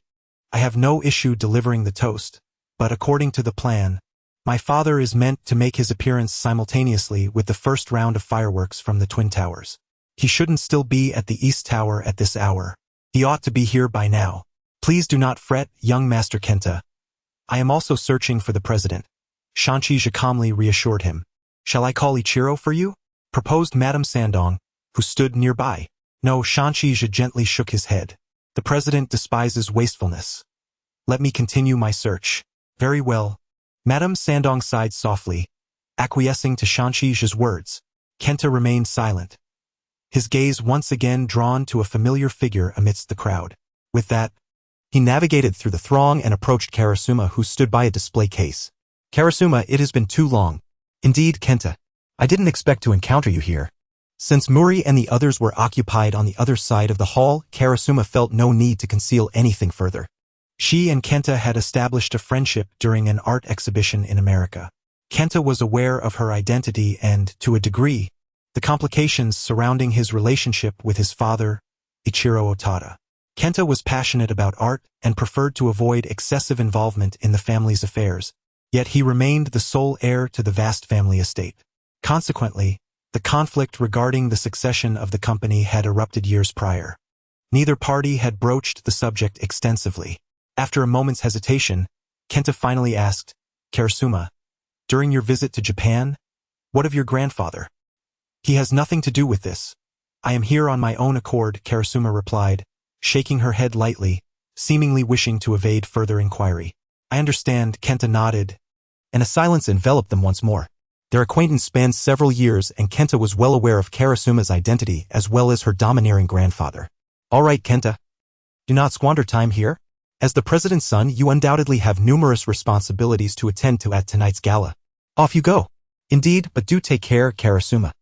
I have no issue delivering the toast, but according to the plan, my father is meant to make his appearance simultaneously with the first round of fireworks from the Twin Towers. He shouldn't still be at the East Tower at this hour. He ought to be here by now. Please do not fret, young Master Kenta. I am also searching for the president. Shanshija calmly reassured him. Shall I call Ichiro for you? Proposed Madame Sandong, who stood nearby. No, Shanshija gently shook his head. The president despises wastefulness. Let me continue my search. Very well. Madame Sandong sighed softly, acquiescing to Shanshija's words. Kenta remained silent, his gaze once again drawn to a familiar figure amidst the crowd. With that, he navigated through the throng and approached Karasuma, who stood by a display case. Karasuma, it has been too long. Indeed, Kenta. I didn't expect to encounter you here. Since Muri and the others were occupied on the other side of the hall, Karasuma felt no need to conceal anything further. She and Kenta had established a friendship during an art exhibition in America. Kenta was aware of her identity and, to a degree, the complications surrounding his relationship with his father, Ichiro Otada. Kenta was passionate about art and preferred to avoid excessive involvement in the family's affairs, yet he remained the sole heir to the vast family estate. Consequently, the conflict regarding the succession of the company had erupted years prior. Neither party had broached the subject extensively. After a moment's hesitation, Kenta finally asked, Karasuma, during your visit to Japan, what of your grandfather? He has nothing to do with this. I am here on my own accord, Karasuma replied, shaking her head lightly, seemingly wishing to evade further inquiry. I understand, Kenta nodded, and a silence enveloped them once more. Their acquaintance spanned several years, and Kenta was well aware of Karasuma's identity as well as her domineering grandfather. All right, Kenta. Do not squander time here. As the president's son, you undoubtedly have numerous responsibilities to attend to at tonight's gala. Off you go. Indeed, but do take care, Karasuma.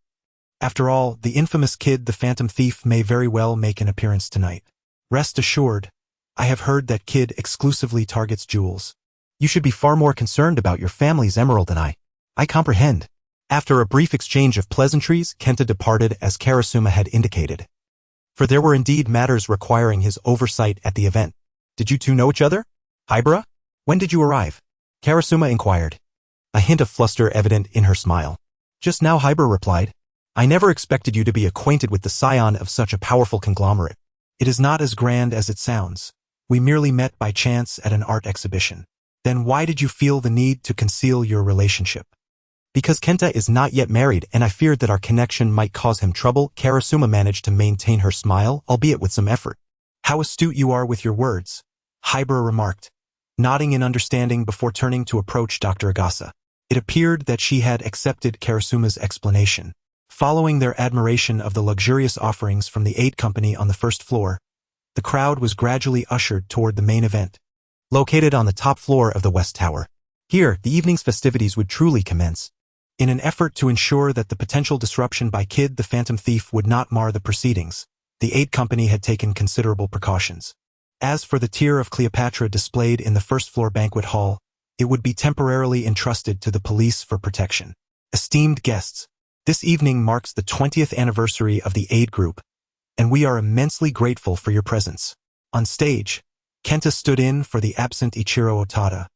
After all, the infamous kid, the Phantom Thief, may very well make an appearance tonight. Rest assured, I have heard that kid exclusively targets jewels. You should be far more concerned about your family's emerald than I. I comprehend. After a brief exchange of pleasantries, Kenta departed as Karasuma had indicated. For there were indeed matters requiring his oversight at the event. Did you two know each other? Hibara? When did you arrive? Karasuma inquired, a hint of fluster evident in her smile. Just now, Hibara replied. I never expected you to be acquainted with the scion of such a powerful conglomerate. It is not as grand as it sounds. We merely met by chance at an art exhibition. Then why did you feel the need to conceal your relationship? Because Kenta is not yet married and I feared that our connection might cause him trouble. Karasuma managed to maintain her smile, albeit with some effort. How astute you are with your words, Hibara remarked, nodding in understanding before turning to approach Dr. Agasa. It appeared that she had accepted Karasuma's explanation. Following their admiration of the luxurious offerings from the aid company on the first floor, the crowd was gradually ushered toward the main event, located on the top floor of the West Tower. Here, the evening's festivities would truly commence. In an effort to ensure that the potential disruption by Kid the Phantom Thief would not mar the proceedings, the aid company had taken considerable precautions. As for the tier of Cleopatra displayed in the first-floor banquet hall, it would be temporarily entrusted to the police for protection. Esteemed guests, this evening marks the 20th anniversary of the aid group, and we are immensely grateful for your presence. On stage, Kenta stood in for the absent Ichiro Otada,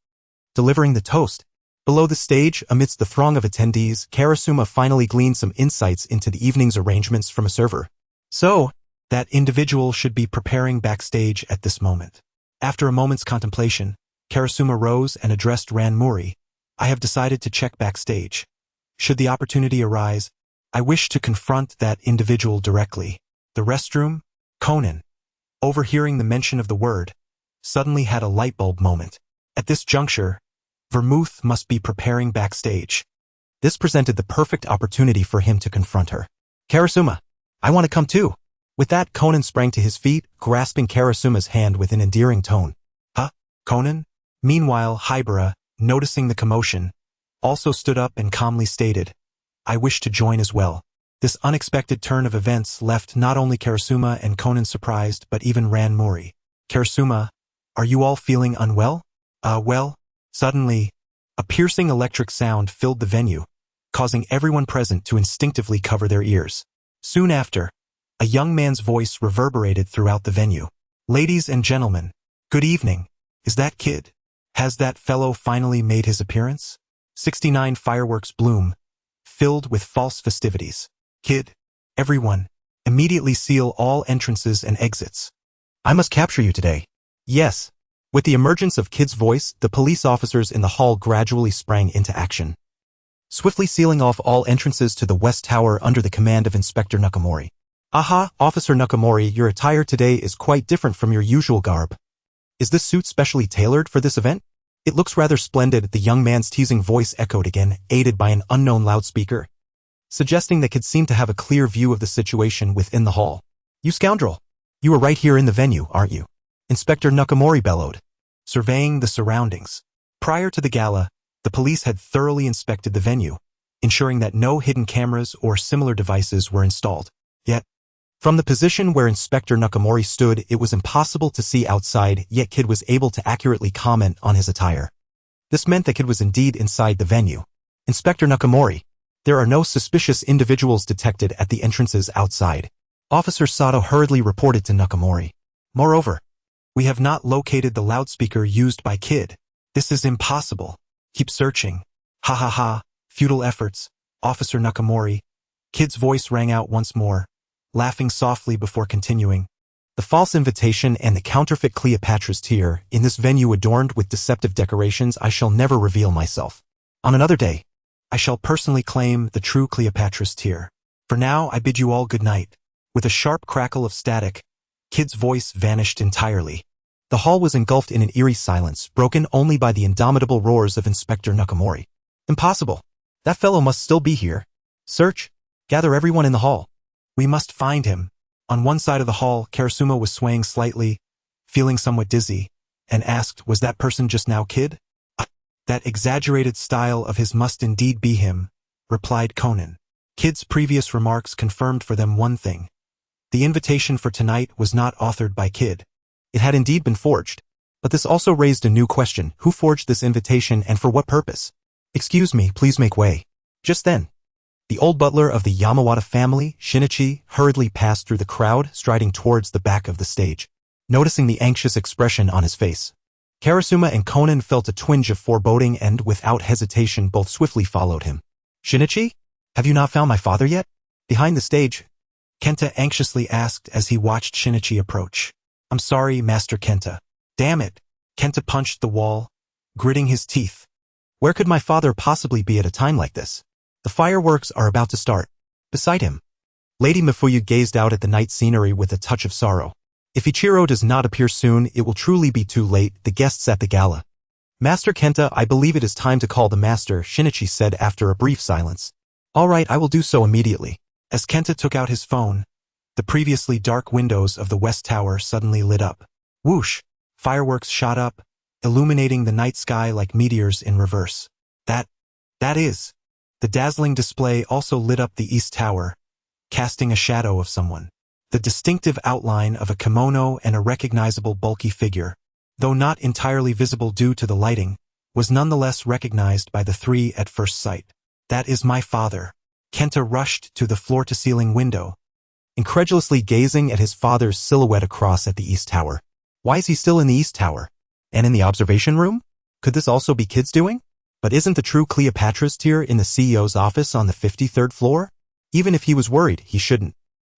delivering the toast. Below the stage, amidst the throng of attendees, Karasuma finally gleaned some insights into the evening's arrangements from a server. So, that individual should be preparing backstage at this moment. After a moment's contemplation, Karasuma rose and addressed Ran Muri. I have decided to check backstage. Should the opportunity arise, I wish to confront that individual directly. The restroom? Conan, overhearing the mention of the word, suddenly had a light bulb moment. At this juncture, Vermouth must be preparing backstage. This presented the perfect opportunity for him to confront her. Karasuma, I want to come too. With that, Conan sprang to his feet, grasping Karasuma's hand with an endearing tone. Huh? Conan? Meanwhile, Hibara, noticing the commotion, also stood up and calmly stated, I wish to join as well. This unexpected turn of events left not only Karasuma and Conan surprised but even Ran Muri. Karasuma, are you all feeling unwell? Well, suddenly, a piercing electric sound filled the venue, causing everyone present to instinctively cover their ears. Soon after, a young man's voice reverberated throughout the venue. Ladies and gentlemen, good evening. Is that kid? Has that fellow finally made his appearance? 69 fireworks bloom, filled with false festivities. Kid, everyone, immediately seal all entrances and exits. I must capture you today. Yes. With the emergence of Kid's voice, the police officers in the hall gradually sprang into action, swiftly sealing off all entrances to the West Tower under the command of Inspector Nakamori. Aha, Officer Nakamori, your attire today is quite different from your usual garb. Is this suit specially tailored for this event? It looks rather splendid, the young man's teasing voice echoed again, aided by an unknown loudspeaker, suggesting that Kid seemed to have a clear view of the situation within the hall. You scoundrel! You are right here in the venue, aren't you? Inspector Nakamori bellowed, surveying the surroundings. Prior to the gala, the police had thoroughly inspected the venue, ensuring that no hidden cameras or similar devices were installed. Yet, from the position where Inspector Nakamori stood, it was impossible to see outside, yet Kid was able to accurately comment on his attire. This meant that Kid was indeed inside the venue. Inspector Nakamori, there are no suspicious individuals detected at the entrances outside. Officer Sato hurriedly reported to Nakamori. Moreover, we have not located the loudspeaker used by Kid. This is impossible. Keep searching. Ha ha ha, futile efforts, Officer Nakamori. Kid's voice rang out once more, laughing softly before continuing. The false invitation and the counterfeit Cleopatra's tear, in this venue adorned with deceptive decorations, I shall never reveal myself. On another day, I shall personally claim the true Cleopatra's tear. For now, I bid you all good night. With a sharp crackle of static, Kid's voice vanished entirely. The hall was engulfed in an eerie silence, broken only by the indomitable roars of Inspector Nakamori. Impossible. That fellow must still be here. Search. Gather everyone in the hall. We must find him. On one side of the hall, Karasuma was swaying slightly, feeling somewhat dizzy, and asked, was that person just now Kid? That exaggerated style of his must indeed be him, replied Conan. Kid's previous remarks confirmed for them one thing. The invitation for tonight was not authored by Kid. It had indeed been forged. But this also raised a new question. Who forged this invitation and for what purpose? Excuse me, please make way. Just then, the old butler of the Yamawata family, Shinichi, hurriedly passed through the crowd, striding towards the back of the stage. Noticing the anxious expression on his face, Karasuma and Conan felt a twinge of foreboding and, without hesitation, both swiftly followed him. Shinichi? Have you not found my father yet? Behind the stage, Kenta anxiously asked as he watched Shinichi approach. I'm sorry, Master Kenta. Damn it. Kenta punched the wall, gritting his teeth. Where could my father possibly be at a time like this? The fireworks are about to start. Beside him, Lady Mifuyu gazed out at the night scenery with a touch of sorrow. If Ichiro does not appear soon, it will truly be too late, the guests at the gala. Master Kenta, I believe it is time to call the master, Shinichi said after a brief silence. All right, I will do so immediately. As Kenta took out his phone, the previously dark windows of the West Tower suddenly lit up. Whoosh! Fireworks shot up, illuminating the night sky like meteors in reverse. That is. The dazzling display also lit up the East Tower, casting a shadow of someone. The distinctive outline of a kimono and a recognizable bulky figure, though not entirely visible due to the lighting, was nonetheless recognized by the three at first sight. That is my father. Kenta rushed to the floor-to-ceiling window, incredulously gazing at his father's silhouette across at the East Tower. Why is he still in the East Tower? And in the observation room? Could this also be Kid's doing? But isn't the true Cleopatra's tear in the CEO's office on the 53rd floor? Even if he was worried, he shouldn't.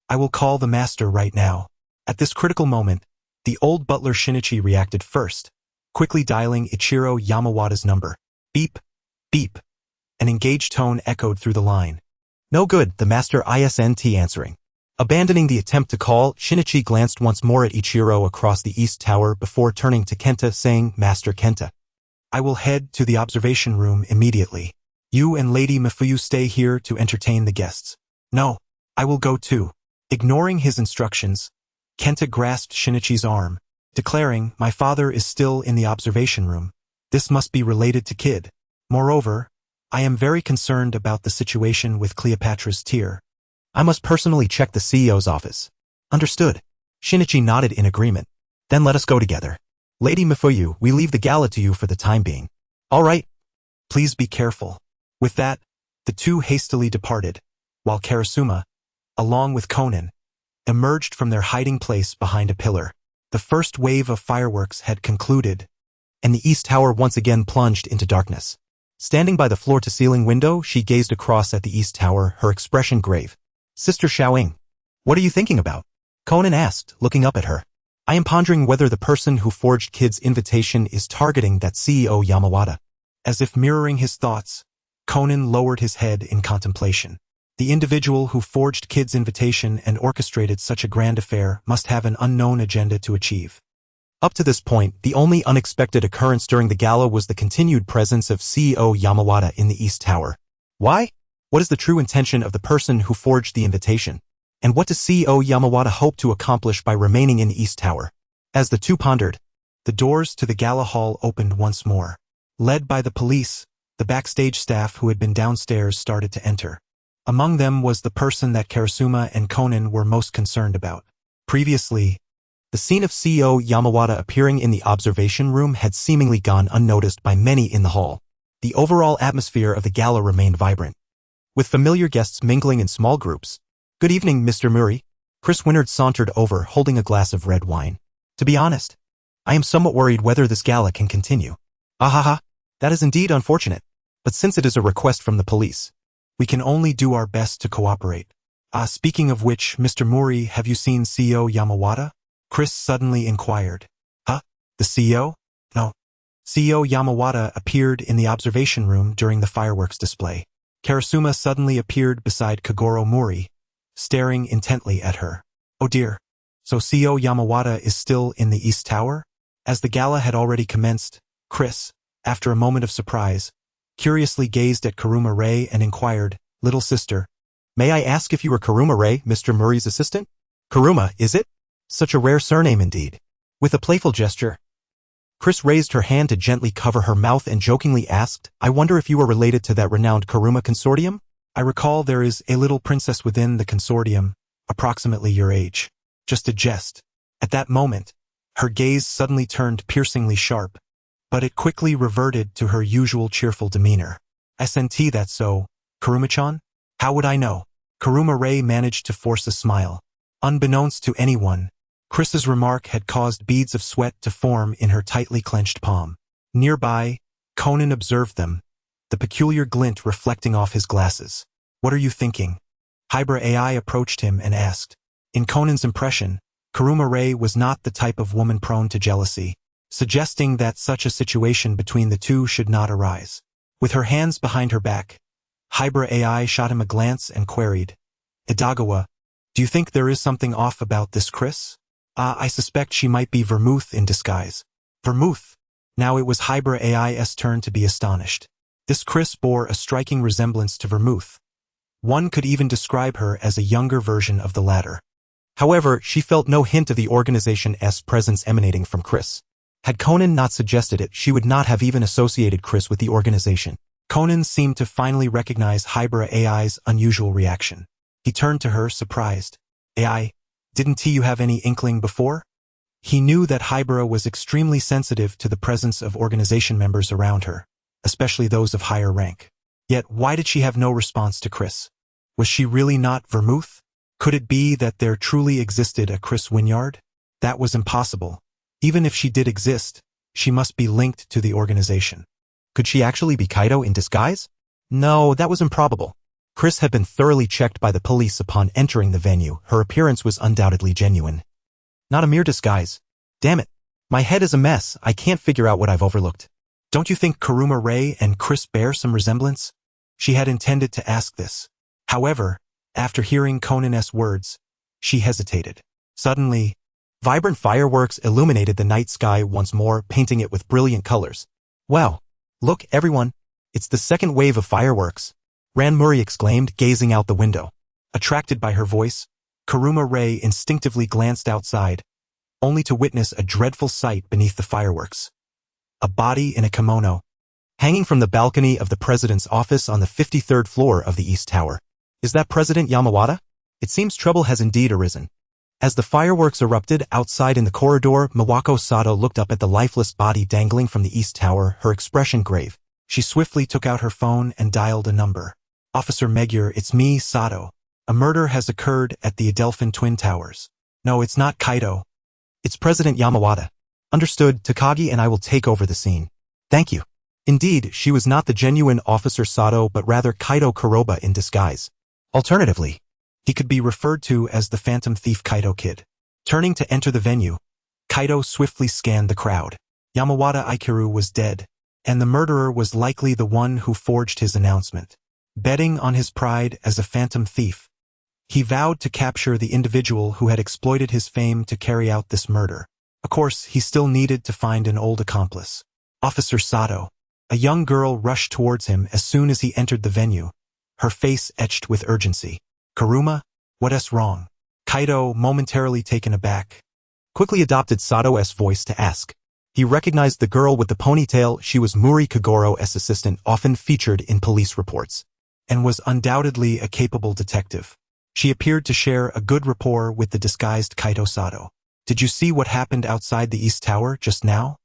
I will call the master right now. At this critical moment, the old butler Shinichi reacted first, quickly dialing Ichiro Yamawata's number. Beep, beep. An engaged tone echoed through the line. No good, the master isn't answering. Abandoning the attempt to call, Shinichi glanced once more at Ichiro across the East Tower before turning to Kenta, saying, Master Kenta, I will head to the observation room immediately. You and Lady Mifuyu stay here to entertain the guests. No, I will go too. Ignoring his instructions, Kenta grasped Shinichi's arm, declaring, my father is still in the observation room. This must be related to Kid. Moreover, I am very concerned about the situation with Cleopatra's tear. I must personally check the CEO's office. Understood. Shinichi nodded in agreement. Then let us go together. Lady Mifuyu, we leave the gala to you for the time being. All right. Please be careful. With that, the two hastily departed, while Karasuma, along with Conan, emerged from their hiding place behind a pillar. The first wave of fireworks had concluded, And the East Tower once again plunged into darkness. Standing by the floor-to-ceiling window, she gazed across at the East Tower, her expression grave. Sister Xiaoying, what are you thinking about? Conan asked, looking up at her. I am pondering whether the person who forged Kid's invitation is targeting that CEO Yamawata. As if mirroring his thoughts, Conan lowered his head in contemplation. The individual who forged Kid's invitation and orchestrated such a grand affair must have an unknown agenda to achieve. Up to this point, the only unexpected occurrence during the gala was the continued presence of CEO Yamawata in the East Tower. Why? What is the true intention of the person who forged the invitation? And what does CEO Yamawata hope to accomplish by remaining in the East Tower? As the two pondered, the doors to the gala hall opened once more. Led by the police, the backstage staff who had been downstairs started to enter. Among them was the person that Karasuma and Conan were most concerned about. Previously, the scene of CEO Yamawata appearing in the observation room had seemingly gone unnoticed by many in the hall. The overall atmosphere of the gala remained vibrant, with familiar guests mingling in small groups. Good evening, Mr. Muri. Chris Winnard sauntered over, holding a glass of red wine. To be honest, I am somewhat worried whether this gala can continue. Ahaha, that is indeed unfortunate. But since it is a request from the police, we can only do our best to cooperate. Speaking of which, Mr. Muri, have you seen CEO Yamawata? Chris suddenly inquired. Huh? The CEO? No. CEO Yamawata appeared in the observation room during the fireworks display. Karasuma suddenly appeared beside Kagoro Muri, staring intently at her. Oh dear. So CEO Yamawata is still in the East Tower? As the gala had already commenced, Chris, after a moment of surprise, curiously gazed at Kuruma Rei and inquired, Little sister, may I ask if you are Kuruma Rei, Mr. Muri's assistant? Kuruma, is it? Such a rare surname indeed. With a playful gesture, Chris raised her hand to gently cover her mouth and jokingly asked, I wonder if you are related to that renowned Kuruma consortium? I recall there is a little princess within the consortium, approximately your age. Just a jest. At that moment, her gaze suddenly turned piercingly sharp, but it quickly reverted to her usual cheerful demeanor. SNT that's so, Kuruma-chan? How would I know? Kuruma Rei managed to force a smile. Unbeknownst to anyone, Chris's remark had caused beads of sweat to form in her tightly clenched palm. Nearby, Conan observed them, the peculiar glint reflecting off his glasses. What are you thinking? Hybra AI approached him and asked. In Conan's impression, Kuruma Rei was not the type of woman prone to jealousy, suggesting that such a situation between the two should not arise. With her hands behind her back, Hybra AI shot him a glance and queried, Idagawa, do you think there is something off about this Chris? I suspect she might be Vermouth in disguise. Vermouth? Now it was Hybra AI's turn to be astonished. This Chris bore a striking resemblance to Vermouth. One could even describe her as a younger version of the latter. However, she felt no hint of the organization's presence emanating from Chris. Had Conan not suggested it, she would not have even associated Chris with the organization. Conan seemed to finally recognize Hybra AI's unusual reaction. He turned to her, surprised. AI, didn't you have any inkling before? He knew that Hybra was extremely sensitive to the presence of organization members around her, especially those of higher rank. Yet why did she have no response to Chris? Was she really not Vermouth? Could it be that there truly existed a Chris Wynyard? That was impossible. Even if she did exist, she must be linked to the organization. Could she actually be Kaido in disguise? No, that was improbable. Chris had been thoroughly checked by the police upon entering the venue. Her appearance was undoubtedly genuine. Not a mere disguise. Damn it. My head is a mess. I can't figure out what I've overlooked. Don't you think Kuruma Rei and Chris bear some resemblance? She had intended to ask this. However, after hearing Conan's words, she hesitated. Suddenly, vibrant fireworks illuminated the night sky once more, painting it with brilliant colors. Wow! Look, everyone! It's the second wave of fireworks! Ran Muri exclaimed, gazing out the window. Attracted by her voice, Kuruma Rei instinctively glanced outside, only to witness a dreadful sight beneath the fireworks. A body in a kimono, hanging from the balcony of the president's office on the 53rd floor of the East Tower. Is that President Yamawata? It seems trouble has indeed arisen. As the fireworks erupted outside in the corridor, Miwako Sato looked up at the lifeless body dangling from the east tower, her expression grave. She swiftly took out her phone and dialed a number. Officer Magyar, it's me, Sato. A murder has occurred at the Adelphin Twin Towers. No, it's not Kaido. It's President Yamawata. Understood, Takagi and I will take over the scene. Thank you. Indeed, she was not the genuine Officer Sato but rather Kaido Kuroba in disguise. Alternatively, he could be referred to as the Phantom Thief Kaido Kid. Turning to enter the venue, Kaido swiftly scanned the crowd. Yamawata Ikiru was dead, and the murderer was likely the one who forged his announcement. Betting on his pride as a phantom thief, he vowed to capture the individual who had exploited his fame to carry out this murder. Of course, he still needed to find an old accomplice. Officer Sato. A young girl rushed towards him as soon as he entered the venue, her face etched with urgency. Kuruma? What's wrong? Kaido, momentarily taken aback, quickly adopted Sato's voice to ask. He recognized the girl with the ponytail. She was Muri Kagoro's assistant, often featured in police reports, and was undoubtedly a capable detective. She appeared to share a good rapport with the disguised Kaido Sato. Did you see what happened outside the East Tower just now?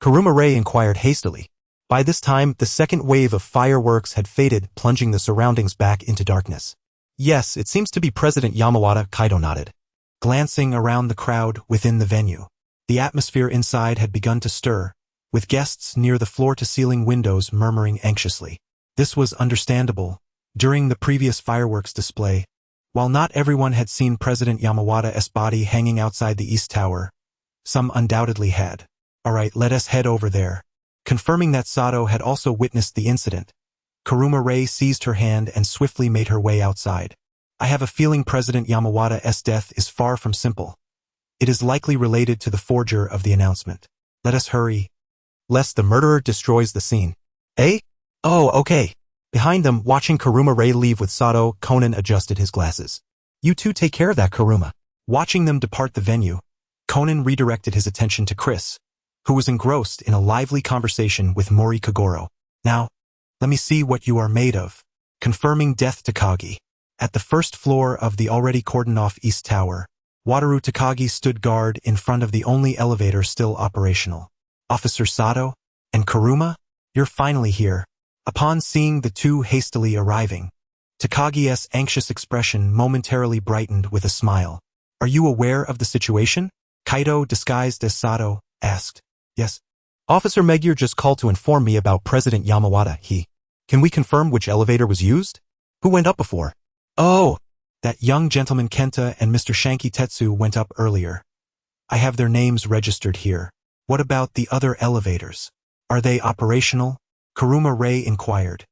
Kuruma Rei inquired hastily. By this time, the second wave of fireworks had faded, plunging the surroundings back into darkness. Yes, it seems to be President Yamawata, Kaido nodded, glancing around the crowd within the venue. The atmosphere inside had begun to stir, with guests near the floor-to-ceiling windows murmuring anxiously. This was understandable. During the previous fireworks display, while not everyone had seen President Yamawata's body hanging outside the East Tower, some undoubtedly had. All right, let us head over there. Confirming that Sato had also witnessed the incident, Kuruma Rei seized her hand and swiftly made her way outside. I have a feeling President Yamawata's death is far from simple. It is likely related to the forger of the announcement. Let us hurry, lest the murderer destroys the scene. Eh? Oh, okay. Behind them, watching Kuruma Rei leave with Sato, Conan adjusted his glasses. You two take care of that, Kuruma. Watching them depart the venue, Conan redirected his attention to Chris, who was engrossed in a lively conversation with Mori Kagoro. Now, let me see what you are made of. Confirming death Takagi. At the first floor of the already cordoned-off East Tower, Wataru Takagi stood guard in front of the only elevator still operational. Officer Sato and Kuruma, you're finally here. Upon seeing the two hastily arriving, Takagi's anxious expression momentarily brightened with a smile. Are you aware of the situation? Kaido, disguised as Sato, asked. Yes. Officer Magyar just called to inform me about President Yamawata. Can we confirm which elevator was used? Who went up before? Oh, that young gentleman Kenta and Mr. Shanky Tetsu went up earlier. I have their names registered here. What about the other elevators? Are they operational? Kuruma Rei inquired.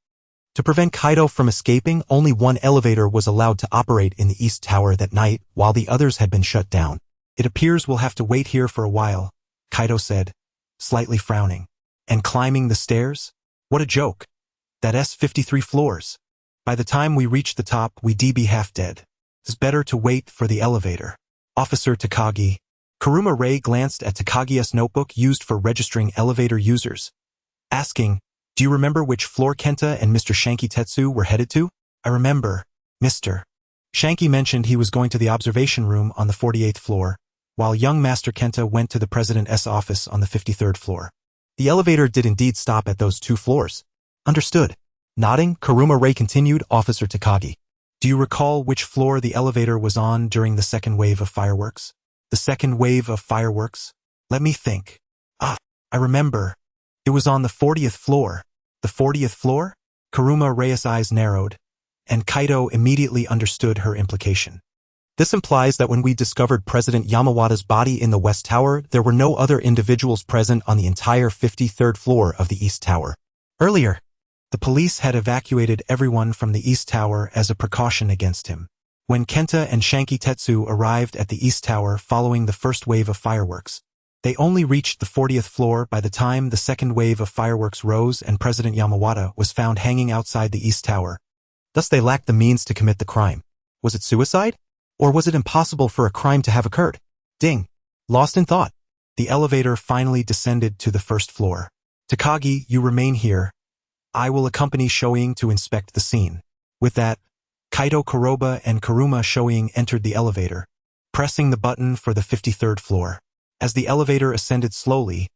To prevent Kaido from escaping, only one elevator was allowed to operate in the East Tower that night, while the others had been shut down. It appears we'll have to wait here for a while, Kaido said, slightly frowning. And climbing the stairs? What a joke. That's 53 floors. By the time we reach the top, we'd be half dead. It's better to wait for the elevator. Officer Takagi. Kuruma Rei glanced at Takagi's notebook used for registering elevator users, asking, do you remember which floor Kenta and Mr. Shanky Tetsu were headed to? I remember. Mr. Shanky mentioned he was going to the observation room on the 48th floor, while young Master Kenta went to the President's office on the 53rd floor. The elevator did indeed stop at those two floors. Understood. Nodding, Kuruma Rei continued, Officer Takagi. Do you recall which floor the elevator was on during the second wave of fireworks? The second wave of fireworks? Let me think. I remember. It was on the 40th floor. The 40th floor? Kuruma Rei's eyes narrowed, and Kaido immediately understood her implication. This implies that when we discovered President Yamawata's body in the West Tower, there were no other individuals present on the entire 53rd floor of the East Tower. Earlier, the police had evacuated everyone from the East Tower as a precaution against him. When Kenta and Shanky Tetsu arrived at the East Tower following the first wave of fireworks, they only reached the 40th floor by the time the second wave of fireworks rose and President Yamawata was found hanging outside the East Tower. Thus they lacked the means to commit the crime. Was it suicide? Or was it impossible for a crime to have occurred? Ding. Lost in thought. The elevator finally descended to the first floor. Takagi, you remain here. I will accompany Shoin to inspect the scene. With that, Kaido Kuroba and Kuruma Shoin entered the elevator, pressing the button for the 53rd floor. As the elevator ascended slowly,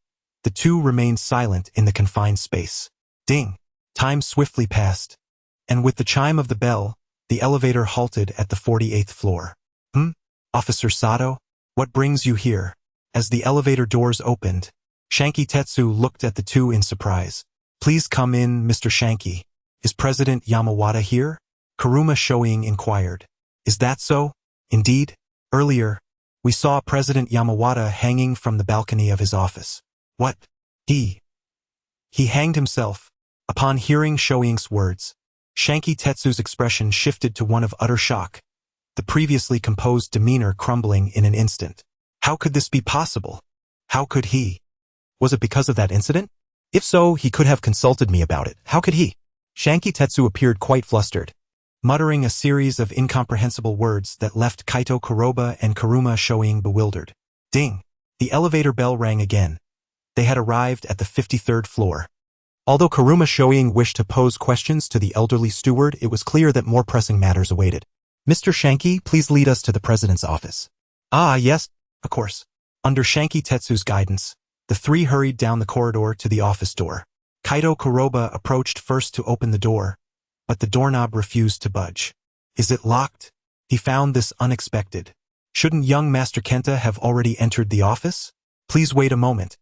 the two remained silent in the confined space. Ding! Time swiftly passed, and with the chime of the bell, the elevator halted at the 48th floor. Officer Sato? What brings you here? As the elevator doors opened, Shanky Tetsu looked at the two in surprise. Please come in, Mr. Shanky. Is President Yamawata here? Kuruma Shoing inquired. Is that so? Indeed. Earlier, we saw President Yamawata hanging from the balcony of his office. What? He hanged himself. Upon hearing Shoing's words, Shanky Tetsu's expression shifted to one of utter shock, the previously composed demeanor crumbling in an instant. How could this be possible? How could he? Was it because of that incident? If so, he could have consulted me about it. How could he? Shanky Tetsu appeared quite flustered, muttering a series of incomprehensible words that left Kaito Kuroba and Kuruma Shoing bewildered. Ding! The elevator bell rang again. They had arrived at the 53rd floor. Although Kuruma Shoing wished to pose questions to the elderly steward, it was clear that more pressing matters awaited. Mr. Shanky, please lead us to the president's office. Ah, yes, of course. Under Shanky Tetsu's guidance, the three hurried down the corridor to the office door. Kaito Kuroba approached first to open the door, but the doorknob refused to budge. Is it locked? He found this unexpected. Shouldn't young Master Kenta have already entered the office? Please wait a moment.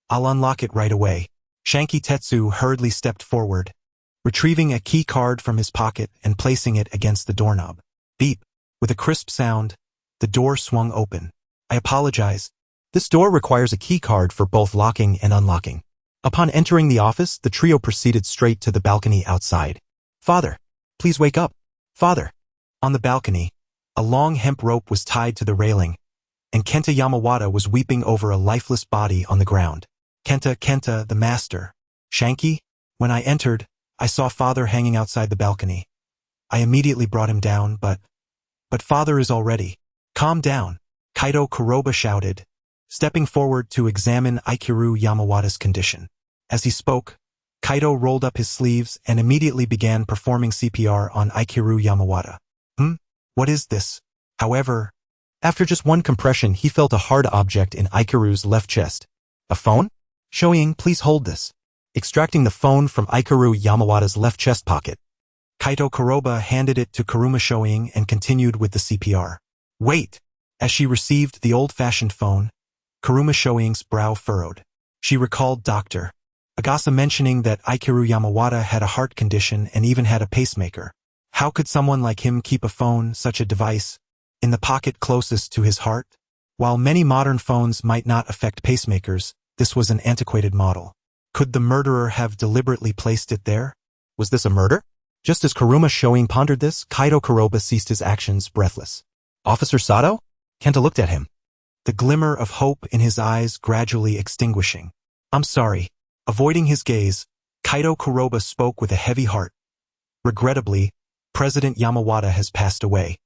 I'll unlock it right away. Shanky Tetsu hurriedly stepped forward, retrieving a key card from his pocket and placing it against the doorknob. Beep! With a crisp sound, the door swung open. I apologize. This door requires a key card for both locking and unlocking. Upon entering the office, the trio proceeded straight to the balcony outside. Father, please wake up. Father. On the balcony, a long hemp rope was tied to the railing, and Kenta Yamawata was weeping over a lifeless body on the ground. Kenta, the master. Shanky? When I entered, I saw Father hanging outside the balcony. I immediately brought him down, but Father is already. Calm down, Kaito Kuroba shouted, stepping forward to examine Ikiru Yamawata's condition. As he spoke, Kaito rolled up his sleeves and immediately began performing CPR on Ikiru Yamawata. What is this? However, after just one compression, he felt a hard object in Ikiru's left chest. A phone? Shoing, please hold this. Extracting the phone from Ikiru Yamawata's left chest pocket, Kaito Kuroba handed it to Kuruma Shoing and continued with the CPR. Wait! As she received the old-fashioned phone, Kuruma Shoing's brow furrowed. She recalled Dr. Agasa mentioning that Ikiru Yamawata had a heart condition and even had a pacemaker. How could someone like him keep a phone, such a device, in the pocket closest to his heart? While many modern phones might not affect pacemakers, this was an antiquated model. Could the murderer have deliberately placed it there? Was this a murder? Just as Kuruma Shoing pondered this, Kaito Kuroba ceased his actions, breathless. Officer Sato? Kenta looked at him, the glimmer of hope in his eyes gradually extinguishing. I'm sorry. Avoiding his gaze, Kaito Kuroba spoke with a heavy heart. Regrettably, President Yamawata has passed away.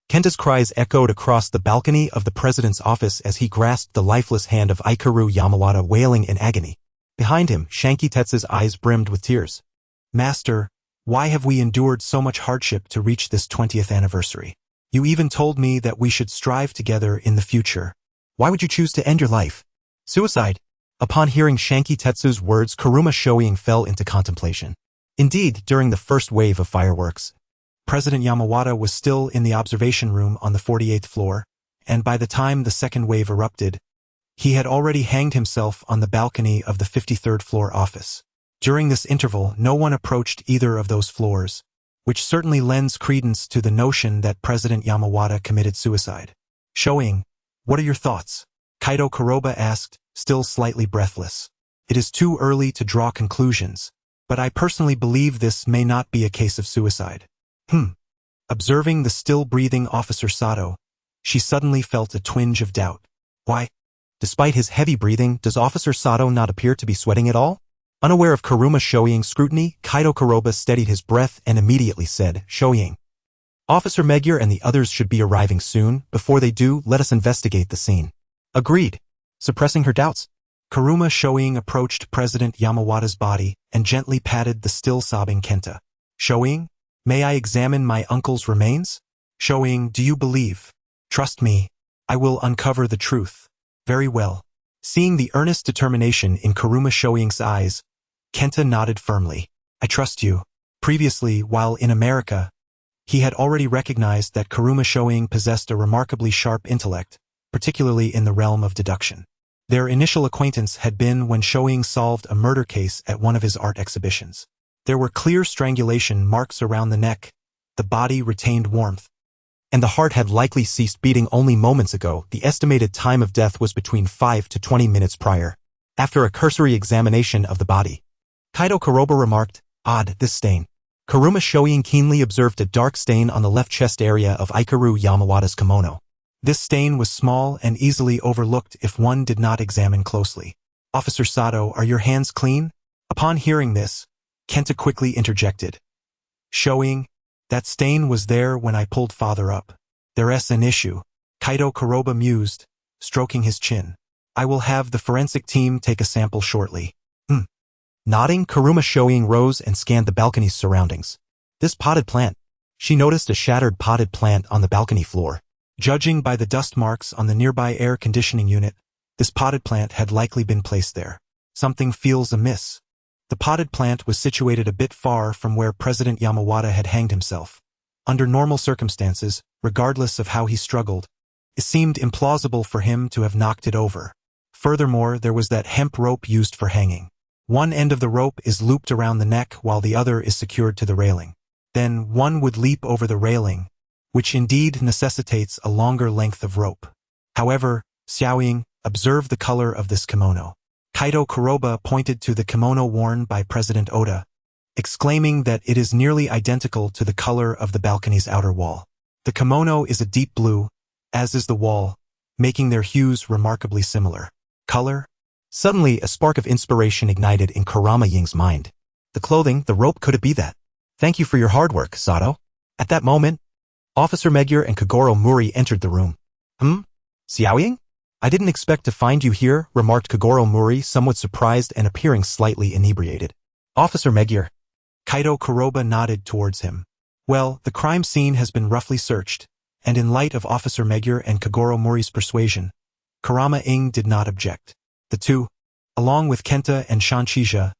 Kenta's cries echoed across the balcony of the president's office as he grasped the lifeless hand of Ikiru Yamawata, wailing in agony. Behind him, Shanky Tetsu's eyes brimmed with tears. Master, why have we endured so much hardship to reach this 20th anniversary? You even told me that we should strive together in the future. Why would you choose to end your life? Suicide. Upon hearing Shanky Tetsu's words, Kuruma Shoing fell into contemplation. Indeed, during the first wave of fireworks, President Yamawata was still in the observation room on the 48th floor, and by the time the second wave erupted, he had already hanged himself on the balcony of the 53rd floor office. During this interval, no one approached either of those floors, which certainly lends credence to the notion that President Yamawata committed suicide. Shoing, what are your thoughts? Kaito Kuroba asked, still slightly breathless. It is too early to draw conclusions, but I personally believe this may not be a case of suicide. Observing the still-breathing Officer Sato, she suddenly felt a twinge of doubt. Why? Despite his heavy breathing, does Officer Sato not appear to be sweating at all? Unaware of Kuruma Shoing's scrutiny, Kaito Kuroba steadied his breath and immediately said, Shoing, Officer Magyar and the others should be arriving soon. Before they do, let us investigate the scene. Agreed. Suppressing her doubts, Kuruma Shoing approached President Yamawata's body and gently patted the still-sobbing Kenta. Shoing, may I examine my uncle's remains? Shoing, do you believe? Trust me, I will uncover the truth. Very well. Seeing the earnest determination in Kuruma Shoing's eyes, Kenta nodded firmly. I trust you. Previously, while in America, he had already recognized that Kuruma Shoing possessed a remarkably sharp intellect, particularly in the realm of deduction. Their initial acquaintance had been when Shoing solved a murder case at one of his art exhibitions. There were clear strangulation marks around the neck, the body retained warmth, and the heart had likely ceased beating only moments ago. The estimated time of death was between 5 to 20 minutes prior. After a cursory examination of the body, Kaido Kuroba remarked, "Odd, this stain." Kuruma Shoing keenly observed a dark stain on the left chest area of Ikaru Yamawata's kimono. This stain was small and easily overlooked if one did not examine closely. Officer Sato, are your hands clean? Upon hearing this, Kenta quickly interjected. Shoing, that stain was there when I pulled father up. There's an issue. Kaido Kuroba mused, stroking his chin. I will have the forensic team take a sample shortly. Nodding, Kuruma Shoing rose and scanned the balcony's surroundings. This potted plant. She noticed a shattered potted plant on the balcony floor. Judging by the dust marks on the nearby air conditioning unit, this potted plant had likely been placed there. Something feels amiss. The potted plant was situated a bit far from where President Yamawata had hanged himself. Under normal circumstances, regardless of how he struggled, it seemed implausible for him to have knocked it over. Furthermore, there was that hemp rope used for hanging. One end of the rope is looped around the neck while the other is secured to the railing. Then one would leap over the railing, which indeed necessitates a longer length of rope. However, Xiaoying observed the color of this kimono. Kaido Kuroba pointed to the kimono worn by President Oda, exclaiming that it is nearly identical to the color of the balcony's outer wall. The kimono is a deep blue, as is the wall, making their hues remarkably similar. Color? Suddenly, a spark of inspiration ignited in Kurama Ying's mind. The clothing, the rope, could it be that? Thank you for your hard work, Sato. At that moment, Officer Megure and Kogoro Muri entered the room. Xiaoying? I didn't expect to find you here, remarked Kogoro Muri, somewhat surprised and appearing slightly inebriated. Officer Megure. Kaido Kuroba nodded towards him. Well, the crime scene has been roughly searched, and in light of Officer Megure and Kogoro Muri's persuasion, Kurama Ing did not object. The two, along with Kenta and Shanchija,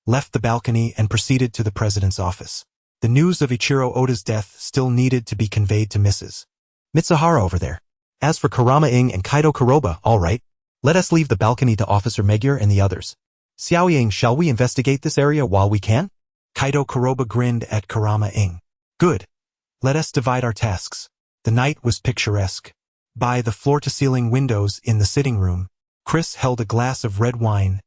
left the balcony and proceeded to the president's office. The news of Ichiro Oda's death still needed to be conveyed to Mrs. Mitsuhara over there. As for Kurama Ing and Kaido Kuroba, all right. Let us leave the balcony to Officer Megure and the others. Xiaoying, shall we investigate this area while we can? Kaido Kuroba grinned at Kurama Ing. Good. Let us divide our tasks. The night was picturesque. By the floor-to-ceiling windows in the sitting room, Chris held a glass of red wine,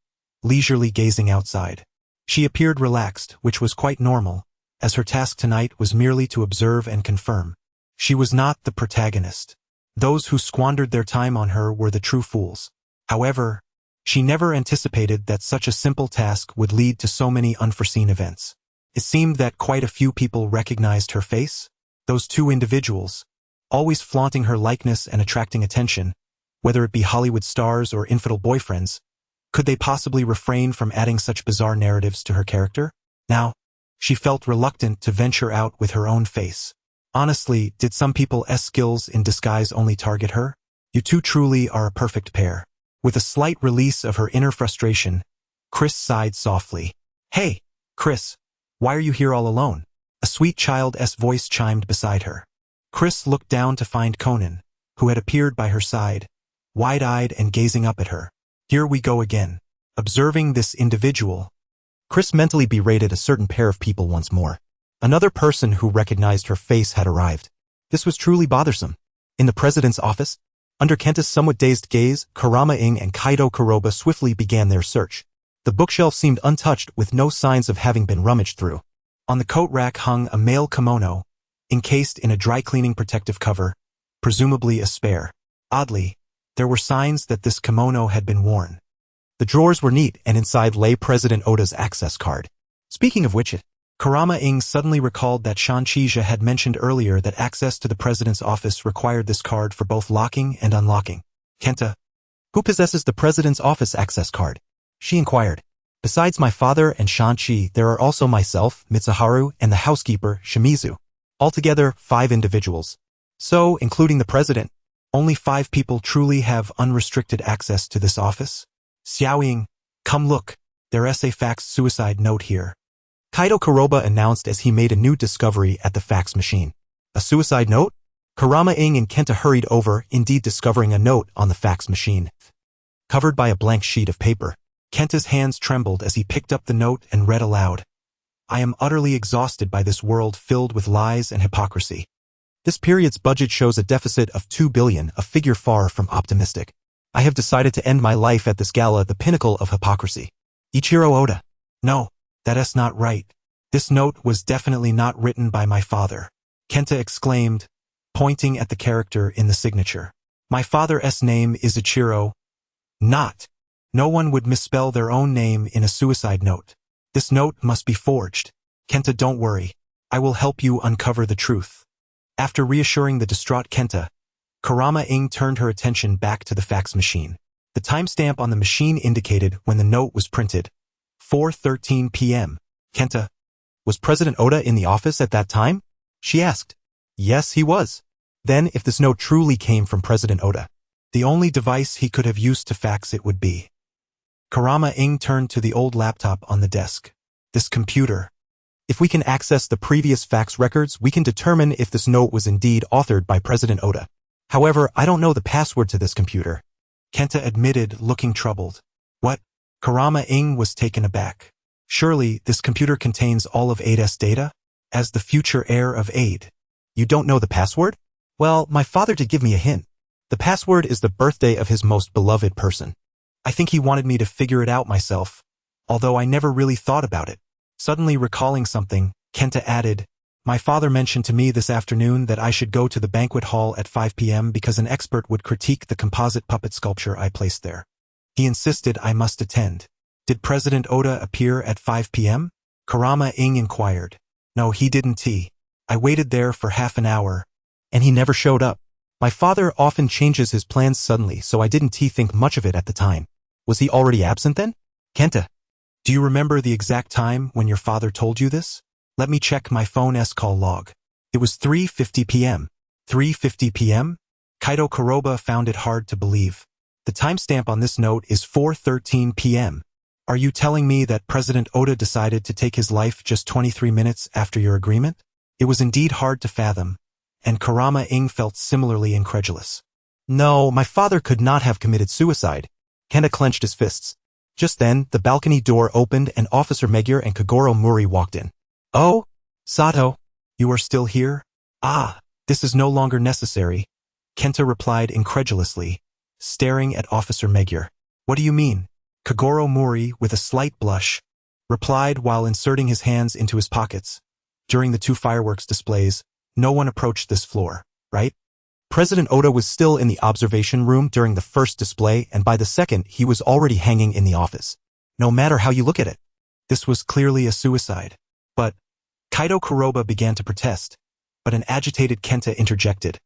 leisurely gazing outside. She appeared relaxed, which was quite normal, as her task tonight was merely to observe and confirm. She was not the protagonist. Those who squandered their time on her were the true fools. However, she never anticipated that such a simple task would lead to so many unforeseen events. It seemed that quite a few people recognized her face. Those two individuals, always flaunting her likeness and attracting attention, whether it be Hollywood stars or infidel boyfriends, could they possibly refrain from adding such bizarre narratives to her character? Now, she felt reluctant to venture out with her own face. Honestly, did some people's skills in disguise only target her? You two truly are a perfect pair. With a slight release of her inner frustration, Chris sighed softly. Hey, Chris, why are you here all alone? A sweet child's voice chimed beside her. Chris looked down to find Conan, who had appeared by her side, wide-eyed and gazing up at her. Here we go again. Observing this individual, Chris mentally berated a certain pair of people once more. Another person who recognized her face had arrived. This was truly bothersome. In the president's office, under Kenta's somewhat dazed gaze, Kurama Ing and Kaido Kuroba swiftly began their search. The bookshelf seemed untouched with no signs of having been rummaged through. On the coat rack hung a male kimono, encased in a dry-cleaning protective cover, presumably a spare. Oddly, there were signs that this kimono had been worn. The drawers were neat, and inside lay President Oda's access card. Speaking of which, Kurama Ing suddenly recalled that Shanchija had mentioned earlier that access to the president's office required this card for both locking and unlocking. Kenta, who possesses the president's office access card? She inquired. Besides my father and Shanchi, there are also myself, Mitsuharu, and the housekeeper, Shimizu. Altogether, 5 individuals. So, including the president, Only 5 people truly have unrestricted access to this office? Xiaoying, come look, their essay fax suicide note here. Kaido Kuroba announced as he made a new discovery at the fax machine. A suicide note? Kurama Ing and Kenta hurried over, indeed discovering a note on the fax machine. Covered by a blank sheet of paper. Kenta's hands trembled as he picked up the note and read aloud. I am utterly exhausted by this world filled with lies and hypocrisy. This period's budget shows a deficit of 2 billion, a figure far from optimistic. I have decided to end my life at this gala, the pinnacle of hypocrisy. Ichiro Oda. No, that's not right. This note was definitely not written by my father. Kenta exclaimed, pointing at the character in the signature. My father's name is Ichiro. Not. No one would misspell their own name in a suicide note. This note must be forged. Kenta, don't worry. I will help you uncover the truth. After reassuring the distraught Kenta, Kurama Ing turned her attention back to the fax machine. The timestamp on the machine indicated when the note was printed. 4:13 p.m. Kenta. Was President Oda in the office at that time? She asked. Yes, he was. Then, if this note truly came from President Oda, the only device he could have used to fax it would be. Kurama Ing turned to the old laptop on the desk. This computer. If we can access the previous fax records, we can determine if this note was indeed authored by President Oda. However, I don't know the password to this computer. Kenta admitted, looking troubled. What? Kurama Ing was taken aback. Surely, this computer contains all of Aide's data? As the future heir of Aide. You don't know the password? Well, my father did give me a hint. The password is the birthday of his most beloved person. I think he wanted me to figure it out myself, although I never really thought about it. Suddenly recalling something, Kenta added, my father mentioned to me this afternoon that I should go to the banquet hall at 5 p.m. because an expert would critique the composite puppet sculpture I placed there. He insisted I must attend. Did President Oda appear at 5 p.m.? Kurama Ing inquired. No, he didn't. I waited there for half an hour. And he never showed up. My father often changes his plans suddenly, so I didn't think much of it at the time. Was he already absent then? Kenta. Do you remember the exact time when your father told you this? Let me check my phone's call log. It was 3:50 p.m. 3:50 p.m.? Kaido Kuroba found it hard to believe. The timestamp on this note is 4:13 p.m. Are you telling me that President Oda decided to take his life just 23 minutes after your agreement? It was indeed hard to fathom, and Kurama Ing felt similarly incredulous. No, my father could not have committed suicide. Kenta clenched his fists. Just then, the balcony door opened and Officer Megure and Kagoro Mori walked in. Oh, Sato, you are still here? Ah, this is no longer necessary, Kenta replied incredulously, staring at Officer Megure. What do you mean? Kagoro Mori, with a slight blush, replied while inserting his hands into his pockets. During the 2 fireworks displays, no one approached this floor, right? President Oda was still in the observation room during the first display, and by the second, he was already hanging in the office. No matter how you look at it. This was clearly a suicide. But Kaido Kuroba began to protest, but an agitated Kenta interjected,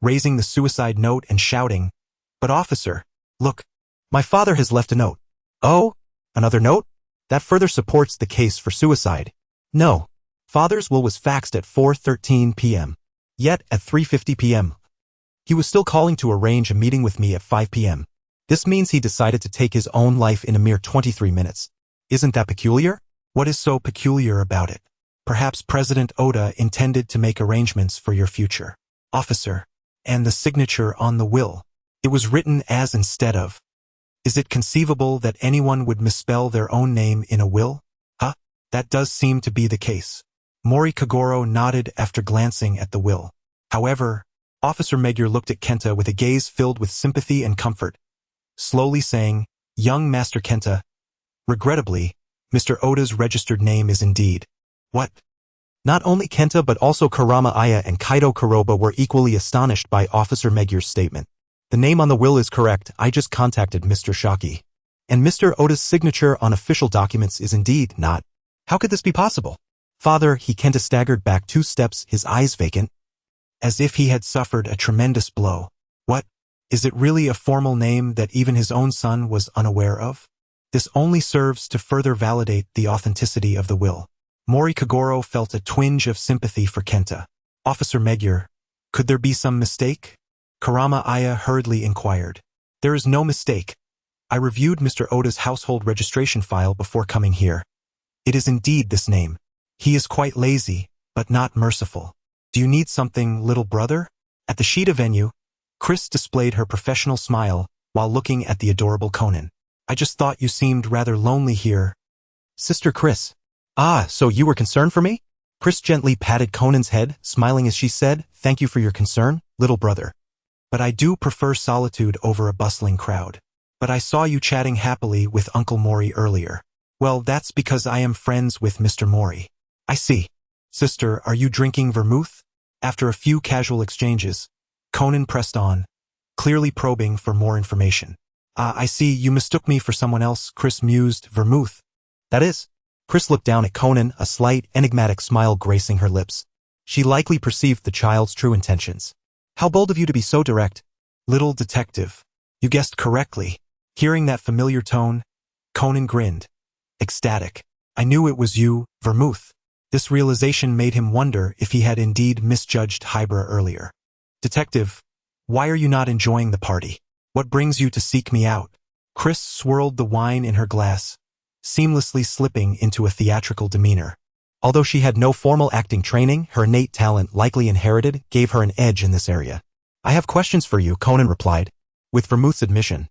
raising the suicide note and shouting, but officer, look, my father has left a note. Oh, another note? That further supports the case for suicide. No. Father's will was faxed at 4:13 p.m. Yet, at 3:50 p.m., he was still calling to arrange a meeting with me at 5 p.m. This means he decided to take his own life in a mere 23 minutes. Isn't that peculiar? What is so peculiar about it? Perhaps President Oda intended to make arrangements for your future. Officer. And the signature on the will. It was written as instead of. Is it conceivable that anyone would misspell their own name in a will? Huh? That does seem to be the case. Mori Kagoro nodded after glancing at the will. However, Officer Megure looked at Kenta with a gaze filled with sympathy and comfort, slowly saying, young Master Kenta, regrettably, Mr. Oda's registered name is indeed. What? Not only Kenta but also Kurama Aya and Kaido Kuroba were equally astonished by Officer Megure's statement. The name on the will is correct. I just contacted Mr. Shaki. And Mr. Oda's signature on official documents is indeed not. How could this be possible? Father, Kenta staggered back 2 steps, his eyes vacant. As if he had suffered a tremendous blow. What? Is it really a formal name that even his own son was unaware of? This only serves to further validate the authenticity of the will. Mori Kagoro felt a twinge of sympathy for Kenta. Officer Megure, could there be some mistake? Kurama Aya hurriedly inquired. There is no mistake. I reviewed Mr. Oda's household registration file before coming here. It is indeed this name. He is quite lazy, but not merciful. Do you need something, little brother? At the Shida venue, Chris displayed her professional smile while looking at the adorable Conan. I just thought you seemed rather lonely here. Sister Chris. Ah, so you were concerned for me? Chris gently patted Conan's head, smiling as she said, Thank you for your concern, little brother. But I do prefer solitude over a bustling crowd. But I saw you chatting happily with Uncle Mori earlier. Well, that's because I am friends with Mr. Mori. I see. Sister, are you drinking vermouth? After a few casual exchanges, Conan pressed on, clearly probing for more information. I see you mistook me for someone else, Chris mused. Vermouth. That is. Chris looked down at Conan, a slight, enigmatic smile gracing her lips. She likely perceived the child's true intentions. How bold of you to be so direct. Little detective. You guessed correctly. Hearing that familiar tone, Conan grinned. Ecstatic. I knew it was you, Vermouth. This realization made him wonder if he had indeed misjudged Hybra earlier. Detective, why are you not enjoying the party? What brings you to seek me out? Chris swirled the wine in her glass, seamlessly slipping into a theatrical demeanor. Although she had no formal acting training, her innate talent, likely inherited, gave her an edge in this area. I have questions for you, Conan replied, with Vermouth's admission.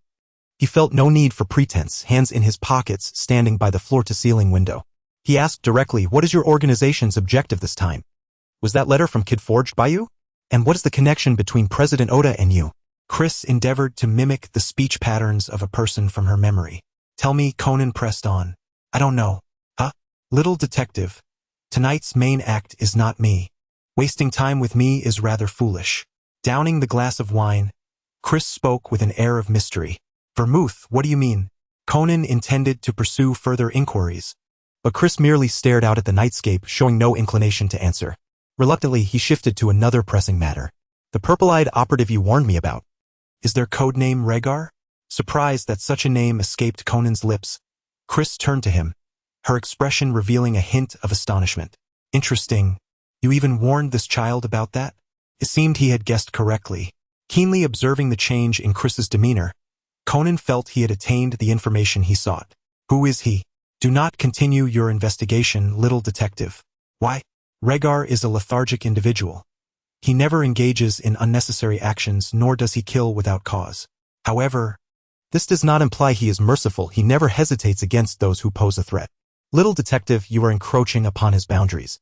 He felt no need for pretense, hands in his pockets, standing by the floor-to-ceiling window. He asked directly, what is your organization's objective this time? Was that letter from Kid forged by you? And what is the connection between President Oda and you? Chris endeavored to mimic the speech patterns of a person from her memory. Tell me, Conan pressed on. I don't know. Huh? Little detective. Tonight's main act is not me. Wasting time with me is rather foolish. Downing the glass of wine, Chris spoke with an air of mystery. Vermouth, what do you mean? Conan intended to pursue further inquiries, but Chris merely stared out at the nightscape, showing no inclination to answer. Reluctantly, he shifted to another pressing matter. The purple-eyed operative you warned me about. Is their codename Rhaegar? Surprised that such a name escaped Conan's lips, Chris turned to him, her expression revealing a hint of astonishment. Interesting. You even warned this child about that? It seemed he had guessed correctly. Keenly observing the change in Chris's demeanor, Conan felt he had attained the information he sought. Who is he? Do not continue your investigation, little detective. Why? Rhaegar is a lethargic individual. He never engages in unnecessary actions, nor does he kill without cause. However, this does not imply he is merciful. He never hesitates against those who pose a threat. Little detective, you are encroaching upon his boundaries.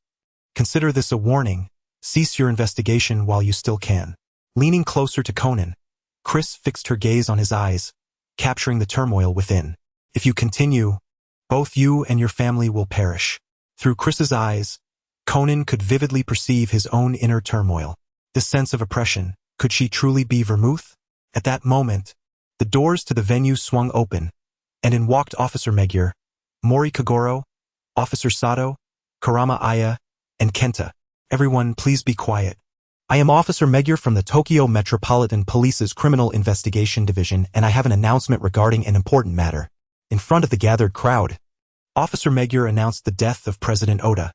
Consider this a warning. Cease your investigation while you still can. Leaning closer to Conan, Chris fixed her gaze on his eyes, capturing the turmoil within. If you continue, both you and your family will perish. Through Chris's eyes, Conan could vividly perceive his own inner turmoil. This sense of oppression, could she truly be Vermouth? At that moment, the doors to the venue swung open, and in walked Officer Magyar, Mori Kagoro, Officer Sato, Kurama Aya, and Kenta. Everyone, please be quiet. I am Officer Magyar from the Tokyo Metropolitan Police's Criminal Investigation Division, and I have an announcement regarding an important matter. In front of the gathered crowd, Officer Magyar announced the death of President Oda,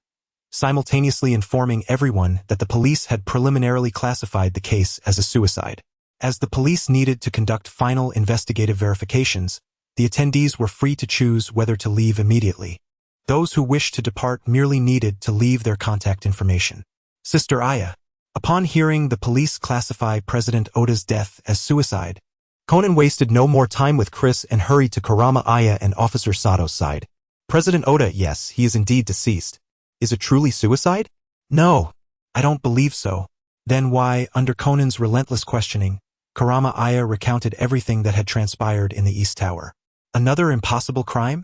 simultaneously informing everyone that the police had preliminarily classified the case as a suicide. As the police needed to conduct final investigative verifications, the attendees were free to choose whether to leave immediately. Those who wished to depart merely needed to leave their contact information. Sister Aya. Upon hearing the police classify President Oda's death as suicide, Conan wasted no more time with Chris and hurried to Kurama Aya and Officer Sato's side. President Oda, yes, he is indeed deceased. Is it truly suicide? No, I don't believe so. Then why, under Conan's relentless questioning, Kurama Aya recounted everything that had transpired in the East Tower. Another impossible crime?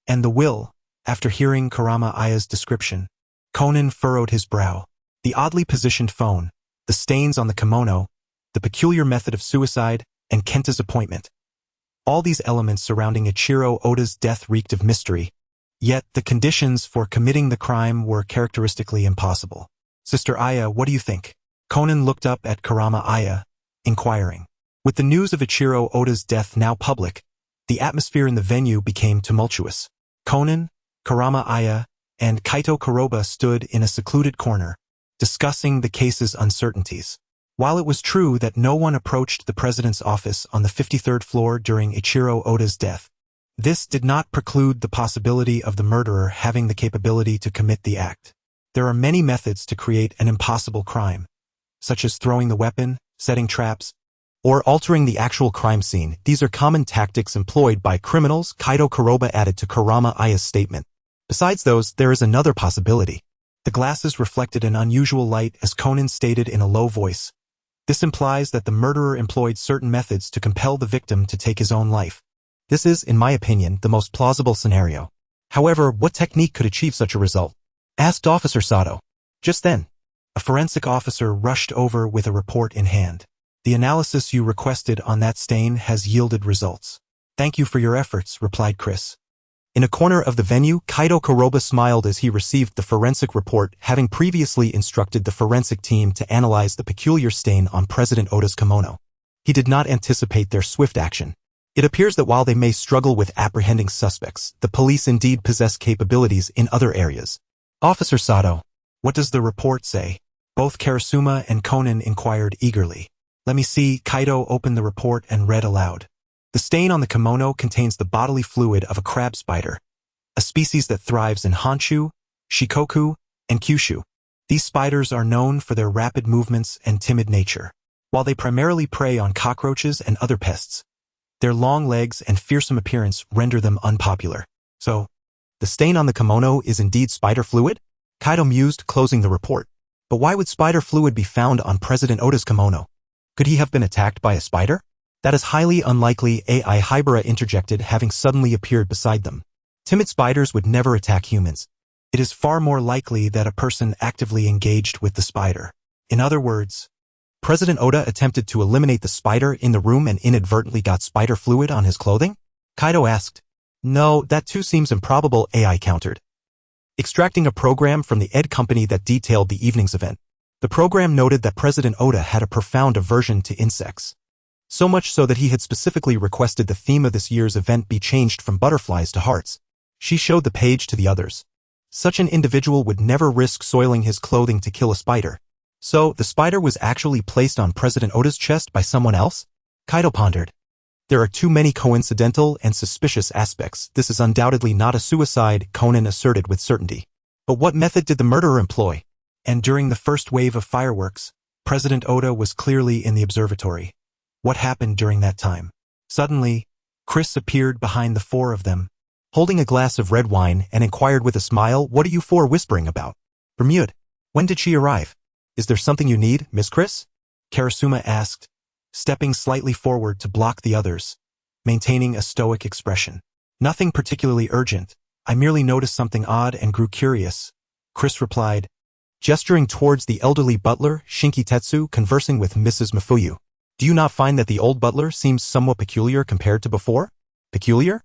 And the will, after hearing Kurama Aya's description, Conan furrowed his brow. The oddly positioned phone, the stains on the kimono, the peculiar method of suicide, and Kenta's appointment. All these elements surrounding Ichiro Oda's death reeked of mystery, yet the conditions for committing the crime were characteristically impossible. Sister Aya, what do you think? Conan looked up at Kurama Aya, inquiring. With the news of Ichiro Oda's death now public, the atmosphere in the venue became tumultuous. Conan, Kurama Aya, and Kaito Kuroba stood in a secluded corner, discussing the case's uncertainties. While it was true that no one approached the president's office on the 53rd floor during Ichiro Oda's death, this did not preclude the possibility of the murderer having the capability to commit the act. There are many methods to create an impossible crime, such as throwing the weapon, setting traps, or altering the actual crime scene. These are common tactics employed by criminals, Kaido Kuroba added to Kurama Aya's statement. Besides those, there is another possibility. The glasses reflected an unusual light as Conan stated in a low voice. This implies that the murderer employed certain methods to compel the victim to take his own life. This is, in my opinion, the most plausible scenario. However, what technique could achieve such a result? Asked Officer Sato. Just then, a forensic officer rushed over with a report in hand. The analysis you requested on that stain has yielded results. Thank you for your efforts, replied Chris. In a corner of the venue, Kaido Kuroba smiled as he received the forensic report, having previously instructed the forensic team to analyze the peculiar stain on President Oda's kimono. He did not anticipate their swift action. It appears that while they may struggle with apprehending suspects, the police indeed possess capabilities in other areas. Officer Sato. What does the report say? Both Karasuma and Conan inquired eagerly. Let me see. Kaido opened the report and read aloud. The stain on the kimono contains the bodily fluid of a crab spider, a species that thrives in Honshu, Shikoku, and Kyushu. These spiders are known for their rapid movements and timid nature. While they primarily prey on cockroaches and other pests, their long legs and fearsome appearance render them unpopular. So, the stain on the kimono is indeed spider fluid? Kaido mused, closing the report. But why would spider fluid be found on President Oda's kimono? Could he have been attacked by a spider? That is highly unlikely, AI Hybera interjected, having suddenly appeared beside them. Timid spiders would never attack humans. It is far more likely that a person actively engaged with the spider. In other words, President Oda attempted to eliminate the spider in the room and inadvertently got spider fluid on his clothing? Kaido asked. No, that too seems improbable, AI countered. Extracting a program from the ed company that detailed the evening's event. The program noted that President Oda had a profound aversion to insects. So much so that he had specifically requested the theme of this year's event be changed from butterflies to hearts. She showed the page to the others. Such an individual would never risk soiling his clothing to kill a spider. So, the spider was actually placed on President Oda's chest by someone else? Kaido pondered. There are too many coincidental and suspicious aspects. This is undoubtedly not a suicide, Conan asserted with certainty. But what method did the murderer employ? And during the first wave of fireworks, President Oda was clearly in the observatory. What happened during that time? Suddenly, Chris appeared behind the four of them, holding a glass of red wine, and inquired with a smile, "What are you four whispering about?" Bermude. When did she arrive? Is there something you need, Miss Chris? Karasuma asked, stepping slightly forward to block the others, maintaining a stoic expression. Nothing particularly urgent. I merely noticed something odd and grew curious, Chris replied, gesturing towards the elderly butler, Shinkitetsu, conversing with Mrs. Mafuyu. Do you not find that the old butler seems somewhat peculiar compared to before? Peculiar?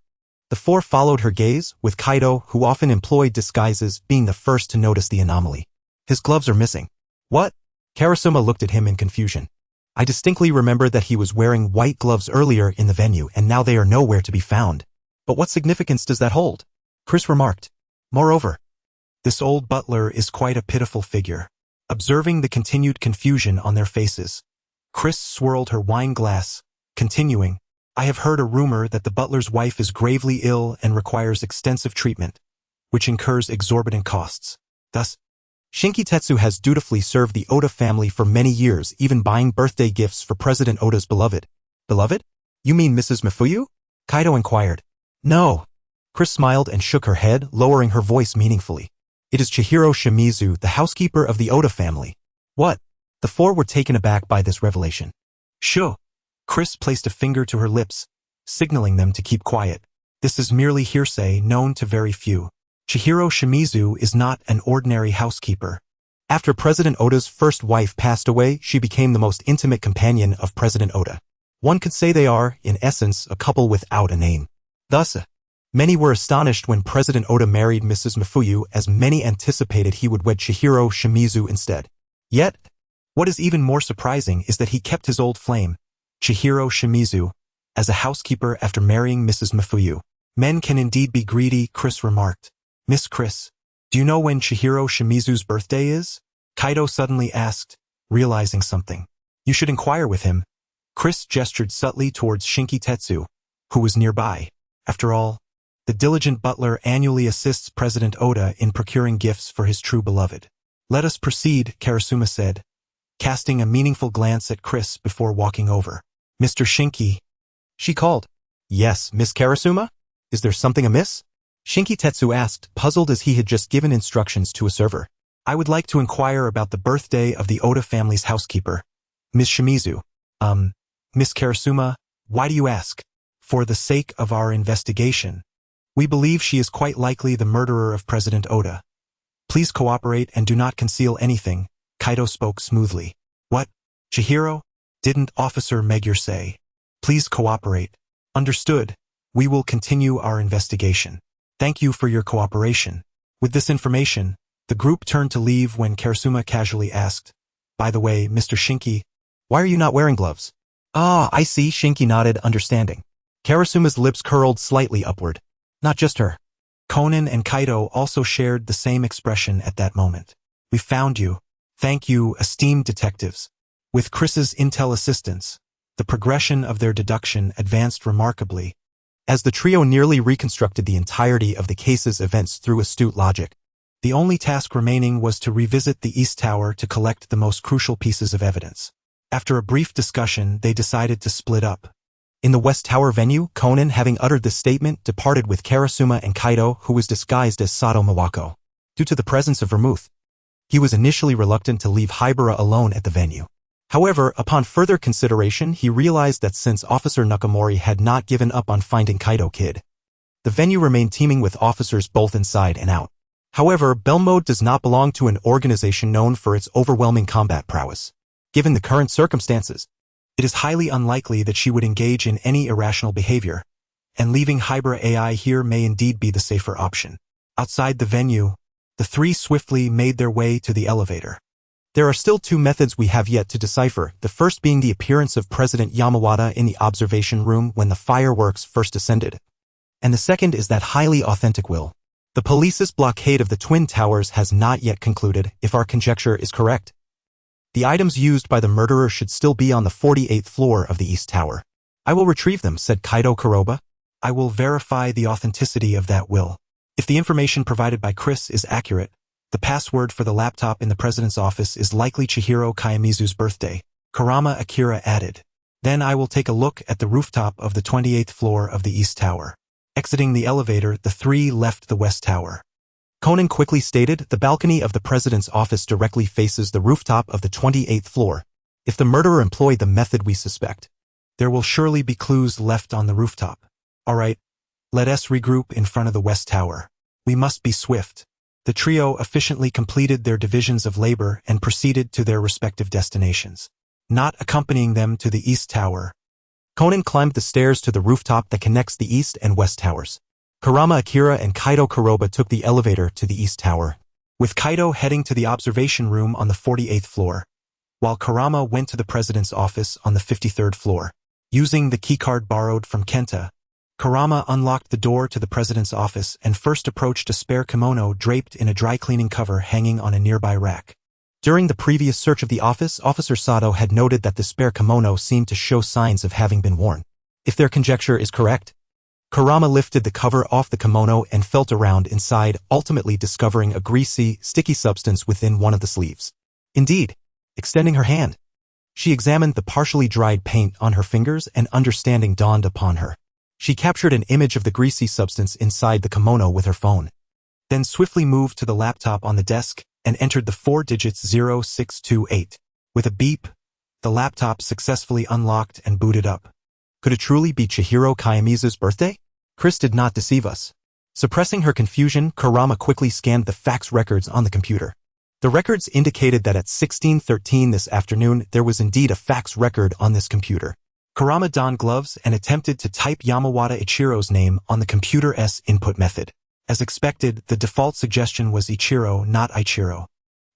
The four followed her gaze, with Kaido, who often employed disguises, being the first to notice the anomaly. His gloves are missing. What? Karasuma looked at him in confusion. I distinctly remember that he was wearing white gloves earlier in the venue and now they are nowhere to be found. But what significance does that hold? Chris remarked. Moreover, this old butler is quite a pitiful figure. Observing the continued confusion on their faces, Chris swirled her wine glass, continuing, I have heard a rumor that the butler's wife is gravely ill and requires extensive treatment, which incurs exorbitant costs. Thus, Shinkitetsu has dutifully served the Oda family for many years, even buying birthday gifts for President Oda's beloved. Beloved? You mean Mrs. Mafuyu? Kaido inquired. No. Chris smiled and shook her head, lowering her voice meaningfully. It is Chihiro Shimizu, the housekeeper of the Oda family. What? The four were taken aback by this revelation. Shoo! Chris placed a finger to her lips, signaling them to keep quiet. This is merely hearsay known to very few. Chihiro Shimizu is not an ordinary housekeeper. After President Oda's first wife passed away, she became the most intimate companion of President Oda. One could say they are, in essence, a couple without a name. Thus, many were astonished when President Oda married Mrs. Mafuyu, as many anticipated he would wed Chihiro Shimizu instead. Yet, what is even more surprising is that he kept his old flame, Chihiro Shimizu, as a housekeeper after marrying Mrs. Mafuyu. Men can indeed be greedy, Chris remarked. Miss Chris, do you know when Chihiro Shimizu's birthday is? Kaido suddenly asked, realizing something. You should inquire with him. Chris gestured subtly towards Shinki Tetsu, who was nearby. After all, the diligent butler annually assists President Oda in procuring gifts for his true beloved. Let us proceed, Karasuma said, casting a meaningful glance at Chris before walking over. Mr. Shinki, she called. Yes, Miss Karasuma? Is there something amiss? Shinki Tetsu asked, puzzled as he had just given instructions to a server. I would like to inquire about the birthday of the Oda family's housekeeper, Miss Shimizu. Miss Karasuma, why do you ask? For the sake of our investigation. We believe she is quite likely the murderer of President Oda. Please cooperate and do not conceal anything, Kaido spoke smoothly. What? Chihiro? Didn't Officer Megure say? Please cooperate. Understood. We will continue our investigation. Thank you for your cooperation. With this information, the group turned to leave when Karasuma casually asked, By the way, Mr. Shinki, why are you not wearing gloves? Ah, I see, Shinki nodded, understanding. Karasuma's lips curled slightly upward. Not just her. Conan and Kaido also shared the same expression at that moment. We found you. Thank you, esteemed detectives. With Chris's intel assistance, the progression of their deduction advanced remarkably. As the trio nearly reconstructed the entirety of the case's events through astute logic, the only task remaining was to revisit the East Tower to collect the most crucial pieces of evidence. After a brief discussion, they decided to split up. In the West Tower venue, Conan, having uttered this statement, departed with Karasuma and Kaido, who was disguised as Sato Mawako. Due to the presence of vermouth, he was initially reluctant to leave Hibara alone at the venue. However, upon further consideration, he realized that since Officer Nakamori had not given up on finding Kaido Kid, the venue remained teeming with officers both inside and out. However, Belmode does not belong to an organization known for its overwhelming combat prowess. Given the current circumstances, it is highly unlikely that she would engage in any irrational behavior, and leaving Hibara AI here may indeed be the safer option. Outside the venue, the three swiftly made their way to the elevator. There are still two methods we have yet to decipher, the first being the appearance of President Yamawata in the observation room when the fireworks first ascended, and the second is that highly authentic will. The police's blockade of the Twin Towers has not yet concluded, if our conjecture is correct. The items used by the murderer should still be on the 48th floor of the East Tower. I will retrieve them, said Kaido Kuroba. I will verify the authenticity of that will. If the information provided by Chris is accurate, the password for the laptop in the president's office is likely Chihiro Kayamizu's birthday, Kurama Akira added. Then I will take a look at the rooftop of the 28th floor of the East Tower. Exiting the elevator, the three left the West Tower. Conan quickly stated, the balcony of the president's office directly faces the rooftop of the 28th floor. If the murderer employed the method we suspect, there will surely be clues left on the rooftop. All right, let us regroup in front of the West Tower. We must be swift. The trio efficiently completed their divisions of labor and proceeded to their respective destinations. Not accompanying them to the East Tower, Conan climbed the stairs to the rooftop that connects the East and West Towers. Kurama Akira and Kaido Kuroba took the elevator to the East Tower, with Kaido heading to the observation room on the 48th floor, while Kurama went to the president's office on the 53rd floor. Using the keycard borrowed from Kenta, Kurama unlocked the door to the president's office and first approached a spare kimono draped in a dry-cleaning cover hanging on a nearby rack. During the previous search of the office, Officer Sato had noted that the spare kimono seemed to show signs of having been worn. If their conjecture is correct, Kurama lifted the cover off the kimono and felt around inside, ultimately discovering a greasy, sticky substance within one of the sleeves. Indeed, extending her hand, she examined the partially dried paint on her fingers and understanding dawned upon her. She captured an image of the greasy substance inside the kimono with her phone, then swiftly moved to the laptop on the desk and entered the 4 digits 0628. With a beep, the laptop successfully unlocked and booted up. Could it truly be Chihiro Kayamizu's birthday? Chris did not deceive us. Suppressing her confusion, Kurama quickly scanned the fax records on the computer. The records indicated that at 16:13 this afternoon there was indeed a fax record on this computer. Kurama donned gloves and attempted to type Yamawata Ichiro's name on the computer's input method. As expected, the default suggestion was Ichiro, not Ichiro.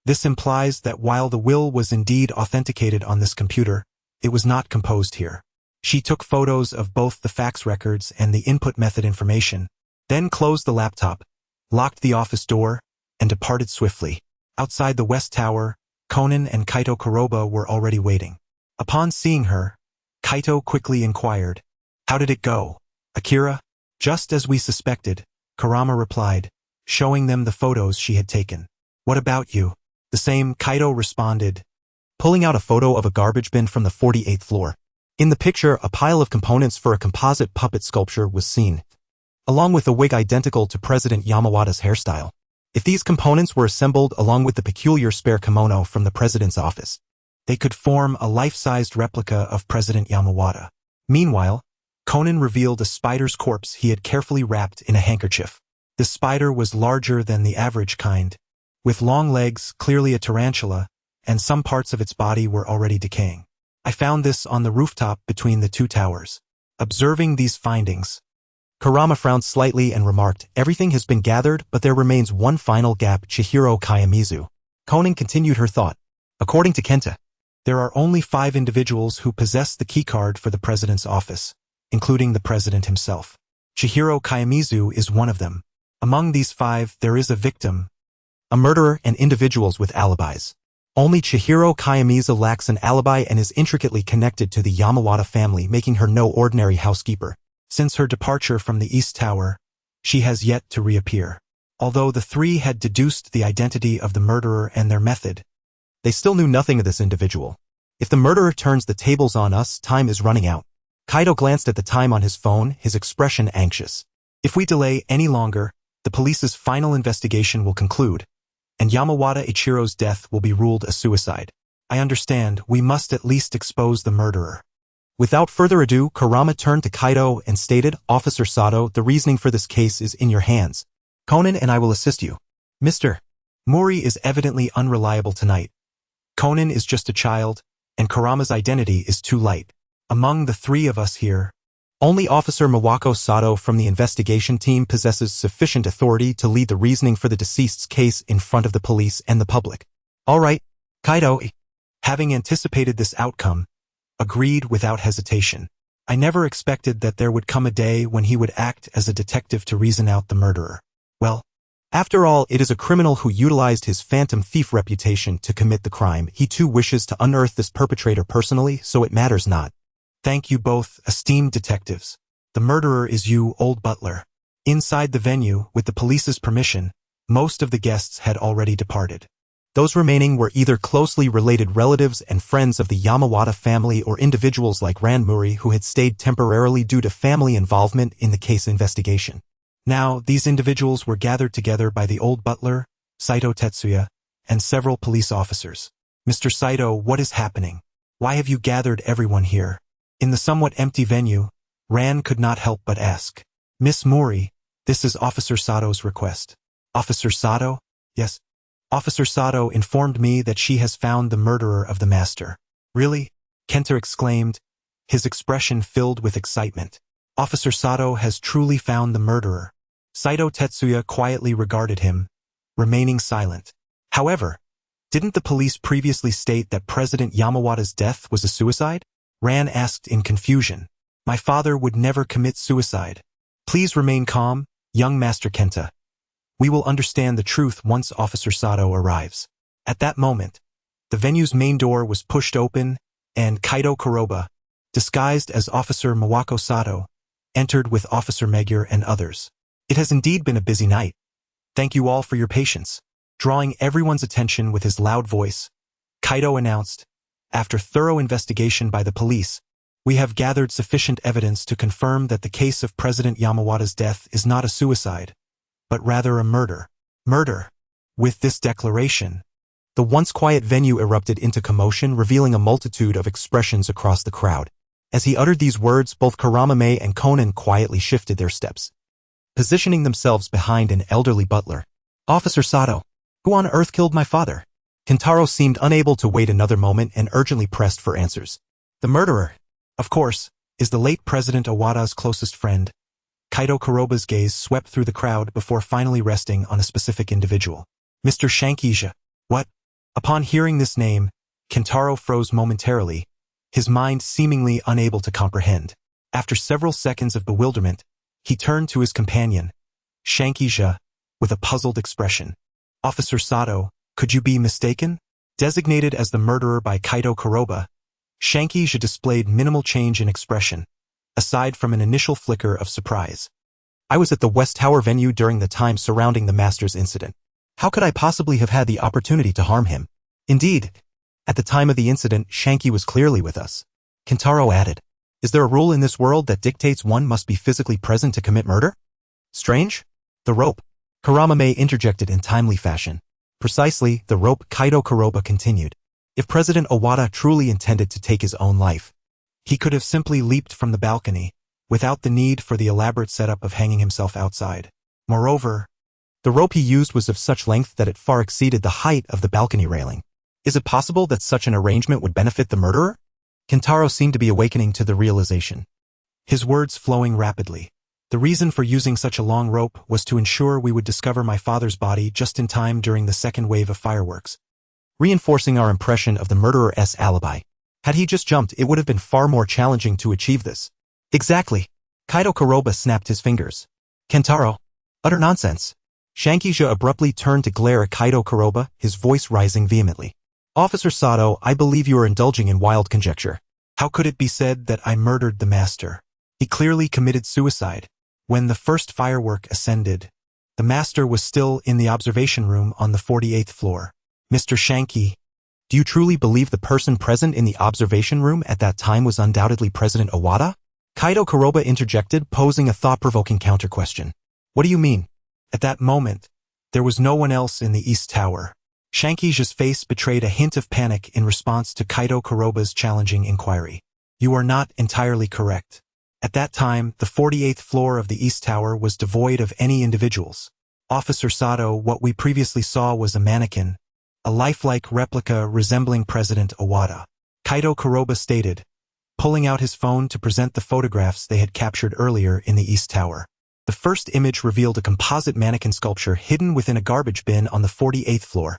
This implies that while the will was indeed authenticated on this computer, it was not composed here. She took photos of both the fax records and the input method information, then closed the laptop, locked the office door, and departed swiftly. Outside the West Tower, Conan and Kaito Kuroba were already waiting. Upon seeing her, Kaito quickly inquired, "How did it go, Akira?" "Just as we suspected," Kurama replied, showing them the photos she had taken. "What about you?" "The same," Kaito responded, pulling out a photo of a garbage bin from the 48th floor. In the picture, a pile of components for a composite puppet sculpture was seen, along with a wig identical to President Yamawata's hairstyle. If these components were assembled along with the peculiar spare kimono from the president's office, they could form a life-sized replica of President Yamawata. Meanwhile, Conan revealed a spider's corpse he had carefully wrapped in a handkerchief. The spider was larger than the average kind, with long legs, clearly a tarantula, and some parts of its body were already decaying. "I found this on the rooftop between the two towers." Observing these findings, Kurama frowned slightly and remarked, "Everything has been gathered, but there remains one final gap, Chihiro Kayamizu." Conan continued her thought. According to Kenta, there are only 5 individuals who possess the keycard for the president's office, including the president himself. Chihiro Kayamizu is one of them. Among these 5, there is a victim, a murderer, and individuals with alibis. Only Chihiro Kayamizu lacks an alibi and is intricately connected to the Yamawata family, making her no ordinary housekeeper. Since her departure from the East Tower, she has yet to reappear. Although the 3 had deduced the identity of the murderer and their method, they still knew nothing of this individual. If the murderer turns the tables on us, time is running out. Kaito glanced at the time on his phone, his expression anxious. If we delay any longer, the police's final investigation will conclude, and Yamawata Ichiro's death will be ruled a suicide. I understand, we must at least expose the murderer. Without further ado, Kurama turned to Kaito and stated, "Officer Sato, the reasoning for this case is in your hands. Conan and I will assist you." "Mr. Mori is evidently unreliable tonight. Conan is just a child, and Kurama's identity is too light. Among the 3 of us here, only Officer Miwako Sato from the investigation team possesses sufficient authority to lead the reasoning for the deceased's case in front of the police and the public." "All right, Kaito," having anticipated this outcome, agreed without hesitation. "I never expected that there would come a day when he would act as a detective to reason out the murderer. Well, after all, it is a criminal who utilized his phantom thief reputation to commit the crime. He too wishes to unearth this perpetrator personally, so it matters not. Thank you both, esteemed detectives. The murderer is you, old butler." Inside the venue, with the police's permission, most of the guests had already departed. Those remaining were either closely related relatives and friends of the Yamawata family or individuals like Ranmuri who had stayed temporarily due to family involvement in the case investigation. Now, these individuals were gathered together by the old butler, Saito Tetsuya, and several police officers. "Mr. Saito, what is happening? Why have you gathered everyone here?" In the somewhat empty venue, Ran could not help but ask. "Miss Mori, this is Officer Sato's request." "Officer Sato?" "Yes. Officer Sato informed me that she has found the murderer of the master." "Really?" Kenta exclaimed, his expression filled with excitement. "Officer Sato has truly found the murderer." Saito Tetsuya quietly regarded him, remaining silent. "However, didn't the police previously state that President Yamawata's death was a suicide?" Ran asked in confusion. "My father would never commit suicide." "Please remain calm, young Master Kenta. We will understand the truth once Officer Sato arrives." At that moment, the venue's main door was pushed open, and Kaito Kuroba, disguised as Officer Miwako Sato, entered with Officer Megure and others. "It has indeed been a busy night. Thank you all for your patience." Drawing everyone's attention with his loud voice, Kaito announced, "After thorough investigation by the police, we have gathered sufficient evidence to confirm that the case of President Yamawata's death is not a suicide, but rather a murder." "Murder?" With this declaration, the once quiet venue erupted into commotion, revealing a multitude of expressions across the crowd. As he uttered these words, both Kuramame and Conan quietly shifted their steps, positioning themselves behind an elderly butler. "Officer Sato, who on earth killed my father?" Kentaro seemed unable to wait another moment and urgently pressed for answers. "The murderer, of course, is the late President Owada's closest friend." Kaito Kuroba's gaze swept through the crowd before finally resting on a specific individual. "Mr. Shankisha." "What?" Upon hearing this name, Kentaro froze momentarily, his mind seemingly unable to comprehend. After several seconds of bewilderment, he turned to his companion, Shankisha, with a puzzled expression. "Officer Sato, could you be mistaken?" Designated as the murderer by Kaito Kuroba, Shankija displayed minimal change in expression, aside from an initial flicker of surprise. I was at the West Tower venue during the time surrounding the Master's incident. How could I possibly have had the opportunity to harm him? Indeed, at the time of the incident, Shanky was clearly with us. Kentaro added, "Is there a rule in this world that dictates one must be physically present to commit murder? Strange? The rope." Karamame interjected in timely fashion. Precisely, the rope. Kaito Kuroba continued. If President Owada truly intended to take his own life, he could have simply leaped from the balcony, without the need for the elaborate setup of hanging himself outside. Moreover, the rope he used was of such length that it far exceeded the height of the balcony railing. Is it possible that such an arrangement would benefit the murderer? Kentaro seemed to be awakening to the realization, his words flowing rapidly. The reason for using such a long rope was to ensure we would discover my father's body just in time during the second wave of fireworks, reinforcing our impression of the murderer's alibi. Had he just jumped, it would have been far more challenging to achieve this. Exactly. Kaito Kuroba snapped his fingers. Kentaro, utter nonsense. Shankija abruptly turned to glare at Kaito Kuroba, his voice rising vehemently. Officer Sato, I believe you are indulging in wild conjecture. How could it be said that I murdered the master? He clearly committed suicide. When the first firework ascended, the master was still in the observation room on the 48th floor. Mr. Shanky, do you truly believe the person present in the observation room at that time was undoubtedly President Owada? Kaito Kuroba interjected, posing a thought-provoking counter-question. What do you mean? At that moment, there was no one else in the East Tower. Shankija's face betrayed a hint of panic in response to Kaito Kuroba's challenging inquiry. You are not entirely correct. At that time, the 48th floor of the East Tower was devoid of any individuals. Officer Sato, what we previously saw was a mannequin, a lifelike replica resembling President Owada. Kaito Kuroba stated, pulling out his phone to present the photographs they had captured earlier in the East Tower. The first image revealed a composite mannequin sculpture hidden within a garbage bin on the 48th floor,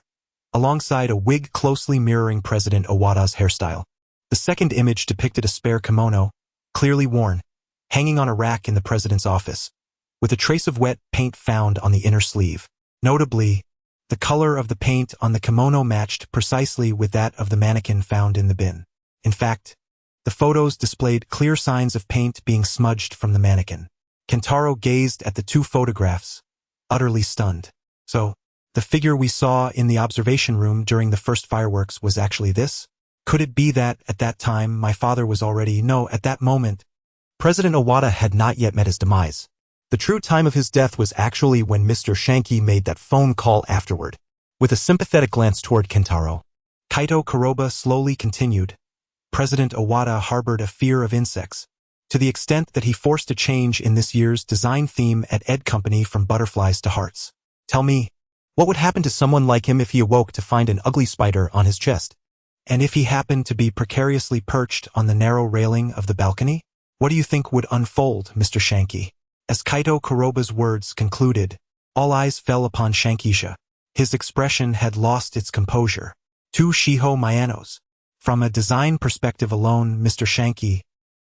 alongside a wig closely mirroring President Owada's hairstyle. The second image depicted a spare kimono, clearly worn, hanging on a rack in the president's office, with a trace of wet paint found on the inner sleeve. Notably, the color of the paint on the kimono matched precisely with that of the mannequin found in the bin. In fact, the photos displayed clear signs of paint being smudged from the mannequin. Kentaro gazed at the two photographs, utterly stunned. So, the figure we saw in the observation room during the first fireworks was actually this? Could it be that, at that time, my father was already— No, at that moment, President Owada had not yet met his demise. The true time of his death was actually when Mr. Shanky made that phone call afterward. With a sympathetic glance toward Kentaro, Kaito Kuroba slowly continued. President Owada harbored a fear of insects, to the extent that he forced a change in this year's design theme at Ed Company from butterflies to hearts. Tell me, what would happen to someone like him if he awoke to find an ugly spider on his chest? And if he happened to be precariously perched on the narrow railing of the balcony? What do you think would unfold, Mr. Shanky? As Kaito Kuroba's words concluded, all eyes fell upon Shankija. His expression had lost its composure. To Shiho Mayanos. From a design perspective alone, Mr. Shanky,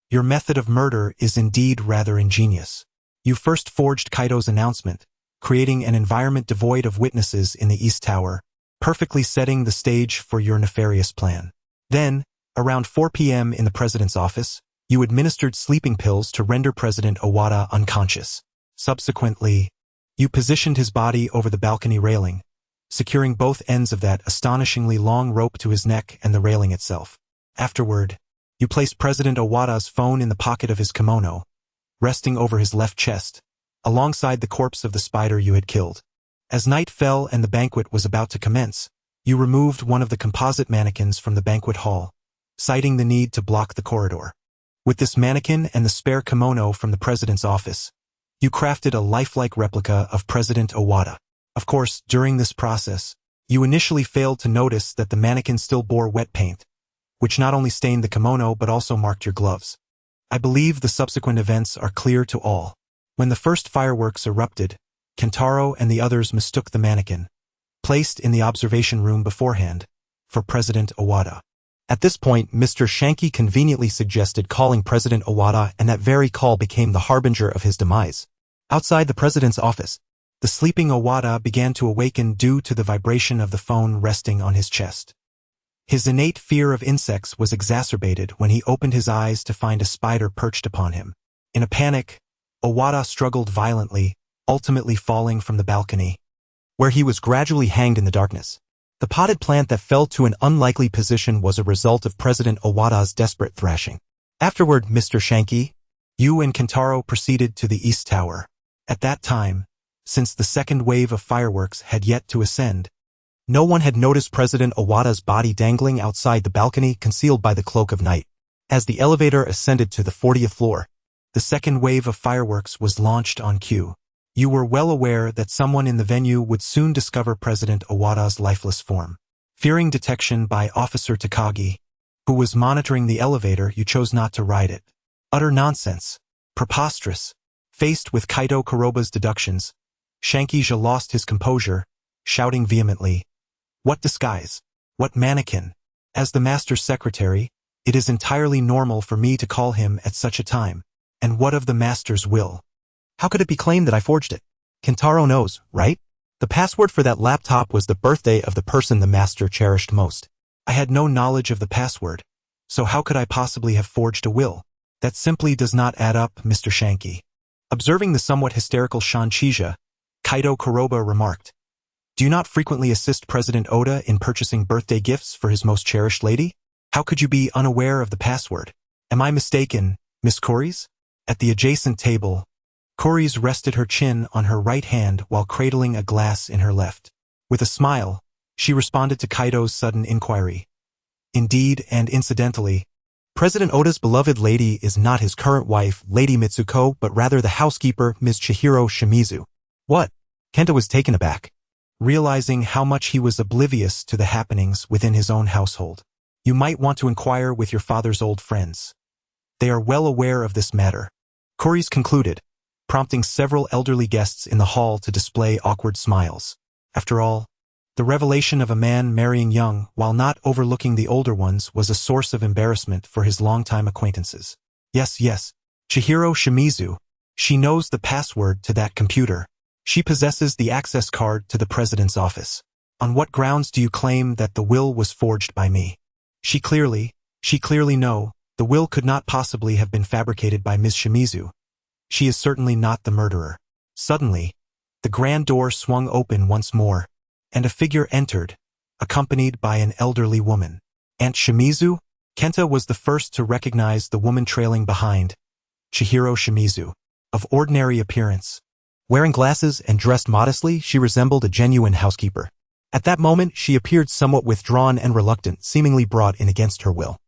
your method of murder is indeed rather ingenious. You first forged Kaito's announcement, creating an environment devoid of witnesses in the East Tower, perfectly setting the stage for your nefarious plan. Then, around 4 p.m. in the president's office, you administered sleeping pills to render President Owada unconscious. Subsequently, you positioned his body over the balcony railing, securing both ends of that astonishingly long rope to his neck and the railing itself. Afterward, you placed President Owada's phone in the pocket of his kimono, resting over his left chest, alongside the corpse of the spider you had killed. As night fell and the banquet was about to commence, you removed one of the composite mannequins from the banquet hall, citing the need to block the corridor. With this mannequin and the spare kimono from the president's office, you crafted a lifelike replica of President Owada. Of course, during this process, you initially failed to notice that the mannequin still bore wet paint, which not only stained the kimono but also marked your gloves. I believe the subsequent events are clear to all. When the first fireworks erupted, Kentaro and the others mistook the mannequin, placed in the observation room beforehand, for President Owada. At this point, Mr. Shanky conveniently suggested calling President Owada, and that very call became the harbinger of his demise. Outside the president's office, the sleeping Owada began to awaken due to the vibration of the phone resting on his chest. His innate fear of insects was exacerbated when he opened his eyes to find a spider perched upon him. In a panic, Owada struggled violently, ultimately falling from the balcony, where he was gradually hanged in the darkness. The potted plant that fell to an unlikely position was a result of President Owada's desperate thrashing. Afterward, Mr. Shanky, you and Kentaro proceeded to the East Tower. At that time, since the second wave of fireworks had yet to ascend, no one had noticed President Owada's body dangling outside the balcony concealed by the cloak of night. As the elevator ascended to the 40th floor, the second wave of fireworks was launched on cue. You were well aware that someone in the venue would soon discover President Owada's lifeless form. Fearing detection by Officer Takagi, who was monitoring the elevator, you chose not to ride it. Utter nonsense. Preposterous. Faced with Kaito Kuroba's deductions, Shankija lost his composure, shouting vehemently, "What disguise? What mannequin? As the master's secretary, it is entirely normal for me to call him at such a time. And what of the master's will? How could it be claimed that I forged it? Kentaro knows, right? The password for that laptop was the birthday of the person the master cherished most. I had no knowledge of the password, so how could I possibly have forged a will? That simply does not add up, Mr. Shanky." Observing the somewhat hysterical Shanchija, Kaito Kuroba remarked, "Do you not frequently assist President Oda in purchasing birthday gifts for his most cherished lady? How could you be unaware of the password? Am I mistaken, Miss Cories?" At the adjacent table, Cories rested her chin on her right hand while cradling a glass in her left. With a smile, she responded to Kaito's sudden inquiry. "Indeed, and incidentally, President Oda's beloved lady is not his current wife, Lady Mitsuko, but rather the housekeeper, Ms. Chihiro Shimizu." "What?" Kenta was taken aback, realizing how much he was oblivious to the happenings within his own household. "You might want to inquire with your father's old friends. They are well aware of this matter," Cories concluded, prompting several elderly guests in the hall to display awkward smiles. After all, the revelation of a man marrying young while not overlooking the older ones was a source of embarrassment for his longtime acquaintances. Yes, Chihiro Shimizu. She knows the password to that computer. She possesses the access card to the president's office. On what grounds do you claim that the will was forged by me? She clearly know the will could not possibly have been fabricated by Ms. Shimizu. She is certainly not the murderer. Suddenly, the grand door swung open once more, and a figure entered, accompanied by an elderly woman. Aunt Shimizu? Kenta was the first to recognize the woman trailing behind, Chihiro Shimizu. Of ordinary appearance, wearing glasses and dressed modestly, she resembled a genuine housekeeper. At that moment, she appeared somewhat withdrawn and reluctant, seemingly brought in against her will.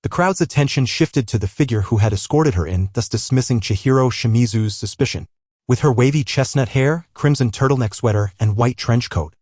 The crowd's attention shifted to the figure who had escorted her in, thus dismissing Chihiro Shimizu's suspicion. With her wavy chestnut hair, crimson turtleneck sweater, and white trench coat,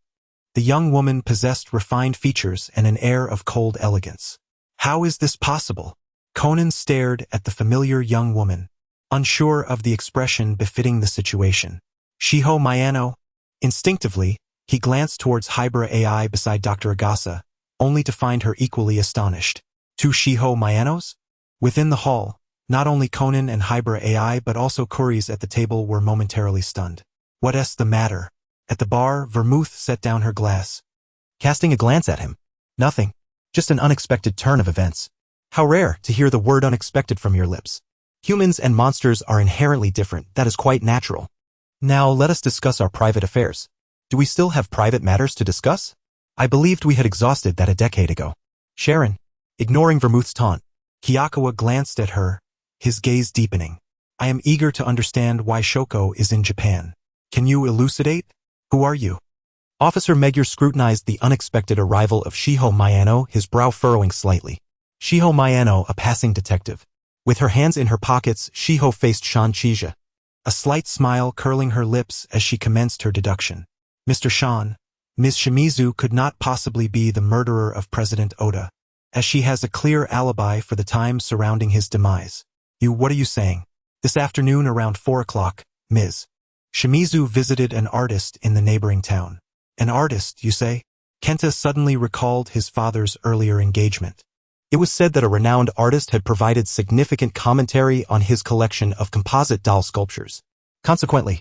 the young woman possessed refined features and an air of cold elegance. How is this possible? Conan stared at the familiar young woman, unsure of the expression befitting the situation. Shiho Miyano? Instinctively, he glanced towards Hybera AI beside Dr. Agasa, only to find her equally astonished. Two Shiho Miyanos? Within the hall, not only Conan and Hybera AI but also Cories at the table were momentarily stunned. What's the matter? At the bar, Vermouth set down her glass, casting a glance at him. Nothing. Just an unexpected turn of events. How rare to hear the word unexpected from your lips. Humans and monsters are inherently different, that is quite natural. Now let us discuss our private affairs. Do we still have private matters to discuss? I believed we had exhausted that a decade ago. Sharon, ignoring Vermouth's taunt, Kiyakawa glanced at her, his gaze deepening. I am eager to understand why Shoko is in Japan. Can you elucidate? Who are you? Officer Magyar scrutinized the unexpected arrival of Shiho Miyano, his brow furrowing slightly. Shiho Miyano, a passing detective. With her hands in her pockets, Shiho faced Shanchija, a slight smile curling her lips as she commenced her deduction. Mr. Shan, Ms. Shimizu could not possibly be the murderer of President Oda, as she has a clear alibi for the time surrounding his demise. What are you saying? This afternoon around 4 o'clock, Ms. Shimizu visited an artist in the neighboring town. An artist, you say? Kenta suddenly recalled his father's earlier engagement. It was said that a renowned artist had provided significant commentary on his collection of composite doll sculptures. Consequently,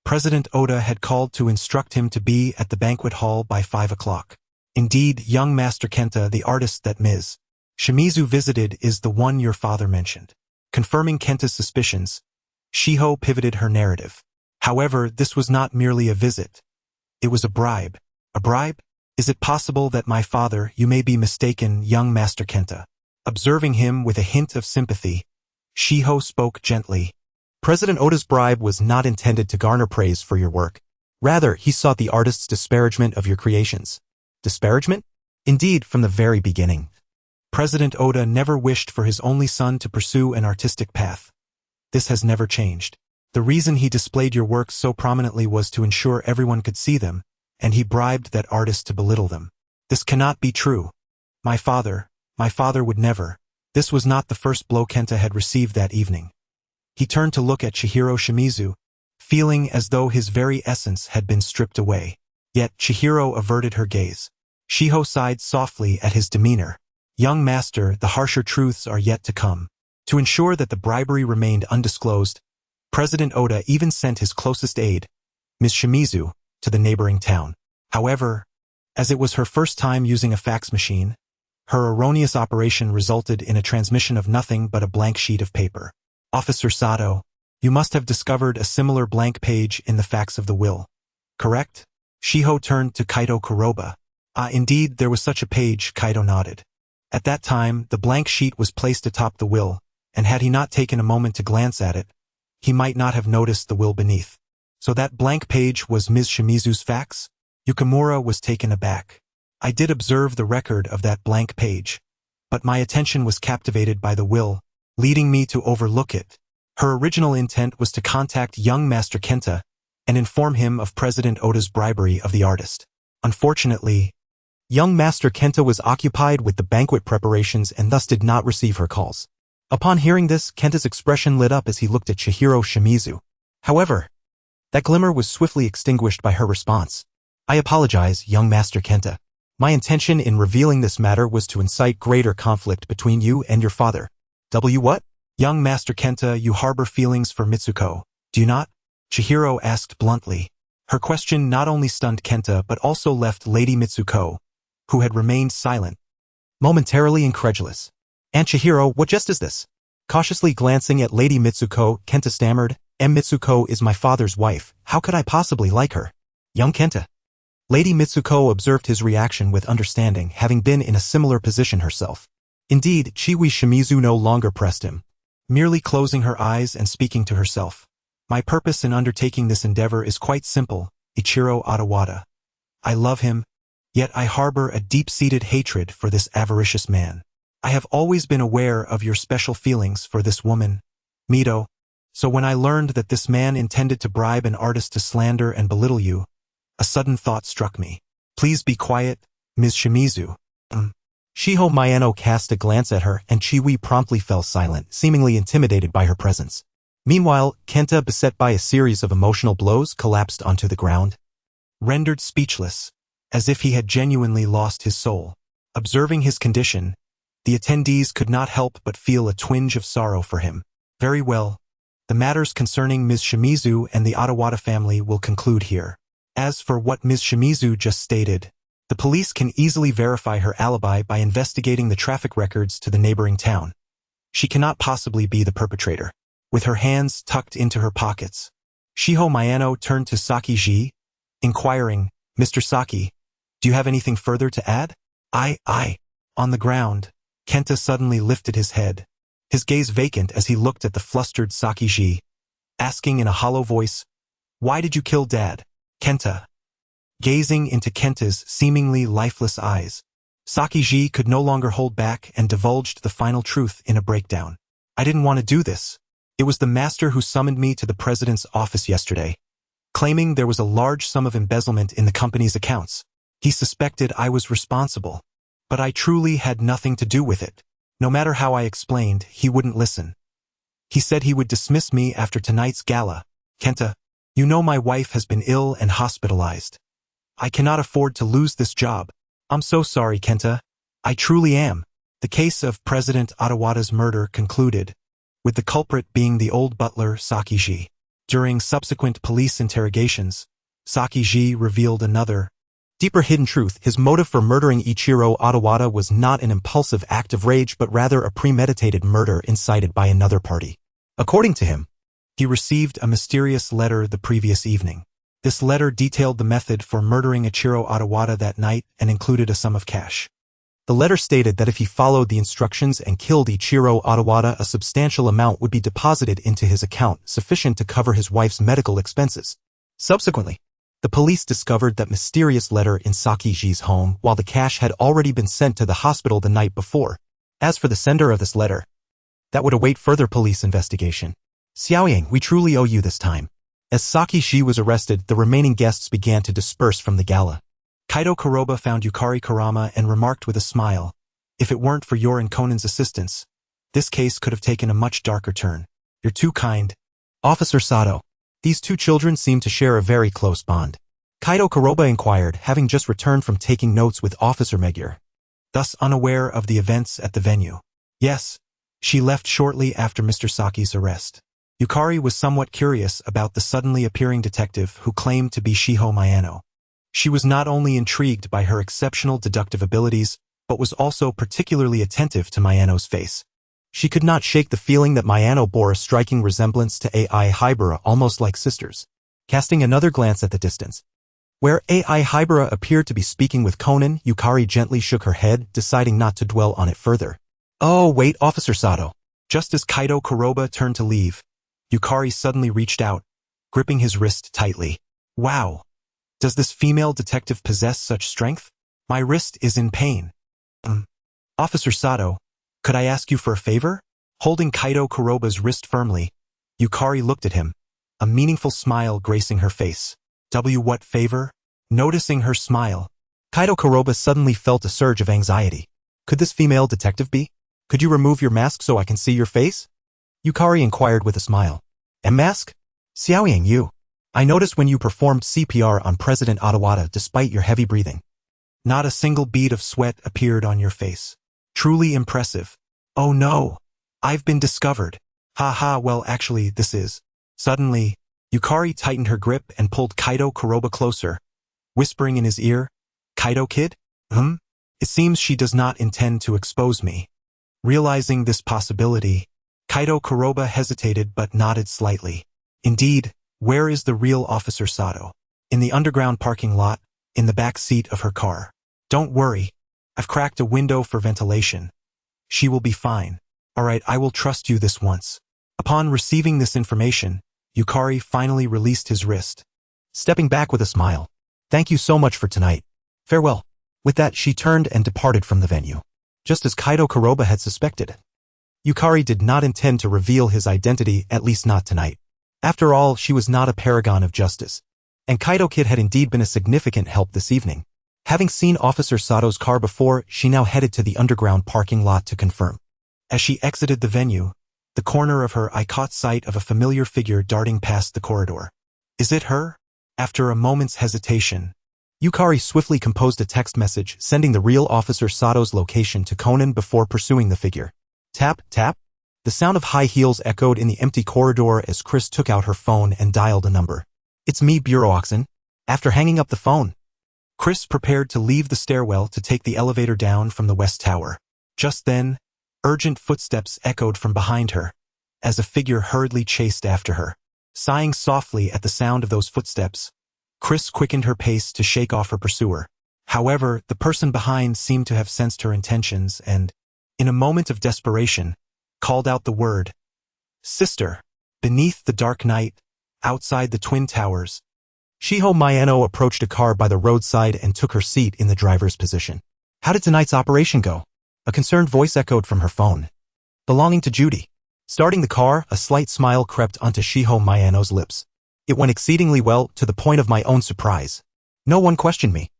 President Oda had called to instruct him to be at the banquet hall by 5 o'clock. Indeed, young Master Kenta, the artist that Ms. Shimizu visited is the one your father mentioned. Confirming Kenta's suspicions, Shiho pivoted her narrative. However, this was not merely a visit. It was a bribe. A bribe? Is it possible that my father, you may be mistaken, young Master Kenta? Observing him with a hint of sympathy, Shiho spoke gently. President Oda's bribe was not intended to garner praise for your work. Rather, he sought the artist's disparagement of your creations. Disparagement? Indeed, from the very beginning. President Oda never wished for his only son to pursue an artistic path. This has never changed. The reason he displayed your works so prominently was to ensure everyone could see them, and he bribed that artist to belittle them. This cannot be true. My father would never. This was not the first blow Kenta had received that evening. He turned to look at Chihiro Shimizu, feeling as though his very essence had been stripped away. Yet Chihiro averted her gaze. Shiho sighed softly at his demeanor. Young master, the harsher truths are yet to come. To ensure that the bribery remained undisclosed, President Oda even sent his closest aide, Ms. Shimizu, to the neighboring town. However, as it was her first time using a fax machine, her erroneous operation resulted in a transmission of nothing but a blank sheet of paper. Officer Sato, you must have discovered a similar blank page in the fax of the will. Correct? Shiho turned to Kaito Kuroba. Indeed, there was such a page, Kaito nodded. At that time, the blank sheet was placed atop the will, and had he not taken a moment to glance at it, he might not have noticed the will beneath. So that blank page was Ms. Shimizu's fax? Yukimura was taken aback. I did observe the record of that blank page, but my attention was captivated by the will, leading me to overlook it. Her original intent was to contact young Master Kenta and inform him of President Oda's bribery of the artist. Unfortunately, young Master Kenta was occupied with the banquet preparations and thus did not receive her calls. Upon hearing this, Kenta's expression lit up as he looked at Chihiro Shimizu. However, that glimmer was swiftly extinguished by her response. I apologize, young Master Kenta. My intention in revealing this matter was to incite greater conflict between you and your father. What? Young Master Kenta, you harbor feelings for Mitsuko, do you not? Chihiro asked bluntly. Her question not only stunned Kenta but also left Lady Mitsuko, who had remained silent, momentarily incredulous. Aunt Chihiro, what jest is this? Cautiously glancing at Lady Mitsuko, Kenta stammered, Mitsuko is my father's wife, how could I possibly like her? Young Kenta. Lady Mitsuko observed his reaction with understanding, having been in a similar position herself. Indeed, Chiwi Shimizu no longer pressed him, merely closing her eyes and speaking to herself. My purpose in undertaking this endeavor is quite simple, Ichiro Adawada. I love him, yet I harbor a deep-seated hatred for this avaricious man. I have always been aware of your special feelings for this woman, Mito, so when I learned that this man intended to bribe an artist to slander and belittle you, a sudden thought struck me. Please be quiet, Ms. Shimizu. Shiho Mayano cast a glance at her and Chiwi promptly fell silent, seemingly intimidated by her presence. Meanwhile, Kenta, beset by a series of emotional blows, collapsed onto the ground, rendered speechless, as if he had genuinely lost his soul. Observing his condition, the attendees could not help but feel a twinge of sorrow for him. Very well. The matters concerning Ms. Shimizu and the Adawada family will conclude here. As for what Ms. Shimizu just stated, the police can easily verify her alibi by investigating the traffic records to the neighboring town. She cannot possibly be the perpetrator. With her hands tucked into her pockets, Shiho Mayano turned to Saki-ji, inquiring, Mr. Saki, do you have anything further to add? On the ground, Kenta suddenly lifted his head, his gaze vacant as he looked at the flustered Saki-ji, asking in a hollow voice, why did you kill Dad? Kenta. Gazing into Kenta's seemingly lifeless eyes, Saki-ji could no longer hold back and divulged the final truth in a breakdown. I didn't want to do this. It was the master who summoned me to the president's office yesterday, claiming there was a large sum of embezzlement in the company's accounts. He suspected I was responsible, but I truly had nothing to do with it. No matter how I explained, he wouldn't listen. He said he would dismiss me after tonight's gala. Kenta, you know my wife has been ill and hospitalized. I cannot afford to lose this job. I'm so sorry, Kenta. I truly am. The case of President Adawada's murder concluded, with the culprit being the old butler Saki-ji. During subsequent police interrogations, Saki-ji revealed another, Deeper hidden truth, his motive for murdering Ichiro Adawada was not an impulsive act of rage but rather a premeditated murder incited by another party. According to him, he received a mysterious letter the previous evening. This letter detailed the method for murdering Ichiro Adawada that night and included a sum of cash. The letter stated that if he followed the instructions and killed Ichiro Adawada, a substantial amount would be deposited into his account, sufficient to cover his wife's medical expenses. Subsequently, the police discovered that mysterious letter in Sakiji's home while the cash had already been sent to the hospital the night before. As for the sender of this letter, that would await further police investigation. Xiaoyang, we truly owe you this time. As Sakiji was arrested, the remaining guests began to disperse from the gala. Kaido Kuroba found Yukari Kurama and remarked with a smile, "If it weren't for your and Conan's assistance, this case could have taken a much darker turn. You're too kind." Officer Sato. These two children seemed to share a very close bond. Kaido Kuroba inquired, having just returned from taking notes with Officer Megier, thus unaware of the events at the venue. Yes, she left shortly after Mr. Saki's arrest. Yukari was somewhat curious about the suddenly appearing detective who claimed to be Shiho Miyano. She was not only intrigued by her exceptional deductive abilities, but was also particularly attentive to Miyano's face. She could not shake the feeling that Miyano bore a striking resemblance to Ai Hibara, almost like sisters. Casting another glance at the distance, where Ai Hibara appeared to be speaking with Conan, Yukari gently shook her head, deciding not to dwell on it further. "Oh, wait, Officer Sato." Just as Kaido Kuroba turned to leave, Yukari suddenly reached out, gripping his wrist tightly. "Wow! Does this female detective possess such strength? My wrist is in pain." Officer Sato, could I ask you for a favor?" Holding Kaido Kuroba's wrist firmly, Yukari looked at him, a meaningful smile gracing her face. What favor? Noticing her smile, Kaido Kuroba suddenly felt a surge of anxiety. Could this female detective be? "Could you remove your mask so I can see your face?" Yukari inquired with a smile. "A mask? Xiaoyang, you. I noticed when you performed CPR on President Adawada despite your heavy breathing. Not a single bead of sweat appeared on your face. Truly impressive." "Oh no! I've been discovered." "Ha, well actually this is." Suddenly, Yukari tightened her grip and pulled Kaido Kuroba closer, whispering in his ear, "Kaido kid? It seems she does not intend to expose me." Realizing this possibility, Kaido Kuroba hesitated but nodded slightly. "Indeed, where is the real Officer Sato?" "In the underground parking lot, in the back seat of her car." "Don't worry, I've cracked a window for ventilation. She will be fine." "Alright, I will trust you this once." Upon receiving this information, Yukari finally released his wrist, stepping back with a smile. "Thank you so much for tonight. Farewell." With that, she turned and departed from the venue. Just as Kaido Kuroba had suspected, Yukari did not intend to reveal his identity, at least not tonight. After all, she was not a paragon of justice, and Kaido Kid had indeed been a significant help this evening. Having seen Officer Sato's car before, she now headed to the underground parking lot to confirm. As she exited the venue, the corner of her eye caught sight of a familiar figure darting past the corridor. "Is it her?" After a moment's hesitation, Yukari swiftly composed a text message sending the real Officer Sato's location to Conan before pursuing the figure. Tap, tap. The sound of high heels echoed in the empty corridor as Chris took out her phone and dialed a number. "It's me, Bureau Oxen." After hanging up the phone, Chris prepared to leave the stairwell to take the elevator down from the West Tower. Just then, urgent footsteps echoed from behind her, as a figure hurriedly chased after her. Sighing softly at the sound of those footsteps, Chris quickened her pace to shake off her pursuer. However, the person behind seemed to have sensed her intentions and, in a moment of desperation, called out the word, "Sister." Beneath the dark night, outside the Twin Towers, Shiho Miyano approached a car by the roadside and took her seat in the driver's position. "How did tonight's operation go?" A concerned voice echoed from her phone. "Belonging to Judy." Starting the car, a slight smile crept onto Shiho Miyano's lips. "It went exceedingly well, to the point of my own surprise. No one questioned me,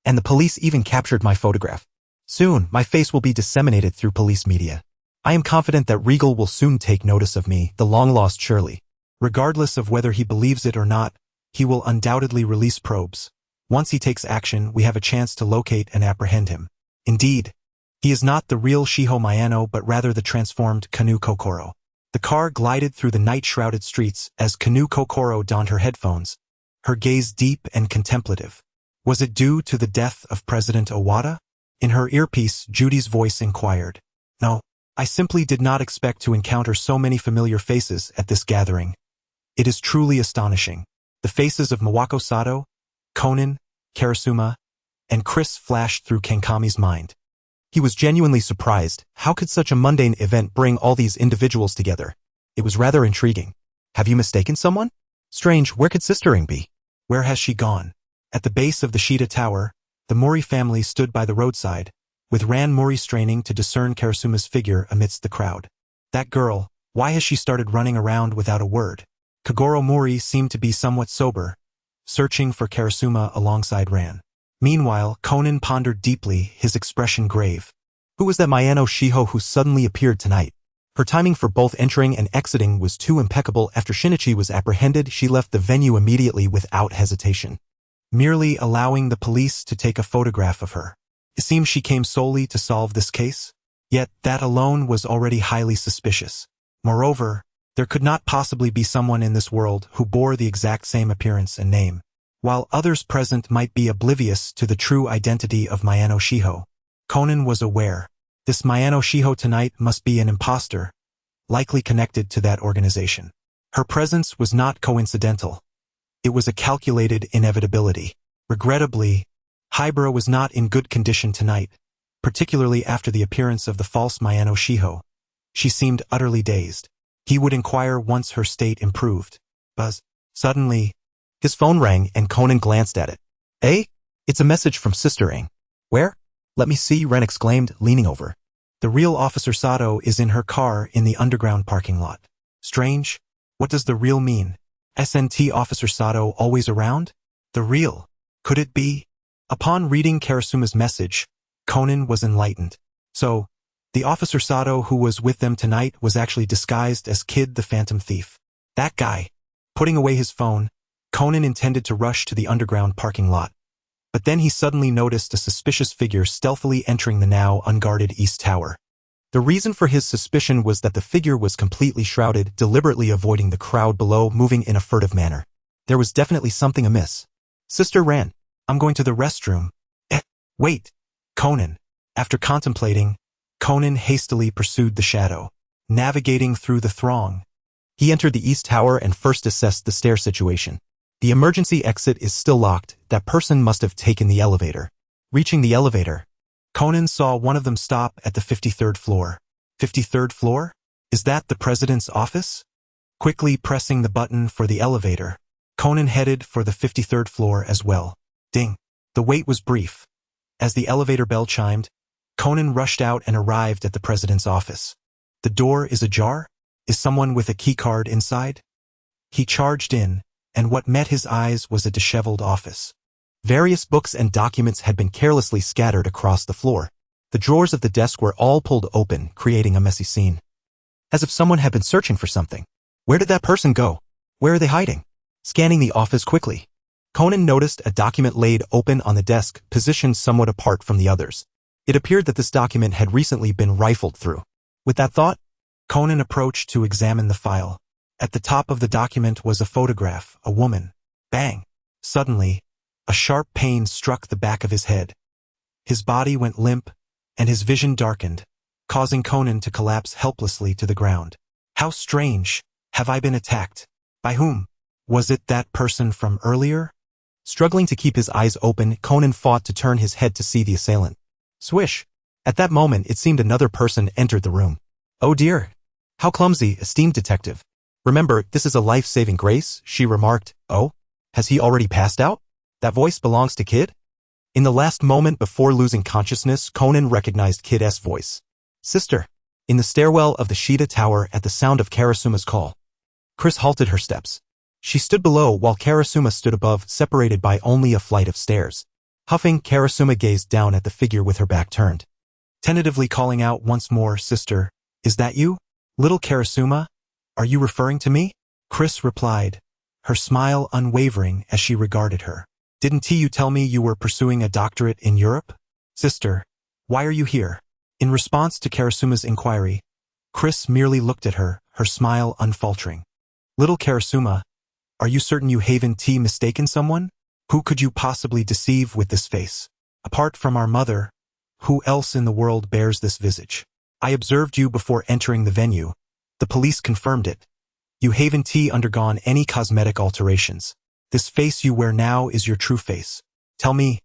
and the police even captured my photograph. Soon, my face will be disseminated through police media. I am confident that Regal will soon take notice of me, the long-lost Shirley. Regardless of whether he believes it or not, he will undoubtedly release probes. Once he takes action, we have a chance to locate and apprehend him. Indeed, he is not the real Shiho Miyano but rather the transformed Kanu Kokoro." The car glided through the night-shrouded streets as Kanu Kokoro donned her headphones, her gaze deep and contemplative. Was it due to the death of President Owada? In her earpiece, Judy's voice inquired. No, I simply did not expect to encounter so many familiar faces at this gathering. It is truly astonishing. The faces of Mawako Sato, Conan, Karasuma, and Chris flashed through Kankami's mind. He was genuinely surprised. How could such a mundane event bring all these individuals together? It was rather intriguing. Have you mistaken someone? Strange, where could Sister Ing be? Where has she gone? At the base of the Shida Tower, the Mori family stood by the roadside, with Ran Mori straining to discern Karasuma's figure amidst the crowd. That girl, why has she started running around without a word? Kagoro Mori seemed to be somewhat sober, searching for Karasuma alongside Ran. Meanwhile, Conan pondered deeply, his expression grave. Who was that Mayano Shiho who suddenly appeared tonight? Her timing for both entering and exiting was too impeccable. After Shinichi was apprehended, she left the venue immediately without hesitation, merely allowing the police to take a photograph of her. It seems she came solely to solve this case. Yet that alone was already highly suspicious. Moreover, there could not possibly be someone in this world who bore the exact same appearance and name. While others present might be oblivious to the true identity of Mayano Shiho, Conan was aware. This Mayano Shiho tonight must be an imposter, likely connected to that organization. Her presence was not coincidental. It was a calculated inevitability. Regrettably, Hybera was not in good condition tonight, particularly after the appearance of the false Mayano Shiho. She seemed utterly dazed. He would inquire once her state improved. Buzz. Suddenly, his phone rang and Conan glanced at it. Eh? It's a message from Sister Ing. Where? Let me see, Ren exclaimed, leaning over. The real Officer Sato is in her car in the underground parking lot. Strange. What does the real mean? SNT Officer Sato always around? The real. Could it be? Upon reading Karasuma's message, Conan was enlightened. So, the Officer Sato who was with them tonight was actually disguised as Kid the Phantom Thief. That guy. Putting away his phone, Conan intended to rush to the underground parking lot. But then he suddenly noticed a suspicious figure stealthily entering the now unguarded East Tower. The reason for his suspicion was that the figure was completely shrouded, deliberately avoiding the crowd below, moving in a furtive manner. There was definitely something amiss. Sister Ran, I'm going to the restroom. Wait. Conan. After contemplating, Conan hastily pursued the shadow, navigating through the throng. He entered the East Tower and first assessed the stair situation. The emergency exit is still locked. That person must have taken the elevator. Reaching the elevator, Conan saw one of them stop at the 53rd floor. 53rd floor? Is that the president's office? Quickly pressing the button for the elevator, Conan headed for the 53rd floor as well. Ding. The wait was brief. As the elevator bell chimed, Conan rushed out and arrived at the president's office. The door is ajar? Is someone with a keycard inside? He charged in, and what met his eyes was a disheveled office. Various books and documents had been carelessly scattered across the floor. The drawers of the desk were all pulled open, creating a messy scene. As if someone had been searching for something. Where did that person go? Where are they hiding? Scanning the office quickly, Conan noticed a document laid open on the desk, positioned somewhat apart from the others. It appeared that this document had recently been rifled through. With that thought, Conan approached to examine the file. At the top of the document was a photograph, a woman. Bang! Suddenly, a sharp pain struck the back of his head. His body went limp, and his vision darkened, causing Conan to collapse helplessly to the ground. How strange! Have I been attacked? By whom? Was it that person from earlier? Struggling to keep his eyes open, Conan fought to turn his head to see the assailant. Swish! At that moment, it seemed another person entered the room. Oh dear! How clumsy, esteemed detective. Remember, this is a life-saving grace, she remarked. Oh? Has he already passed out? That voice belongs to Kid? In the last moment before losing consciousness, Conan recognized Kid's voice. Sister. In the stairwell of the Shida Tower at the sound of Karasuma's call, Chris halted her steps. She stood below while Karasuma stood above, separated by only a flight of stairs. Huffing, Karasuma gazed down at the figure with her back turned. Tentatively calling out once more, Sister, is that you? Little Karasuma? Are you referring to me? Chris replied, her smile unwavering as she regarded her. Didn't you tell me you were pursuing a doctorate in Europe? Sister, why are you here? In response to Karasuma's inquiry, Chris merely looked at her, her smile unfaltering. Little Karasuma, are you certain you haven't mistaken someone? Who could you possibly deceive with this face? Apart from our mother, who else in the world bears this visage? I observed you before entering the venue. The police confirmed it. You haven't undergone any cosmetic alterations. This face you wear now is your true face. Tell me,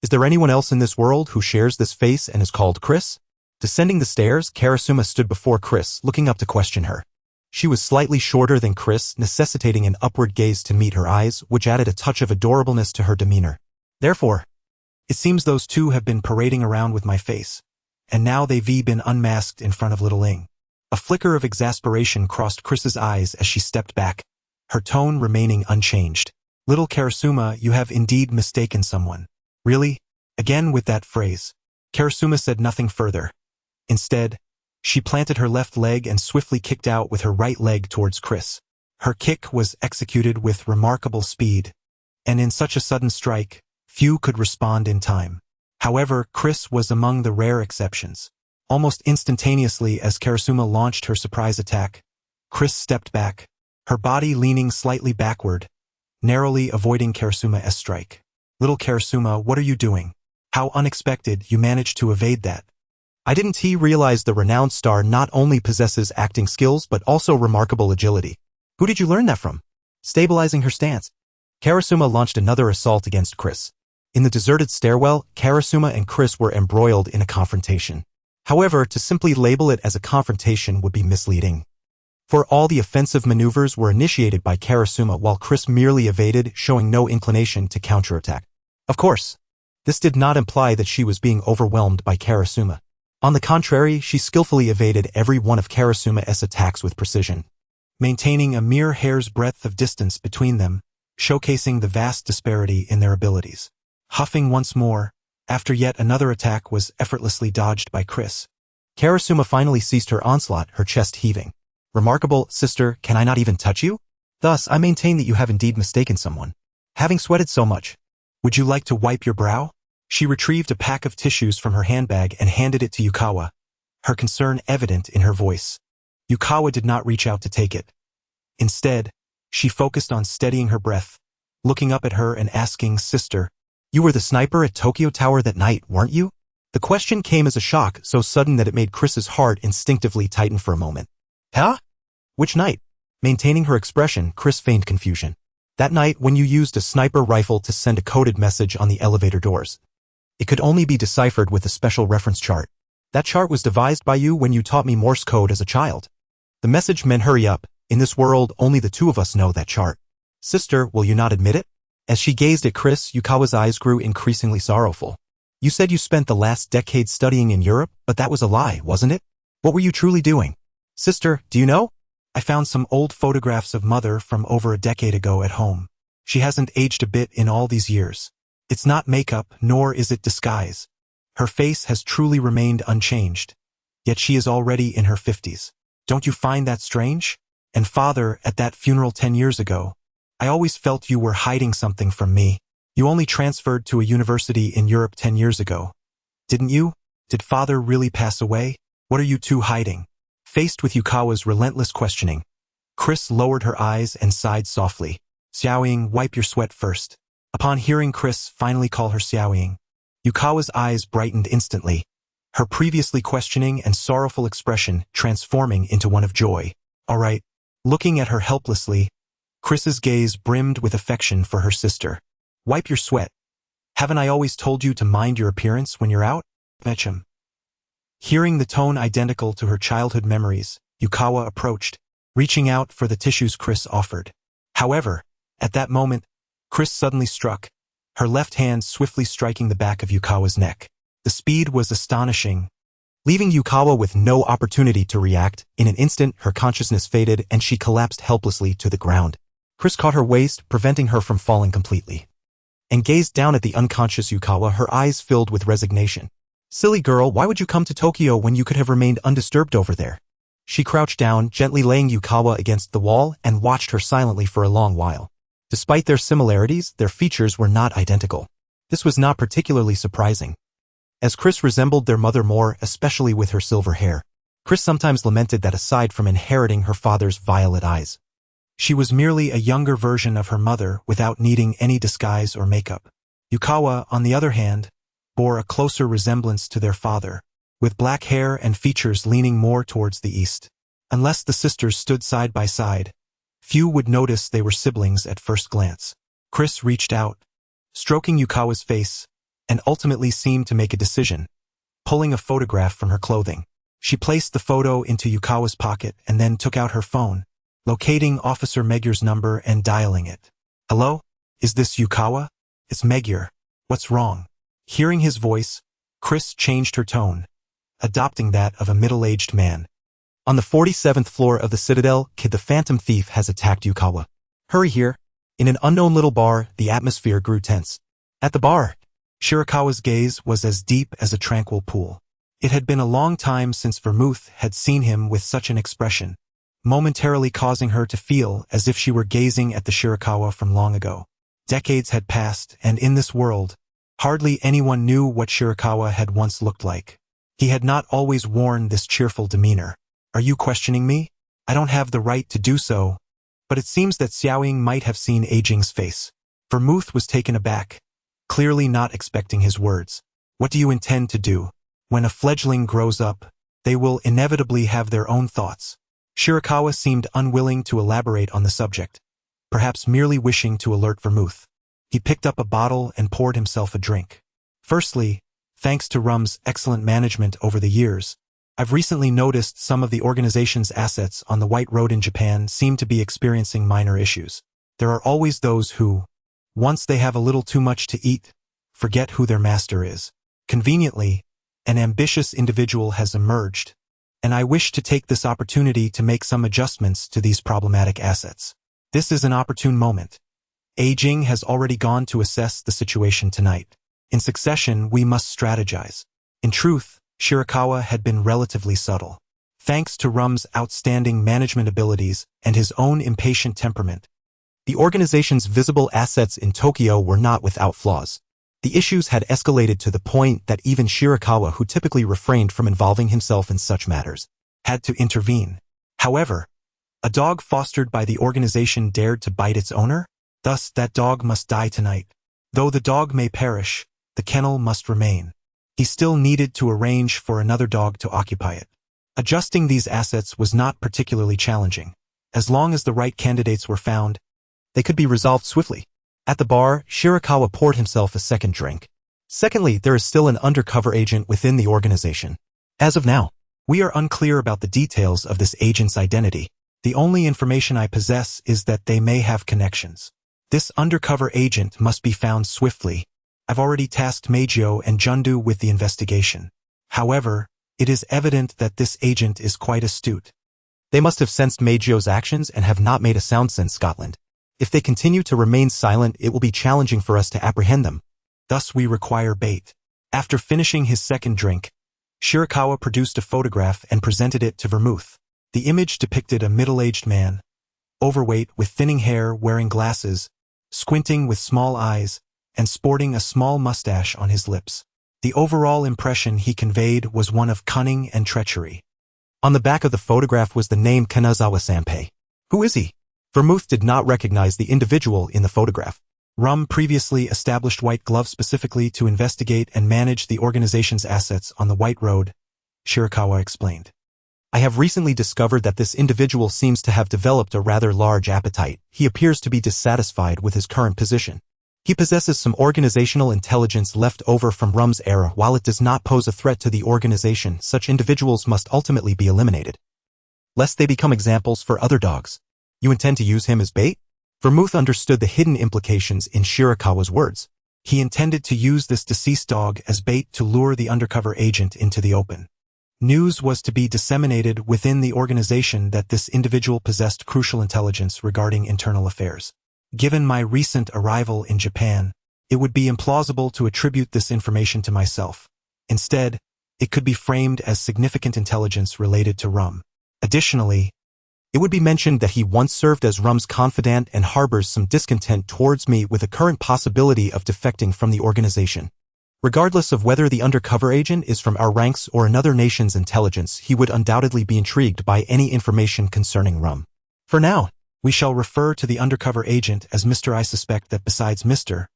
is there anyone else in this world who shares this face and is called Chris? Descending the stairs, Karasuma stood before Chris, looking up to question her. She was slightly shorter than Chris, necessitating an upward gaze to meet her eyes, which added a touch of adorableness to her demeanor. Therefore, it seems those two have been parading around with my face, and now they've been unmasked in front of little Ing. A flicker of exasperation crossed Chris's eyes as she stepped back, her tone remaining unchanged. Little Karasuma, you have indeed mistaken someone. Really? Again with that phrase. Karasuma said nothing further. Instead, she planted her left leg and swiftly kicked out with her right leg towards Chris. Her kick was executed with remarkable speed, and in such a sudden strike, few could respond in time. However, Chris was among the rare exceptions. Almost instantaneously as Karasuma launched her surprise attack, Chris stepped back, her body leaning slightly backward, narrowly avoiding Karasuma's strike. Little Karasuma, what are you doing? How unexpected you managed to evade that. I didn't realize the renowned star not only possesses acting skills but also remarkable agility. Who did you learn that from? Stabilizing her stance, Karasuma launched another assault against Chris. In the deserted stairwell, Karasuma and Chris were embroiled in a confrontation. However, to simply label it as a confrontation would be misleading. For all the offensive maneuvers were initiated by Karasuma while Chris merely evaded, showing no inclination to counterattack. Of course, this did not imply that she was being overwhelmed by Karasuma. On the contrary, she skillfully evaded every one of Karasuma's attacks with precision, maintaining a mere hair's breadth of distance between them, showcasing the vast disparity in their abilities. Huffing once more, after yet another attack was effortlessly dodged by Chris, Karasuma finally ceased her onslaught, her chest heaving. Remarkable, sister, can I not even touch you? Thus, I maintain that you have indeed mistaken someone. Having sweated so much, would you like to wipe your brow? She retrieved a pack of tissues from her handbag and handed it to Yukawa, her concern evident in her voice. Yukawa did not reach out to take it. Instead, she focused on steadying her breath, looking up at her and asking, Sister, you were the sniper at Tokyo Tower that night, weren't you? The question came as a shock, so sudden that it made Chris's heart instinctively tighten for a moment. Huh? Which night? Maintaining her expression, Chris feigned confusion. That night when you used a sniper rifle to send a coded message on the elevator doors. It could only be deciphered with a special reference chart. That chart was devised by you when you taught me Morse code as a child. The message meant hurry up. In this world, only the two of us know that chart. Sister, will you not admit it? As she gazed at Chris, Yukawa's eyes grew increasingly sorrowful. You said you spent the last decade studying in Europe, but that was a lie, wasn't it? What were you truly doing? Sister, do you know? I found some old photographs of Mother from over a decade ago at home. She hasn't aged a bit in all these years. It's not makeup, nor is it disguise. Her face has truly remained unchanged. Yet she is already in her 50s. Don't you find that strange? And Father, at that funeral 10 years ago, I always felt you were hiding something from me. You only transferred to a university in Europe 10 years ago. Didn't you? Did Father really pass away? What are you two hiding? Faced with Yukawa's relentless questioning, Chris lowered her eyes and sighed softly. Xiaoying, wipe your sweat first. Upon hearing Chris finally call her Xiaoying, Yukawa's eyes brightened instantly, her previously questioning and sorrowful expression transforming into one of joy. All right. Looking at her helplessly, Chris's gaze brimmed with affection for her sister. Wipe your sweat. Haven't I always told you to mind your appearance when you're out? Fetch him. Hearing the tone identical to her childhood memories, Yukawa approached, reaching out for the tissues Chris offered. However, at that moment, Chris suddenly struck, her left hand swiftly striking the back of Yukawa's neck. The speed was astonishing. Leaving Yukawa with no opportunity to react, in an instant her consciousness faded and she collapsed helplessly to the ground. Chris caught her waist, preventing her from falling completely, and gazed down at the unconscious Yukawa, her eyes filled with resignation. Silly girl, why would you come to Tokyo when you could have remained undisturbed over there? She crouched down, gently laying Yukawa against the wall, and watched her silently for a long while. Despite their similarities, their features were not identical. This was not particularly surprising, as Chris resembled their mother more, especially with her silver hair. Chris sometimes lamented that aside from inheriting her father's violet eyes, She was merely a younger version of her mother without needing any disguise or makeup. Yukawa, on the other hand, bore a closer resemblance to their father, with black hair and features leaning more towards the east. Unless the sisters stood side by side, few would notice they were siblings at first glance. Chris reached out, stroking Yukawa's face, and ultimately seemed to make a decision, pulling a photograph from her clothing. She placed the photo into Yukawa's pocket and then took out her phone, locating Officer Megur's number and dialing it. "Hello? Is this Yukawa? It's Megur. What's wrong?" Hearing his voice, Chris changed her tone, adopting that of a middle-aged man. "On the 47th floor of the Citadel, Kid the Phantom Thief has attacked Yukawa. Hurry here." In an unknown little bar, the atmosphere grew tense. At the bar, Shirakawa's gaze was as deep as a tranquil pool. It had been a long time since Vermouth had seen him with such an expression, momentarily causing her to feel as if she were gazing at the Shirakawa from long ago. Decades had passed, and in this world, hardly anyone knew what Shirakawa had once looked like. He had not always worn this cheerful demeanor. "Are you questioning me? I don't have the right to do so." But it seems that Xiaoying might have seen Aging's face. Vermouth was taken aback, clearly not expecting his words. "What do you intend to do? When a fledgling grows up, they will inevitably have their own thoughts." Shirakawa seemed unwilling to elaborate on the subject, perhaps merely wishing to alert Vermouth. He picked up a bottle and poured himself a drink. "Firstly, thanks to Rum's excellent management over the years, I've recently noticed some of the organization's assets on the White Road in Japan seem to be experiencing minor issues. There are always those who, once they have a little too much to eat, forget who their master is. Conveniently, an ambitious individual has emerged, and I wish to take this opportunity to make some adjustments to these problematic assets. This is an opportune moment. Aging has already gone to assess the situation tonight. In succession, we must strategize." In truth, Shirakawa had been relatively subtle. Thanks to Rum's outstanding management abilities and his own impatient temperament, the organization's visible assets in Tokyo were not without flaws. The issues had escalated to the point that even Shirakawa, who typically refrained from involving himself in such matters, had to intervene. However, a dog fostered by the organization dared to bite its owner? Thus, that dog must die tonight. Though the dog may perish, the kennel must remain. He still needed to arrange for another dog to occupy it. Adjusting these assets was not particularly challenging. As long as the right candidates were found, they could be resolved swiftly. At the bar, Shirakawa poured himself a second drink. "Secondly, there is still an undercover agent within the organization. As of now, we are unclear about the details of this agent's identity. The only information I possess is that they may have connections. This undercover agent must be found swiftly. I've already tasked Meijio and Jundu with the investigation. However, it is evident that this agent is quite astute. They must have sensed Meijio's actions and have not made a sound since Scotland. If they continue to remain silent, it will be challenging for us to apprehend them. Thus we require bait." After finishing his second drink, Shirakawa produced a photograph and presented it to Vermouth. The image depicted a middle-aged man, overweight with thinning hair, wearing glasses, squinting with small eyes, and sporting a small mustache on his lips. The overall impression he conveyed was one of cunning and treachery. On the back of the photograph was the name Kanazawa-sanpei. "Who is he?" Vermouth did not recognize the individual in the photograph. Rum previously established White Glove specifically to investigate and manage the organization's assets on the White Road, Shirakawa explained. "I have recently discovered that this individual seems to have developed a rather large appetite. He appears to be dissatisfied with his current position. He possesses some organizational intelligence left over from Rum's era. While it does not pose a threat to the organization, such individuals must ultimately be eliminated, lest they become examples for other dogs. You intend to use him as bait?" Vermouth understood the hidden implications in Shirakawa's words. He intended to use this deceased dog as bait to lure the undercover agent into the open. News was to be disseminated within the organization that this individual possessed crucial intelligence regarding internal affairs. Given my recent arrival in Japan, it would be implausible to attribute this information to myself. Instead, it could be framed as significant intelligence related to Rum. Additionally, it would be mentioned that he once served as Rum's confidant and harbors some discontent towards me with a current possibility of defecting from the organization. Regardless of whether the undercover agent is from our ranks or another nation's intelligence, he would undoubtedly be intrigued by any information concerning Rum. For now, We shall refer to the undercover agent as Mr. I suspect that besides Mr.,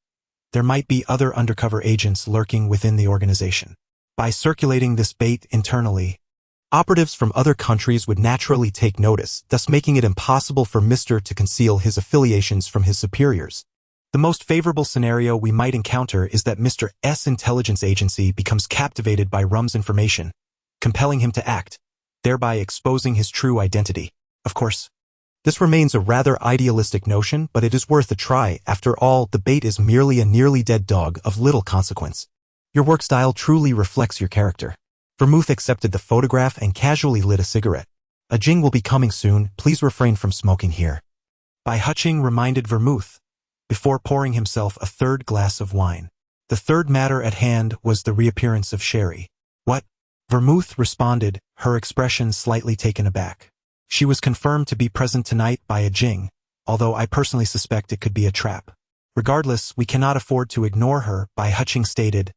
there might be other undercover agents lurking within the organization. By circulating this bait internally, operatives from other countries would naturally take notice, thus making it impossible for Mr. to conceal his affiliations from his superiors. The most favorable scenario we might encounter is that Mr. S. intelligence agency becomes captivated by Rum's information, compelling him to act, thereby exposing his true identity. Of course, this remains a rather idealistic notion, but it is worth a try. After all, the bait is merely a nearly dead dog of little consequence. Your work style truly reflects your character. Vermouth accepted the photograph and casually lit a cigarette. A jing will be coming soon, please refrain from smoking here. Bai Huqing reminded Vermouth, before pouring himself a third glass of wine. The third matter at hand was the reappearance of Sherry. What? Vermouth responded, her expression slightly taken aback. She was confirmed to be present tonight by a jing, although I personally suspect it could be a trap. Regardless, we cannot afford to ignore her, Bai Huqing stated,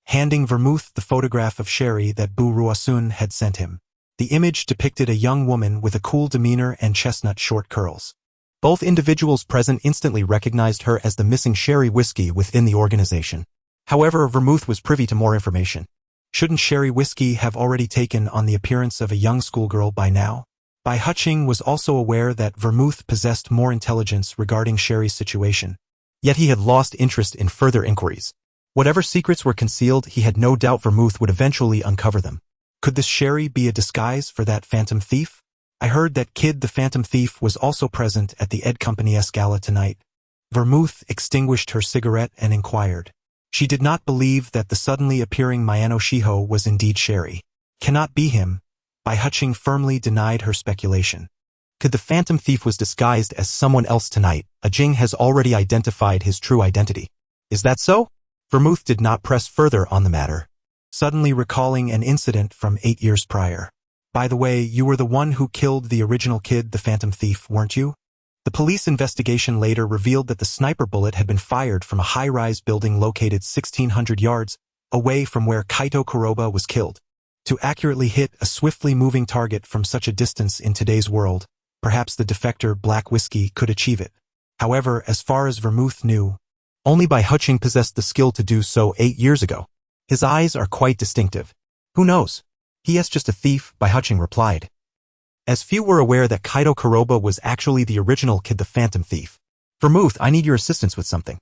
handing Vermouth the photograph of Sherry that Bu Ruasun had sent him. The image depicted a young woman with a cool demeanor and chestnut short curls. Both individuals present instantly recognized her as the missing Sherry Whiskey within the organization. However, Vermouth was privy to more information. Shouldn't Sherry Whiskey have already taken on the appearance of a young schoolgirl by now? Bai Huqing was also aware that Vermouth possessed more intelligence regarding Sherry's situation. Yet he had lost interest in further inquiries. Whatever secrets were concealed, he had no doubt Vermouth would eventually uncover them. Could this Sherry be a disguise for that phantom thief? I heard that Kid the Phantom Thief was also present at the Ed Company's gala tonight. Vermouth extinguished her cigarette and inquired. She did not believe that the suddenly appearing Mayano Shiho was indeed Sherry. Cannot be him. Bai Huqing firmly denied her speculation. Could the Phantom Thief was disguised as someone else tonight? A jing has already identified his true identity. Is that so? Vermouth did not press further on the matter, suddenly recalling an incident from 8 years prior. By the way, you were the one who killed the original Kid the Phantom Thief, weren't you? The police investigation later revealed that the sniper bullet had been fired from a high-rise building located 1,600 yards away from where Kaito Kuroba was killed. To accurately hit a swiftly moving target from such a distance in today's world, perhaps the defector Black Whiskey could achieve it. However, as far as Vermouth knew, only Bai Huqing possessed the skill to do so 8 years ago. His eyes are quite distinctive. Who knows? He is just a thief, Bai Huqing replied. As few were aware that Kaito Kuroba was actually the original Kid the Phantom Thief. Vermouth, I need your assistance with something.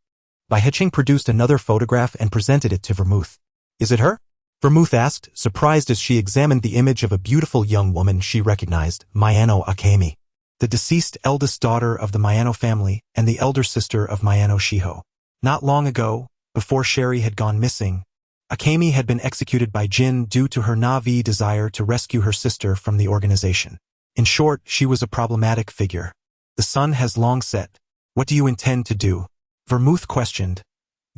Bai Huqing produced another photograph and presented it to Vermouth. Is it her? Vermouth asked, surprised as she examined the image of a beautiful young woman she recognized, Mayano Akemi, the deceased eldest daughter of the Mayano family and the elder sister of Mayano Shiho. Not long ago, before Sherry had gone missing, Akemi had been executed by Jin due to her Na'vi desire to rescue her sister from the organization. In short, she was a problematic figure. The sun has long set. What do you intend to do? Vermouth questioned,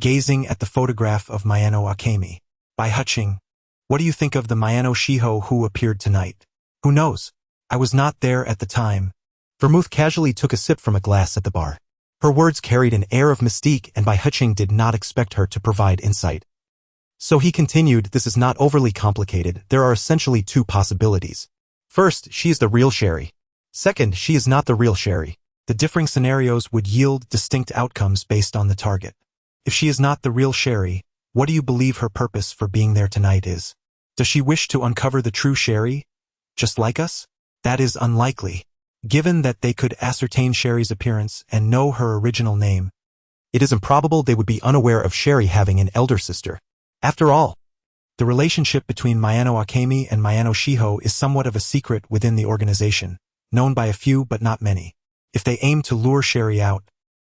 gazing at the photograph of Mayano Akemi. Bai Huqing, what do you think of the Mayano Shiho who appeared tonight? Who knows? I was not there at the time. Vermouth casually took a sip from a glass at the bar. Her words carried an air of mystique and Bai Huqing did not expect her to provide insight. So he continued, this is not overly complicated, there are essentially two possibilities. First, she is the real Sherry. Second, she is not the real Sherry. The differing scenarios would yield distinct outcomes based on the target. If she is not the real Sherry, what do you believe her purpose for being there tonight is? Does she wish to uncover the true Sherry? Just like us? That is unlikely. Given that they could ascertain Sherry's appearance and know her original name, it is improbable they would be unaware of Sherry having an elder sister. After all, the relationship between Mayano Akemi and Mayano Shiho is somewhat of a secret within the organization, known by a few but not many. If they aim to lure Sherry out,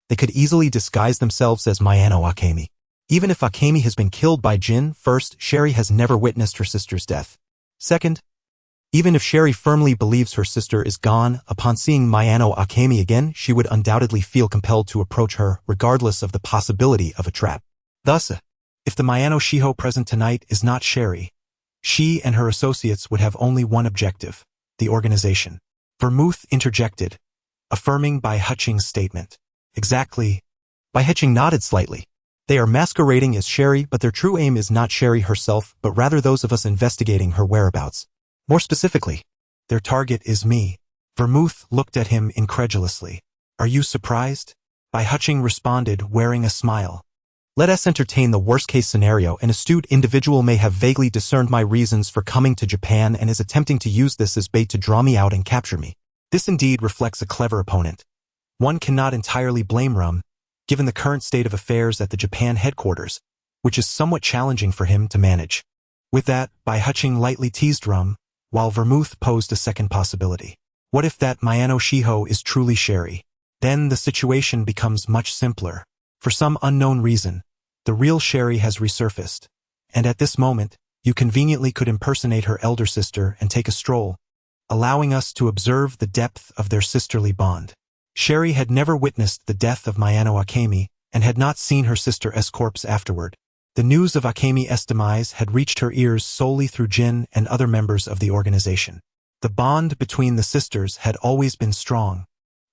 they could easily disguise themselves as Mayano Akemi. Even if Akemi has been killed by Jin, first, Sherry has never witnessed her sister's death. Second, even if Sherry firmly believes her sister is gone, upon seeing Mayano Akemi again, she would undoubtedly feel compelled to approach her, regardless of the possibility of a trap. Thus, if the Mayano Shiho present tonight is not Sherry, she and her associates would have only one objective, the organization. Vermouth interjected, affirming Bai Huqing's statement. Exactly. Bai Huqing nodded slightly. They are masquerading as Sherry, but their true aim is not Sherry herself, but rather those of us investigating her whereabouts. More specifically, their target is me. Vermouth looked at him incredulously. Are you surprised? Bai Huching responded, wearing a smile. Let us entertain the worst-case scenario. An astute individual may have vaguely discerned my reasons for coming to Japan and is attempting to use this as bait to draw me out and capture me. This indeed reflects a clever opponent. One cannot entirely blame Rum, given the current state of affairs at the Japan headquarters, which is somewhat challenging for him to manage. With that, Bai Huching lightly teased Rum, while Vermouth posed a second possibility. What if that Mayano Shiho is truly Sherry? Then the situation becomes much simpler. For some unknown reason, the real Sherry has resurfaced, and at this moment, you conveniently could impersonate her elder sister and take a stroll, allowing us to observe the depth of their sisterly bond. Sherry had never witnessed the death of Mayano Akemi and had not seen her sister's corpse afterward. The news of Akemi's demise had reached her ears solely through Jin and other members of the organization. The bond between the sisters had always been strong,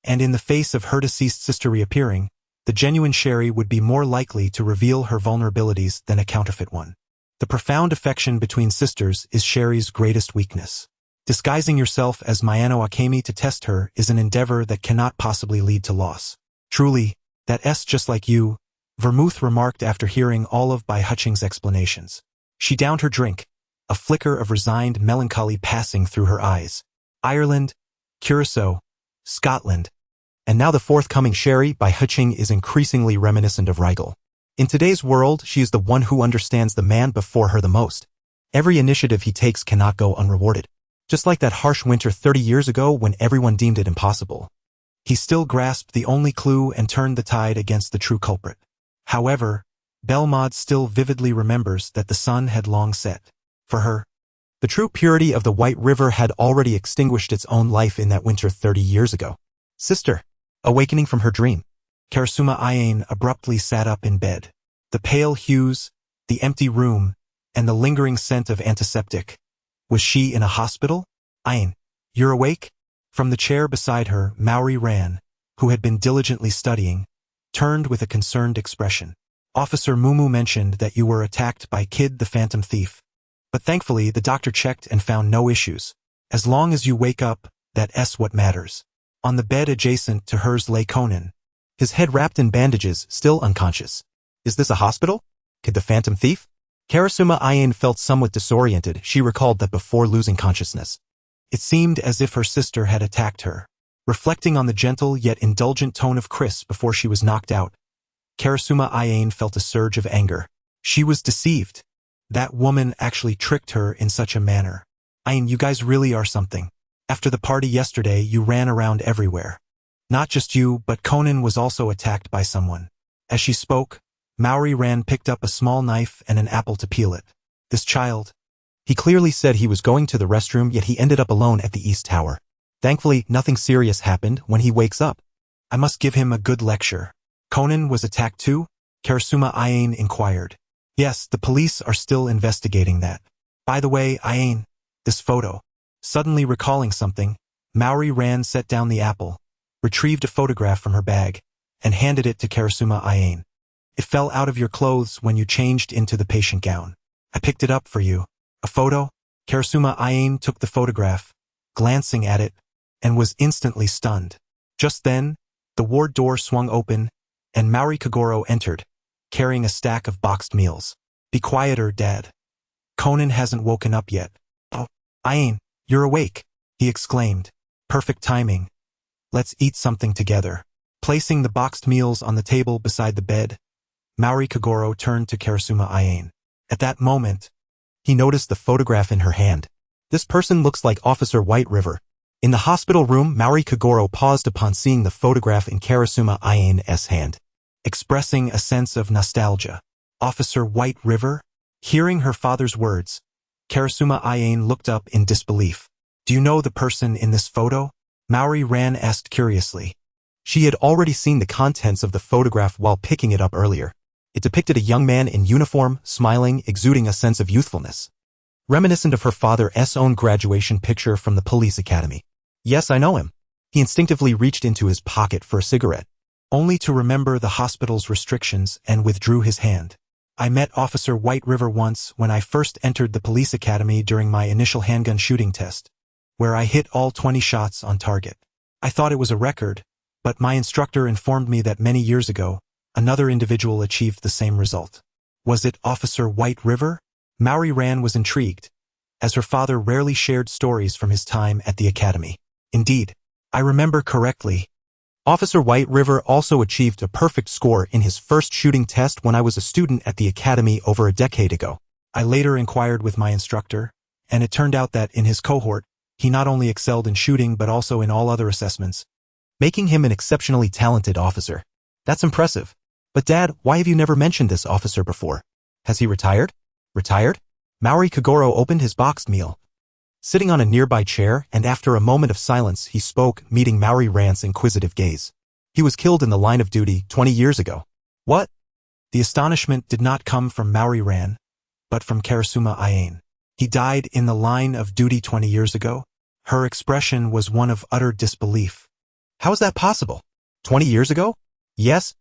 and in the face of her deceased sister reappearing, the genuine Sherry would be more likely to reveal her vulnerabilities than a counterfeit one. The profound affection between sisters is Sherry's greatest weakness. Disguising yourself as Mayano Akemi to test her is an endeavor that cannot possibly lead to loss. Truly, that's just like you, Vermouth remarked after hearing all of Bai Huching's explanations. She downed her drink, a flicker of resigned melancholy passing through her eyes. Ireland, Curacao, Scotland, and now the forthcoming Sherry Bai Huching is increasingly reminiscent of Rigel. In today's world, she is the one who understands the man before her the most. Every initiative he takes cannot go unrewarded. Just like that harsh winter 30 years ago when everyone deemed it impossible. He still grasped the only clue and turned the tide against the true culprit. However, Belmod still vividly remembers that the sun had long set. For her, the true purity of the White River had already extinguished its own life in that winter 30 years ago. Sister, awakening from her dream, Karasuma Ayane abruptly sat up in bed. The pale hues, the empty room, and the lingering scent of antiseptic. Was she in a hospital? Ayane, you're awake? From the chair beside her, Maori Ran, who had been diligently studying, turned with a concerned expression. Officer Mumu mentioned that you were attacked by Kid the Phantom Thief. But thankfully, the doctor checked and found no issues. As long as you wake up, that's what matters. On the bed adjacent to hers lay Conan, his head wrapped in bandages, still unconscious. Is this a hospital? Kid the Phantom Thief? Karasuma Ayane felt somewhat disoriented. She recalled that before losing consciousness, it seemed as if her sister had attacked her. Reflecting on the gentle yet indulgent tone of Chris before she was knocked out, Karasuma Ayane felt a surge of anger. She was deceived. That woman actually tricked her in such a manner. Ayane, you guys really are something. After the party yesterday, you ran around everywhere. Not just you, but Conan was also attacked by someone. As she spoke, Maori Ran picked up a small knife and an apple to peel it. This child. He clearly said he was going to the restroom, yet he ended up alone at the East Tower. Thankfully, nothing serious happened when he wakes up. I must give him a good lecture. Conan was attacked too? Karasuma Ayane inquired. Yes, the police are still investigating that. By the way, Ayane, this photo. Suddenly recalling something, Maori Ran set down the apple, retrieved a photograph from her bag, and handed it to Karasuma Ayane. It fell out of your clothes when you changed into the patient gown. I picked it up for you. A photo? Karasuma Ayane took the photograph, glancing at it, and was instantly stunned. Just then, the ward door swung open, and Maori Kagoro entered, carrying a stack of boxed meals. Be quieter, Dad. Conan hasn't woken up yet. Oh, Ayane, you're awake, he exclaimed. Perfect timing. Let's eat something together. Placing the boxed meals on the table beside the bed, Maori Kagoro turned to Karasuma Ayane. At that moment, he noticed the photograph in her hand. This person looks like Officer White River. In the hospital room, Maori Kagoro paused upon seeing the photograph in Karasuma Ayane's hand, expressing a sense of nostalgia. Officer White River? Hearing her father's words, Karasuma Ayane looked up in disbelief. Do you know the person in this photo? Maori Ran asked curiously. She had already seen the contents of the photograph while picking it up earlier. It depicted a young man in uniform, smiling, exuding a sense of youthfulness, reminiscent of her father's own graduation picture from the police academy. Yes, I know him. He instinctively reached into his pocket for a cigarette, only to remember the hospital's restrictions and withdrew his hand. I met Officer White River once when I first entered the police academy during my initial handgun shooting test, where I hit all 20 shots on target. I thought it was a record, But my instructor informed me that many years ago, another individual achieved the same result. Was it Officer White River? Maori Ran was intrigued, as her father rarely shared stories from his time at the academy. Indeed, I remember correctly. Officer White River also achieved a perfect score in his first shooting test when I was a student at the academy over a decade ago. I later inquired with my instructor, and it turned out that in his cohort, he not only excelled in shooting but also in all other assessments, making him an exceptionally talented officer. That's impressive. But Dad, why have you never mentioned this officer before? Has he retired? Retired? Maori Kagoro opened his boxed meal. Sitting on a nearby chair, and after a moment of silence, he spoke, meeting Maori Ran's inquisitive gaze. He was killed in the line of duty 20 years ago. What? The astonishment did not come from Maori Ran, but from Karasuma Ayane. He died in the line of duty 20 years ago? Her expression was one of utter disbelief. How is that possible? 20 years ago? Yes.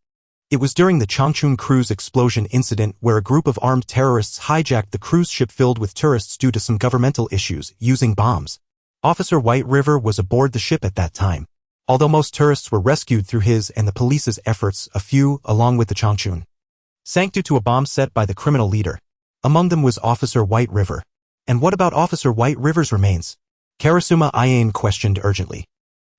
It was during the Changchun cruise explosion incident where a group of armed terrorists hijacked the cruise ship filled with tourists due to some governmental issues, using bombs. Officer White River was aboard the ship at that time. Although most tourists were rescued through his and the police's efforts, a few, along with the Changchun, sank due to a bomb set by the criminal leader. Among them was Officer White River. And what about Officer White River's remains? Karasuma Ayane questioned urgently.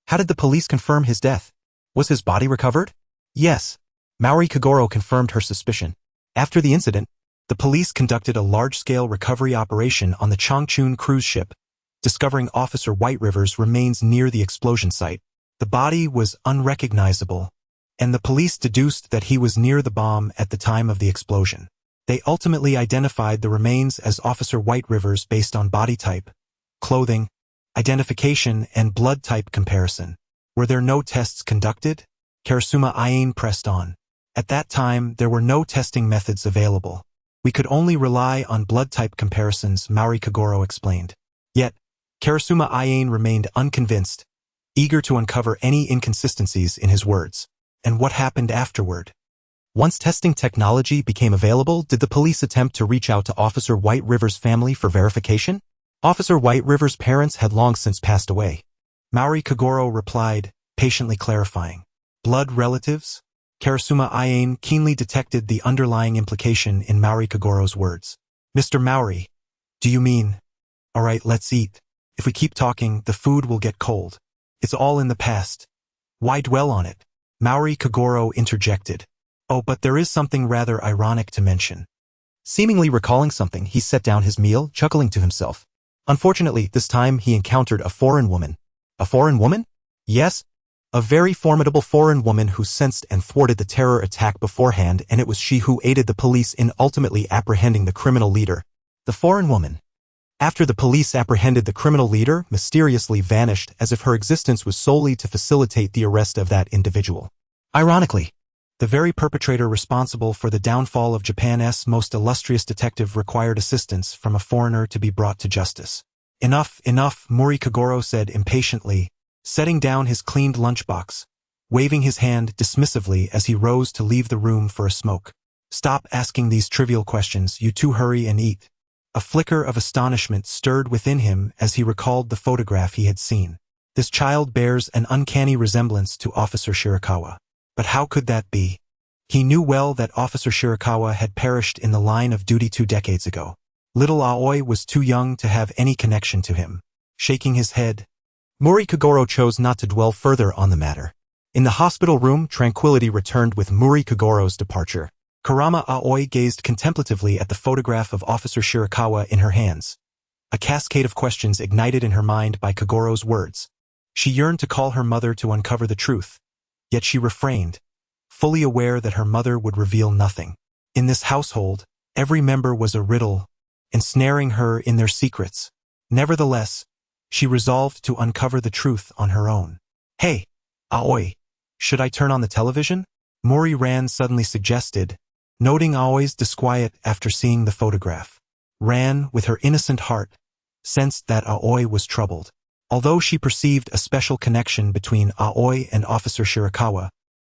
How did the police confirm his death? Was his body recovered? Yes. Maori Kagoro confirmed her suspicion. After the incident, the police conducted a large-scale recovery operation on the Changchun cruise ship, discovering Officer White River's remains near the explosion site. The body was unrecognizable, and the police deduced that he was near the bomb at the time of the explosion. They ultimately identified the remains as Officer White River's based on body type, clothing, identification, and blood type comparison. Were there no tests conducted? Karasuma Ayane pressed on. At that time, there were no testing methods available. We could only rely on blood type comparisons, Maori Kagoro explained. Yet, Karasuma Ayane remained unconvinced, eager to uncover any inconsistencies in his words. And what happened afterward? Once testing technology became available, did the police attempt to reach out to Officer White River's family for verification? Officer White River's parents had long since passed away. Maori Kagoro replied, patiently clarifying. Blood relatives? Karasuma Ayane keenly detected the underlying implication in Maori Kagoro's words. Mr. Maori, do you mean? All right, let's eat. If we keep talking, the food will get cold. It's all in the past. Why dwell on it? Maori Kagoro interjected. Oh, but there is something rather ironic to mention. Seemingly recalling something, he set down his meal, chuckling to himself. Unfortunately, this time he encountered a foreign woman. A foreign woman? Yes. A very formidable foreign woman who sensed and thwarted the terror attack beforehand, and it was she who aided the police in ultimately apprehending the criminal leader. The foreign woman, after the police apprehended the criminal leader, mysteriously vanished as if her existence was solely to facilitate the arrest of that individual. Ironically, the very perpetrator responsible for the downfall of Japan's most illustrious detective required assistance from a foreigner to be brought to justice. Enough, Maori Kagoro said impatiently, setting down his cleaned lunchbox, waving his hand dismissively as he rose to leave the room for a smoke. Stop asking these trivial questions, you two hurry and eat. A flicker of astonishment stirred within him as he recalled the photograph he had seen. This child bears an uncanny resemblance to Officer Shirakawa. But how could that be? He knew well that Officer Shirakawa had perished in the line of duty 2 decades ago. Little Aoi was too young to have any connection to him. Shaking his head, Maori Kagoro chose not to dwell further on the matter. In the hospital room, tranquility returned with Maori Kagoro's departure. Karama Aoi gazed contemplatively at the photograph of Officer Shirakawa in her hands. A cascade of questions ignited in her mind by Kagoro's words. She yearned to call her mother to uncover the truth, yet she refrained, fully aware that her mother would reveal nothing. In this household, every member was a riddle, ensnaring her in their secrets. Nevertheless, she resolved to uncover the truth on her own. Hey, Aoi, should I turn on the television? Maori Ran suddenly suggested, noting Aoi's disquiet after seeing the photograph. Ran, with her innocent heart, sensed that Aoi was troubled. Although she perceived a special connection between Aoi and Officer Shirakawa,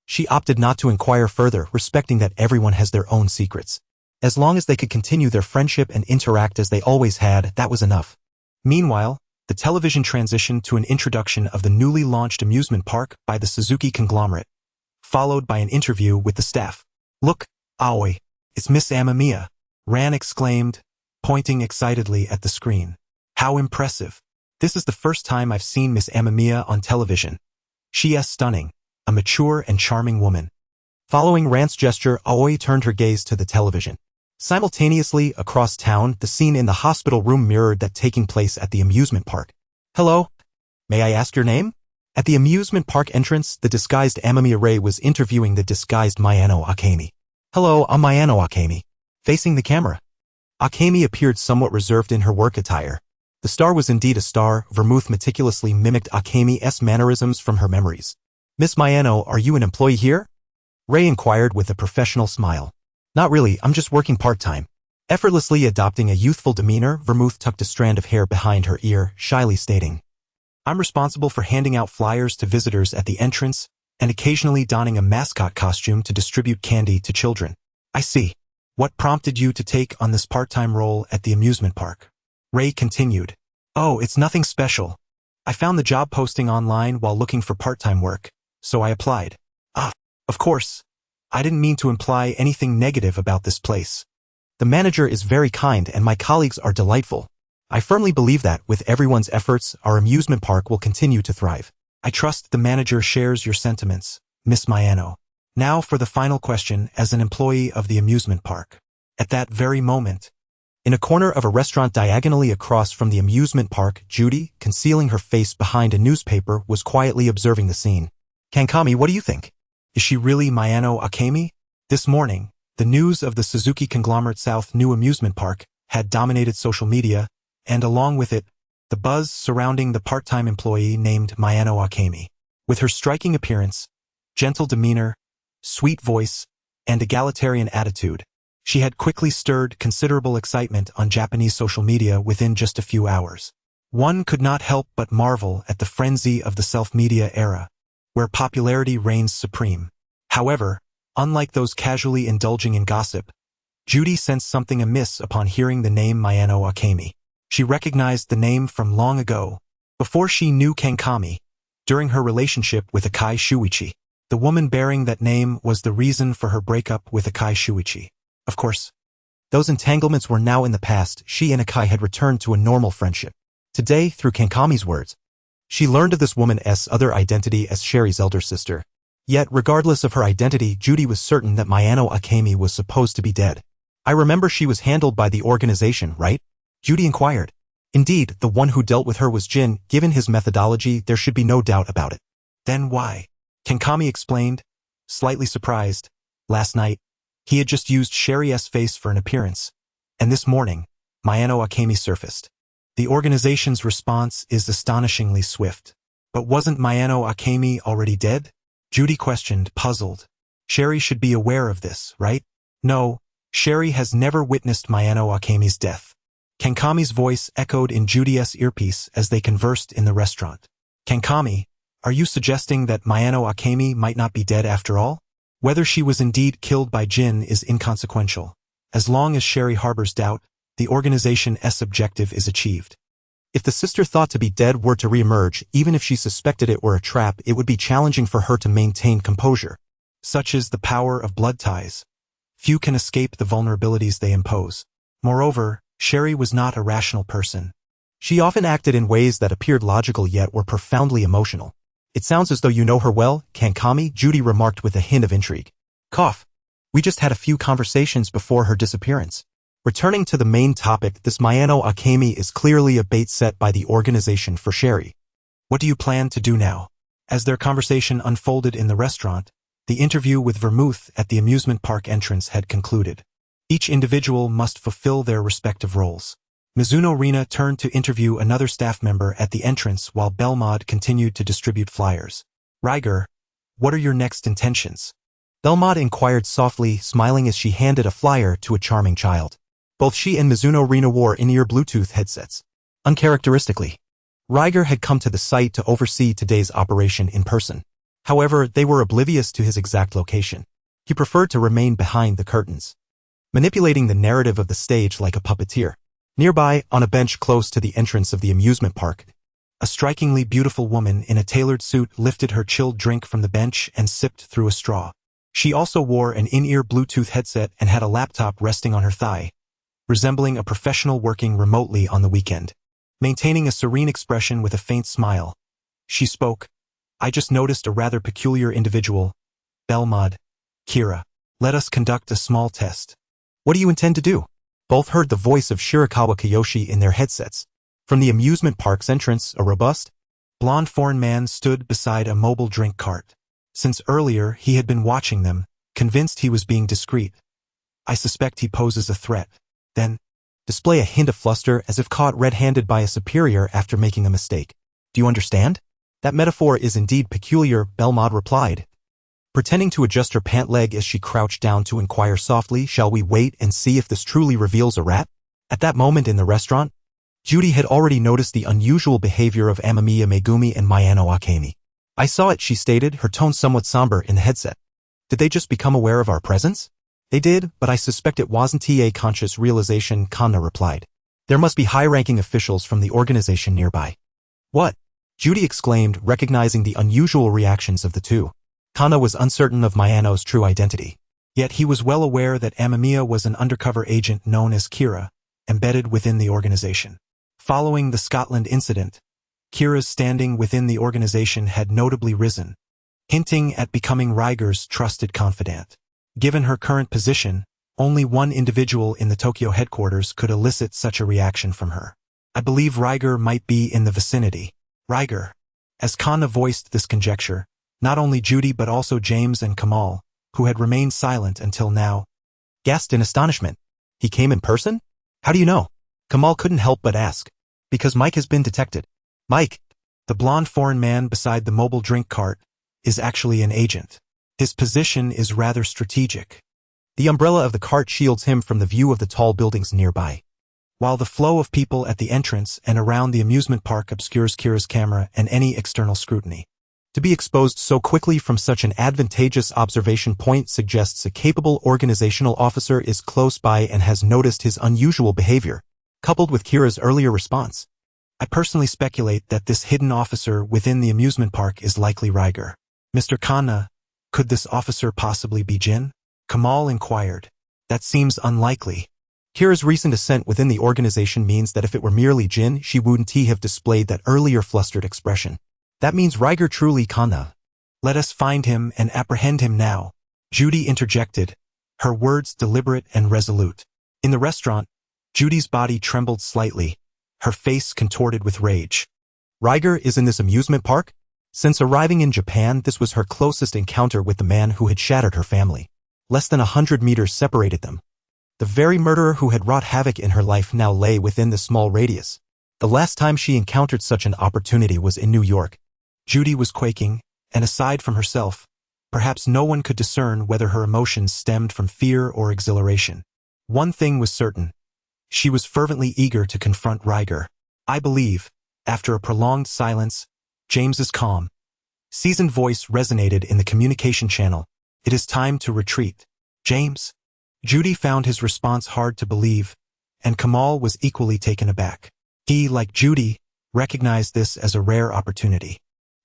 she opted not to inquire further, respecting that everyone has their own secrets. As long as they could continue their friendship and interact as they always had, that was enough. Meanwhile, The television transitioned to an introduction of the newly launched amusement park by the Suzuki conglomerate, followed by an interview with the staff. "Look, Aoi, it's Miss Amamiya," Ran exclaimed, pointing excitedly at the screen. "How impressive. This is the first time I've seen Miss Amamiya on television. She is stunning, a mature and charming woman." Following Ran's gesture, Aoi turned her gaze to the television. Simultaneously, across town, the scene in the hospital room mirrored that taking place at the amusement park. "Hello? May I ask your name?" At the amusement park entrance, the disguised Amamiya Ray was interviewing the disguised Mayano Akemi. "Hello, I'm Mayano Akemi." Facing the camera, Akemi appeared somewhat reserved in her work attire. The star was indeed a star. Vermouth meticulously mimicked Akemi's mannerisms from her memories. "Miss Mayano, are you an employee here?" Ray inquired with a professional smile. "Not really, I'm just working part-time." Effortlessly adopting a youthful demeanor, Vermouth tucked a strand of hair behind her ear, shyly stating, "I'm responsible for handing out flyers to visitors at the entrance and occasionally donning a mascot costume to distribute candy to children." "I see. What prompted you to take on this part-time role at the amusement park?" Ray continued, "Oh, it's nothing special. I found the job posting online while looking for part-time work, so I applied." "Ah, of course. I didn't mean to imply anything negative about this place. The manager is very kind and my colleagues are delightful. I firmly believe that, with everyone's efforts, our amusement park will continue to thrive." "I trust the manager shares your sentiments, Miss Mayano. Now for the final question as an employee of the amusement park." At that very moment, in a corner of a restaurant diagonally across from the amusement park, Judy, concealing her face behind a newspaper, was quietly observing the scene. "Kankami, what do you think? Is she really Mayano Akemi?" This morning, the news of the Suzuki conglomerate South new amusement park had dominated social media, and along with it, the buzz surrounding the part-time employee named Mayano Akemi. With her striking appearance, gentle demeanor, sweet voice, and egalitarian attitude, she had quickly stirred considerable excitement on Japanese social media within just a few hours. One could not help but marvel at the frenzy of the self-media era, where popularity reigns supreme. However, unlike those casually indulging in gossip, Judy sensed something amiss upon hearing the name Mayano Akemi. She recognized the name from long ago, before she knew Kankami, during her relationship with Akai Shuichi. The woman bearing that name was the reason for her breakup with Akai Shuichi. Of course, those entanglements were now in the past. She and Akai had returned to a normal friendship. Today, through Kankami's words, she learned of this woman's other identity as Sherry's elder sister. Yet, regardless of her identity, Judy was certain that Mayano Akemi was supposed to be dead. "I remember she was handled by the organization, right?" Judy inquired. Indeed, the one who dealt with her was Jin. Given his methodology, there should be no doubt about it. "Then why?" Kankami explained, slightly surprised. "Last night, he had just used Sherry's face for an appearance, and this morning, Mayano Akemi surfaced. The organization's response is astonishingly swift." "But wasn't Mayano Akemi already dead?" Judy questioned, puzzled. "Sherry should be aware of this, right?" "No, Sherry has never witnessed Mayano Akemi's death." Kankami's voice echoed in Judy's earpiece as they conversed in the restaurant. "Kankami, are you suggesting that Mayano Akemi might not be dead after all? Whether she was indeed killed by Jin is inconsequential. As long as Sherry harbors doubt, the organization's objective is achieved." If the sister thought to be dead were to reemerge, even if she suspected it were a trap, it would be challenging for her to maintain composure. Such is the power of blood ties. Few can escape the vulnerabilities they impose. Moreover, Sherry was not a rational person. She often acted in ways that appeared logical yet were profoundly emotional. "It sounds as though you know her well, Kankami," Judy remarked with a hint of intrigue. "Cough. We just had a few conversations before her disappearance." Returning to the main topic, this Mayano Akemi is clearly a bait set by the organization for Sherry. "What do you plan to do now?" As their conversation unfolded in the restaurant, the interview with Vermouth at the amusement park entrance had concluded. Each individual must fulfill their respective roles. Mizuno Rina turned to interview another staff member at the entrance while Belmod continued to distribute flyers. "Riger, what are your next intentions?" Belmod inquired softly, smiling as she handed a flyer to a charming child. Both she and Mizuno Rina wore in-ear Bluetooth headsets. Uncharacteristically, Riger had come to the site to oversee today's operation in person. However, they were oblivious to his exact location. He preferred to remain behind the curtains, manipulating the narrative of the stage like a puppeteer. Nearby, on a bench close to the entrance of the amusement park, A strikingly beautiful woman in a tailored suit lifted her chilled drink from the bench and sipped through a straw. She also wore an in-ear Bluetooth headset and had a laptop resting on her thigh, resembling a professional working remotely on the weekend. Maintaining a serene expression with a faint smile, she spoke. I just noticed a rather peculiar individual. Belmod. Kira. Let us conduct a small test. What do you intend to do? Both heard the voice of Shirakawa Kiyoshi in their headsets. From the amusement park's entrance, a robust, blonde foreign man stood beside a mobile drink cart. Since earlier, he had been watching them, convinced he was being discreet. I suspect he poses a threat. Then, display a hint of fluster as if caught red-handed by a superior after making a mistake. Do you understand? That metaphor is indeed peculiar, Belmod replied. Pretending to adjust her pant leg as she crouched down to inquire softly, shall we wait and see if this truly reveals a rat? At that moment in the restaurant, Judy had already noticed the unusual behavior of Amamiya Megumi and Mayano Akemi. I saw it, she stated, her tone somewhat somber in the headset. Did they just become aware of our presence? They did, but I suspect it wasn't a conscious realization, Kanna replied. There must be high-ranking officials from the organization nearby. What? Judy exclaimed, recognizing the unusual reactions of the two. Kanna was uncertain of Mayano's true identity. Yet he was well aware that Amamiya was an undercover agent known as Kira, embedded within the organization. Following the Scotland incident, Kira's standing within the organization had notably risen, hinting at becoming Riger's trusted confidant. Given her current position, only one individual in the Tokyo headquarters could elicit such a reaction from her. I believe Riger might be in the vicinity. Riger. As Kanna voiced this conjecture, not only Judy but also James and Kamal, who had remained silent until now, gasped in astonishment. He came in person? How do you know? Kamal couldn't help but ask. Because Mike has been detected. Mike, the blonde foreign man beside the mobile drink cart, is actually an agent. His position is rather strategic. The umbrella of the cart shields him from the view of the tall buildings nearby, while the flow of people at the entrance and around the amusement park obscures Kira's camera and any external scrutiny. To be exposed so quickly from such an advantageous observation point suggests a capable organizational officer is close by and has noticed his unusual behavior, coupled with Kira's earlier response. I personally speculate that this hidden officer within the amusement park is likely Riger. Mr. Kanna, could this officer possibly be Jin? Kamal inquired. That seems unlikely. Kira's recent ascent within the organization means that if it were merely Jin, she wouldn't have displayed that earlier flustered expression. That means Riger truly Kanna. Let us find him and apprehend him now, Judy interjected, her words deliberate and resolute. In the restaurant, Judy's body trembled slightly, her face contorted with rage. Riger is in this amusement park? Since arriving in Japan, this was her closest encounter with the man who had shattered her family. Less than 100 meters separated them. The very murderer who had wrought havoc in her life now lay within the small radius. The last time she encountered such an opportunity was in New York. Judy was quaking, and aside from herself, perhaps no one could discern whether her emotions stemmed from fear or exhilaration. One thing was certain. She was fervently eager to confront Riger. I believe, after a prolonged silence, James's calm, seasoned voice resonated in the communication channel. It is time to retreat. James? Judy found his response hard to believe, and Kamal was equally taken aback. He, like Judy, recognized this as a rare opportunity.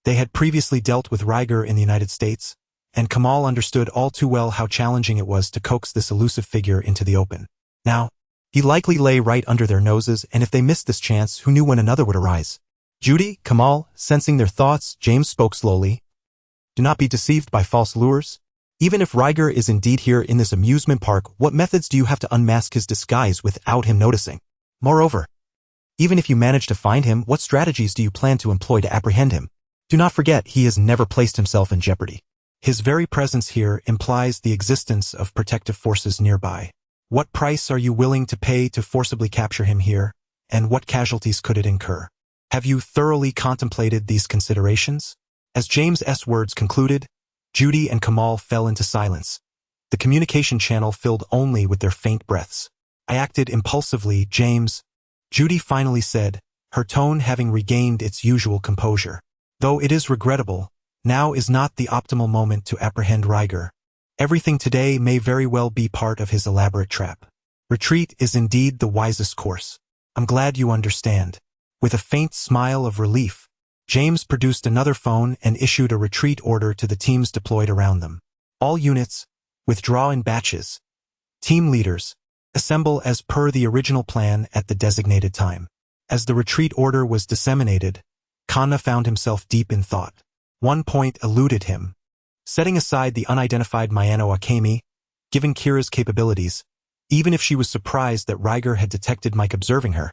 They had previously dealt with Riger in the United States, and Kamal understood all too well how challenging it was to coax this elusive figure into the open. Now, he likely lay right under their noses, and if they missed this chance, who knew when another would arise? Judy, Kamal, sensing their thoughts, James spoke slowly. Do not be deceived by false lures. Even if Riger is indeed here in this amusement park, what methods do you have to unmask his disguise without him noticing? Moreover, even if you manage to find him, what strategies do you plan to employ to apprehend him? Do not forget, he has never placed himself in jeopardy. His very presence here implies the existence of protective forces nearby. What price are you willing to pay to forcibly capture him here, and what casualties could it incur? Have you thoroughly contemplated these considerations? As James's words concluded, Judy and Kamal fell into silence. The communication channel filled only with their faint breaths. I acted impulsively, James, Judy finally said, her tone having regained its usual composure. Though it is regrettable, now is not the optimal moment to apprehend Riger. Everything today may very well be part of his elaborate trap. Retreat is indeed the wisest course. I'm glad you understand. With a faint smile of relief, James produced another phone and issued a retreat order to the teams deployed around them. All units, withdraw in batches. Team leaders, assemble as per the original plan at the designated time. As the retreat order was disseminated, Conan found himself deep in thought. One point eluded him. Setting aside the unidentified Mayano Akemi, given Kira's capabilities, even if she was surprised that Ryger had detected Mike observing her,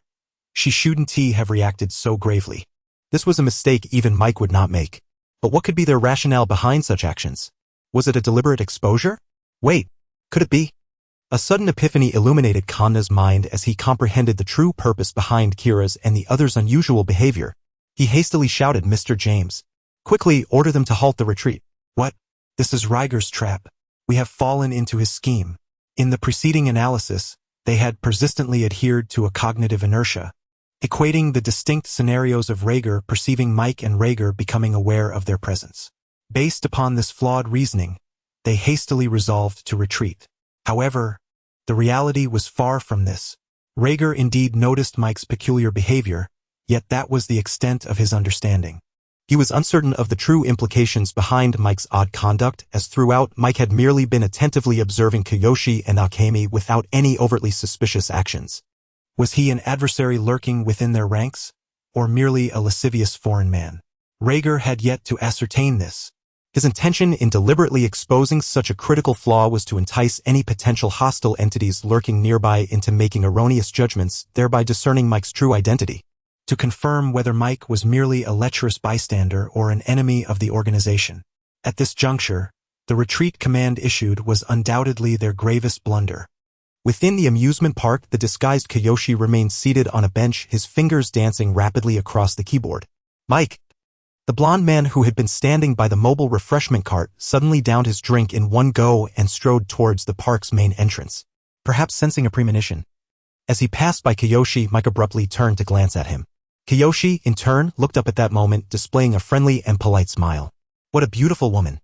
she shouldn't have reacted so gravely. This was a mistake even Mike would not make. But what could be their rationale behind such actions? Was it a deliberate exposure? Wait, could it be? A sudden epiphany illuminated Kanna's mind as he comprehended the true purpose behind Kira's and the others' unusual behavior. He hastily shouted, "Mr. James, quickly order them to halt the retreat." What? This is Ryger's trap. We have fallen into his scheme. In the preceding analysis, they had persistently adhered to a cognitive inertia, equating the distinct scenarios of Ryger perceiving Mike and Ryger becoming aware of their presence. Based upon this flawed reasoning, they hastily resolved to retreat. However, the reality was far from this. Ryger indeed noticed Mike's peculiar behavior, yet that was the extent of his understanding. He was uncertain of the true implications behind Mike's odd conduct, as throughout Mike had merely been attentively observing Kiyoshi and Akemi without any overtly suspicious actions. Was he an adversary lurking within their ranks, or merely a lascivious foreign man? Ryger had yet to ascertain this. His intention in deliberately exposing such a critical flaw was to entice any potential hostile entities lurking nearby into making erroneous judgments, thereby discerning Mike's true identity. To confirm whether Mike was merely a lecherous bystander or an enemy of the organization. At this juncture, the retreat command issued was undoubtedly their gravest blunder. Within the amusement park, the disguised Kiyoshi remained seated on a bench, his fingers dancing rapidly across the keyboard. Mike! The blond man who had been standing by the mobile refreshment cart suddenly downed his drink in one go and strode towards the park's main entrance, perhaps sensing a premonition. As he passed by Kiyoshi, Mike abruptly turned to glance at him. Kiyoshi, in turn, looked up at that moment, displaying a friendly and polite smile. What a beautiful woman.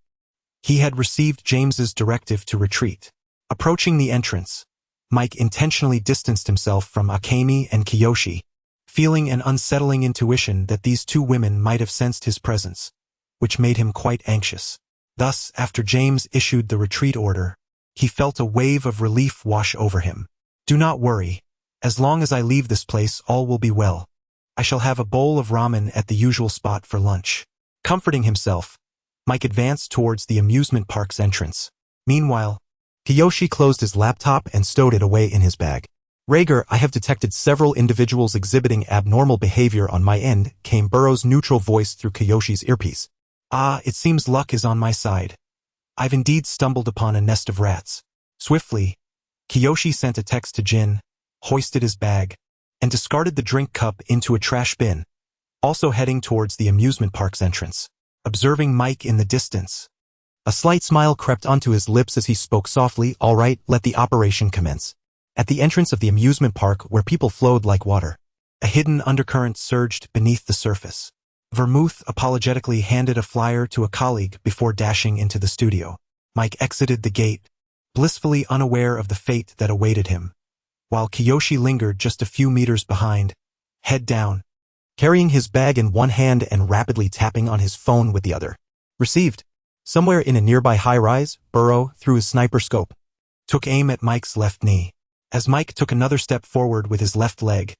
He had received James's directive to retreat. Approaching the entrance, Mike intentionally distanced himself from Akemi and Kiyoshi, feeling an unsettling intuition that these two women might have sensed his presence, which made him quite anxious. Thus, after James issued the retreat order, he felt a wave of relief wash over him. Do not worry. As long as I leave this place, all will be well. I shall have a bowl of ramen at the usual spot for lunch. Comforting himself, Mike advanced towards the amusement park's entrance. Meanwhile, Kiyoshi closed his laptop and stowed it away in his bag. Ryger, I have detected several individuals exhibiting abnormal behavior on my end, came Burrow's neutral voice through Kiyoshi's earpiece. Ah, it seems luck is on my side. I've indeed stumbled upon a nest of rats. Swiftly, Kiyoshi sent a text to Jin, hoisted his bag, and discarded the drink cup into a trash bin, also heading towards the amusement park's entrance. Observing Mike in the distance, a slight smile crept onto his lips as he spoke softly. All right, let the operation commence. At the entrance of the amusement park, where people flowed like water, a hidden undercurrent surged beneath the surface. Vermouth apologetically handed a flyer to a colleague before dashing into the studio. Mike exited the gate, blissfully unaware of the fate that awaited him, while Kiyoshi lingered just a few meters behind, head down, carrying his bag in one hand and rapidly tapping on his phone with the other. Received. Somewhere in a nearby high-rise, Burrow, through his sniper scope, took aim at Mike's left knee. As Mike took another step forward with his left leg,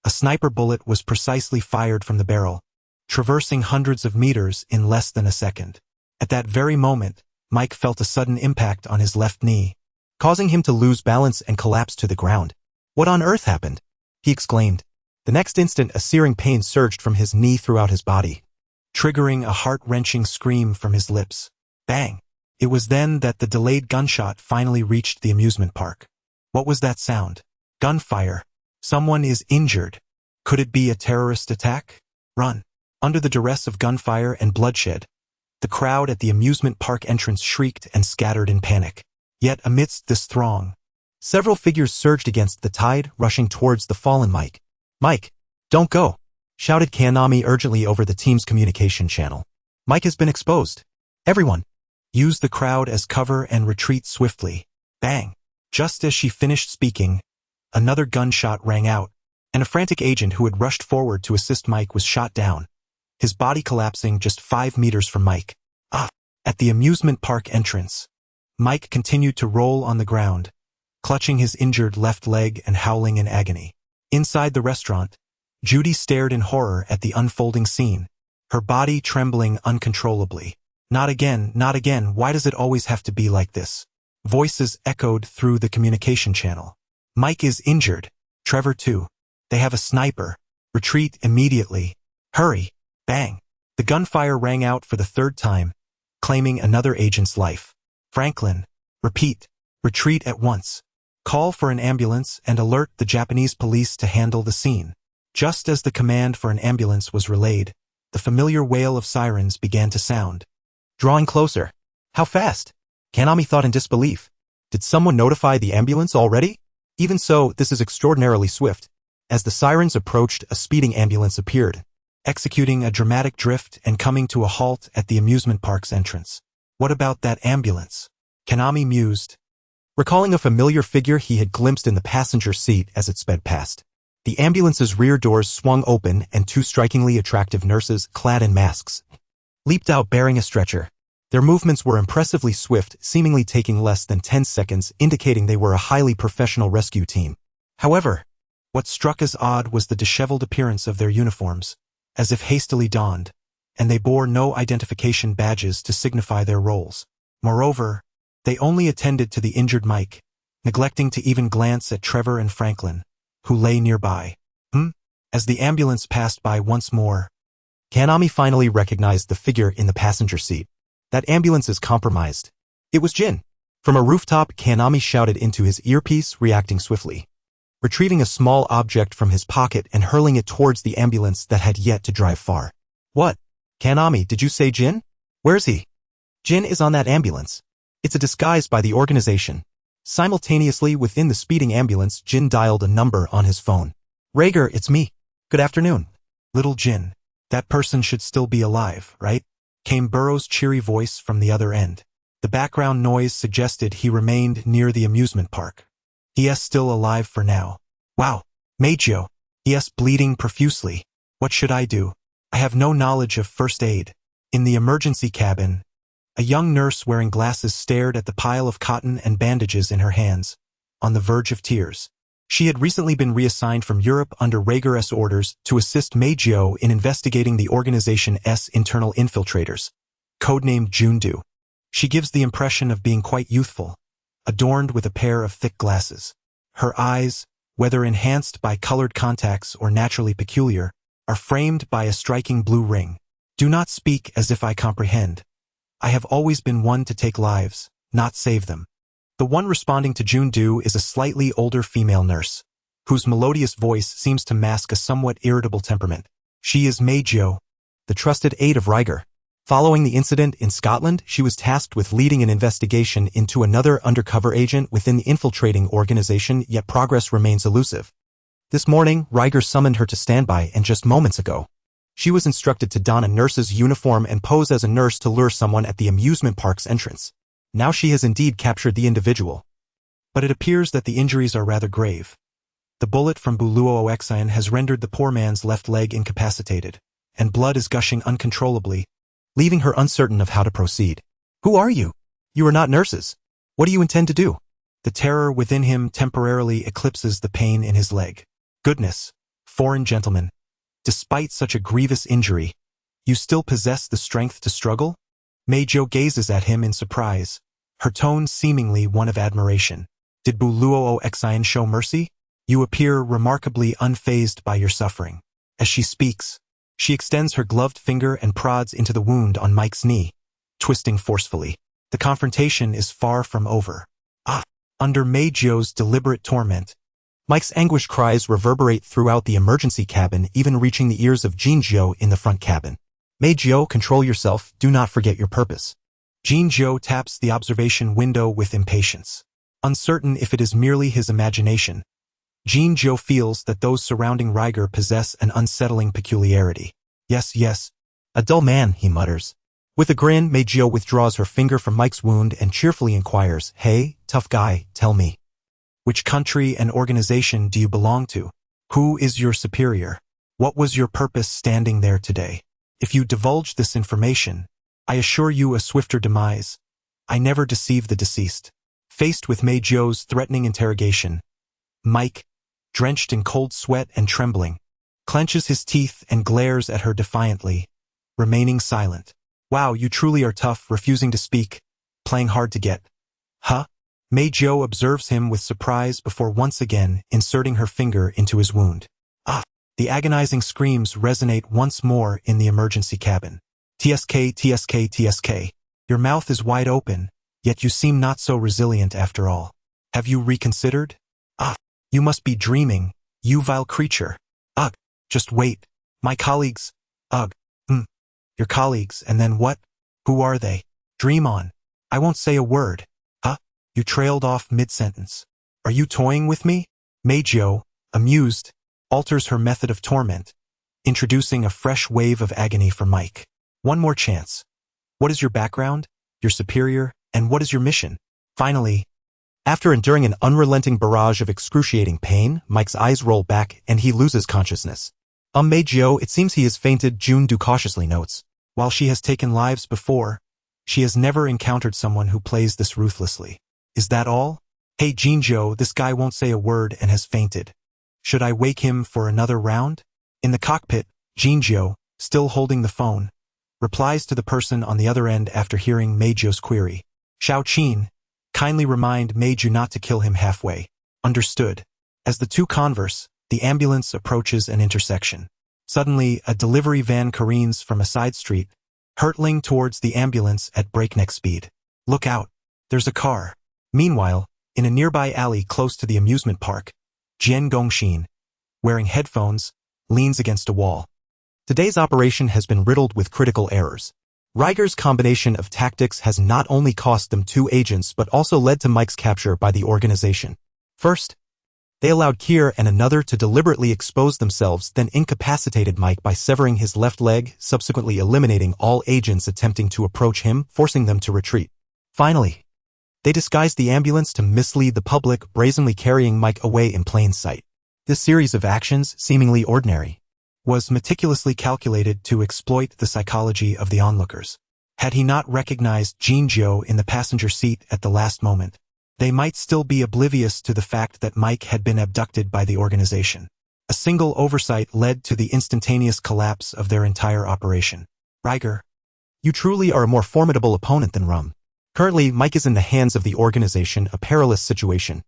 a sniper bullet was precisely fired from the barrel, traversing hundreds of meters in less than a second. At that very moment, Mike felt a sudden impact on his left knee, causing him to lose balance and collapse to the ground. What on earth happened? He exclaimed. The next instant, a searing pain surged from his knee throughout his body, triggering a heart-wrenching scream from his lips. Bang! It was then that the delayed gunshot finally reached the amusement park. What was that sound? Gunfire. Someone is injured. Could it be a terrorist attack? Run. Under the duress of gunfire and bloodshed, the crowd at the amusement park entrance shrieked and scattered in panic. Yet amidst this throng, several figures surged against the tide, rushing towards the fallen Mike. Mike, don't go, shouted Kanami urgently over the team's communication channel. Mike has been exposed. Everyone, use the crowd as cover and retreat swiftly. Bang! Just as she finished speaking, another gunshot rang out, and a frantic agent who had rushed forward to assist Mike was shot down, his body collapsing just 5 meters from Mike. At the amusement park entrance, Mike continued to roll on the ground, clutching his injured left leg and howling in agony. Inside the restaurant, Judy stared in horror at the unfolding scene, her body trembling uncontrollably. Not again, not again, why does it always have to be like this? Voices echoed through the communication channel. Mike is injured. Trevor too. They have a sniper. Retreat immediately. Hurry. Bang. The gunfire rang out for the 3rd time, claiming another agent's life. Franklin. Repeat. Retreat at once. Call for an ambulance and alert the Japanese police to handle the scene. Just as the command for an ambulance was relayed, the familiar wail of sirens began to sound. Drawing closer. How fast? Kanami thought in disbelief. Did someone notify the ambulance already? Even so, this is extraordinarily swift. As the sirens approached, a speeding ambulance appeared, executing a dramatic drift and coming to a halt at the amusement park's entrance. What about that ambulance? Kanami mused, recalling a familiar figure he had glimpsed in the passenger seat as it sped past. The ambulance's rear doors swung open and 2 strikingly attractive nurses, clad in masks, leaped out bearing a stretcher. Their movements were impressively swift, seemingly taking less than 10 seconds, indicating they were a highly professional rescue team. However, what struck as odd was the disheveled appearance of their uniforms, as if hastily donned, and they bore no identification badges to signify their roles. Moreover, they only attended to the injured Mike, neglecting to even glance at Trevor and Franklin, who lay nearby. As the ambulance passed by once more, Kanami finally recognized the figure in the passenger seat. That ambulance is compromised. It was Jin. From a rooftop, Kanami shouted into his earpiece, reacting swiftly, retrieving a small object from his pocket and hurling it towards the ambulance that had yet to drive far. What? Kanami, did you say Jin? Where's he? Jin is on that ambulance. It's a disguise by the organization. Simultaneously within the speeding ambulance, Jin dialed a number on his phone. Rager, it's me. Good afternoon. Little Jin. That person should still be alive, right? Came Burrow's cheery voice from the other end. The background noise suggested he remained near the amusement park. He is still alive for now. Wow. Mahjong. He is bleeding profusely. What should I do? I have no knowledge of first aid. In the emergency cabin, a young nurse wearing glasses stared at the pile of cotton and bandages in her hands, on the verge of tears. She had recently been reassigned from Europe under Rager's orders to assist Mahjong in investigating the organization's internal infiltrators, codenamed Jundu. She gives the impression of being quite youthful, adorned with a pair of thick glasses. Her eyes, whether enhanced by colored contacts or naturally peculiar, are framed by a striking blue ring. Do not speak as if I comprehend. I have always been one to take lives, not save them. The one responding to Jundu is a slightly older female nurse, whose melodious voice seems to mask a somewhat irritable temperament. She is Mahjong, the trusted aide of Riger. Following the incident in Scotland, she was tasked with leading an investigation into another undercover agent within the infiltrating organization, yet progress remains elusive. This morning, Riger summoned her to standby, and just moments ago, she was instructed to don a nurse's uniform and pose as a nurse to lure someone at the amusement park's entrance. Now she has indeed captured the individual. But it appears that the injuries are rather grave. The bullet from Buluo-Oxion has rendered the poor man's left leg incapacitated, and blood is gushing uncontrollably, leaving her uncertain of how to proceed. Who are you? You are not nurses. What do you intend to do? The terror within him temporarily eclipses the pain in his leg. Goodness, foreign gentleman, despite such a grievous injury, you still possess the strength to struggle? Mahjong gazes at him in surprise, her tone seemingly one of admiration. Did Buluo-Oxion show mercy? You appear remarkably unfazed by your suffering. As she speaks, she extends her gloved finger and prods into the wound on Mike's knee, twisting forcefully. The confrontation is far from over. Under Mahjong's deliberate torment, Mike's anguished cries reverberate throughout the emergency cabin, even reaching the ears of Jinzhou in the front cabin. Mahjong, control yourself, do not forget your purpose. Jinzhou taps the observation window with impatience. Uncertain if it is merely his imagination, Jinzhou feels that those surrounding Riger possess an unsettling peculiarity. Yes. A dull man, he mutters. With a grin, Mahjong withdraws her finger from Mike's wound and cheerfully inquires, Hey, tough guy, tell me. Which country and organization do you belong to? Who is your superior? What was your purpose standing there today? If you divulge this information, I assure you a swifter demise. I never deceive the deceased. Faced with Mei Zhou's threatening interrogation, Mike, drenched in cold sweat and trembling, clenches his teeth and glares at her defiantly, remaining silent. Wow, you truly are tough, refusing to speak, playing hard to get. Huh? Mei Zhou observes him with surprise before once again inserting her finger into his wound. Ah! The agonizing screams resonate once more in the emergency cabin. TSK, TSK, TSK. Your mouth is wide open, yet you seem not so resilient after all. Have you reconsidered? Ah! You must be dreaming, you vile creature. Ugh! Just wait. My colleagues. Ugh. Your colleagues, and then what? Who are they? Dream on. I won't say a word. Huh? You trailed off mid-sentence. Are you toying with me? Mei Zhou, amused, alters her method of torment, introducing a fresh wave of agony for Mike. One more chance. What is your background, your superior, and what is your mission? Finally, after enduring an unrelenting barrage of excruciating pain, Mike's eyes roll back and he loses consciousness. Mei Zhou, it seems he has fainted, June Du cautiously notes. While she has taken lives before, she has never encountered someone who plays this ruthlessly. Is that all? Hey Jinzhou, this guy won't say a word and has fainted. Should I wake him for another round? In the cockpit, Jinzhou, still holding the phone, replies to the person on the other end after hearing Mei Zhou's query. Xiao Qin, kindly remind Mei Zhou not to kill him halfway. Understood. As the two converse, the ambulance approaches an intersection. Suddenly, a delivery van careens from a side street, hurtling towards the ambulance at breakneck speed. Look out. There's a car. Meanwhile, in a nearby alley close to the amusement park, Jian Gongxin, wearing headphones, leans against a wall. Today's operation has been riddled with critical errors. Riger's combination of tactics has not only cost them 2 agents but also led to Mike's capture by the organization. First, they allowed Kier and another to deliberately expose themselves, then incapacitated Mike by severing his left leg, subsequently eliminating all agents attempting to approach him, forcing them to retreat. Finally, they disguised the ambulance to mislead the public, brazenly carrying Mike away in plain sight. This series of actions, seemingly ordinary, was meticulously calculated to exploit the psychology of the onlookers. Had he not recognized Jinzhou in the passenger seat at the last moment, they might still be oblivious to the fact that Mike had been abducted by the organization. A single oversight led to the instantaneous collapse of their entire operation. Riger, you truly are a more formidable opponent than Rum. Currently, Mike is in the hands of the organization, a perilous situation.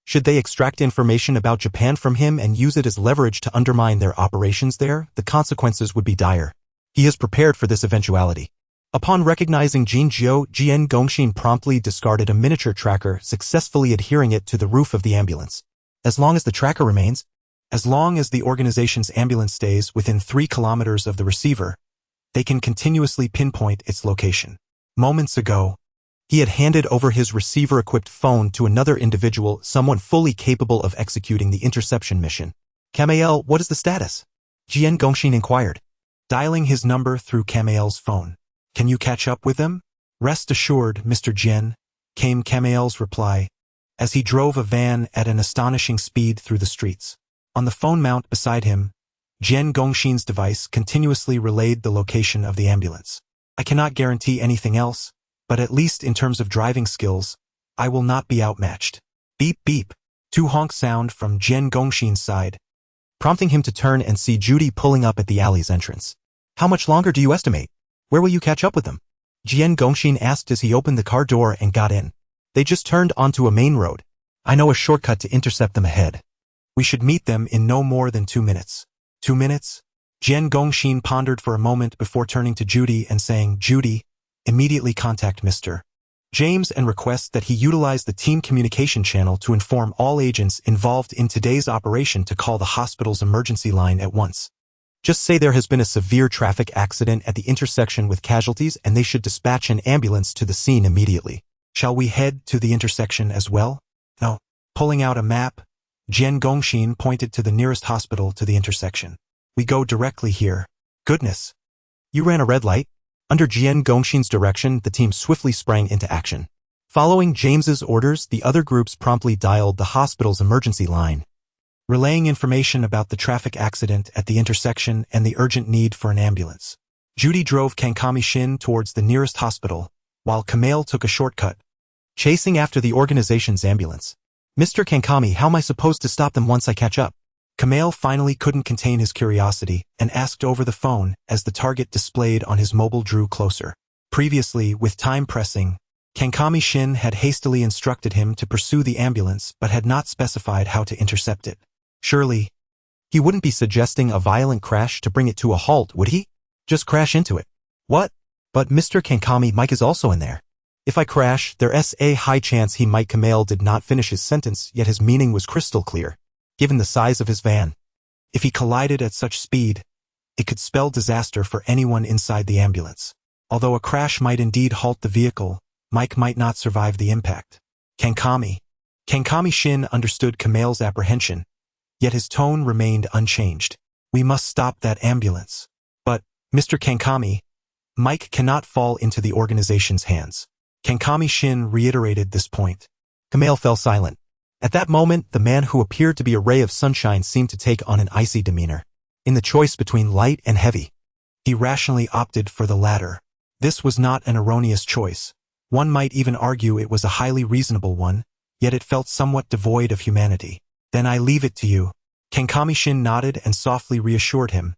Should they extract information about Japan from him and use it as leverage to undermine their operations there, the consequences would be dire. He is prepared for this eventuality. Upon recognizing Jinzhou, Jian Gongxin promptly discarded a miniature tracker, successfully adhering it to the roof of the ambulance. As long as the tracker remains, as long as the organization's ambulance stays within 3 kilometers of the receiver, they can continuously pinpoint its location. Moments ago, he had handed over his receiver-equipped phone to another individual, someone fully capable of executing the interception mission. Kamael, what is the status? Jian Gongxin inquired, dialing his number through Kamael's phone. Can you catch up with them? Rest assured, Mr. Jian, came Kamael's reply, as he drove a van at an astonishing speed through the streets. On the phone mount beside him, Jian Gongxin's device continuously relayed the location of the ambulance. I cannot guarantee anything else, but at least in terms of driving skills, I will not be outmatched. Beep beep. 2 honks sound from Jian Gongxin's side, prompting him to turn and see Judy pulling up at the alley's entrance. How much longer do you estimate? Where will you catch up with them? Jian Gongxin asked as he opened the car door and got in. They just turned onto a main road. I know a shortcut to intercept them ahead. We should meet them in no more than 2 minutes. 2 minutes? Jian Gongxin pondered for a moment before turning to Judy and saying, Judy, immediately contact Mr. James and request that he utilize the team communication channel to inform all agents involved in today's operation to call the hospital's emergency line at once. Just say there has been a severe traffic accident at the intersection with casualties and they should dispatch an ambulance to the scene immediately. Shall we head to the intersection as well? No. Pulling out a map, Jian Gongxin pointed to the nearest hospital to the intersection. We go directly here. Goodness. You ran a red light? Under Jian Gongxin's direction, the team swiftly sprang into action. Following James's orders, the other groups promptly dialed the hospital's emergency line, relaying information about the traffic accident at the intersection and the urgent need for an ambulance. Judy drove Kankami Shin towards the nearest hospital, while Kamale took a shortcut, chasing after the organization's ambulance. Mr. Kankami, how am I supposed to stop them once I catch up? Kamale finally couldn't contain his curiosity and asked over the phone as the target displayed on his mobile drew closer. Previously, with time pressing, Kankami Shin had hastily instructed him to pursue the ambulance but had not specified how to intercept it. Surely, he wouldn't be suggesting a violent crash to bring it to a halt, would he? Just crash into it. What? But Mr. Kankami, Mike is also in there. If I crash, there's a high chance he might. Kamale did not finish his sentence, yet his meaning was crystal clear, given the size of his van. If he collided at such speed, it could spell disaster for anyone inside the ambulance. Although a crash might indeed halt the vehicle, Mike might not survive the impact. Kankami Shin understood Kamale's apprehension, yet his tone remained unchanged. We must stop that ambulance. But, Mr. Kankami, Mike cannot fall into the organization's hands. Kankami Shin reiterated this point. Kamale fell silent. At that moment, the man who appeared to be a ray of sunshine seemed to take on an icy demeanor. In the choice between light and heavy, he rationally opted for the latter. This was not an erroneous choice. One might even argue it was a highly reasonable one, yet it felt somewhat devoid of humanity. Then I leave it to you. Kankami Shin nodded and softly reassured him.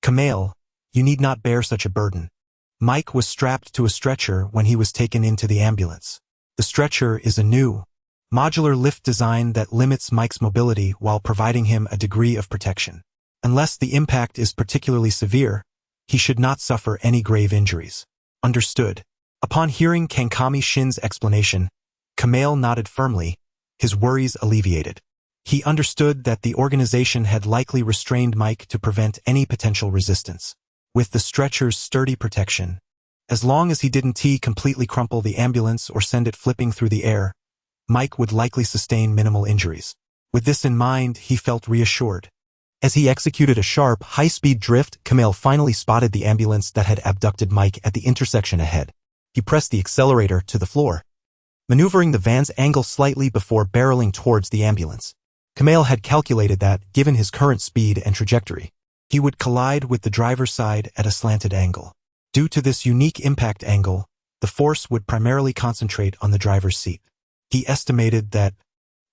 Kamale, you need not bear such a burden. Mike was strapped to a stretcher when he was taken into the ambulance. The stretcher is a new, modular lift design that limits Mike's mobility while providing him a degree of protection. Unless the impact is particularly severe, he should not suffer any grave injuries. Understood. Upon hearing Kankami Shin's explanation, Kamale nodded firmly, his worries alleviated. He understood that the organization had likely restrained Mike to prevent any potential resistance. With the stretcher's sturdy protection, as long as he didn't completely crumple the ambulance or send it flipping through the air, Mike would likely sustain minimal injuries. With this in mind, he felt reassured. As he executed a sharp, high-speed drift, Kamale finally spotted the ambulance that had abducted Mike at the intersection ahead. He pressed the accelerator to the floor, maneuvering the van's angle slightly before barreling towards the ambulance. Kamale had calculated that, given his current speed and trajectory, he would collide with the driver's side at a slanted angle. Due to this unique impact angle, the force would primarily concentrate on the driver's seat. He estimated that,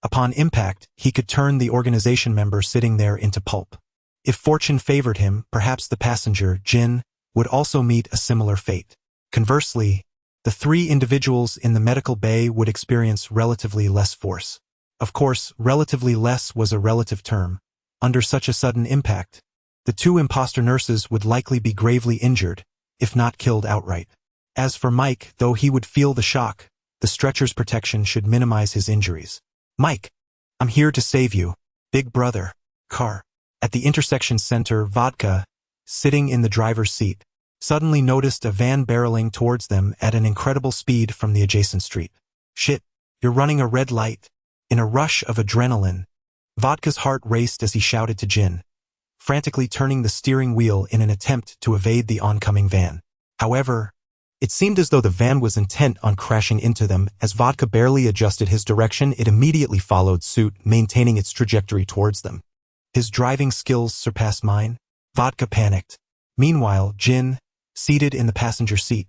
upon impact, he could turn the organization member sitting there into pulp. If fortune favored him, perhaps the passenger, Jin, would also meet a similar fate. Conversely, the three individuals in the medical bay would experience relatively less force. Of course, relatively less was a relative term. Under such a sudden impact, the two imposter nurses would likely be gravely injured, if not killed outright. As for Mike, though he would feel the shock, the stretcher's protection should minimize his injuries. Mike, I'm here to save you. Big brother. Car. At the intersection center, Vodka, sitting in the driver's seat, suddenly noticed a van barreling towards them at an incredible speed from the adjacent street. Shit, you're running a red light. In a rush of adrenaline, Vodka's heart raced as he shouted to Jin, frantically turning the steering wheel in an attempt to evade the oncoming van. However, it seemed as though the van was intent on crashing into them. As Vodka barely adjusted his direction, it immediately followed suit, maintaining its trajectory towards them. His driving skills surpassed mine. Vodka panicked. Meanwhile, Jin, seated in the passenger seat,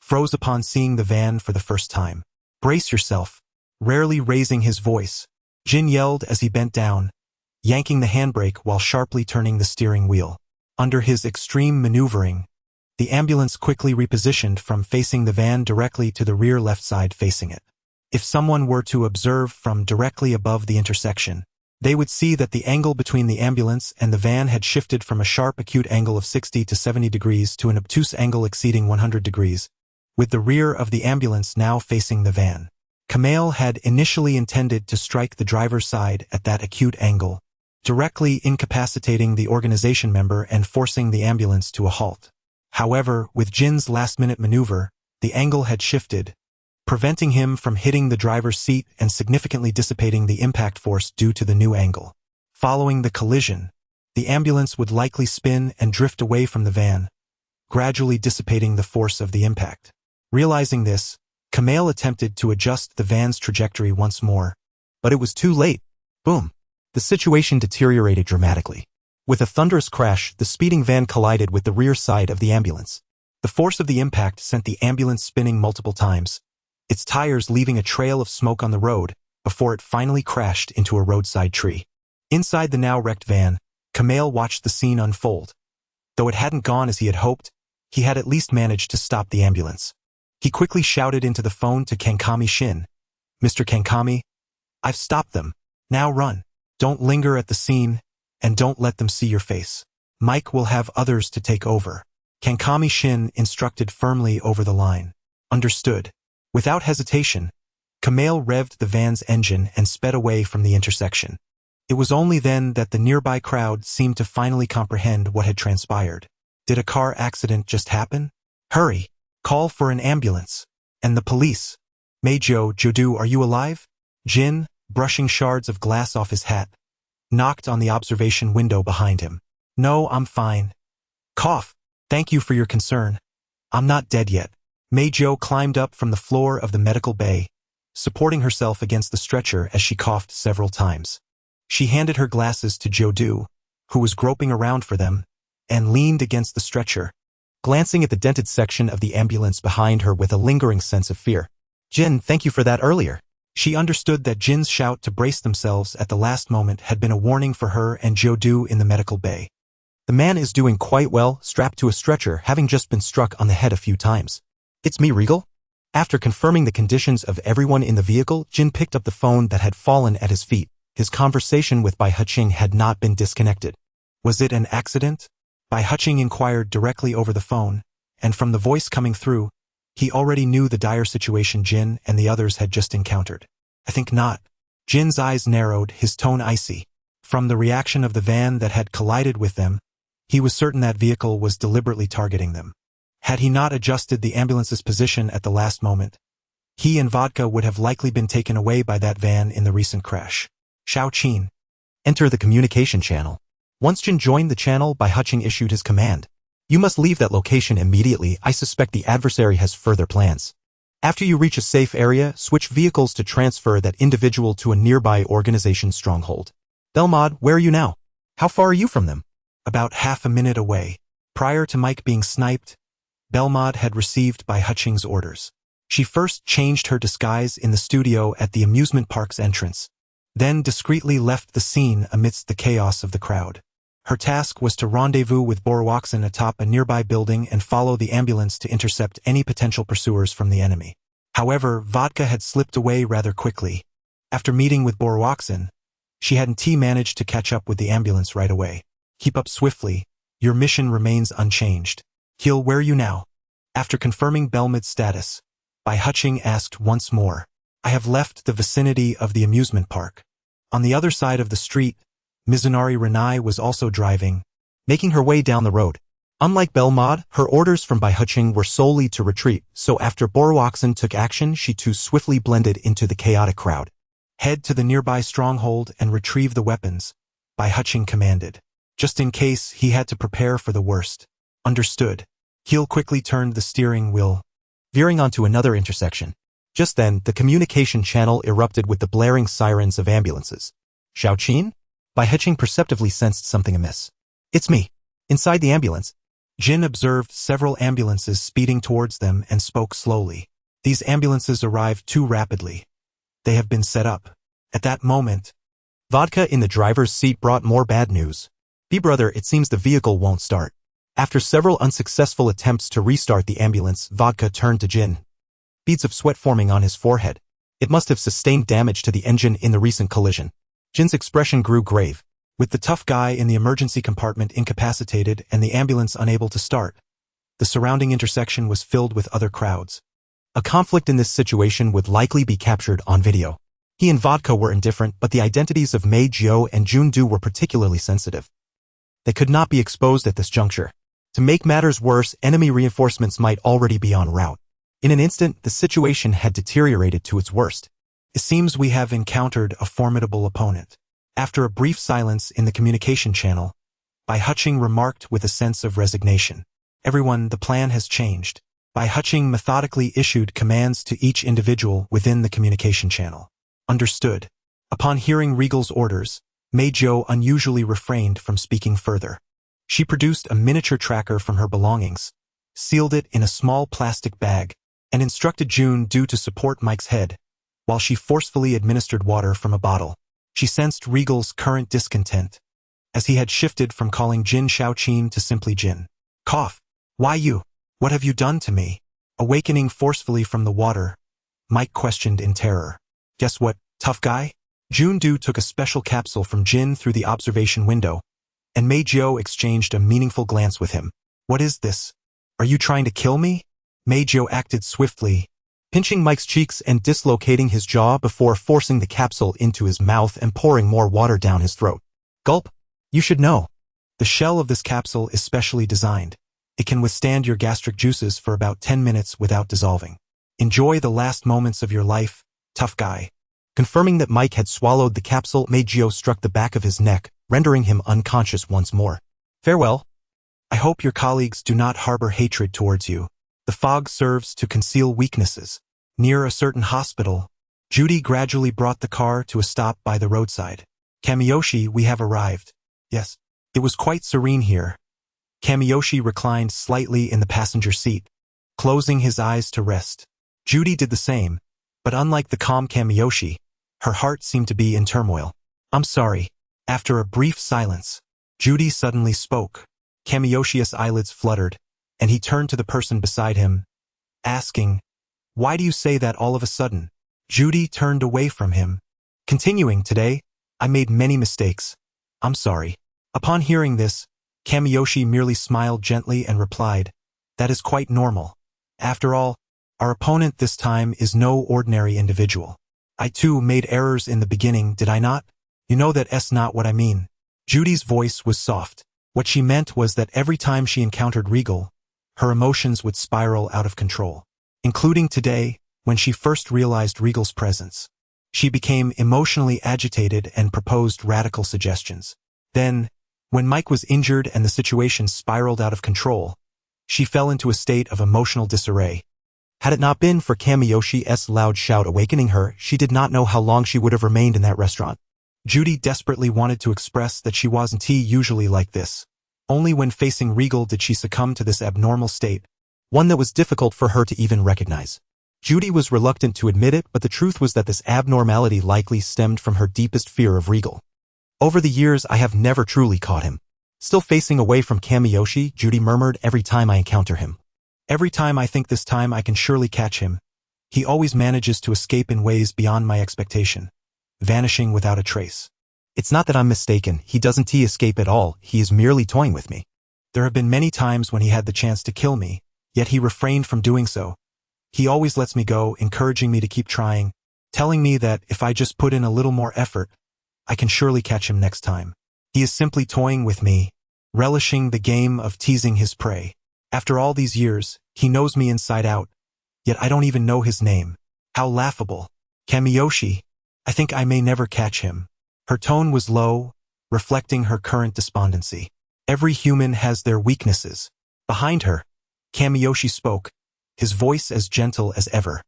froze upon seeing the van for the first time. Brace yourself. Rarely raising his voice, Jin yelled as he bent down, yanking the handbrake while sharply turning the steering wheel. Under his extreme maneuvering, the ambulance quickly repositioned from facing the van directly to the rear left side facing it. If someone were to observe from directly above the intersection, they would see that the angle between the ambulance and the van had shifted from a sharp acute angle of 60 to 70 degrees to an obtuse angle exceeding 100 degrees, with the rear of the ambulance now facing the van. Kamale had initially intended to strike the driver's side at that acute angle, directly incapacitating the organization member and forcing the ambulance to a halt. However, with Jin's last-minute maneuver, the angle had shifted, preventing him from hitting the driver's seat and significantly dissipating the impact force due to the new angle. Following the collision, the ambulance would likely spin and drift away from the van, gradually dissipating the force of the impact. Realizing this, Kamale attempted to adjust the van's trajectory once more, but it was too late. Boom. The situation deteriorated dramatically. With a thunderous crash, the speeding van collided with the rear side of the ambulance. The force of the impact sent the ambulance spinning multiple times, its tires leaving a trail of smoke on the road before it finally crashed into a roadside tree. Inside the now wrecked van, Kamal watched the scene unfold. Though it hadn't gone as he had hoped, he had at least managed to stop the ambulance. He quickly shouted into the phone to Kankami Shin, "Mr. Kankami, I've stopped them. Now run. Don't linger at the scene, and don't let them see your face. Mike will have others to take over." Kankami Shin instructed firmly over the line. Understood. Without hesitation, Kamal revved the van's engine and sped away from the intersection. It was only then that the nearby crowd seemed to finally comprehend what had transpired. Did a car accident just happen? Hurry! Call for an ambulance. And the police. Jodu, are you alive? Jin, brushing shards of glass off his hat, knocked on the observation window behind him. No, I'm fine. Cough. Thank you for your concern. I'm not dead yet. Mei-Jo climbed up from the floor of the medical bay, supporting herself against the stretcher as she coughed several times. She handed her glasses to Jodu, who was groping around for them, and leaned against the stretcher, glancing at the dented section of the ambulance behind her with a lingering sense of fear. Jin, thank you for that earlier. She understood that Jin's shout to brace themselves at the last moment had been a warning for her and Jodu in the medical bay. The man is doing quite well, strapped to a stretcher, having just been struck on the head a few times. It's me, Regal? After confirming the conditions of everyone in the vehicle, Jin picked up the phone that had fallen at his feet. His conversation with Bai Huqing had not been disconnected. Was it an accident? Bai Huqing inquired directly over the phone, and from the voice coming through, he already knew the dire situation Jin and the others had just encountered. I think not. Jin's eyes narrowed, his tone icy. From the reaction of the van that had collided with them, he was certain that vehicle was deliberately targeting them. Had he not adjusted the ambulance's position at the last moment, he and Vodka would have likely been taken away by that van in the recent crash. Shao Qin. Enter the communication channel. Once Jin joined the channel, Bai Huqing issued his command. You must leave that location immediately. I suspect the adversary has further plans. After you reach a safe area, switch vehicles to transfer that individual to a nearby organization's stronghold. Belmod, where are you now? How far are you from them? About half a minute away. Prior to Mike being sniped, Belmod had received Bai Huqing's orders. She first changed her disguise in the studio at the amusement park's entrance, then discreetly left the scene amidst the chaos of the crowd. Her task was to rendezvous with Borowaxin atop a nearby building and follow the ambulance to intercept any potential pursuers from the enemy. However, Vodka had slipped away rather quickly. After meeting with Borowaxin, she hadn't managed to catch up with the ambulance right away. Keep up swiftly. Your mission remains unchanged. Heal, where are you now? After confirming Belmod's status, Bai Huqing asked once more. I have left the vicinity of the amusement park. On the other side of the street, Mizunari Renai was also driving, making her way down the road. Unlike Belmod, her orders from Bai Huqing were solely to retreat, so after Borowaxin took action, she too swiftly blended into the chaotic crowd. Head to the nearby stronghold and retrieve the weapons, Bai Huqing commanded. Just in case he had to prepare for the worst. Understood. Keel quickly turned the steering wheel, veering onto another intersection. Just then, the communication channel erupted with the blaring sirens of ambulances. Shao Qin? Bai Huqing perceptively sensed something amiss. It's me. Inside the ambulance. Jin observed several ambulances speeding towards them and spoke slowly. These ambulances arrived too rapidly. They have been set up. At that moment, Vodka in the driver's seat brought more bad news. B-brother, it seems the vehicle won't start. After several unsuccessful attempts to restart the ambulance, Vodka turned to Jin. Beads of sweat forming on his forehead. It must have sustained damage to the engine in the recent collision. Jin's expression grew grave. With the tough guy in the emergency compartment incapacitated and the ambulance unable to start, the surrounding intersection was filled with other crowds. A conflict in this situation would likely be captured on video. He and Vodka were indifferent, but the identities of Mei Jiao and Jun Du were particularly sensitive. They could not be exposed at this juncture. To make matters worse, enemy reinforcements might already be en route. In an instant, the situation had deteriorated to its worst. It seems we have encountered a formidable opponent. After a brief silence in the communication channel, Bai Huqing remarked with a sense of resignation. Everyone, the plan has changed. Bai Huqing methodically issued commands to each individual within the communication channel. Understood. Upon hearing Regal's orders, Mahjong unusually refrained from speaking further. She produced a miniature tracker from her belongings, sealed it in a small plastic bag, and instructed June-do to support Mike's head, while she forcefully administered water from a bottle. She sensed Regal's current discontent, as he had shifted from calling Jin Shaoqin to simply Jin. Cough. Why you? What have you done to me? Awakening forcefully from the water, Mike questioned in terror. Guess what, tough guy? June-do took a special capsule from Jin through the observation window, and Mahjong exchanged a meaningful glance with him. What is this? Are you trying to kill me? Mahjong acted swiftly, pinching Mike's cheeks and dislocating his jaw before forcing the capsule into his mouth and pouring more water down his throat. Gulp. You should know. The shell of this capsule is specially designed. It can withstand your gastric juices for about 10 minutes without dissolving. Enjoy the last moments of your life, tough guy. Confirming that Mike had swallowed the capsule, Mahjong struck the back of his neck, rendering him unconscious once more. Farewell. I hope your colleagues do not harbor hatred towards you. The fog serves to conceal weaknesses. Near a certain hospital, Judy gradually brought the car to a stop by the roadside. Kamiyoshi, we have arrived. Yes. It was quite serene here. Kamiyoshi reclined slightly in the passenger seat, closing his eyes to rest. Judy did the same, but unlike the calm Kamiyoshi, her heart seemed to be in turmoil. I'm sorry. After a brief silence, Judy suddenly spoke. Kamiyoshi's eyelids fluttered, and he turned to the person beside him, asking, Why do you say that all of a sudden? Judy turned away from him, continuing, Today, I made many mistakes. I'm sorry. Upon hearing this, Kamiyoshi merely smiled gently and replied, That is quite normal. After all, our opponent this time is no ordinary individual. I too made errors in the beginning, did I not? You know that's not what I mean. Judy's voice was soft. What she meant was that every time she encountered Regal, her emotions would spiral out of control. Including today, when she first realized Regal's presence. She became emotionally agitated and proposed radical suggestions. Then, when Mike was injured and the situation spiraled out of control, she fell into a state of emotional disarray. Had it not been for Kamiyoshi's loud shout awakening her, she did not know how long she would have remained in that restaurant. Judy desperately wanted to express that she wasn't usually like this. Only when facing Regal did she succumb to this abnormal state, one that was difficult for her to even recognize. Judy was reluctant to admit it, but the truth was that this abnormality likely stemmed from her deepest fear of Regal. Over the years, I have never truly caught him. Still facing away from Kamiyoshi, Judy murmured, every time I encounter him. Every time I think this time I can surely catch him. He always manages to escape in ways beyond my expectation, vanishing without a trace. It's not that I'm mistaken, he doesn't escape at all, he is merely toying with me. There have been many times when he had the chance to kill me, yet he refrained from doing so. He always lets me go, encouraging me to keep trying, telling me that if I just put in a little more effort, I can surely catch him next time. He is simply toying with me, relishing the game of teasing his prey. After all these years, he knows me inside out, yet I don't even know his name. How laughable. Kamiyoshi, I think I may never catch him. Her tone was low, reflecting her current despondency. Every human has their weaknesses. Behind her, Kamiyoshi spoke, his voice as gentle as ever.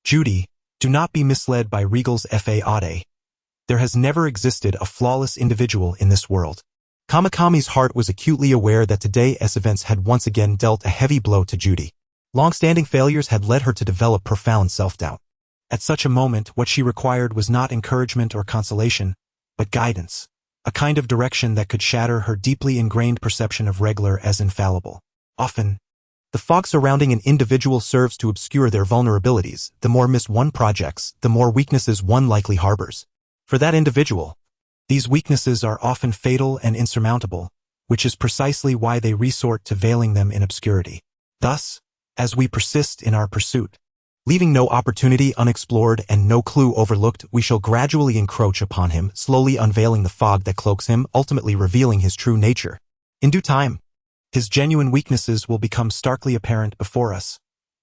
Judy, do not be misled by Regal's fade. There has never existed a flawless individual in this world. Kamikami's heart was acutely aware that today's events had once again dealt a heavy blow to Judy. Long-standing failures had led her to develop profound self-doubt. At such a moment, what she required was not encouragement or consolation, but guidance, a kind of direction that could shatter her deeply ingrained perception of Reglar as infallible. Often, the fog surrounding an individual serves to obscure their vulnerabilities. The more miss one projects, the more weaknesses one likely harbors. For that individual, these weaknesses are often fatal and insurmountable, which is precisely why they resort to veiling them in obscurity. Thus, as we persist in our pursuit, leaving no opportunity unexplored and no clue overlooked, we shall gradually encroach upon him, slowly unveiling the fog that cloaks him, ultimately revealing his true nature. In due time, his genuine weaknesses will become starkly apparent before us,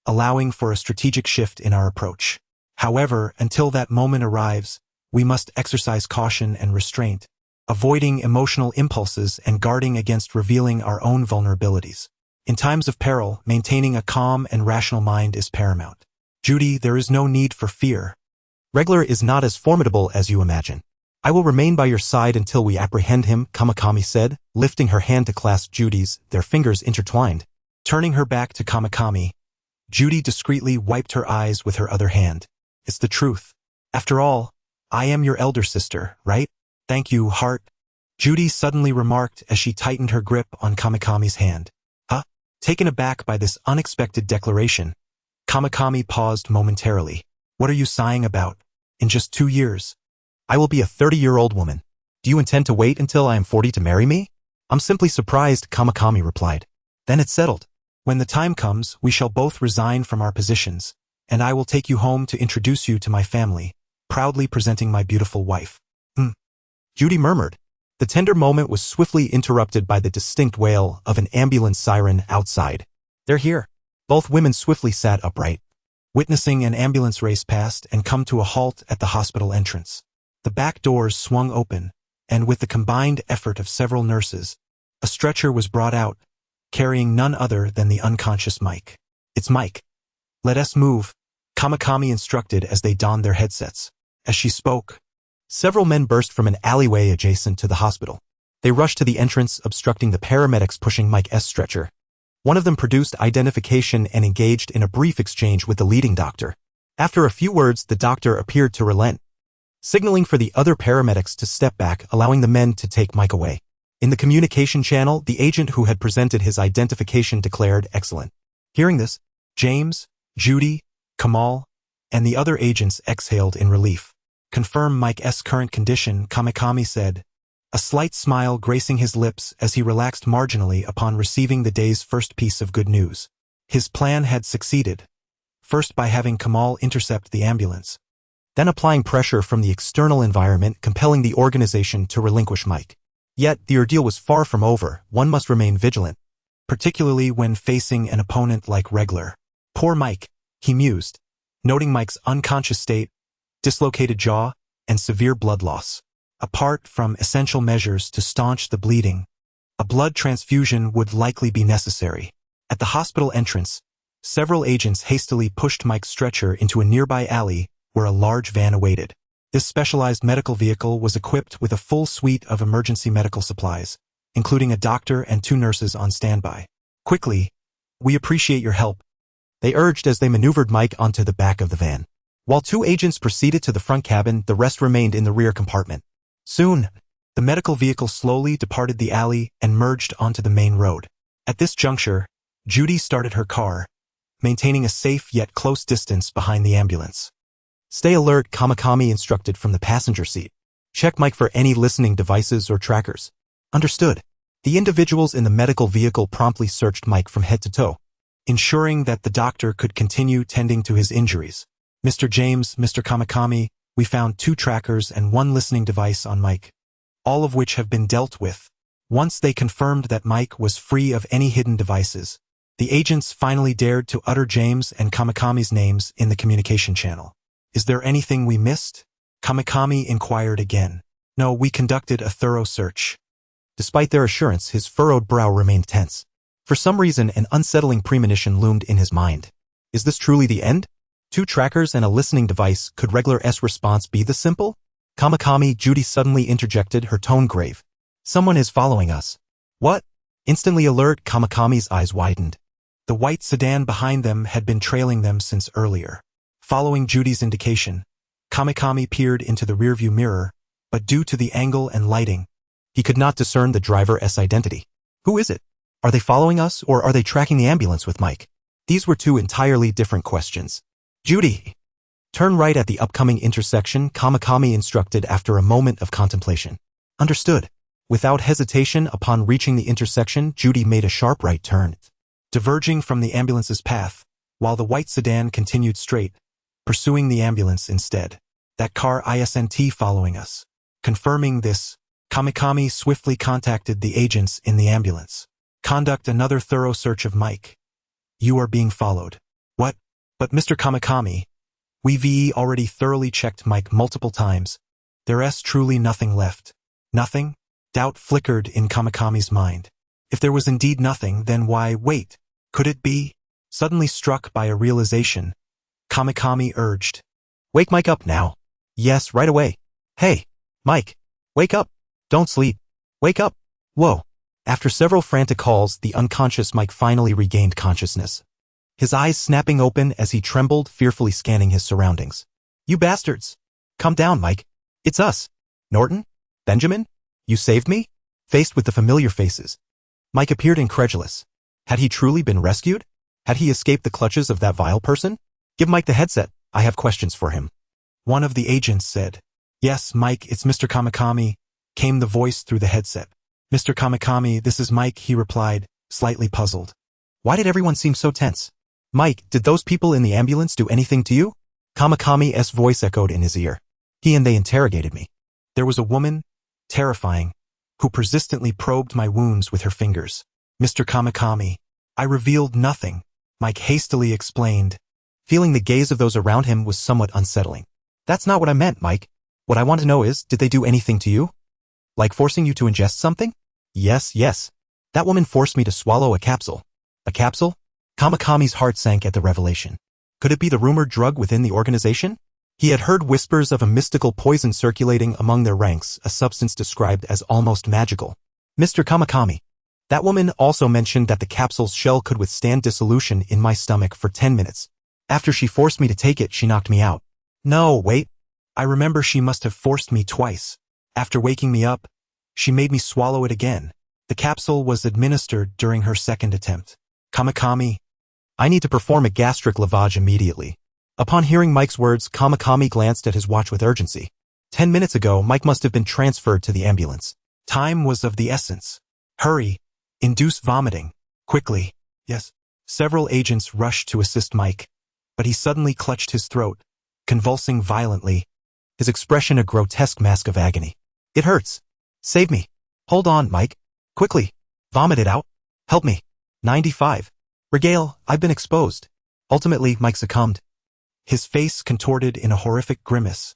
allowing for a strategic shift in our approach. However, until that moment arrives, we must exercise caution and restraint, avoiding emotional impulses and guarding against revealing our own vulnerabilities. In times of peril, maintaining a calm and rational mind is paramount. Judy, there is no need for fear. Reglar is not as formidable as you imagine. I will remain by your side until we apprehend him, Kamakami said, lifting her hand to clasp Judy's, their fingers intertwined. Turning her back to Kamakami, Judy discreetly wiped her eyes with her other hand. It's the truth. After all, I am your elder sister, right? Thank you, heart. Judy suddenly remarked as she tightened her grip on Kamakami's hand. Huh? Taken aback by this unexpected declaration, Kamakami paused momentarily. What are you sighing about? In just 2 years, I will be a 30-year-old woman. Do you intend to wait until I am 40 to marry me? I'm simply surprised, Kamakami replied. Then it's settled. When the time comes, we shall both resign from our positions, and I will take you home to introduce you to my family, proudly presenting my beautiful wife. Judy murmured. The tender moment was swiftly interrupted by the distinct wail of an ambulance siren outside. They're here. Both women swiftly sat upright, witnessing an ambulance race past and come to a halt at the hospital entrance. The back doors swung open, and with the combined effort of several nurses, a stretcher was brought out, carrying none other than the unconscious Mike. It's Mike. Let us move, Kamakami instructed as they donned their headsets. As she spoke, several men burst from an alleyway adjacent to the hospital. They rushed to the entrance, obstructing the paramedics pushing Mike's stretcher. One of them produced identification and engaged in a brief exchange with the leading doctor. After a few words, the doctor appeared to relent, signaling for the other paramedics to step back, allowing the men to take Mike away. In the communication channel, the agent who had presented his identification declared, "Excellent." Hearing this, James, Judy, Kamal, and the other agents exhaled in relief. Confirm Mike's current condition, Kamakami said, a slight smile gracing his lips as he relaxed marginally upon receiving the day's first piece of good news. His plan had succeeded, first by having Kamal intercept the ambulance, then applying pressure from the external environment compelling the organization to relinquish Mike. Yet, the ordeal was far from over. One must remain vigilant, particularly when facing an opponent like Regler. Poor Mike, he mused, noting Mike's unconscious state, dislocated jaw, and severe blood loss. Apart from essential measures to staunch the bleeding, a blood transfusion would likely be necessary. At the hospital entrance, several agents hastily pushed Mike's stretcher into a nearby alley where a large van awaited. This specialized medical vehicle was equipped with a full suite of emergency medical supplies, including a doctor and 2 nurses on standby. Quickly, we appreciate your help, they urged as they maneuvered Mike onto the back of the van. While 2 agents proceeded to the front cabin, the rest remained in the rear compartment. Soon, the medical vehicle slowly departed the alley and merged onto the main road. At this juncture, Judy started her car, maintaining a safe yet close distance behind the ambulance. Stay alert, Kamakami instructed from the passenger seat. Check Mike for any listening devices or trackers. Understood. The individuals in the medical vehicle promptly searched Mike from head to toe, ensuring that the doctor could continue tending to his injuries. Mr. James, Mr. Kamakami, we found 2 trackers and 1 listening device on Mike, all of which have been dealt with. Once they confirmed that Mike was free of any hidden devices, the agents finally dared to utter James and Kamakami's names in the communication channel. Is there anything we missed? Kamakami inquired again. No, we conducted a thorough search. Despite their assurance, his furrowed brow remained tense. For some reason, an unsettling premonition loomed in his mind. Is this truly the end? 2 trackers and a listening device, could Regler's response be this simple? Kamakami, Judy suddenly interjected, her tone grave. Someone is following us. What? Instantly alert, Kamakami's eyes widened. The white sedan behind them had been trailing them since earlier. Following Judy's indication, Kamakami peered into the rearview mirror, but due to the angle and lighting, he could not discern the driver's identity. Who is it? Are they following us, or are they tracking the ambulance with Mike? These were 2 entirely different questions. Judy, turn right at the upcoming intersection, Kamakami instructed after a moment of contemplation. Understood. Without hesitation, upon reaching the intersection, Judy made a sharp right turn, diverging from the ambulance's path, while the white sedan continued straight, pursuing the ambulance instead. That car isn't following us. Confirming this, Kamakami swiftly contacted the agents in the ambulance. Conduct another thorough search of Mike. You are being followed. What? But Mr. Kamakami, we've already thoroughly checked Mike multiple times. There's truly nothing left. Nothing? Doubt flickered in Kamakami's mind. If there was indeed nothing, then why wait? Could it be? Suddenly struck by a realization, Kamakami urged. Wake Mike up now. Yes, right away. Hey, Mike! Wake up! Don't sleep! Wake up! Whoa! After several frantic calls, the unconscious Mike finally regained consciousness. His eyes snapping open as he trembled, fearfully scanning his surroundings. You bastards! Calm down, Mike. It's us. Norton? Benjamin? You saved me? Faced with the familiar faces, Mike appeared incredulous. Had he truly been rescued? Had he escaped the clutches of that vile person? Give Mike the headset. I have questions for him. One of the agents said. Yes, Mike, it's Mr. Kamikami, came the voice through the headset. Mr. Kamikami, this is Mike, he replied, slightly puzzled. Why did everyone seem so tense? Mike, did those people in the ambulance do anything to you? Kamikami's voice echoed in his ear. He and they interrogated me. There was a woman, terrifying, who persistently probed my wounds with her fingers. Mr. Kamikami. I revealed nothing, Mike hastily explained. Feeling the gaze of those around him was somewhat unsettling. That's not what I meant, Mike. What I want to know is, did they do anything to you? Like forcing you to ingest something? Yes. That woman forced me to swallow a capsule. A capsule? Kamikami's heart sank at the revelation. Could it be the rumored drug within the organization? He had heard whispers of a mystical poison circulating among their ranks, a substance described as almost magical. Mr. Kamikami. That woman also mentioned that the capsule's shell could withstand dissolution in my stomach for 10 minutes. After she forced me to take it, she knocked me out. No, wait. I remember she must have forced me twice. After waking me up, she made me swallow it again. The capsule was administered during her second attempt. Kamikami. I need to perform a gastric lavage immediately. Upon hearing Mike's words, Kamikami glanced at his watch with urgency. 10 minutes ago, Mike must have been transferred to the ambulance. Time was of the essence. Hurry. Induce vomiting. Quickly. Yes. Several agents rushed to assist Mike, but he suddenly clutched his throat, convulsing violently, his expression a grotesque mask of agony. It hurts. Save me. Hold on, Mike. Quickly. Vomit it out. Help me. 95. Regale, I've been exposed. Ultimately, Mike succumbed. His face contorted in a horrific grimace,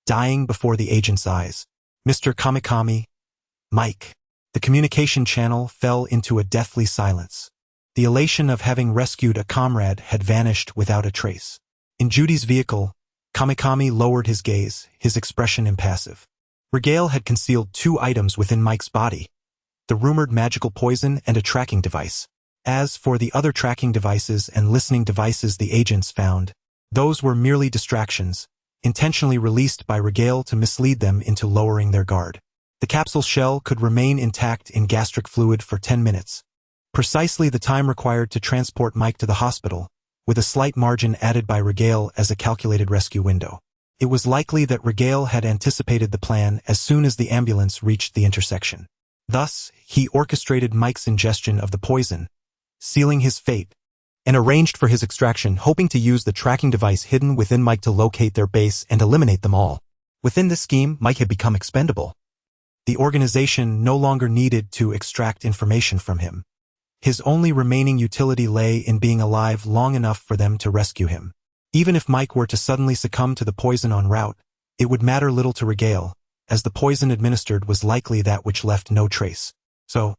dying before the agent's eyes. Mr. Kamikami. Mike. The communication channel fell into a deathly silence. The elation of having rescued a comrade had vanished without a trace. In Judy's vehicle, Kamikami lowered his gaze, his expression impassive. Regale had concealed 2 items within Mike's body, the rumored magical poison and a tracking device. As for the other tracking devices and listening devices the agents found, those were merely distractions, intentionally released by Regale to mislead them into lowering their guard. The capsule shell could remain intact in gastric fluid for 10 minutes, precisely the time required to transport Mike to the hospital, with a slight margin added by Regale as a calculated rescue window. It was likely that Regale had anticipated the plan as soon as the ambulance reached the intersection. Thus, he orchestrated Mike's ingestion of the poison, sealing his fate, and arranged for his extraction, hoping to use the tracking device hidden within Mike to locate their base and eliminate them all. Within this scheme, Mike had become expendable. The organization no longer needed to extract information from him. His only remaining utility lay in being alive long enough for them to rescue him. Even if Mike were to suddenly succumb to the poison en route, it would matter little to Regale, as the poison administered was likely that which left no trace. So,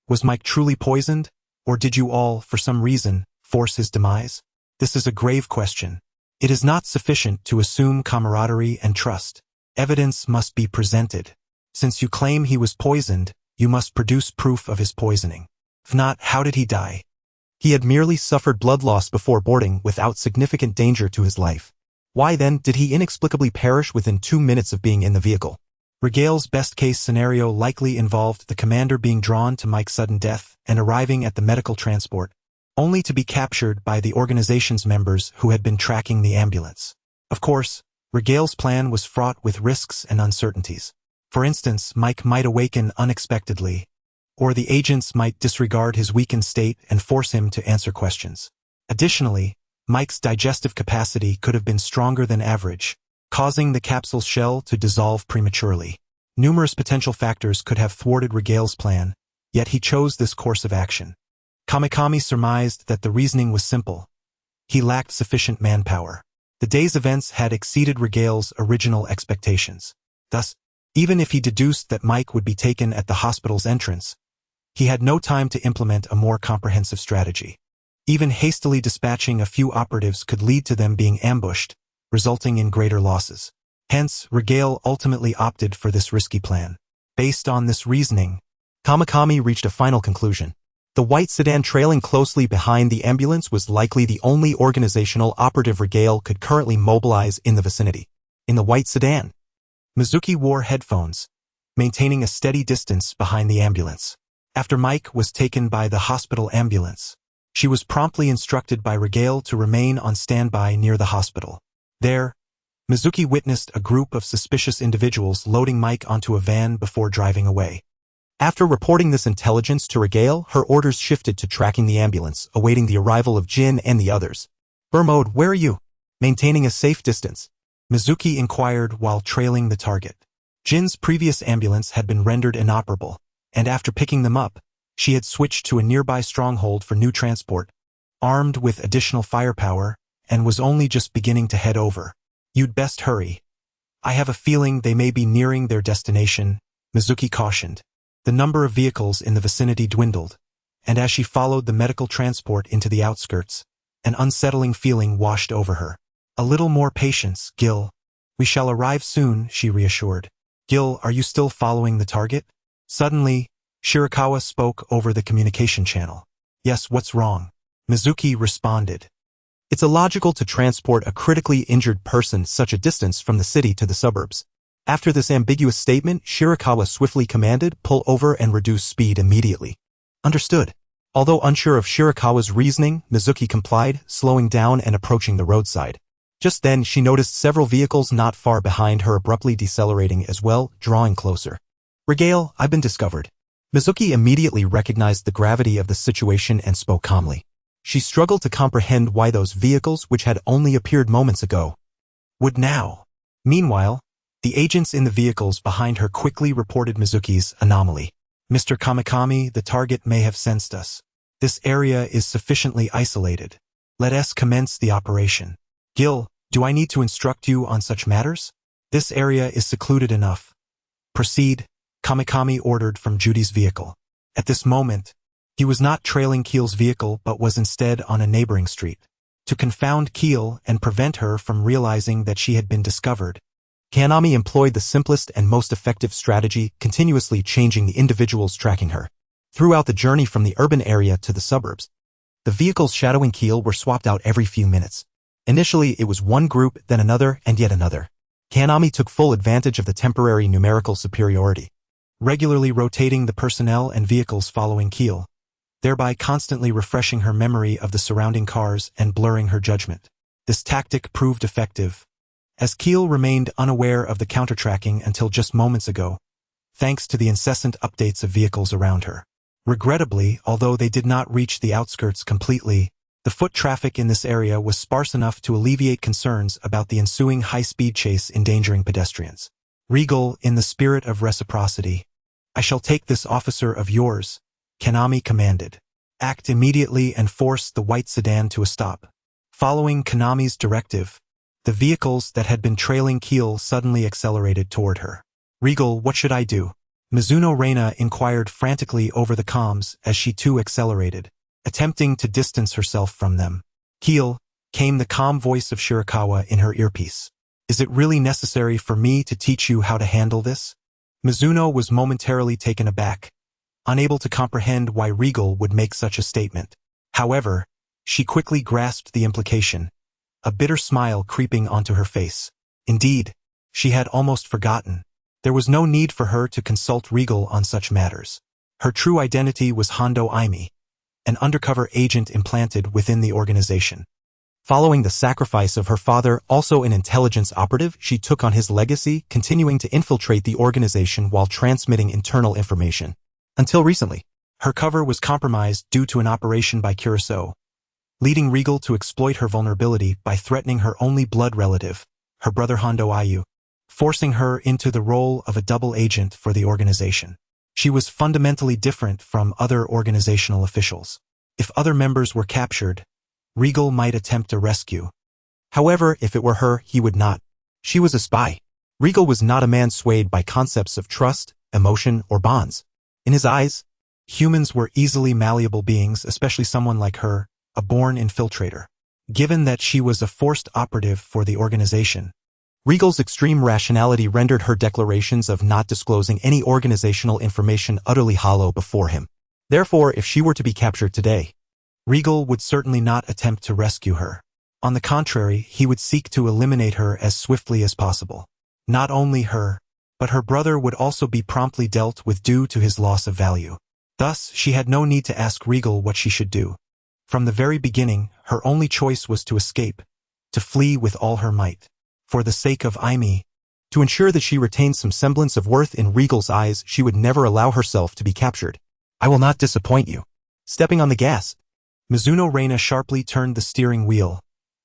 was Mike truly poisoned, or did you all, for some reason, force his demise? This is a grave question. It is not sufficient to assume camaraderie and trust. Evidence must be presented. Since you claim he was poisoned, you must produce proof of his poisoning. If not, how did he die? He had merely suffered blood loss before boarding without significant danger to his life. Why then did he inexplicably perish within 2 minutes of being in the vehicle? Regale's best-case scenario likely involved the commander being drawn to Mike's sudden death and arriving at the medical transport, only to be captured by the organization's members who had been tracking the ambulance. Of course, Regale's plan was fraught with risks and uncertainties. For instance, Mike might awaken unexpectedly, or the agents might disregard his weakened state and force him to answer questions. Additionally, Mike's digestive capacity could have been stronger than average, causing the capsule shell to dissolve prematurely. Numerous potential factors could have thwarted Regale's plan, yet he chose this course of action. Kamikami surmised that the reasoning was simple. He lacked sufficient manpower. The day's events had exceeded Regale's original expectations. Thus, even if he deduced that Mike would be taken at the hospital's entrance, he had no time to implement a more comprehensive strategy. Even hastily dispatching a few operatives could lead to them being ambushed, resulting in greater losses. Hence, Regale ultimately opted for this risky plan. Based on this reasoning, Kamakami reached a final conclusion. The white sedan trailing closely behind the ambulance was likely the only organizational operative Regale could currently mobilize in the vicinity. In the white sedan, Mizuki wore headphones, maintaining a steady distance behind the ambulance. After Mike was taken by the hospital ambulance, she was promptly instructed by Regale to remain on standby near the hospital. There, Mizuki witnessed a group of suspicious individuals loading Mike onto a van before driving away. After reporting this intelligence to Regale, her orders shifted to tracking the ambulance, awaiting the arrival of Jin and the others. "Burmode, where are you?" "Maintaining a safe distance," Mizuki inquired while trailing the target. Jin's previous ambulance had been rendered inoperable, and after picking them up, she had switched to a nearby stronghold for new transport, armed with additional firepower, and was only just beginning to head over. "You'd best hurry. I have a feeling they may be nearing their destination," Mizuki cautioned. The number of vehicles in the vicinity dwindled, and as she followed the medical transport into the outskirts, an unsettling feeling washed over her. "A little more patience, Gil. We shall arrive soon," she reassured. "Gil, are you still following the target?" Suddenly, Shirakawa spoke over the communication channel. "Yes, what's wrong?" Mizuki responded. "It's illogical to transport a critically injured person such a distance from the city to the suburbs." After this ambiguous statement, Shirakawa swiftly commanded, "Pull over and reduce speed immediately." "Understood." Although unsure of Shirakawa's reasoning, Mizuki complied, slowing down and approaching the roadside. Just then, she noticed several vehicles not far behind her abruptly decelerating as well, drawing closer. "Regale, I've been discovered." Mizuki immediately recognized the gravity of the situation and spoke calmly. She struggled to comprehend why those vehicles, which had only appeared moments ago, would now. Meanwhile, the agents in the vehicles behind her quickly reported Mizuki's anomaly. "Mr. Kamakami, the target may have sensed us. This area is sufficiently isolated. Let us commence the operation." "Gil, do I need to instruct you on such matters? This area is secluded enough. Proceed," Kamakami ordered from Judy's vehicle. At this moment, he was not trailing Keel's vehicle but was instead on a neighboring street. To confound Keel and prevent her from realizing that she had been discovered, Kanami employed the simplest and most effective strategy, continuously changing the individuals tracking her. Throughout the journey from the urban area to the suburbs, the vehicles shadowing Keel were swapped out every few minutes. Initially, it was one group, then another, and yet another. Kanami took full advantage of the temporary numerical superiority, regularly rotating the personnel and vehicles following Keel, thereby constantly refreshing her memory of the surrounding cars and blurring her judgment. This tactic proved effective, as Keel remained unaware of the counter-tracking until just moments ago, thanks to the incessant updates of vehicles around her. Regrettably, although they did not reach the outskirts completely, the foot traffic in this area was sparse enough to alleviate concerns about the ensuing high-speed chase endangering pedestrians. "Regal, in the spirit of reciprocity, I shall take this officer of yours," Kanami commanded. "Act immediately and force the white sedan to a stop." Following Kanami's directive, the vehicles that had been trailing Keel suddenly accelerated toward her. "Regal, what should I do?" Mizuno Reina inquired frantically over the comms as she too accelerated, attempting to distance herself from them. "Keel," came the calm voice of Shirakawa in her earpiece. "Is it really necessary for me to teach you how to handle this?" Mizuno was momentarily taken aback, unable to comprehend why Regal would make such a statement. However, she quickly grasped the implication, a bitter smile creeping onto her face. Indeed, she had almost forgotten. There was no need for her to consult Regal on such matters. Her true identity was Hondo Aimi, an undercover agent implanted within the organization. Following the sacrifice of her father, also an intelligence operative, she took on his legacy, continuing to infiltrate the organization while transmitting internal information. Until recently, her cover was compromised due to an operation by Curacao, leading Regal to exploit her vulnerability by threatening her only blood relative, her brother Hondo Ayu, forcing her into the role of a double agent for the organization. She was fundamentally different from other organizational officials. If other members were captured, Regal might attempt a rescue. However, if it were her, he would not. She was a spy. Regal was not a man swayed by concepts of trust, emotion, or bonds. In his eyes, humans were easily malleable beings, especially someone like her, a born infiltrator. Given that she was a forced operative for the organization, Regal's extreme rationality rendered her declarations of not disclosing any organizational information utterly hollow before him. Therefore, if she were to be captured today, Regal would certainly not attempt to rescue her. On the contrary, he would seek to eliminate her as swiftly as possible. Not only her, but her brother would also be promptly dealt with due to his loss of value. Thus, she had no need to ask Regal what she should do. From the very beginning, her only choice was to escape, to flee with all her might. For the sake of Aimee, to ensure that she retained some semblance of worth in Regal's eyes, she would never allow herself to be captured. I will not disappoint you. Stepping on the gas, Mizuno Reina sharply turned the steering wheel,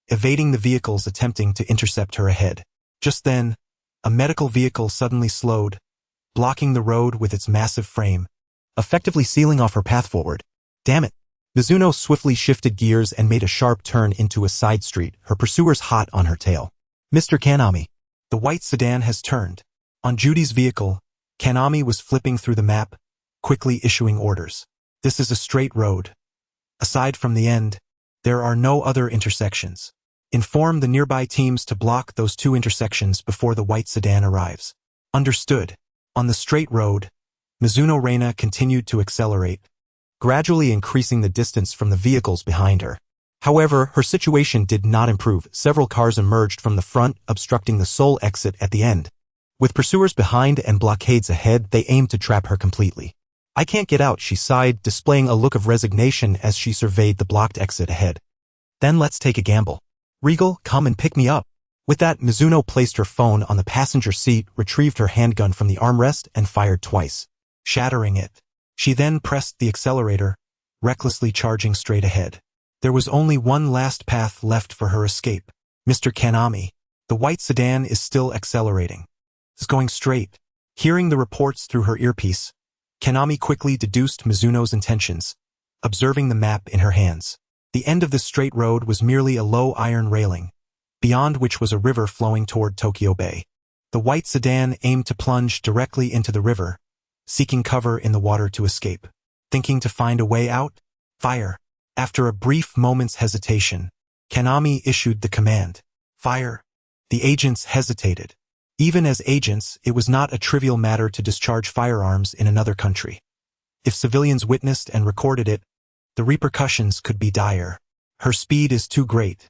evading the vehicles attempting to intercept her ahead. Just then, a medical vehicle suddenly slowed, blocking the road with its massive frame, effectively sealing off her path forward. Damn it! Mizuno swiftly shifted gears and made a sharp turn into a side street, her pursuers hot on her tail. Mr. Kanami. The white sedan has turned. On Judy's vehicle, Kanami was flipping through the map, quickly issuing orders. This is a straight road. Aside from the end, there are no other intersections. Inform the nearby teams to block those 2 intersections before the white sedan arrives. Understood. On the straight road, Mizuno Reina continued to accelerate, gradually increasing the distance from the vehicles behind her. However, her situation did not improve. Several cars emerged from the front, obstructing the sole exit at the end. With pursuers behind and blockades ahead, they aimed to trap her completely. I can't get out, she sighed, displaying a look of resignation as she surveyed the blocked exit ahead. Then let's take a gamble. Regal, come and pick me up. With that, Mizuno placed her phone on the passenger seat, retrieved her handgun from the armrest, and fired twice, shattering it. She then pressed the accelerator, recklessly charging straight ahead. There was only one last path left for her escape. Mr. Kanami. The white sedan is still accelerating. It's going straight. Hearing the reports through her earpiece, Kanami quickly deduced Mizuno's intentions, observing the map in her hands. The end of this straight road was merely a low iron railing, beyond which was a river flowing toward Tokyo Bay. The white sedan aimed to plunge directly into the river, seeking cover in the water to escape. Thinking to find a way out? Fire. After a brief moment's hesitation, Kanami issued the command. Fire. The agents hesitated. Even as agents, it was not a trivial matter to discharge firearms in another country. If civilians witnessed and recorded it, the repercussions could be dire. Her speed is too great.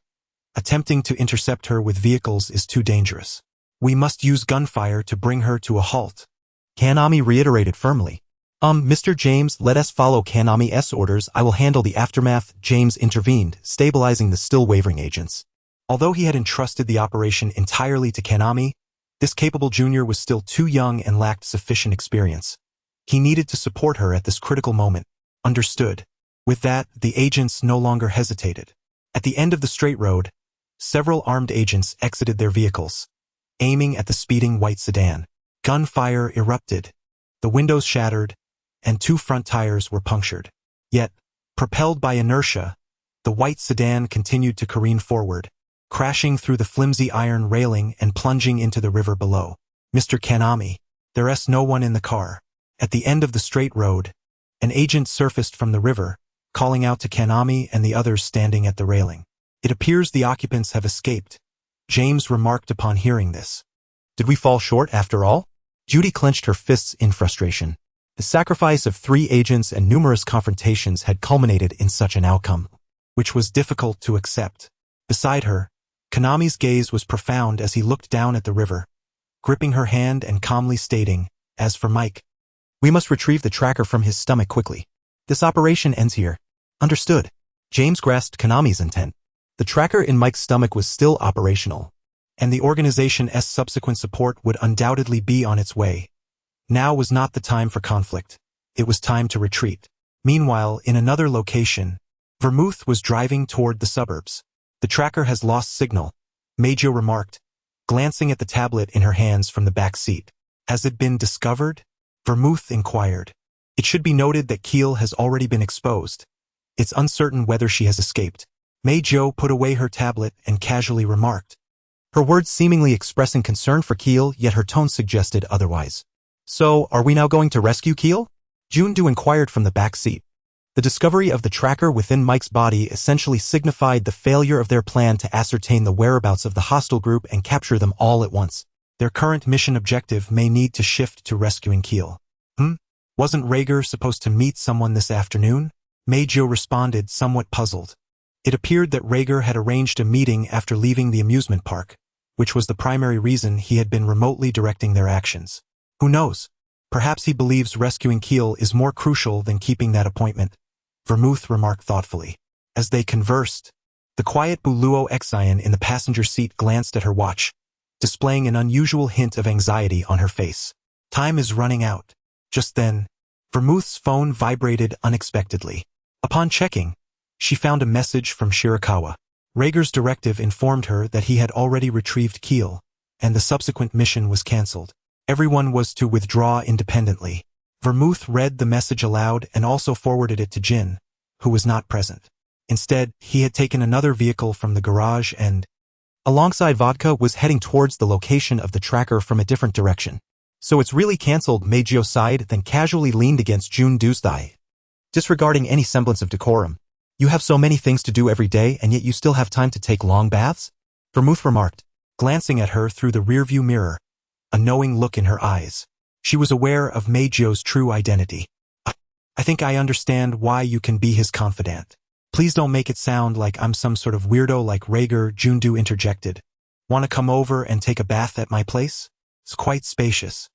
Attempting to intercept her with vehicles is too dangerous. We must use gunfire to bring her to a halt. Kanami reiterated firmly. Mr. James, let us follow Kanami's orders. I will handle the aftermath. James intervened, stabilizing the still wavering agents. Although he had entrusted the operation entirely to Kanami, this capable junior was still too young and lacked sufficient experience. He needed to support her at this critical moment. Understood. With that, the agents no longer hesitated. At the end of the straight road, several armed agents exited their vehicles, aiming at the speeding white sedan. Gunfire erupted. The windows shattered, and 2 front tires were punctured. Yet, propelled by inertia, the white sedan continued to careen forward, crashing through the flimsy iron railing and plunging into the river below. Mr. Kanami. There's no one in the car. At the end of the straight road, an agent surfaced from the river, calling out to Kanami and the others standing at the railing. It appears the occupants have escaped. James remarked upon hearing this. Did we fall short after all? Judy clenched her fists in frustration. The sacrifice of 3 agents and numerous confrontations had culminated in such an outcome, which was difficult to accept. Beside her, Kanami's gaze was profound as he looked down at the river, gripping her hand and calmly stating, "As for Mike, we must retrieve the tracker from his stomach quickly. This operation ends here." Understood. James grasped Kanami's intent. The tracker in Mike's stomach was still operational, and the organization's subsequent support would undoubtedly be on its way. Now was not the time for conflict. It was time to retreat. Meanwhile, in another location, Vermouth was driving toward the suburbs. The tracker has lost signal, Majo remarked, glancing at the tablet in her hands from the back seat. Has it been discovered? Vermouth inquired. It should be noted that Keel has already been exposed. It's uncertain whether she has escaped. Majo put away her tablet and casually remarked, her words seemingly expressing concern for Keel, yet her tone suggested otherwise. So, are we now going to rescue Keel? Jundu inquired from the back seat. The discovery of the tracker within Mike's body essentially signified the failure of their plan to ascertain the whereabouts of the hostile group and capture them all at once. Their current mission objective may need to shift to rescuing Keel. Wasn't Rhaegar supposed to meet someone this afternoon? Mahjong responded, somewhat puzzled. It appeared that Rhaegar had arranged a meeting after leaving the amusement park, which was the primary reason he had been remotely directing their actions. Who knows? Perhaps he believes rescuing Keel is more crucial than keeping that appointment, Vermouth remarked thoughtfully. As they conversed, the quiet Buluo Exion in the passenger seat glanced at her watch, displaying an unusual hint of anxiety on her face. Time is running out. Just then, Vermouth's phone vibrated unexpectedly. Upon checking, she found a message from Shirakawa. Rhaegar's directive informed her that he had already retrieved Keel, and the subsequent mission was cancelled. Everyone was to withdraw independently. Vermouth read the message aloud and also forwarded it to Jin, who was not present. Instead, he had taken another vehicle from the garage and, alongside vodka, was heading towards the location of the tracker from a different direction. So it's really cancelled, Mahjong sighed, then casually leaned against Jun Du's thigh, disregarding any semblance of decorum. You have so many things to do every day and yet you still have time to take long baths? Vermouth remarked, glancing at her through the rearview mirror, a knowing look in her eyes. She was aware of Mahjong's true identity. I think I understand why you can be his confidant. Please don't make it sound like I'm some sort of weirdo like Rhaegar, Jundu interjected. Want to come over and take a bath at my place? It's quite spacious.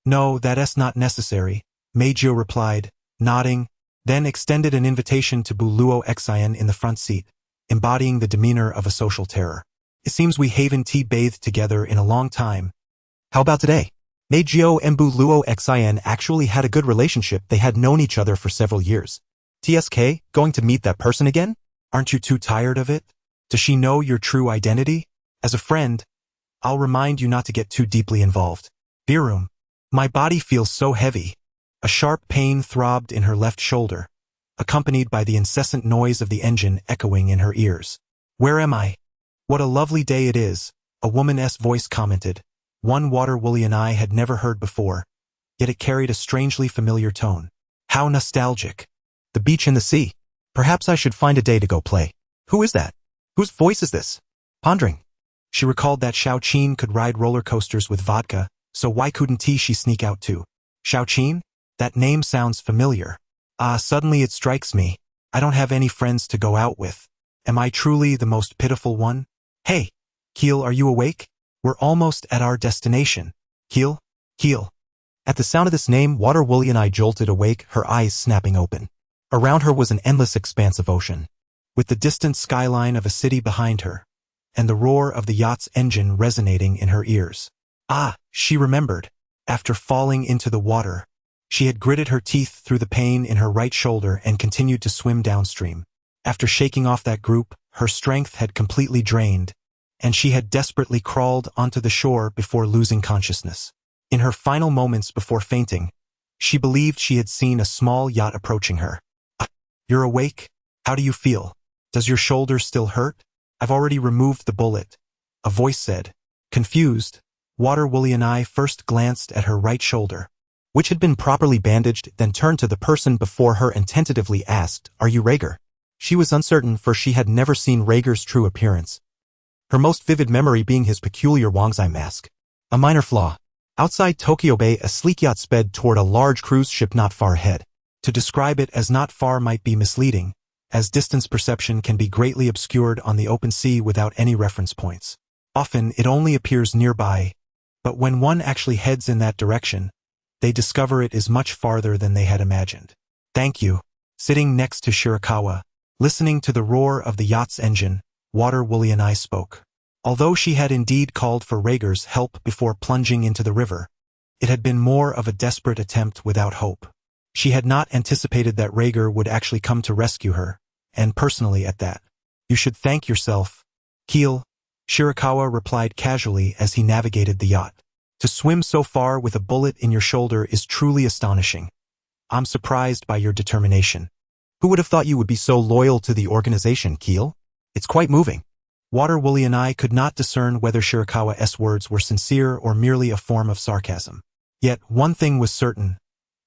No, that's not necessary, Mahjong replied, nodding, then extended an invitation to Buluo Exion in the front seat, embodying the demeanor of a social terror. It seems we haven't bathed together in a long time. How about today? Mahjong and Buluo Exion actually had a good relationship. They had known each other for several years. TSK, going to meet that person again? Aren't you too tired of it? Does she know your true identity? As a friend, I'll remind you not to get too deeply involved. Virum. My body feels so heavy. A sharp pain throbbed in her left shoulder, accompanied by the incessant noise of the engine echoing in her ears. Where am I? What a lovely day it is, a woman's voice commented, one Water Woolly and I had never heard before, yet it carried a strangely familiar tone. How nostalgic. The beach and the sea. Perhaps I should find a day to go play. Who is that? Whose voice is this? Pondering. She recalled that Xiao Qin could ride roller coasters with vodka, so why couldn't she sneak out too? Xiao Qin? That name sounds familiar. Suddenly it strikes me. I don't have any friends to go out with. Am I truly the most pitiful one? Hey, Keel, are you awake? We're almost at our destination. Keel? Keel. At the sound of this name, Water Woolly and I jolted awake, her eyes snapping open. Around her was an endless expanse of ocean, with the distant skyline of a city behind her, and the roar of the yacht's engine resonating in her ears. She remembered. After falling into the water, she had gritted her teeth through the pain in her right shoulder and continued to swim downstream. After shaking off that group, her strength had completely drained, and she had desperately crawled onto the shore before losing consciousness. In her final moments before fainting, she believed she had seen a small yacht approaching her. You're awake? How do you feel? Does your shoulder still hurt? I've already removed the bullet, a voice said. Confused, Water Woolly and I first glanced at her right shoulder, which had been properly bandaged, then turned to the person before her and tentatively asked, Are you Rhaegar? She was uncertain, for she had never seen Rhaegar's true appearance, her most vivid memory being his peculiar Wangzai mask. A minor flaw. Outside Tokyo Bay, a sleek yacht sped toward a large cruise ship not far ahead. To describe it as not far might be misleading, as distance perception can be greatly obscured on the open sea without any reference points. Often it only appears nearby, but when one actually heads in that direction, they discover it is much farther than they had imagined. Thank you. Sitting next to Shirakawa, listening to the roar of the yacht's engine, Water Woolly and I spoke. Although she had indeed called for Rhaegar's help before plunging into the river, it had been more of a desperate attempt without hope. She had not anticipated that Rhaegar would actually come to rescue her, and personally at that. You should thank yourself, Keel, Shirakawa replied casually as he navigated the yacht. To swim so far with a bullet in your shoulder is truly astonishing. I'm surprised by your determination. Who would have thought you would be so loyal to the organization, Keel? It's quite moving. Water Woolly and I could not discern whether Shirakawa's words were sincere or merely a form of sarcasm. Yet one thing was certain.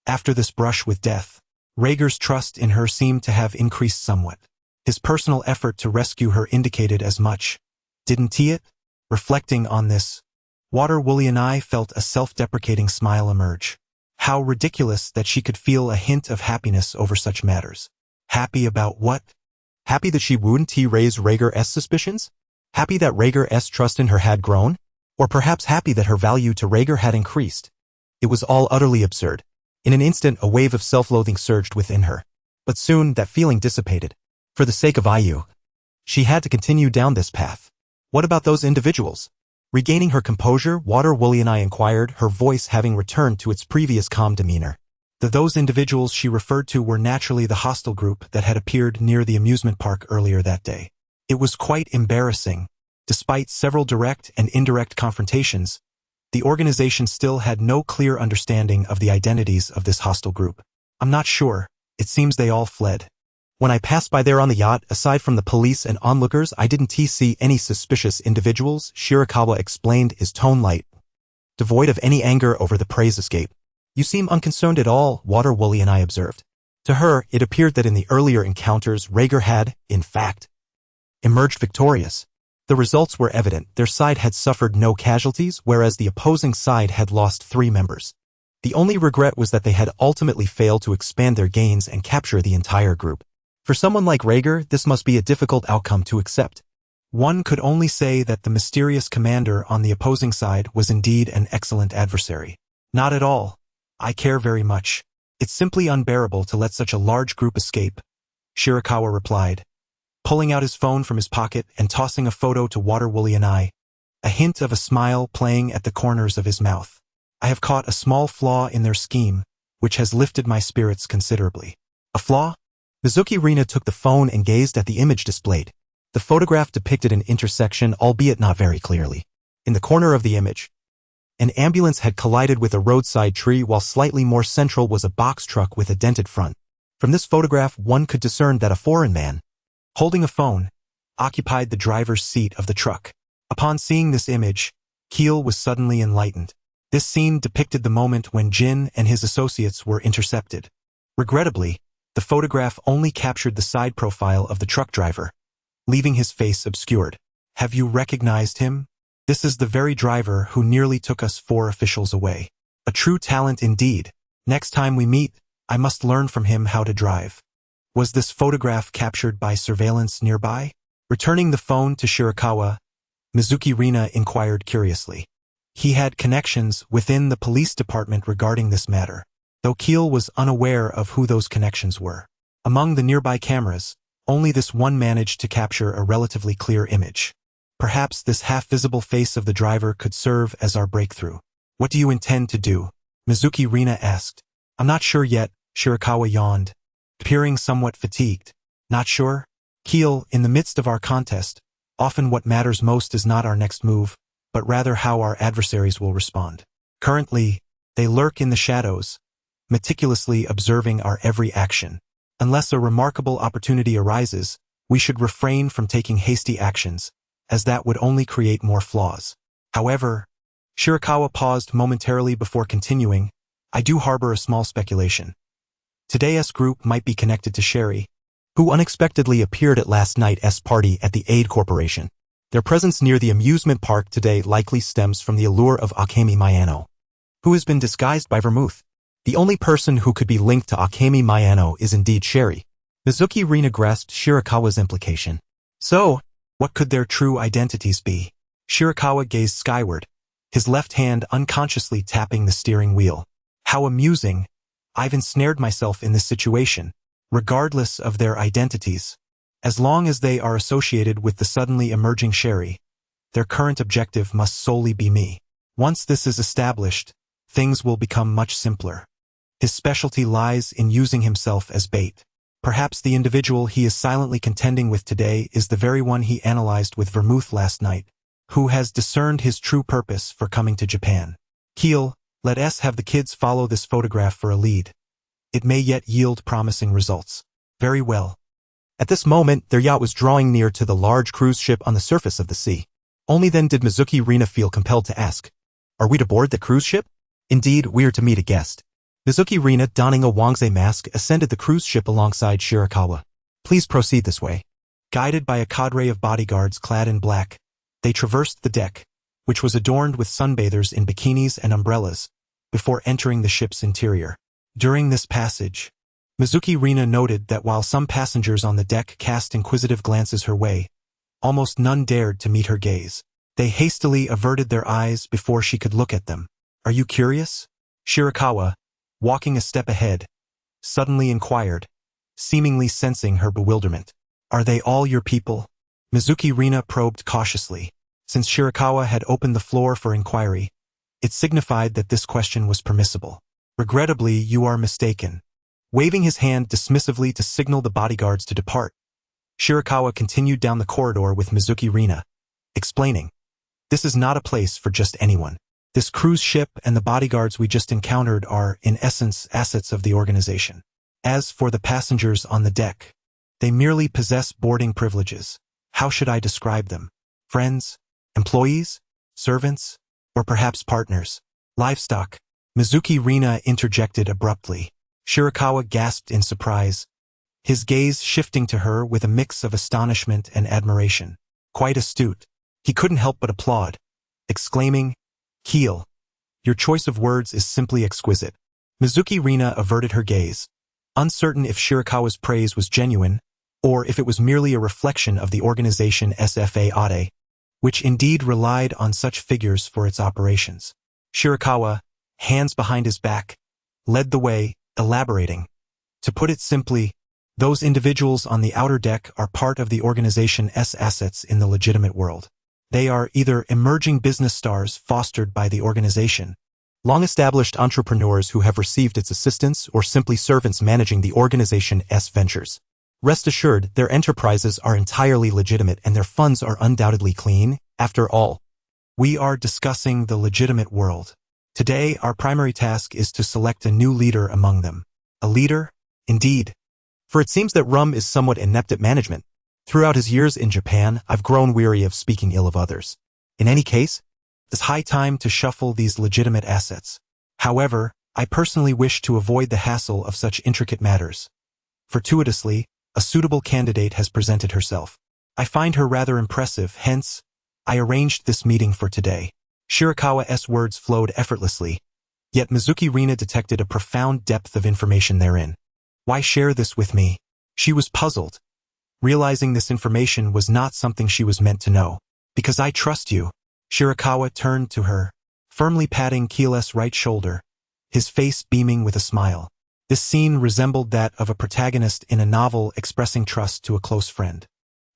After this brush with death, Rhaegar's trust in her seemed to have increased somewhat. His personal effort to rescue her indicated as much, didn't he it? Reflecting on this, Water Woolly and I felt a self-deprecating smile emerge. How ridiculous that she could feel a hint of happiness over such matters. Happy about what? Happy that she wouldn't raise Rhaegar's suspicions? Happy that Rhaegar's trust in her had grown? Or perhaps happy that her value to Rhaegar had increased? It was all utterly absurd. In an instant, a wave of self-loathing surged within her. But soon, that feeling dissipated. For the sake of Ayu, she had to continue down this path. What about those individuals? Regaining her composure, Water Woolly and I inquired, her voice having returned to its previous calm demeanor. Those individuals she referred to were naturally the hostile group that had appeared near the amusement park earlier that day. It was quite embarrassing. Despite several direct and indirect confrontations, the organization still had no clear understanding of the identities of this hostile group. I'm not sure. It seems they all fled. When I passed by there on the yacht, aside from the police and onlookers, I didn't see any suspicious individuals, Shirakawa explained, his tone light, devoid of any anger over the prey's escape. You seem unconcerned at all, Water Woolly and I observed. To her, it appeared that in the earlier encounters, Rhaegar had, in fact, emerged victorious. The results were evident. Their side had suffered no casualties, whereas the opposing side had lost 3 members. The only regret was that they had ultimately failed to expand their gains and capture the entire group. For someone like Rhaegar, this must be a difficult outcome to accept. One could only say that the mysterious commander on the opposing side was indeed an excellent adversary. Not at all. I care very much. It's simply unbearable to let such a large group escape, Shirakawa replied, pulling out his phone from his pocket and tossing a photo to Water Woolly and I, a hint of a smile playing at the corners of his mouth. I have caught a small flaw in their scheme, which has lifted my spirits considerably. A flaw? Mizuki Rina took the phone and gazed at the image displayed. The photograph depicted an intersection, albeit not very clearly. In the corner of the image, an ambulance had collided with a roadside tree, while slightly more central was a box truck with a dented front. From this photograph, one could discern that a foreign man, holding a phone, occupied the driver's seat of the truck. Upon seeing this image, Keel was suddenly enlightened. This scene depicted the moment when Jin and his associates were intercepted. Regrettably, the photograph only captured the side profile of the truck driver, leaving his face obscured. Have you recognized him? This is the very driver who nearly took us 4 officials away. A true talent indeed. Next time we meet, I must learn from him how to drive. Was this photograph captured by surveillance nearby? Returning the phone to Shirakawa, Mizuki Rina inquired curiously. He had connections within the police department regarding this matter, though Keel was unaware of who those connections were. Among the nearby cameras, only this one managed to capture a relatively clear image. Perhaps this half-visible face of the driver could serve as our breakthrough. What do you intend to do? Mizuki Rina asked. I'm not sure yet, Shirakawa yawned, appearing somewhat fatigued. Not sure? Keel, in the midst of our contest, often what matters most is not our next move, but rather how our adversaries will respond. Currently, they lurk in the shadows, meticulously observing our every action. Unless a remarkable opportunity arises, we should refrain from taking hasty actions, as that would only create more flaws. However, Shirakawa paused momentarily before continuing, I do harbor a small speculation. Today's group might be connected to Sherry, who unexpectedly appeared at last night's party at the Aid Corporation. Their presence near the amusement park today likely stems from the allure of Akemi Mayano, who has been disguised by vermouth. The only person who could be linked to Akemi Mayano is indeed Sherry. Mizuki Rina grasped Shirakawa's implication. So, what could their true identities be? Shirakawa gazed skyward, his left hand unconsciously tapping the steering wheel. How amusing. I've ensnared myself in this situation, regardless of their identities. As long as they are associated with the suddenly emerging Sherry, their current objective must solely be me. Once this is established, things will become much simpler. His specialty lies in using himself as bait. Perhaps the individual he is silently contending with today is the very one he analyzed with vermouth last night, who has discerned his true purpose for coming to Japan. Keel, let us have the kids follow this photograph for a lead. It may yet yield promising results. Very well. At this moment, their yacht was drawing near to the large cruise ship on the surface of the sea. Only then did Mizuki Rina feel compelled to ask, Are we to board the cruise ship? Indeed, we are to meet a guest. Mizuki Rina, donning a Wangzhe mask, ascended the cruise ship alongside Shirakawa. Please proceed this way. Guided by a cadre of bodyguards clad in black, they traversed the deck, which was adorned with sunbathers in bikinis and umbrellas, before entering the ship's interior. During this passage, Mizuki Rina noted that while some passengers on the deck cast inquisitive glances her way, almost none dared to meet her gaze. They hastily averted their eyes before she could look at them. Are you curious? Shirakawa, walking a step ahead, suddenly inquired, seemingly sensing her bewilderment. Are they all your people? Mizuki Rina probed cautiously. Since Shirakawa had opened the floor for inquiry, it signified that this question was permissible. Regrettably, you are mistaken. Waving his hand dismissively to signal the bodyguards to depart, Shirakawa continued down the corridor with Mizuki Rina, explaining, this is not a place for just anyone. This cruise ship and the bodyguards we just encountered are, in essence, assets of the organization. As for the passengers on the deck, they merely possess boarding privileges. How should I describe them? Friends? Employees? Servants? Or perhaps partners? Livestock? Mizuki Rina interjected abruptly. Shirakawa gasped in surprise, his gaze shifting to her with a mix of astonishment and admiration. Quite astute. He couldn't help but applaud, exclaiming, Keel, your choice of words is simply exquisite. Mizuki Rina averted her gaze, uncertain if Shirakawa's praise was genuine, or if it was merely a reflection of the organization SFA Ade, which indeed relied on such figures for its operations. Shirakawa, hands behind his back, led the way, elaborating. To put it simply, those individuals on the outer deck are part of the organization's assets in the legitimate world. They are either emerging business stars fostered by the organization, long-established entrepreneurs who have received its assistance, or simply servants managing the organization's ventures. Rest assured, their enterprises are entirely legitimate and their funds are undoubtedly clean. After all, we are discussing the legitimate world. Today, our primary task is to select a new leader among them. A leader? Indeed. For it seems that Rum is somewhat inept at management. Throughout his years in Japan, I've grown weary of speaking ill of others. In any case, it's high time to shuffle these legitimate assets. However, I personally wish to avoid the hassle of such intricate matters. Fortuitously, a suitable candidate has presented herself. I find her rather impressive, hence, I arranged this meeting for today. Shirakawa's words flowed effortlessly, yet Mizuki Rina detected a profound depth of information therein. Why share this with me? She was puzzled, realizing this information was not something she was meant to know. Because I trust you. Shirakawa turned to her, firmly patting Keel's right shoulder, his face beaming with a smile. This scene resembled that of a protagonist in a novel expressing trust to a close friend.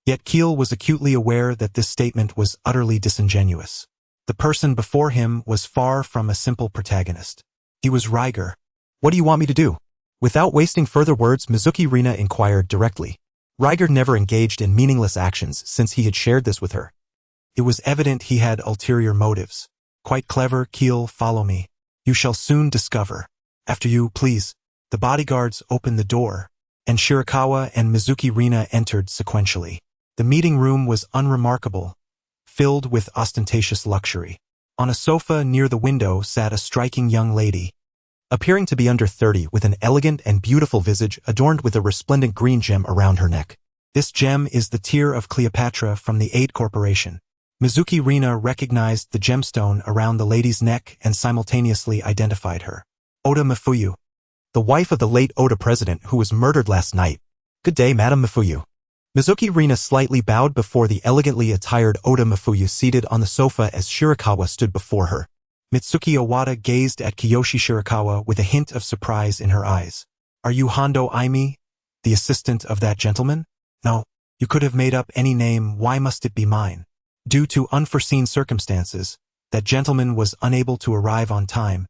Yet Keel was acutely aware that this statement was utterly disingenuous. The person before him was far from a simple protagonist. He was Riger. What do you want me to do? Without wasting further words, Mizuki Rina inquired directly. Riger never engaged in meaningless actions since he had shared this with her. It was evident he had ulterior motives. Quite clever, Keel, follow me. You shall soon discover. After you, please. The bodyguards opened the door, and Shirakawa and Mizuki Rina entered sequentially. The meeting room was unremarkable, filled with ostentatious luxury. On a sofa near the window sat a striking young lady, appearing to be under 30, with an elegant and beautiful visage adorned with a resplendent green gem around her neck. This gem is the tear of Cleopatra from the 8 Corporation. Mizuki Rina recognized the gemstone around the lady's neck and simultaneously identified her. Oda Mifuyu, the wife of the late Oda president who was murdered last night. Good day, Madame Mifuyu. Mizuki Rina slightly bowed before the elegantly attired Oda Mifuyu seated on the sofa as Shirakawa stood before her. Mitsuki Owada gazed at Kiyoshi Shirakawa with a hint of surprise in her eyes. Are you Hondo Aimi, the assistant of that gentleman? No, you could have made up any name, why must it be mine? Due to unforeseen circumstances, that gentleman was unable to arrive on time.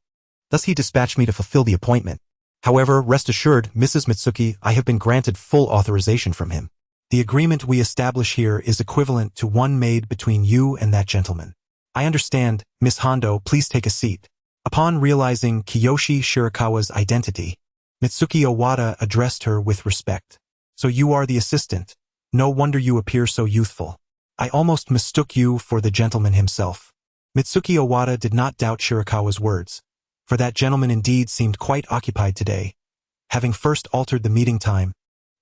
Thus he dispatched me to fulfill the appointment. However, rest assured, Mrs. Mitsuki, I have been granted full authorization from him. The agreement we establish here is equivalent to one made between you and that gentleman. I understand, Miss Hondo, please take a seat. Upon realizing Kiyoshi Shirakawa's identity, Mitsuki Owada addressed her with respect. So you are the assistant. No wonder you appear so youthful. I almost mistook you for the gentleman himself. Mitsuki Owada did not doubt Shirakawa's words, for that gentleman indeed seemed quite occupied today, having first altered the meeting time,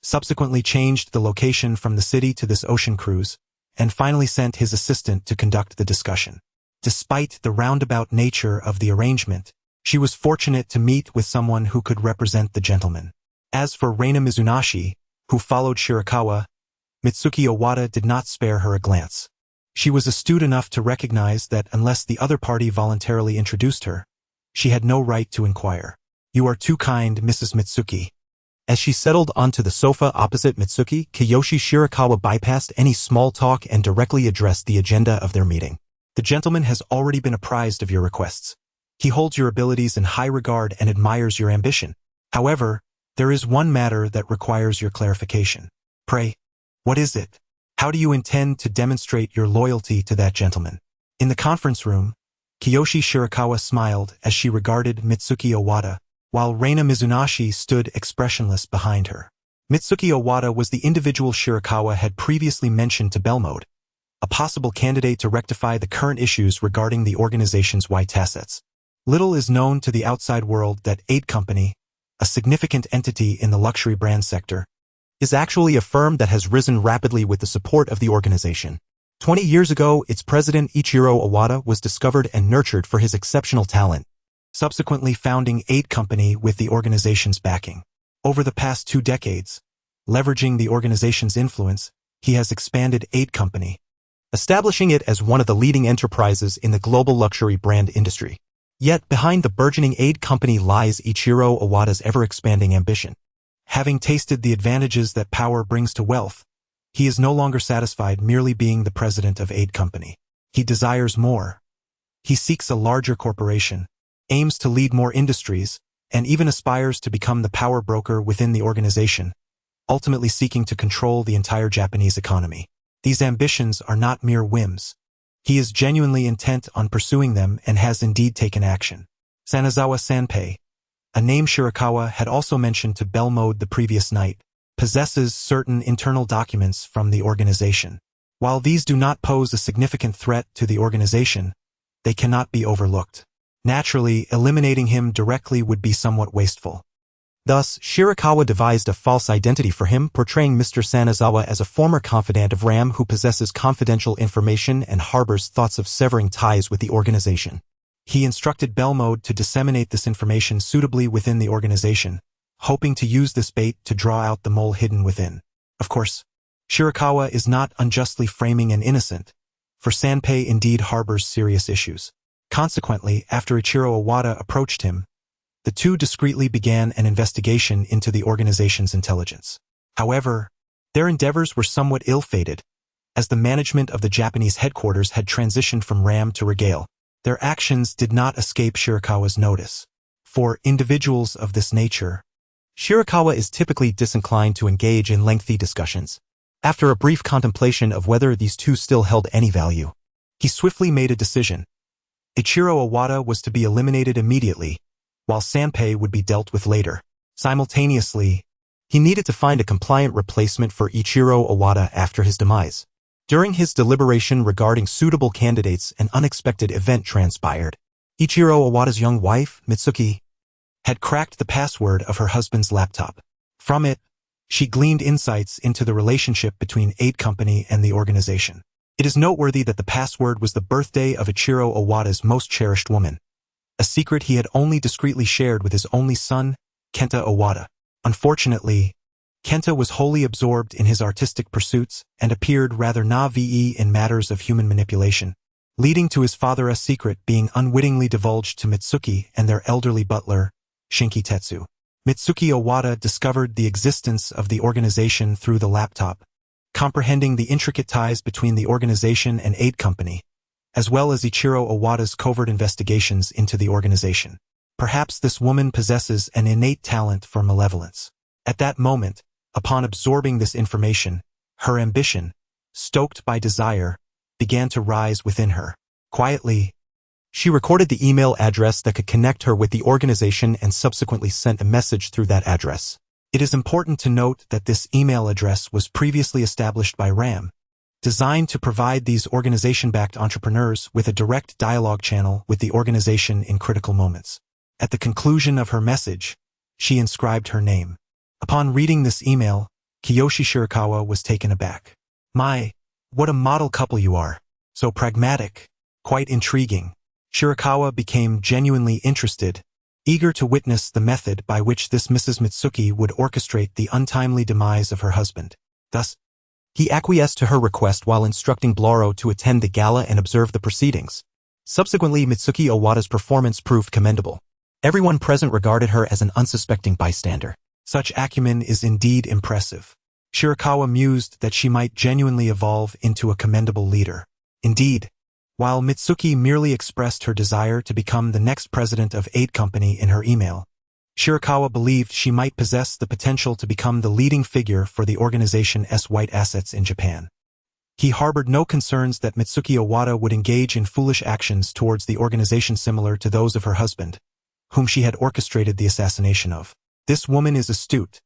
subsequently changed the location from the city to this ocean cruise, and finally sent his assistant to conduct the discussion. Despite the roundabout nature of the arrangement, she was fortunate to meet with someone who could represent the gentleman. As for Reina Mizunashi, who followed Shirakawa, Mitsuki Owada did not spare her a glance. She was astute enough to recognize that unless the other party voluntarily introduced her, she had no right to inquire. "You are too kind, Mrs. Mitsuki." As she settled onto the sofa opposite Mitsuki, Kiyoshi Shirakawa bypassed any small talk and directly addressed the agenda of their meeting. "The gentleman has already been apprised of your requests. He holds your abilities in high regard and admires your ambition. However, there is one matter that requires your clarification." "Pray, what is it? How do you intend to demonstrate your loyalty to that gentleman?" In the conference room, Kiyoshi Shirakawa smiled as she regarded Mitsuki Owada, while Reina Mizunashi stood expressionless behind her. Mitsuki Owada was the individual Shirakawa had previously mentioned to Belmode, a possible candidate to rectify the current issues regarding the organization's white assets. Little is known to the outside world that Aid Company, a significant entity in the luxury brand sector, is actually a firm that has risen rapidly with the support of the organization. 20 years ago, its president Ichiro Owada was discovered and nurtured for his exceptional talent, subsequently founding Aid Company with the organization's backing. Over the past 2 decades, leveraging the organization's influence, he has expanded Aid Company, establishing it as one of the leading enterprises in the global luxury brand industry. Yet behind the burgeoning Aid Company lies Ichiro Owada's ever-expanding ambition. Having tasted the advantages that power brings to wealth, he is no longer satisfied merely being the president of Aid Company. He desires more. He seeks a larger corporation, aims to lead more industries, and even aspires to become the power broker within the organization, ultimately seeking to control the entire Japanese economy. These ambitions are not mere whims. He is genuinely intent on pursuing them and has indeed taken action. Sanazawa Sanpei, a name Shirakawa had also mentioned to Belmode the previous night, possesses certain internal documents from the organization. While these do not pose a significant threat to the organization, they cannot be overlooked. Naturally, eliminating him directly would be somewhat wasteful. Thus, Shirakawa devised a false identity for him, portraying Mr. Sanazawa as a former confidant of Ram who possesses confidential information and harbors thoughts of severing ties with the organization. He instructed Belmode to disseminate this information suitably within the organization, hoping to use this bait to draw out the mole hidden within. Of course, Shirakawa is not unjustly framing an innocent, for Sanpei indeed harbors serious issues. Consequently, after Ichiro Owada approached him, the two discreetly began an investigation into the organization's intelligence. However, their endeavors were somewhat ill-fated, as the management of the Japanese headquarters had transitioned from Ram to Regale. Their actions did not escape Shirakawa's notice. For individuals of this nature, Shirakawa is typically disinclined to engage in lengthy discussions. After a brief contemplation of whether these two still held any value, he swiftly made a decision. Ichiro Owada was to be eliminated immediately, while Sanpei would be dealt with later. Simultaneously, he needed to find a compliant replacement for Ichiro Owada after his demise. During his deliberation regarding suitable candidates, an unexpected event transpired. Ichiro Owada's young wife, Mitsuki, had cracked the password of her husband's laptop. From it, she gleaned insights into the relationship between Aid Company and the organization. It is noteworthy that the password was the birthday of Ichiro Owada's most cherished woman, a secret he had only discreetly shared with his only son, Kenta Owada. Unfortunately, Kenta was wholly absorbed in his artistic pursuits and appeared rather naive in matters of human manipulation, leading to his father's secret being unwittingly divulged to Mitsuki and their elderly butler, Shinki Tetsu. Mitsuki Owada discovered the existence of the organization through the laptop, comprehending the intricate ties between the organization and Aid Company, as well as Ichiro Owada's covert investigations into the organization. Perhaps this woman possesses an innate talent for malevolence. At that moment, upon absorbing this information, her ambition, stoked by desire, began to rise within her. Quietly, she recorded the email address that could connect her with the organization and subsequently sent a message through that address. It is important to note that this email address was previously established by RAM, designed to provide these organization-backed entrepreneurs with a direct dialogue channel with the organization in critical moments. At the conclusion of her message, she inscribed her name. Upon reading this email, Kiyoshi Shirakawa was taken aback. My, what a model couple you are. So pragmatic, quite intriguing. Shirakawa became genuinely interested, eager to witness the method by which this Mrs. Mitsuki would orchestrate the untimely demise of her husband. Thus, he acquiesced to her request while instructing Bloro to attend the gala and observe the proceedings. Subsequently, Mitsuki Owada's performance proved commendable. Everyone present regarded her as an unsuspecting bystander. Such acumen is indeed impressive. Shirakawa mused that she might genuinely evolve into a commendable leader. Indeed, while Mitsuki merely expressed her desire to become the next president of Aid Company in her email, Shirakawa believed she might possess the potential to become the leading figure for the organization's white assets in Japan. He harbored no concerns that Mitsuki Owada would engage in foolish actions towards the organization similar to those of her husband, whom she had orchestrated the assassination of. This woman is astute.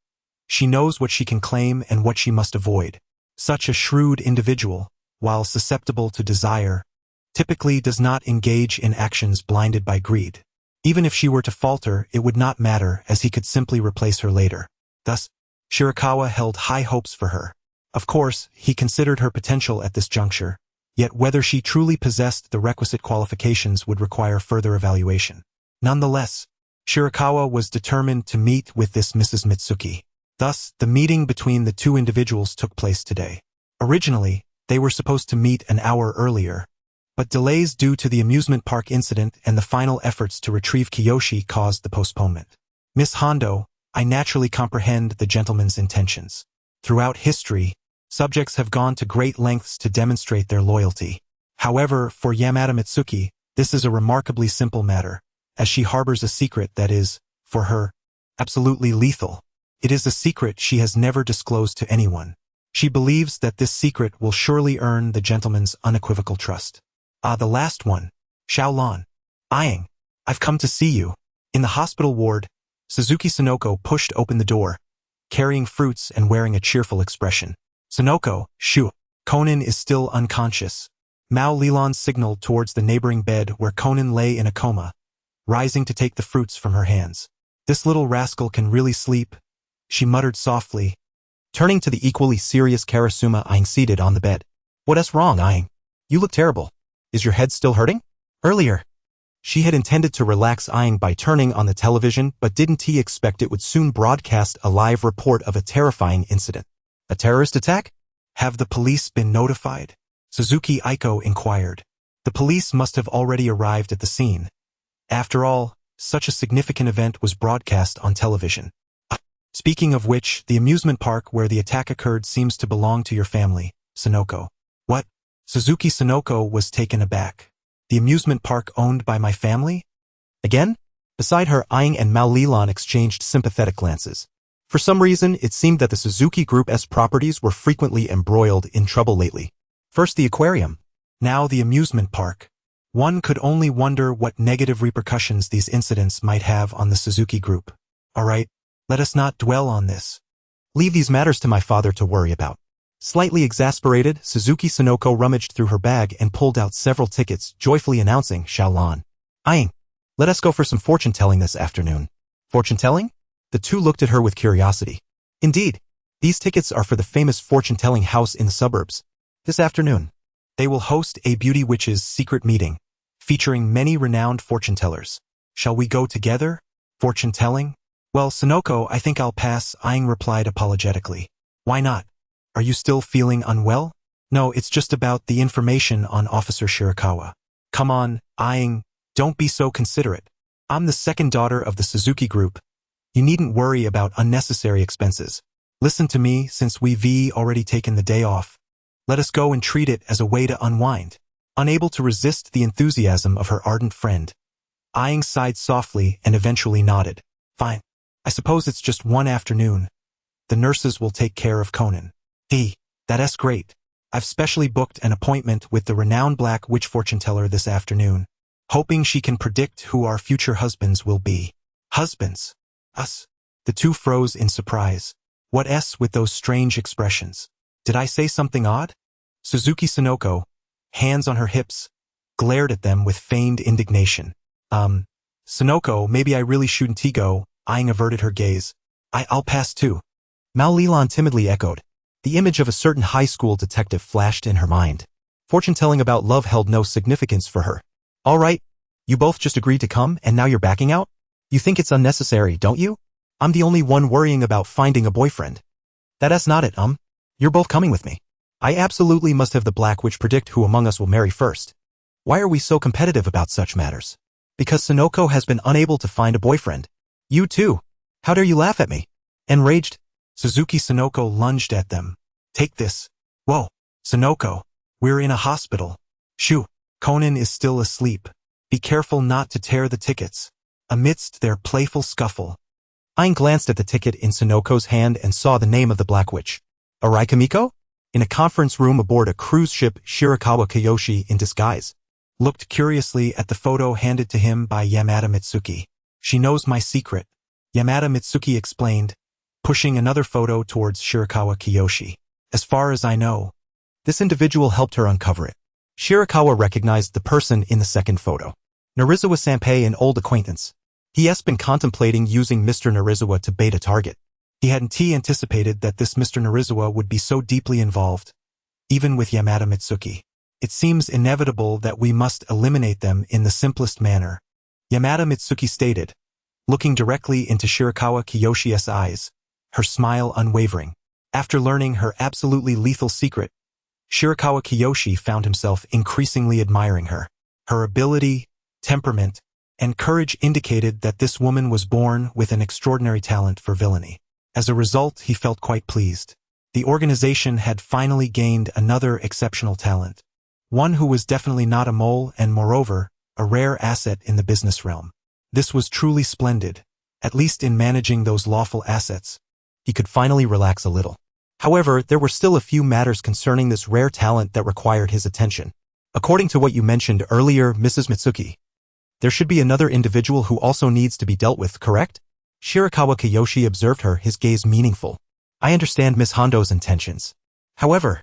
She knows what she can claim and what she must avoid. Such a shrewd individual, while susceptible to desire, typically does not engage in actions blinded by greed. Even if she were to falter, it would not matter, as he could simply replace her later. Thus, Shirakawa held high hopes for her. Of course, he considered her potential at this juncture, yet whether she truly possessed the requisite qualifications would require further evaluation. Nonetheless, Shirakawa was determined to meet with this Mrs. Mitsuki. Thus, the meeting between the two individuals took place today. Originally, they were supposed to meet an hour earlier, but delays due to the amusement park incident and the final efforts to retrieve Kiyoshi caused the postponement. Miss Hondo, I naturally comprehend the gentleman's intentions. Throughout history, subjects have gone to great lengths to demonstrate their loyalty. However, for Yamada Mitsuki, this is a remarkably simple matter, as she harbors a secret that is, for her, absolutely lethal. It is a secret she has never disclosed to anyone. She believes that this secret will surely earn the gentleman's unequivocal trust. Ah, the last one. Shaolon. Ayang, I've come to see you. In the hospital ward, Suzuki Sonoko pushed open the door, carrying fruits and wearing a cheerful expression. Sonoko, shoo. Conan is still unconscious. Mao Lilan signaled towards the neighboring bed where Conan lay in a coma, rising to take the fruits from her hands. This little rascal can really sleep, she muttered softly, turning to the equally serious Karasuma Ayang seated on the bed. What's wrong, Ayang? You look terrible. Is your head still hurting? Earlier, she had intended to relax Ayang by turning on the television, but didn't he expect it would soon broadcast a live report of a terrifying incident? A terrorist attack? Have the police been notified? Suzuki Aiko inquired. The police must have already arrived at the scene. After all, such a significant event was broadcast on television. Speaking of which, the amusement park where the attack occurred seems to belong to your family, Sonoko. What? Suzuki Sonoko was taken aback. The amusement park owned by my family? Again? Beside her, Ayang and Mao Lilan exchanged sympathetic glances. For some reason, it seemed that the Suzuki Group's properties were frequently embroiled in trouble lately. First the aquarium, now the amusement park. One could only wonder what negative repercussions these incidents might have on the Suzuki Group. All right, let us not dwell on this. Leave these matters to my father to worry about. Slightly exasperated, Suzuki Sonoko rummaged through her bag and pulled out several tickets, joyfully announcing, Shaolon. Ayang, let us go for some fortune-telling this afternoon. Fortune-telling? The two looked at her with curiosity. Indeed, these tickets are for the famous fortune-telling house in the suburbs. This afternoon, they will host a beauty witch's secret meeting, featuring many renowned fortune-tellers. Shall we go together? Fortune-telling? Well, Sonoko, I think I'll pass, Ayang replied apologetically. Why not? Are you still feeling unwell? No, it's just about the information on Officer Shirakawa. Come on, Ayang, don't be so considerate. I'm the second daughter of the Suzuki Group. You needn't worry about unnecessary expenses. Listen to me, since we've already taken the day off. Let us go and treat it as a way to unwind. Unable to resist the enthusiasm of her ardent friend, Ayang sighed softly and eventually nodded. Fine. I suppose it's just one afternoon. The nurses will take care of Conan. That's great. I've specially booked an appointment with the renowned Black Witch fortune-teller this afternoon, hoping she can predict who our future husbands will be. Husbands? Us? The two froze in surprise. What's with those strange expressions? Did I say something odd? Suzuki Sonoko, hands on her hips, glared at them with feigned indignation. Sonoko, maybe I really shouldn't go, Aang averted her gaze. I'll pass too. Mao Lilan timidly echoed. The image of a certain high school detective flashed in her mind. Fortune-telling about love held no significance for her. All right, you both just agreed to come and now you're backing out? You think it's unnecessary, don't you? I'm the only one worrying about finding a boyfriend. That's not it, You're both coming with me. I absolutely must have the Black Witch predict who among us will marry first. Why are we so competitive about such matters? Because Sonoko has been unable to find a boyfriend. You too. How dare you laugh at me? Enraged, Suzuki Sonoko lunged at them. Take this. Whoa, Sonoko. We're in a hospital. Shoo, Conan is still asleep. Be careful not to tear the tickets. Amidst their playful scuffle, Aang glanced at the ticket in Sonoko's hand and saw the name of the Black Witch. Arai Kamiko? In a conference room aboard a cruise ship, Shirakawa Kiyoshi in disguise looked curiously at the photo handed to him by Yamada Mitsuki. She knows my secret, Yamada Mitsuki explained, pushing another photo towards Shirakawa Kiyoshi. As far as I know, this individual helped her uncover it. Shirakawa recognized the person in the second photo. Narizawa Sanpei, an old acquaintance. He has been contemplating using Mr. Narizawa to bait a target. He hadn't anticipated that this Mr. Narizawa would be so deeply involved, even with Yamada Mitsuki. It seems inevitable that we must eliminate them in the simplest manner, Yamada Mitsuki stated, looking directly into Shirakawa Kiyoshi's eyes, her smile unwavering. After learning her absolutely lethal secret, Shirakawa Kiyoshi found himself increasingly admiring her. Her ability, temperament, and courage indicated that this woman was born with an extraordinary talent for villainy. As a result, he felt quite pleased. The organization had finally gained another exceptional talent. One who was definitely not a mole and, moreover, a rare asset in the business realm. This was truly splendid, at least in managing those lawful assets. He could finally relax a little. However, there were still a few matters concerning this rare talent that required his attention. According to what you mentioned earlier, Mrs. Mitsuki, there should be another individual who also needs to be dealt with, correct? Shirakawa Kiyoshi observed her, his gaze meaningful. I understand Miss Hondo's intentions. However,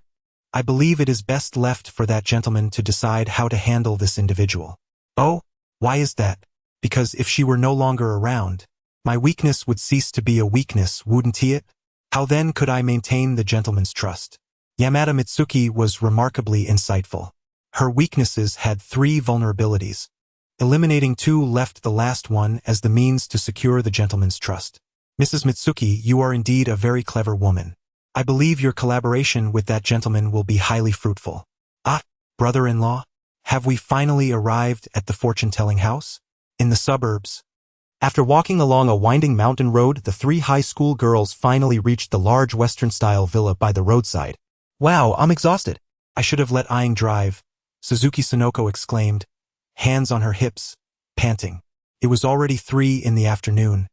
I believe it is best left for that gentleman to decide how to handle this individual. Oh, why is that? Because if she were no longer around, my weakness would cease to be a weakness, wouldn't it? How then could I maintain the gentleman's trust? Yamada Mitsuki was remarkably insightful. Her weaknesses had 3 vulnerabilities. Eliminating 2 left the last one as the means to secure the gentleman's trust. Mrs. Mitsuki, you are indeed a very clever woman. I believe your collaboration with that gentleman will be highly fruitful. Ah, brother-in-law, have we finally arrived at the fortune-telling house? In the suburbs. After walking along a winding mountain road, the 3 high school girls finally reached the large Western-style villa by the roadside. Wow, I'm exhausted. I should have let Aang drive, Suzuki Sonoko exclaimed, hands on her hips, panting. It was already 3 in the afternoon,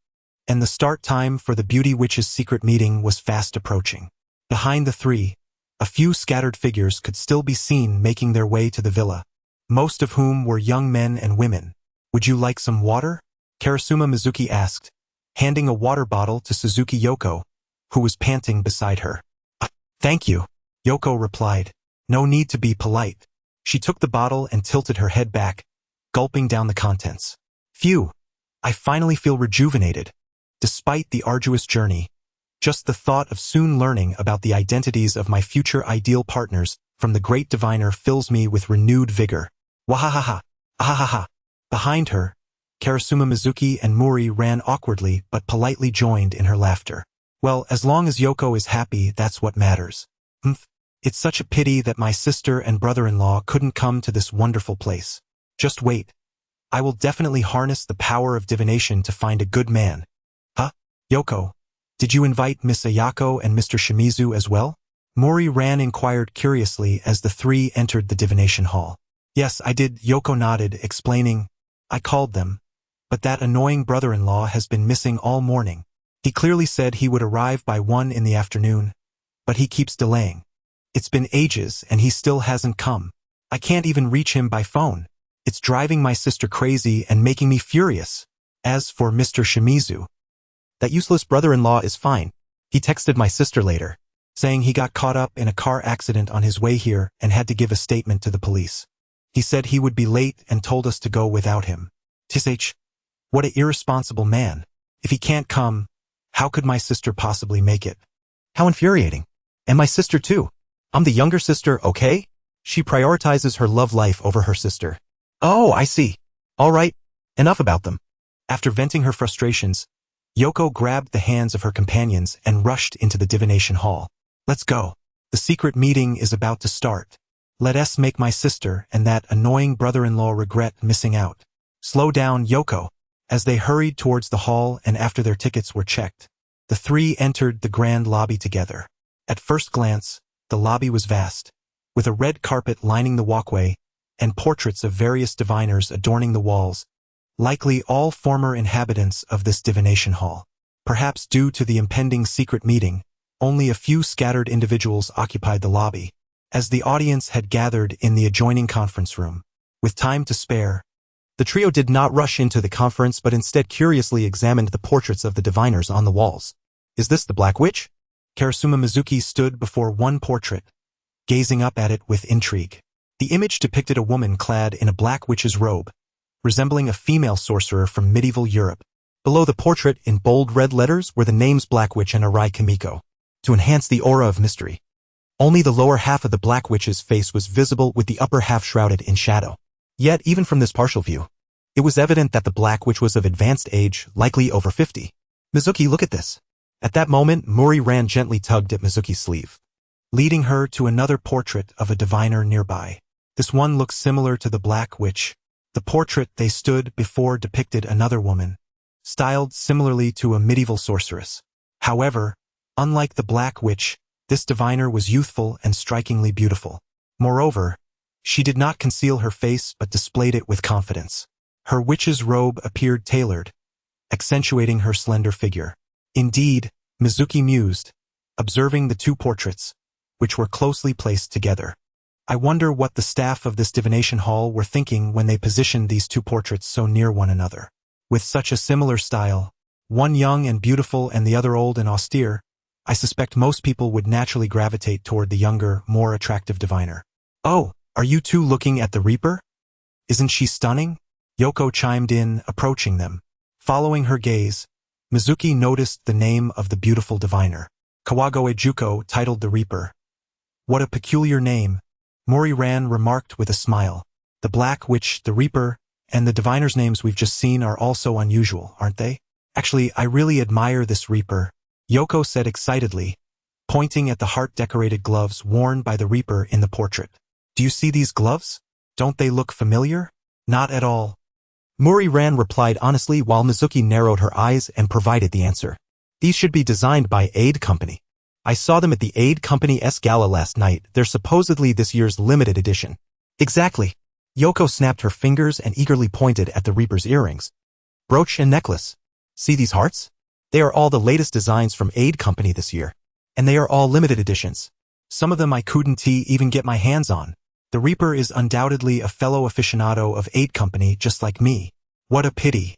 and the start time for the Beauty Witch's secret meeting was fast approaching. Behind the 3, a few scattered figures could still be seen making their way to the villa, most of whom were young men and women. Would you like some water? Karasuma Mizuki asked, handing a water bottle to Suzuki Yoko, who was panting beside her. Thank you, Yoko replied. No need to be polite. She took the bottle and tilted her head back, gulping down the contents. Phew, I finally feel rejuvenated. Despite the arduous journey, just the thought of soon learning about the identities of my future ideal partners from the great diviner fills me with renewed vigor. Wahahaha, ahahaha. Behind her, Karasuma Mizuki and Mori ran awkwardly but politely joined in her laughter. Well, as long as Yoko is happy, that's what matters. It's such a pity that my sister and brother-in-law couldn't come to this wonderful place. Just wait. I will definitely harness the power of divination to find a good man. Huh? Yoko, did you invite Miss Ayako and Mr. Shimizu as well? Mori inquired curiously as the 3 entered the divination hall. Yes, I did, Yoko nodded, explaining, I called them, but that annoying brother-in-law has been missing all morning. He clearly said he would arrive by 1 in the afternoon, but he keeps delaying. It's been ages and he still hasn't come. I can't even reach him by phone. It's driving my sister crazy and making me furious. As for Mr. Shimizu, that useless brother-in-law is fine. He texted my sister later, saying he got caught up in a car accident on his way here and had to give a statement to the police. He said he would be late and told us to go without him. Tsh. What an irresponsible man. If he can't come, how could my sister possibly make it? How infuriating. And my sister too. I'm the younger sister, okay? She prioritizes her love life over her sister. Oh, I see. All right, enough about them. After venting her frustrations, Yoko grabbed the hands of her companions and rushed into the divination hall. Let's go. The secret meeting is about to start. Let us make my sister and that annoying brother-in-law regret missing out. Slow down, Yoko. As they hurried towards the hall and after their tickets were checked, the three entered the grand lobby together. At first glance, the lobby was vast, with a red carpet lining the walkway and portraits of various diviners adorning the walls, likely all former inhabitants of this divination hall. Perhaps due to the impending secret meeting, only a few scattered individuals occupied the lobby, as the audience had gathered in the adjoining conference room. With time to spare, the trio did not rush into the conference but instead curiously examined the portraits of the diviners on the walls. Is this the Black Witch? Karasuma Mizuki stood before one portrait, gazing up at it with intrigue. The image depicted a woman clad in a black witch's robe, resembling a female sorcerer from medieval Europe. Below the portrait, in bold red letters, were the names Black Witch and Arai Kimiko, to enhance the aura of mystery. Only the lower half of the Black Witch's face was visible, with the upper half shrouded in shadow. Yet, even from this partial view, it was evident that the Black Witch was of advanced age, likely over 50. Mizuki, look at this. At that moment, Mori Ran gently tugged at Mizuki's sleeve, leading her to another portrait of a diviner nearby. This one looks similar to the Black Witch. The portrait they stood before depicted another woman, styled similarly to a medieval sorceress. However, unlike the Black Witch, this diviner was youthful and strikingly beautiful. Moreover, she did not conceal her face but displayed it with confidence. Her witch's robe appeared tailored, accentuating her slender figure. Indeed, Mizuki mused, observing the two portraits, which were closely placed together. I wonder what the staff of this divination hall were thinking when they positioned these two portraits so near one another. With such a similar style, one young and beautiful and the other old and austere, I suspect most people would naturally gravitate toward the younger, more attractive diviner. Oh, are you two looking at the Reaper? Isn't she stunning? Yoko chimed in, approaching them. Following her gaze, Mizuki noticed the name of the beautiful diviner. Kawagoe Juko, titled the Reaper. What a peculiar name, Mori Ran remarked with a smile. The Black Witch, the Reaper, and the diviner's names we've just seen are also unusual, aren't they? Actually, I really admire this Reaper, Yoko said excitedly, pointing at the heart-decorated gloves worn by the Reaper in the portrait. Do you see these gloves? Don't they look familiar? Not at all. Mori Ran replied honestly while Mizuki narrowed her eyes and provided the answer. These should be designed by Aid Company. I saw them at the Aid Company's gala last night. They're supposedly this year's limited edition. Exactly. Yoko snapped her fingers and eagerly pointed at the Reaper's earrings, brooch and necklace. See these hearts? They are all the latest designs from Aid Company this year. And they are all limited editions. Some of them I couldn't even get my hands on. The Reaper is undoubtedly a fellow aficionado of Aid Company just like me. What a pity.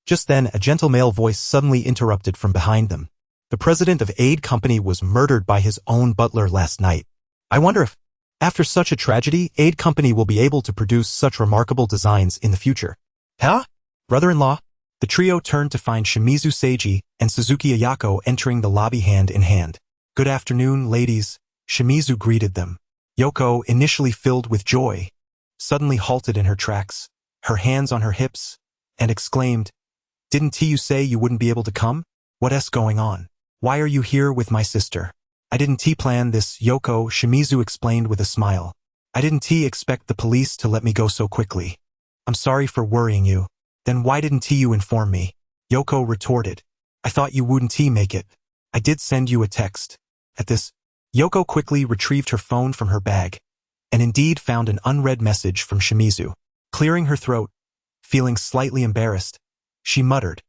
Just then, a gentle male voice suddenly interrupted from behind them. The president of Aid Company was murdered by his own butler last night. I wonder if, after such a tragedy, Aid Company will be able to produce such remarkable designs in the future. Huh? Brother-in-law? The trio turned to find Shimizu Seiji and Suzuki Ayako entering the lobby hand in hand. Good afternoon, ladies, Shimizu greeted them. Yoko, initially filled with joy, suddenly halted in her tracks, her hands on her hips, and exclaimed, Didn't you say you wouldn't be able to come? What's going on? Why are you here with my sister? I didn't plan this, Yoko, Shimizu explained with a smile. I didn't expect the police to let me go so quickly. I'm sorry for worrying you. Then why didn't you inform me? Yoko retorted. I thought you wouldn't make it. I did send you a text. At this, Yoko quickly retrieved her phone from her bag, and indeed found an unread message from Shimizu. Clearing her throat, feeling slightly embarrassed, she muttered,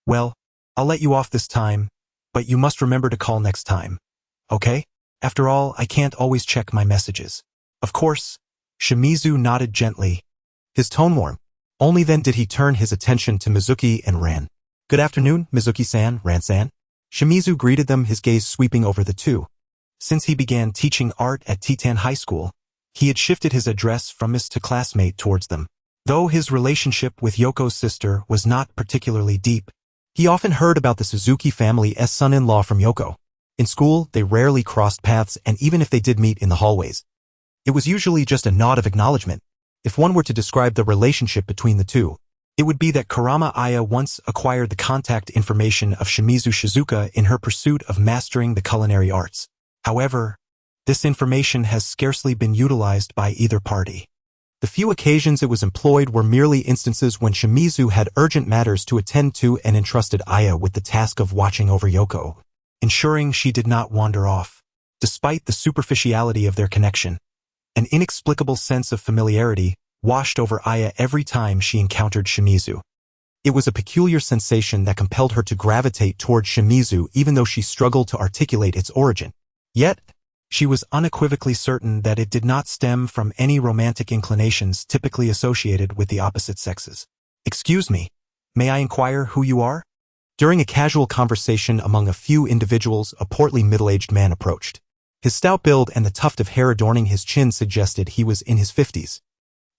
Well, I'll let you off this time, but you must remember to call next time. Okay? After all, I can't always check my messages. Of course, Shimizu nodded gently, his tone warm. Only then did he turn his attention to Mizuki and Ran. Good afternoon, Mizuki-san, Ran-san. Shimizu greeted them, his gaze sweeping over the two. Since he began teaching art at Titan High School, he had shifted his address from miss to classmate towards them. Though his relationship with Yoko's sister was not particularly deep, he often heard about the Suzuki family's son-in-law from Yoko. In school, they rarely crossed paths, and even if they did meet in the hallways, it was usually just a nod of acknowledgement. If one were to describe the relationship between the two, it would be that Kurama Aya once acquired the contact information of Shimizu Shizuka in her pursuit of mastering the culinary arts. However, this information has scarcely been utilized by either party. The few occasions it was employed were merely instances when Shimizu had urgent matters to attend to and entrusted Aya with the task of watching over Yoko, ensuring she did not wander off. Despite the superficiality of their connection, an inexplicable sense of familiarity washed over Aya every time she encountered Shimizu. It was a peculiar sensation that compelled her to gravitate toward Shimizu even though she struggled to articulate its origin. Yet, she was unequivocally certain that it did not stem from any romantic inclinations typically associated with the opposite sexes. "Excuse me, may I inquire who you are?" During a casual conversation among a few individuals, a portly middle-aged man approached. His stout build and the tuft of hair adorning his chin suggested he was in his 50s.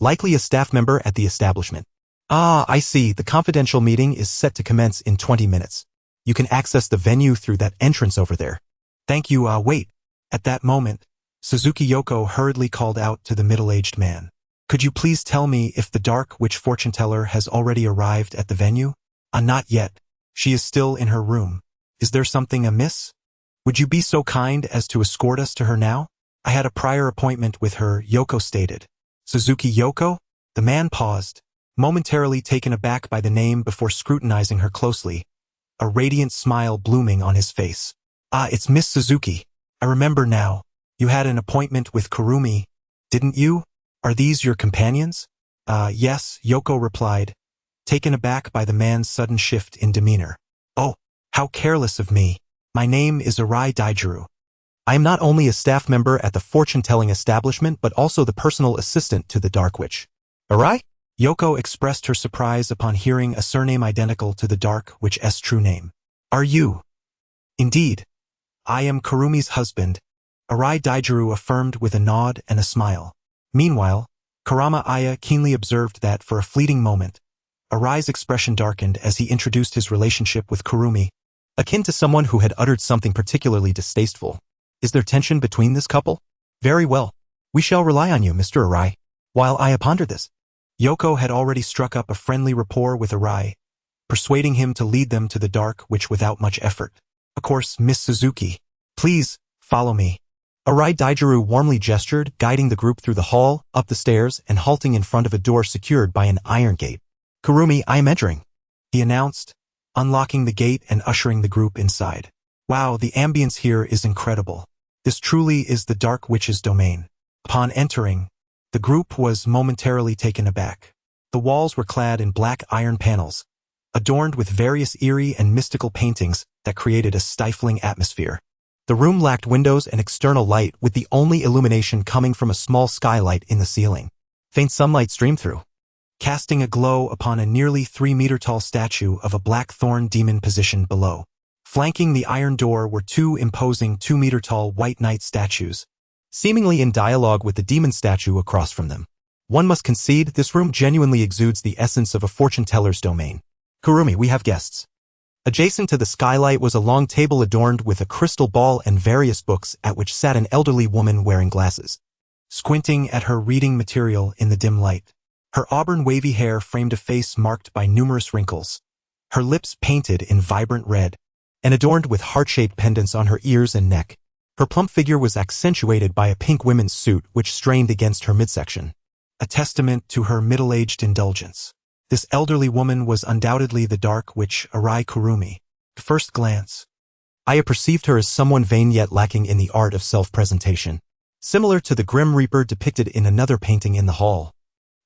Likely a staff member at the establishment. "Ah, I see. The confidential meeting is set to commence in 20 minutes. You can access the venue through that entrance over there." "Thank you, wait." At that moment, Suzuki Yoko hurriedly called out to the middle-aged man. "Could you please tell me if the Dark Witch fortune teller has already arrived at the venue?" Not yet. She is still in her room. Is there something amiss? Would you be so kind as to escort us to her now? I had a prior appointment with her," Yoko stated. "Suzuki Yoko?" The man paused, momentarily taken aback by the name before scrutinizing her closely, a radiant smile blooming on his face. "Ah, it's Miss Suzuki. I remember now. You had an appointment with Kurumi, didn't you? Are these your companions?" Yes," Yoko replied, taken aback by the man's sudden shift in demeanor. "Oh, how careless of me. My name is Arai Daijuru. I am not only a staff member at the fortune-telling establishment but also the personal assistant to the Dark Witch." "Arai?" Yoko expressed her surprise upon hearing a surname identical to the Dark Witch's true name. "Are you?" "Indeed. I am Kurumi's husband," Arai Daijuru affirmed with a nod and a smile. Meanwhile, Kurama Aya keenly observed that for a fleeting moment, Arai's expression darkened as he introduced his relationship with Kurumi, akin to someone who had uttered something particularly distasteful. Is there tension between this couple? Very well. We shall rely on you, Mr. Arai. While Aya pondered this, Yoko had already struck up a friendly rapport with Arai, persuading him to lead them to the Dark Witch without much effort. "Of course, Miss Suzuki. Please, follow me." Arai Daijuru warmly gestured, guiding the group through the hall, up the stairs, and halting in front of a door secured by an iron gate. "Kurumi, I am entering," he announced, unlocking the gate and ushering the group inside. "Wow, the ambience here is incredible. This truly is the Dark Witch's domain." Upon entering, the group was momentarily taken aback. The walls were clad in black iron panels, adorned with various eerie and mystical paintings that created a stifling atmosphere. The room lacked windows and external light, with the only illumination coming from a small skylight in the ceiling. Faint sunlight streamed through, casting a glow upon a nearly 3-meter-tall statue of a black-thorn demon positioned below. Flanking the iron door were 2 imposing 2-meter-tall white knight statues, seemingly in dialogue with the demon statue across from them. One must concede this room genuinely exudes the essence of a fortune-teller's domain. "Kurumi, we have guests." Adjacent to the skylight was a long table adorned with a crystal ball and various books at which sat an elderly woman wearing glasses, squinting at her reading material in the dim light. Her auburn wavy hair framed a face marked by numerous wrinkles, her lips painted in vibrant red, and adorned with heart-shaped pendants on her ears and neck. Her plump figure was accentuated by a pink women's suit which strained against her midsection, a testament to her middle-aged indulgence. This elderly woman was undoubtedly the Dark Witch Arai Kurumi. At first glance, Aya perceived her as someone vain yet lacking in the art of self-presentation, similar to the Grim Reaper depicted in another painting in the hall.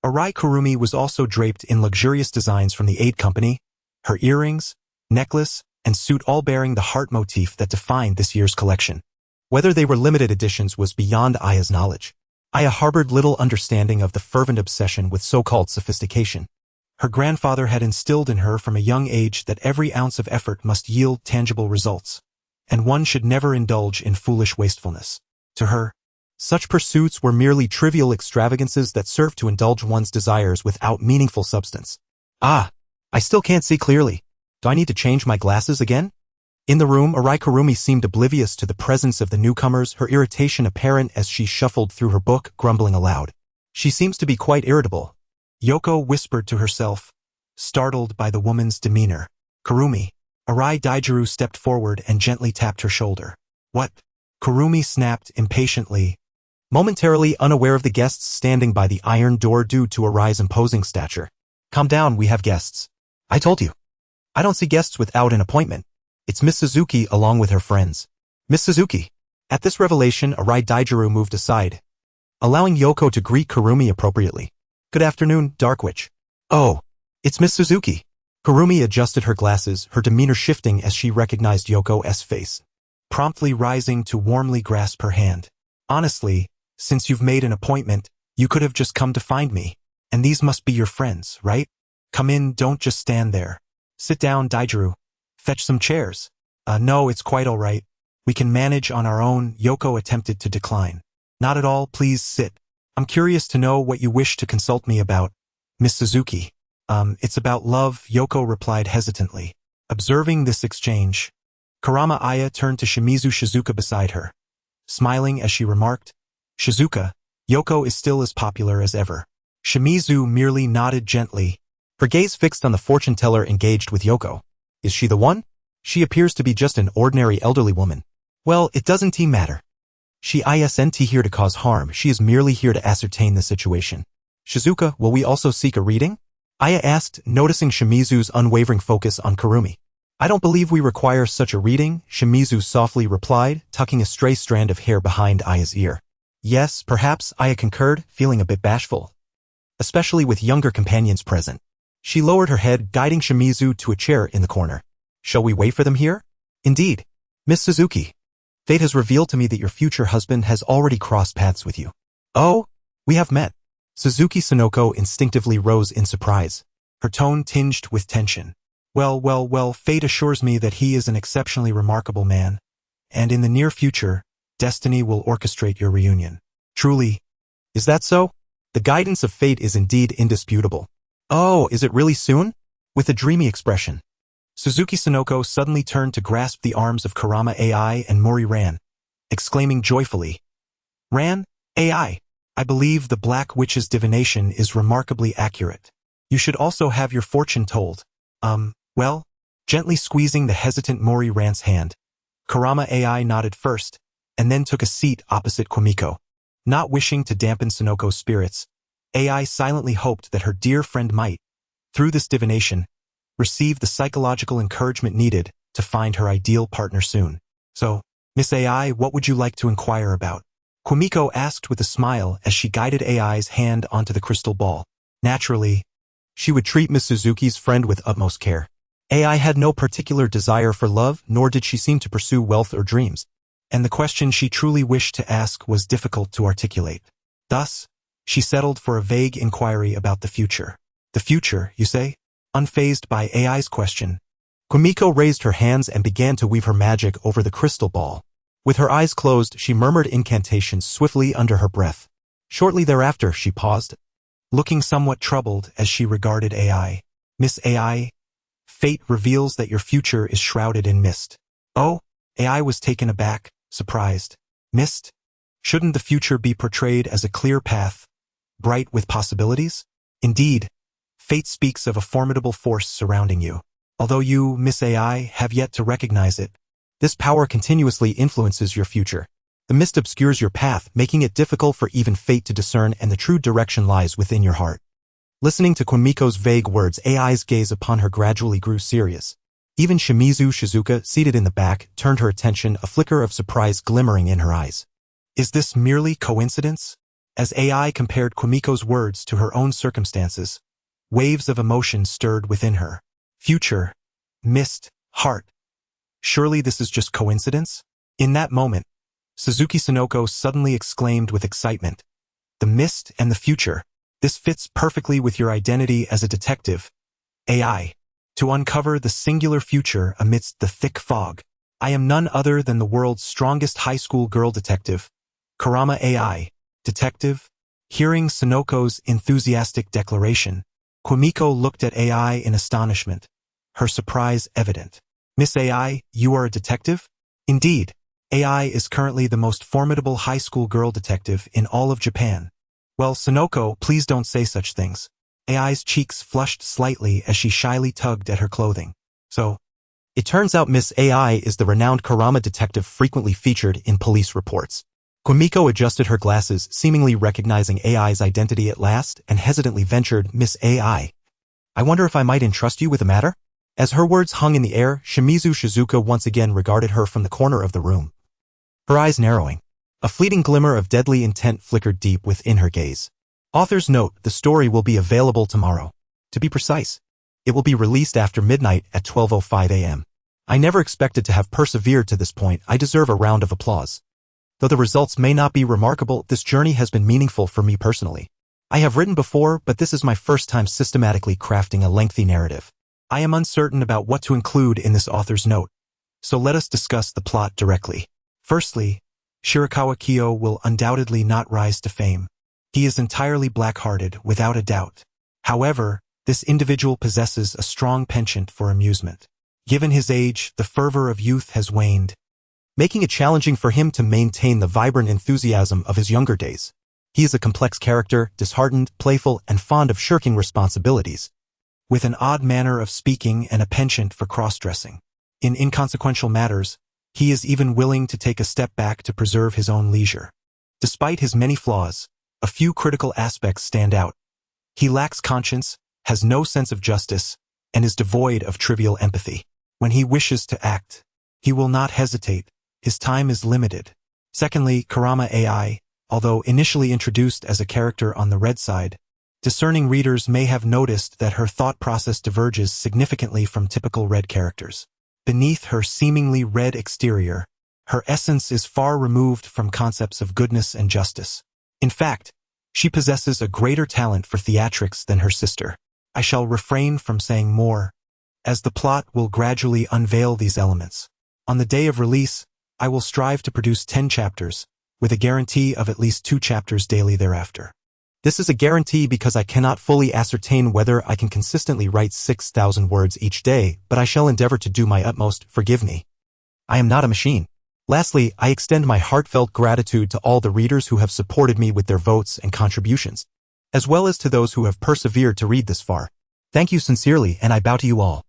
Arai Kurumi was also draped in luxurious designs from the Aid Company, her earrings, necklace, and suit all bearing the heart motif that defined this year's collection. Whether they were limited editions was beyond Aya's knowledge. Aya harbored little understanding of the fervent obsession with so-called sophistication. Her grandfather had instilled in her from a young age that every ounce of effort must yield tangible results, and one should never indulge in foolish wastefulness. To her, Such pursuits were merely trivial extravagances that served to indulge one's desires without meaningful substance. Ah, I still can't see clearly. Do I need to change my glasses again? In the room, Arai Kurumi seemed oblivious to the presence of the newcomers, her irritation apparent as she shuffled through her book, grumbling aloud. She seems to be quite irritable. Yoko whispered to herself, startled by the woman's demeanor. Kurumi. Arai Daijiru stepped forward and gently tapped her shoulder. What? Kurumi snapped impatiently, momentarily unaware of the guests standing by the iron door due to Arai's imposing stature. Calm down, we have guests. I told you. I don't see guests without an appointment. It's Miss Suzuki along with her friends. Miss Suzuki. At this revelation, Arai Daijiru moved aside, allowing Yoko to greet Kurumi appropriately. Good afternoon, Dark Witch. Oh, it's Miss Suzuki. Kurumi adjusted her glasses, her demeanor shifting as she recognized Yoko's face, promptly rising to warmly grasp her hand. Honestly, since you've made an appointment, you could have just come to find me. And these must be your friends, right? Come in, don't just stand there. Sit down, Daijiru. Fetch some chairs. No, it's quite all right. We can manage on our own, Yoko attempted to decline. Not at all, please sit. I'm curious to know what you wish to consult me about. Miss Suzuki. It's about love, Yoko replied hesitantly. Observing this exchange, Kurama Aya turned to Shimizu Shizuka beside her, smiling as she remarked, Shizuka, Yoko is still as popular as ever. Shimizu merely nodded gently, her gaze fixed on the fortune teller engaged with Yoko. Is she the one? She appears to be just an ordinary elderly woman. Well, it doesn't matter. She isn't here to cause harm, she is merely here to ascertain the situation. Shizuka, will we also seek a reading? Aya asked, noticing Shimizu's unwavering focus on Kurumi. I don't believe we require such a reading, Shimizu softly replied, tucking a stray strand of hair behind Aya's ear. Yes, perhaps, Aya concurred, feeling a bit bashful, especially with younger companions present. She lowered her head, guiding Shimizu to a chair in the corner. Shall we wait for them here? Indeed. Miss Suzuki. Fate has revealed to me that your future husband has already crossed paths with you. Oh, we have met. Suzuki Sonoko instinctively rose in surprise, her tone tinged with tension. Well, fate assures me that he is an exceptionally remarkable man, and in the near future, destiny will orchestrate your reunion. Truly. Is that so? The guidance of fate is indeed indisputable. Oh, is it really soon? With a dreamy expression, Suzuki Sonoko suddenly turned to grasp the arms of Kurama AI and Mori Ran, exclaiming joyfully, Ran, AI, I believe the Black Witch's divination is remarkably accurate. You should also have your fortune told. Well, gently squeezing the hesitant Mori Ran's hand, Kurama AI nodded first, and then took a seat opposite Kumiko. Not wishing to dampen Sonoko's spirits, AI silently hoped that her dear friend might, through this divination, receive the psychological encouragement needed to find her ideal partner soon. So, Miss AI, what would you like to inquire about? Kumiko asked with a smile as she guided AI's hand onto the crystal ball. Naturally, she would treat Miss Suzuki's friend with utmost care. AI had no particular desire for love, nor did she seem to pursue wealth or dreams, and the question she truly wished to ask was difficult to articulate. Thus, she settled for a vague inquiry about the future. The future, you say? Unfazed by AI's question, Kumiko raised her hands and began to weave her magic over the crystal ball. With her eyes closed, she murmured incantations swiftly under her breath. Shortly thereafter, she paused, looking somewhat troubled as she regarded AI. Miss AI, fate reveals that your future is shrouded in mist. Oh, AI was taken aback, surprised. Mist? Shouldn't the future be portrayed as a clear path, bright with possibilities? Indeed, fate speaks of a formidable force surrounding you. Although you, Miss AI, have yet to recognize it, this power continuously influences your future. The mist obscures your path, making it difficult for even fate to discern, and the true direction lies within your heart. Listening to Kumiko's vague words, AI's gaze upon her gradually grew serious. Even Shimizu Shizuka, seated in the back, turned her attention, a flicker of surprise glimmering in her eyes. Is this merely coincidence? As AI compared Kumiko's words to her own circumstances, waves of emotion stirred within her. Future, mist, heart. Surely this is just coincidence? In that moment, Suzuki Sonoko suddenly exclaimed with excitement. The mist and the future. This fits perfectly with your identity as a detective. AI. To uncover the singular future amidst the thick fog. I am none other than the world's strongest high school girl detective, Kurama AI, detective. Hearing Sonoko's enthusiastic declaration, Kumiko looked at AI in astonishment, her surprise evident. Miss AI, you are a detective? Indeed, AI is currently the most formidable high school girl detective in all of Japan. Well, Sonoko, please don't say such things. AI's cheeks flushed slightly as she shyly tugged at her clothing. So, it turns out Miss AI is the renowned Kurama detective frequently featured in police reports. Kumiko adjusted her glasses, seemingly recognizing AI's identity at last, and hesitantly ventured, Miss AI. I wonder if I might entrust you with a matter? As her words hung in the air, Shimizu Shizuka once again regarded her from the corner of the room. Her eyes narrowing. A fleeting glimmer of deadly intent flickered deep within her gaze. Author's note, the story will be available tomorrow. To be precise, it will be released after midnight at 12:05 a.m. I never expected to have persevered to this point. I deserve a round of applause. Though the results may not be remarkable, this journey has been meaningful for me personally. I have written before, but this is my first time systematically crafting a lengthy narrative. I am uncertain about what to include in this author's note, so let us discuss the plot directly. Firstly, Shirakawa Kyo will undoubtedly not rise to fame. He is entirely black-hearted, without a doubt. However, this individual possesses a strong penchant for amusement. Given his age, the fervor of youth has waned, making it challenging for him to maintain the vibrant enthusiasm of his younger days. He is a complex character, disheartened, playful, and fond of shirking responsibilities, with an odd manner of speaking and a penchant for cross-dressing. In inconsequential matters, he is even willing to take a step back to preserve his own leisure. Despite his many flaws, a few critical aspects stand out. He lacks conscience, has no sense of justice, and is devoid of trivial empathy. When he wishes to act, he will not hesitate. His time is limited. Secondly, Kurama AI, although initially introduced as a character on the red side, discerning readers may have noticed that her thought process diverges significantly from typical red characters. Beneath her seemingly red exterior, her essence is far removed from concepts of goodness and justice. In fact, she possesses a greater talent for theatrics than her sister. I shall refrain from saying more, as the plot will gradually unveil these elements. On the day of release, I will strive to produce 10 chapters, with a guarantee of at least 2 chapters daily thereafter. This is a guarantee because I cannot fully ascertain whether I can consistently write 6,000 words each day, but I shall endeavor to do my utmost. Forgive me. I am not a machine. Lastly, I extend my heartfelt gratitude to all the readers who have supported me with their votes and contributions, as well as to those who have persevered to read this far. Thank you sincerely, and I bow to you all.